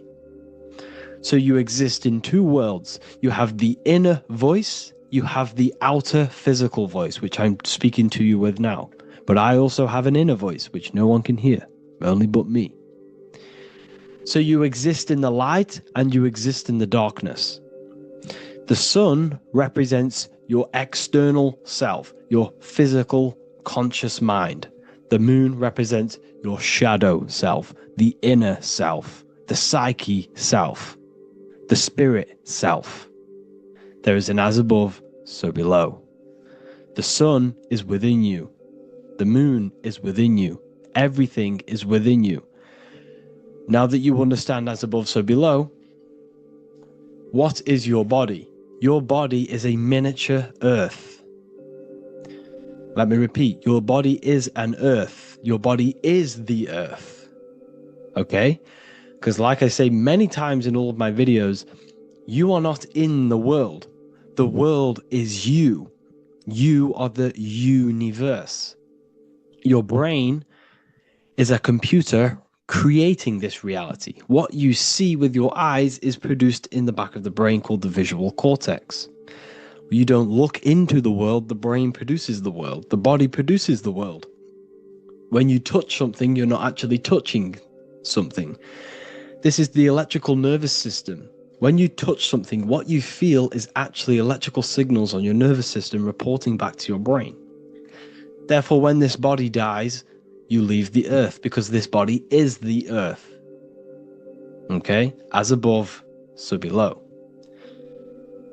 So you exist in two worlds. You have the inner voice, you have the outer physical voice, which I'm speaking to you with now. But I also have an inner voice, which no one can hear, only but me. So you exist in the light and you exist in the darkness. The sun represents your external self, your physical conscious mind. The moon represents your shadow self, the inner self, the psyche self, the spirit self. There is an as above, so below. The sun is within you. The moon is within you. Everything is within you. Now that you understand as above, so below, what is your body? Your body is a miniature earth. Let me repeat, your body is an earth. Your body is the earth. Okay? Because like I say many times in all of my videos, you are not in the world. The world is you. You are the universe. Your brain is a computer creating this reality. What you see with your eyes is produced in the back of the brain called the visual cortex. You don't look into the world, the brain produces the world. The body produces the world. When you touch something, you're not actually touching something. This is the electrical nervous system. When you touch something, what you feel is actually electrical signals on your nervous system reporting back to your brain. Therefore, when this body dies, you leave the earth because this body is the earth. Okay? As above, so below.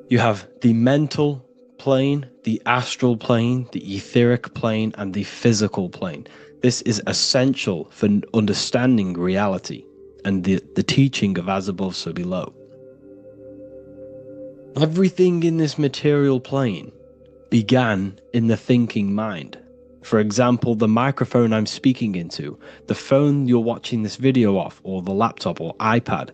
You have the mental plane, the astral plane, the etheric plane, and the physical plane. This is essential for understanding reality and the teaching of as above, so below. Everything in this material plane began in the thinking mind. For example, the microphone I'm speaking into, the phone you're watching this video off, or the laptop or iPad.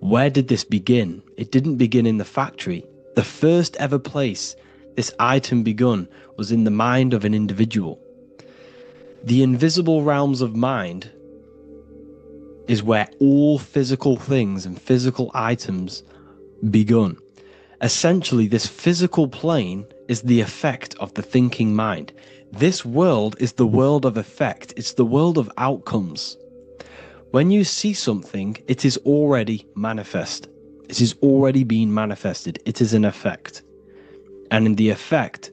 Where did this begin? It didn't begin in the factory. The first ever place this item begun was in the mind of an individual. The invisible realms of mind is where all physical things and physical items begun. Essentially, this physical plane is the effect of the thinking mind. This world is the world of effect. It's the world of outcomes. When you see something, it is already manifest. It is already being manifested. It is an effect. And in the effect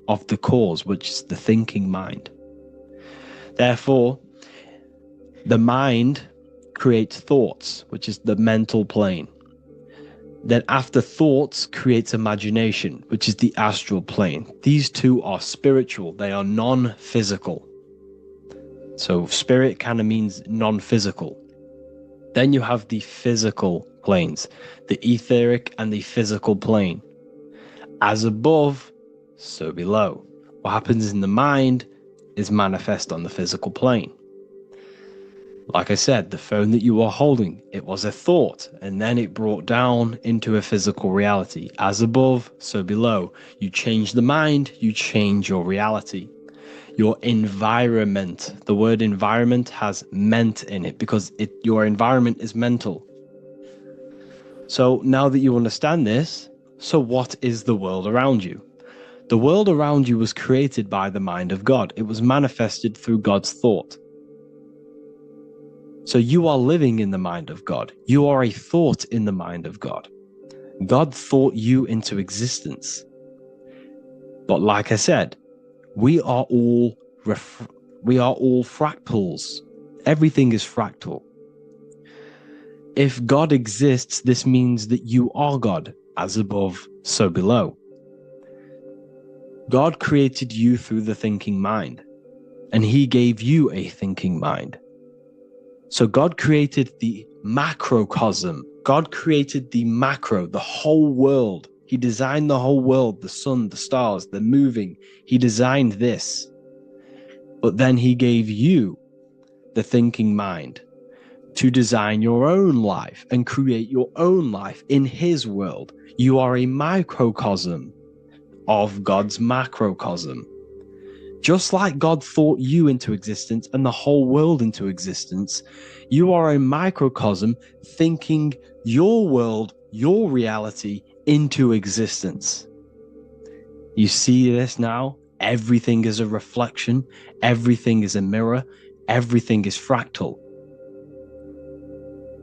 of the cause, which is the thinking mind. Therefore, the mind creates thoughts, which is the mental plane. Then after thoughts creates imagination, which is the astral plane. These two are spiritual. They are non-physical. So spirit kind of means non-physical. Then you have the physical planes, the etheric and the physical plane. As above, so below. What happens in the mind is manifest on the physical plane. Like I said, the phone that you are holding, it was a thought, and then it brought down into a physical reality. As above, so below. You change the mind, you change your reality. Your environment. The word environment has ment in it because your environment is mental. So now that you understand this, so what is the world around you? The world around you was created by the mind of God. It was manifested through God's thought. So you are living in the mind of God. You are a thought in the mind of God. God thought you into existence. But like I said, we are all fractals. Everything is fractal. If God exists, this means that you are God, as above, so below. God created you through the thinking mind, and he gave you a thinking mind. So God created the macrocosm. God created the macro, the whole world. He designed the whole world, the sun, the stars, the moving. He designed this. But then he gave you the thinking mind to design your own life and create your own life in his world. You are a microcosm of God's macrocosm. Just like God thought you into existence and the whole world into existence, you are a microcosm thinking your world, your reality into existence. You see this now? Everything is a reflection. Everything is a mirror. Everything is fractal.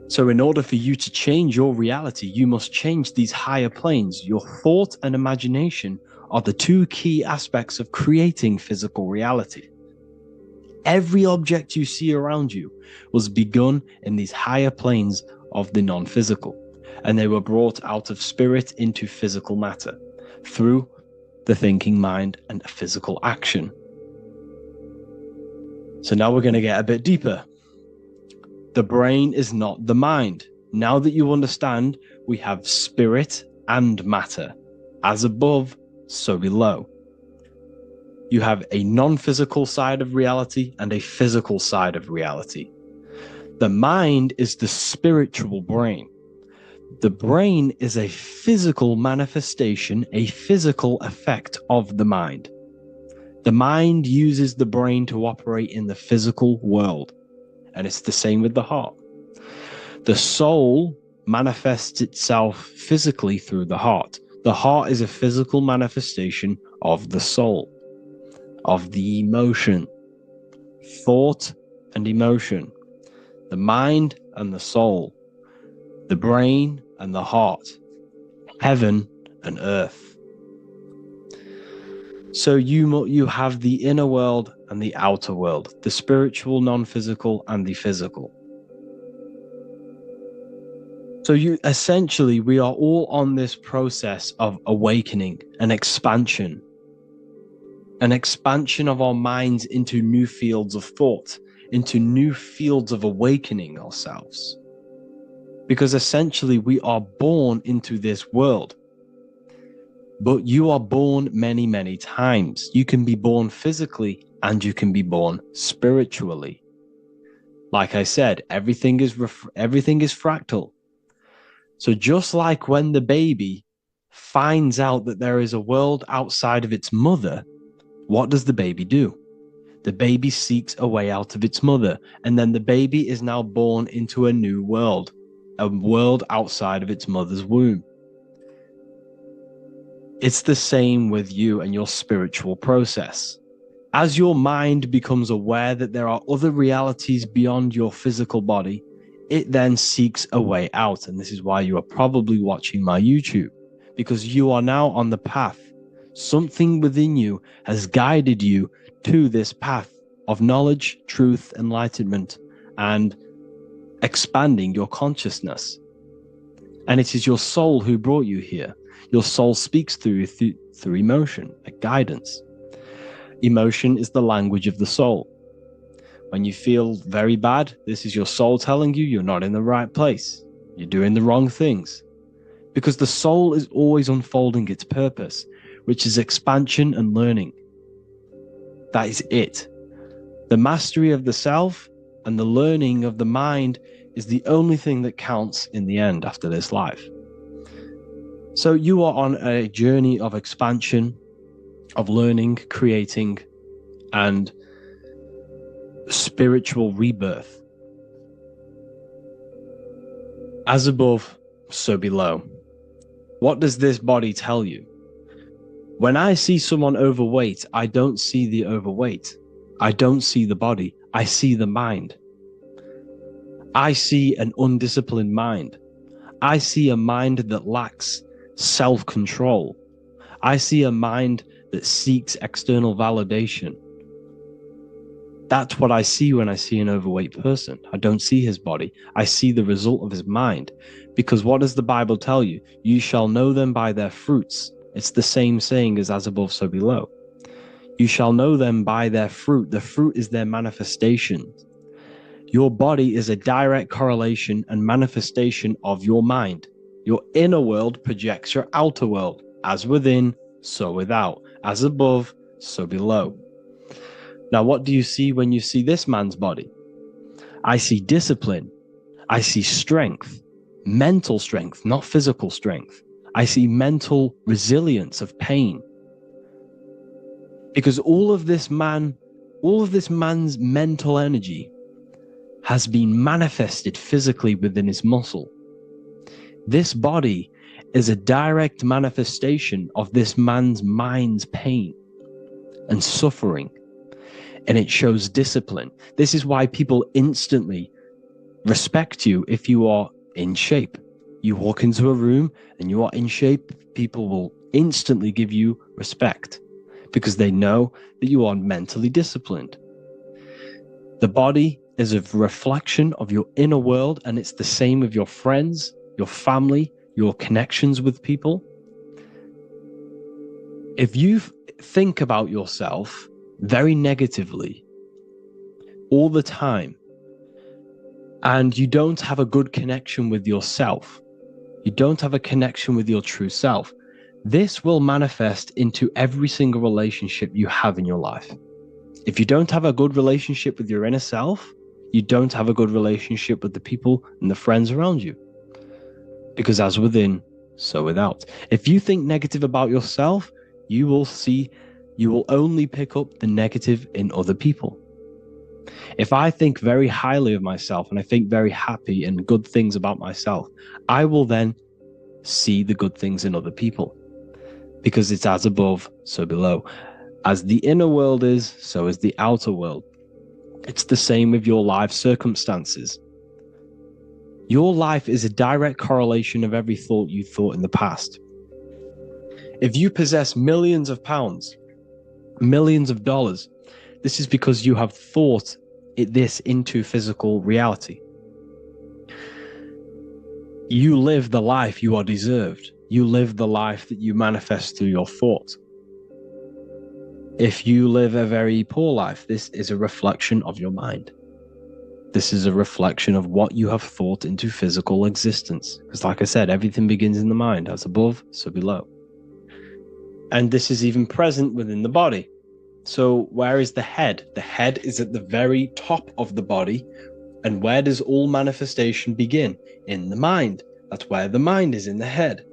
So in order for you to change your reality, you must change these higher planes. Your thought and imagination are the two key aspects of creating physical reality. Every object you see around you was begun in these higher planes of the non-physical, and they were brought out of spirit into physical matter through the thinking mind and physical action. So now we're going to get a bit deeper. The brain is not the mind. Now that you understand, we have spirit and matter. As above, so below. You have a non-physical side of reality and a physical side of reality. The mind is the spiritual brain. The brain is a physical manifestation, a physical effect of the mind. The mind uses the brain to operate in the physical world, and it's the same with the heart. The soul manifests itself physically through the heart. The heart is a physical manifestation of the soul, of the emotion, thought and emotion, the mind and the soul, the brain and the heart, heaven and earth. So you have the inner world and the outer world, the spiritual, non-physical, and the physical. So essentially, we are all on this process of awakening, an expansion of our minds into new fields of thought, into new fields of awakening ourselves. Because essentially, we are born into this world. But you are born many, many times. You can be born physically and you can be born spiritually. Like I said, everything is fractal. So just like when the baby finds out that there is a world outside of its mother, what does the baby do? The baby seeks a way out of its mother, and then the baby is now born into a new world, a world outside of its mother's womb. It's the same with you and your spiritual process. As your mind becomes aware that there are other realities beyond your physical body, it then seeks a way out. And this is why you are probably watching my YouTube, because you are now on the path. Something within you has guided you to this path of knowledge, truth, enlightenment, and expanding your consciousness. And it is your soul who brought you here. Your soul speaks through emotion, a guidance. Emotion is the language of the soul. When you feel very bad, this is your soul telling you you're not in the right place. You're doing the wrong things. Because the soul is always unfolding its purpose, which is expansion and learning. That is it. The mastery of the self and the learning of the mind is the only thing that counts in the end after this life. So you are on a journey of expansion, of learning, creating, and spiritual rebirth. As above, so below. What does this body tell you? When I see someone overweight, I don't see the overweight. I don't see the body. I see the mind. I see an undisciplined mind. I see a mind that lacks self-control. I see a mind that seeks external validation. That's what I see when I see an overweight person. I don't see his body. I see the result of his mind. Because what does the Bible tell you? You shall know them by their fruits. It's the same saying as above, so below. You shall know them by their fruit. The fruit is their manifestation. Your body is a direct correlation and manifestation of your mind. Your inner world projects your outer world. As within, so without. As above, so below. Now, what do you see when you see this man's body? I see discipline. I see strength. Mental strength, not physical strength. I see mental resilience of pain. Because all of this man's mental energy has been manifested physically within his muscle. This body is a direct manifestation of this man's mind's pain and suffering. And it shows discipline. This is why people instantly respect you if you are in shape. You walk into a room and you are in shape, people will instantly give you respect because they know that you are mentally disciplined. The body is a reflection of your inner world, and it's the same with your friends, your family, your connections with people. If you think about yourself very negatively all the time, and you don't have a good connection with yourself, you don't have a connection with your true self, this will manifest into every single relationship you have in your life. If you don't have a good relationship with your inner self, you don't have a good relationship with the people and the friends around you. Because as within, so without. If you think negative about yourself, you will only pick up the negative in other people. If I think very highly of myself and I think very happy and good things about myself, I will then see the good things in other people. Because it's as above, so below. As the inner world is, so is the outer world. It's the same with your life circumstances. Your life is a direct correlation of every thought you thought in the past. If you possess millions of pounds, millions of dollars, this is because you have thought this into physical reality. You live the life you are deserved. You live the life that you manifest through your thought. If you live a very poor life, this is a reflection of your mind. This is a reflection of what you have thought into physical existence. Because like I said, everything begins in the mind. As above, so below. And this is even present within the body. So where is the head? The head is at the very top of the body. And where does all manifestation begin? In the mind. That's where the mind is, in the head.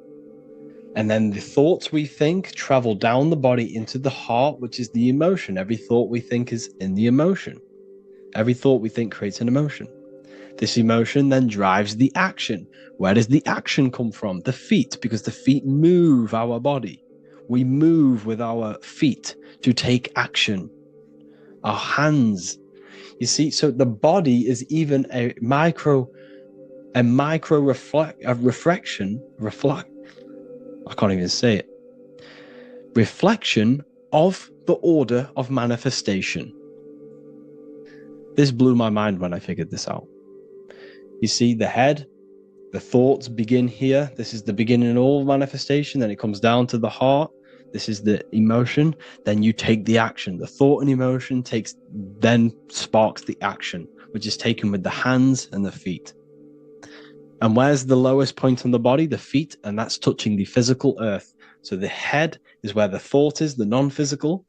And then the thoughts we think travel down the body into the heart, which is the emotion. Every thought we think is in the emotion. Every thought we think creates an emotion. This emotion then drives the action. Where does the action come from? The feet, because the feet move our body. We move with our feet to take action. Our hands. You see, so the body is even a micro reflection. I can't even say it. Reflection of the order of manifestation. This blew my mind when I figured this out. You see, the head, the thoughts begin here. This is the beginning of all manifestation. Then it comes down to the heart. This is the emotion. Then you take the action. The thought and emotion then sparks the action, which is taken with the hands and the feet. And where's the lowest point on the body? The feet, and that's touching the physical earth. So the head is where the thought is, the non-physical,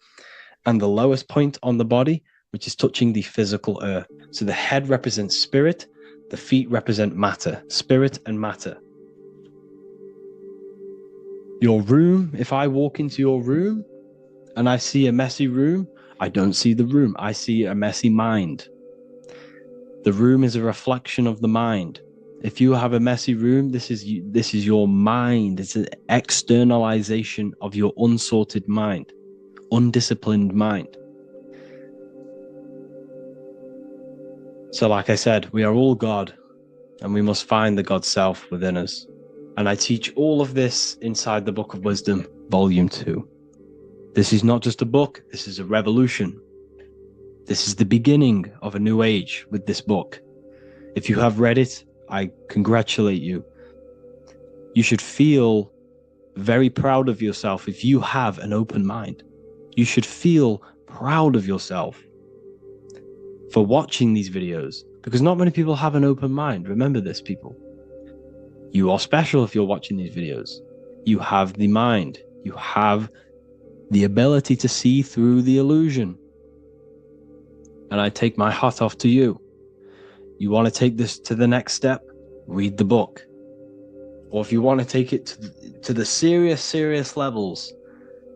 and the lowest point on the body, which is touching the physical earth. So the head represents spirit, the feet represent matter, spirit and matter. Your room, if I walk into your room and I see a messy room, I don't see the room, I see a messy mind. The room is a reflection of the mind. If you have a messy room, this is your mind. It's an externalization of your unsorted mind, undisciplined mind. So like I said, we are all God, and we must find the God self within us. And I teach all of this inside the Book of Wisdom, Volume 2. This is not just a book, this is a revolution. This is the beginning of a new age with this book. If you have read it, I congratulate you. You should feel very proud of yourself if you have an open mind. You should feel proud of yourself for watching these videos, because not many people have an open mind. Remember this, people. You are special if you're watching these videos. You have the mind. You have the ability to see through the illusion. And I take my hat off to you. You want to take this to the next step? Read the book. Or if you want to take it to the serious levels,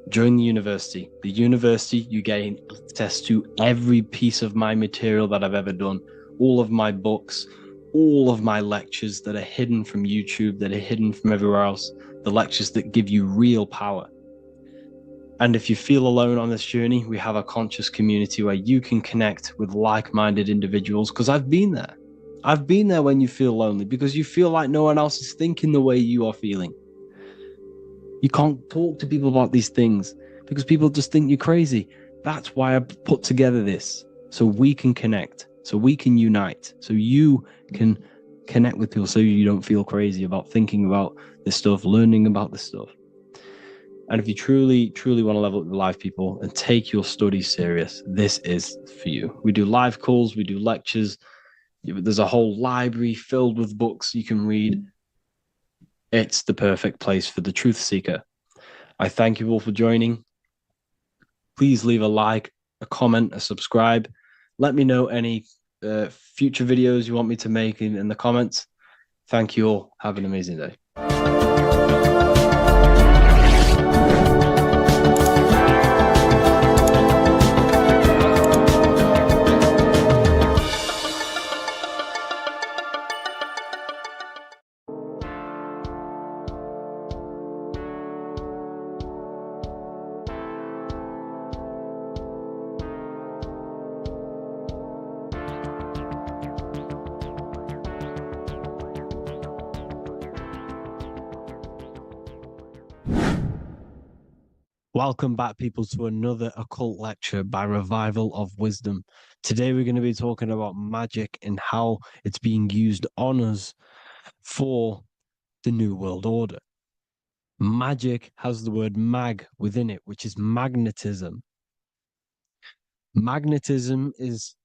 join the university. The university, you gain access to every piece of my material that I've ever done, all of my books, all of my lectures that are hidden from YouTube, that are hidden from everywhere else, the lectures that give you real power. And if you feel alone on this journey, we have a conscious community where you can connect with like-minded individuals, because I've been there. I've been there when you feel lonely, because you feel like no one else is thinking the way you are feeling. You can't talk to people about these things because people just think you're crazy. That's why I put together this, so we can connect, so we can unite, so you can connect with people, so you don't feel crazy about thinking about this stuff, learning about this stuff. And if you truly want to level up your life, people, and take your studies serious, this is for you. We do live calls, we do lectures. There's a whole library filled with books you can read. It's the perfect place for the truth seeker. I thank you all for joining. Please leave a like, a comment, a subscribe. Let me know any future videos you want me to make in the comments. Thank you all. Have an amazing day. Welcome back, people, to another occult lecture by Revival of Wisdom. Today we're going to be talking about magic and how it's being used on us for the New World Order. Magic has the word mag within it, which is magnetism. Magnetism is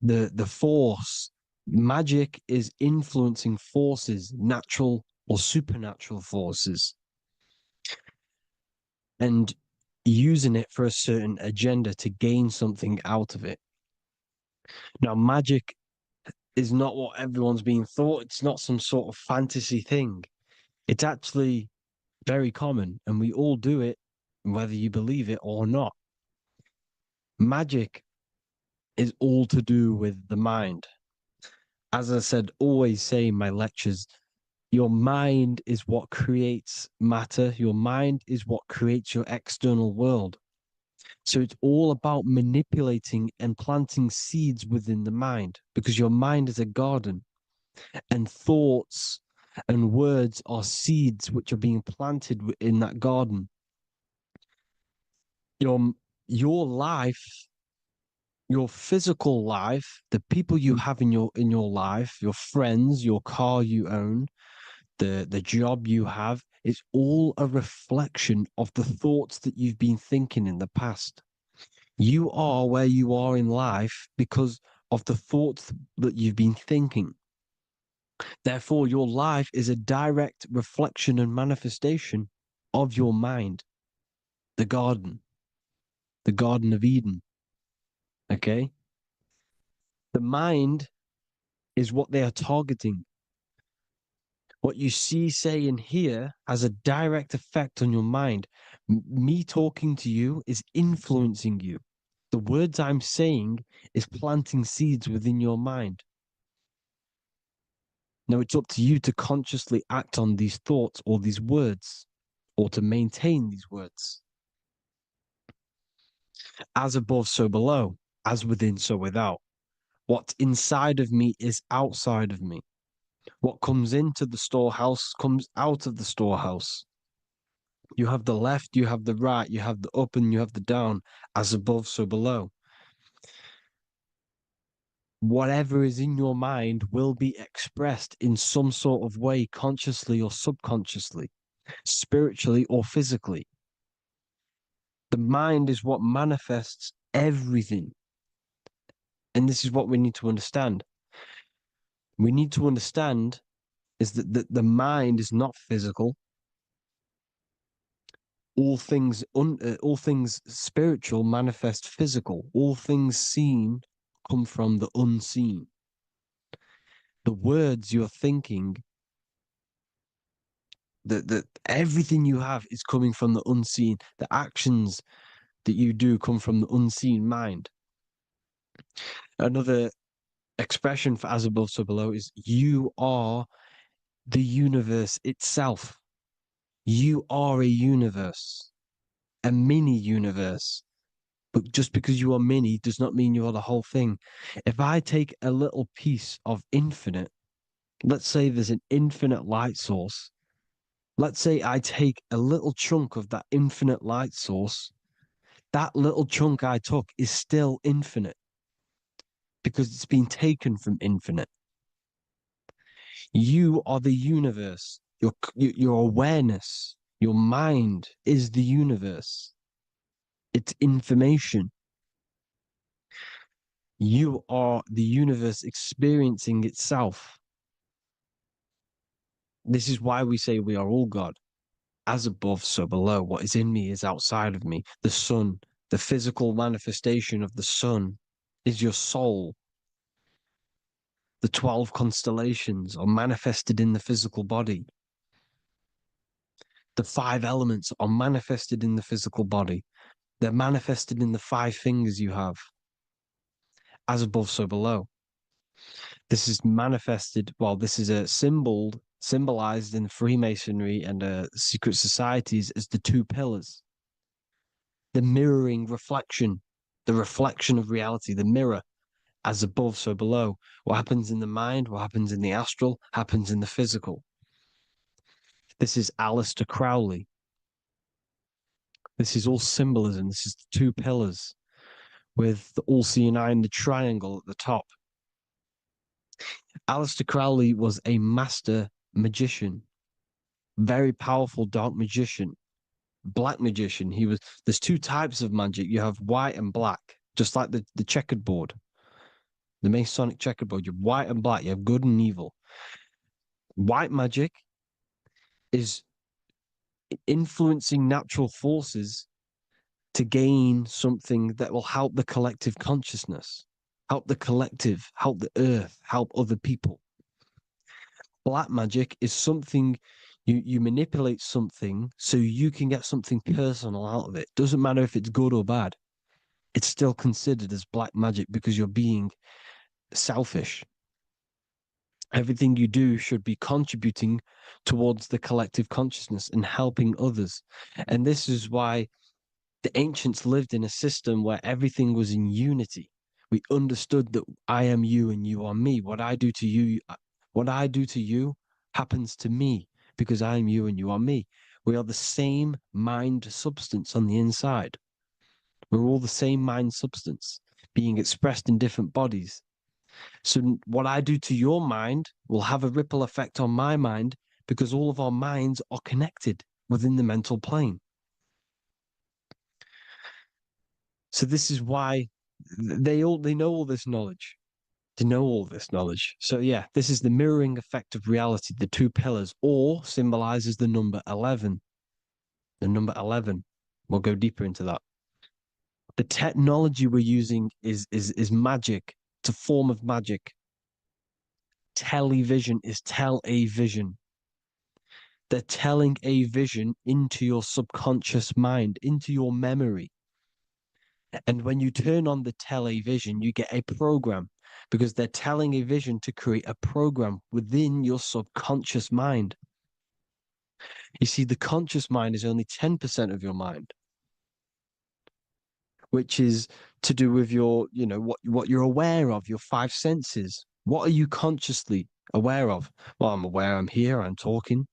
the force. Magic is influencing forces, natural or supernatural forces, and using it for a certain agenda to gain something out of it. Now, magic is not what everyone's being thought. It's not some sort of fantasy thing. It's actually very common, and we all do it, whether you believe it or not. Magic is all to do with the mind. As I said, always say in my lectures, your mind is what creates matter. Your mind is what creates your external world. So it's all about manipulating and planting seeds within the mind, because your mind is a garden, and thoughts and words are seeds which are being planted in that garden. Your life, your physical life, the people you have in your life, your friends, your car you own, the job you have, is all a reflection of the thoughts that you've been thinking in the past. You are where you are in life because of the thoughts that you've been thinking. Therefore, your life is a direct reflection and manifestation of your mind. The Garden of Eden. Okay? The mind is what they are targeting. What you see, say, and hear has a direct effect on your mind. Me talking to you is influencing you. The words I'm saying is planting seeds within your mind. Now it's up to you to consciously act on these thoughts or these words, or to maintain these words. As above, so below. As within, so without. What's inside of me is outside of me. What comes into the storehouse comes out of the storehouse. You have the left, you have the right, you have the up, and you have the down. As above, so below. Whatever is in your mind will be expressed in some sort of way, consciously or subconsciously, spiritually or physically. The mind is what manifests everything. And this is what we need to understand. We need to understand is that the mind is not physical. All things spiritual manifest physical. All things seen come from the unseen. The words you're thinking, that everything you have is coming from the unseen. The actions that you do come from the unseen mind. Another expression for as above, so below is you are the universe itself. You are a universe, a mini universe. But just because you are mini does not mean you are the whole thing. If I take a little piece of infinite, let's say there's an infinite light source. Let's say I take a little chunk of that infinite light source. That little chunk I took is still infinite because it's been taken from infinite. You are the universe. Your awareness, your mind is the universe. It's information. You are the universe experiencing itself. This is why we say we are all God. As above, so below. What is in me is outside of me. The sun, the physical manifestation of the sun is your soul. The 12 constellations are manifested in the physical body. The 5 elements are manifested in the physical body. They're manifested in the 5 fingers you have. As above, so below. This is manifested, well, this is a symbolized in Freemasonry and secret societies as the 2 pillars. The mirroring reflection, the reflection of reality, the mirror, as above, so below. What happens in the mind, what happens in the astral, happens in the physical. This is Aleister Crowley. This is all symbolism. This is the 2 pillars with the all-seeing eye and the triangle at the top. Aleister Crowley was a master magician, very powerful dark magician, black magician. There's 2 types of magic. You have white and black, just like the checkered board, the Masonic checkered board. You have white and black. You have good and evil. White magic is influencing natural forces to gain something that will help the collective consciousness, help the collective, help the earth, help other people. Black magic is something you manipulate something so you can get something personal out of it. Doesn't matter if it's good or bad. It's still considered as black magic because you're being selfish. Everything you do should be contributing towards the collective consciousness and helping others. And this is why the ancients lived in a system where everything was in unity. We understood that I am you and you are me. What I do to you happens to me because I am you and you are me. We are the same mind substance on the inside. We're all the same mind substance being expressed in different bodies. So what I do to your mind will have a ripple effect on my mind because all of our minds are connected within the mental plane. So this is why they know all this knowledge. They know all this knowledge. So yeah, this is the mirroring effect of reality, the 2 pillars, or symbolizes the number 11. The number 11. We'll go deeper into that. The technology we're using is magic. It's a form of magic. Television is tell-a-vision. They're telling a vision into your subconscious mind, into your memory. And when you turn on the television, you get a program, because they're telling a vision to create a program within your subconscious mind. You see, the conscious mind is only 10% of your mind, which is to do with your, what you're aware of, your five senses. What are you consciously aware of? Well, I'm aware I'm here, I'm talking.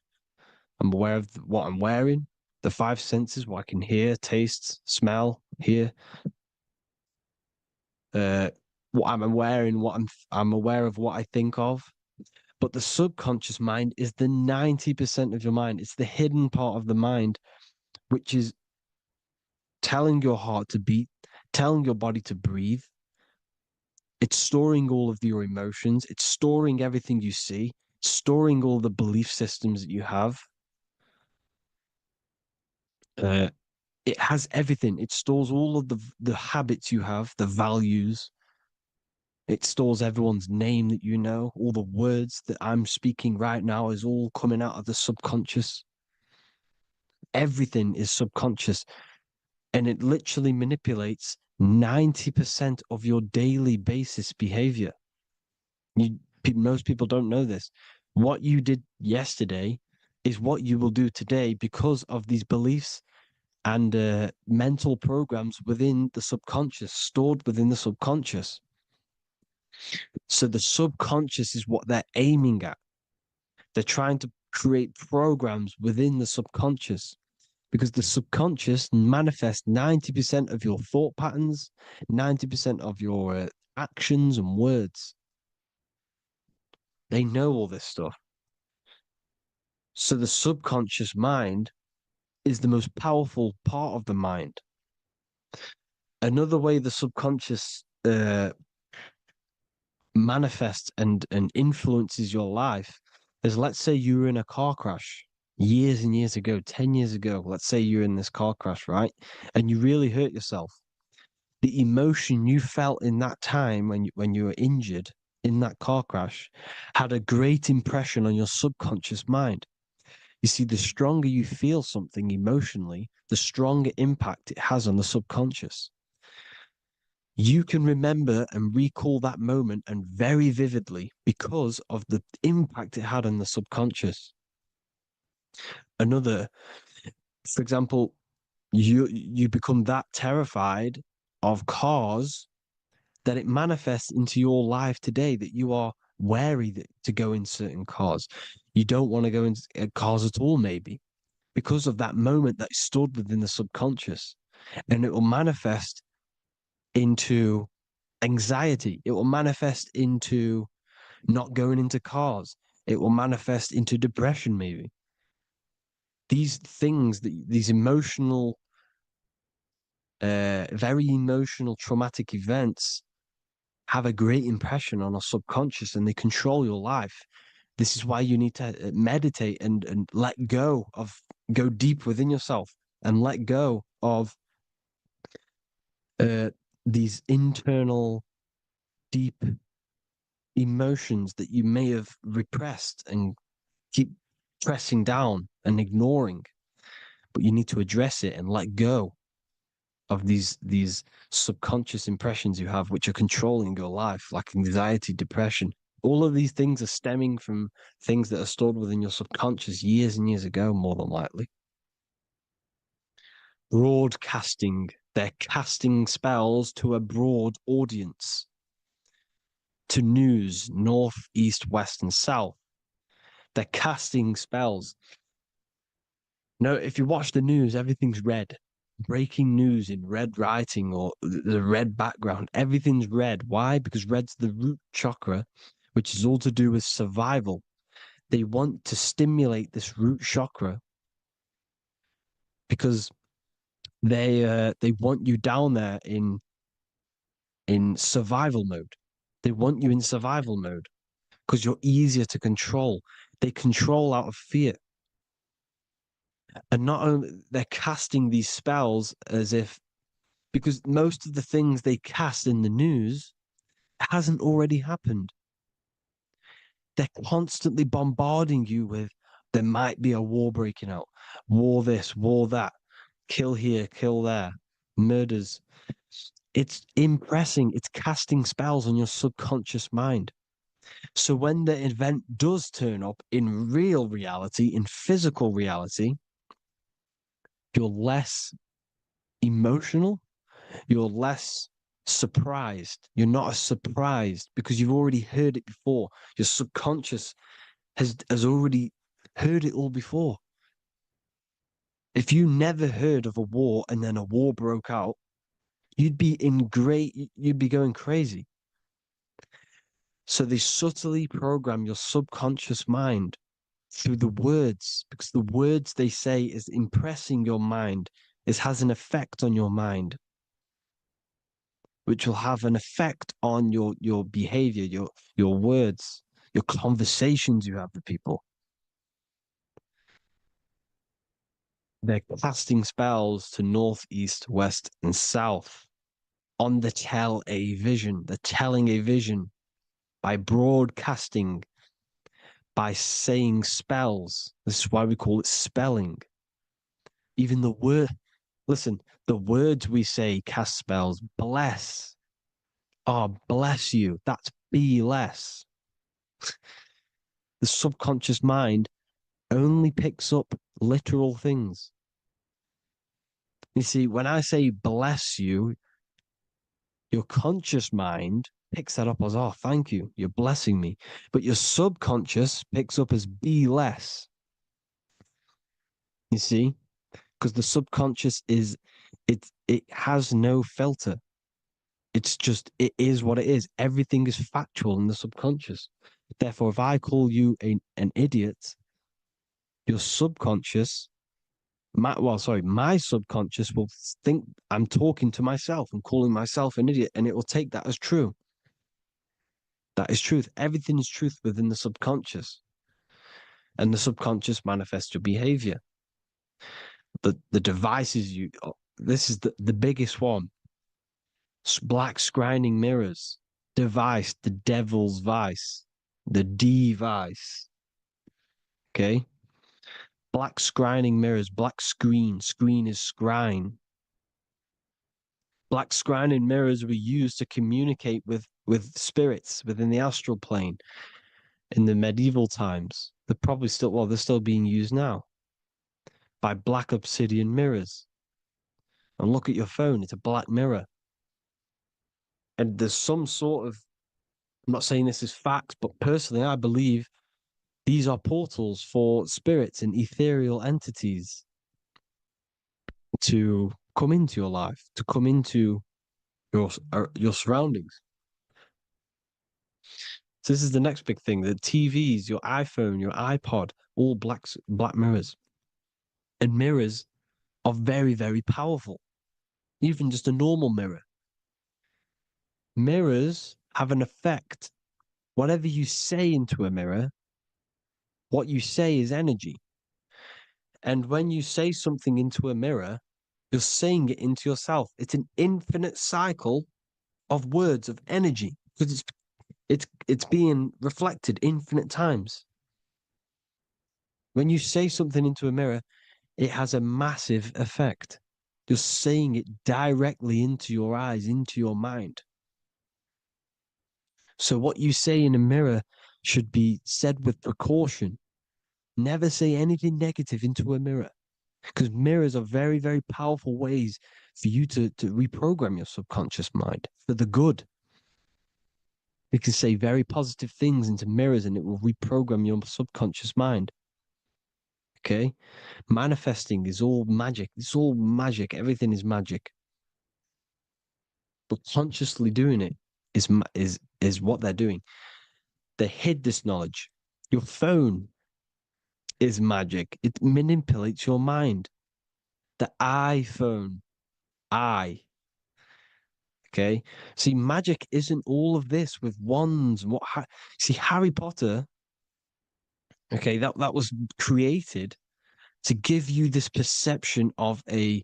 I'm aware of what I'm wearing, the five senses, what I can hear, taste, smell, hear. What I'm wearing, I'm aware of what I think of. But the subconscious mind is the 90% of your mind. It's the hidden part of the mind, which is telling your heart to beat, telling your body to breathe. It's storing all of your emotions. It's storing everything you see, storing all the belief systems that you have. It has everything. It stores all of the habits you have, the values. It stores everyone's name that you know. All the words that I'm speaking right now is all coming out of the subconscious. Everything is subconscious. And it literally manipulates 90% of your daily basis behavior. Most people don't know this. What you did yesterday is what you will do today because of these beliefs and mental programs within the subconscious, stored within the subconscious. So the subconscious is what they're aiming at. They're trying to create programs within the subconscious, because the subconscious manifests 90% of your thought patterns, 90% of your actions and words. They know all this stuff. So the subconscious mind is the most powerful part of the mind. Another way the subconscious manifests and influences your life is, let's say you were in a car crash years and years ago, 10 years ago. Let's say you're in this car crash, right? And you really hurt yourself. The emotion you felt in that time when you were injured in that car crash had a great impression on your subconscious mind. You see, the stronger you feel something emotionally, the stronger impact it has on the subconscious. You can remember and recall that moment, and very vividly, because of the impact it had on the subconscious. For example, you become that terrified of cars that it manifests into your life today, that you are wary to go in certain cars. You don't want to go into cars at all, maybe, because of that moment that is stored within the subconscious. And it will manifest into anxiety. It will manifest into not going into cars. It will manifest into depression, maybe. These things, these emotional, very emotional, traumatic events have a great impression on our subconscious, and they control your life. This is why you need to meditate and let go deep within yourself and let go of these internal, deep emotions that you may have repressed and keep pressing down and ignoring. But you need to address it and let go of these subconscious impressions you have, which are controlling your life, like anxiety, depression. All of these things are stemming from things that are stored within your subconscious years and years ago, more than likely. Broadcasting. They're casting spells to a broad audience, to news, north, east, west, and south. They're casting spells. No, if you watch the news, everything's red. Breaking news in red writing or the red background. Everything's red. Why? Because red's the root chakra, which is all to do with survival. They want to stimulate this root chakra because they want you down there in survival mode. They want you in survival mode because you're easier to control. They control out of fear. And not only they're casting these spells as if because most of the things they cast in the news hasn't already happened. They're constantly bombarding you with there might be a war breaking out, war this, war that, kill here, kill there, murders. It's impressing, it's casting spells on your subconscious mind. So when the event does turn up in real reality, in physical reality, you're less emotional, you're less surprised. You're not as surprised because you've already heard it before. Your subconscious has already heard it all before. If you never heard of a war and then a war broke out, you'd be going crazy. So they subtly program your subconscious mind through the words, because the words they say is impressing your mind. It has an effect on your mind, which will have an effect on your behavior, your words, your conversations you have with people. They're casting spells to north, east, west, and south on the tell a vision. They're telling a vision by broadcasting, by saying spells. This is why we call it spelling. Even the word, listen, the words we say cast spells. Bless. Oh, bless you. That's be less. The subconscious mind only picks up literal things. You see, when I say bless you, your conscious mind picks that up as, oh, thank you, you're blessing me. But your subconscious picks up as be less. You see? Because the subconscious it has no filter. It's just, it is what it is. Everything is factual in the subconscious. Therefore, if I call you an idiot, your subconscious, my subconscious will think I'm talking to myself and calling myself an idiot, and it will take that as true. That is truth. Everything is truth within the subconscious. And the subconscious manifests your behavior. The devices this is the biggest one. Black scrying mirrors, device, the devil's vice, the device. Okay? Black scrying mirrors, black screen is scrying. Black scrying mirrors were used to communicate with spirits within the astral plane in the medieval times. They're still being used now by black obsidian mirrors. And look at your phone, it's a black mirror. And there's some sort of, I'm not saying this is fact, but personally, I believe these are portals for spirits and ethereal entities to come into your life, to come into your surroundings. So this is the next big thing: the TVs, your iPhone, your iPod, all black mirrors. And mirrors are very, very powerful. Even just a normal mirror. Mirrors have an effect. Whatever you say into a mirror, what you say is energy. And when you say something into a mirror, you're saying it into yourself. It's an infinite cycle of words, of energy, because it's being reflected infinite times. When you say something into a mirror, it has a massive effect. You're saying it directly into your eyes, into your mind. So what you say in a mirror should be said with precaution. Never say anything negative into a mirror, because mirrors are very, very powerful ways for you to reprogram your subconscious mind for the good. You can say very positive things into mirrors and it will reprogram your subconscious mind. Okay? Manifesting is all magic. It's all magic. Everything is magic. But consciously doing it is what they're doing. They hid this knowledge. Your phone is magic. It manipulates your mind. The iPhone. Okay. See, magic isn't all of this with wands and see, Harry Potter. Okay, that was created to give you this perception of a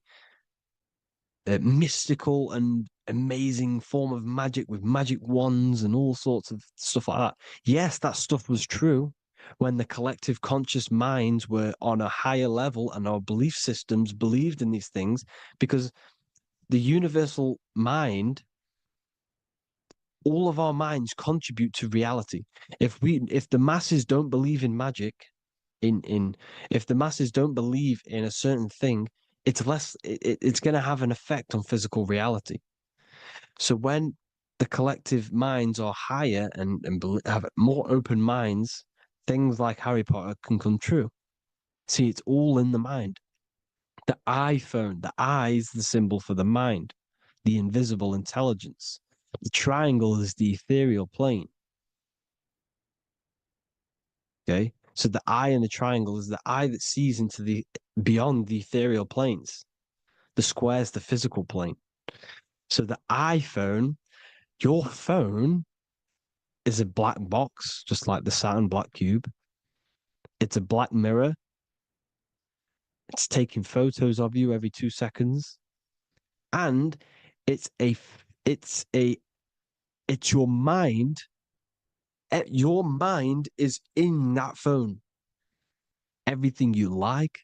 mystical and amazing form of magic with magic wands and all sorts of stuff like that. Yes, that stuff was true when the collective conscious minds were on a higher level and our belief systems believed in these things, because the universal mind, all of our minds contribute to reality. If the masses don't believe in magic, if the masses don't believe in a certain thing, it's going to have an effect on physical reality. So when the collective minds are higher and have more open minds, things like Harry Potter can come true. See, it's all in the mind. The iPhone, the eye is the symbol for the mind, the invisible intelligence. The triangle is the ethereal plane. Okay, so the eye in the triangle is the eye that sees into the beyond the ethereal planes. The square is the physical plane. So the iPhone, your phone, is a black box, just like the Saturn black cube. It's a black mirror. It's taking photos of you every 2 seconds, and it's your mind. Your mind is in that phone. Everything you like,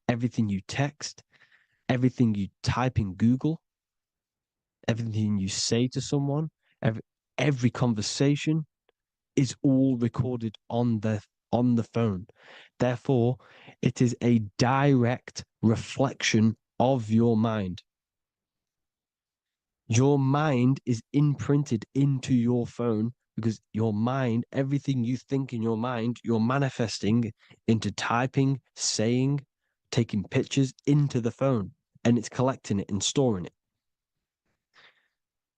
everything you text, everything you type in Google, everything you say to someone, every conversation is all recorded on the phone. Therefore, it is a direct reflection of your mind. Your mind is imprinted into your phone because your mind, everything you think in your mind, you're manifesting into typing, saying, taking pictures into the phone, and it's collecting it and storing it.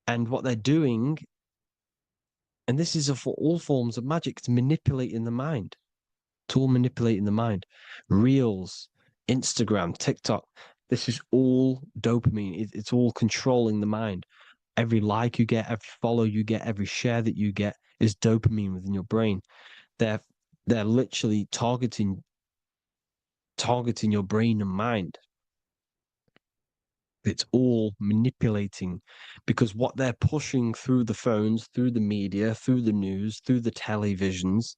And what they're doing, and this is for all forms of magic, it's manipulating the mind. It's all manipulating the mind. Reels, Instagram, TikTok, this is all dopamine. It's all controlling the mind. Every like you get, every follow you get, every share that you get is dopamine within your brain. They're literally targeting your brain and mind. It's all manipulating, because what they're pushing through the phones, through the media, through the news, through the televisions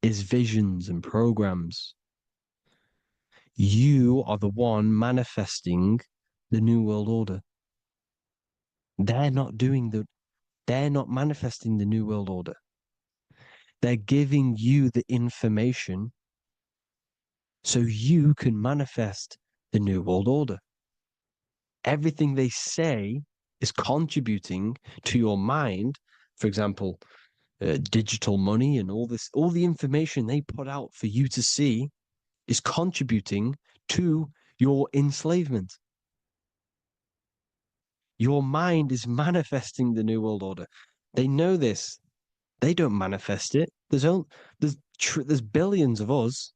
is visions and programs. You are the one manifesting the New World Order. They're not manifesting the New World Order. They're giving you the information so you can manifest the New World Order. Everything they say is contributing to your mind. For example, digital money and all the information they put out for you to see is contributing to your enslavement. Your mind is manifesting the New World Order. They know this. They don't manifest it. There's billions of us.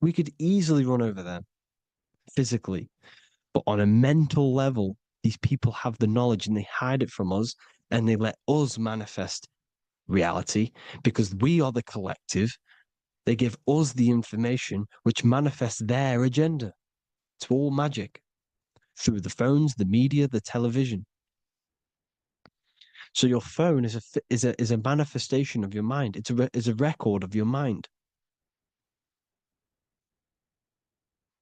We could easily run over them physically. But on a mental level, these people have the knowledge and they hide it from us, and they let us manifest reality because we are the collective. They give us the information which manifests their agenda. It's all magic through the phones, the media, the television. So your phone is a manifestation of your mind. It's a record of your mind.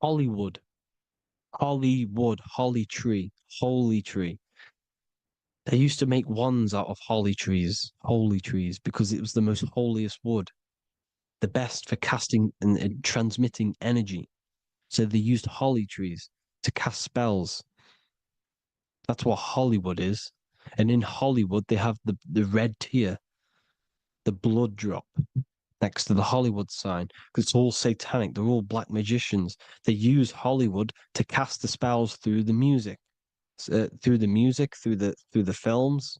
Hollywood, holly tree. They used to make wands out of holy trees, because it was the most holiest wood, the best for casting and transmitting energy. So they used holly trees to cast spells. That's what Hollywood is. And in Hollywood, they have the red tear, the blood drop next to the Hollywood sign, because it's all satanic. They're all black magicians. They use Hollywood to cast the spells through the music, through the films.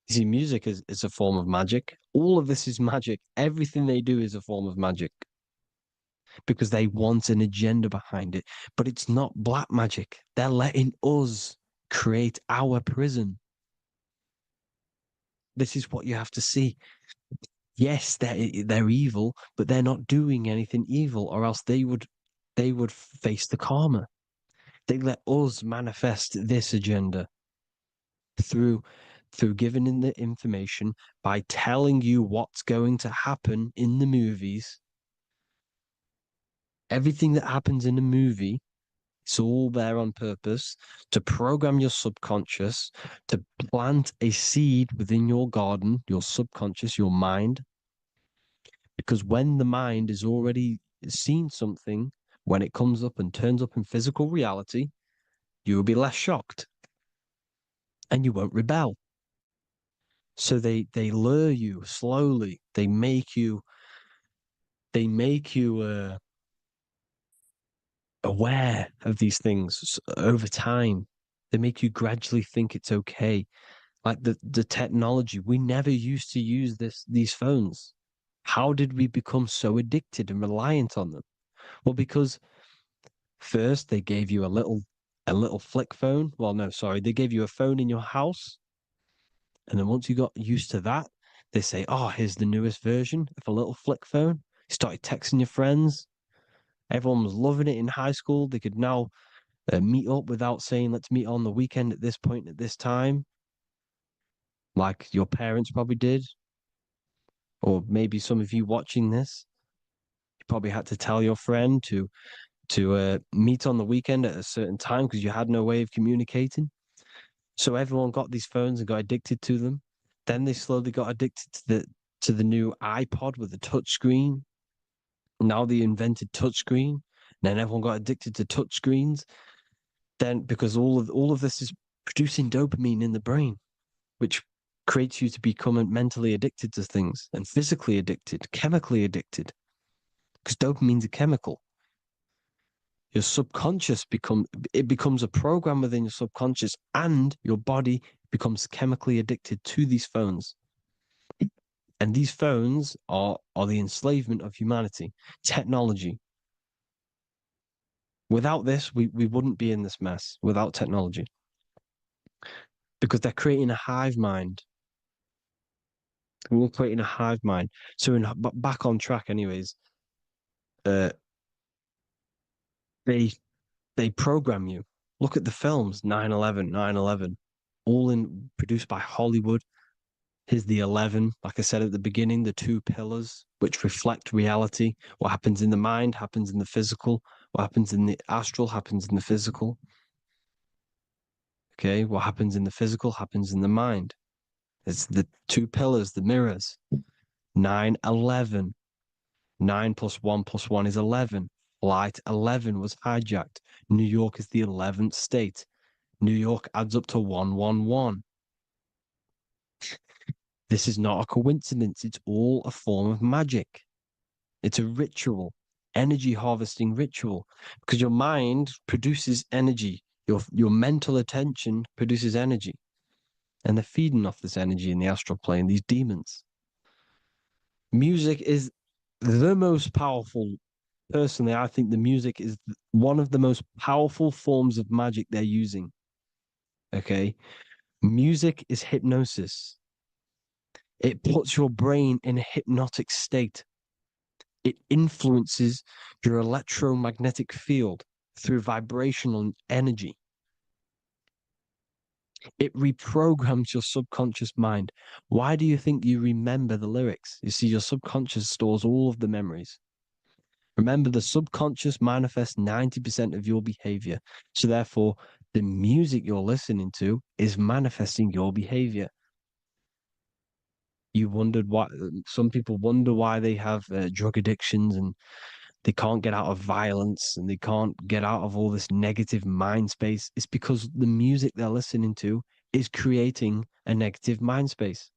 You see, music is a form of magic. All of this is magic. Everything they do is a form of magic because they want an agenda behind it. But it's not black magic. They're letting us create our prison. This is what you have to see. Yes, they're evil, but they're not doing anything evil, or else they would face the karma. They let us manifest this agenda through giving in the information, by telling you what's going to happen in the movies. Everything that happens in a movie, it's all there on purpose to program your subconscious, to plant a seed within your garden, your subconscious, your mind. Because when the mind is already seen something, when it comes up and turns up in physical reality, you will be less shocked and you won't rebel. So they lure you slowly. They make you aware of these things over time. They make you gradually think it's okay. Like the technology, we never used to use these phones. How did we become so addicted and reliant on them? Well, because first they gave you a little flick phone. Well, no, sorry, they gave you a phone in your house. And then once you got used to that, they say, oh, here's the newest version of a little flick phone. You started texting your friends. Everyone was loving it in high school. They could now meet up without saying, let's meet on the weekend at this point at this time, like your parents probably did. Or maybe some of you watching this, you probably had to tell your friend to meet on the weekend at a certain time because you had no way of communicating. So everyone got these phones and got addicted to them. Then they slowly got addicted to the new iPod with the touch screen. Now they invented touch screen. Then everyone got addicted to touch screens. Then because all of this is producing dopamine in the brain, which creates you to become mentally addicted to things and physically addicted, chemically addicted. Because dopamine's a chemical. Your subconscious becomes a program within your subconscious, and your body becomes chemically addicted to these phones. And these phones are the enslavement of humanity, technology. Without this, we wouldn't be in this mess, without technology. Because they're creating a hive mind. We're creating a hive mind. So back on track anyways, they program you. Look at the films, 9/11, 9/11, all produced by Hollywood. Here's the 11, like I said at the beginning, the two pillars which reflect reality. What happens in the mind happens in the physical. What happens in the astral happens in the physical. Okay, what happens in the physical happens in the mind. It's the two pillars, the mirrors. 9/11. 9 plus 1 plus 1 is 11. Flight 11 was hijacked. New York is the 11th state. New York adds up to 111. This is not a coincidence. It's all a form of magic. It's a ritual, energy harvesting ritual, because your mind produces energy. Your mental attention produces energy. And they're feeding off this energy in the astral plane, these demons. Music is the most powerful. Personally, I think the music is one of the most powerful forms of magic they're using. Okay? Music is hypnosis. It puts your brain in a hypnotic state. It influences your electromagnetic field through vibrational energy. It reprograms your subconscious mind. Why do you think you remember the lyrics? You see, your subconscious stores all of the memories. Remember, the subconscious manifests 90% of your behavior. So therefore, the music you're listening to is manifesting your behavior. You wondered why some people wonder why they have drug addictions and they can't get out of violence and they can't get out of all this negative mind space. It's because the music they're listening to is creating a negative mind space.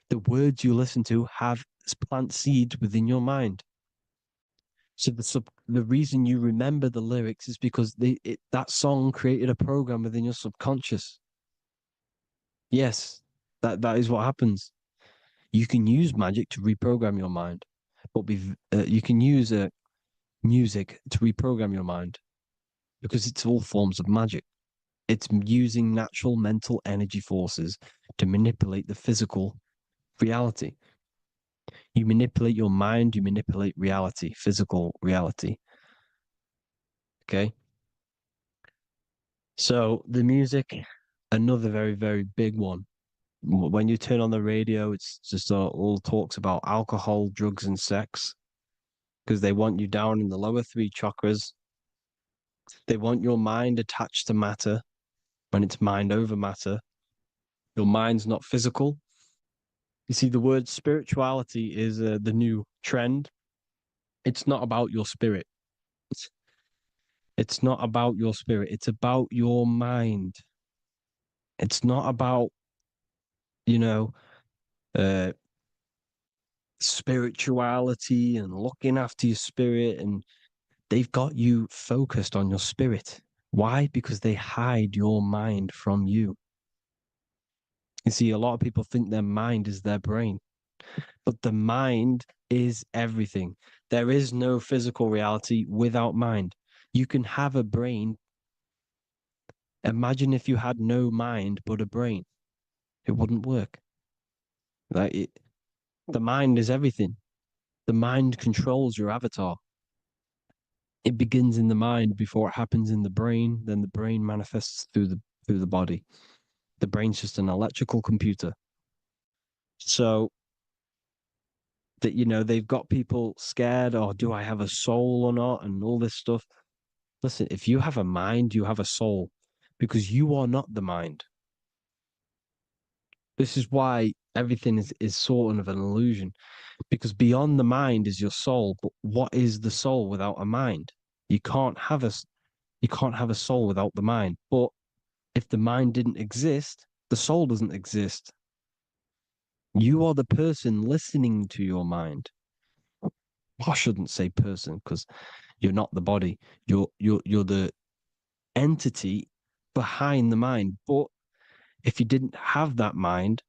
The words you listen to have plant seeds within your mind. So the reason you remember the lyrics is because that song created a program within your subconscious. Yes, that is what happens. You can use magic to reprogram your mind, but you can use music to reprogram your mind because it's all forms of magic. It's using natural mental energy forces to manipulate the physical reality. You manipulate your mind, you manipulate reality, physical reality. Okay? So the music, another very, very big one. When you turn on the radio, it's just all talks about alcohol, drugs, and sex because they want you down in the lower three chakras. They want your mind attached to matter when it's mind over matter. Your mind's not physical. You see, the word spirituality is the new trend. It's not about your spirit. It's not about your spirit. It's about your mind. It's not about, you know, uh, spirituality and looking after your spirit. And they've got you focused on your spirit. Why? Because they hide your mind from you. You see, a lot of people think their mind is their brain, but the mind is everything. There is no physical reality without mind. You can have a brain. Imagine if you had no mind but a brain. It wouldn't work. The mind is everything. The mind controls your avatar. It begins in the mind before it happens in the brain. Then the brain manifests through the body. The brain's just an electrical computer. So that, they've got people scared, or do I have a soul or not, and all this stuff. Listen, if you have a mind, you have a soul, because you are not the mind. This is why everything is sort of an illusion, because beyond the mind is your soul. But what is the soul without a mind? You can't have a soul without the mind. But if the mind didn't exist, the soul doesn't exist. You are the person listening to your mind. I shouldn't say person because you're not the body. You're the entity behind the mind. But if you didn't have that mind,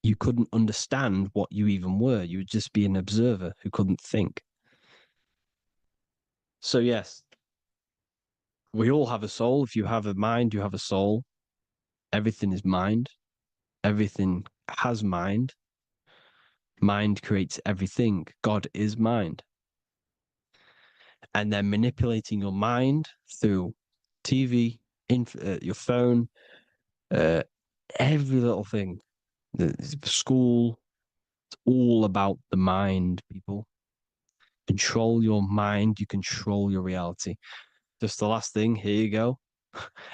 you couldn't understand what you even were. You would just be an observer who couldn't think. So yes, we all have a soul. If you have a mind, you have a soul. Everything is mind. Everything has mind. Mind creates everything. God is mind. And they're manipulating your mind through TV, your phone, every little thing. The school, it's all about the mind, people. Control your mind, you control your reality. Just the last thing, here you go.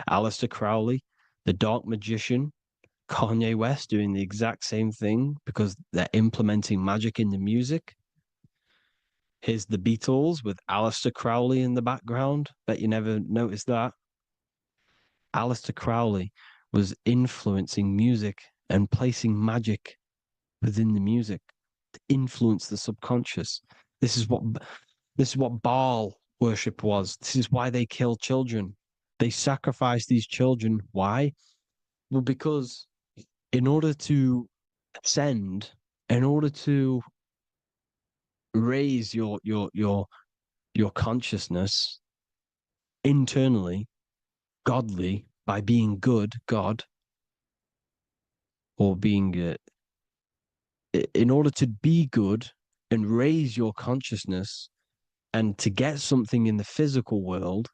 Aleister Crowley, the dark magician, Kanye West doing the exact same thing because they're implementing magic in the music. Here's the Beatles with Aleister Crowley in the background. Bet you never noticed that. Aleister Crowley was influencing music and placing magic within the music to influence the subconscious. This is what Baal worship was. This is why they kill children. They sacrifice these children. Why? Well, because in order to ascend, in order to raise your consciousness internally, godly, by being good, God, or being in order to be good and raise your consciousness and to get something in the physical world,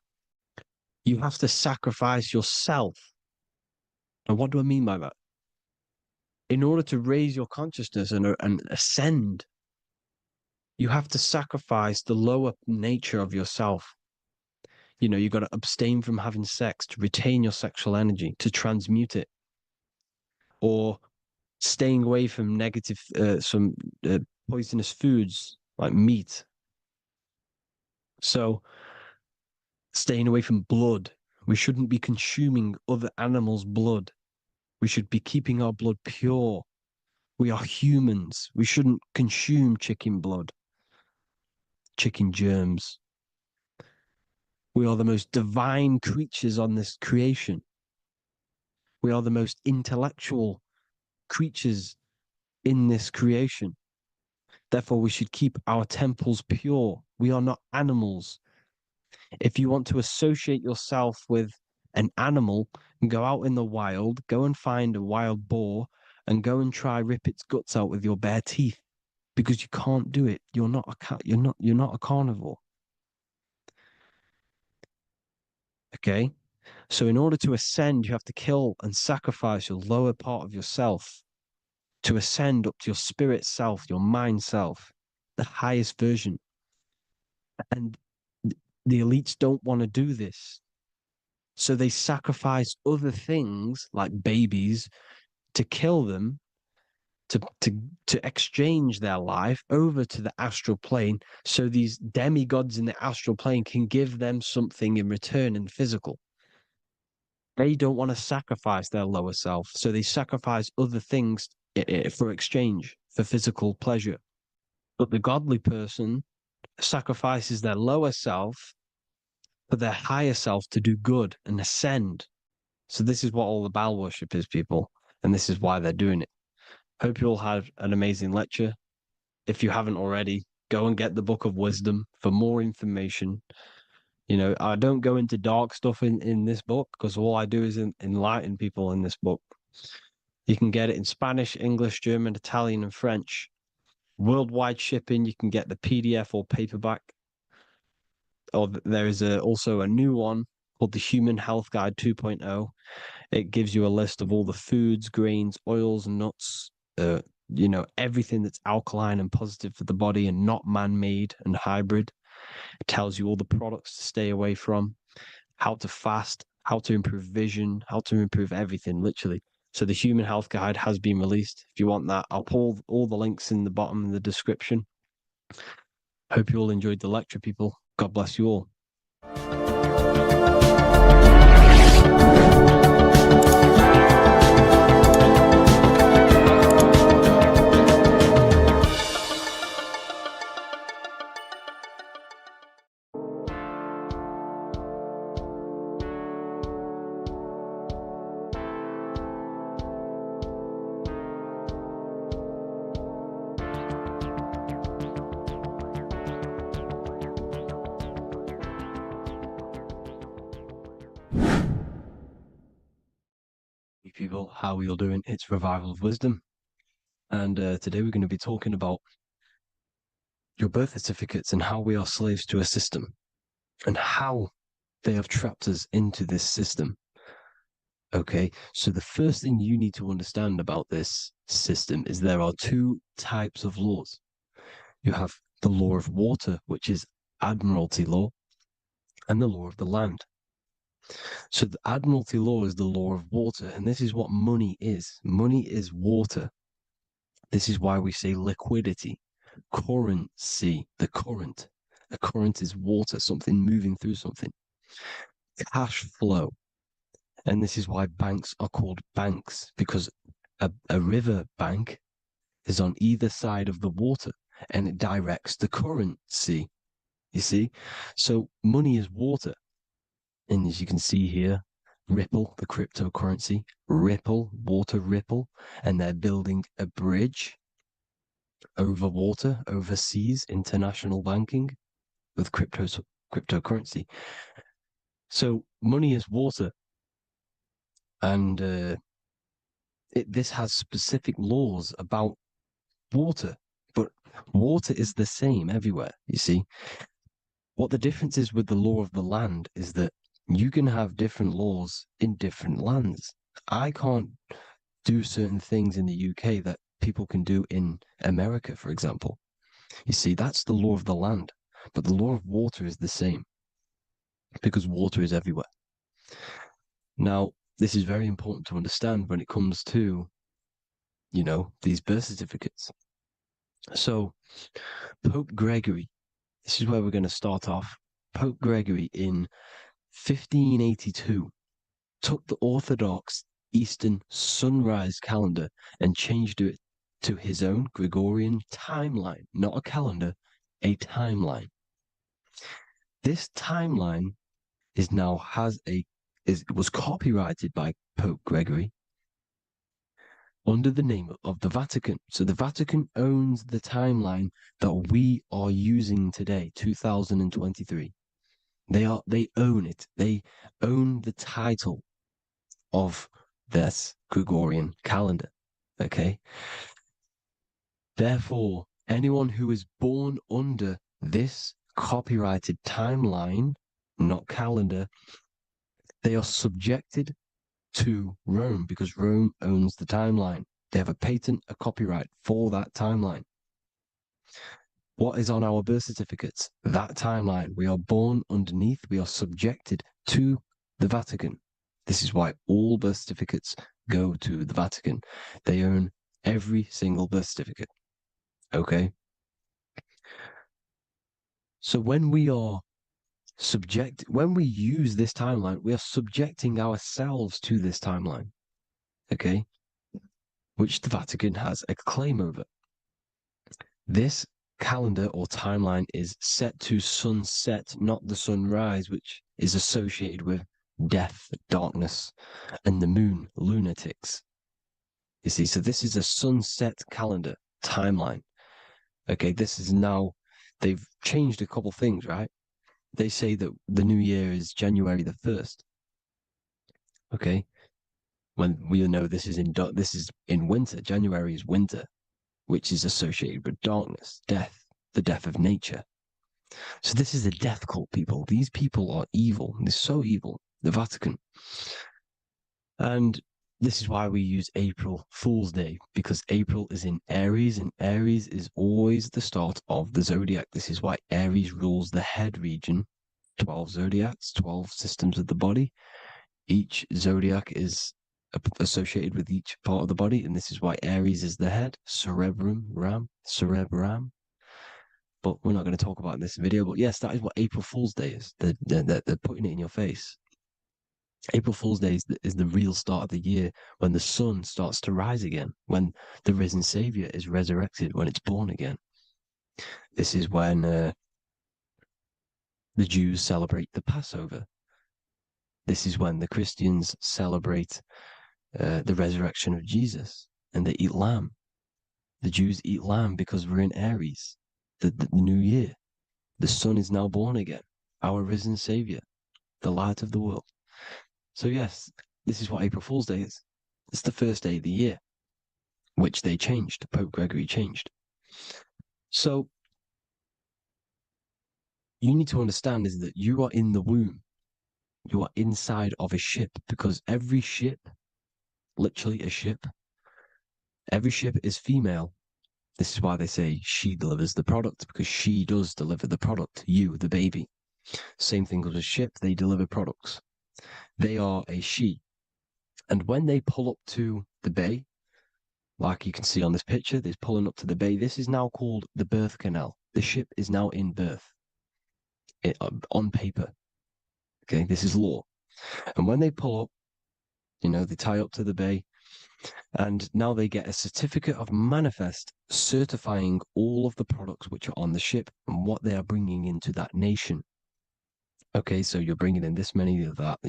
you have to sacrifice yourself. And what do I mean by that? In order to raise your consciousness and ascend, you have to sacrifice the lower nature of yourself. You've got to abstain from having sex to retain your sexual energy, to transmute it, or staying away from negative, some poisonous foods like meat. So staying away from blood. We shouldn't be consuming other animals' blood. We should be keeping our blood pure. We are humans. We shouldn't consume chicken blood, chicken germs. We are the most divine creatures on this creation. We are the most intellectual creatures in this creation. Therefore, we should keep our temples pure. We are not animals. If you want to associate yourself with an animal, go out in the wild, go and find a wild boar and go and try rip its guts out with your bare teeth, because you can't do it. You're not a carnivore. Okay? So in order to ascend, you have to kill and sacrifice your lower part of yourself to ascend up to your spirit self, your mind self, the highest version. And the elites don't want to do this. So they sacrifice other things like babies to kill them, to exchange their life over to the astral plane, so these demigods in the astral plane can give them something in return in physical. They don't want to sacrifice their lower self, so they sacrifice other things for exchange, for physical pleasure. But the godly person sacrifices their lower self for their higher self to do good and ascend. So this is what all the Baal worship is, people, and this is why they're doing it. Hope you all had an amazing lecture. If you haven't already, go and get the Book of Wisdom for more information. You know, I don't go into dark stuff in this book because all I do is enlighten people in this book. You can get it in Spanish, English, German, Italian, and French. Worldwide shipping, you can get the PDF or paperback. Or there is also a new one called the Human Health Guide 2.0. It gives you a list of all the foods, grains, oils, and nuts, you know, everything that's alkaline and positive for the body and not man-made and hybrid. It tells you all the products to stay away from, how to fast, how to improve vision, how to improve everything, literally. So the Human Health Guide has been released. If you want that, I'll put all the links in the bottom in the description. Hope you all enjoyed the lecture, people. God bless you all. People, how are you all doing? It's Revival of Wisdom, and today we're going to be talking about your birth certificates and how we are slaves to a system and how they have trapped us into this system. Okay, so the first thing you need to understand about this system is there are two types of laws. You have the law of water, which is Admiralty law, and the law of the land. So the Admiralty law is the law of water, and this is what money is. Money is water. This is why we say liquidity, currency, the current. A current is water, something moving through something. Cash flow. And this is why banks are called banks, because a river bank is on either side of the water, and it directs the currency. You see? So money is water. And as you can see here, Ripple, the cryptocurrency, Ripple, water Ripple, and they're building a bridge over water, overseas, international banking with cryptocurrency. So money is water, and this has specific laws about water, but water is the same everywhere, you see. What the difference is with the law of the land is that you can have different laws in different lands. I can't do certain things in the UK that people can do in America, for example. You see, that's the law of the land, but the law of water is the same because water is everywhere. Now, this is very important to understand when it comes to, you know, these birth certificates. So, Pope Gregory, this is where we're going to start off. Pope Gregory in 1582 took the Orthodox Eastern sunrise calendar and changed it to his own Gregorian timeline, not a calendar, a timeline. This timeline was copyrighted by Pope Gregory under the name of the Vatican. So the Vatican owns the timeline that we are using today, 2023. They own it. They own the title of this Gregorian calendar. Okay. Therefore, anyone who is born under this copyrighted timeline, not calendar, They are subjected to Rome because Rome owns the timeline. They have a patent, a copyright for that timeline. What is on our birth certificates? That timeline. We are born underneath, we are subjected to the Vatican. This is why all birth certificates go to the Vatican. They own every single birth certificate. Okay? So when we use this timeline, we are subjecting ourselves to this timeline. Okay? Which the Vatican has a claim over. This calendar or timeline is set to sunset, not the sunrise, which is associated with death, darkness, and the moon, lunatics. You see, so this is a sunset calendar timeline. Okay, this is now, they've changed a couple things, right? They say that the new year is January the 1st. Okay, when we know this is in winter. January is winter, which is associated with darkness, death, the death of nature. So this is a death cult, people. These people are evil. They're so evil. The Vatican. And this is why we use April Fool's Day, because April is in Aries, and Aries is always the start of the zodiac. This is why Aries rules the head region. 12 zodiacs, 12 systems of the body. Each zodiac is associated with each part of the body, and this is why Aries is the head, cerebrum. But we're not going to talk about in this video. But yes, that is what April Fool's Day is. They're putting it in your face. April Fool's Day is the real start of the year, when the sun starts to rise again, when the risen Savior is resurrected, when it's born again. This is when the Jews celebrate the Passover. This is when the Christians celebrate the resurrection of Jesus, and they eat lamb. The Jews eat lamb because we're in Aries, the new year. The sun is now born again, our risen Savior, the light of the world. So yes, this is what April Fool's Day is. It's the first day of the year, which they changed. Pope Gregory changed. So you need to understand is that you are in the womb. You are inside of a ship, because every ship, literally a ship, every ship is female. This is why they say she delivers the product, because she does deliver the product. You, the baby. Same thing with a ship, they deliver products. They are a she. And when they pull up to the bay, like you can see on this picture, they're pulling up to the bay. This is now called the birth canal. The ship is now in birth. On paper. Okay, this is law. And when they pull up, they tie up to the bay, and now they get a certificate of manifest certifying all of the products which are on the ship and what they are bringing into that nation. Okay, so you're bringing in this many of that,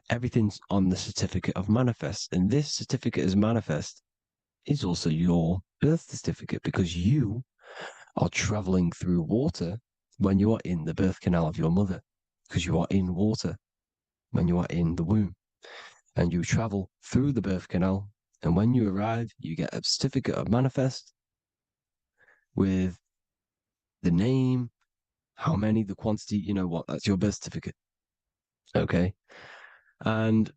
everything's on the certificate of manifest. And this certificate of manifest is also your birth certificate, because you are traveling through water when you are in the birth canal of your mother, because you are in water when you are in the womb. And you travel through the birth canal, and when you arrive, you get a certificate of manifest with the name, how many, the quantity, that's your birth certificate. Okay. And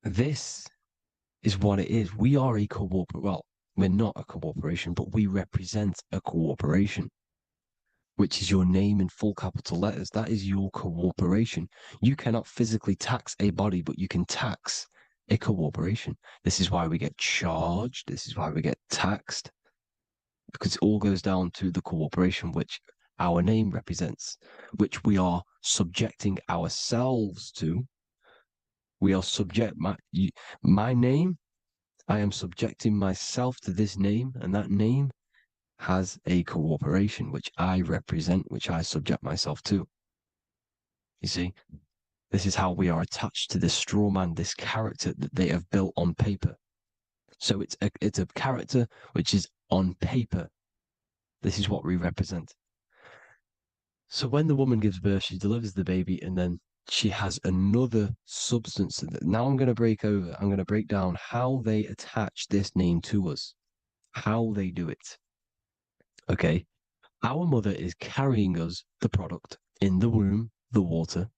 this is what it is. We are a we're not a corporation, but we represent a corporation, which is your name in full capital letters. That is your corporation. You cannot physically tax a body, but you can tax a corporation. This is why we get charged. This is why we get taxed, because it all goes down to the corporation, which our name represents, which we are subjecting ourselves to. We are my name, I am subjecting myself to this name, and that name has a corporation which I represent, which I subject myself to. You see, this is how we are attached to this straw man, this character that they have built on paper. So it's a character which is on paper. This is what we represent. So when the woman gives birth, she delivers the baby, and then she has another substance. Now I'm going to break down how they attach this name to us, how they do it. Okay. Our mother is carrying us the product in the womb, the water.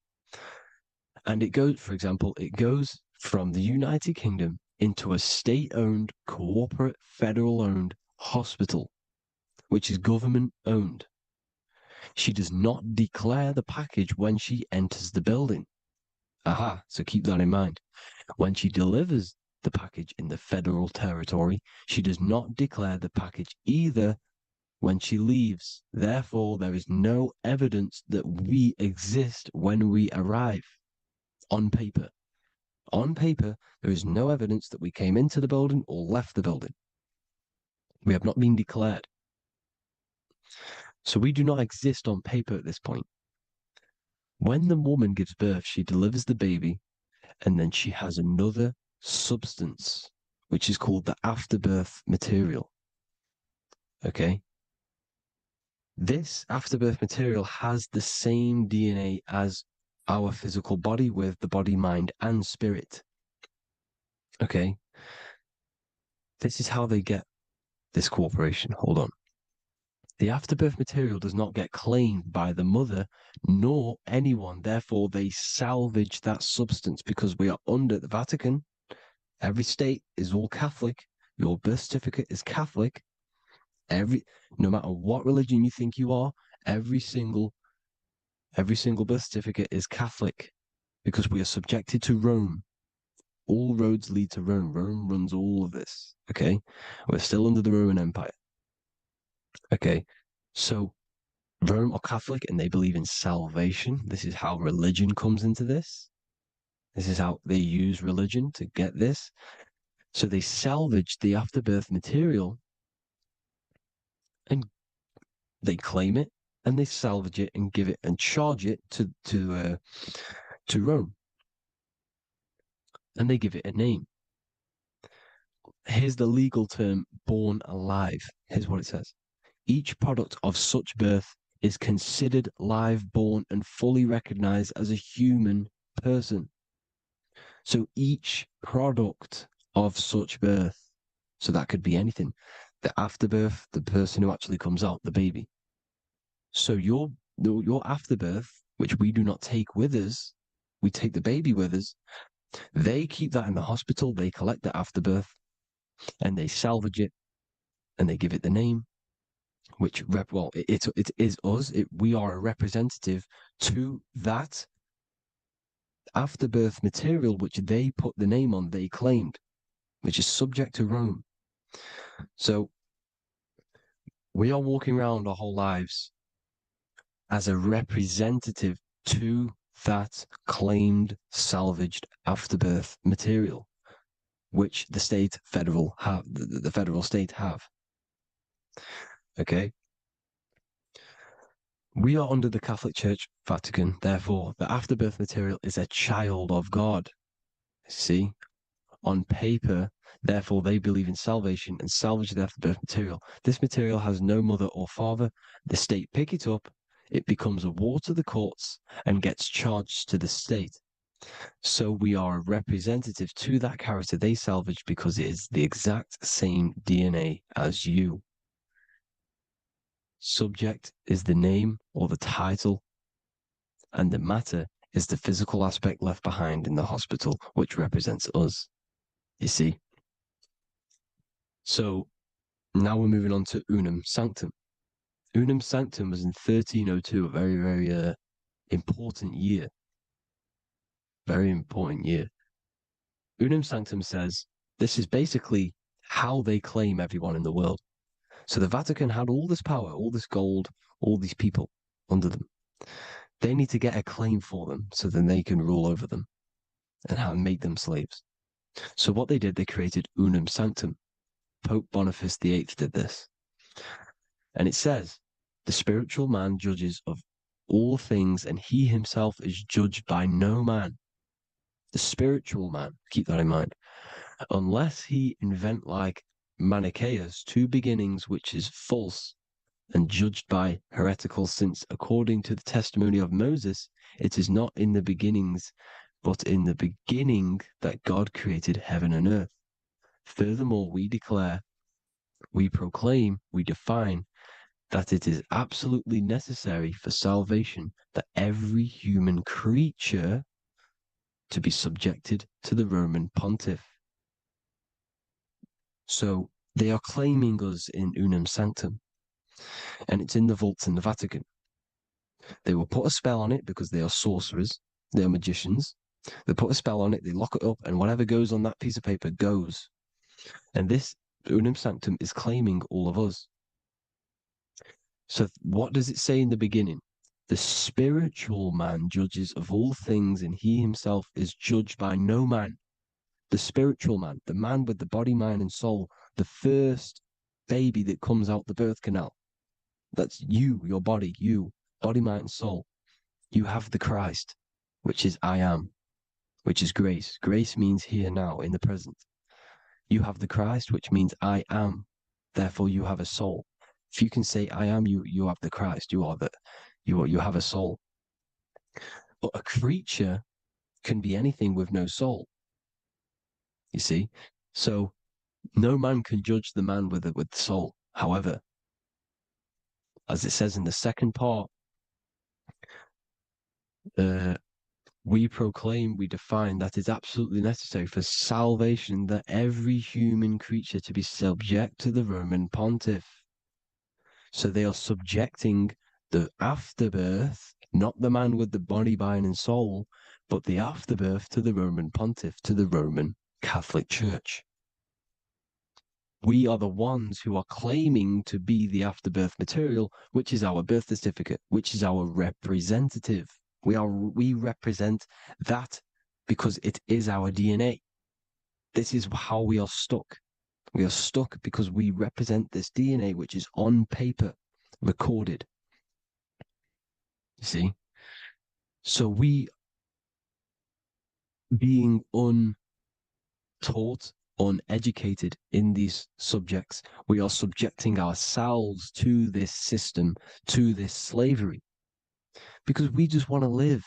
And it goes, for example, it goes from the United Kingdom into a state-owned, corporate, federal-owned hospital, which is government-owned. She does not declare the package when she enters the building. Aha, so keep that in mind. When she delivers the package in the federal territory, she does not declare the package either when she leaves. Therefore, there is no evidence that we exist when we arrive. On paper. On paper, there is no evidence that we came into the building or left the building. We have not been declared. So we do not exist on paper at this point. When the woman gives birth, she delivers the baby, and then she has another substance, which is called the afterbirth material. Okay? This afterbirth material has the same DNA as our physical body, with the body, mind, and spirit. Okay? This is how they get this corporation. Hold on. The afterbirth material does not get claimed by the mother nor anyone. Therefore, they salvage that substance because we are under the Vatican. Every state is all Catholic. Your birth certificate is Catholic. No matter what religion you think you are, every single birth certificate is Catholic because we are subjected to Rome. All roads lead to Rome. Rome runs all of this. Okay? We're still under the Roman Empire. Okay, so Rome are Catholic and they believe in salvation. This is how religion comes into this. This is how they use religion to get this. So they salvage the afterbirth material and they claim it and they salvage it and give it and charge it to Rome. And they give it a name. Here's the legal term, born alive. Here's what it says. Each product of such birth is considered live, born, and fully recognized as a human person. So each product of such birth, so that could be anything, the afterbirth, the person who actually comes out, the baby. So your afterbirth, which we do not take with us, we take the baby with us, they keep that in the hospital, they collect the afterbirth, and they salvage it, and they give it the name, which it is us. We are a representative to that afterbirth material, which they put the name on, they claimed, which is subject to Rome. So we are walking around our whole lives as a representative to that claimed salvaged afterbirth material, which the federal state have. Okay. We are under the Catholic Church, Vatican. Therefore, the afterbirth material is a child of God. See, on paper, therefore, they believe in salvation and salvage the afterbirth material. This material has no mother or father. The state pick it up. It becomes a war to the courts and gets charged to the state. So we are a representative to that character they salvaged because it is the exact same DNA as you. Subject is the name or the title, and the matter is the physical aspect left behind in the hospital, which represents us. You see? So now we're moving on to Unum Sanctum. Unum Sanctum was in 1302, a very, very important year. Very important year. Unum Sanctum says this is basically how they claim everyone in the world. So the Vatican had all this power, all this gold, all these people under them. They need to get a claim for them so then they can rule over them and make them slaves. So what they did, they created Unum Sanctum. Pope Boniface VIII did this. And it says, the spiritual man judges of all things and he himself is judged by no man. The spiritual man, keep that in mind, unless he invent like Manichaeus, two beginnings, which is false and judged by heretical, since according to the testimony of Moses, it is not in the beginnings, but in the beginning that God created heaven and earth. Furthermore, we declare, we proclaim, we define that it is absolutely necessary for salvation that every human creature to be subjected to the Roman pontiff. So they are claiming us in unum sanctum, and it's in the vaults in the Vatican. They will put a spell on it because they are sorcerers, they are magicians. They put a spell on it, they lock it up, and whatever goes on that piece of paper goes. And this unum sanctum is claiming all of us. So what does it say in the beginning? The spiritual man judges of all things, and he himself is judged by no man. The spiritual man, the man with the body, mind, and soul, the first baby that comes out the birth canal. That's you, your body, body, mind, and soul. You have the Christ, which is I am, which is grace. Grace means here, now, in the present. You have the Christ, which means I am. Therefore, you have a soul. If you can say I am, you have the Christ. You have a soul. But a creature can be anything with no soul. You see, so no man can judge the man with the soul. However, as it says in the second part, we proclaim, we define that it's absolutely necessary for salvation that every human creature to be subject to the Roman pontiff. So they are subjecting the afterbirth, not the man with the body, mind, and soul, but the afterbirth to the Roman pontiff, to the Roman Catholic Church. We are the ones who are claiming to be the afterbirth material, which is our birth certificate, which is our representative. We represent that because it is our DNA. This is how we are stuck. We are stuck because we represent this DNA, which is on paper, recorded. You see? So we, being untaught, uneducated in these subjects, we are subjecting ourselves to this system, to this slavery, because we just want to live.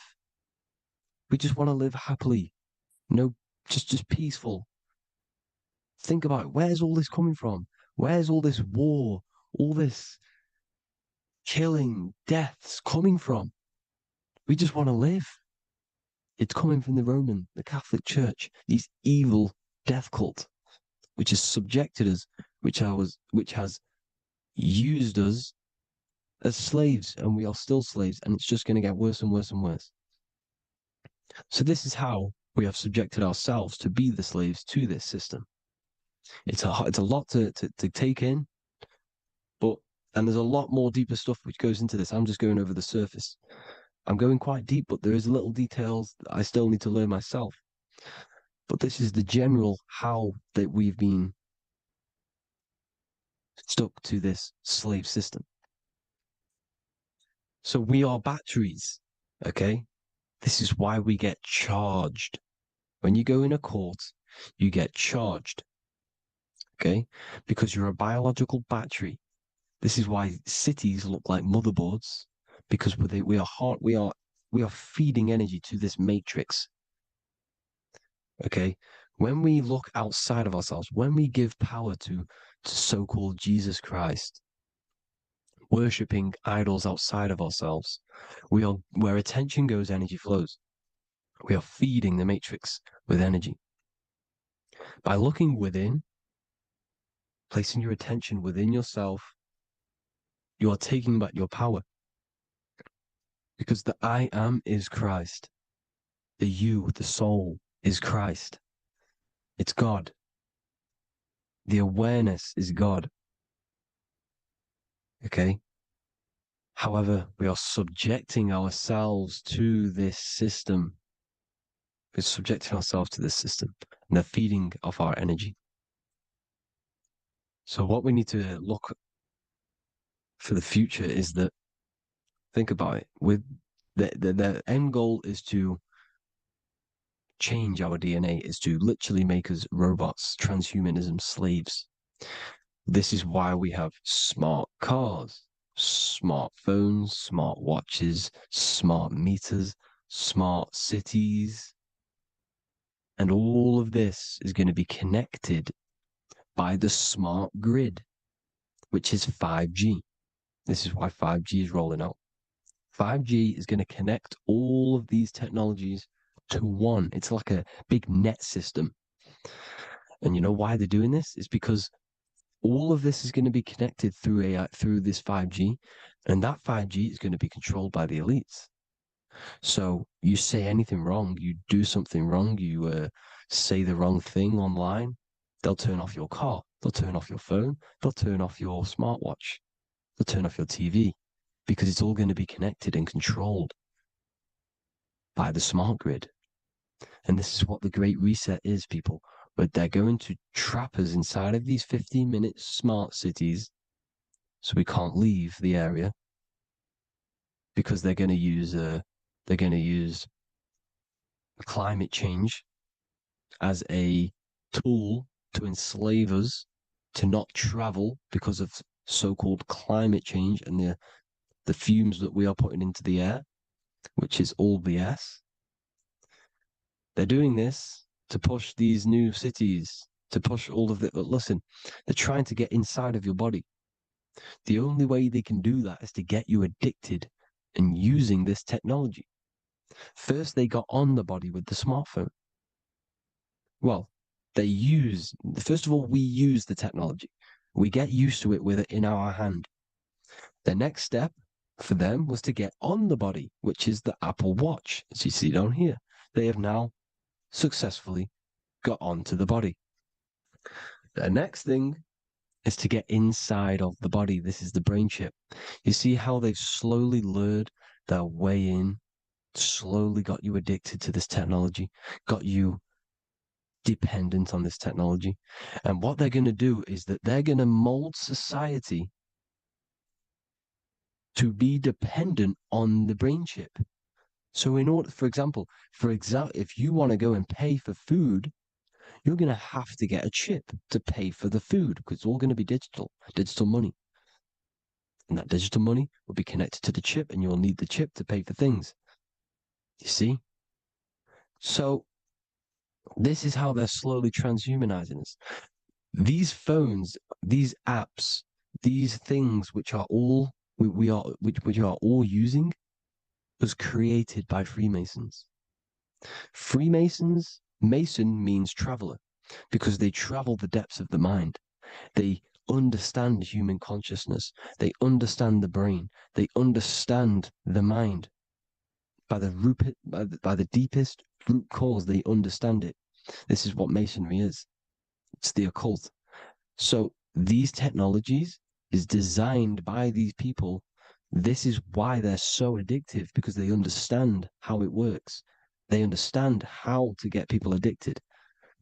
We just want to live happily, just peaceful. Think about it. Where's all this coming from? Where's all this war, all this killing, deaths coming from? We just want to live. It's coming from the Catholic Church, these evil death cult, which has subjected us, which has used us as slaves, and we are still slaves, and it's just going to get worse and worse and worse. So this is how we have subjected ourselves to be the slaves to this system. It's a lot to take in, and there's a lot more deeper stuff which goes into this. I'm just going over the surface. I'm going quite deep, but there is little details that I still need to learn myself. But this is the general how that we've been stuck to this slave system. So we are batteries, okay? This is why we get charged. When you go in a court, you get charged, okay? Because you're a biological battery. This is why cities look like motherboards, because we are feeding energy to this matrix. Okay, when we look outside of ourselves, when we give power to so-called Jesus Christ, worshipping idols outside of ourselves, where attention goes, energy flows. We are feeding the matrix with energy. By looking within, placing your attention within yourself, you are taking back your power. Because the I am is Christ. The you, the soul, is Christ. It's God. The awareness is God. Okay? However, we are subjecting ourselves to this system. We're subjecting ourselves to this system, and the feeding of our energy. So what we need to look for the future is that, think about it, with the end goal is to change our DNA, is to literally make us robots, transhumanism, slaves. This is why we have smart cars, smartphones, smart watches, smart meters, smart cities. And all of this is going to be connected by the smart grid, which is 5G. This is why 5G is rolling out. 5G is going to connect all of these technologies to one. It's like a big net system. And you know why they're doing this? It's because all of this is going to be connected through AI, through this 5G, and that 5G is going to be controlled by the elites. So you say anything wrong, you do something wrong, you say the wrong thing online, they'll turn off your car, they'll turn off your phone, they'll turn off your smartwatch, they'll turn off your TV, because it's all going to be connected and controlled by the smart grid. And this is what the Great Reset is, people. But they're going to trap us inside of these 15-minute smart cities, so we can't leave the area, because they're going to use climate change as a tool to enslave us to not travel because of so-called climate change and the fumes that we are putting into the air, which is all BS. They're doing this to push these new cities, to push all of it. But listen, they're trying to get inside of your body. The only way they can do that is to get you addicted and using this technology. First, they got on the body with the smartphone. Well, first of all, we use the technology. We get used to it with it in our hand. The next step for them was to get on the body, which is the Apple Watch, as you see down here. They have now successfully got onto the body. The next thing is to get inside of the body. This is the brain chip. You see how they've slowly lured their way in, slowly got you addicted to this technology, got you dependent on this technology. And what they're going to do is that they're going to mold society to be dependent on the brain chip. So in order, for example, if you want to go and pay for food, you're going to have to get a chip to pay for the food, because it's all going to be digital money. And that digital money will be connected to the chip, and you'll need the chip to pay for things. You see? So this is how they're slowly transhumanizing us. These phones, these apps, these things which are all we are all using was created by Freemasons. Mason means traveler, because they travel the depths of the mind. They understand human consciousness. They understand the brain. They understand the mind. By the deepest root cause, they understand it. This is what Masonry is. It's the occult. So these technologies is designed by these people. This is why they're so addictive, because they understand how it works. They understand how to get people addicted,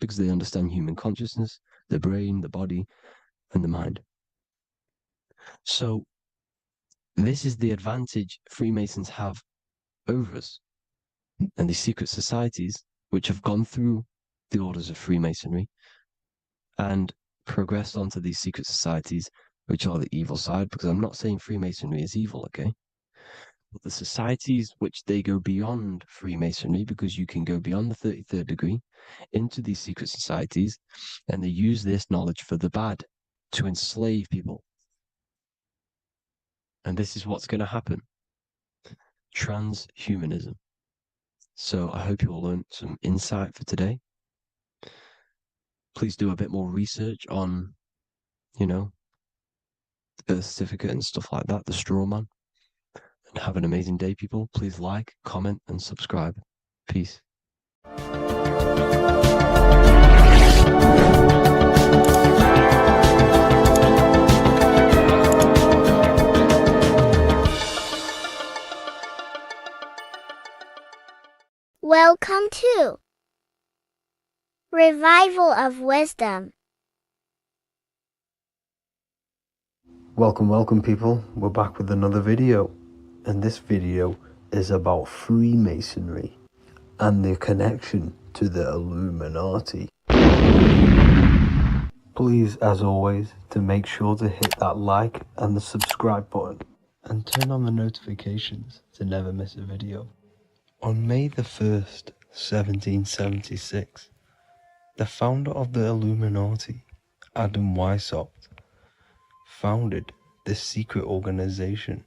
because they understand human consciousness, the brain, the body, and the mind. So this is the advantage Freemasons have over us. And these secret societies, which have gone through the orders of Freemasonry and progressed onto these secret societies, which are the evil side, because I'm not saying Freemasonry is evil, okay? But the societies which they go beyond Freemasonry, because you can go beyond the 33rd degree into these secret societies, and they use this knowledge for the bad, to enslave people. And this is what's going to happen. Transhumanism. So I hope you all learned some insight for today. Please do a bit more research on, the birth certificate and stuff like that, the straw man. And have an amazing day, people. Please like, comment, and subscribe. Peace. Welcome to Revival of Wisdom. Welcome people, we're back with another video, and this video is about Freemasonry and their connection to the Illuminati. Please, as always, to make sure to hit that like and the subscribe button and turn on the notifications to never miss a video. On May the 1st, 1776, the founder of the Illuminati, Adam Weishaupt, founded this secret organization,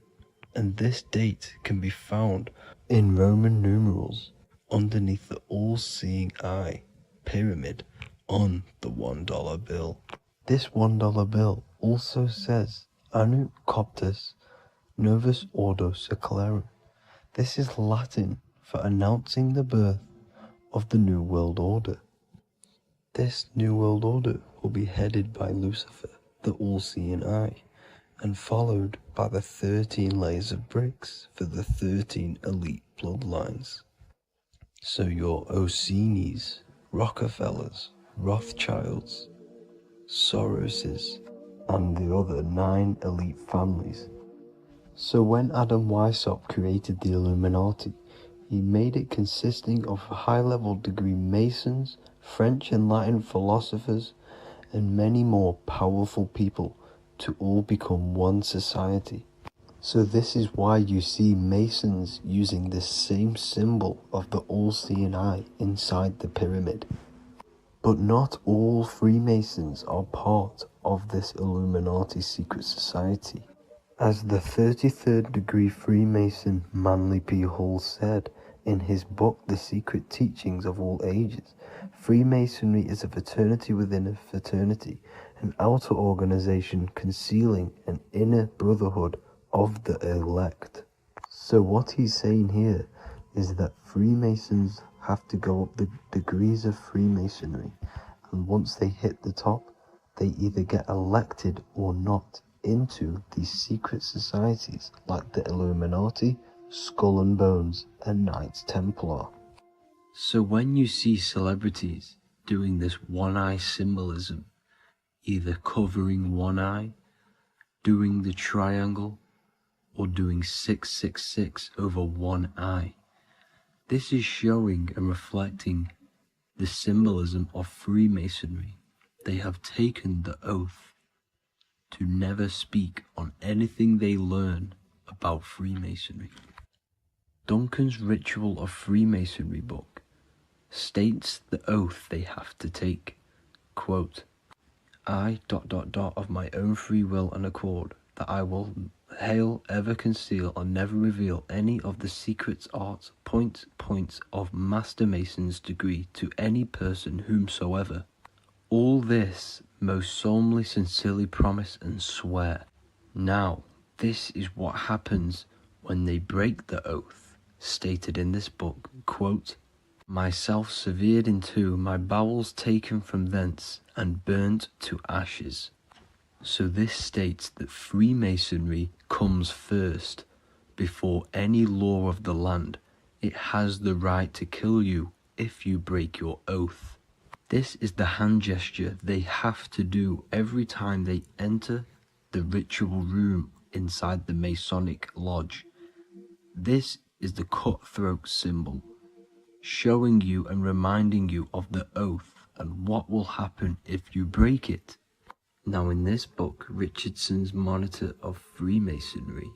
and this date can be found in Roman numerals underneath the all-seeing eye pyramid on the $1 bill. This $1 bill also says Anu Coptus Novus Ordo Secularum. This is Latin for announcing the birth of the New World Order. This New World Order will be headed by Lucifer, the all-seeing eye, and followed by the 13 layers of bricks for the 13 elite bloodlines. So your Orsini's, Rockefellers, Rothschilds, Soroses, and the other 9 elite families. So when Adam Weishaupt created the Illuminati, he made it consisting of high-level degree Masons, French and Latin philosophers, and many more powerful people to all become one society. So this is why you see Masons using the same symbol of the all-seeing eye inside the pyramid. But not all Freemasons are part of this Illuminati secret society. As the 33rd degree Freemason Manly P. Hall said in his book The Secret Teachings of All Ages, Freemasonry is a fraternity within a fraternity, an outer organization concealing an inner brotherhood of the elect. So what he's saying here is that Freemasons have to go up the degrees of Freemasonry, and once they hit the top, they either get elected or not into these secret societies like the Illuminati, Skull and Bones, and Knights Templar. So when you see celebrities doing this one-eye symbolism, either covering one eye, doing the triangle, or doing 666 over one eye, this is showing and reflecting the symbolism of Freemasonry. They have taken the oath to never speak on anything they learn about Freemasonry. Duncan's Ritual of Freemasonry book states the oath they have to take. Quote, I ... of my own free will and accord, that I will hail, ever conceal, or never reveal any of the secrets, arts, points of Master Mason's degree to any person whomsoever. All this most solemnly, sincerely promise and swear. Now, this is what happens when they break the oath, stated in this book, quote, myself severed in two, my bowels taken from thence, and burnt to ashes. So this states that Freemasonry comes first, before any law of the land. It has the right to kill you if you break your oath. This is the hand gesture they have to do every time they enter the ritual room inside the Masonic lodge. This is the cutthroat symbol, showing you and reminding you of the oath and what will happen if you break it. Now in this book, Richardson's Monitor of Freemasonry,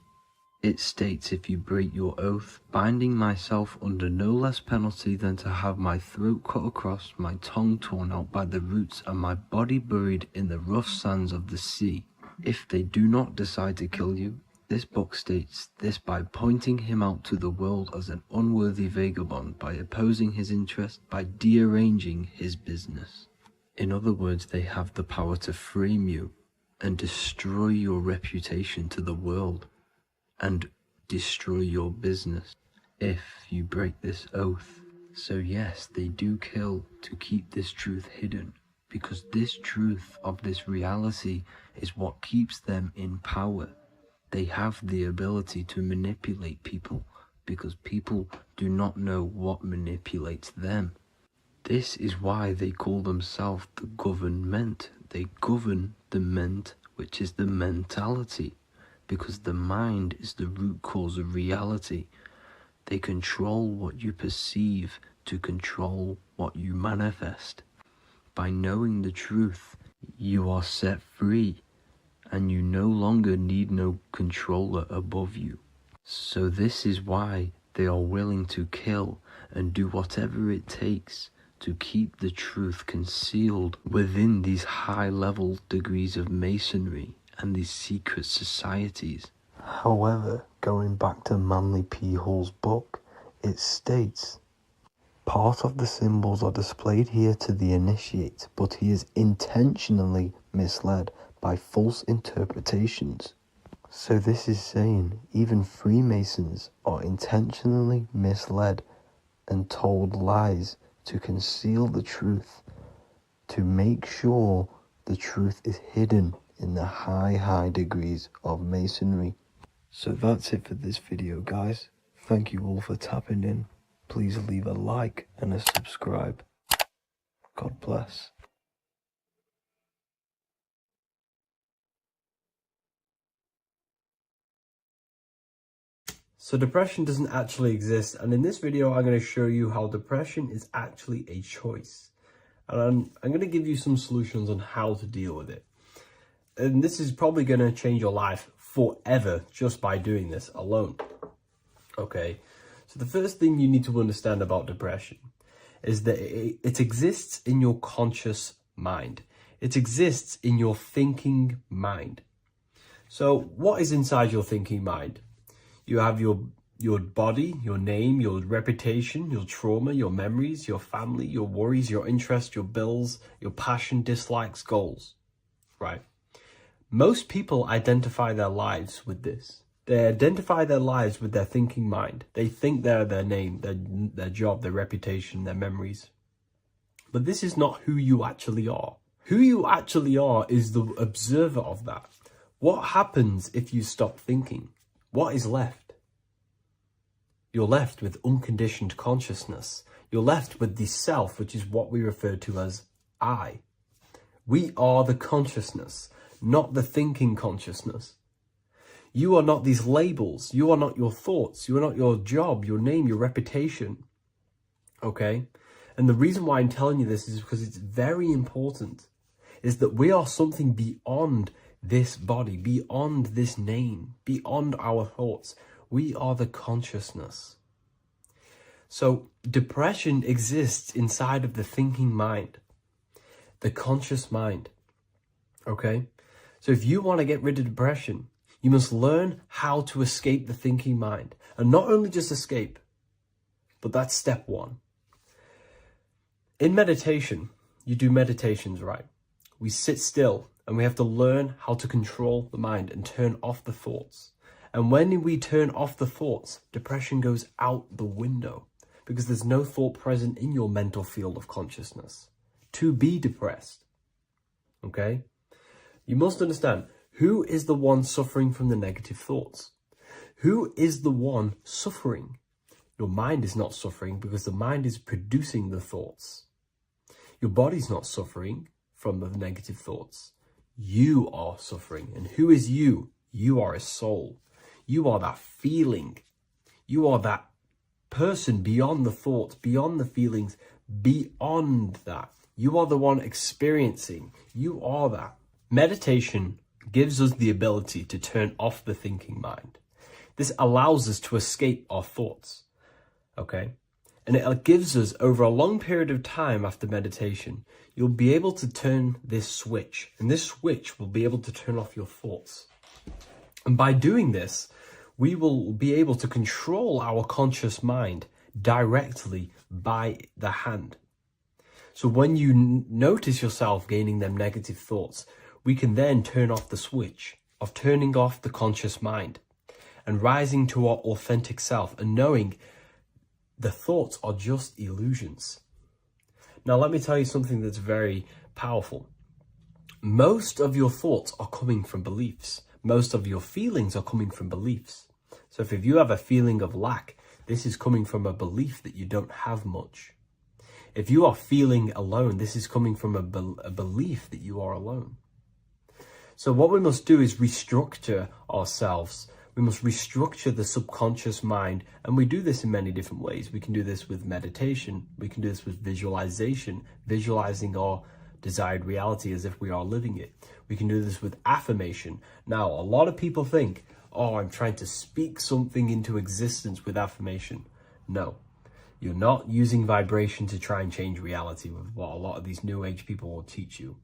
it states, if you break your oath, binding myself under no less penalty than to have my throat cut across, my tongue torn out by the roots, and my body buried in the rough sands of the sea. If they do not decide to kill you, this book states this by pointing him out to the world as an unworthy vagabond, by opposing his interest, by dearranging his business. In other words, they have the power to frame you and destroy your reputation to the world, and destroy your business if you break this oath. So yes, they do kill to keep this truth hidden, because this truth of this reality is what keeps them in power. They have the ability to manipulate people, because people do not know what manipulates them. This is why they call themselves the government. They govern the ment, which is the mentality, because the mind is the root cause of reality. They control what you perceive to control what you manifest. By knowing the truth, you are set free, and you no longer need no controller above you. So this is why they are willing to kill and do whatever it takes to keep the truth concealed within these high-level degrees of masonry and these secret societies. However, going back to Manly P. Hall's book, it states, Part of the symbols are displayed here to the initiate, but he is intentionally misled by false interpretations. So this is saying even Freemasons are intentionally misled and told lies to conceal the truth, to make sure the truth is hidden in the high degrees of Masonry. So that's it for this video, guys. Thank you all for tapping in. Please leave a like and a subscribe. God bless. So depression doesn't actually exist, and in this video I'm going to show you how depression is actually a choice. And I'm going to give you some solutions on how to deal with it. And this is probably going to change your life forever just by doing this alone. Okay, so the first thing you need to understand about depression is that it exists in your conscious mind. It exists in your thinking mind. So what is inside your thinking mind? You have your body, your name, your reputation, your trauma, your memories, your family, your worries, your interests, your bills, your passion, dislikes, goals, right? Most people identify their lives with this. They identify their lives with their thinking mind. They think they're their name, their job, their reputation, their memories. But this is not who you actually are. Who you actually are is the observer of that. What happens if you stop thinking? What is left? You're left with unconditioned consciousness. You're left with the self, which is what we refer to as I. We are the consciousness, not the thinking consciousness. You are not these labels. You are not your thoughts. You are not your job, your name, your reputation. Okay? And the reason why I'm telling you this is because it's very important, is that we are something beyond this body, beyond this name, beyond our thoughts. We are the consciousness. So depression exists inside of the thinking mind, the conscious mind. Okay? So if you want to get rid of depression, you must learn how to escape the thinking mind. And not only just escape, but that's step one. In meditation, you do meditations, right? We sit still and we have to learn how to control the mind and turn off the thoughts. And when we turn off the thoughts, depression goes out the window because there's no thought present in your mental field of consciousness to be depressed. Okay? You must understand, who is the one suffering from the negative thoughts? Who is the one suffering? Your mind is not suffering because the mind is producing the thoughts. Your body's not suffering from the negative thoughts. You are suffering. And who is you? You are a soul. You are that feeling. You are that person beyond the thoughts, beyond the feelings, beyond that. You are the one experiencing. You are that. Meditation gives us the ability to turn off the thinking mind. This allows us to escape our thoughts. Okay? And it gives us, over a long period of time after meditation, you'll be able to turn this switch. And this switch will be able to turn off your thoughts. And by doing this, we will be able to control our conscious mind directly by the hand. So when you notice yourself gaining them negative thoughts, we can then turn off the switch of turning off the conscious mind and rising to our authentic self and knowing the thoughts are just illusions. Now, let me tell you something that's very powerful. Most of your thoughts are coming from beliefs. Most of your feelings are coming from beliefs. So if you have a feeling of lack, this is coming from a belief that you don't have much. If you are feeling alone, this is coming from a belief that you are alone. So what we must do is restructure ourselves. We must restructure the subconscious mind, and we do this in many different ways. We can do this with meditation. We can do this with visualization, visualizing our desired reality as if we are living it. We can do this with affirmation. Now, a lot of people think, oh, I'm trying to speak something into existence with affirmation. No, you're not using vibration to try and change reality with what a lot of these new age people will teach you.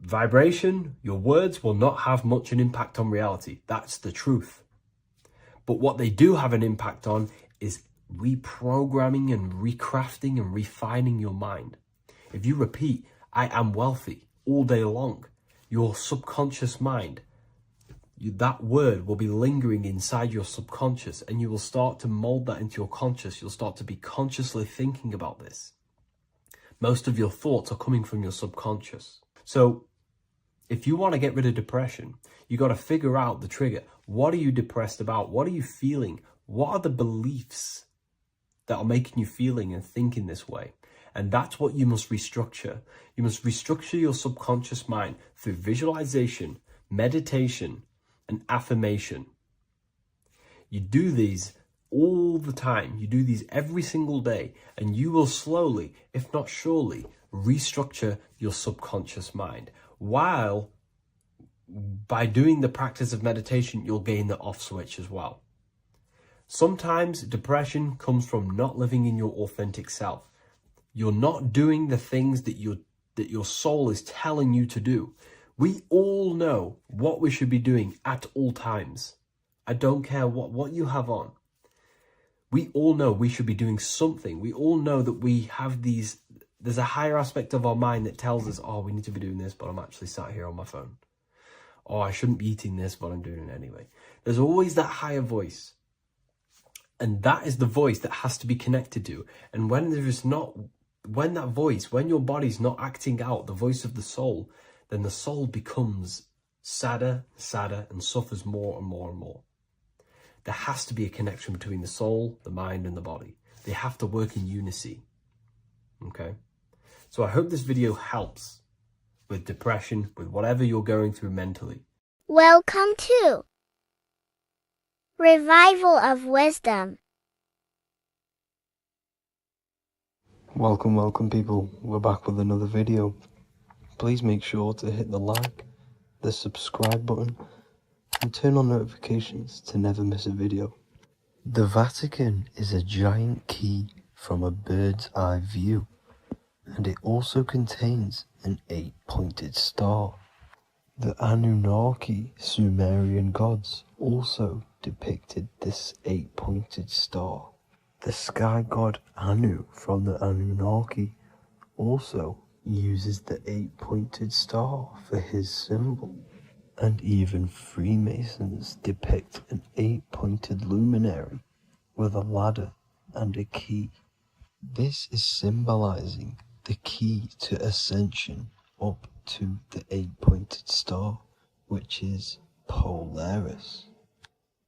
Vibration, your words will not have much an impact on reality. That's the truth. But what they do have an impact on is reprogramming and recrafting and refining your mind. If you repeat, I am wealthy all day long, your subconscious mind, that word will be lingering inside your subconscious, and you will start to mold that into your conscious. You'll start to be consciously thinking about this. Most of your thoughts are coming from your subconscious. So if you want to get rid of depression, you got to figure out the trigger. What are you depressed about? What are you feeling? What are the beliefs that are making you feeling and thinking this way? And that's what you must restructure. You must restructure your subconscious mind through visualization, meditation, and affirmation. You do these all the time. You do these every single day, and you will slowly, if not surely, restructure your subconscious mind. While by doing the practice of meditation, you'll gain the off switch as well. Sometimes depression comes from not living in your authentic self. You're not doing the things that your soul is telling you to do. We all know what we should be doing at all times. I don't care what you have on. We all know we should be doing something. We all know that we have there's a higher aspect of our mind that tells us, oh, we need to be doing this, but I'm actually sat here on my phone. Oh, I shouldn't be eating this, but I'm doing it anyway. There's always that higher voice. And that is the voice that has to be connected to. And when your body's not acting out the voice of the soul, then the soul becomes sadder, and suffers more and more and more. There has to be a connection between the soul, the mind, and the body. They have to work in unison. Okay? So I hope this video helps with depression, with whatever you're going through mentally. Welcome to Revival of Wisdom. Welcome people, we're back with another video. Please make sure to hit the like, the subscribe button, and turn on notifications to never miss a video. The Vatican is a giant key from a bird's eye view, and it also contains an 8-pointed star. The Anunnaki Sumerian gods also depicted this 8-pointed star. The sky god Anu from the Anunnaki also uses the 8-pointed star for his symbol. And even Freemasons depict an 8-pointed luminary with a ladder and a key. This is symbolizing the key to ascension up to the 8-pointed star, which is Polaris.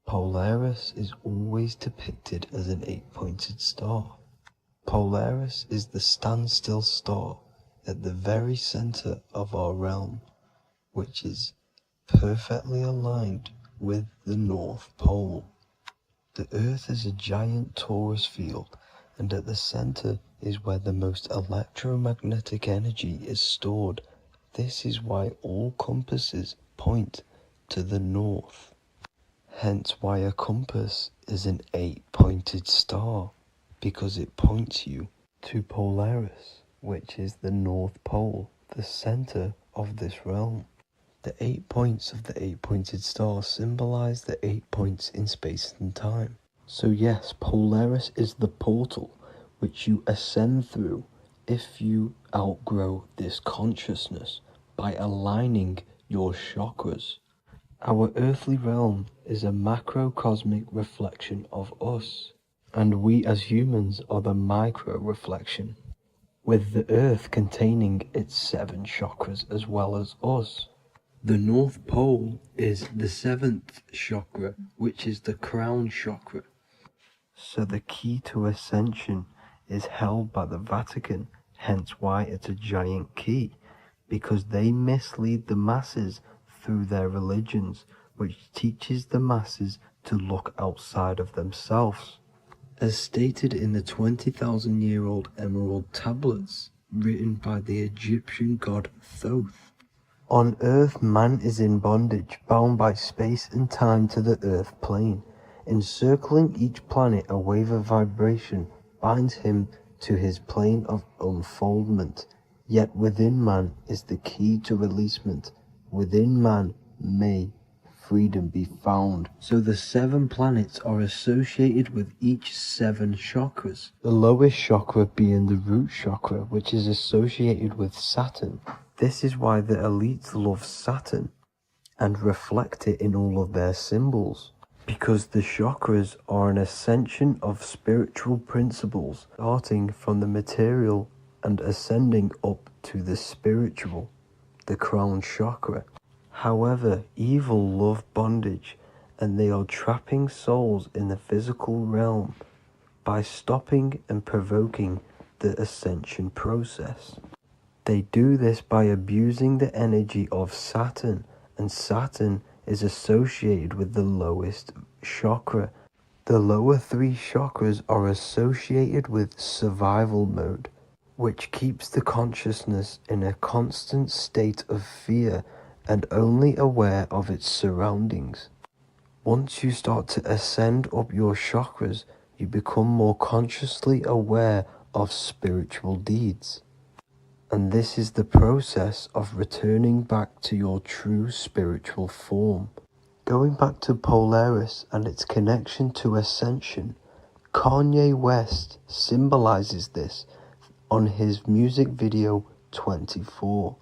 Polaris is always depicted as an 8-pointed star. Polaris is the standstill star at the very center of our realm, which is perfectly aligned with the North Pole. The Earth is a giant torus field, and at the center is where the most electromagnetic energy is stored. This is why all compasses point to the north. Hence why a compass is an 8-pointed star, because it points you to Polaris, which is the North Pole, the center of this realm. The 8 points of the 8-pointed star symbolize the 8 points in space and time. So yes, Polaris is the portal which you ascend through if you outgrow this consciousness by aligning your chakras. Our earthly realm is a macrocosmic reflection of us, and we as humans are the micro reflection, with the earth containing its 7 chakras as well as us. The North Pole is the 7th chakra, which is the crown chakra. So the key to ascension is held by the Vatican, hence why it's a giant key, because they mislead the masses through their religions, which teaches the masses to look outside of themselves. As stated in the 20,000-year-old emerald tablets, written by the Egyptian god Thoth. On Earth, man is in bondage, bound by space and time to the Earth plane. Encircling each planet, a wave of vibration binds him to his plane of unfoldment. Yet within man is the key to releasement. Within man may freedom be found. So the 7 planets are associated with each 7 chakras. The lowest chakra being the root chakra, which is associated with Saturn. This is why the elites love Saturn and reflect it in all of their symbols. Because the chakras are an ascension of spiritual principles, starting from the material and ascending up to the spiritual, the crown chakra. However, evil love bondage, and they are trapping souls in the physical realm by stopping and provoking the ascension process. They do this by abusing the energy of Saturn, and Saturn is associated with the lowest chakra. The lower 3 chakras are associated with survival mode, which keeps the consciousness in a constant state of fear and only aware of its surroundings. Once you start to ascend up your chakras, you become more consciously aware of spiritual deeds. And this is the process of returning back to your true spiritual form. Going back to Polaris and its connection to ascension, Kanye West symbolizes this on his music video 24.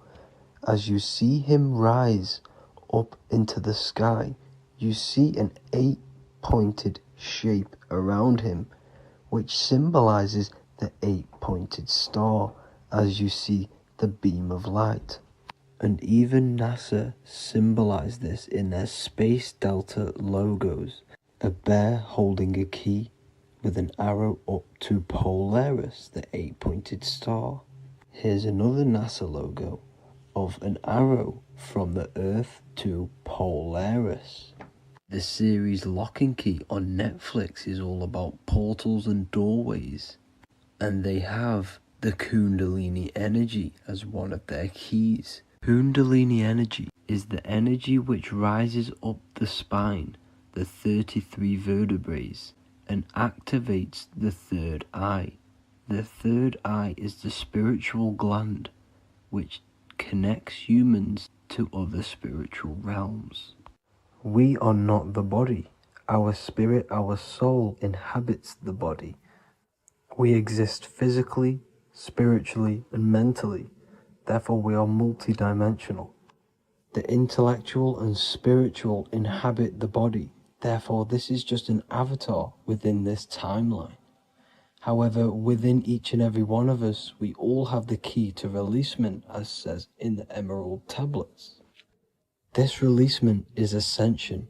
As you see him rise up into the sky, you see an 8-pointed shape around him, which symbolizes the 8-pointed star, as you see the beam of light. And even NASA symbolize this in their Space Delta logos, a bear holding a key with an arrow up to Polaris, the 8-pointed star. Here's another NASA logo of an arrow from the Earth to Polaris. The series Lock and Key on Netflix is all about portals and doorways, and they have the Kundalini energy as one of their keys. Kundalini energy is the energy which rises up the spine, the 33 vertebrae, and activates the third eye. The third eye is the spiritual gland which connects humans to other spiritual realms. We are not the body. Our spirit, our soul inhabits the body. We exist physically, spiritually, and mentally. Therefore, we are multidimensional. The intellectual and spiritual inhabit the body. Therefore, this is just an avatar within this timeline. However, within each and every one of us, we all have the key to releasement, as says in the Emerald Tablets. This releasement is ascension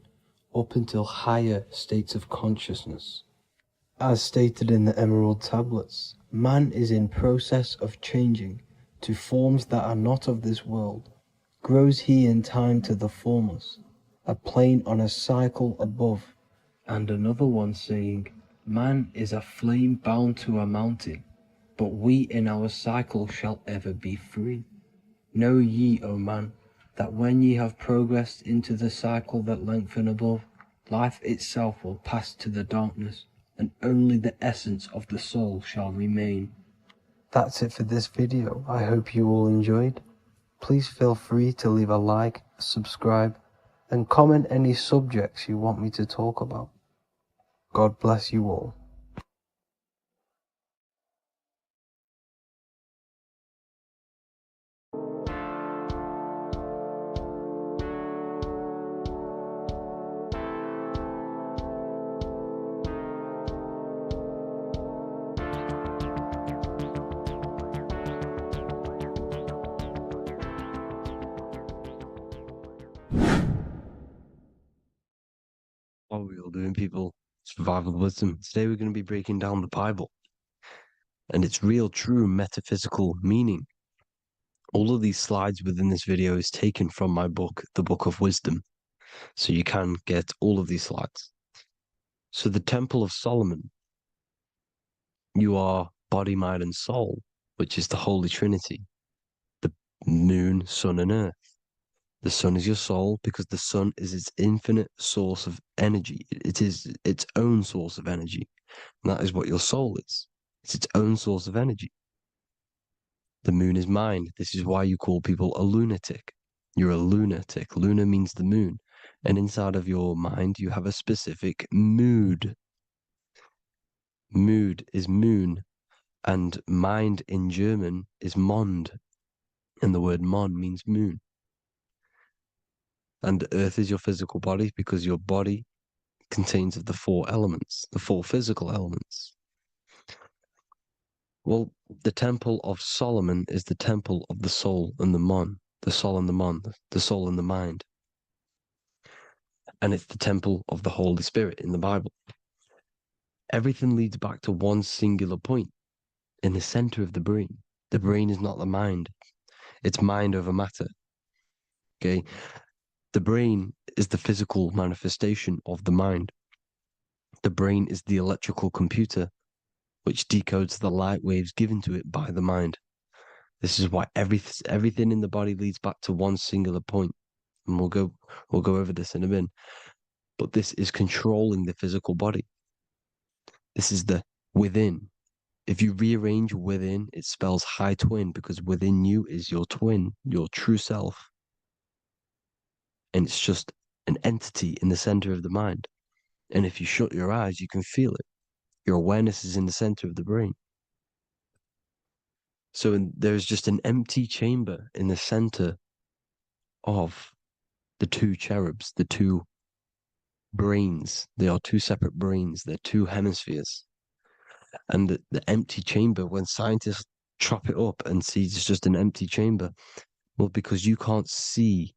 up until higher states of consciousness. As stated in the Emerald Tablets, man is in process of changing to forms that are not of this world. Grows he in time to the formless, a plane on a cycle above, and another one saying, man is a flame bound to a mountain, but we in our cycle shall ever be free. Know ye, O man, that when ye have progressed into the cycle that lengthen above, life itself will pass to the darkness, and only the essence of the soul shall remain. That's it for this video. I hope you all enjoyed. Please feel free to leave a like, subscribe, and comment any subjects you want me to talk about. God bless you all. What are we all doing, people? Survival wisdom. Today we're going to be breaking down the Bible and its real, true metaphysical meaning. All of these slides within this video is taken from my book, The Book of Wisdom, so you can get all of these slides. So the Temple of Solomon, you are body, mind, and soul, which is the Holy Trinity, the moon, sun, and earth. The sun is your soul because the sun is its infinite source of energy. It is its own source of energy. And that is what your soul is. It's its own source of energy. The moon is mind. This is why you call people a lunatic. You're a lunatic. Luna means the moon. And inside of your mind, you have a specific mood. Mood is moon, and mind in German is Mond, and the word Mond means moon. And Earth is your physical body because your body contains of the four elements, the four physical elements. Well, the temple of Solomon is the temple of the soul and the mon, the soul and the mon, the soul and the mind. And it's the temple of the Holy Spirit in the Bible. Everything leads back to one singular point in the center of the brain. The brain is not the mind. It's mind over matter. Okay? The brain is the physical manifestation of the mind. The brain is the electrical computer which decodes the light waves given to it by the mind. This is why everything in the body leads back to one singular point. And we'll go over this in a minute. But this is controlling the physical body. This is the within. If you rearrange within, it spells high twin because within you is your twin, your true self. And it's just an entity in the center of the mind. And if you shut your eyes, you can feel it. Your awareness is in the center of the brain. So there's just an empty chamber in the center of the two cherubs, the two brains. They are two separate brains. They're two hemispheres. And the empty chamber, when scientists chop it up and see it's just an empty chamber, well, because you can't see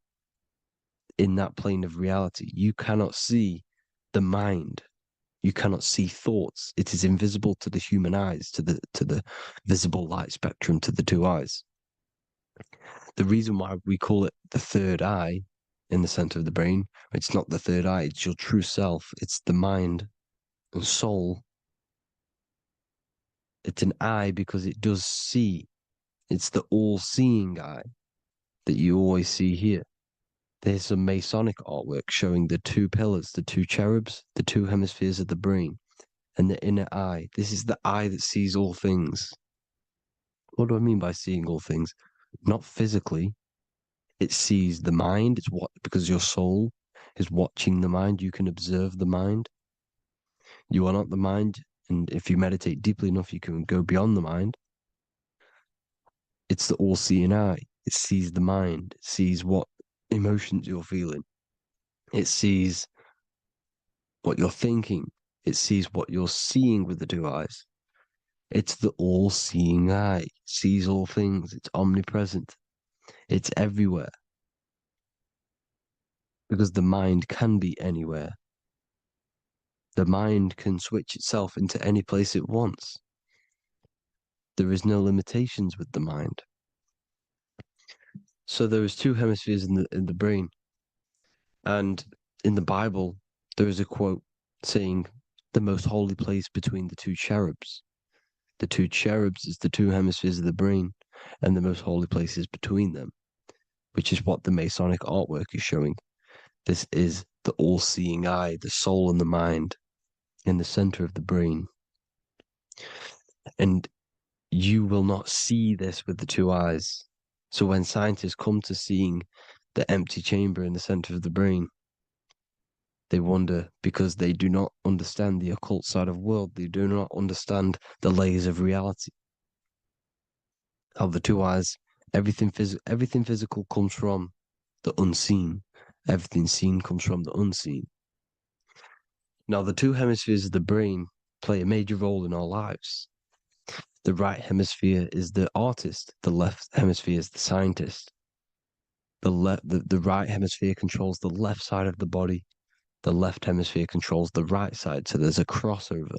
in that plane of reality. You cannot see the mind. You cannot see thoughts. It is invisible to the human eyes, to the visible light spectrum, to the two eyes. The reason why we call it the third eye in the center of the brain, it's not the third eye, it's your true self. It's the mind and soul. It's an eye because it does see. It's the all-seeing eye that you always see here. There's some Masonic artwork showing the two pillars, the two cherubs, the two hemispheres of the brain, and the inner eye. This is the eye that sees all things. What do I mean by seeing all things? Not physically. It sees the mind. It's what, because your soul is watching the mind. You can observe the mind. You are not the mind. And if you meditate deeply enough, you can go beyond the mind. It's the all-seeing eye. It sees the mind. It sees what emotions you're feeling. It sees what you're thinking. It sees what you're seeing with the two eyes. It's the all-seeing eye. It sees all things. It's omnipresent. It's everywhere. Because the mind can be anywhere. The mind can switch itself into any place it wants. There is no limitations with the mind. So there is two hemispheres in the brain. And in the Bible, there is a quote saying the most holy place between the two cherubs. The two cherubs is the two hemispheres of the brain, and the most holy place is between them, which is what the Masonic artwork is showing. This is the all-seeing eye, the soul and the mind in the center of the brain. And you will not see this with the two eyes. So when scientists come to seeing the empty chamber in the center of the brain, they wonder because they do not understand the occult side of the world. They do not understand the layers of reality. How the two eyes, everything physical comes from the unseen. Everything seen comes from the unseen. Now, the two hemispheres of the brain play a major role in our lives. The right hemisphere is the artist. The left hemisphere is the scientist. The right hemisphere controls the left side of the body. The left hemisphere controls the right side. So there's a crossover.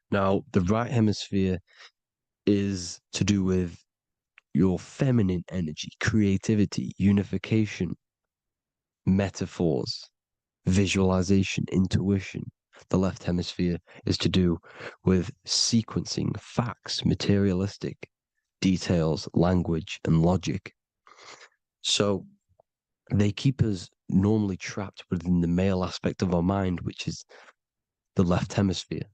Now, the right hemisphere is to do with your feminine energy, creativity, unification, metaphors, visualization, intuition. The left hemisphere is to do with sequencing, facts, materialistic details, language, and logic. So they keep us normally trapped within the male aspect of our mind, which is the left hemisphere.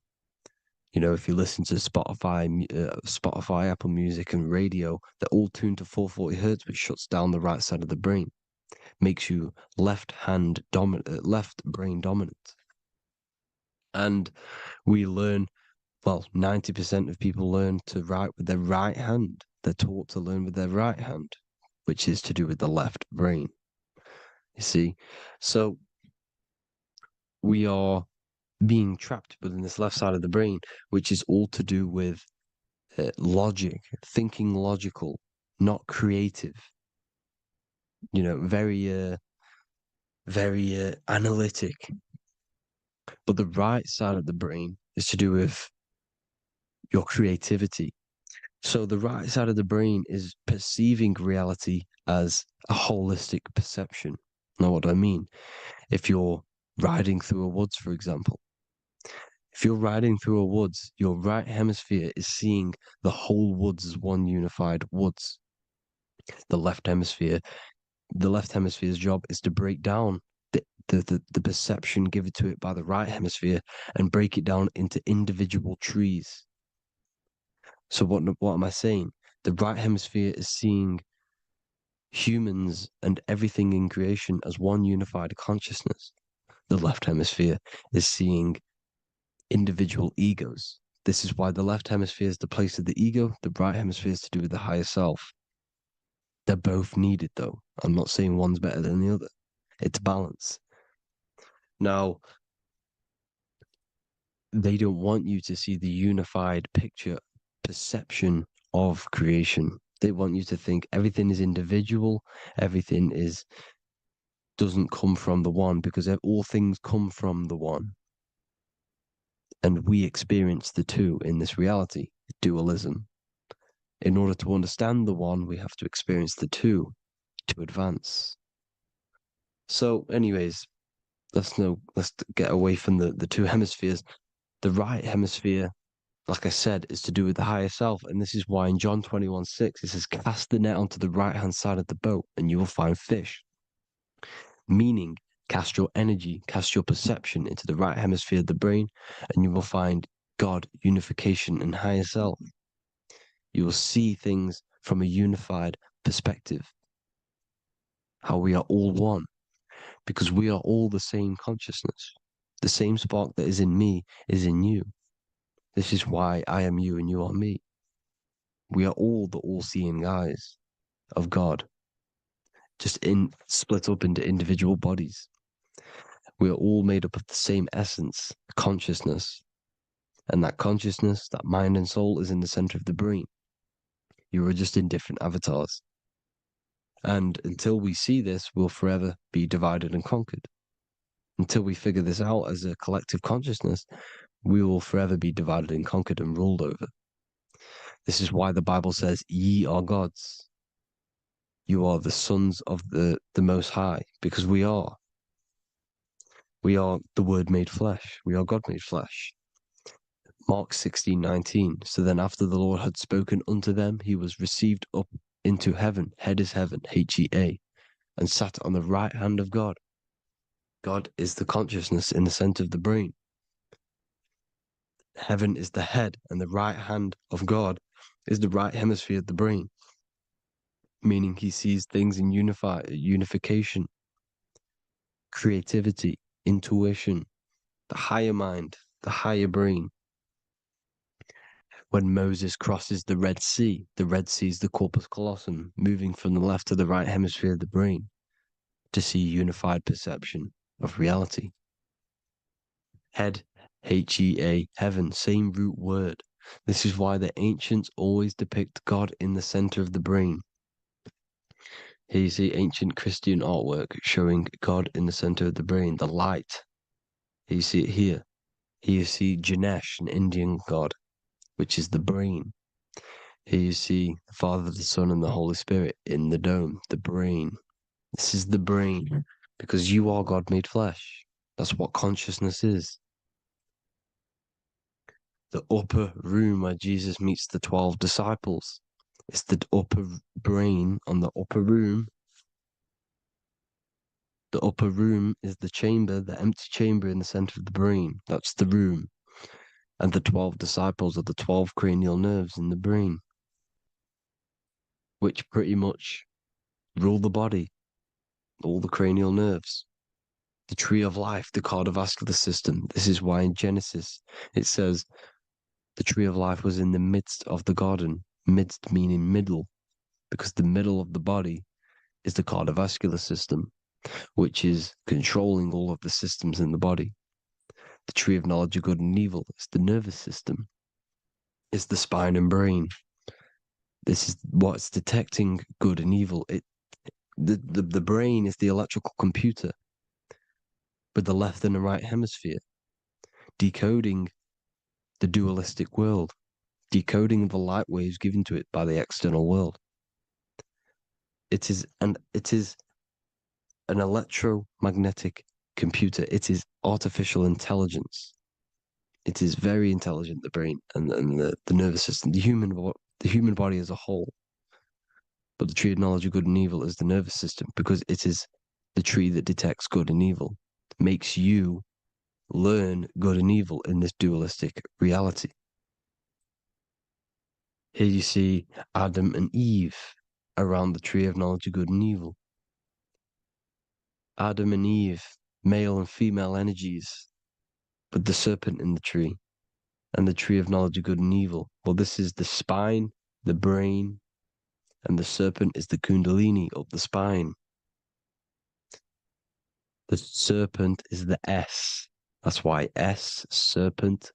You know, if you listen to Spotify, Apple Music, and radio, they're all tuned to 440 hertz, which shuts down the right side of the brain. makes you left brain dominant. And we learn, well, 90% of people learn to write with their right hand. They're taught to learn with their right hand, which is to do with the left brain. You see? So we are being trapped within this left side of the brain, which is all to do with logic, thinking logical, not creative. You know, very analytic. But the right side of the brain is to do with your creativity. So the right side of the brain is perceiving reality as a holistic perception. Now, what do I mean? If you're riding through a woods, for example, if you're riding through a woods, your right hemisphere is seeing the whole woods as one unified woods. The left hemisphere's job is to break down the perception given to it by the right hemisphere and break it down into individual trees. So what am I saying? The right hemisphere is seeing humans and everything in creation as one unified consciousness. The left hemisphere is seeing individual egos. This is why the left hemisphere is the place of the ego, the right hemisphere is to do with the higher self. They're both needed, though. I'm not saying one's better than the other. It's balance. Now, they don't want you to see the unified picture, perception of creation. They want you to think everything is individual, everything doesn't come from the one, because all things come from the one. And we experience the two in this reality, dualism. In order to understand the one, we have to experience the two to advance. So, anyways, let's get away from the two hemispheres. The right hemisphere, like I said, is to do with the higher self. And this is why in John 21:6, it says, cast the net onto the right-hand side of the boat and you will find fish. Meaning, cast your energy, cast your perception into the right hemisphere of the brain, and you will find God, unification, and higher self. You will see things from a unified perspective. How we are all one. Because we are all the same consciousness. The same spark that is in me is in you. This is why I am you and you are me. We are all the all-seeing eyes of God, just split up into individual bodies. We are all made up of the same essence, consciousness. And that consciousness, that mind and soul, is in the center of the brain. You are just in different avatars. And until we see this, we'll forever be divided and conquered. Until we figure this out as a collective consciousness, we will forever be divided and conquered and ruled over. This is why the Bible says, ye are gods. You are the sons of the Most High, because we are. We are the Word made flesh. We are God made flesh. Mark 16:19. So then after the Lord had spoken unto them, he was received up into heaven, head is heaven, H-E-A, and sat on the right hand of God. God is the consciousness in the center of the brain. Heaven is the head, and the right hand of God is the right hemisphere of the brain, meaning he sees things in unification, creativity, intuition, the higher mind, the higher brain. When Moses crosses the Red Sea is the corpus callosum, moving from the left to the right hemisphere of the brain to see unified perception of reality. Head, H-E-A, heaven, same root word. This is why the ancients always depict God in the center of the brain. Here you see ancient Christian artwork showing God in the center of the brain, the light. Here you see it here. Here you see Ganesh, an Indian god, which is the brain. Here you see the Father, the Son, and the Holy Spirit in the dome, the brain. This is the brain, because you are God made flesh. That's what consciousness is. The upper room where Jesus meets the 12 disciples. It's the upper brain on the upper room. The upper room is the chamber, the empty chamber in the center of the brain. That's the room. And the 12 disciples are the 12 cranial nerves in the brain, which pretty much rule the body. all the cranial nerves. The tree of life, the cardiovascular system. This is why in Genesis it says the tree of life was in the midst of the garden. Midst meaning middle, because the middle of the body is the cardiovascular system, which is controlling all of the systems in the body. The tree of knowledge of good and evil is the nervous system. It's the spine and brain. This is what's detecting good and evil. The brain is the electrical computer with the left and the right hemisphere, decoding the dualistic world, decoding the light waves given to it by the external world. It is an electromagnetic computer. It is artificial intelligence. It is very intelligent, the brain and the nervous system, the human body as a whole. But the tree of knowledge of good and evil is the nervous system, because it is the tree that detects good and evil, makes you learn good and evil in this dualistic reality. Here you see Adam and Eve around the tree of knowledge of good and evil. Adam and Eve, male and female energies, with the serpent in the tree, and the tree of knowledge of good and evil. Well, this is the spine, the brain, and the serpent is the kundalini up the spine. The serpent is the S. That's why S, serpent,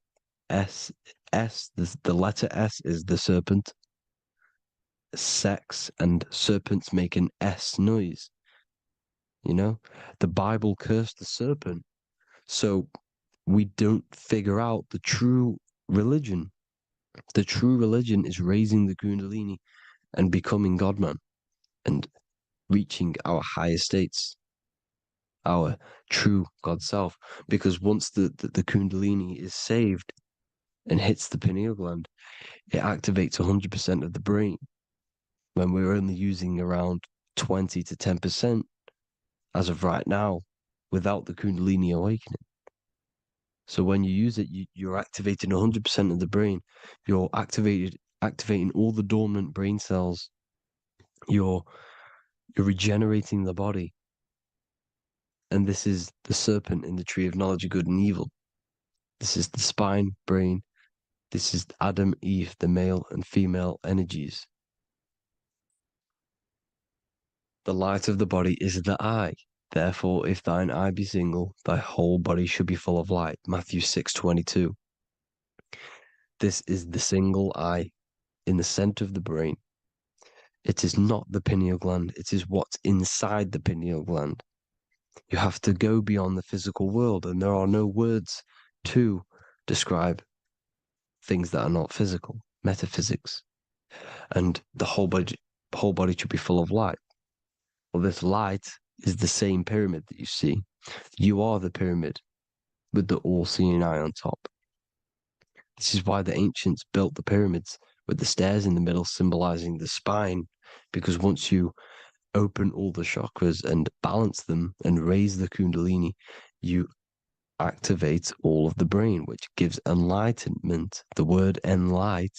S, the letter S is the serpent. Sex and serpents make an S noise. You know, the Bible cursed the serpent. So we don't figure out the true religion. The true religion is raising the kundalini and becoming God-man and reaching our higher states, our true God self. Because once the kundalini is saved and hits the pineal gland, it activates 100% of the brain, when we're only using around 20 to 10% as of right now without the kundalini awakening. So when you use it, you're activating 100% of the brain. You're activating all the dormant brain cells. You're regenerating the body. And this is the serpent in the tree of knowledge of good and evil. This is the spine, brain. This is Adam, Eve, the male and female energies. The light of the body is the eye. Therefore, if thine eye be single, thy whole body should be full of light. Matthew 6:22. This is the single eye in the center of the brain. It is not the pineal gland. It is what's inside the pineal gland. You have to go beyond the physical world, and there are no words to describe things that are not physical, metaphysics. And the whole body should be full of light. Well, this light is the same pyramid that you see. You are the pyramid with the all-seeing eye on top. This is why the ancients built the pyramids with the stairs in the middle symbolizing the spine, because once you open all the chakras and balance them and raise the kundalini, you activate all of the brain, which gives enlightenment. The word enlight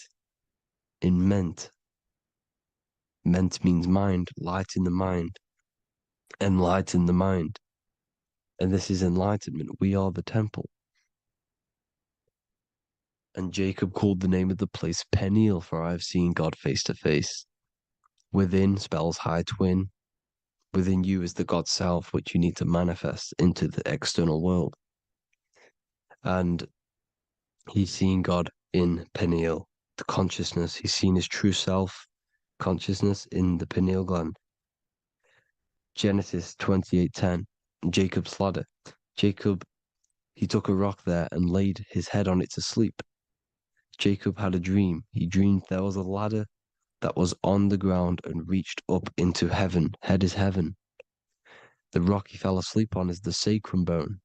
in ment. Ment means mind, light in the mind. Enlighten the mind. And this is enlightenment. We are the temple. And Jacob called the name of the place Peniel, for I have seen God face to face. Within spells high twin. Within you is the God self, which you need to manifest into the external world. And he's seen God in Peniel, the consciousness. He's seen his true self, consciousness, in the pineal gland. Genesis 28:10, Jacob's ladder. Jacob, he took a rock there and laid his head on it to sleep. Jacob had a dream. He dreamed there was a ladder that was on the ground and reached up into heaven. Head is heaven. The rock he fell asleep on is the sacrum bone,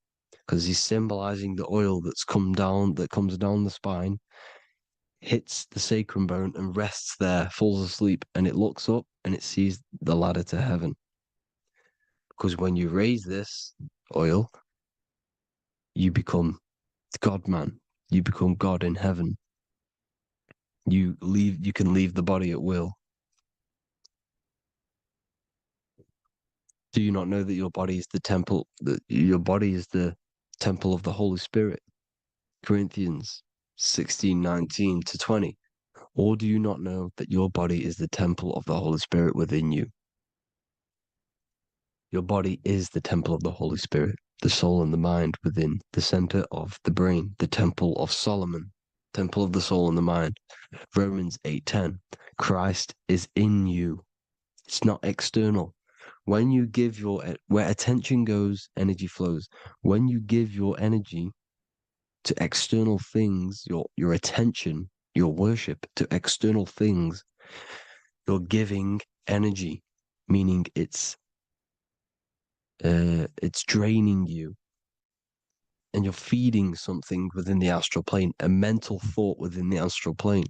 because he's symbolizing the oil that comes down the spine, hits the sacrum bone and rests there, falls asleep, and it looks up and it sees the ladder to heaven. Because when you raise this oil, you become God-man. You become God in heaven. You can leave the body at will. Do you not know that your body is the temple, that your body is the temple of the Holy Spirit? Corinthians 16:19-20. Or do you not know that your body is the temple of the Holy Spirit within you? Your body is the temple of the Holy Spirit, the soul and the mind within the center of the brain, the temple of Solomon, temple of the soul and the mind. Romans 8:10. Christ is in you. It's not external. When you give where attention goes, energy flows. When you give your energy to external things, your attention, your worship to external things, you're giving energy, meaning it's draining you, and you're feeding something within the astral plane, a mental thought within the astral plane.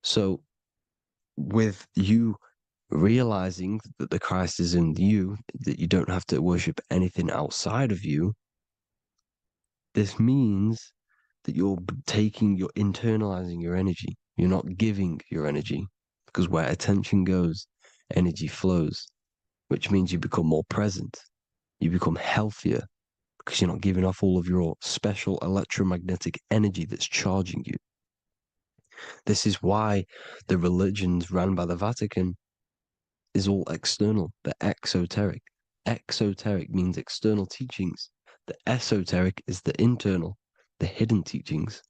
So with you realizing that the Christ is in you, that you don't have to worship anything outside of you, this means that you're internalizing your energy. You're not giving your energy, because where attention goes, energy flows, which means you become more present. You become healthier because you're not giving off all of your special electromagnetic energy that's charging you. This is why the religions ran by the Vatican is all external. They're exoteric. Exoteric means external teachings. The esoteric is the internal, the hidden teachings.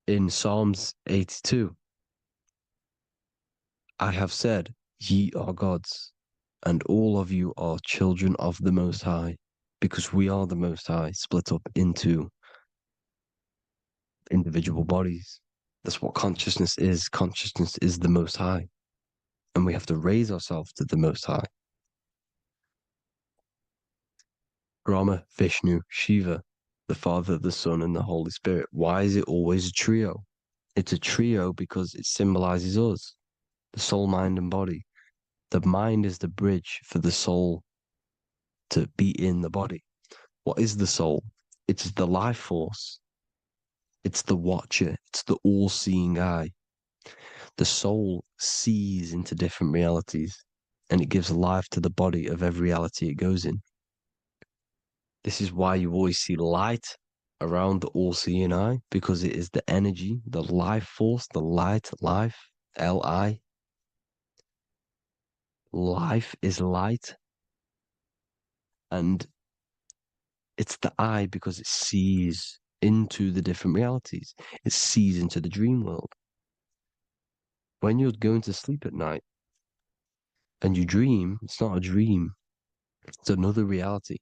In Psalms 82, I have said, ye are gods, and all of you are children of the Most High, because we are the Most High, split up into individual bodies. That's what consciousness is. Consciousness is the Most High, and we have to raise ourselves to the Most High. Brahma, Vishnu, Shiva, the Father, the Son, and the Holy Spirit. Why is it always a trio? It's a trio because it symbolizes us, the soul, mind, and body. The mind is the bridge for the soul to be in the body. What is the soul? It's the life force. It's the watcher. It's the all-seeing eye. The soul sees into different realities, and it gives life to the body of every reality it goes in. This is why you always see light around the all-seeing eye, because it is the energy, the life force, the light, life, L-I. Life is light. And it's the eye because it sees into the different realities. It sees into the dream world. When you're going to sleep at night and you dream, it's not a dream. It's another reality.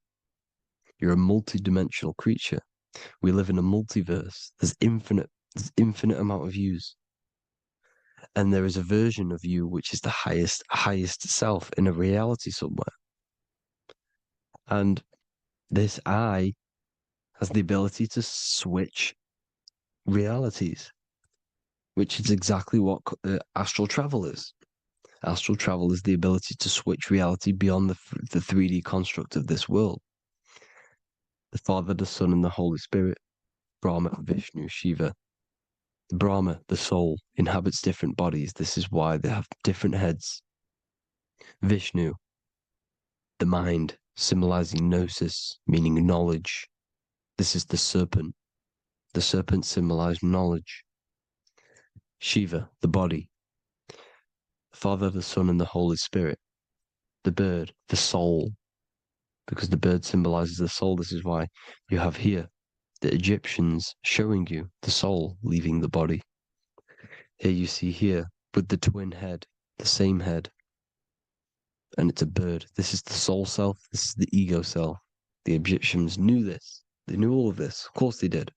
You're a multi-dimensional creature. We live in a multiverse. There's infinite amount of yous. And there is a version of you which is the highest self in a reality somewhere. And this eye has the ability to switch realities, which is exactly what astral travel is. Astral travel is the ability to switch reality beyond the 3D construct of this world. The Father, the Son, and the Holy Spirit, Brahma, Vishnu, Shiva. Brahma, the soul, inhabits different bodies. This is why they have different heads. Vishnu, the mind, symbolizing gnosis, meaning knowledge. This is the serpent. The serpent symbolized knowledge. Shiva, the body. Father, the Son, and the Holy Spirit. The bird, the soul, because the bird symbolizes the soul. This is why you have here the Egyptians showing you the soul leaving the body. Here you see here with the twin head, the same head, and it's a bird. This is the soul self. This is the ego self. The Egyptians knew this. They knew all of this. Of course they did.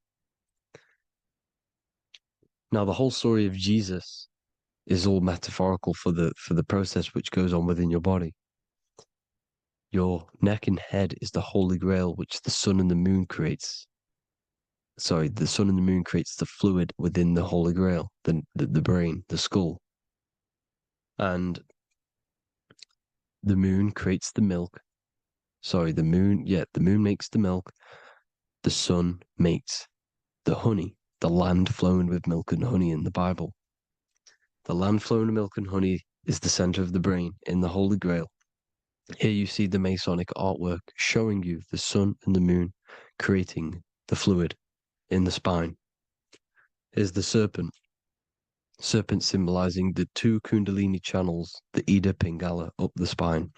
Now, the whole story of Jesus is all metaphorical for the process which goes on within your body. Your neck and head is the Holy Grail, which the sun and the moon creates. Sorry, the sun and the moon creates the fluid within the Holy Grail, the brain, the skull. And the moon creates the milk. Sorry, the moon makes the milk. The sun makes the honey, the land flowing with milk and honey in the Bible. The land flowing with milk and honey is the center of the brain in the Holy Grail. Here you see the Masonic artwork showing you the sun and the moon creating the fluid in the spine. Here's the serpent. Serpent symbolizing the two Kundalini channels, the Ida Pingala up the spine.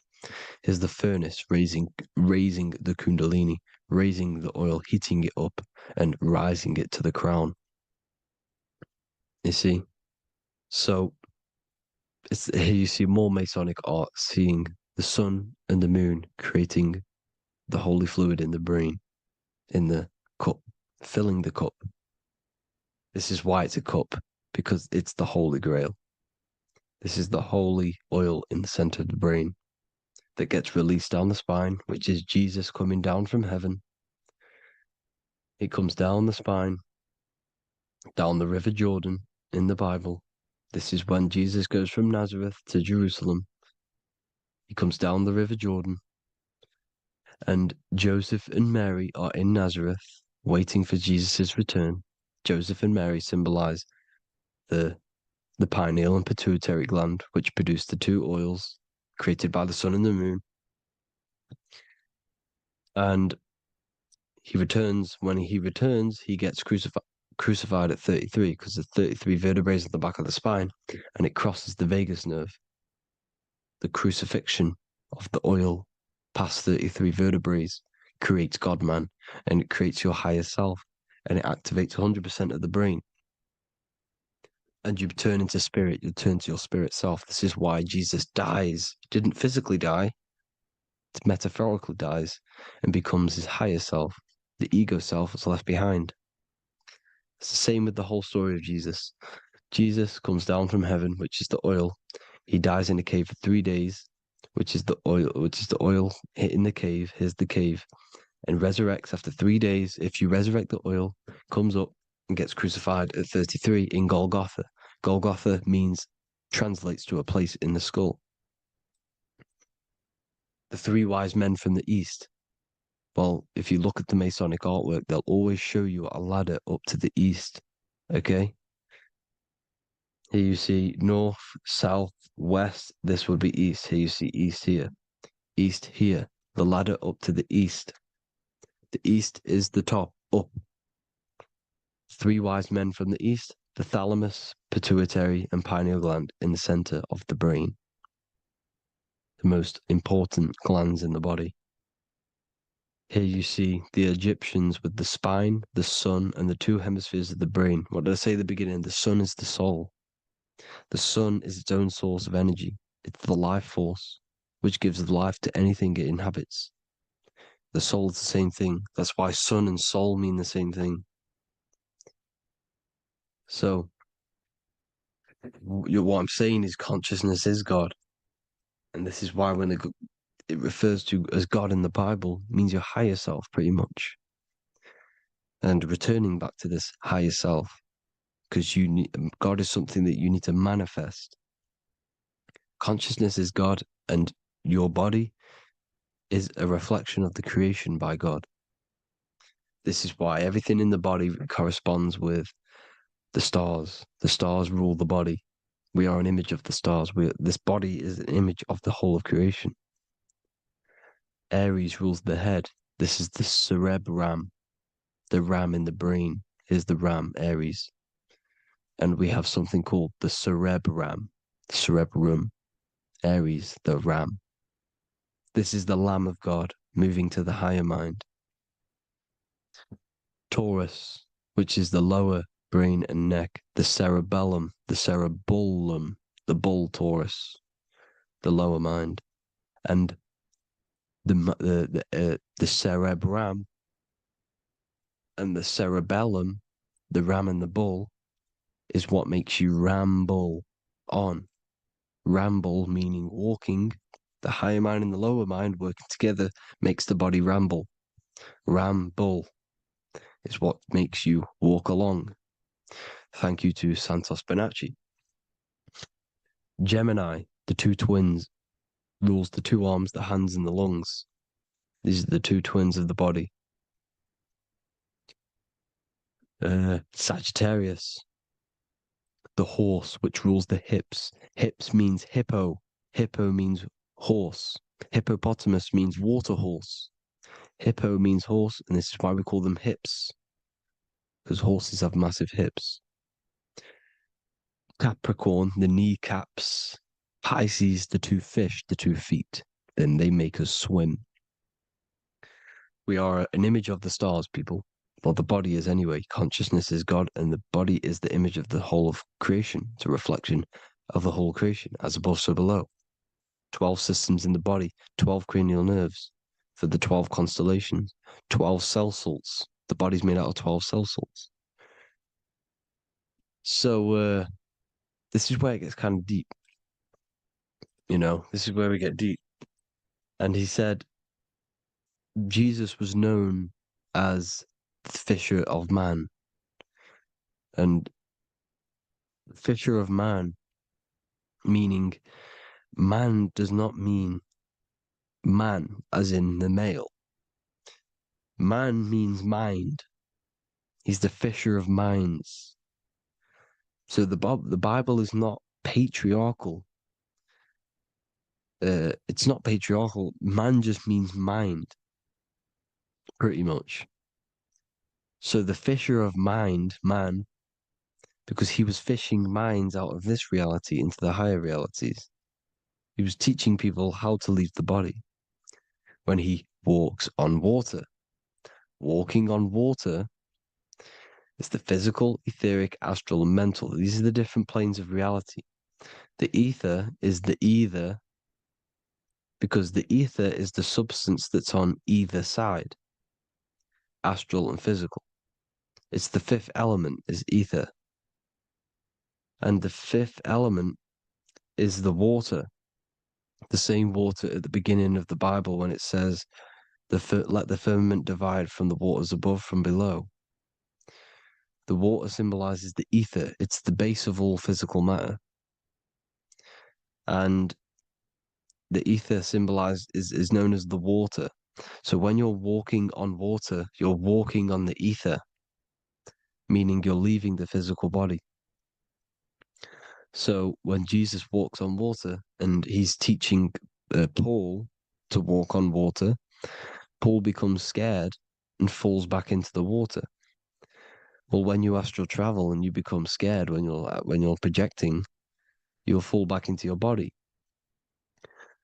Here's the furnace raising the Kundalini, raising the oil, heating it up, and rising it to the crown. You see? So here you see more Masonic art, seeing the sun and the moon creating the holy fluid in the brain, in the cup, filling the cup. This is why it's a cup, because it's the Holy Grail. This is the holy oil in the center of the brain that gets released down the spine, which is Jesus coming down from heaven. It comes down the spine, down the River Jordan in the Bible. This is when Jesus goes from Nazareth to Jerusalem. He comes down the River Jordan, and Joseph and Mary are in Nazareth waiting for Jesus' return. Joseph and Mary symbolize the pineal and pituitary gland, which produce the two oils created by the sun and the moon. And he returns. When he returns, he gets crucified at 33, because there's 33 vertebrae at the back of the spine, and it crosses the vagus nerve. The crucifixion of the oil past 33 vertebrae creates God-man, and it creates your higher self, and it activates 100% of the brain. And you turn into spirit, you turn to your spirit self. This is why Jesus dies. He didn't physically die, it metaphorically dies and becomes his higher self. The ego self is left behind. It's the same with the whole story of Jesus. Jesus comes down from heaven, which is the oil. He dies in a cave for 3 days, which is the oil hitting the cave. Here's the cave, and resurrects after 3 days. If you resurrect the oil, comes up and gets crucified at 33 in Golgotha. Golgotha translates to a place in the skull. The three wise men from the east. Well, if you look at the Masonic artwork, they'll always show you a ladder up to the east. Okay? Here you see north, south, west. This would be east. Here you see east here. East here. The ladder up to the east. The east is the top, up. Three wise men from the east. The thalamus, pituitary, and pineal gland in the center of the brain. The most important glands in the body. Here you see the Egyptians with the spine, the sun, and the two hemispheres of the brain. What did I say at the beginning? The sun is the soul. The sun is its own source of energy. It's the life force, which gives life to anything it inhabits. The soul is the same thing. That's why sun and soul mean the same thing. So, what I'm saying is consciousness is God. And this is why when it refers to as God in the Bible, it means your higher self, pretty much. And returning back to this higher self, because God is something that you need to manifest. Consciousness is God, and your body is a reflection of the creation by God. This is why everything in the body corresponds with the stars. The stars rule the body. We are an image of the stars. This body is an image of the whole of creation. Aries rules the head. This is the cerebrum, the ram in the brain. Is the ram, Aries. And we have something called the cerebrum, Aries, the ram. This is the Lamb of God moving to the higher mind. Taurus, which is the lower brain and neck, the cerebellum, the bull Taurus, the lower mind, and the cerebrum and the cerebellum, the ram and the bull, is what makes you ramble on. Ramble meaning walking. The higher mind and the lower mind working together makes the body ramble. Ramble is what makes you walk along. Thank you to Santos Bonacci. Gemini, the two twins, rules the two arms, the hands, and the lungs. These are the two twins of the body. Sagittarius, the horse, which rules the hips. Hips means hippo. Hippo means horse. Hippopotamus means water horse. Hippo means horse, and this is why we call them hips, because horses have massive hips. Capricorn, the kneecaps. Pisces, the two fish, the 2 feet. Then they make us swim. We are an image of the stars, people. Well, the body is anyway. Consciousness is God, and the body is the image of the whole of creation. It's a reflection of the whole creation, as above, so below. 12 systems in the body, 12 cranial nerves for the 12 constellations, 12 cell salts. The body's made out of 12 cell salts. So this is where it gets kind of deep. You know, this is where we get deep. And he said Jesus was known as the fisher of man. And fisher of man, meaning man does not mean man as in the male. Man means mind. He's the fisher of minds. So the Bible is not patriarchal. It's not patriarchal. Man just means mind, pretty much. So the fisher of mind, man, because he was fishing minds out of this reality into the higher realities. He was teaching people how to leave the body when he walks on water. Walking on water is the physical, etheric, astral, and mental. These are the different planes of reality. The ether is the either, because the ether is the substance that's on either side, astral and physical. It's the 5th element, is ether. And the 5th element is the water. The same water at the beginning of the Bible when it says, let the firmament divide from the waters above from below. The water symbolizes the ether. It's the base of all physical matter. And the ether symbolized is known as the water. So when you're walking on water, you're walking on the ether, meaning you're leaving the physical body. So when Jesus walks on water and he's teaching Paul to walk on water, Paul becomes scared and falls back into the water. Well, when you astral travel and you become scared when you're projecting, you'll fall back into your body.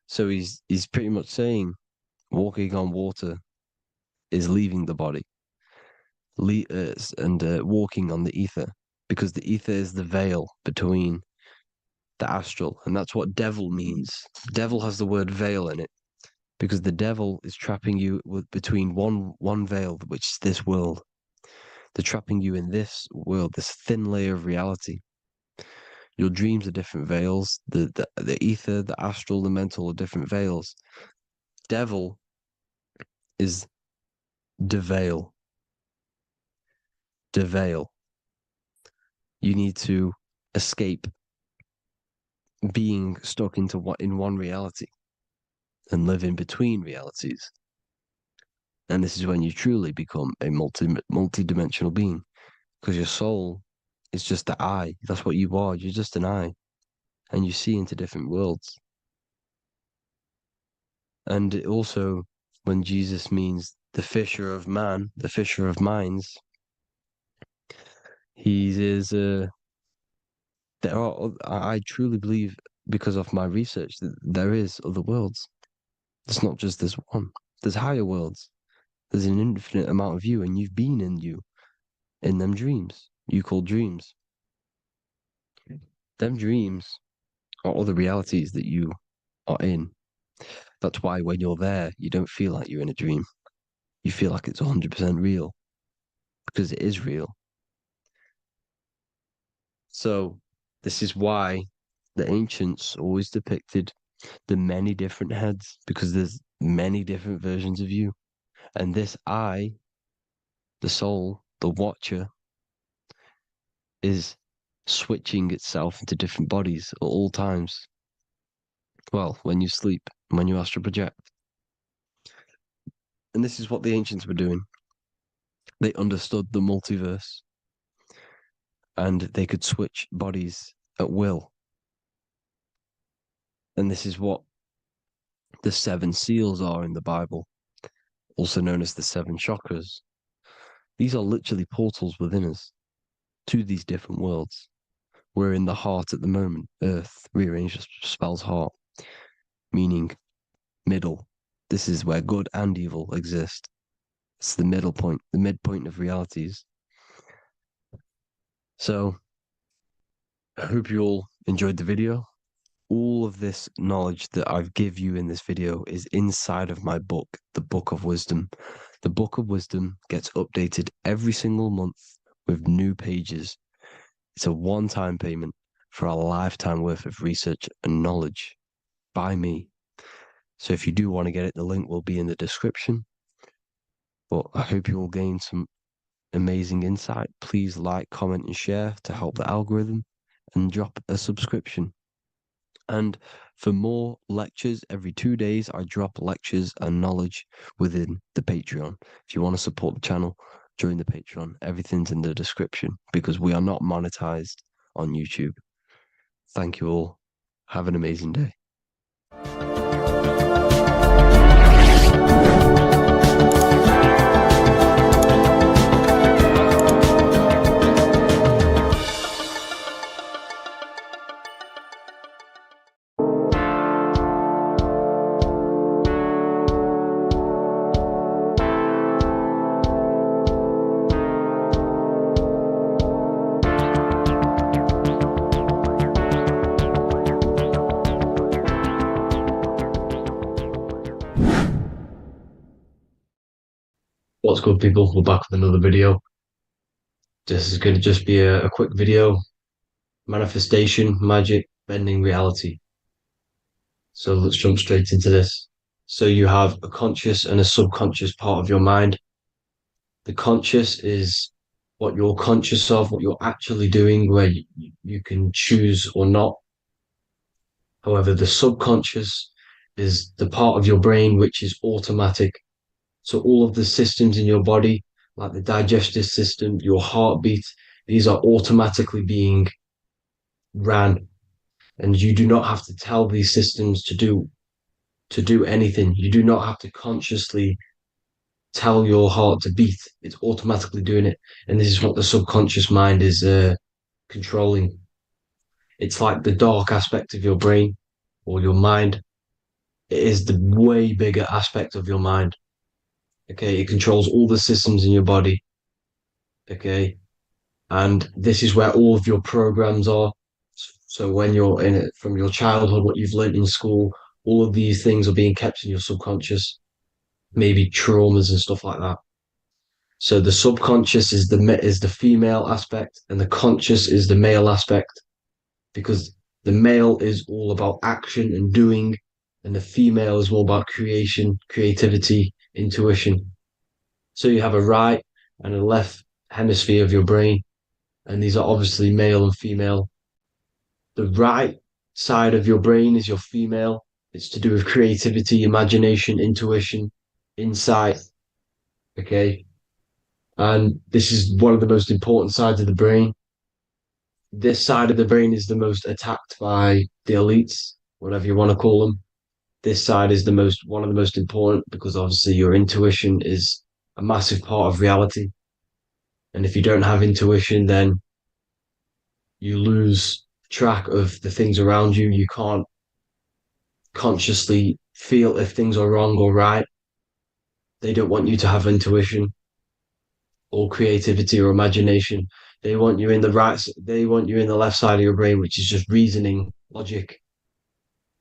So he's pretty much saying walking on water is leaving the body, and walking on the ether, because the ether is the veil between the astral, and that's what devil means. Devil has the word veil in it, because the devil is trapping you between one veil, which is this world. They're trapping you in this world, this thin layer of reality. Your dreams are different veils. The ether, the astral, the mental are different veils. Devil is deveil. Deveil. You need to escape being stuck in one reality and live in between realities. And this is when you truly become a multi-dimensional being, because your soul is just the eye. That's what you are. You're just an eye, and you see into different worlds. And it also, when Jesus means the fisher of man, the fisher of minds, he is I truly believe, because of my research, that there is other worlds. It's not just this one. There's higher worlds. There's an infinite amount of you, and you've been in them dreams. You call dreams. Them dreams are other realities that you are in. That's why when you're there, you don't feel like you're in a dream. You feel like it's 100% real, because it is real. So this is why the ancients always depicted the many different heads, because there's many different versions of you. And this I, the soul, the watcher, is switching itself into different bodies at all times. Well, when you sleep, when you astral project. And this is what the ancients were doing. They understood the multiverse. and they could switch bodies at will. And this is what the 7 seals are in the Bible, also known as the 7 chakras. These are literally portals within us to these different worlds. We're in the heart at the moment. Earth rearranged spells heart, meaning middle. This is where good and evil exist. It's the middle point, the midpoint of realities. So I hope you all enjoyed the video. All of this knowledge that I've give you in this video is inside of my book, the Book of Wisdom. The Book of Wisdom gets updated every single month with new pages. It's a one-time payment for a lifetime worth of research and knowledge by me. So if you do want to get it, the link will be in the description. But I hope you all gain some amazing insight. Please like, comment, and share to help the algorithm, and drop a subscription. And for more lectures, every 2 days, I drop lectures and knowledge within the Patreon. If you want to support the channel, join the Patreon. Everything's in the description because we are not monetized on YouTube. Thank you all. Have an amazing day. What's good, people? We're back with another video. This is going to just be a quick video. Manifestation, magic, bending reality. So let's jump straight into this. So you have a conscious and a subconscious part of your mind. The conscious is what you're conscious of, what you're actually doing, where you can choose or not. However, the subconscious is the part of your brain which is automatic. So all of the systems in your body, like the digestive system, your heartbeat, these are automatically being ran. And you do not have to tell these systems to do anything. You do not have to consciously tell your heart to beat. It's automatically doing it. And this is what the subconscious mind is controlling. It's like the dark aspect of your brain or your mind. It is the way bigger aspect of your mind. Okay, it controls all the systems in your body. Okay, and this is where all of your programs are. So when you're in it from your childhood, what you've learned in school, all of these things are being kept in your subconscious, maybe traumas and stuff like that. So the subconscious is the female aspect, and the conscious is the male aspect, because the male is all about action and doing, and the female is more about creation, creativity, intuition. So you have a right and a left hemisphere of your brain, and these are obviously male and female. The right side of your brain is your female. It's to do with creativity, imagination, intuition, insight. Okay. And this is one of the most important sides of the brain. This side of the brain is the most attacked by the elites, whatever you want to call them. This side is one of the most important because obviously your intuition is a massive part of reality. And if you don't have intuition, then you lose track of the things around you. You can't consciously feel if things are wrong or right. They don't want you to have intuition or creativity or imagination. They want you in the left side of your brain, which is just reasoning, logic,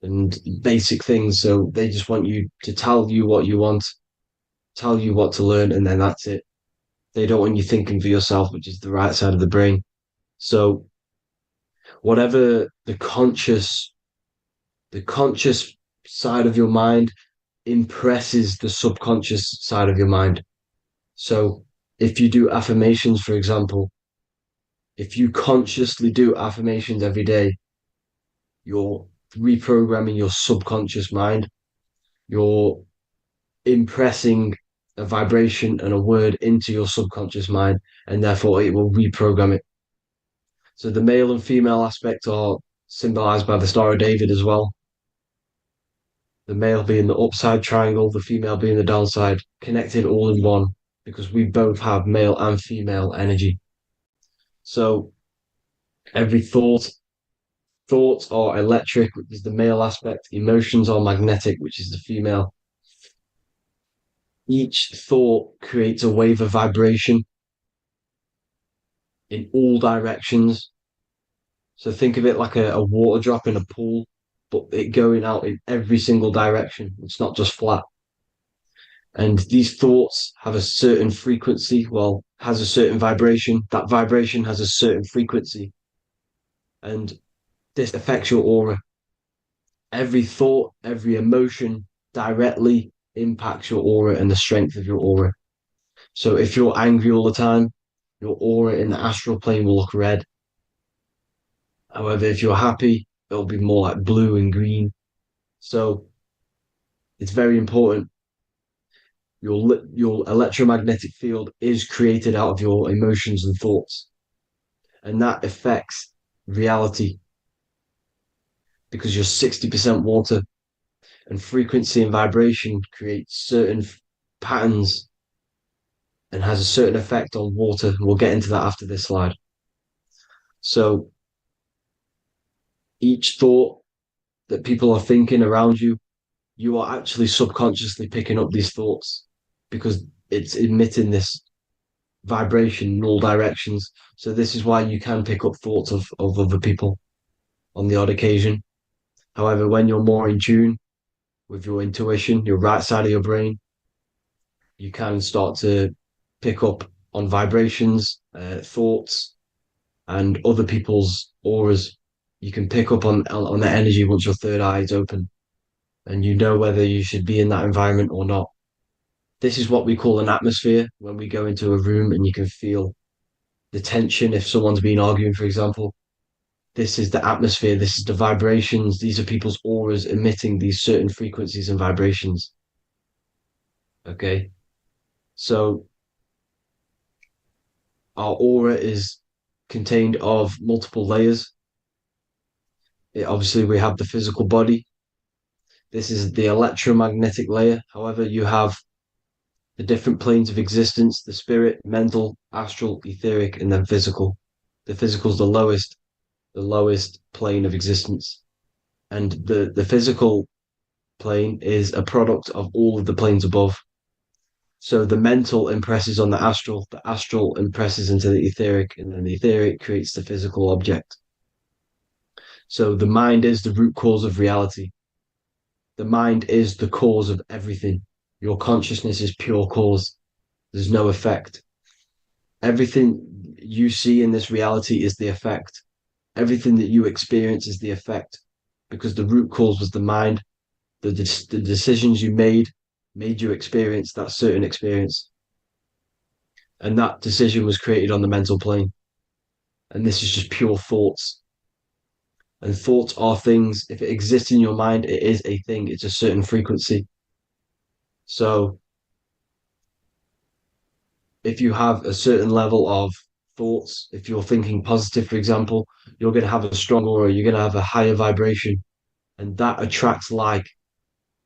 and basic things. So they just want you to tell you what you want, tell you what to learn, and then that's it. They don't want you thinking for yourself, which is the right side of the brain. So whatever the conscious side of your mind impresses the subconscious side of your mind. So if you do affirmations, for example, if you consciously do affirmations every day, you're reprogramming your subconscious mind. You're impressing a vibration and a word into your subconscious mind, and therefore it will reprogram it. So the male and female aspect are symbolized by the Star of David as well. The male being the upside triangle, the female being the downside, connected all in one, because we both have male and female energy. So every thoughts are electric, which is the male aspect. Emotions are magnetic, which is the female. Each thought creates a wave of vibration in all directions. So think of it like a water drop in a pool, but it going out in every single direction. It's not just flat. And these thoughts have a certain frequency, well, has a certain vibration. That vibration has a certain frequency. And this affects your aura. Every thought, every emotion directly impacts your aura and the strength of your aura. So if you're angry all the time, your aura in the astral plane will look red. However, if you're happy, it'll be more like blue and green. So it's very important. Your electromagnetic field is created out of your emotions and thoughts. And that affects reality because you're 60% water, and frequency and vibration create certain patterns and has a certain effect on water. We'll get into that after this slide. So each thought that people are thinking around you, you are actually subconsciously picking up these thoughts because it's emitting this vibration in all directions. So this is why you can pick up thoughts of other people on the odd occasion. However, when you're more in tune with your intuition, your right side of your brain, you can start to pick up on vibrations, thoughts, and other people's auras. You can pick up on the energy once your third eye is open, and you know whether you should be in that environment or not. This is what we call an atmosphere when we go into a room and you can feel the tension if someone's been arguing, for example. This is the atmosphere, this is the vibrations, these are people's auras emitting these certain frequencies and vibrations. Okay, so our aura is contained of multiple layers. Obviously, we have the physical body. This is the electromagnetic layer. However, you have the different planes of existence, the spirit, mental, astral, etheric, and then physical. The physical is the lowest plane of existence. And the physical plane is a product of all of the planes above. So the mental impresses on the astral impresses into the etheric, and then the etheric creates the physical object. So the mind is the root cause of reality. The mind is the cause of everything. Your consciousness is pure cause. There's no effect. Everything you see in this reality is the effect. Everything that you experience is the effect, because the root cause was the mind. The decisions you made you experience that certain experience. And that decision was created on the mental plane. And this is just pure thoughts. And thoughts are things. If it exists in your mind, it is a thing. It's a certain frequency. So if you have a certain level of thoughts, if you're thinking positive, for example, you're going to have a strong aura, you're going to have a higher vibration. And that attracts like.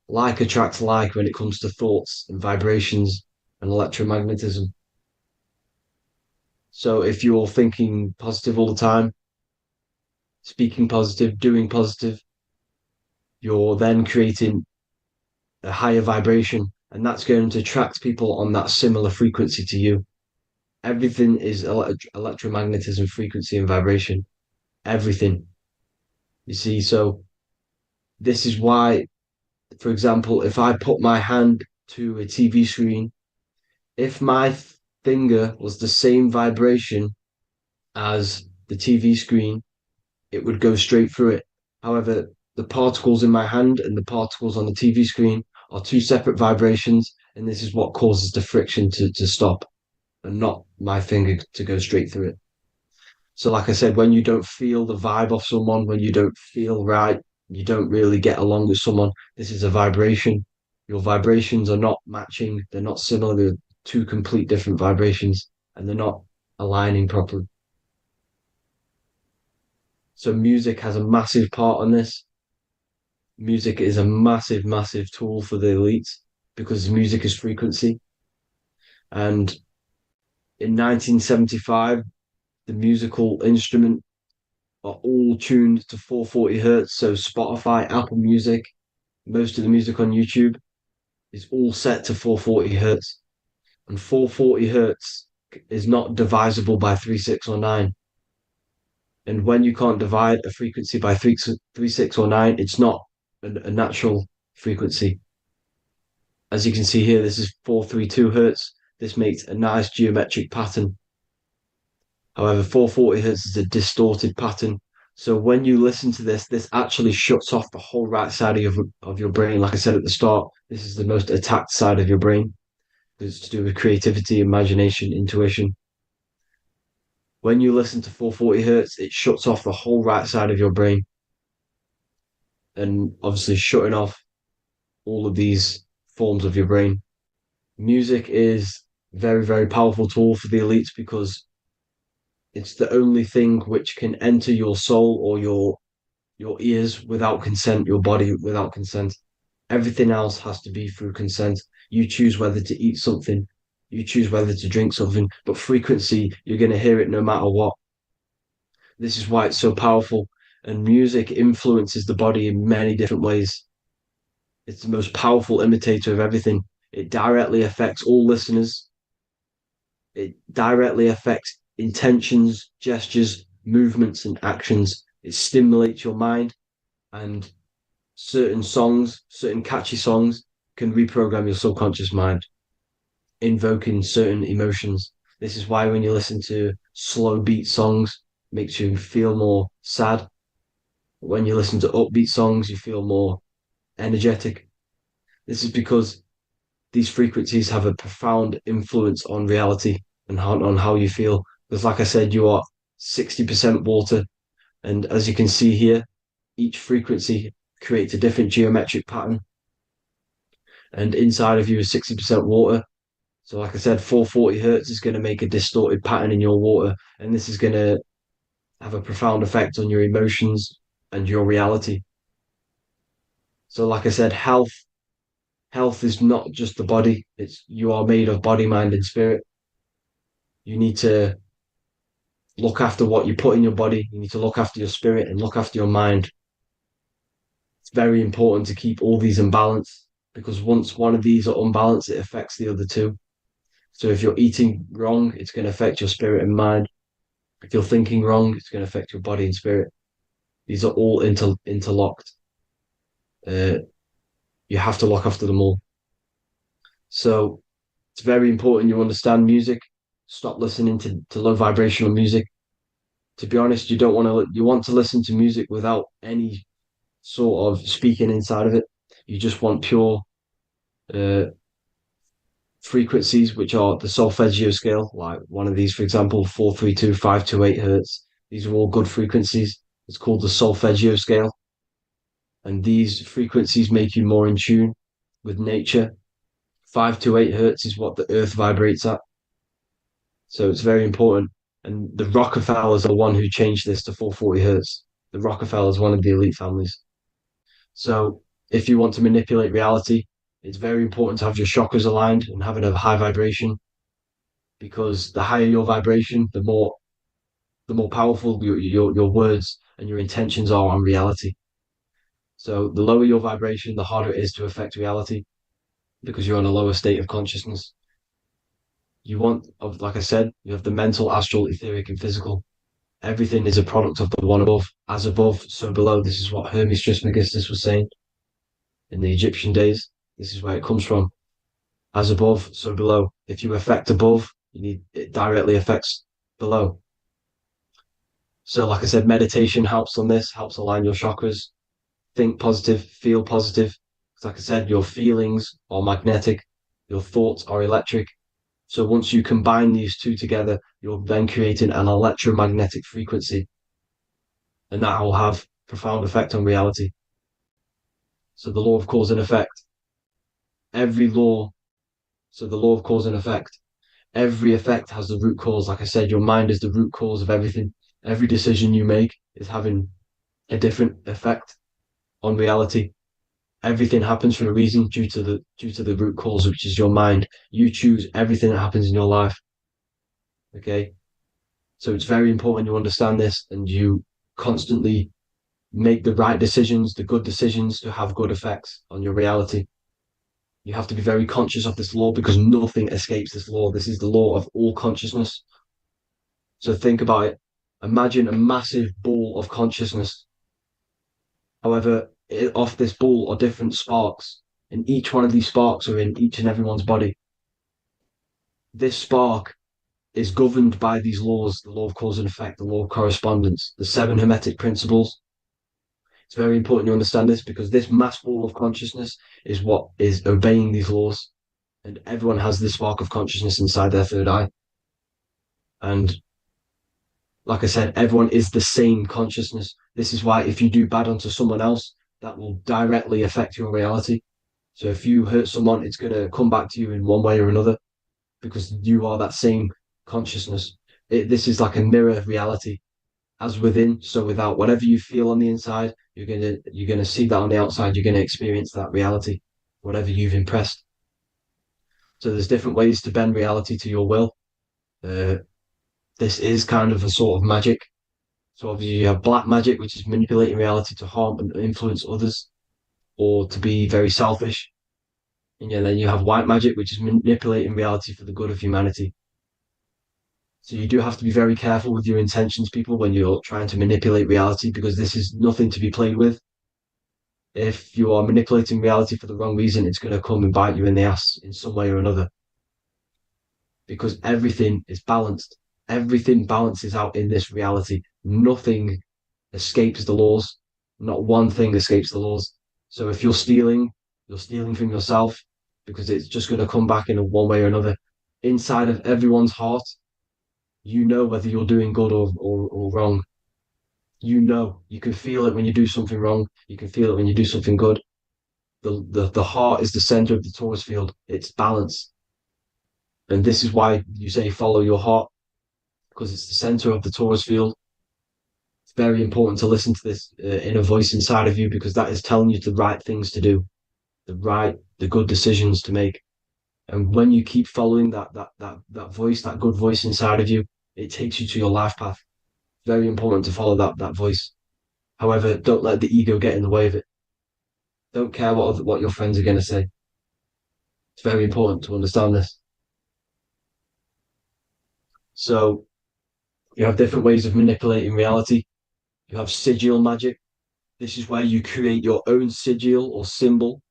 Like attracts like when it comes to thoughts and vibrations and electromagnetism. So if you're thinking positive all the time, speaking positive, doing positive, you're then creating a higher vibration, and that's going to attract people on that similar frequency to you. Everything is electromagnetism, frequency, and vibration. Everything. You see, so this is why, for example, if I put my hand to a TV screen, if my finger was the same vibration as the TV screen, it would go straight through it. However, the particles in my hand and the particles on the TV screen are two separate vibrations, and this is what causes the friction to stop and not my finger to go straight through it. So like I said, when you don't feel the vibe of someone, when you don't feel right, you don't really get along with someone, this is a vibration. Your vibrations are not matching, they're not similar, they're two complete different vibrations, and they're not aligning properly. So music has a massive part on this. Music is a massive, massive tool for the elites because music is frequency. And in 1975, the musical instrument are all tuned to 440 hertz. So Spotify, Apple Music, most of the music on YouTube is all set to 440 hertz. And 440 hertz is not divisible by 3, 6, or 9. And when you can't divide a frequency by 3, 6, or 9, it's not a natural frequency. As you can see here, this is 432 hertz. This makes a nice geometric pattern. However, 440 hertz is a distorted pattern. So when you listen to this, this actually shuts off the whole right side of your brain. Like I said at the start, this is the most attacked side of your brain. It's to do with creativity, imagination, intuition. When you listen to 440 hertz, it shuts off the whole right side of your brain. And obviously shutting off all of these forms of your brain. Music is very, very powerful tool for the elites because it's the only thing which can enter your soul or your ears without consent, your body without consent. Everything else has to be through consent. You choose whether to eat something, you choose whether to drink something, but frequency, you're going to hear it no matter what. This is why it's so powerful. And music influences the body in many different ways. It's the most powerful imitator of everything. It directly affects all listeners. It directly affects intentions, gestures, movements, and actions. It stimulates your mind, and certain songs, certain catchy songs, can reprogram your subconscious mind, invoking certain emotions. This is why when you listen to slow beat songs, it makes you feel more sad. When you listen to upbeat songs, you feel more energetic. This is because these frequencies have a profound influence on reality and on how you feel. Because like I said, you are 60% water. And as you can see here, each frequency creates a different geometric pattern. And inside of you is 60% water. So like I said, 440 hertz is going to make a distorted pattern in your water. And this is going to have a profound effect on your emotions and your reality. So like I said, health is not just the body. It's you are made of body, mind, and spirit. You need to look after what you put in your body. You need to look after your spirit and look after your mind. It's very important to keep all these in balance because once one of these are unbalanced, it affects the other two. So if you're eating wrong, it's going to affect your spirit and mind. If you're thinking wrong, it's going to affect your body and spirit. These are all interlocked. You have to look after them all. So it's very important you understand music. Stop listening to low vibrational music. To be honest, you want to listen to music without any sort of speaking inside of it. You just want pure frequencies, which are the solfeggio scale, like one of these, for example, 432, 528 hertz. These are all good frequencies. It's called the solfeggio scale. And these frequencies make you more in tune with nature. 528 hertz is what the earth vibrates at. So it's very important. And the Rockefellers are the one who changed this to 440 hertz. The Rockefellers, one of the elite families. So if you want to manipulate reality, it's very important to have your chakras aligned and having a high vibration, because the higher your vibration, the more powerful your words and your intentions are on reality. So the lower your vibration, the harder it is to affect reality because you're on a lower state of consciousness. Like I said, you have the mental, astral, etheric, and physical. Everything is a product of the one above. As above, so below. This is what Hermes Trismegistus was saying in the Egyptian days. This is where it comes from. As above, so below. If you affect above, it directly affects below. So like I said, meditation helps on this, helps align your chakras. Think positive, feel positive. Like I said, your feelings are magnetic, your thoughts are electric. So once you combine these two together, you're then creating an electromagnetic frequency. And that will have profound effect on reality. So the law of cause and effect. The law of cause and effect. Every effect has the root cause. Like I said, your mind is the root cause of everything. Every decision you make is having a different effect on reality. Everything happens for a reason due to the root cause, which is your mind. You choose everything that happens in your life. Okay? So it's very important you understand this and you constantly make the right decisions, the good decisions to have good effects on your reality. You have to be very conscious of this law because nothing escapes this law. This is the law of all consciousness. So think about it. Imagine a massive ball of consciousness. However, off this ball are different sparks, and each one of these sparks are in each and everyone's body. This spark is governed by these laws, the law of cause and effect, the law of correspondence, the 7 Hermetic principles. It's very important you understand this because this mass ball of consciousness is what is obeying these laws. And everyone has this spark of consciousness inside their third eye. And like I said, everyone is the same consciousness. This is why if you do bad unto someone else, that will directly affect your reality. So if you hurt someone, it's going to come back to you in one way or another because you are that same consciousness. This is like a mirror reality. As within, so without. Whatever you feel on the inside, you're gonna see that on the outside. You're gonna experience that reality, whatever you've impressed. So there's different ways to bend reality to your will. This is kind of a sort of magic. So obviously you have black magic, which is manipulating reality to harm and influence others, or to be very selfish. And then you have white magic, which is manipulating reality for the good of humanity. So you do have to be very careful with your intentions, people, when you're trying to manipulate reality, because this is nothing to be played with. If you are manipulating reality for the wrong reason, it's going to come and bite you in the ass in some way or another. Because everything is balanced. Everything balances out in this reality. Nothing escapes the laws. Not one thing escapes the laws. So if you're stealing from yourself because it's just going to come back in one way or another. Inside of everyone's heart, you know whether you're doing good or wrong. You know, you can feel it when you do something wrong. You can feel it when you do something good. The heart is the center of the torus field. It's balance. And this is why you say follow your heart, because it's the center of the torus field. It's very important to listen to this inner voice inside of you, because that is telling you the right things to do, the good decisions to make. And when you keep following that voice, that good voice inside of you, it takes you to your life path. Very important to follow that voice. However, don't let the ego get in the way of it. Don't care what your friends are going to say. It's very important to understand this. So you have different ways of manipulating reality. You have sigil magic. This is where you create your own sigil or symbol.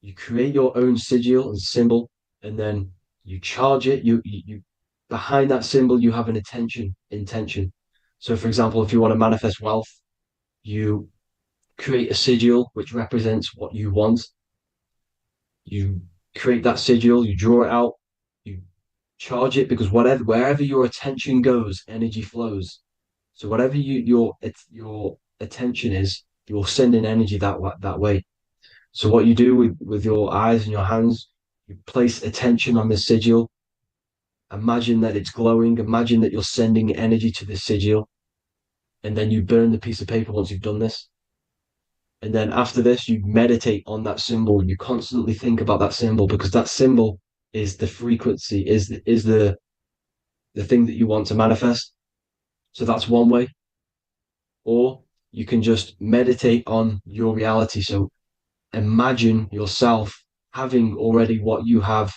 You create your own sigil and symbol, and then you charge it. You behind that symbol, you have an intention. So, for example, if you want to manifest wealth, you create a sigil which represents what you want. You create that sigil, you draw it out, you charge it, because wherever your attention goes, energy flows. So whatever your attention is, you're sending energy that way. So what you do with your eyes and your hands, you place attention on the sigil. Imagine that it's glowing. Imagine that you're sending energy to the sigil. And then you burn the piece of paper once you've done this. And then after this, you meditate on that symbol. You constantly think about that symbol, because that symbol is the frequency, is the thing that you want to manifest. So that's one way. Or you can just meditate on your reality. So imagine yourself having already what you have.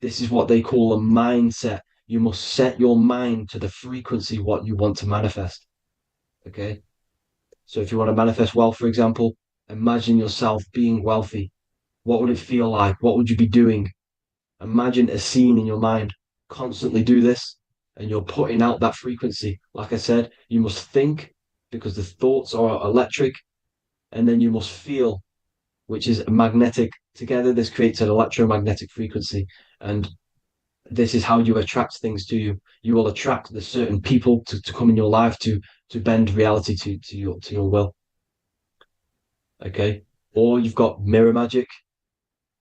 This is what they call a mindset. You must set your mind to the frequency what you want to manifest. Okay? So if you want to manifest wealth, for example, imagine yourself being wealthy. What would it feel like? What would you be doing? Imagine a scene in your mind. Constantly do this, and you're putting out that frequency. Like I said, you must think, because the thoughts are electric, and then you must feel, which is magnetic. Together, this creates an electromagnetic frequency, and this is how you attract things to you. You will attract the certain people to come in your life to bend reality to your will. Okay? Or you've got mirror magic.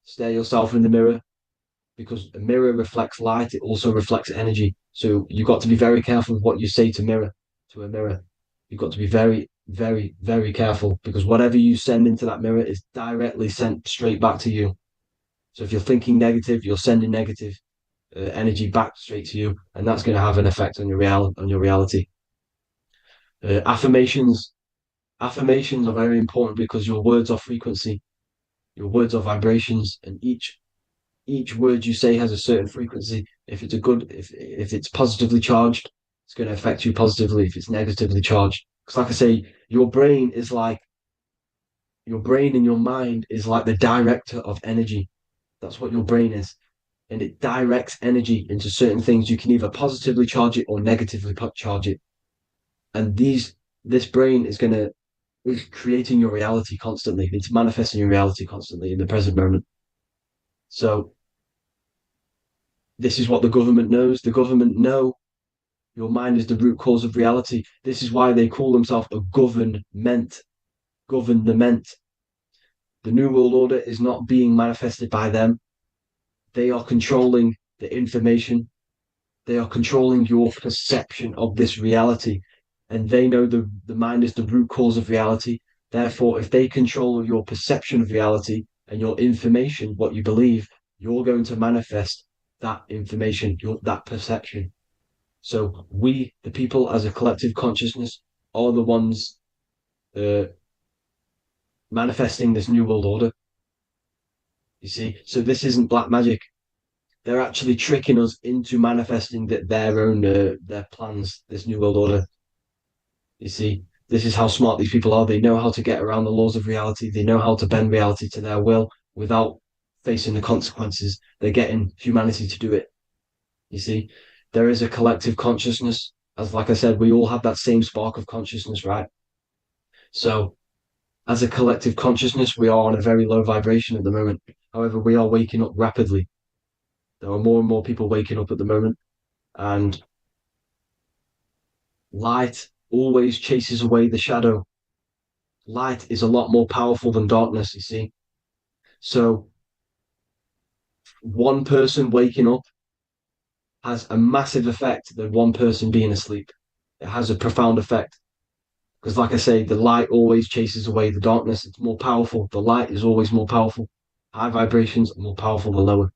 Stare yourself in the mirror, because a mirror reflects light, it also reflects energy. So you've got to be very careful of what you say to a mirror. You've got to be very, very, very careful, because whatever you send into that mirror is directly sent straight back to you. So if you're thinking negative, you're sending negative energy back straight to you, and that's going to have an effect on your reality. Affirmations are very important, because your words are frequency, your words are vibrations, and each word you say has a certain frequency. If it's positively charged, it's going to affect you positively. If it's negatively charged, because like I say, your brain and your mind is like the director of energy. That's what your brain is, and it directs energy into certain things. You can either positively charge it or negatively charge it, and this brain is creating your reality constantly. It's manifesting your reality constantly in the present moment. So this is what the government knows. The government know your mind is the root cause of reality. This is why they call themselves a government. Government. The New World Order is not being manifested by them. They are controlling the information. They are controlling your perception of this reality. And they know the mind is the root cause of reality. Therefore, if they control your perception of reality and your information, what you believe, you're going to manifest that information, that perception. So we, the people as a collective consciousness, are the ones manifesting this New World Order. You see, so this isn't black magic. They're actually tricking us into manifesting their own their plans, this New World Order. You see, this is how smart these people are. They know how to get around the laws of reality. They know how to bend reality to their will without facing the consequences. They're getting humanity to do it. You see, there is a collective consciousness. As like I said, we all have that same spark of consciousness, right? So as a collective consciousness, we are on a very low vibration at the moment. However, we are waking up rapidly. There are more and more people waking up at the moment, and light always chases away the shadow. Light is a lot more powerful than darkness, you see. So one person waking up has a massive effect than one person being asleep. It has a profound effect. Because like I say, the light always chases away the darkness. It's more powerful. The light is always more powerful. High vibrations are more powerful than lower.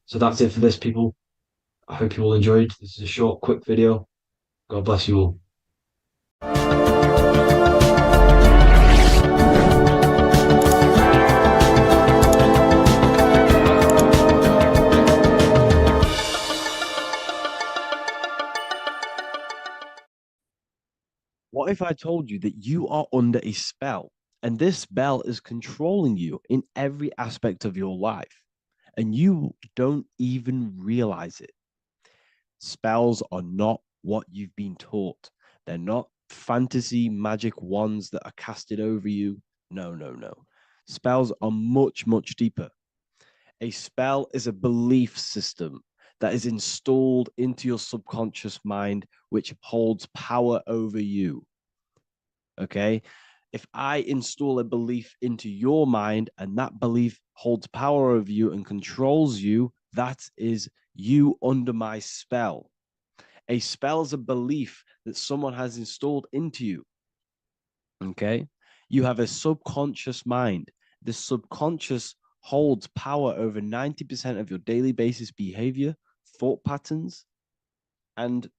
So that's it for this, people. I hope you all enjoyed. This is a short, quick video. God bless you all. What if I told you that you are under a spell, and this spell is controlling you in every aspect of your life, and you don't even realize it? Spells are not what you've been taught. They're not fantasy magic wands that are casted over you. No, no, no. Spells are much, much deeper. A spell is a belief system that is installed into your subconscious mind, which holds power over you. Okay? If I install a belief into your mind and that belief holds power over you and controls you, that is you under my spell. A spell is a belief that someone has installed into you. Okay? You have a subconscious mind. The subconscious holds power over 90% of your daily basis behavior, thought patterns, and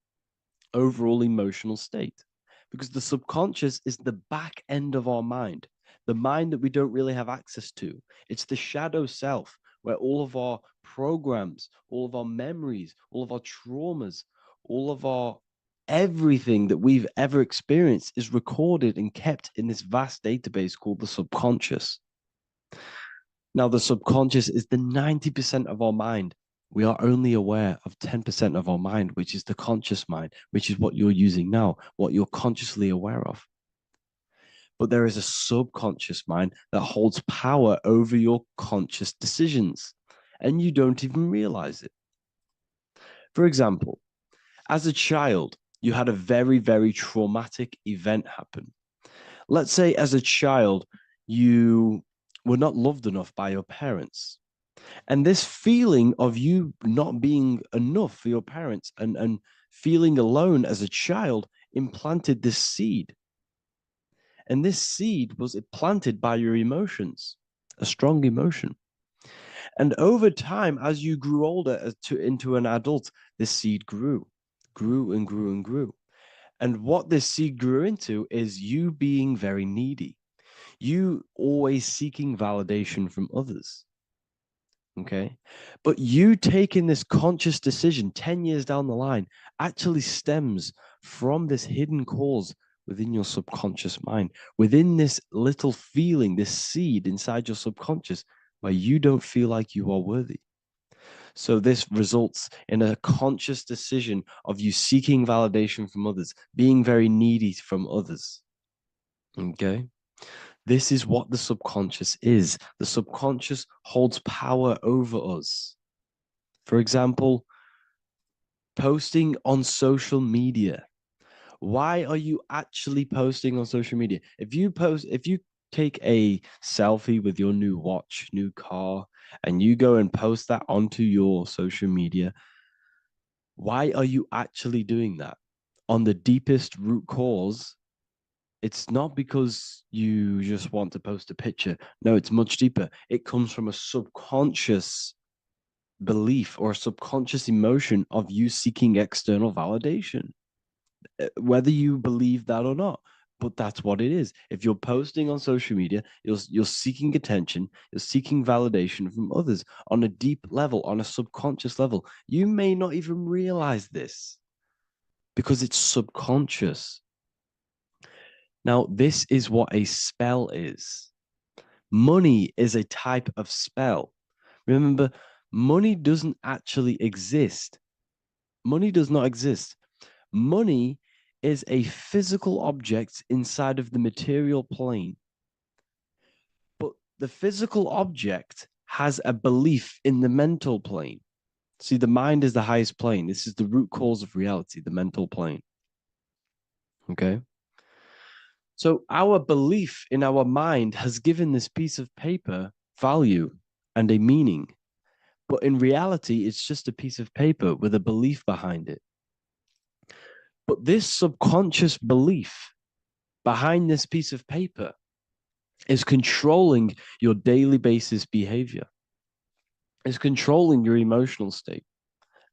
overall emotional state. Because the subconscious is the back end of our mind, the mind that we don't really have access to. It's the shadow self, where all of our programs, all of our memories, all of our traumas, all of our everything that we've ever experienced is recorded and kept in this vast database called the subconscious. Now, the subconscious is the 90% of our mind. We are only aware of 10% of our mind, which is the conscious mind, which is what you're using now, what you're consciously aware of. But there is a subconscious mind that holds power over your conscious decisions, and you don't even realize it. For example, as a child, you had a very, very traumatic event happen. Let's say as a child, you were not loved enough by your parents. And this feeling of you not being enough for your parents and feeling alone as a child implanted this seed. And this seed was planted by your emotions, a strong emotion. And over time, as you grew older into an adult, this seed grew and grew and grew. And what this seed grew into is you being very needy, you always seeking validation from others. Okay. But you taking this conscious decision 10 years down the line actually stems from this hidden cause within your subconscious mind, within this little feeling, this seed inside your subconscious where you don't feel like you are worthy. So this results in a conscious decision of you seeking validation from others, being very needy from others. Okay. This is what the subconscious is. The subconscious holds power over us. For example, posting on social media. Why are you actually posting on social media? If you take a selfie with your new watch, new car, and you go and post that onto your social media, why are you actually doing that? On the deepest root cause, it's not because you just want to post a picture. No, it's much deeper. It comes from a subconscious belief or a subconscious emotion of you seeking external validation, whether you believe that or not. But that's what it is. If you're posting on social media, you're seeking attention, you're seeking validation from others on a deep level, on a subconscious level. You may not even realize this because it's subconscious. Now, this is what a spell is. Money is a type of spell. Remember, money doesn't actually exist. Money does not exist. Money is a physical object inside of the material plane. But the physical object has a belief in the mental plane. See, the mind is the highest plane. This is the root cause of reality, the mental plane. Okay? So our belief in our mind has given this piece of paper value and a meaning. But in reality, it's just a piece of paper with a belief behind it. But this subconscious belief behind this piece of paper is controlling your daily basis behavior. It's controlling your emotional state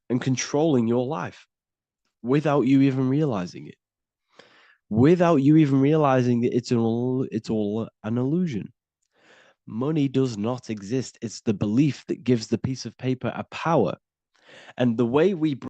and controlling your life without you even realizing it. Without you even realizing that it's all an illusion. Money does not exist. It's the belief that gives the piece of paper a power. And the way we